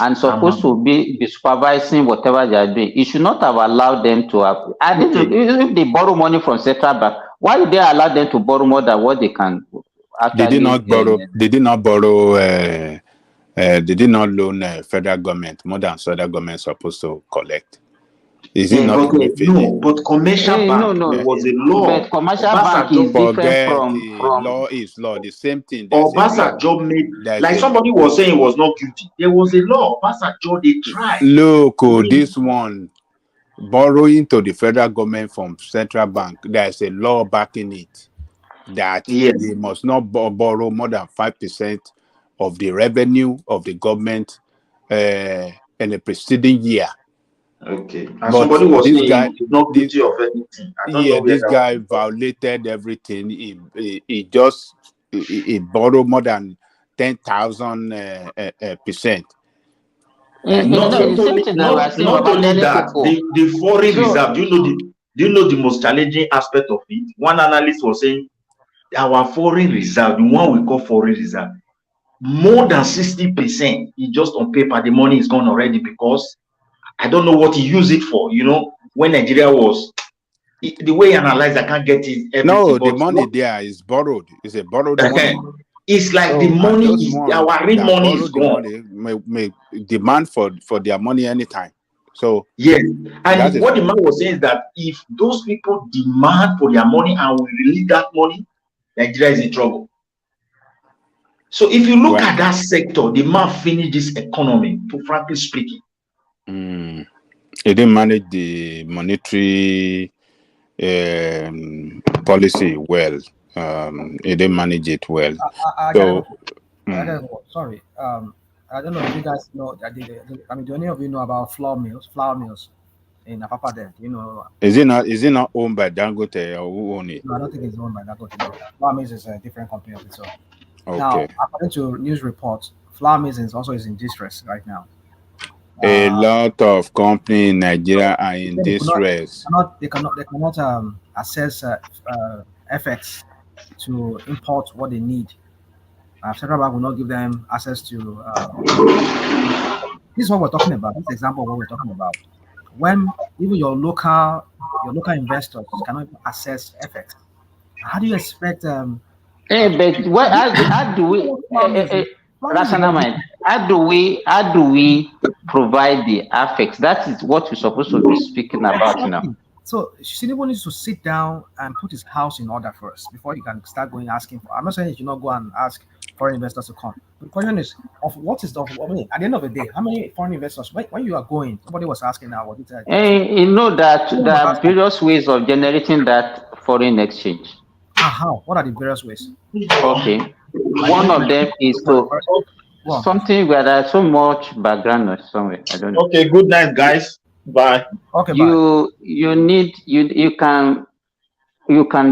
and supposed to be supervising whatever they are doing. He should not have allowed them to have. If they borrow money from central bank, why would they allow them to borrow more than what they can actually? They did not borrow. They did not borrow. They did not loan federal government more than federal government supposed to collect. Is it not? No, but commercial bank was a law. But commercial bank is different from law is law. The same thing. Obasanjo made, like somebody was saying, he was not guilty. There was a law. Obasanjo, they tried. Look, this one borrowing to the federal government from central bank. There's a law backing it that they must not borrow more than 5% of the revenue of the government in the preceding year. Okay. And somebody was saying he's not guilty of anything. I don't know where this guy violated everything. He just borrowed more than 10,000%. Not only that, the foreign reserve. Do you know the most challenging aspect of it? One analyst was saying our foreign reserve, the one we call foreign reserve, more than 60% is just on paper. The money is gone already because I don't know what he used it for. You know, when Nigeria was the way he analyzed, I can't get it. No, the money there is borrowed. It's a borrowed money. It's like the money is our real money is gone. May demand for their money anytime. So yes, and what the man was saying is that if those people demand for their money and we release that money, Nigeria is in trouble. So if you look at that sector, the man finished this economy, to frankly speaking. He didn't manage the monetary policy well. He didn't manage it well. Sorry. I don't know if you guys know. I mean, do any of you know about flour mills? Flour mills in Apapa there. You know. Is it not owned by Dangote or who own it? No, I don't think it's owned by Dangote. No. Flour mills is a different company of its own. Okay. Now, according to news reports, flour mills is also in distress right now. A lot of companies in Nigeria are in distress. They cannot access FX to import what they need. Central bank will not give them access to. This is what we're talking about. This is an example of what we're talking about. When even your local investors cannot access FX, how do you expect? But how do we? Rational mind. How do we provide the affects? That is what we're supposed to be speaking about now. So Tinubu needs to sit down and put his house in order first before he can start going asking for. I'm not saying you should not go and ask foreign investors to come. But the question is, at the end of the day, how many foreign investors? When you are going, somebody was asking now. What is that? You know that there are various ways of generating that foreign exchange. How? What are the various ways? Okay, one of them is to something where there's so much background noise somewhere. I don't know. Okay, good night, guys. Bye. Okay, you can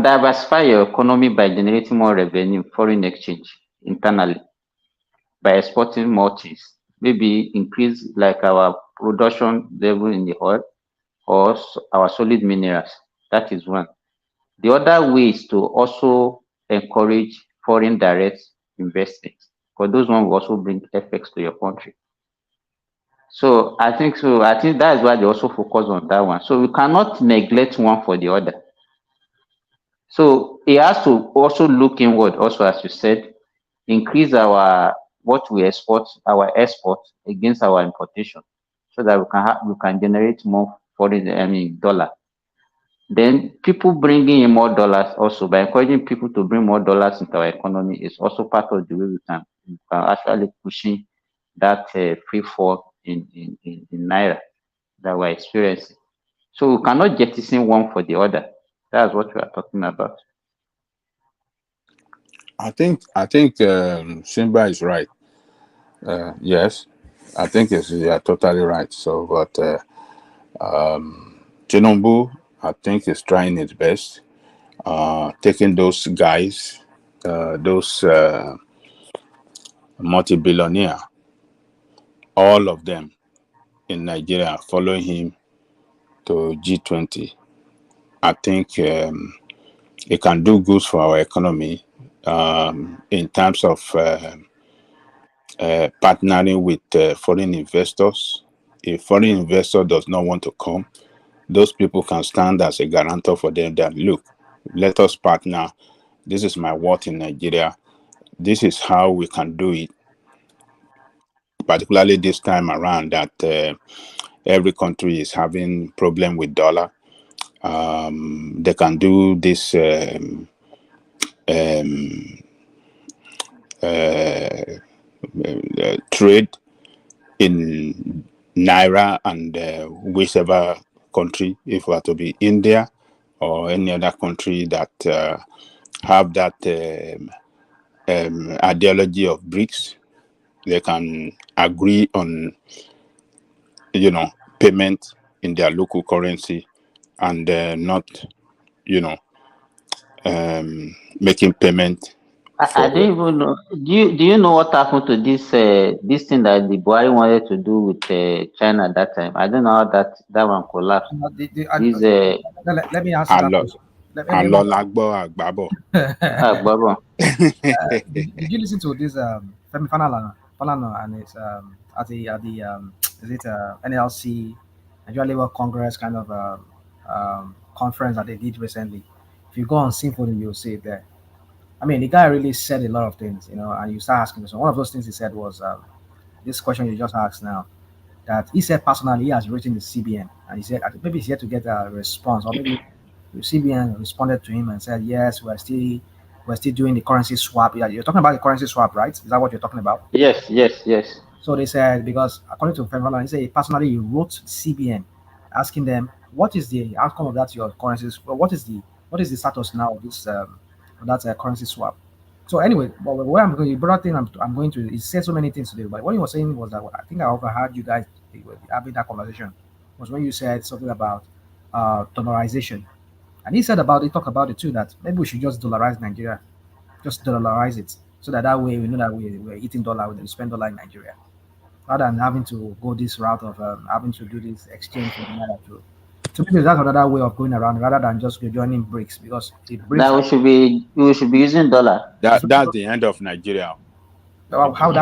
diversify your economy by generating more revenue, foreign exchange internally, by exporting more things. Maybe increase like our production level in the oil or our solid minerals. That is one. The other way is to also encourage foreign direct investment, because those ones will also bring effects to your country. So I think so. I think that is why they also focus on that one. So we cannot neglect one for the other. So it has to also look inward, also as you said, increase our what we export, our export against our importation, so that we can generate more foreign, dollar. Then people bringing in more dollars also by encouraging people to bring more dollars into our economy is also part of the way we can actually pushing that free fall in naira that we're experiencing. So we cannot jettison one for the other. That's what we are talking about. I think Simba is right. Yes, I think you're totally right. So, but Tinubu, I think, is trying his best, taking those guys, those multi-billionaire, all of them in Nigeria, following him to G20. I think it can do good for our economy in terms of partnering with foreign investors. If foreign investor does not want to come, those people can stand as a guarantor for them that, look, let us partner. This is my worth in Nigeria. This is how we can do it. Particularly this time around that every country is having problem with dollar. They can do this trade in naira and whichever country, if it were to be India or any other country that have that ideology of BRICS, they can agree on, payment in their local currency and not, making payment I don't even know. Do you know what happened to this thing that the Buhari wanted to do with China at that time? I don't know how that one collapsed. Let me answer that question. Did you listen to this Femi Falana and it's at the is it NLC Nigeria Labour Congress kind of conference that they did recently? If you go on Symphony, you'll see it there. I mean, the guy really said a lot of things, and you start asking. So one of those things he said was this question you just asked now, that he said personally he has written the CBN, and he said maybe he's yet to get a response, or maybe the CBN responded to him and said, yes, we're still doing the currency swap. Yeah, you're talking about the currency swap, right? Is that what you're talking about? Yes. So they said, because according to Femi, he said personally he wrote CBN asking them what is the outcome of that your currencies, what is the status now of this that's a currency swap. So anyway, but where I'm going, the broader thing I'm going to, he said so many things today, but what he was saying was that I think I overheard you guys having that conversation was when you said something about dollarization, and he talked about it too, that maybe we should just dollarize Nigeria, just dollarize it, so that way we know that we're eating dollar, we spend dollar in Nigeria, rather than having to go this route of having to do this exchange for another too. So maybe that's another way of going around rather than just joining BRICS, because now we should be using dollar. That's the end of Nigeria. How would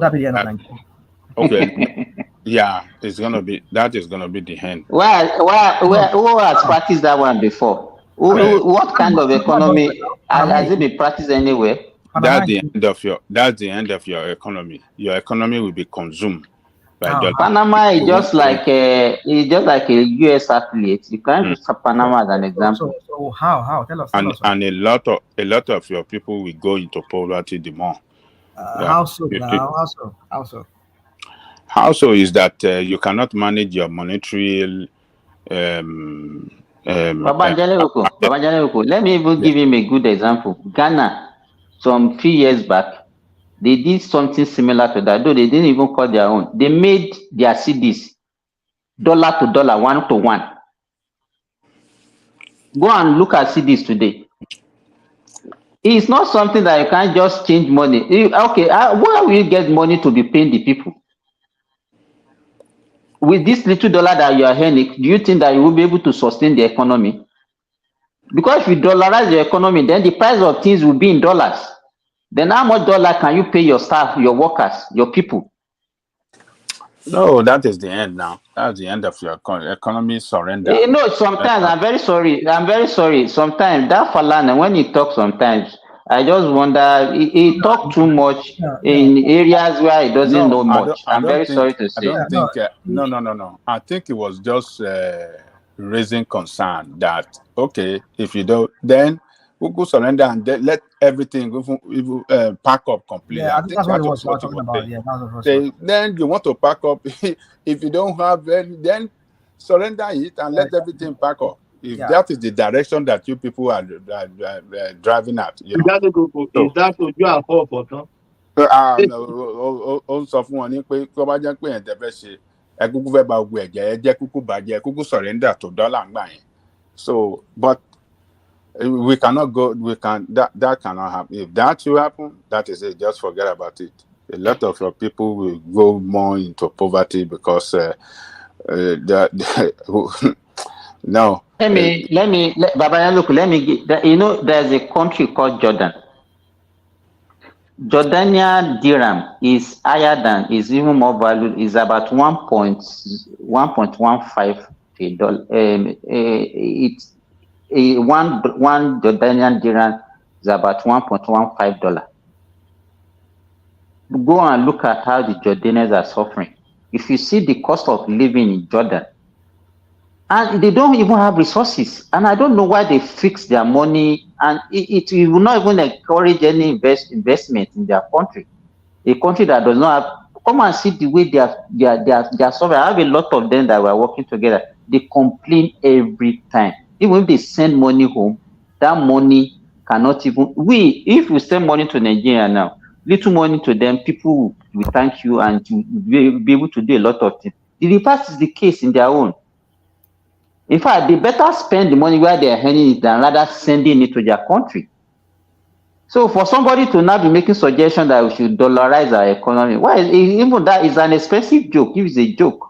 that be the end of Nigeria? Okay. Yeah, that is gonna be the end. Who has practiced that one before? What kind of economy has it been practiced anywhere? That's the end of your economy. Your economy will be consumed by dollar. Panama is just like a US affiliate. You can't use Panama as an example. So how? Tell us. And a lot of your people will go into poverty the more. How so? How so is that you cannot manage your monetary. Babanjale, let me even give him a good example. Ghana, some few years back, they did something similar to that, though they didn't even call their own. They made their CDs dollar to dollar, 1-to-1. Go and look at CDs today. It's not something that you can't just change money. Okay, where will you get money to be paying the people? With this little dollar that you are earning, do you think that you will be able to sustain the economy? Because if you dollarize the economy, then the price of things will be in dollars. Then how much dollar can you pay your staff, your workers, your people? No, that is the end now. That's the end of your economy surrender. You know, sometimes I'm very sorry. I'm very sorry. Sometimes that Falana, when he talks, sometimes I just wonder he talk too much in areas where he doesn't know much. I'm very sorry to say. No. I think it was just raising concern that okay, if you don't, then we'll go surrender and then let everything pack up completely. Yeah, I think that's what that it was what he talking was about. saying. Yeah, that's what it was. Then you want to pack up. If you don't have any, then surrender it and let everything pack up. If that is the direction that you people are driving at, you know. Is that what you are for? Ó sọ fún wọn ní pé tó bá jẹ́ pé ẹ̀ tẹ́ fẹ́ ṣe ẹ kúkú fẹ́ ba gbogbo ẹ̀jẹ̀ ẹ jẹ́ kúkú bàjẹ́ kúkú surrender to dollar ń gbà yẹn. So but we cannot go, that cannot happen. If that will happen, that is it. Just forget about it. A lot of your people will go more into poverty because no. Baba, look, let me get, you know, there's a country called Jordan. Jordanian dirham is higher than, is even more valued, is about 1.15 a dollar. It's one Jordanian dirham is about $1.15. Go and look at how the Jordanians are suffering. If you see the cost of living in Jordan, and they don't even have resources, and I don't know why they fix their money, and it will not even encourage any investment in their country. A country that does not have, come and see the way they are suffering. I have a lot of them that were working together. They complain every time. Even if they send money home, that money cannot even, if we send money to Nigeria now, little money to them, people will thank you and you will be able to do a lot of things. The reverse is the case in their own. In fact, they better spend the money where they are earning it than rather sending it to their country. So for somebody to now be making suggestion that we should dollarize our economy, even that is an expensive joke. If it's a joke.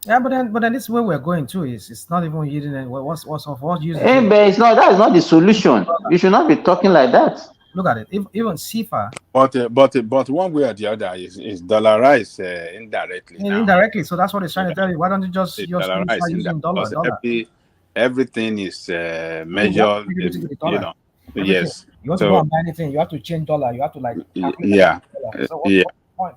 Yeah, but then this is where we're going to. It's not even yielding any. What's of what use? But it's not. That is not the solution. You should not be talking like that. Look at it. Even CFA. But one way or the other is dollarized indirectly. Indirectly. So that's what it's trying to tell you. Why don't you just start using dollar? Everything is measured. You know. Yes. You want to go and buy anything, you have to change dollar. You have to Dollar. So what's the point?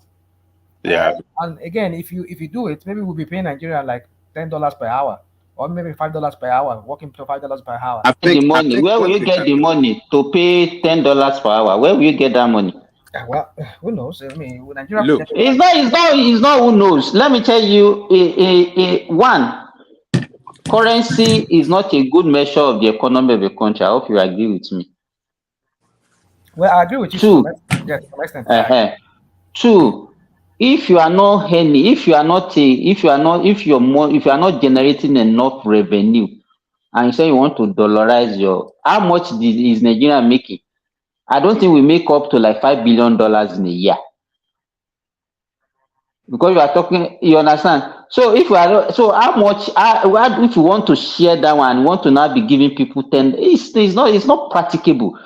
Yeah. And again, if you do it, maybe we'll be paying Nigeria like $10 per hour, or maybe $5 per hour, working for $5 per hour. Where will you get the money to pay $10 per hour? Where will you get that money? Well, who knows? I mean, Nigeria. Look, it's not who knows. Let me tell you, one, currency is not a good measure of the economy of a country. I hope you agree with me. Well, I agree with you. Two, yes, to some extent. Two, if you are not generating enough revenue, and you say you want to dollarize how much is Nigeria making? I don't think we make up to like $5 billion in a year. Because you are talking, you understand? So if how much? If you want to share that one, you want to now be giving people 10, it's not practicable.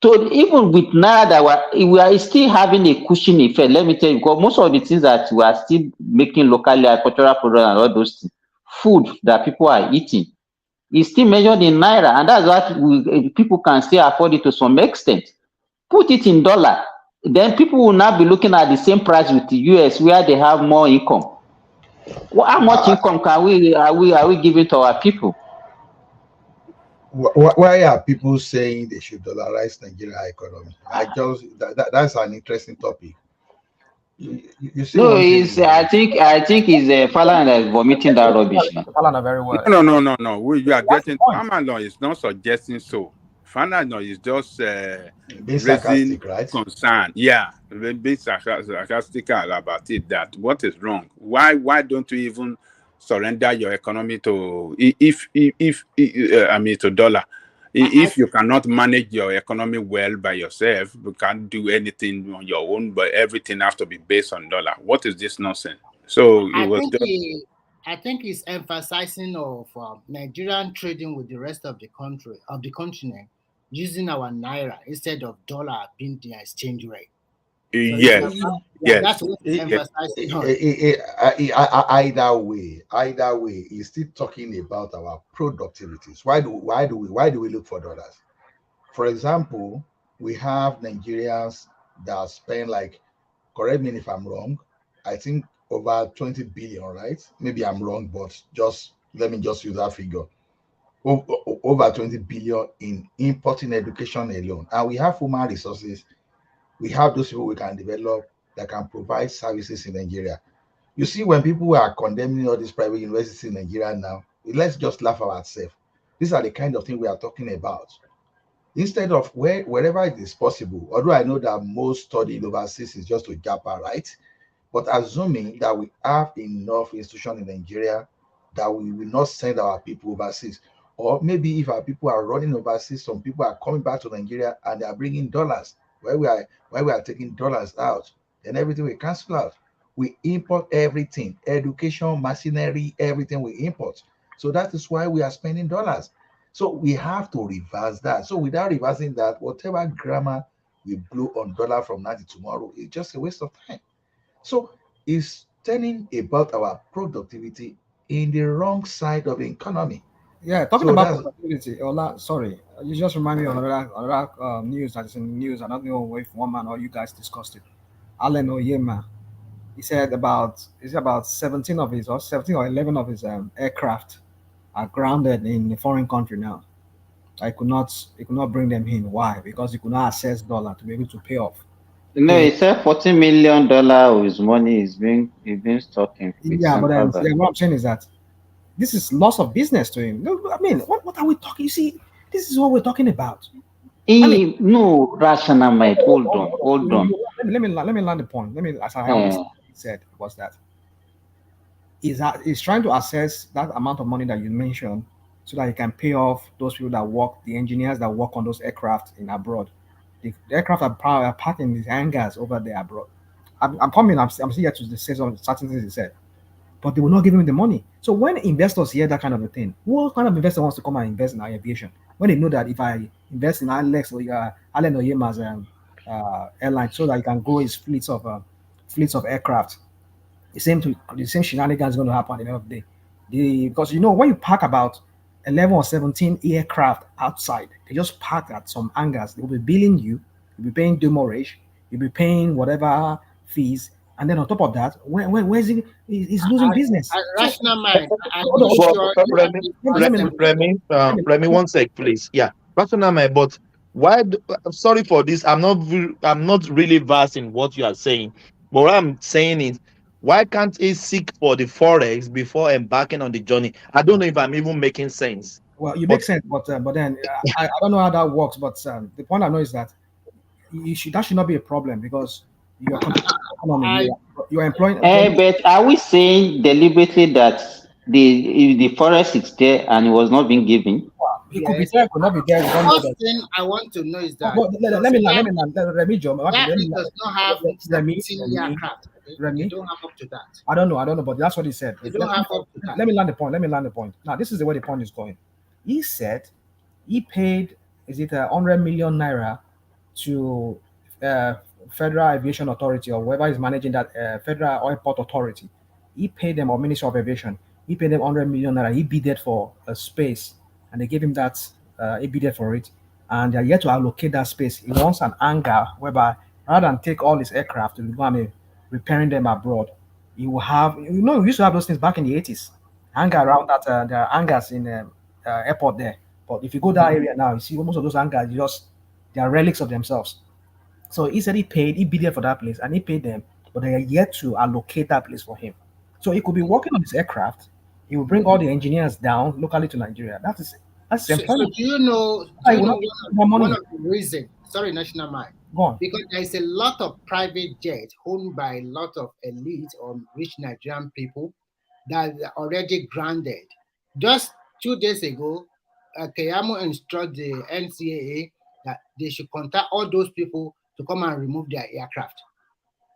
So even with Naira, we are still having a cushion effect. Let me tell you, because most of the things that we are still making locally, agricultural products and all those things, food that people are eating, is still measured in Naira, and that's what people can still afford it to some extent. Put it in dollar, then people will now be looking at the same price with the US, where they have more income. Well, how much income are we giving to our people? Why are people saying they should dollarize Nigeria economy? That's an interesting topic. You see, no, I think it's Falana that is vomiting that rubbish. Falana very well. No. You are getting Falana is not suggesting so. Falana is just raising concern. Yeah, being sarcastic about it. That what is wrong? Why don't you even surrender your economy to to dollar? If you cannot manage your economy well by yourself, you can't do anything on your own, but everything has to be based on dollar. What is this nonsense? So I think it's emphasizing of Nigerian trading with the rest of the continent, using our naira instead of dollar being the exchange rate. Yes. Yes. That's what emphasizing on. Either way, he's still talking about our productivities. Why do we look for dollars? For example, we have Nigerians that spend, like, correct me if I'm wrong, I think over 20 billion, right? Maybe I'm wrong, but just let me just use that figure. Over 20 billion in importing education alone. And we have human resources. We have those people we can develop that can provide services in Nigeria. You see, when people are condemning all these private universities in Nigeria now, let's just laugh at ourselves. These are the kind of thing we are talking about. Instead of wherever it is possible, although I know that most studying overseas is just to Japan, right? But assuming that we have enough institutions in Nigeria that we will not send our people overseas, or maybe if our people are running overseas, some people are coming back to Nigeria and they are bringing dollars, where we are taking dollars out, then everything we cancel out. We import everything, education, machinery, everything we import. So that is why we are spending dollars. So we have to reverse that. So without reversing that, whatever grammar we blow on dollar from now to tomorrow is just a waste of time. So it's turning about our productivity in the wrong side of the economy. Yeah, talking So about that's productivity. Ola, sorry, you just remind me of another news that is in the news. I don't know if one man or you guys discussed it. Alan Oyema, he said about 17 of his, or 17 or 11 of his aircraft are grounded in a foreign country now. He could not bring them in. Why? Because he could not access dollar to be able to pay off. No, he said $40 million of his money is being stuck with Yeah, but central then bank. what I'm saying is that this is loss of business to him. No, I mean, what are we talking? You see, this is what we're talking about. No, rational mind. Hold on. Let me land the point. As I understand, he said was that he's trying to assess that amount of money that you mentioned so that he can pay off those people that work, the engineers that work on those aircraft in abroad. The aircraft are parked in these hangars over there abroad. I'm still here to say some certain things he said, but they will not give him the money. So when investors hear that kind of a thing, what kind of investor wants to come and invest in our aviation when they know that if I invest in Alex or Allen Oyema's airline so that he can grow his fleets of aircraft, the same shenanigans is going to happen at the end of the day. Because when you park about 11 or 17 aircraft outside, they just park at some hangars. They will be billing you, you'll be paying demurrage, you'll be paying whatever fees, and then on top of that, where's he? He's losing business. Rational mind. I'm not sure. Remy, 1 sec, please. Yeah, rational mind. But why? Sorry for this. I'm not really versed in what you are saying. But what I'm saying is, why can't he seek for the forex before embarking on the journey? I don't know if I'm even making sense. Well, you make sense, but then I don't know how that works. But the point I know is that that should not be a problem because you're employing. But are we saying deliberately that the forest is there and it was not being given? It could be there, could not be there. The first thing I want to know is that let me does not have 17 aircraft. They don't have up to that. I don't know, but that's what he said. They don't have up to that. Let me land the point. Now, this is the way the point is going. He said he paid, is it 100 million naira to Federal Aviation Authority or whoever is managing that Federal Airport Authority. He paid them, or Ministry of Aviation, he paid them 100 million naira. He bidded for a space and they gave him that, he bidded for it. And they're yet to allocate that space. He wants an hangar whereby rather than take all his aircraft to go repairing them abroad, he will have, we used to have those things back in the 80s. Hangar around that, there are hangars in the airport there. But if you go that area now, you see most of those hangars, they are relics of themselves. So he said he bidded for that place and he paid them, but they are yet to allocate that place for him. So he could be working on his aircraft. He will bring all the engineers down locally to Nigeria. That's employment. So do you know one of the reasons? Sorry, National Mind. Go on. Because there is a lot of private jets owned by a lot of elite or rich Nigerian people that are already grounded. Just 2 days ago, Keyamo instructed the NCAA that they should contact all those people to come and remove their aircraft.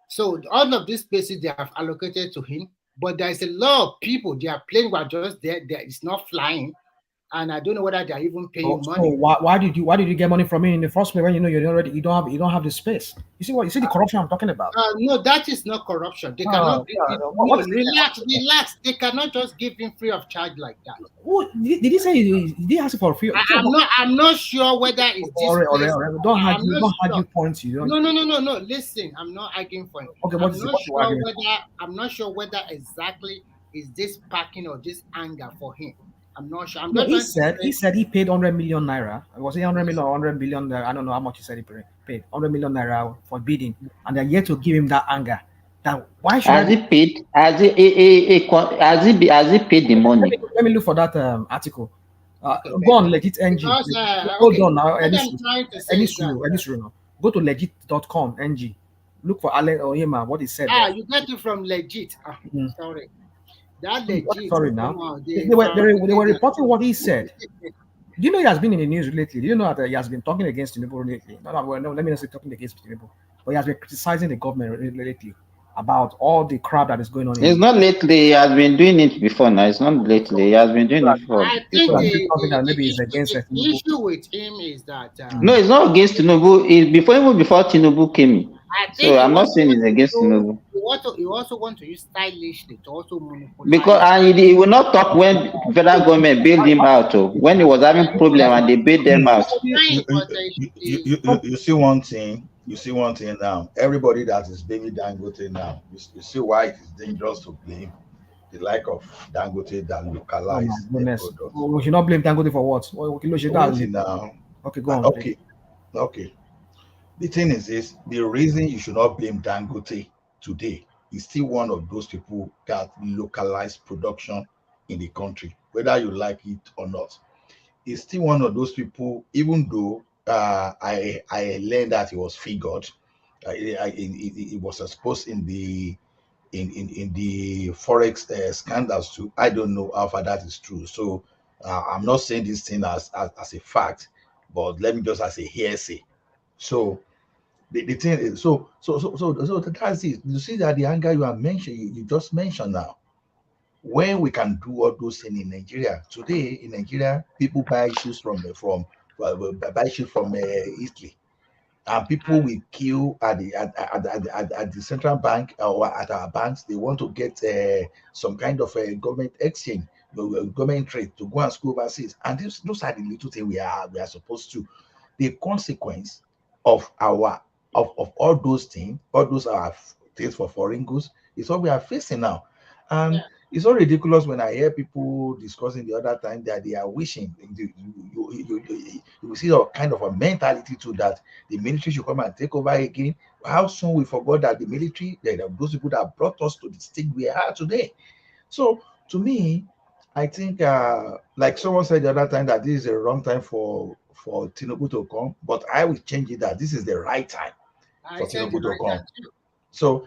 So all of these places they have allocated to him, but there is a lot of people, their plane were just there, it's not flying, and I don't know whether they're even paying So money. why did you get money from me in the first place when you know you don't have the space? You see the corruption I'm talking about. No, that is not corruption. They cannot. Relax. They cannot just give him free of charge like that. Did he say did he ask for free? I'm not sure whether it's this. Don't argue points. You don't. No. Listen, I'm not arguing for him. Okay, I'm not sure whether exactly is this packing or this anger for him. I'm not sure. He said he paid 100 million naira. Was it 100 million or 100 billion? I don't know how much he said he paid. 100 million naira for bidding, and they're yet to give him that anger. That why should he paid? Has he paid the money? Let me look for that article. Go on legit ng. Hold on now. Go to legit.com ng. Look for Allen Oyema. What he said. You get it from legit. Sorry. That legit. Sorry now. They were reporting what he said. Do you know he has been in the news lately? Do you know that he has been talking against Tinubu lately? No, let me not say talking against Tinubu, but he has been criticizing the government lately about all the crap that is going on. It's not lately. He has been doing it before. Now it's not lately. He has been doing it before. I think maybe it's against the issue with him is that no, it's not against Tinubu. It's even before Tinubu came in. So I'm not saying it's against Tinubu. You also want to use stylishly to also monopolize. Because he will not talk when federal government bailed him out. When he was having problem and they bailed them out. You see one thing. You see one thing now. Everybody that is blaming Dangote now, you see why it is dangerous to blame the like of Dangote that localize. We should not blame Dangote for what? Now. Okay, go on. Okay. The thing is this: the reason you should not blame Dangote today is still one of those people that localize production in the country, whether you like it or not. It's still one of those people, even though I learned that it was figured. It was exposed in the forex scandals too. I don't know how far that is true. So I'm not saying this thing as a fact, but let me just as a hearsay. So the thing is so that's it. You see that the anger you are mentioning, you just mentioned now. When we can do all those things in Nigeria today, in Nigeria, people buy shoes from Italy, and people will queue at the central bank or at our banks. They want to get some kind of a government exchange, government trade to go and school overseas. And those are the little things we are supposed to. The consequence of all those things, all those are things for foreign goods, is what we are facing now. And it's so ridiculous when I hear people discussing the other time that they are wishing you see a kind of a mentality to that the military should come and take over again. How soon we forgot that the military, those people that brought us to the state we are today. So to me, I think like someone said the other time that this is a wrong time for Tinubu to come, but I will change it that this is the right time for Tinubu to come. So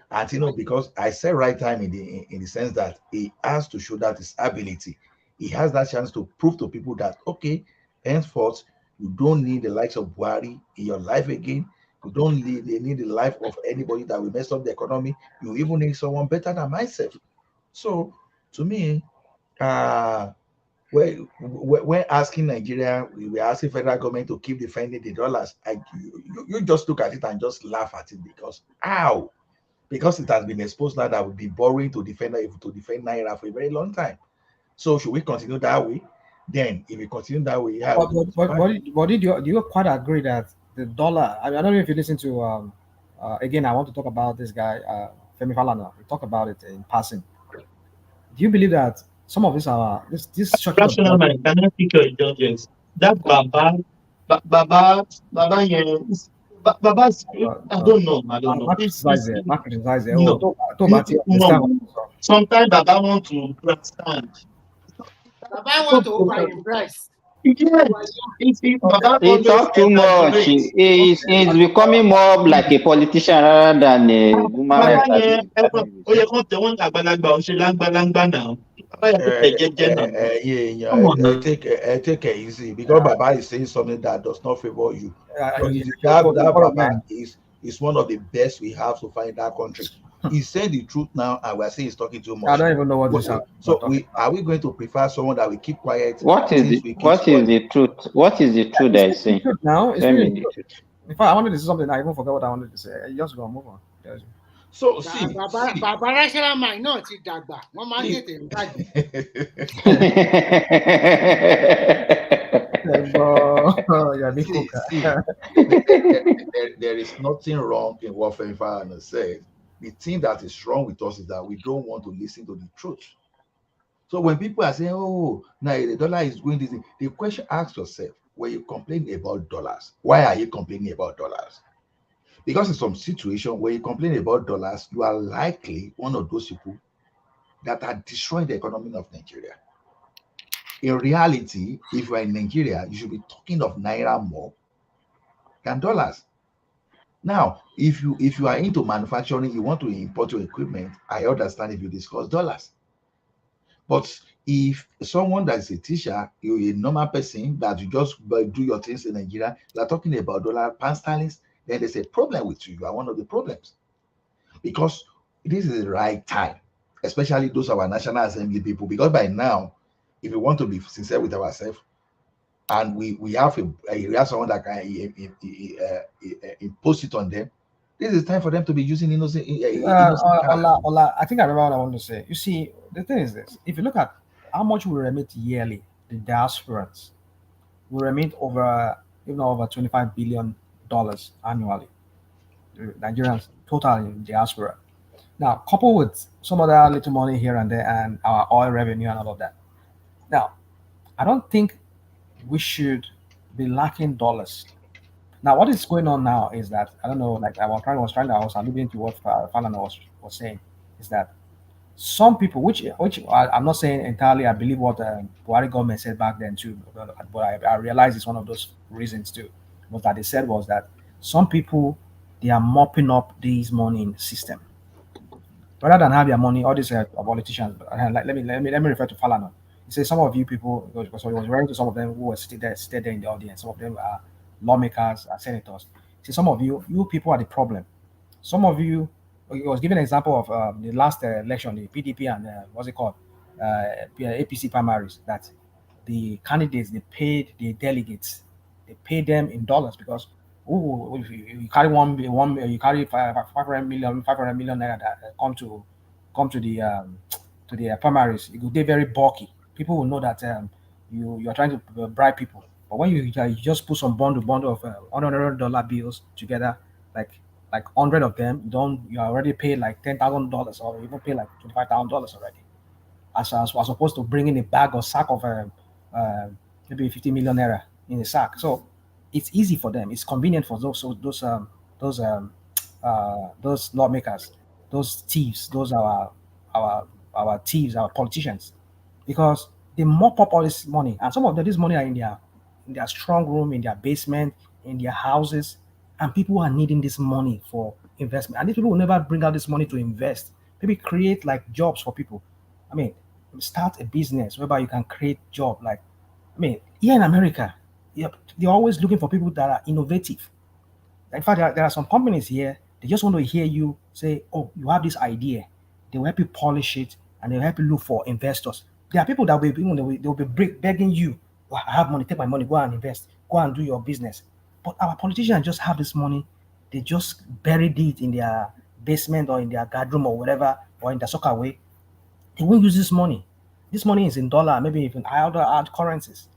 because I say right time in the sense that he has to show that his ability. He has that chance to prove to people that okay, henceforth you don't need the likes of Buhari in your life again. You don't need the life of anybody that will mess up the economy. You even need someone better than myself. So to me, when asking Nigeria, we were asking federal government to keep defending the dollars. You just look at it and just laugh at it because how? Because it has been exposed now that would be boring to defend Naira for a very long time. So should we continue that way? Then if we continue that way, do you quite agree that the dollar? I don't know if you listen to again. I want to talk about this guy Femi Falana. We talk about it in passing. Do you believe that some of these are this structure? Rational mind cannot pick your indulgence. That Baba, I don't know. Sometimes Baba want to understand. Baba want to overimpress. He talks too much. He's becoming more like a politician rather than a woman. Take it easy because Baba is saying something that does not favor you. That Baba is one of the best we have to find in that country. He's saying the truth now, and we're saying he's talking too much. I don't even know what this is. So are we going to prefer someone that will keep quiet? What is the truth? What is the truth that is saying? Now it's Tell really me the truth. in fact, I wanted to say something. I even forgot what I wanted to say. I just go move on. Yes. So see, Bàbá Rásálà máa náà ti dàgbà, wọ́n máa ń tètè ń bàjẹ́. There is nothing wrong in what Femifana said. The thing that is wrong with us is that we don't want to listen to the truth. So when people are saying, "Oh, now the dollar is going this," the question, ask yourself: when you complain about dollars, why are you complaining about dollars? Because in some situation where you complain about dollars, you are likely one of those people that are destroying the economy of Nigeria. In reality, if you are in Nigeria, you should be talking of naira more than dollars. Now, if you are into manufacturing, you want to import your equipment, I understand if you discuss dollars. But if someone that is a teacher, you're a normal person that you just do your things in Nigeria, you are talking about dollar, pound sterling, then there's a problem with you. You are one of the problems. Because this is the right time, especially those of our National Assembly people, because by now, if we want to be sincere with ourselves, and we have someone that can impose it on them, this is time for them to be using innocent Ola, I think I remember what I want to say. You see, the thing is this: if you look at how much we remit yearly, the diasporans, we remit over $25 billion annually. The Nigerians total in diaspora. Now, coupled with some other little money here and there, and our oil revenue and all of that. Now, I don't think we should be lacking dollars. Now, what is going on now is that I don't know. Like I was alluding to what Falana was saying, is that some people, which I'm not saying entirely, I believe what Buhari government said back then too, but I realize it's one of those reasons too. What that they said was that some people, they are mopping up this money in the system rather than have their money. All these politicians, let me refer to Falana. He says some of you people, because he was referring to some of them who were seated there in the audience. Some of them are lawmakers, senators. See, some of you people are the problem. Some of you, he was giving an example of the last election, the PDP and what's it called, APC primaries, that the candidates, they paid the delegates, they paid them in dollars because if you carry you carry 500 million naira that come to the primaries, it will be very bulky. People will know that you are trying to bribe people. But when you just put some bundle of $100 bills together, like 100 of them, you already paid like $10,000 or even pay like $25,000 already, as opposed to bringing a bag or sack of maybe 50 million naira in a sack. So it's easy for them. It's convenient for those lawmakers, those thieves, those are our thieves, our politicians, because they mop up all this money, and some of this money are in their strong room, in their basement, in their houses, and people are needing this money for investment. And these people will never bring out this money to invest. Maybe create like jobs for people. I mean, start a business whereby you can create job. Like, I mean, here in America, they're always looking for people that are innovative. In fact, there are some companies here, they just want to hear you say, "Oh, you have this idea." They will help you polish it, and they'll help you look for investors. There are people that will be begging you, "Well, I have money, take my money, go and invest, go and do your business." But our politicians just have this money, they just buried it in their basement or in their guard room or whatever, or in the soccer way. They won't use this money. This money is in dollar, maybe even other hard currencies.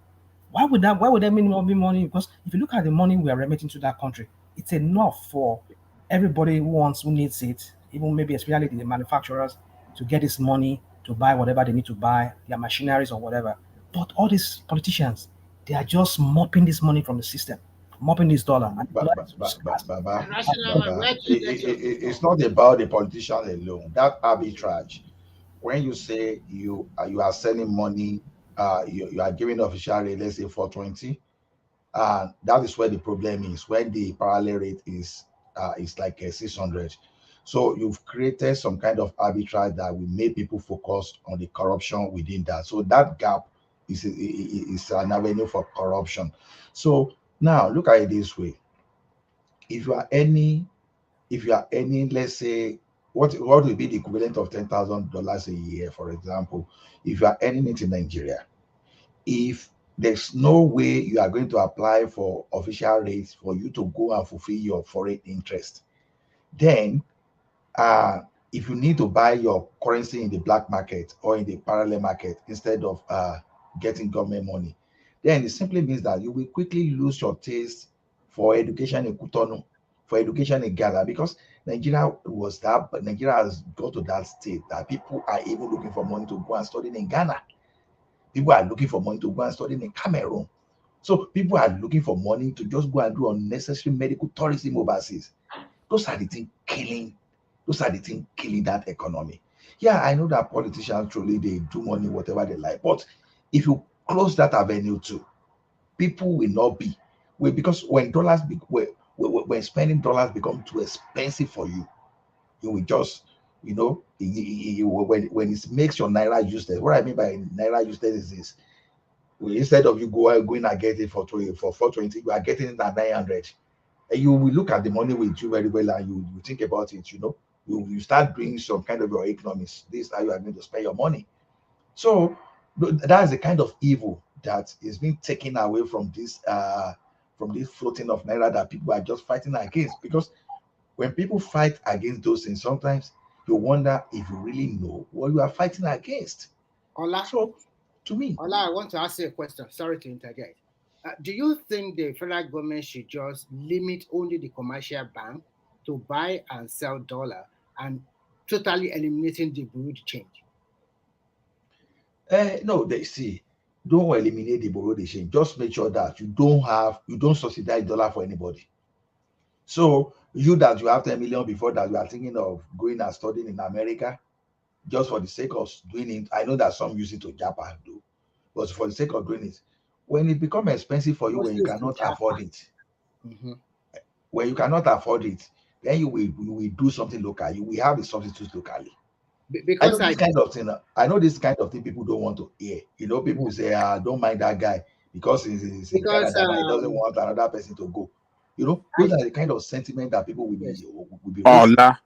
Why would that mean more money? Because if you look at the money we are remitting to that country, it's enough for everybody who needs it, even maybe especially the manufacturers, to get this money to buy whatever they need to buy, their machineries or whatever. But all these politicians, they are just mopping this money from the system, mopping this dollar. It's not about the politician alone. That arbitrage, when you say you are sending money, you are giving official rate, let's say 420, and that is where the problem is. When the parallel rate is like 600, so you've created some kind of arbitrage that will make people focus on the corruption within that. So that gap is an avenue for corruption. So now look at it this way: if you are earning, let's say what will be the equivalent of $10,000 a year, for example, if you are earning it in Nigeria? If there's no way you are going to apply for official rates for you to go and fulfill your foreign interest, then if you need to buy your currency in the black market or in the parallel market instead of getting government money, then it simply means that you will quickly lose your taste for education in Cotonou, for education in Ghana, because Nigeria has got to that state that people are even looking for money to go and study in Ghana. People are looking for money to go and study in Cameroon. So people are looking for money to just go and do unnecessary medical tourism overseas. Those are the things killing that economy. Yeah, I know that politicians truly they do money whatever they like, but if you close that avenue too, people will not be because when when spending dollars become too expensive for you, you will just when it makes your naira useless. What I mean by naira useless is this: instead of you going and get it for 420, you are getting it at 900. And you will look at the money with you very well, and you think about it. You start doing some kind of your economics. This is how you are going to spend your money. So that's the kind of evil that is being taken away from this floating of naira that people are just fighting against. Because when people fight against those things, sometimes you wonder if you really know what you are fighting against. Ola, so to me, Ola, I want to ask you a question. Sorry to interject. Do you think the federal government should just limit only the commercial bank to buy and sell dollar and totally eliminating the bureau de change? No, they see. Don't eliminate the bureau de change. Just make sure that you don't subsidize dollar for anybody. So you have 10 million before that you are thinking of going and studying in America, just for the sake of doing it. I know that some use it to Japan do, but for the sake of doing it, when it becomes expensive for you, when you cannot afford it, when you cannot afford it, then you will do something local. You will have the substitutes locally. Because I know this kind of thing people don't want to hear. People will say, don't mind that guy because he's in Canada and he doesn't want another person to go. Those are the kind of sentiment that people will be Ola,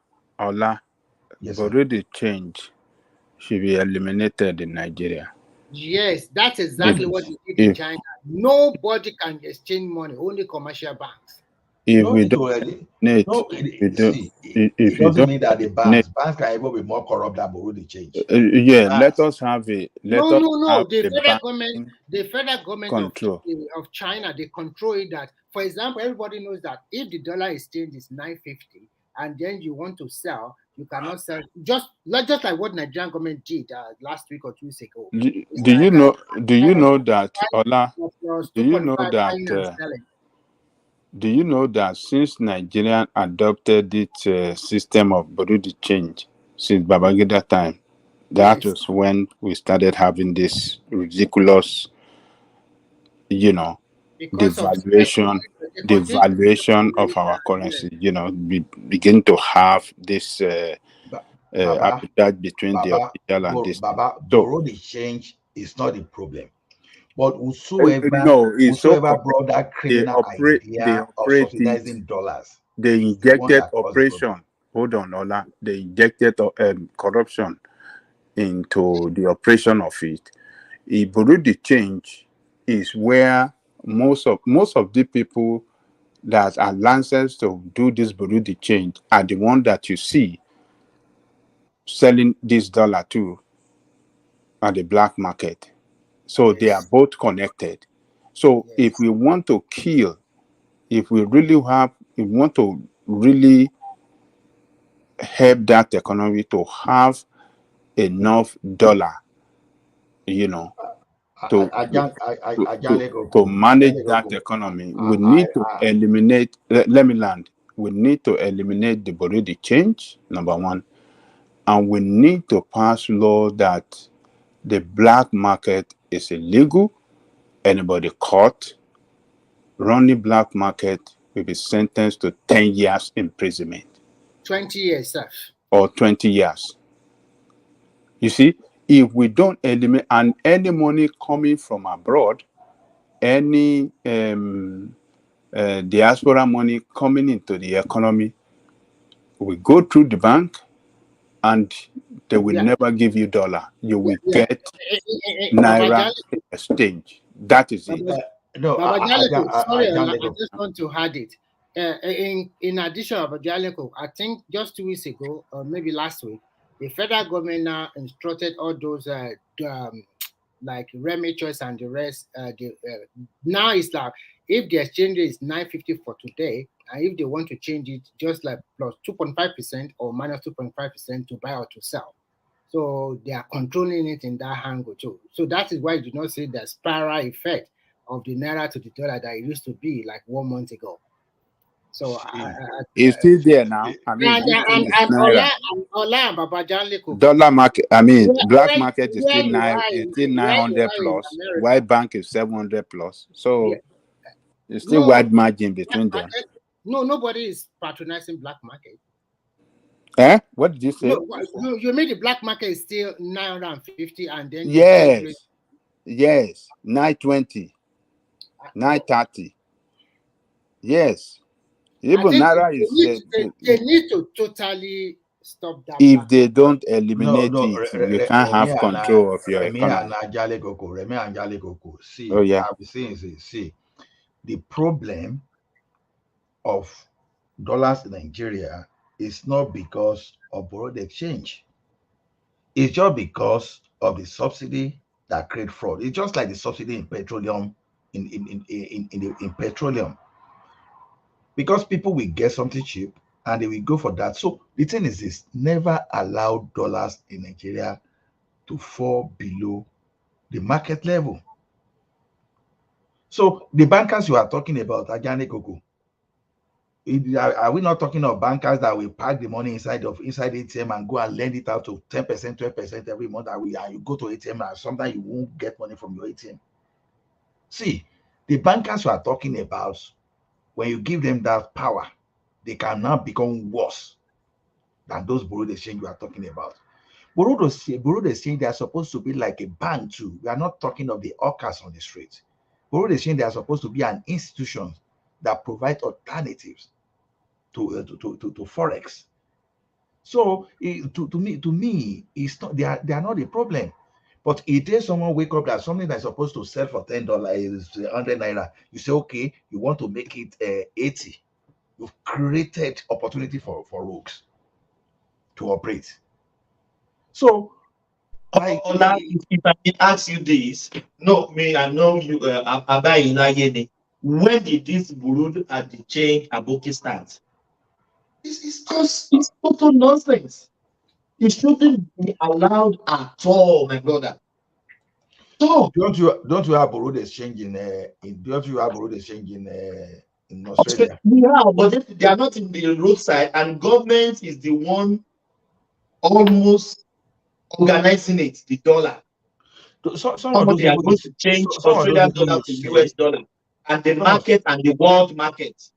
yes, bureau de change should be eliminated in Nigeria. Yes, that's exactly what you did in China. Nobody can exchange money, only commercial banks. If we don't it doesn't mean that the banks can even be more corrupt than bureau de change. Let us have a the federal government of China, they control it. That, for example, everybody knows that if the dollar exchange is 950 and then you want to sell, you cannot sell just like what Nigerian government did last week or 2 weeks ago. Do you know that, Ola? Do you know that since Nigeria adopted this system of bureau de change since Babangida time, that was when we started having this ridiculous, devaluation of our currency. We begin to have this appetite between the official and this. Bureau de change is not the problem. But whosoever brought that criminal idea of subsidizing dollars, they injected operation. Hold on, Ola. They injected corruption into the operation of it. A bureau de change is where most of the people that are licensed to do this bureau de change are the one that you see selling this dollar to at the black market. So they are both connected. So if we want to kill, if we want to really help that economy to have enough dollar, to manage that economy, we need to eliminate. Let me land. We need to eliminate the bureau de change, number one, and we need to pass law that the black market is illegal. Anybody caught running black market will be sentenced to 10 years imprisonment. 20 years, sir. Or 20 years. You see, if we don't eliminate, and any money coming from abroad, any diaspora money coming into the economy, we go through the bank, and they will never give you dollar. You will get naira exchange. That is it. Sorry, I just want to add it. In addition, Babajaliko, I think just 2 weeks ago, or maybe last week, the federal government now instructed all those like remiters and the rest. Now it's like if the exchange rate is 950 for today, and if they want to change it, just like plus 2.5% or minus 2.5% to buy or to sell. So they are controlling it in that angle too. So that is why you do not see the spiral effect of the naira to the dollar that it used to be like 1 month ago. So it's still there now. I mean, dollar market. I mean, black market is still 900 plus. White bank is 700 plus. So it's still wide margin between them. No, nobody is patronizing black market. Eh? What did you say? No, you made the black market is still 950 and then yes, 920, 930. Yes. Even naira is they need to totally stop that. If they don't eliminate it, you can't have control of your economy. See, oh yeah. I'll be saying, see, the problem of dollars in Nigeria is not because of borrowed exchange. It's just because of the subsidy that create fraud. It's just like the subsidy in petroleum, in petroleum. Because people will get something cheap and they will go for that. So the thing is this: never allow dollars in Nigeria to fall below the market level. So the bankers you are talking about, Ajani Koko, are we not talking of bankers that will pack the money inside ATM and go and lend it out to 10%, 12% every month? And you go to ATM and sometimes you won't get money from your ATM. See, the bankers you are talking about, when you give them that power, they can now become worse than those borrowed exchange you are talking about. Borrowed exchange, they are supposed to be like a bank too. We are not talking of the hawkers on the street. Borrowed exchange, they are supposed to be an institution that provide alternatives to forex. So to me, it's not they are not the problem. But if someone wake up that something that's supposed to sell for $10 is 100 naira, you say, okay, you want to make it 80. You've created opportunity for rogues to operate. So, Ola, if I can ask you this, I know you when did this Burundi at the change Aboki start? It's total nonsense. It shouldn't be allowed at all, my brother. So don't you have borrowed exchange in Australia? Yeah, but they are not in the roadside, and government is the one almost organizing it, the dollar. Some of those they are going to change Australian dollar to US dollar, and the market and the world market.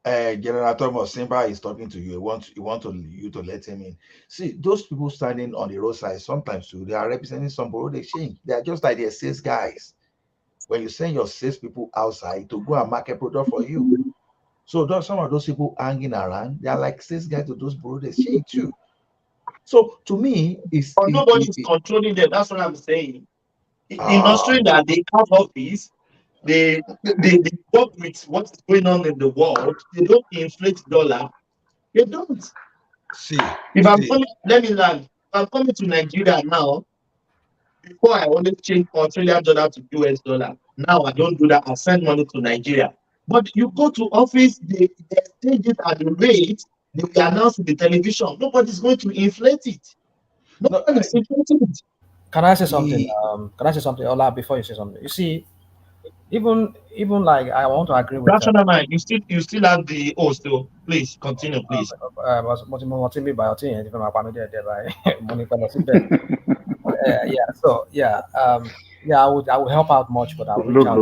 General Thomas Simba is talking to you. You want you to let him in. See, those people standing on the roadside sometimes too, they are representing some borrowed exchange. They are just like their sales guys. When you send your sales people outside to go and market product for you, so some of those people hanging around, they are like sales guys to those borrowed exchange too. So to me, nobody is controlling them. That's what I'm saying. In Australia, they have office. They work with what's going on in the world. They don't inflate dollar. They don't. Let me land. If I'm coming to Nigeria now, before I always change Australian dollar to US dollar. Now I don't do that. I send money to Nigeria. But you go to office, they exchange it at the rate they will announce in the television. Nobody's going to inflate it. Nobody's inflating it. Can I say something? Can I say something, Ola, before you say something? You see, even like I want to agree with Rational mind, you still have the still. Please continue, please. I would help out much, but I will reach out.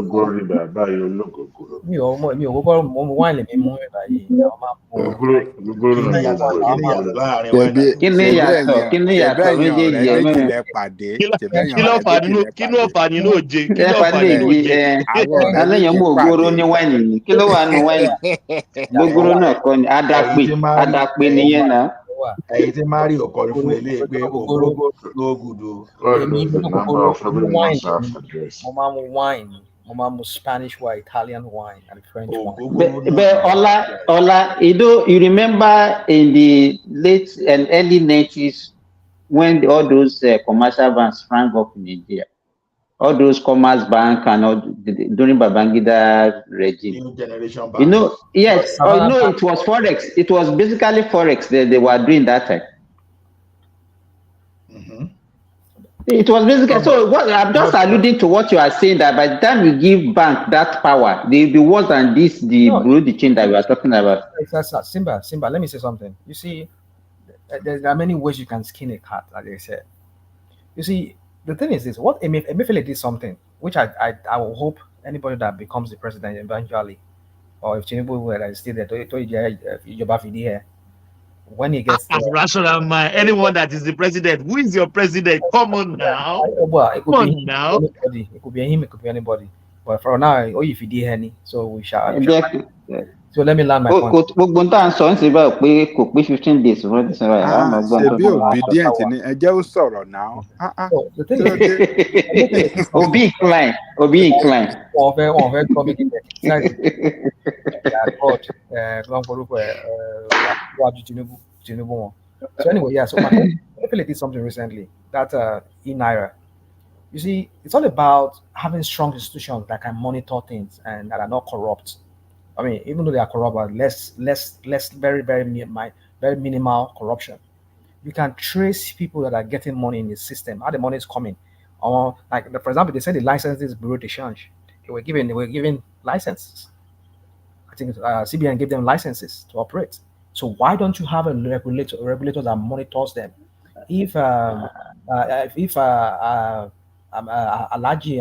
Anything Mario call for a no good. What is the number of every month after this? Mama Spanish wine, Italian wine, and French wine. But Ola, you remember in the late and early 90s when all those commercial banks sprang up in Nigeria, all those Commerce Bank and all during Babangida regime. New generation banks. You know, yes. Oh no, it was Forex. It was basically Forex that they were doing that time. It was basically so. What I'm just alluding to what you are saying, that by the time you give bank that power, they'll be worse than this, the chain that we are talking about. Simba, let me say something. You see, there are many ways you can skin a cat, like they said. You see, the thing is this: what Emefiele did something which I will hope anybody that becomes the president eventually, or if Tinubu were still there, when he gets there, rational man, anyone that is the president, who is your president? Come on now. Well, it could be anybody. It could be him. It could be anybody. But for now, if he did any, so we shall. So let me land my point. 15 days. Obedient now. The thing is, Obi incline. So anyway, yeah. So I did something recently that in Naira. You see, it's all about having strong institutions that can monitor things and that are not corrupt. I mean, even though they are corrupt, but less, very minimal corruption. You can trace people that are getting money in the system, how the money is coming. Or for example, they said the licenses bureau de change. They were given licenses. I think CBN gave them licenses to operate. So why don't you have a regulator that monitors them? If Alhaji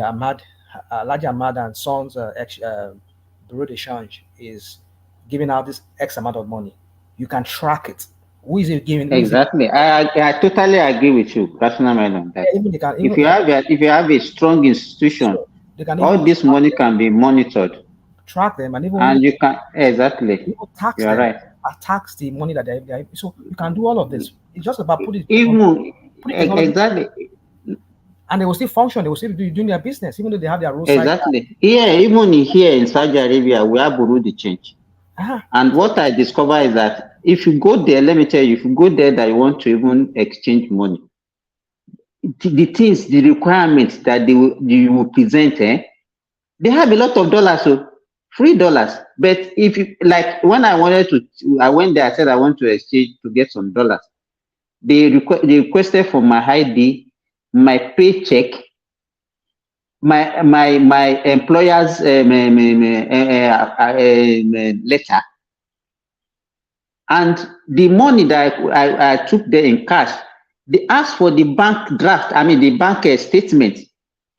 Ahmad and Sons bureau de change is giving out this X amount of money, you can track it. Who is it giving? Exactly. I totally agree with you, personal man, on that. If you have a strong institution, all this money can be monitored. Track them and you can exactly. Tax You're them, right. Tax the money that they so you can do all of this. It's just about putting exactly. And they will still function. They will still be doing their business, even though they have their roadside. Exactly. Yeah, even here in Saudi Arabia, we have bureau de change. And what I discover is that if you go there, let me tell you, if you go there that you want to even exchange money, the requirements that you will present, they have a lot of dollars, so $3. But if you like, when I went there, I said I want to exchange to get some dollars. They requested for my ID, my paycheck, my employer's letter, and the money that I took there in cash. They asked for the bank draft, the bank statement,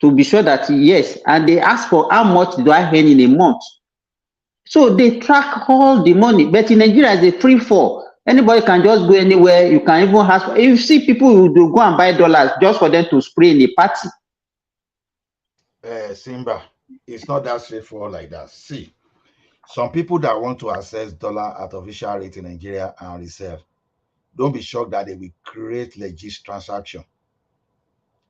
to be sure that yes, and they asked for how much do I earn in a month. So they track all the money. But in Nigeria, it's a free fall. Anybody can just go anywhere. You can even ask. If you see people who do go and buy dollars just for them to spray in a party. Simba, it's not that straightforward like that. See, some people that want to access dollar at official rate in Nigeria and reserve, don't be shocked that they will create legit transaction.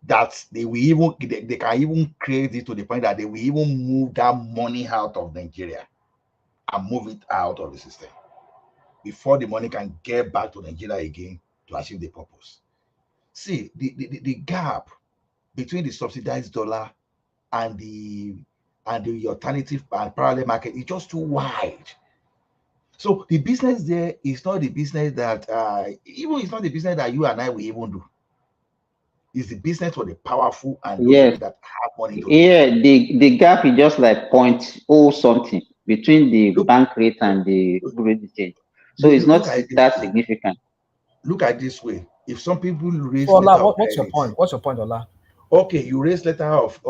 That they will even they can even create it to the point that they will even move that money out of Nigeria and move it out of the system before the money can get back to Nigeria again to achieve the purpose. See, the gap between the subsidized dollar and the alternative and parallel market is just too wide. So the business there is not the business that it's not the business that you and I will even do. It's the business for the powerful and those that have money to do. The gap is just like 0.0 something between the bank rate and the bureau de change. So it's not that significant. Look at this way. If some people raise what's your point? What's your point, Ola? Okay, you raise letter of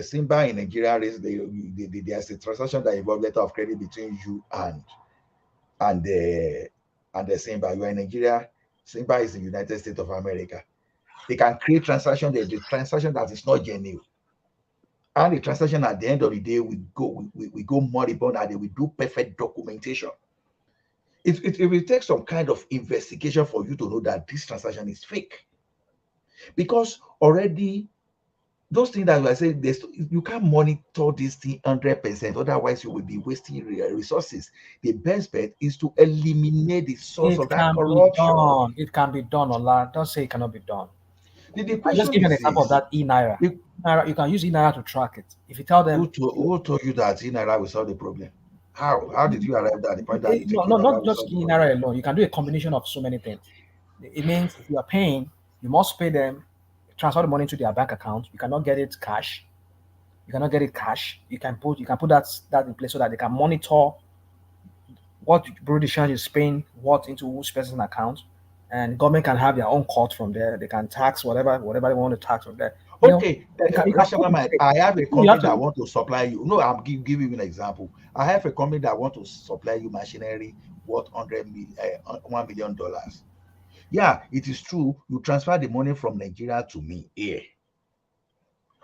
Simba in Nigeria raised there's a transaction that involves letter of credit between you and the Simba. You are in Nigeria, Simba is in the United States of America. They can create transaction. There's the transaction that is not genuine. And the transaction at the end of the day, we go moribund and they will do perfect documentation. It will take some kind of investigation for you to know that this transaction is fake. Because already those things that you are saying, you can't monitor this thing 100%, otherwise you will be wasting resources. The best bet is to eliminate the source It of that can be corruption. done. It can be done, Ola. Don't say it cannot be done. The I just question give you an is example of this. that e-Naira. You can use e-Naira to track it. If you tell them... Who told you that e-Naira will solve the problem? How did you arrive at the point that you think No, e-Naira not will just solve the problem? e-Naira alone. You can do a combination of so many things. It means if you are paying, you must pay them, transfer the money to their bank account. You cannot get it cash. You cannot get it cash. You can put that in place so that they can monitor what British is paying, what into which person's account, and government can have their own court from there. They can tax whatever they want to tax from there. Okay, You can rational mind. I have a you company have that to, want to supply you. No, I'm give you an example. I have a company that want to supply you machinery worth $1 million. Yeah, it is true. You transfer the money from Nigeria to me here.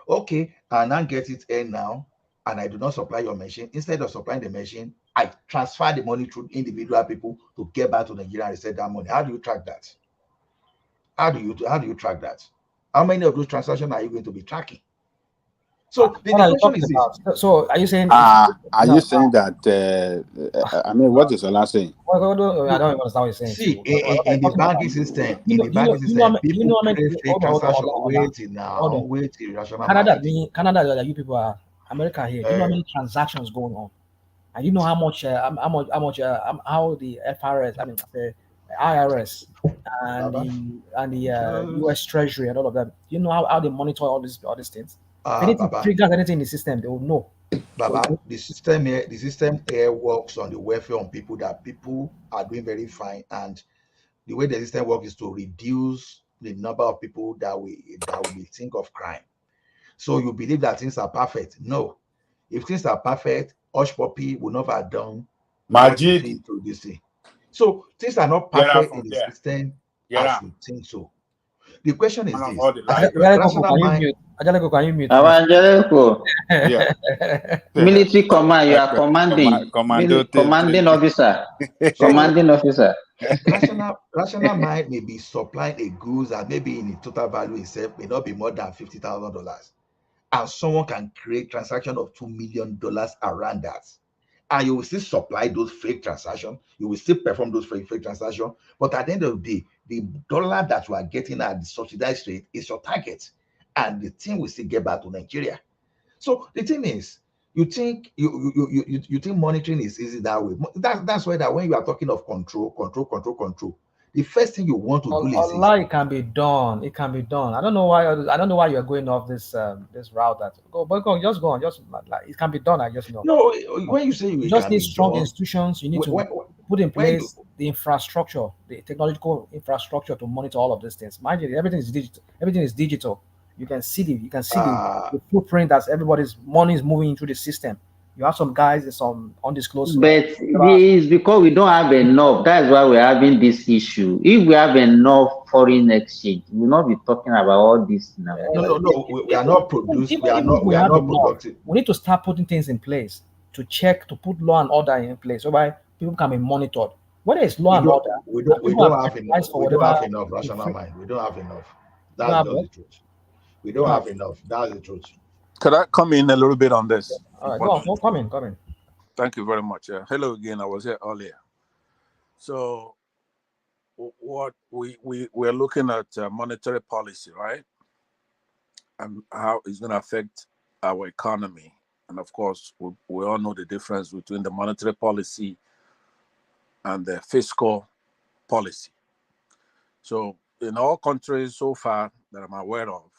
Okay, I now get it here now, and I do not supply your machine. Instead of supplying the machine, I transfer the money through individual people to get back to Nigeria and receive that money. How do you track that? How do you track that? How many of those transactions are you going to be tracking? So the what are you question talking is this. about? So are you saying? Are you saying that? I mean, what is Ola saying? I don't even understand what you're saying. See, Too. in the banking system, people create fake transactions. Wait, irrational Canada, mind. Canada, you people are America here. Do you know how many transactions going on? And you know how much how the FRS, I mean the IRS and the US Treasury and all of that. You know how they monitor all these things. If anything Baba, triggers anything in the system, they will know. Baba, the system here works on the welfare on people that people are doing very fine, and the way the system works is to reduce the number of people that we think of crime. So you believe that things are perfect? No. If things are perfect, Hush Puppy will never have done what he did to this thing. So things are not Get out perfect from in the there. system Get as out. you think so. The question is Turn off this: all the lights. rational mind. Can you mute? Angelico, Yeah. military command, you are commanding, Commando commanding officer, So commanding officer. rational mind may be supplying a goods and maybe in the total value itself may not be more than $50,000, and someone can create transaction of $2 million around that, and you will still supply those fake transactions. You will still perform those fake transactions, but at the end of the day, the dollar that you are getting at the subsidized rate is your target, and the thing will still get back to Nigeria. So the thing is, you think you think monitoring is easy that way. That's why that when you are talking of control, the first thing you want to do is this. Allah, it can be done. It can be done. I don't know why you're going off this this route. Just go on. Just like it can be done. I just know. No, when you say you it just can need be strong done, institutions. You need to put in place the infrastructure, the technological infrastructure to monitor all of these things. Mind you, everything is digital. Everything is digital. You can see the footprint that everybody's money is moving into the system. You have some guys and some undisclosed. But it's because we don't have enough. That's why we're having this issue. If we have enough foreign exchange, we'll not be talking about all this now. No. We are not producing. We are not productive. We need to start putting things in place to put law and order in place, whereby people can be monitored. Whether it's law and order, we don't have enough rational mind. We don't have enough. That's just the truth. We don't have enough. That's the truth. Could I come in a little bit on this? All right, go on. Come in. Thank you very much. Hello again. I was here earlier. So, what we're looking at monetary policy, right? And how it's going to affect our economy. And of course, we all know the difference between the monetary policy and the fiscal policy. So, in all countries so far that I'm aware of,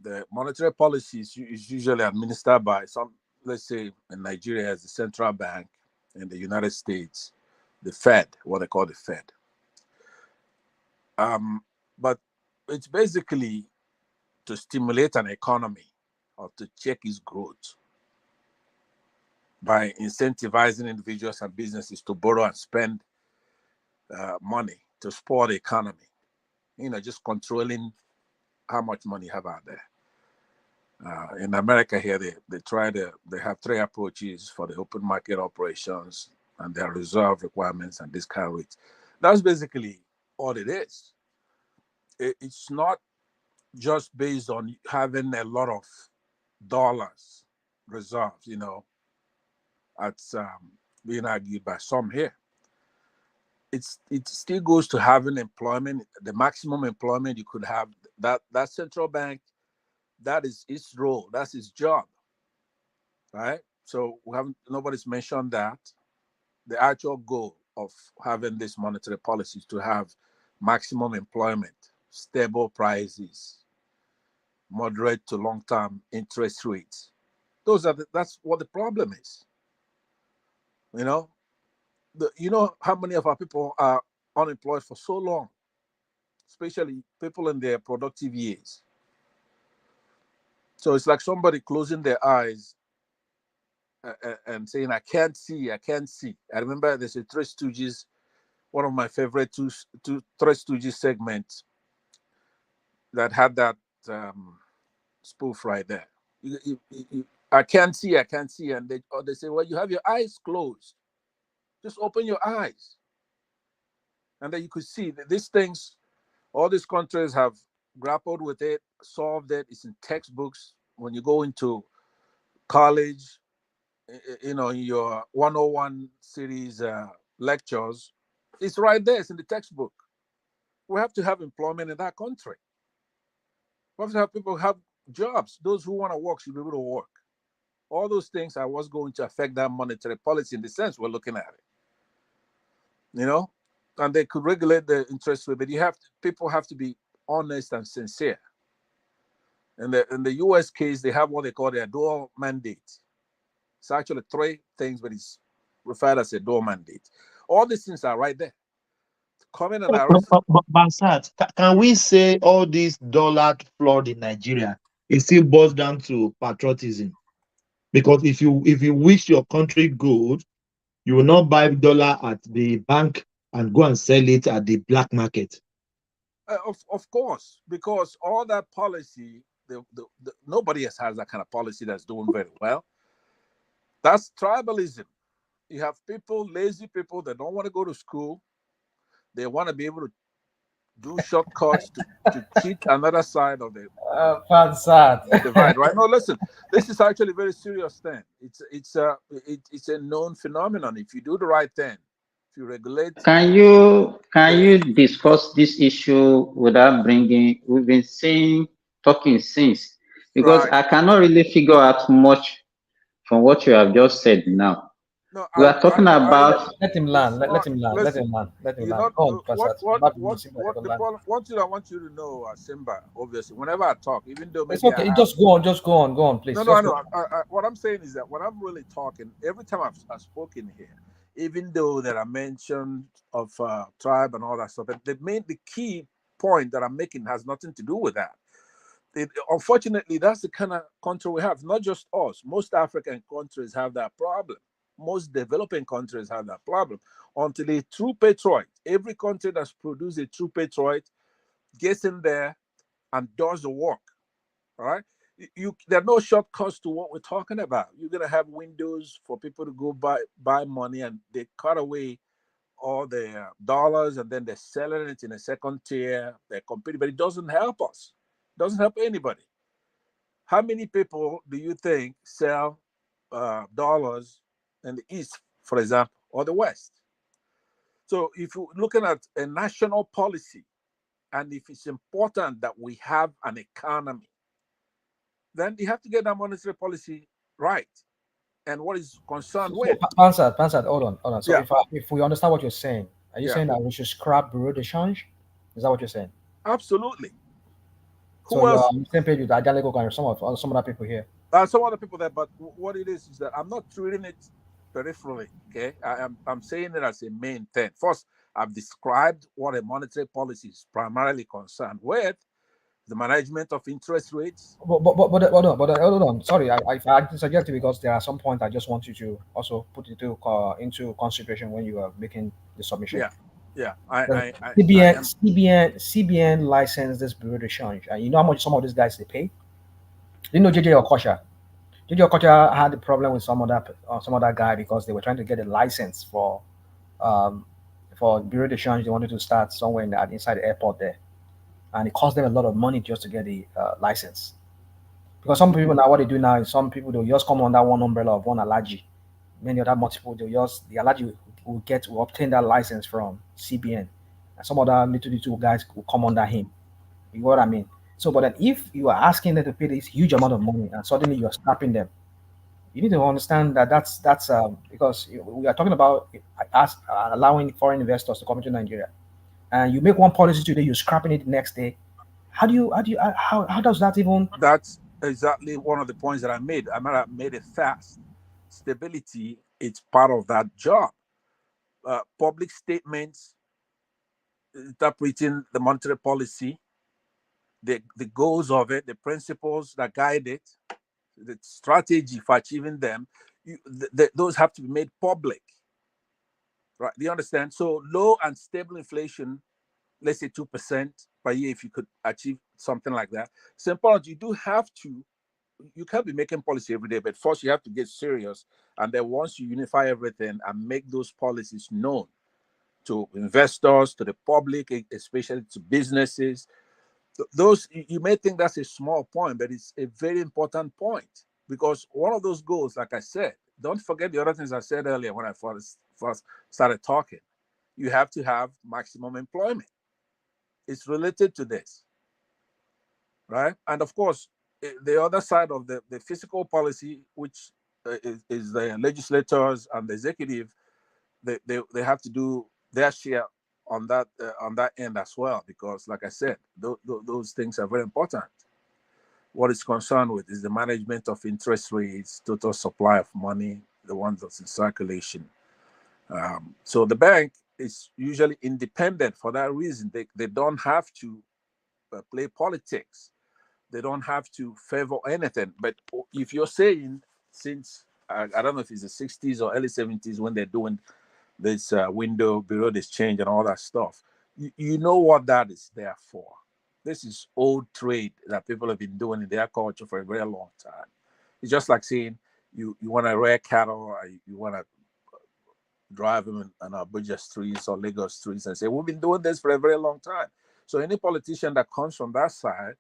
the monetary policy is usually administered by some, let's say in Nigeria as the central bank, in the United States, the Fed, what they call the Fed. But it's basically to stimulate an economy or to check its growth by incentivizing individuals and businesses to borrow and spend money to support the economy. Just controlling how much money you have out there. In America here, they have three approaches for the open market operations, and their reserve requirements and discount rates. That's basically all it is. It's not just based on having a lot of dollars reserves, you know, that's being argued by some here. It still goes to having employment, the maximum employment you could have. That central bank, that is its role, that's its job, right? So nobody's mentioned that. The actual goal of having this monetary policy is to have maximum employment, stable prices, moderate to long-term interest rates. That's what the problem is. You know, you know how many of our people are unemployed for so long, especially people in their productive years. So it's like somebody closing their eyes and saying, I can't see. I remember there's a Three Stooges, one of my favorite two Three Stooges segments that had that spoof right there. I can't see, and they say, well, you have your eyes closed. Just open your eyes. And then you could see that these things, all these countries have grappled with it, solved it. It's in textbooks. When you go into college, you know, in your 101 series lectures, it's right there. It's in the textbook. We have to have employment in that country. We have to have people have jobs. Those who want to work should be able to work. All those things are what's going to affect that monetary policy in the sense we're looking at it. You know, and they could regulate the interest rate, but people have to be honest and sincere. In the US case, they have what they call their dual mandate. It's actually three things, but it's referred as a dual mandate. All these things are right there. Comment and arrest. Bansat, can we say all this dollar flood in Nigeria, it still boils down to patriotism? Because if you wish your country good, you will not buy dollar at the bank and go and sell it at the black market. Of course, because all that policy, nobody else has that kind of policy that's doing very well. That's tribalism. You have people, lazy people that don't want to go to school. They want to be able to do shortcuts to cheat another side of the divide. Right? No, listen. This is actually a very serious thing. It's a known phenomenon. If you do the right thing, if you regulate. Can you discuss this issue without bringing? We've been talking since, because I cannot really figure out much from what you have just said now. No, we are talking about. Let him land. Let him land. Let him land. One thing I want you to know, Simba, obviously, whenever I talk, even though maybe it's okay, just go on, please. No, I know. What I'm saying is that when I'm really talking, every time I've spoken here, even though there are mentions of tribe and all that stuff, the key point that I'm making has nothing to do with that. Unfortunately, that's the kind of country we have. Not just us. Most African countries have that problem. Most developing countries have that problem. Until a true patriot, every country that's produced a true patriot gets in there and does the work. All right? There are no shortcuts to what we're talking about. You're going to have windows for people to go buy money, and they cut away all the dollars, and then they're selling it in a second tier. They're competing, but it doesn't help us. It doesn't help anybody. How many people do you think sell dollars in the East, for example, or the West? So if you're looking at a national policy, and if it's important that we have an economy, then you have to get that monetary policy right. And what is concerned with? Pansat, hold on. So yeah. if we understand what you're saying, are you saying that we should scrap bureau de change? Is that what you're saying? Absolutely. So you're on the same page with Ajale and some other people here. Some other people there, but what it is that I'm not treating it peripherally. Okay, I'm saying it as a main thing. First, I've described what a monetary policy is primarily concerned with: the management of interest rates. But hold on. Sorry, I suggest it because there are some points I just want you to also put into consideration when you are making the submission. Yeah. CBN licensed this bureau de change, and you know how much some of these guys they pay. You know JJ Okosha. Did your culture had a problem with some other guy because they were trying to get a license um, for bureau de change. They wanted to start somewhere inside the airport there, and it cost them a lot of money just to get the license. Because some people now, what they do now is some people they'll just come under one umbrella of one allergy. Many other multiple, they'll just the allergy will obtain that license from CBN, and some other little guys will come under him. You know what I mean? So, but then if you are asking them to pay this huge amount of money and suddenly you are scrapping them, you need to understand that that's because we are talking about allowing foreign investors to come into Nigeria, and you make one policy today, you're scrapping it the next day. How does that even? That's exactly one of the points that I made. I made it fast. Stability is part of that job. Public statements interpreting the monetary policy, the goals of it, the principles that guide it, the strategy for achieving them, those have to be made public. Right? Do you understand? So low and stable inflation, let's say 2% per year, if you could achieve something like that. So important, you can't be making policy every day, but first you have to get serious. And then once you unify everything and make those policies known to investors, to the public, especially to businesses, those you may think that's a small point, but it's a very important point, because one of those goals, like I said, don't forget the other things I said earlier when I first started talking. You have to have maximum employment. It's related to this, right? And of course, the other side of the fiscal policy, which is the legislators and the executive, they have to do their share on that end as well, because like I said, those things are very important. What it's concerned with is the management of interest rates, total supply of money, the ones that's in circulation. So the bank is usually independent for that reason. They don't have to play politics. They don't have to favor anything. But if you're saying since, I don't know if it's the 60s or early 70s when they're doing this window bureau exchange and all that stuff, you know what that is there for. This is old trade that people have been doing in their culture for a very long time. It's just like saying you want to rear cattle, or you want to drive them on Abuja streets or Lagos streets and say, we've been doing this for a very long time. So any politician that comes from that side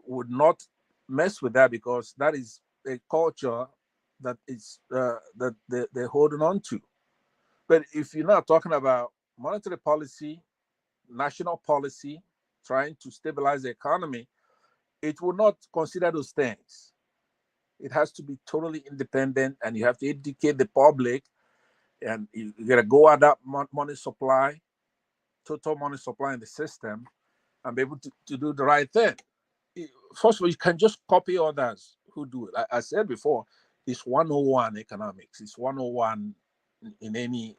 would not mess with that, because that is a culture that is that they're holding on to. But if you're not talking about monetary policy, national policy, trying to stabilize the economy, it will not consider those things. It has to be totally independent, and you have to educate the public, and you got to go at that money supply, total money supply in the system, and be able to do the right thing. First of all, you can just copy others who do it. Like I said before, it's 101 economics. It's 101 in any.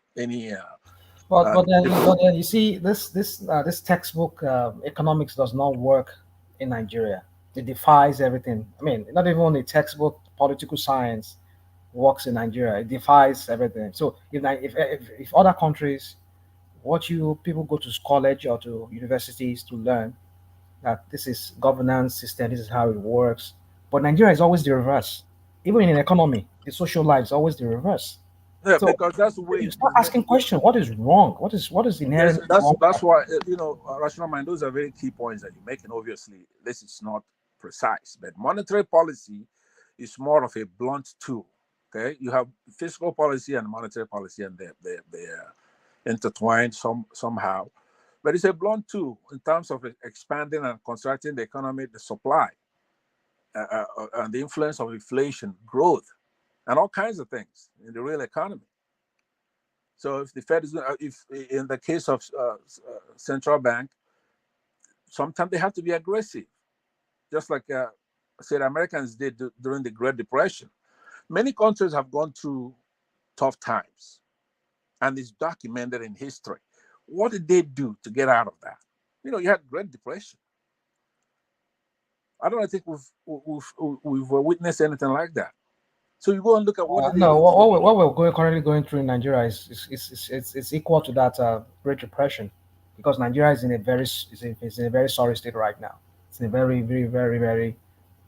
But then you see this textbook economics does not work in Nigeria. It defies everything. I mean, not even the textbook political science works in Nigeria. It defies everything. So if other countries, people go to college or to universities to learn that this is governance system, this is how it works. But Nigeria is always the reverse. Even in economy, the social life is always the reverse. Yeah, So because that's the way you start asking questions. What is wrong? What is inherent? Yes, that's why rational mind. Those are very key points that you're making. Obviously, this is not precise, but monetary policy is more of a blunt tool. Okay, you have fiscal policy and monetary policy, and they're intertwined somehow. But it's a blunt tool in terms of expanding and constructing the economy, the supply, and the influence of inflation, growth, and all kinds of things in the real economy. So if the Fed is, if in the case of central bank, sometimes they have to be aggressive, just like said Americans did during the Great Depression. Many countries have gone through tough times, and it's documented in history. What did they do to get out of that? You had Great Depression. I don't think we've witnessed anything like that. So you go and look at what no, what we're currently going through in Nigeria is equal to that Great Depression, because Nigeria is in a very sorry state right now. It's in a very, very, very, very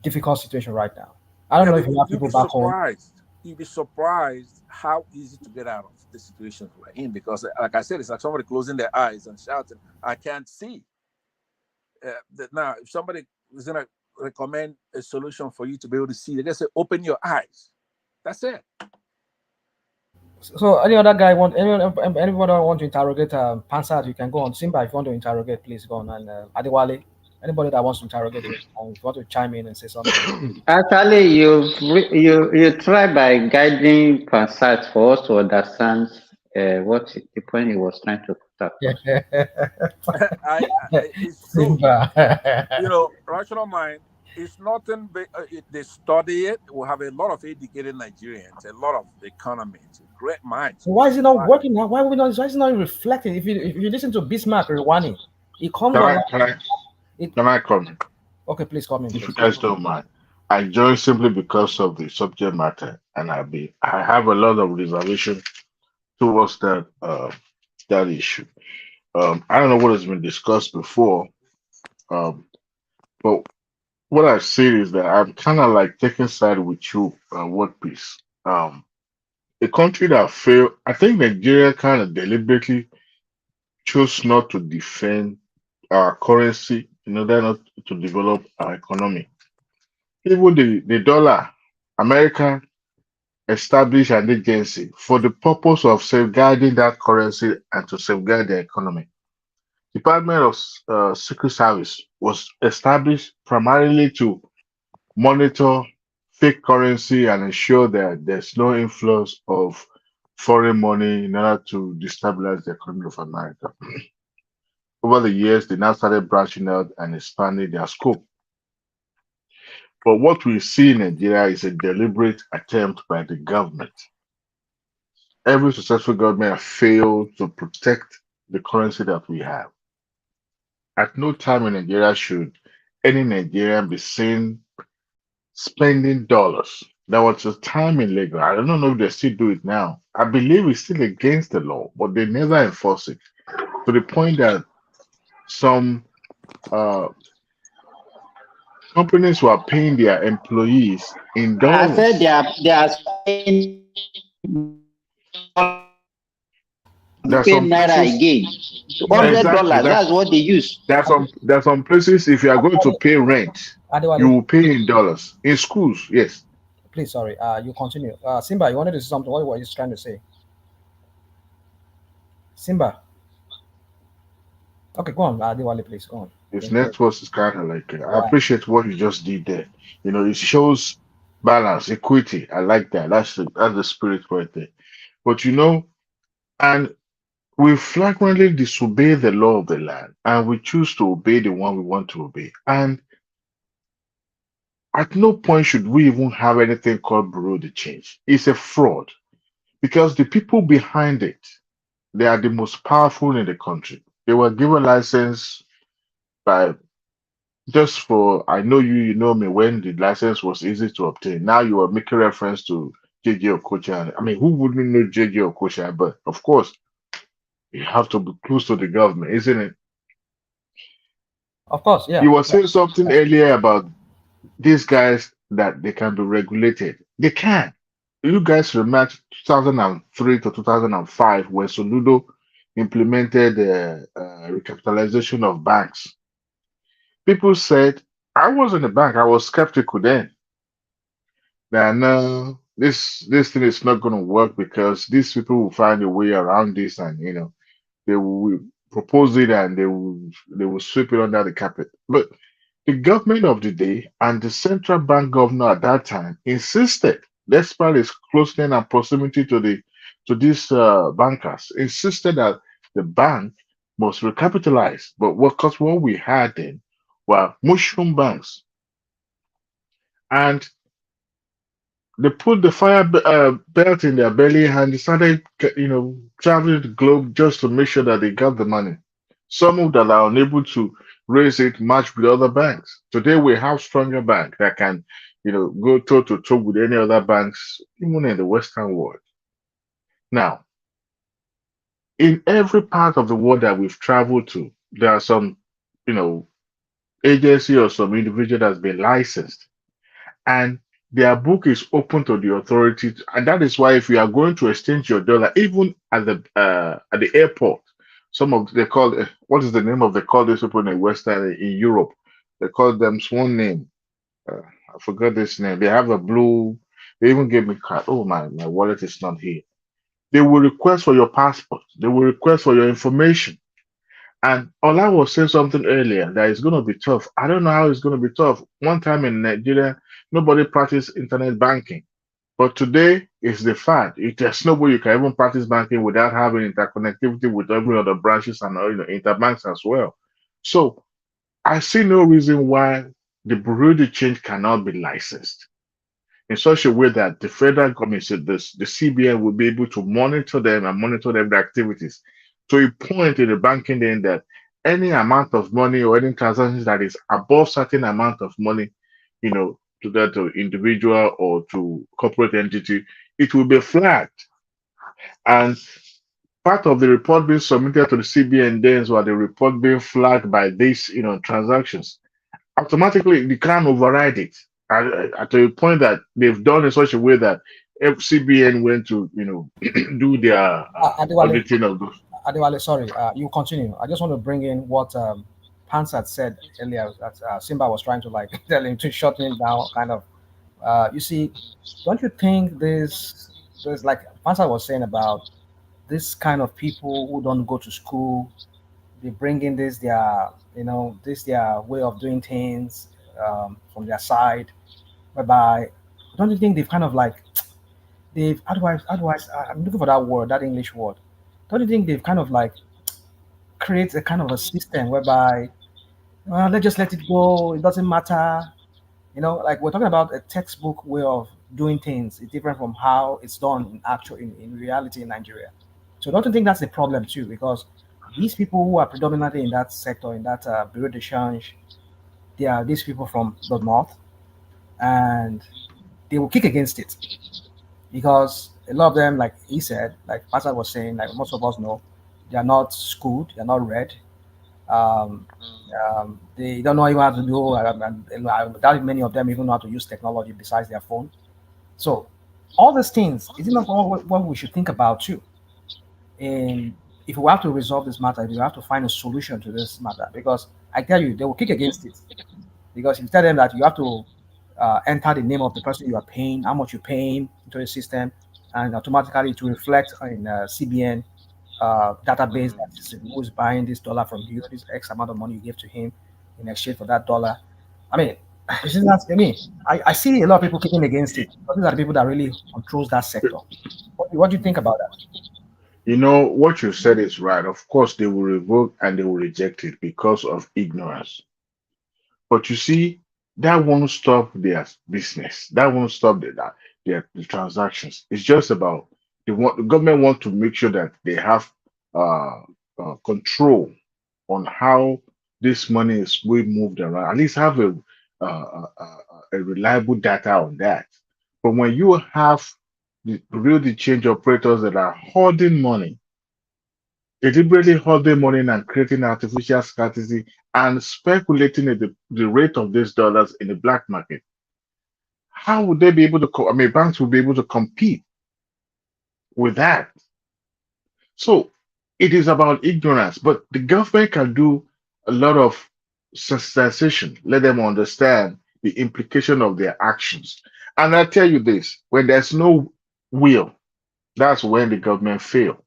difficult situation right now, I don't Yeah, know but if you have you'd people be back home. surprised. You'd be surprised how easy to get out of the situations we're in because, like I said, it's like somebody closing their eyes and shouting, "I can't see." Now, if somebody is going to recommend a solution for you to be able to see, they just say, "Open your eyes." That's it. So any other guy anybody want to interrogate Pansat, you can go on. Simba, if you want to interrogate, please go on. And Adewale, anybody that wants to interrogate you, if you want to chime in and say something. Actually, you try by guiding Pansat for us to understand what the point he was trying to put across. It's true. Rational mind is nothing. They study it. We have a lot of educated Nigerians, a lot of economists, great minds. Why is it not working now? Why is it not reflecting? If you listen to Bismarck Rwani, it comes on. Can I comment? Okay, please come in. If you guys don't mind, I joined simply because of the subject matter, and I have a lot of reservation towards that issue. I don't know what has been discussed before, but what I've seen is that I'm kind of like taking side with you, World Peace. A country that failed, I think Nigeria kind of deliberately chose not to defend our currency in order not to develop our economy. Even the dollar, America established an agency for the purpose of safeguarding that currency and to safeguard the economy. Department of Secret Service was established primarily to monitor fake currency and ensure that there's no influx of foreign money in order to destabilize the economy of America. Over the years, they now started branching out and expanding their scope. But what we see in Nigeria is a deliberate attempt by the government. Every successful government has failed to protect the currency that we have. At no time in Nigeria should any Nigerian be seen spending dollars. There was a time in Lagos. I don't know if they still do it now. I believe it's still against the law, but they never enforce it. To the point that some companies were paying their employees in I said dollars. they are paying There's pay some naira places again. exactly $100. That's what they use. there's some places if you are going to pay rent, you Adewale, will pay in dollars. In schools, yes. please, sorry. You continue. Simba, you wanted to say something. What were you trying to say? Simba. Okay, go on, Adewale, please go on. His network is kind of like I appreciate what you just did there. It shows balance, equity. I like that. That's the spirit right there. But and we flagrantly disobey the law of the land, and we choose to obey the one we want to obey. And at no point should we even have anything called bureau de change. It's a fraud because the people behind it, they are the most powerful in the country. They were given license by just for I know you know me when the license was easy to obtain. Now you are making reference to JJ Okocha. I mean, who wouldn't know JJ Okocha? But of course, you have to be close to the government, isn't it? Of course, yeah. You were saying something earlier about these guys that they can be regulated. They can. You guys remember 2003 to 2005 when Soludo implemented the recapitalization of banks. People said, I was in the bank, I was skeptical then. That no, this thing is not going to work because these people will find a way around this, and they will propose it and they will sweep it under the carpet. But the government of the day and the central bank governor at that time insisted, despite his closeness and proximity to these bankers, insisted that the bank must recapitalize. But what we had then were mushroom banks, and they put the fire belt in their belly and decided, traveling the globe just to make sure that they got the money. Some of that are unable to raise it match with other banks. Today we have stronger banks that can, go toe to toe with any other banks, even in the Western world. Now, in every part of the world that we've traveled to, there are some, agency or some individual that's been licensed. And their book is open to the authorities, and that is why if you are going to exchange your dollar, even at the airport, some of they call what is the name of they call these people in Western in Europe? They call them one name. I forgot this name. They have a blue. They even gave me card. Oh my wallet is not here. They will request for your passport. They will request for your information. And Ola was saying something earlier that it's going to be tough. I don't know how it's going to be tough. One time in Nigeria, nobody practiced internet banking. But today is the fact. There's no way you can even practice banking without having interconnectivity with every other branches and interbanks as well. So I see no reason why the Bureau de change cannot be licensed in such a way that the federal government, so the CBN, will be able to monitor them and monitor their activities to a point in the banking end that any amount of money or any transaction that is above certain amount of money, to that individual or to corporate entity, it will be flagged. And part of the report being submitted to the CBN then was the report being flagged by these, transactions. Automatically, they can't override it at a point that they've done in such a way that CBN went to, do their auditing of those. Adewale, sorry, you continue. I just want to bring in what Pans had said earlier that Simba was trying to tell him to shut him down, kind of. You see, don't you think there's like Pansa was saying about this kind of people who don't go to school, they bring in this their way of doing things from their side, whereby don't you think they've kind of they've otherwise I'm looking for that word, that English word. Don't you think they've kind of create a kind of a system whereby let's just let it go, it doesn't matter, we're talking about a textbook way of doing things. It's different from how it's done in reality in Nigeria. So don't you think that's the problem too? Because these people who are predominantly in that sector, in that bureau de change, they are these people from the north, and they will kick against it because a lot of them, like he said, like Pastor was saying, like most of us know, they are not schooled, they are not read. They don't know even how to do. I doubt many of them even know how to use technology besides their phone. So all these things is not what we should think about too. And if we have to resolve this matter, we have to find a solution to this matter, because I tell you, they will kick against it. Because if you tell them that you have to enter the name of the person you are paying, how much you're paying into the system, and automatically to reflect in CBN database that is who is buying this dollar from you, this X amount of money you give to him in exchange for that dollar. I mean, this is not, I see a lot of people kicking against it. But these are the people that really controls that sector. What do you think about that? What you said is right. Of course, they will revoke and they will reject it because of ignorance. But you see, that won't stop their business. That won't stop the transactions. It's just about the government want to make sure that they have control on how this money is being moved around. At least have a reliable data on that. But when you have the real change operators that are hoarding money, deliberately holding money and creating artificial scarcity and speculating at the rate of these dollars in the black market, how would they be able to? Banks will be able to compete with that. So it is about ignorance, but the government can do a lot of sensitization, let them understand the implication of their actions. And I tell you this: when there's no will, that's when the government fail.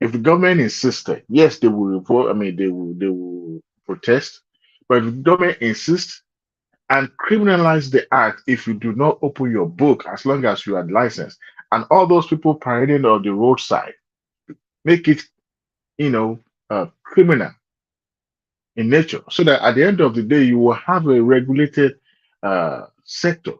If the government insisted, yes, they will report. They will protest. But if the government insists and criminalize the act, if you do not open your book, as long as you are licensed, and all those people parading on the roadside, make it, criminal in nature, so that at the end of the day, you will have a regulated sector.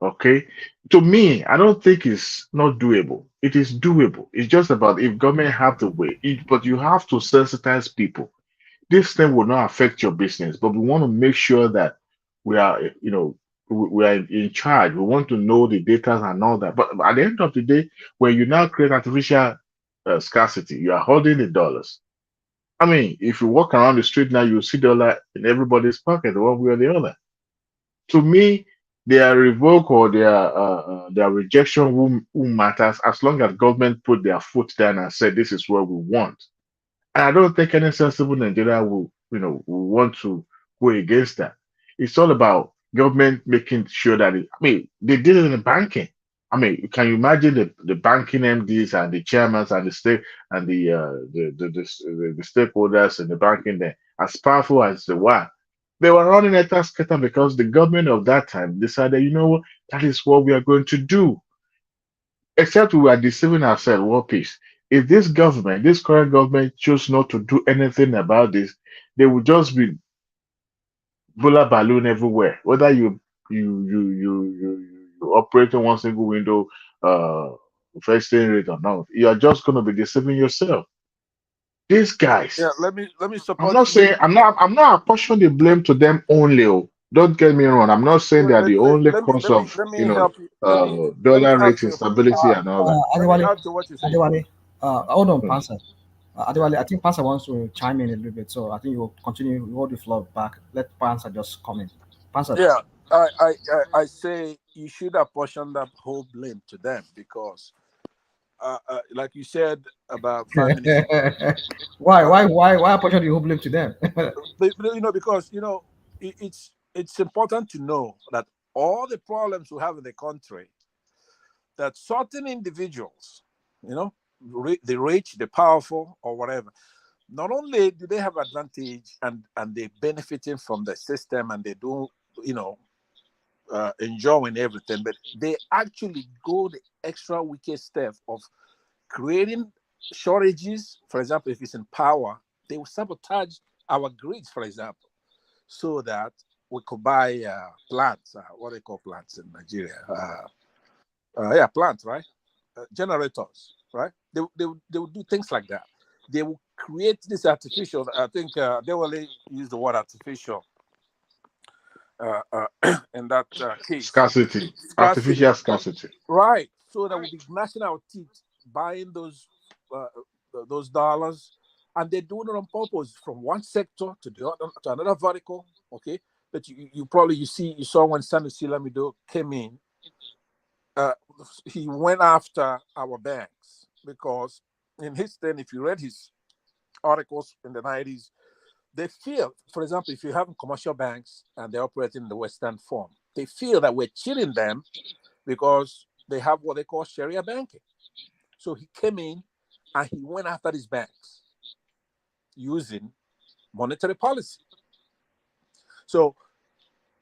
Okay, to me, I don't think it's not doable. It is doable. It's just about if government have the way, but you have to sensitize people. This thing will not affect your business, but we want to make sure that we are, we are in charge. We want to know the data and all that. But at the end of the day, when you now create artificial scarcity, you are holding the dollars. If you walk around the street now, you see dollar in everybody's pocket, one way or the other. To me, their revoke or their rejection who matters as long as government put their foot down and said this is what we want. And I don't think any sensible Nigerian will want to go against that. It's all about government making sure that they did it in banking. Can you imagine the banking MDs and the chairmans and the state and the stakeholders in the banking there, as powerful as they were? They were running a task because the government of that time decided, you know what, that is what we are going to do. Except we are deceiving ourselves, what peace. If this current government choose not to do anything about this, they will just be bulla balloon everywhere. Whether you operate in one single window first rate or not, you are just gonna be deceiving yourself. These guys, Yeah, let me I'm support not you. saying I'm not apportioning the blame to them only. Oh. Don't get me wrong. I'm not saying they are the only cause of let me help you. Let me dollar add rate to instability and all that. let me Adewale, add to what you say. Adewale, hold on, Hmm. Pansa. Adewale, I think Pansa wants to chime in a little bit, so I think you will continue. You hold the floor back. Let Pansa just comment. Pansa. Yeah, I say you should apportion that whole blame to them because, like you said about 5 minutes ago, Why apportion the whole blame to them? because it's important to know that all the problems we have in the country, that certain individuals, the rich, the powerful, or whatever, not only do they have advantage and they're benefiting from the system and they do, enjoying everything, but they actually go the extra wicked step of creating shortages. For example, if it's in power, they will sabotage our grids, for example, so that we could buy plants. What they call plants in Nigeria? Plants, right? Generators, right? They will do things like that. They will create this artificial. I think they will use the word artificial in that case. Scarcity, artificial scarcity. Right. So that we'll be gnashing our teeth buying those dollars, and they're doing it on purpose from one sector to the other to another vertical. Okay, but you saw when Sanusi Lamido came in, he went after our banks because in his then, if you read his articles in the 90s, they feel, for example, if you have commercial banks and they operate in the Western form, they feel that we're cheating them because they have what they call Sharia banking. So he came in and he went after these banks using monetary policy. So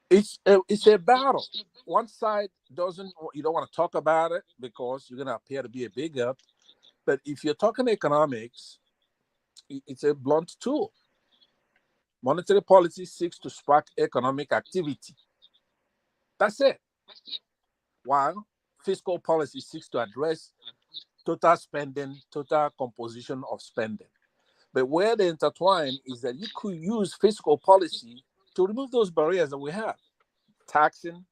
it's a battle. One side you don't want to talk about it because you're going to appear to be a bigot. But if you're talking economics, it's a blunt tool. Monetary policy seeks to spark economic activity. That's it. While fiscal policy seeks to address total spending, total composition of spending. But where they intertwine is that you could use fiscal policy to remove those barriers that we have. Taxing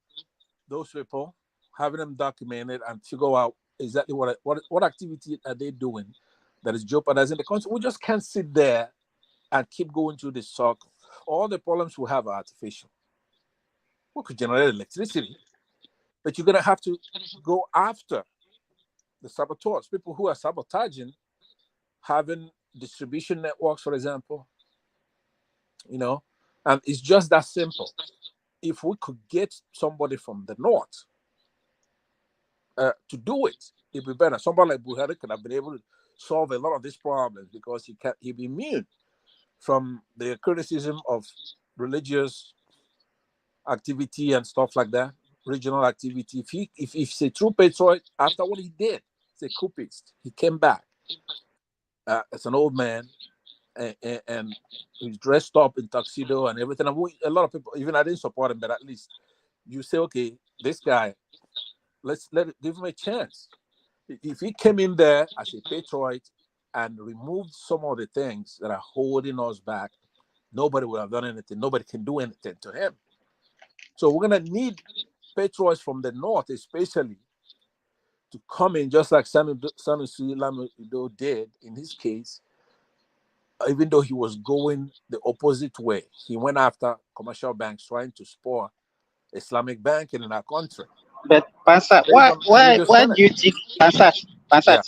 those people, having them documented and figure out exactly what activity are they doing that is jeopardizing the country. We just can't sit there and keep going through this circle. All the problems we have are artificial. We could generate electricity, but you're going to have to go after the saboteurs, people who are sabotaging, having distribution networks, for example, and it's just that simple. If we could get somebody from the north to do it, it'd be better. Somebody like Buhari could have been able to solve a lot of these problems because he'd be immune from the criticism of religious activity and stuff like that, regional activity. If he's a true patriot, after what he did, he's a coupist. He came back as an old man and he's dressed up in tuxedo and everything. And a lot of people, even I didn't support him, but at least you say, okay, this guy, give him a chance. If he came in there as a patriot and removed some of the things that are holding us back, nobody would have done anything. Nobody can do anything to him. So we're going to need patriots from the north, especially, to come in just like Sanusi Lamido did in his case. Even though he was going the opposite way, he went after commercial banks trying to spur Islamic banking in our country. But Pansa, Based on religious why do tenet. you think Pansa, Yeah,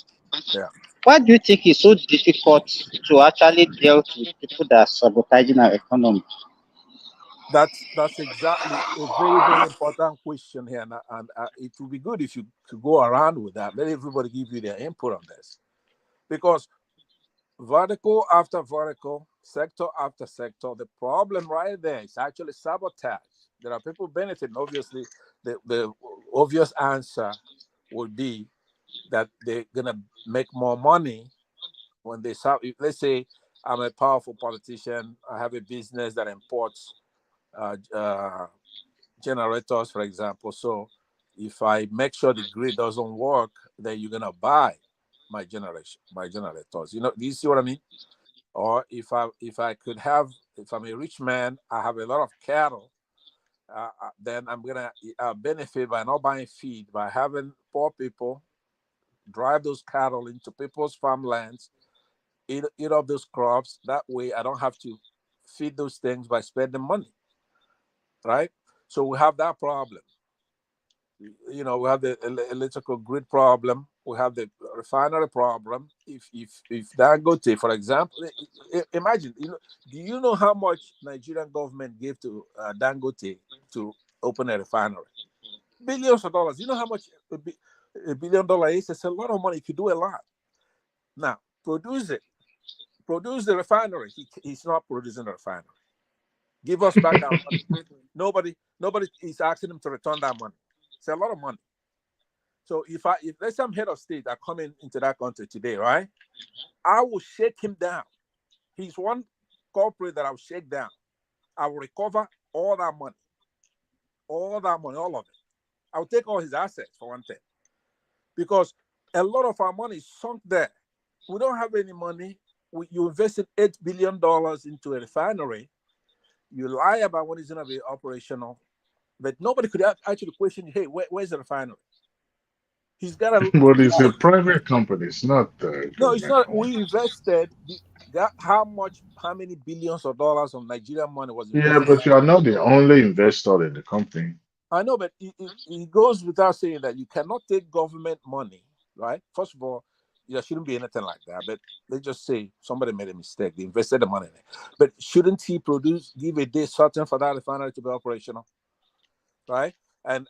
yeah. why do you think it's so difficult to actually deal with people that are sabotaging our economy? That's exactly a very, very important question here, and it would be good if you could go around with that. Let everybody give you their input on this, because vertical after vertical, sector after sector, the problem right there is actually sabotage. There are people benefiting. Obviously, the obvious answer would be that they're gonna make more money when they sell. Let's say I'm a powerful politician. I have a business that imports generators, for example. So if I make sure the grid doesn't work, then you're gonna buy my generators. Do you see what I mean? Or if I'm a rich man, I have a lot of cattle, then I'm gonna benefit by not buying feed, by having poor people drive those cattle into people's farmlands, eat up those crops. That way, I don't have to feed those things by spending money, right? So we have that problem. We have the electrical grid problem. We have the refinery problem. If Dangote, for example, imagine, do you know how much Nigerian government gave to Dangote to open a refinery? Billions of dollars. You know how much $1 billion is? It's a lot of money. You could do a lot. Now, produce it. Produce the refinery. He's not producing a refinery. Give us back our money. Nobody is asking him to return that money. It's a lot of money. So if let's say I'm head of state, I come into that country today, right? I will shake him down. He's one corporate that I'll shake down. I will recover all that money. All of it. I'll take all his assets, for one thing. Because a lot of our money is sunk there. We don't have any money. You invested $8 billion into a refinery. You lie about when it's going to be operational. But nobody could actually question, hey, where's the refinery? He's got a. But it's a private company. It's not No, it's government not. company. We invested. How many billions of dollars of Nigerian money was Yeah, invested? but you are not the only investor in the company. I know, but it goes without saying that you cannot take government money, right? First of all, there shouldn't be anything like that. But let's just say somebody made a mistake. They invested the money in it. But shouldn't he give a day certain for that refinery to be operational? Right? And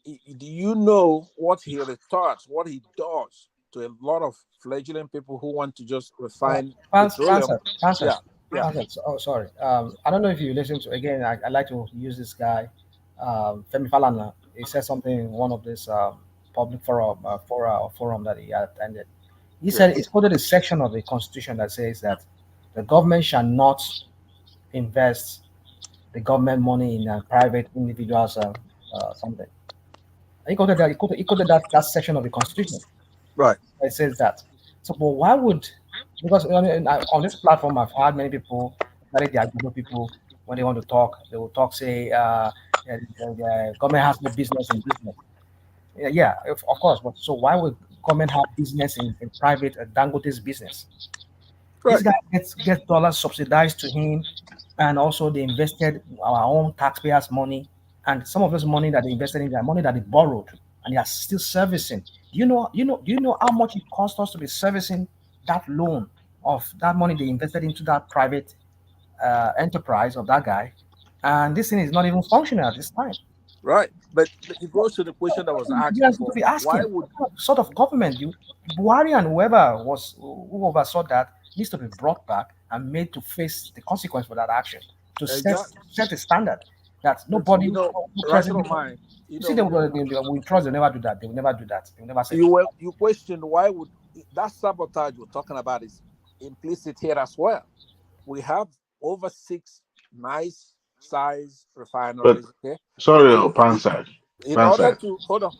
do you know what he retards, what he does to a lot of fledgling people who want to just refine petroleum? Answer. Yeah. Oh, sorry. I don't know if you listen to, again, I like to use this guy, Femi Falana. He said something in one of this public forum that he attended. He said it's quoted a section of the Constitution that says that the government shall not invest the government money in private individuals something. He quoted that section of the Constitution. Right. It says that. So, but why would, because on this platform, I've had many people, especially the Agbo people, when they want to talk, they will talk, say, the government has no business in business. Yeah, of course. But so why would government have business in private Dangote's business? This guy gets dollars subsidized to him, and also they invested our own taxpayers' money, and some of this money that they invested in, their money that they borrowed, and they are still servicing. Do you know how much it cost us to be servicing that loan of that money they invested into that private enterprise of that guy? And this thing is not even functional at this time. Right, but it goes to the question that was asked You before. to be asking, Why would what sort of government Buhari and who oversaw that needs to be brought back and made to face the consequence for that action, to set a standard that nobody, no president. Mine, you see, they will trust. They never do that. They will never do that. They will never say. You questioned why would that sabotage we're talking about is implicit here as well. We have over 6 nice size refineries. Okay. Sorry, Pansad. In order to hold on.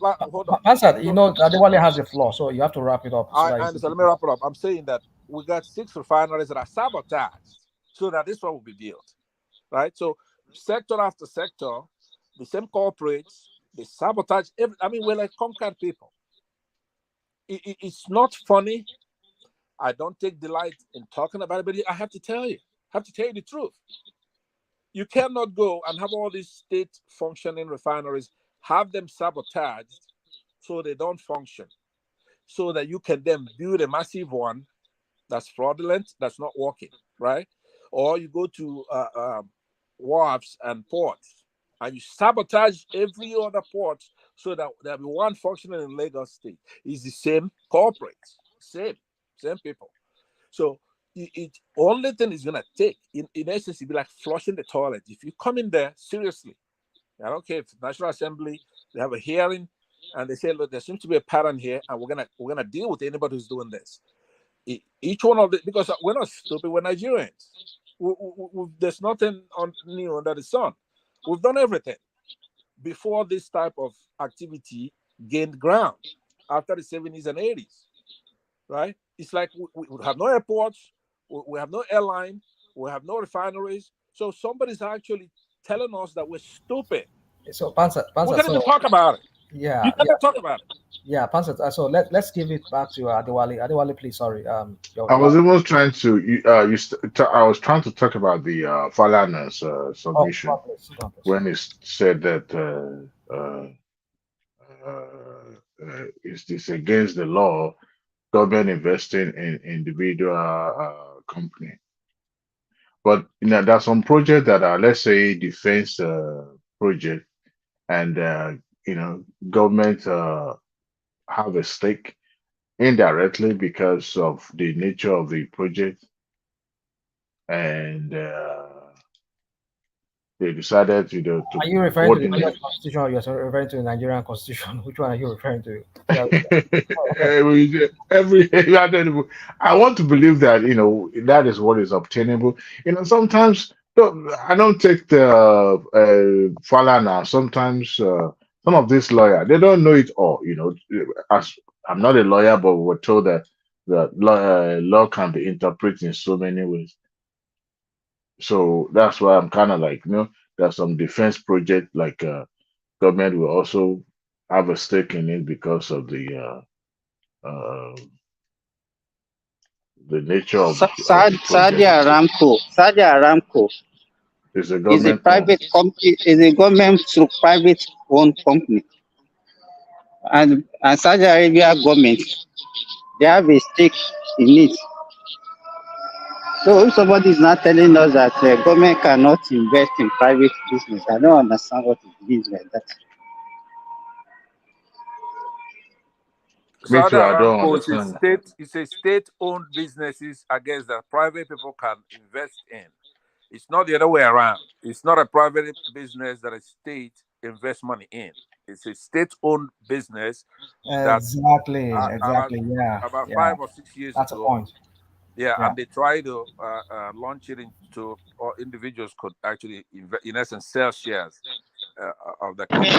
Pansad, Adewale has a flaw, so you have to wrap it up. I understand. Let me wrap it up. I'm saying that we got 6 refineries that are sabotaged, so that this one will be built, right? So sector after sector, the same corporates, they sabotage. We're like conquered people. It's not funny. I don't take delight in talking about it, but I have to tell you the truth. You cannot go and have all these state functioning refineries, have them sabotaged so they don't function, so that you can then build a massive one that's fraudulent, that's not working, right? Or you go to wharves and ports and you sabotage every other port so that there'll be one functioning in Lagos State. It's the same corporates, same people. So it only thing is gonna take, in essence, it'd be like flushing the toilet. If you come in there seriously, I don't care if National Assembly, they have a hearing and they say, look, there seems to be a pattern here, and we're gonna deal with anybody who's doing this. Each one of the, because we're not stupid, we're Nigerians. There's nothing new under the sun. We've done everything before this type of activity gained ground after the 70s and 80s, right? It's like we have no airports, we have no airline, we have no refineries. So somebody's actually telling us that we're stupid. So, Pansa, We can't even talk about it. Yeah, you can't talk about it. Yeah, Pansa. So let's give it back to Adewale. Adewale, please. Sorry. I was even trying to. I was trying to talk about the Falana's submission when it said that is this against the law? Government investing in individual company. But there's some projects that are, let's say, defense project, and government have a stake indirectly because of the nature of the project, and they decided to. Are you referring to the US Constitution, or you're referring to the Nigerian Constitution? Which one are you referring to? I want to believe that that is what is obtainable. Sometimes I don't take the Falana. Sometimes some of these lawyers, they don't know it all. As I'm not a lawyer, but we're told that law can be interpreted in so many ways. So that's why I'm kind of like, there's some defense project like government will also have a stake in it because of the nature of Saudi Aramco. Saudi Aramco is a is a private company. Is a government through private owned company, and Saudi Arabia government, they have a stake in it. So if somebody is not telling us that the government cannot invest in private business, I don't understand what it means by that. Saudi Aramco is a state-owned businesses against that private people can invest in. It's not the other way around. It's not a private business that a state invests money in. It's a state-owned business. Exactly. Yeah. About 5 or 6 years That's ago. a point. Yeah, and they try to launch it into, or individuals could actually, in essence, sell shares of the company.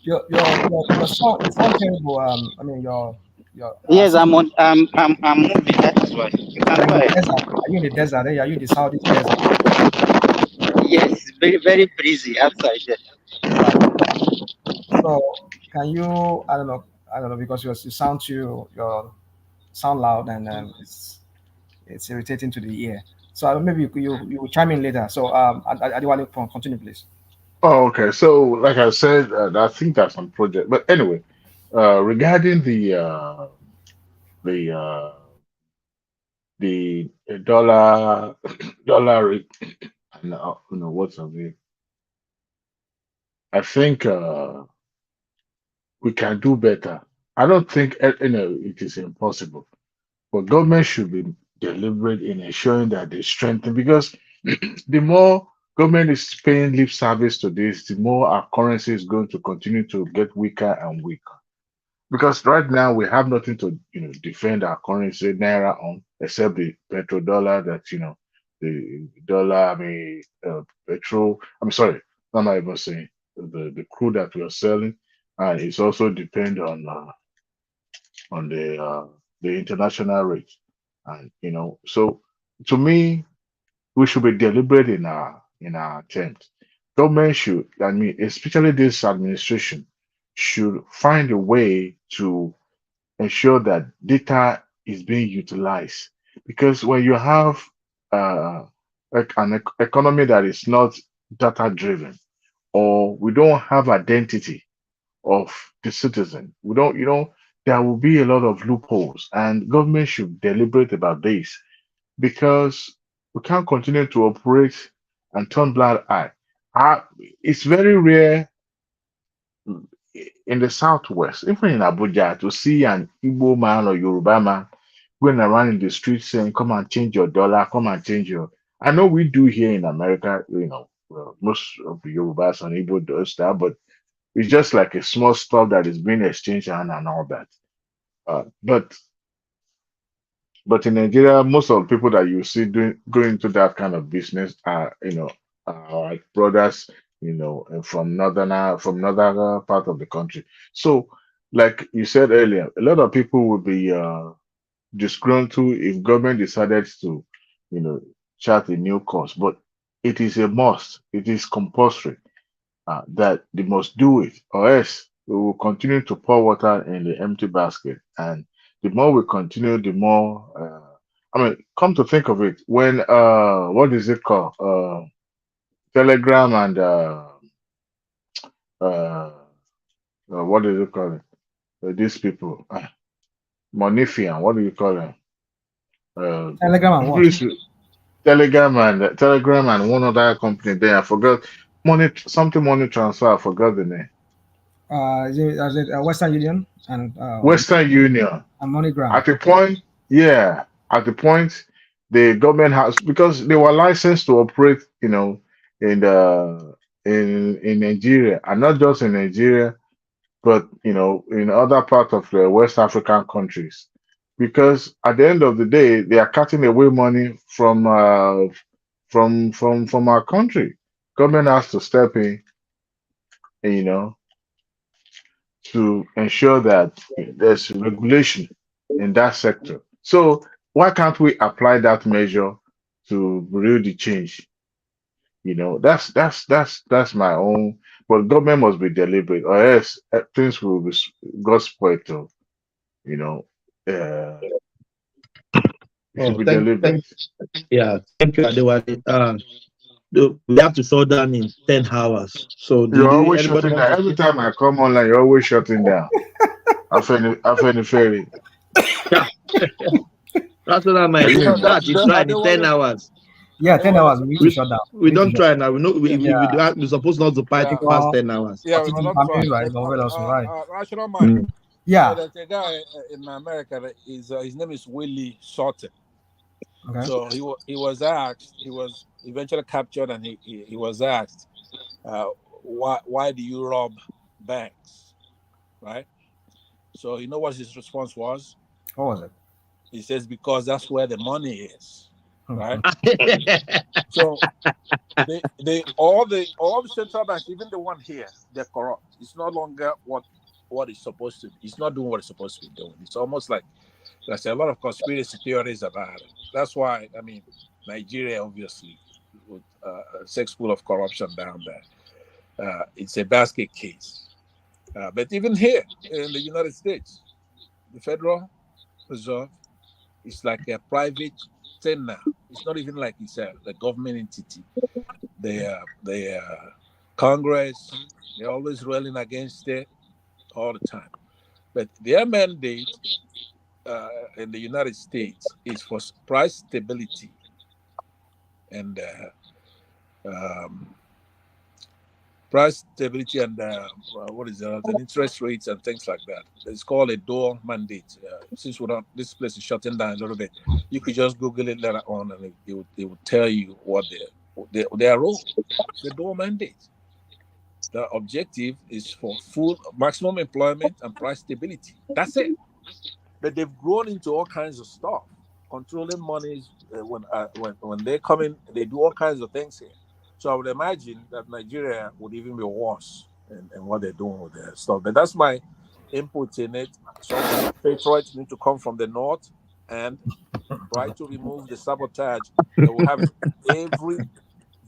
Your sound terrible. I mean your. Yes, I'm moving. That is why. You can go ahead. Are you in the desert? Are you in the Saudi desert? Yes, very very breezy outside there. So can you? I don't know because you sound loud and it's irritating to the ear. So maybe you will chime in later. So Adewale, continue, please. Oh, okay. So, like I said, I think that's on project. But anyway, regarding the dollar rate, what's of it? I think we can do better. I don't think it is impossible, but government should be deliberate in ensuring that they strengthen, because the more government is paying lip service to this, the more our currency is going to continue to get weaker and weaker. Because right now we have nothing to defend our currency naira on, except the petrodollar that the dollar, petrol. I'm sorry, I'm not even saying the crude that we are selling, and it's also depend on the international rate, and so to me, we should be deliberate in our attempt. Government should, especially this administration, should find a way to ensure that data is being utilized. Because when you have like an economy that is not data driven, or we don't have identity of the citizen. We don't, there will be a lot of loopholes, and government should deliberate about this because we can't continue to operate and turn blind eye. It's very rare in the southwest, even in Abuja, to see an Igbo man or Yoruba man going around in the streets saying, "Come and change your dollar, come and change your." I know we do here in America, well, most of the Yorubas and Igbo does that, but it's just like a small stuff that is being exchanged and all that. But in Nigeria, most of the people that you see going into that kind of business are, our brothers, and from northern part of the country. So, like you said earlier, a lot of people would be disgruntled if government decided to, chart a new course. But it is a must. It is compulsory that they must do it, or else we will continue to pour water in the empty basket. And the more we continue, the more. Come to think of it, when what is it called? Telegram and what do you call it? These people, Monifian. What do you call them? Telegram and what? Telegram and one other company there. I forgot money transfer. I forgot the name. Is it Western Union and Western Union and MoneyGram? At the point, the government has, because they were licensed to operate, in Nigeria, and not just in Nigeria, but in other parts of the West African countries. Because at the end of the day, they are cutting away money from our country. Government has to step in, to ensure that there's regulation in that sector. So why can't we apply that measure to really change? That's my own. But government must be deliberate, or else things will be got spoiled too. It should be deliberate. Thank you, Adewale. We have to shut down in 10 hours. So You're always shutting down. Every time I come online, you're always shutting down. Emefiele. That's what I meant. It's right in 10 hours. Yeah, 10 hours. We need to shut down. We don't try now. We know we're supposed not to fight it past 10 hours. Yeah, we're not trying. National mind. Yeah. There's a guy in America that is his name is Willie Shorten. Okay. So he was asked. He was eventually captured, and he was asked, why do you rob banks, right? So you know what his response was? What was it? He says, because that's where the money is, right? So all the central banks, even the one here, they're corrupt. It's no longer what it's supposed to be. It's not doing what it's supposed to be doing. It's almost like there's a lot of conspiracy theories about it. That's why, Nigeria, obviously, with a sex pool of corruption down there, it's a basket case. But even here in the United States, the Federal Reserve is like a private thing now. It's not even like it's a government entity. The Congress, they're always railing against it all the time. But their mandate in the United States is for price stability and what is that? And interest rates and things like that. It's called a dual mandate. Since this place is shutting down a little bit, you could just Google it later on, and it will tell you what their role. The dual mandate. The objective is for full maximum employment and price stability. That's it. But they've grown into all kinds of stuff, controlling monies. When they come in, they do all kinds of things here. So I would imagine that Nigeria would even be worse in what they're doing with their stuff. But that's my input in it. Some patriots need to come from the north and try to remove the sabotage that will have every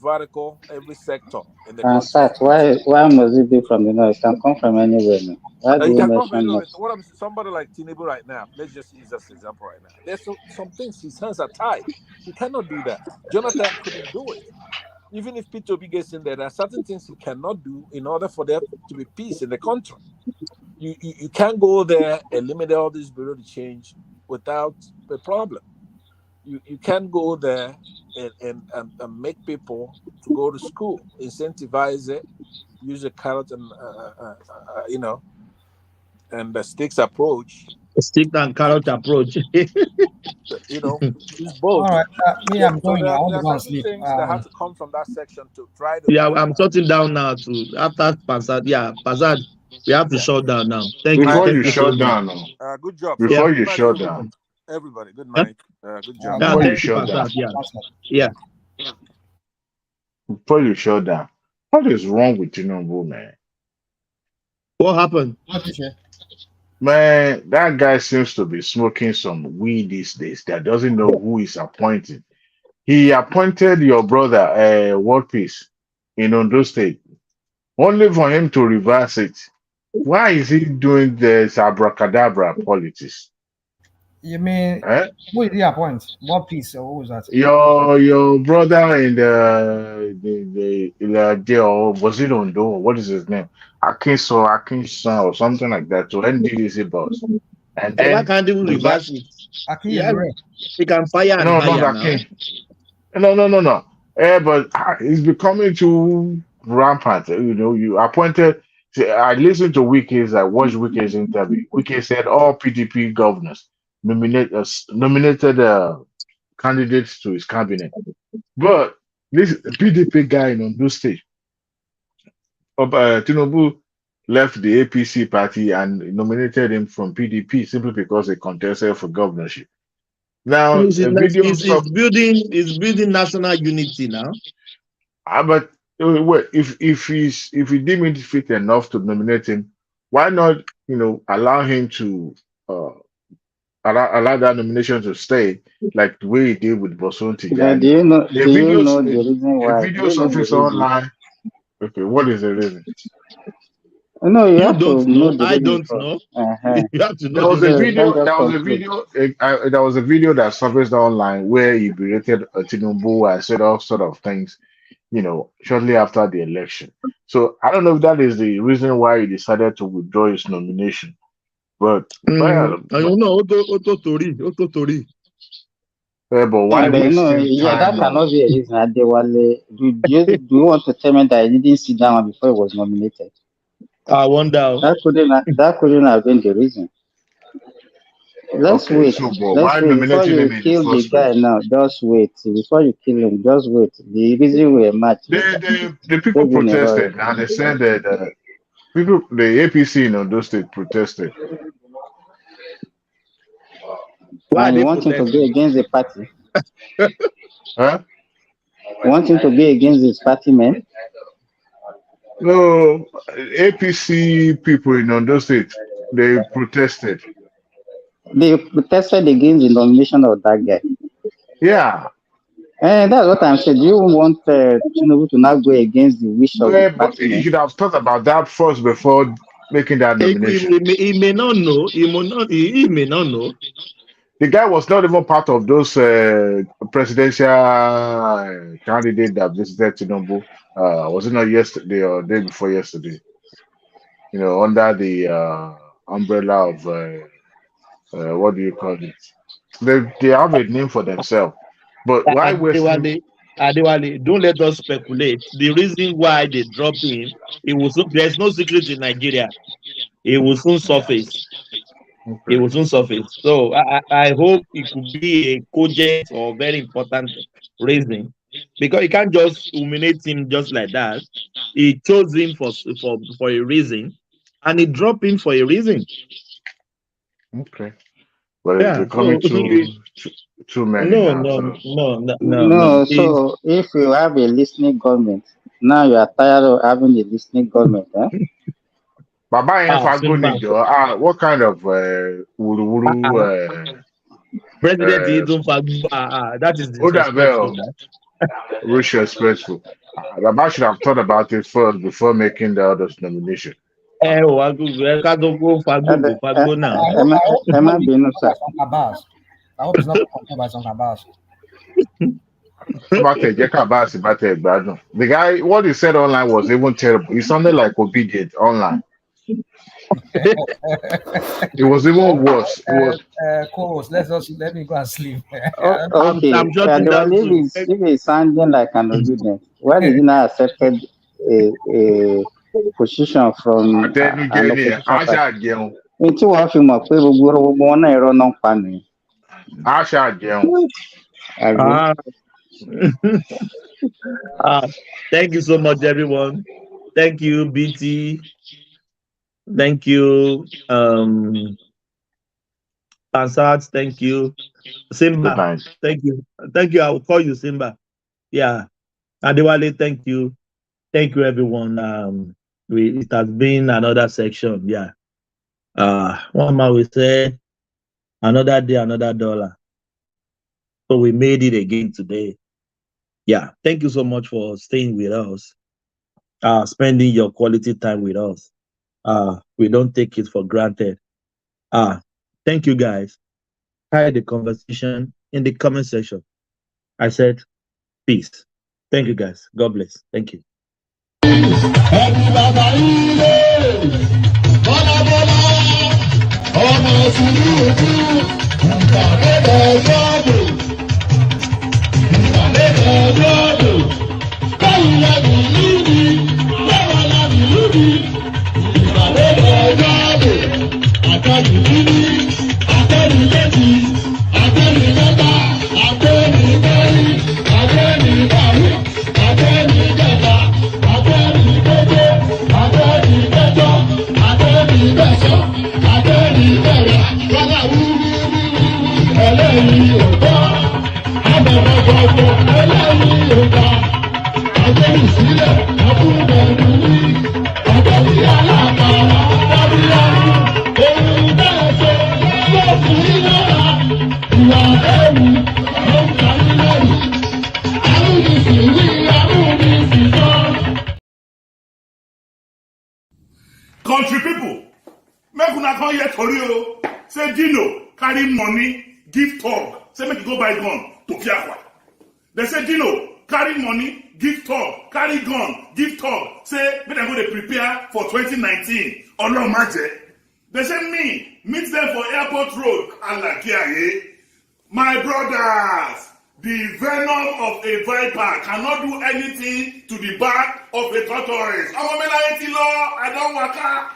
vertical, every sector in the country. Sat, why must it be from the north? It can come from anywhere now. Why do You you can come from mention anywhere. north? What I'm somebody like Tinubu right now. Let's just use this example right now. There's some things his hands are tied. He cannot do that. Jonathan couldn't do it. Even if P2B gets in there are certain things he cannot do in order for there to be peace in the country. You can't go there, eliminate all this bureau to change without a problem. You can't go there and make people to go to school, incentivize it, use a carrot and and the sticks approach. Stick and carrot approach. Use both. All right, me, I'm going. There I want to are go and certain sleep. things that have to come from that section to try to. Yeah, I'm shutting down now too. After Passad, Passad, we have to shut down now. Thank you. Before Thank you you so shut much. down, Good job. Before you Good night, shut down, everybody. Good night. Good job. Before you Thank you, shut down, Passad. Yeah. Before you shut down, what is wrong with Tinubu, man? What happened? Man, that guy seems to be smoking some weed these days that doesn't know who is appointing. He appointed your brother, World Peace, in Ondo State, only for him to reverse it. Why is he doing this abracadabra politics? You mean who did he appoint? What piece or who was that? Your brother in the jail, was it Ondo? What is his name? Akinson or something like that, to NDDC boss. And then why can't you reverse it? Yeah, he can fire and hire now. No. But it's becoming too rampant. You appointed. See, I listened to Wiki's. I watched Wiki's interview. Wiki said all PDP governors nominated candidates to his cabinet, but this PDP guy in Ondo State, Tinubu, left the APC party and nominated him from PDP simply because he contested for governorship. Now, It's building national unity now. But wait, if he deemed it fit enough to nominate him, why not allow him to allow that nomination to stay like the way he did with Boson Tijani? Do you know the reason why? A video surfaced online. Okay, what is the reason? No, you have don't to know. I don't know. You have to know. There was a video that surfaced online where he berated Tinubu and said all sort of things, shortly after the election. So I don't know if that is the reason why he decided to withdraw his nomination. But I don't know. but why that cannot be a reason. Adewale, do you want to tell me that he didn't sit down before he was nominated? I wonder. That couldn't have been the reason. Let's wait. Let's wait before you kill the guy now. Just wait. Before you kill him, just wait. The reason we match. The people protested, and they said that the APC in Ondo State protested. Why you want him to be against the party? Huh? You want him to be against his party, man? No, APC people in Ondo State, they protested. They protested against the nomination of that guy. Yeah. And that's what I'm saying. Do you want Tinubu to not go against the wish of the party? You should have thought about that first before making that nomination. He may not know. He may not know. The guy was not even part of those presidential candidates that visited Tinubu. Was it not yesterday or day before yesterday? Under the umbrella of what do you call it? They have a name for themselves. But why Adewale, don't let us speculate. The reason why they dropped him, there's no secret in Nigeria. It will soon surface. Okay. It will soon surface. So I hope it could be a cogent or very important reason, because you can't just nominate him just like that. He chose him for a reason, and he dropped him for a reason. Okay. But it's becoming too many. No. So if you have a listening government, now you are tired of having a listening government, huh? What kind of President that is the question. Respectful. Baba should have thought about it first before making the other nomination. Ẹ wá gbogbo ẹ ká tó kó fagbó náà. Emma Benusa. I hope it's not confirmed by some Kabas. The guy, what he said online was even terrible. He sounded like obedient online. It was even worse. Co-host, let me go and sleep. Okay, if he's sounding like an obedient, why did he not accept a position from an opposition party? Into one film of people one error non funny. Thank you so much, everyone. Thank you, BT. Thank you, Pansat. Thank you, Simba. Thank you. Thank you. I will call you Simba. Yeah. Adewale, thank you. Thank you, everyone. It has been another section. Yeah. One more we say, another day, another dollar. So we made it again today. Yeah. Thank you so much for staying with us, spending your quality time with us. We don't take it for granted. Thank you, guys. Had the conversation in the comment section. I said, peace. Thank you, guys. God bless. Thank you. Country people, make una come here tori o. Say Dino carry money, give talk. Say make you go buy gun to Fiakwa. They say Dino carry money, give talk, carry gun, give talk. Say make dem go dey prepare for 2019. Ọlọ́run má jẹ́. They say me meet them for airport road. Alakiaye. My brothers, the venom of a viper cannot do anything to the back of a tortoise. I don't waka.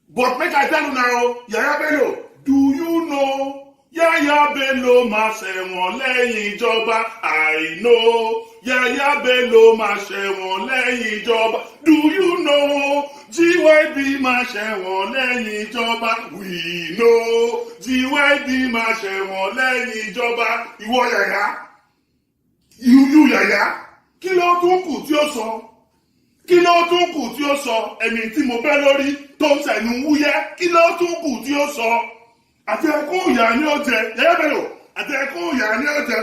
But make I tell you now, Yaya Bello, do you know? Yaya Bello ma ṣẹ̀wọ̀n lẹ́yìn ìjọba. I know. Yaya Bello ma ṣẹ̀wọ̀n lẹ́yìn ìjọba. Do you know? GYB ma ṣẹ̀wọ̀n lẹ́yìn ìjọba. We know. GYB ma ṣẹ̀wọ̀n lẹ́yìn ìjọba. Ìwọ Yaya. You Yaya. Kí ló tún kù tí ó sọ? Kí ló tún kù tí ó sọ? Ẹni tí mo bẹ́ lórí tó ń sẹ̀nu wúyẹ́. Kí ló tún kù tí ó sọ? Àti ẹkún ìyá ni ó jẹ. Yaya Bello. Àti ẹkún ìyá ni ó jẹ.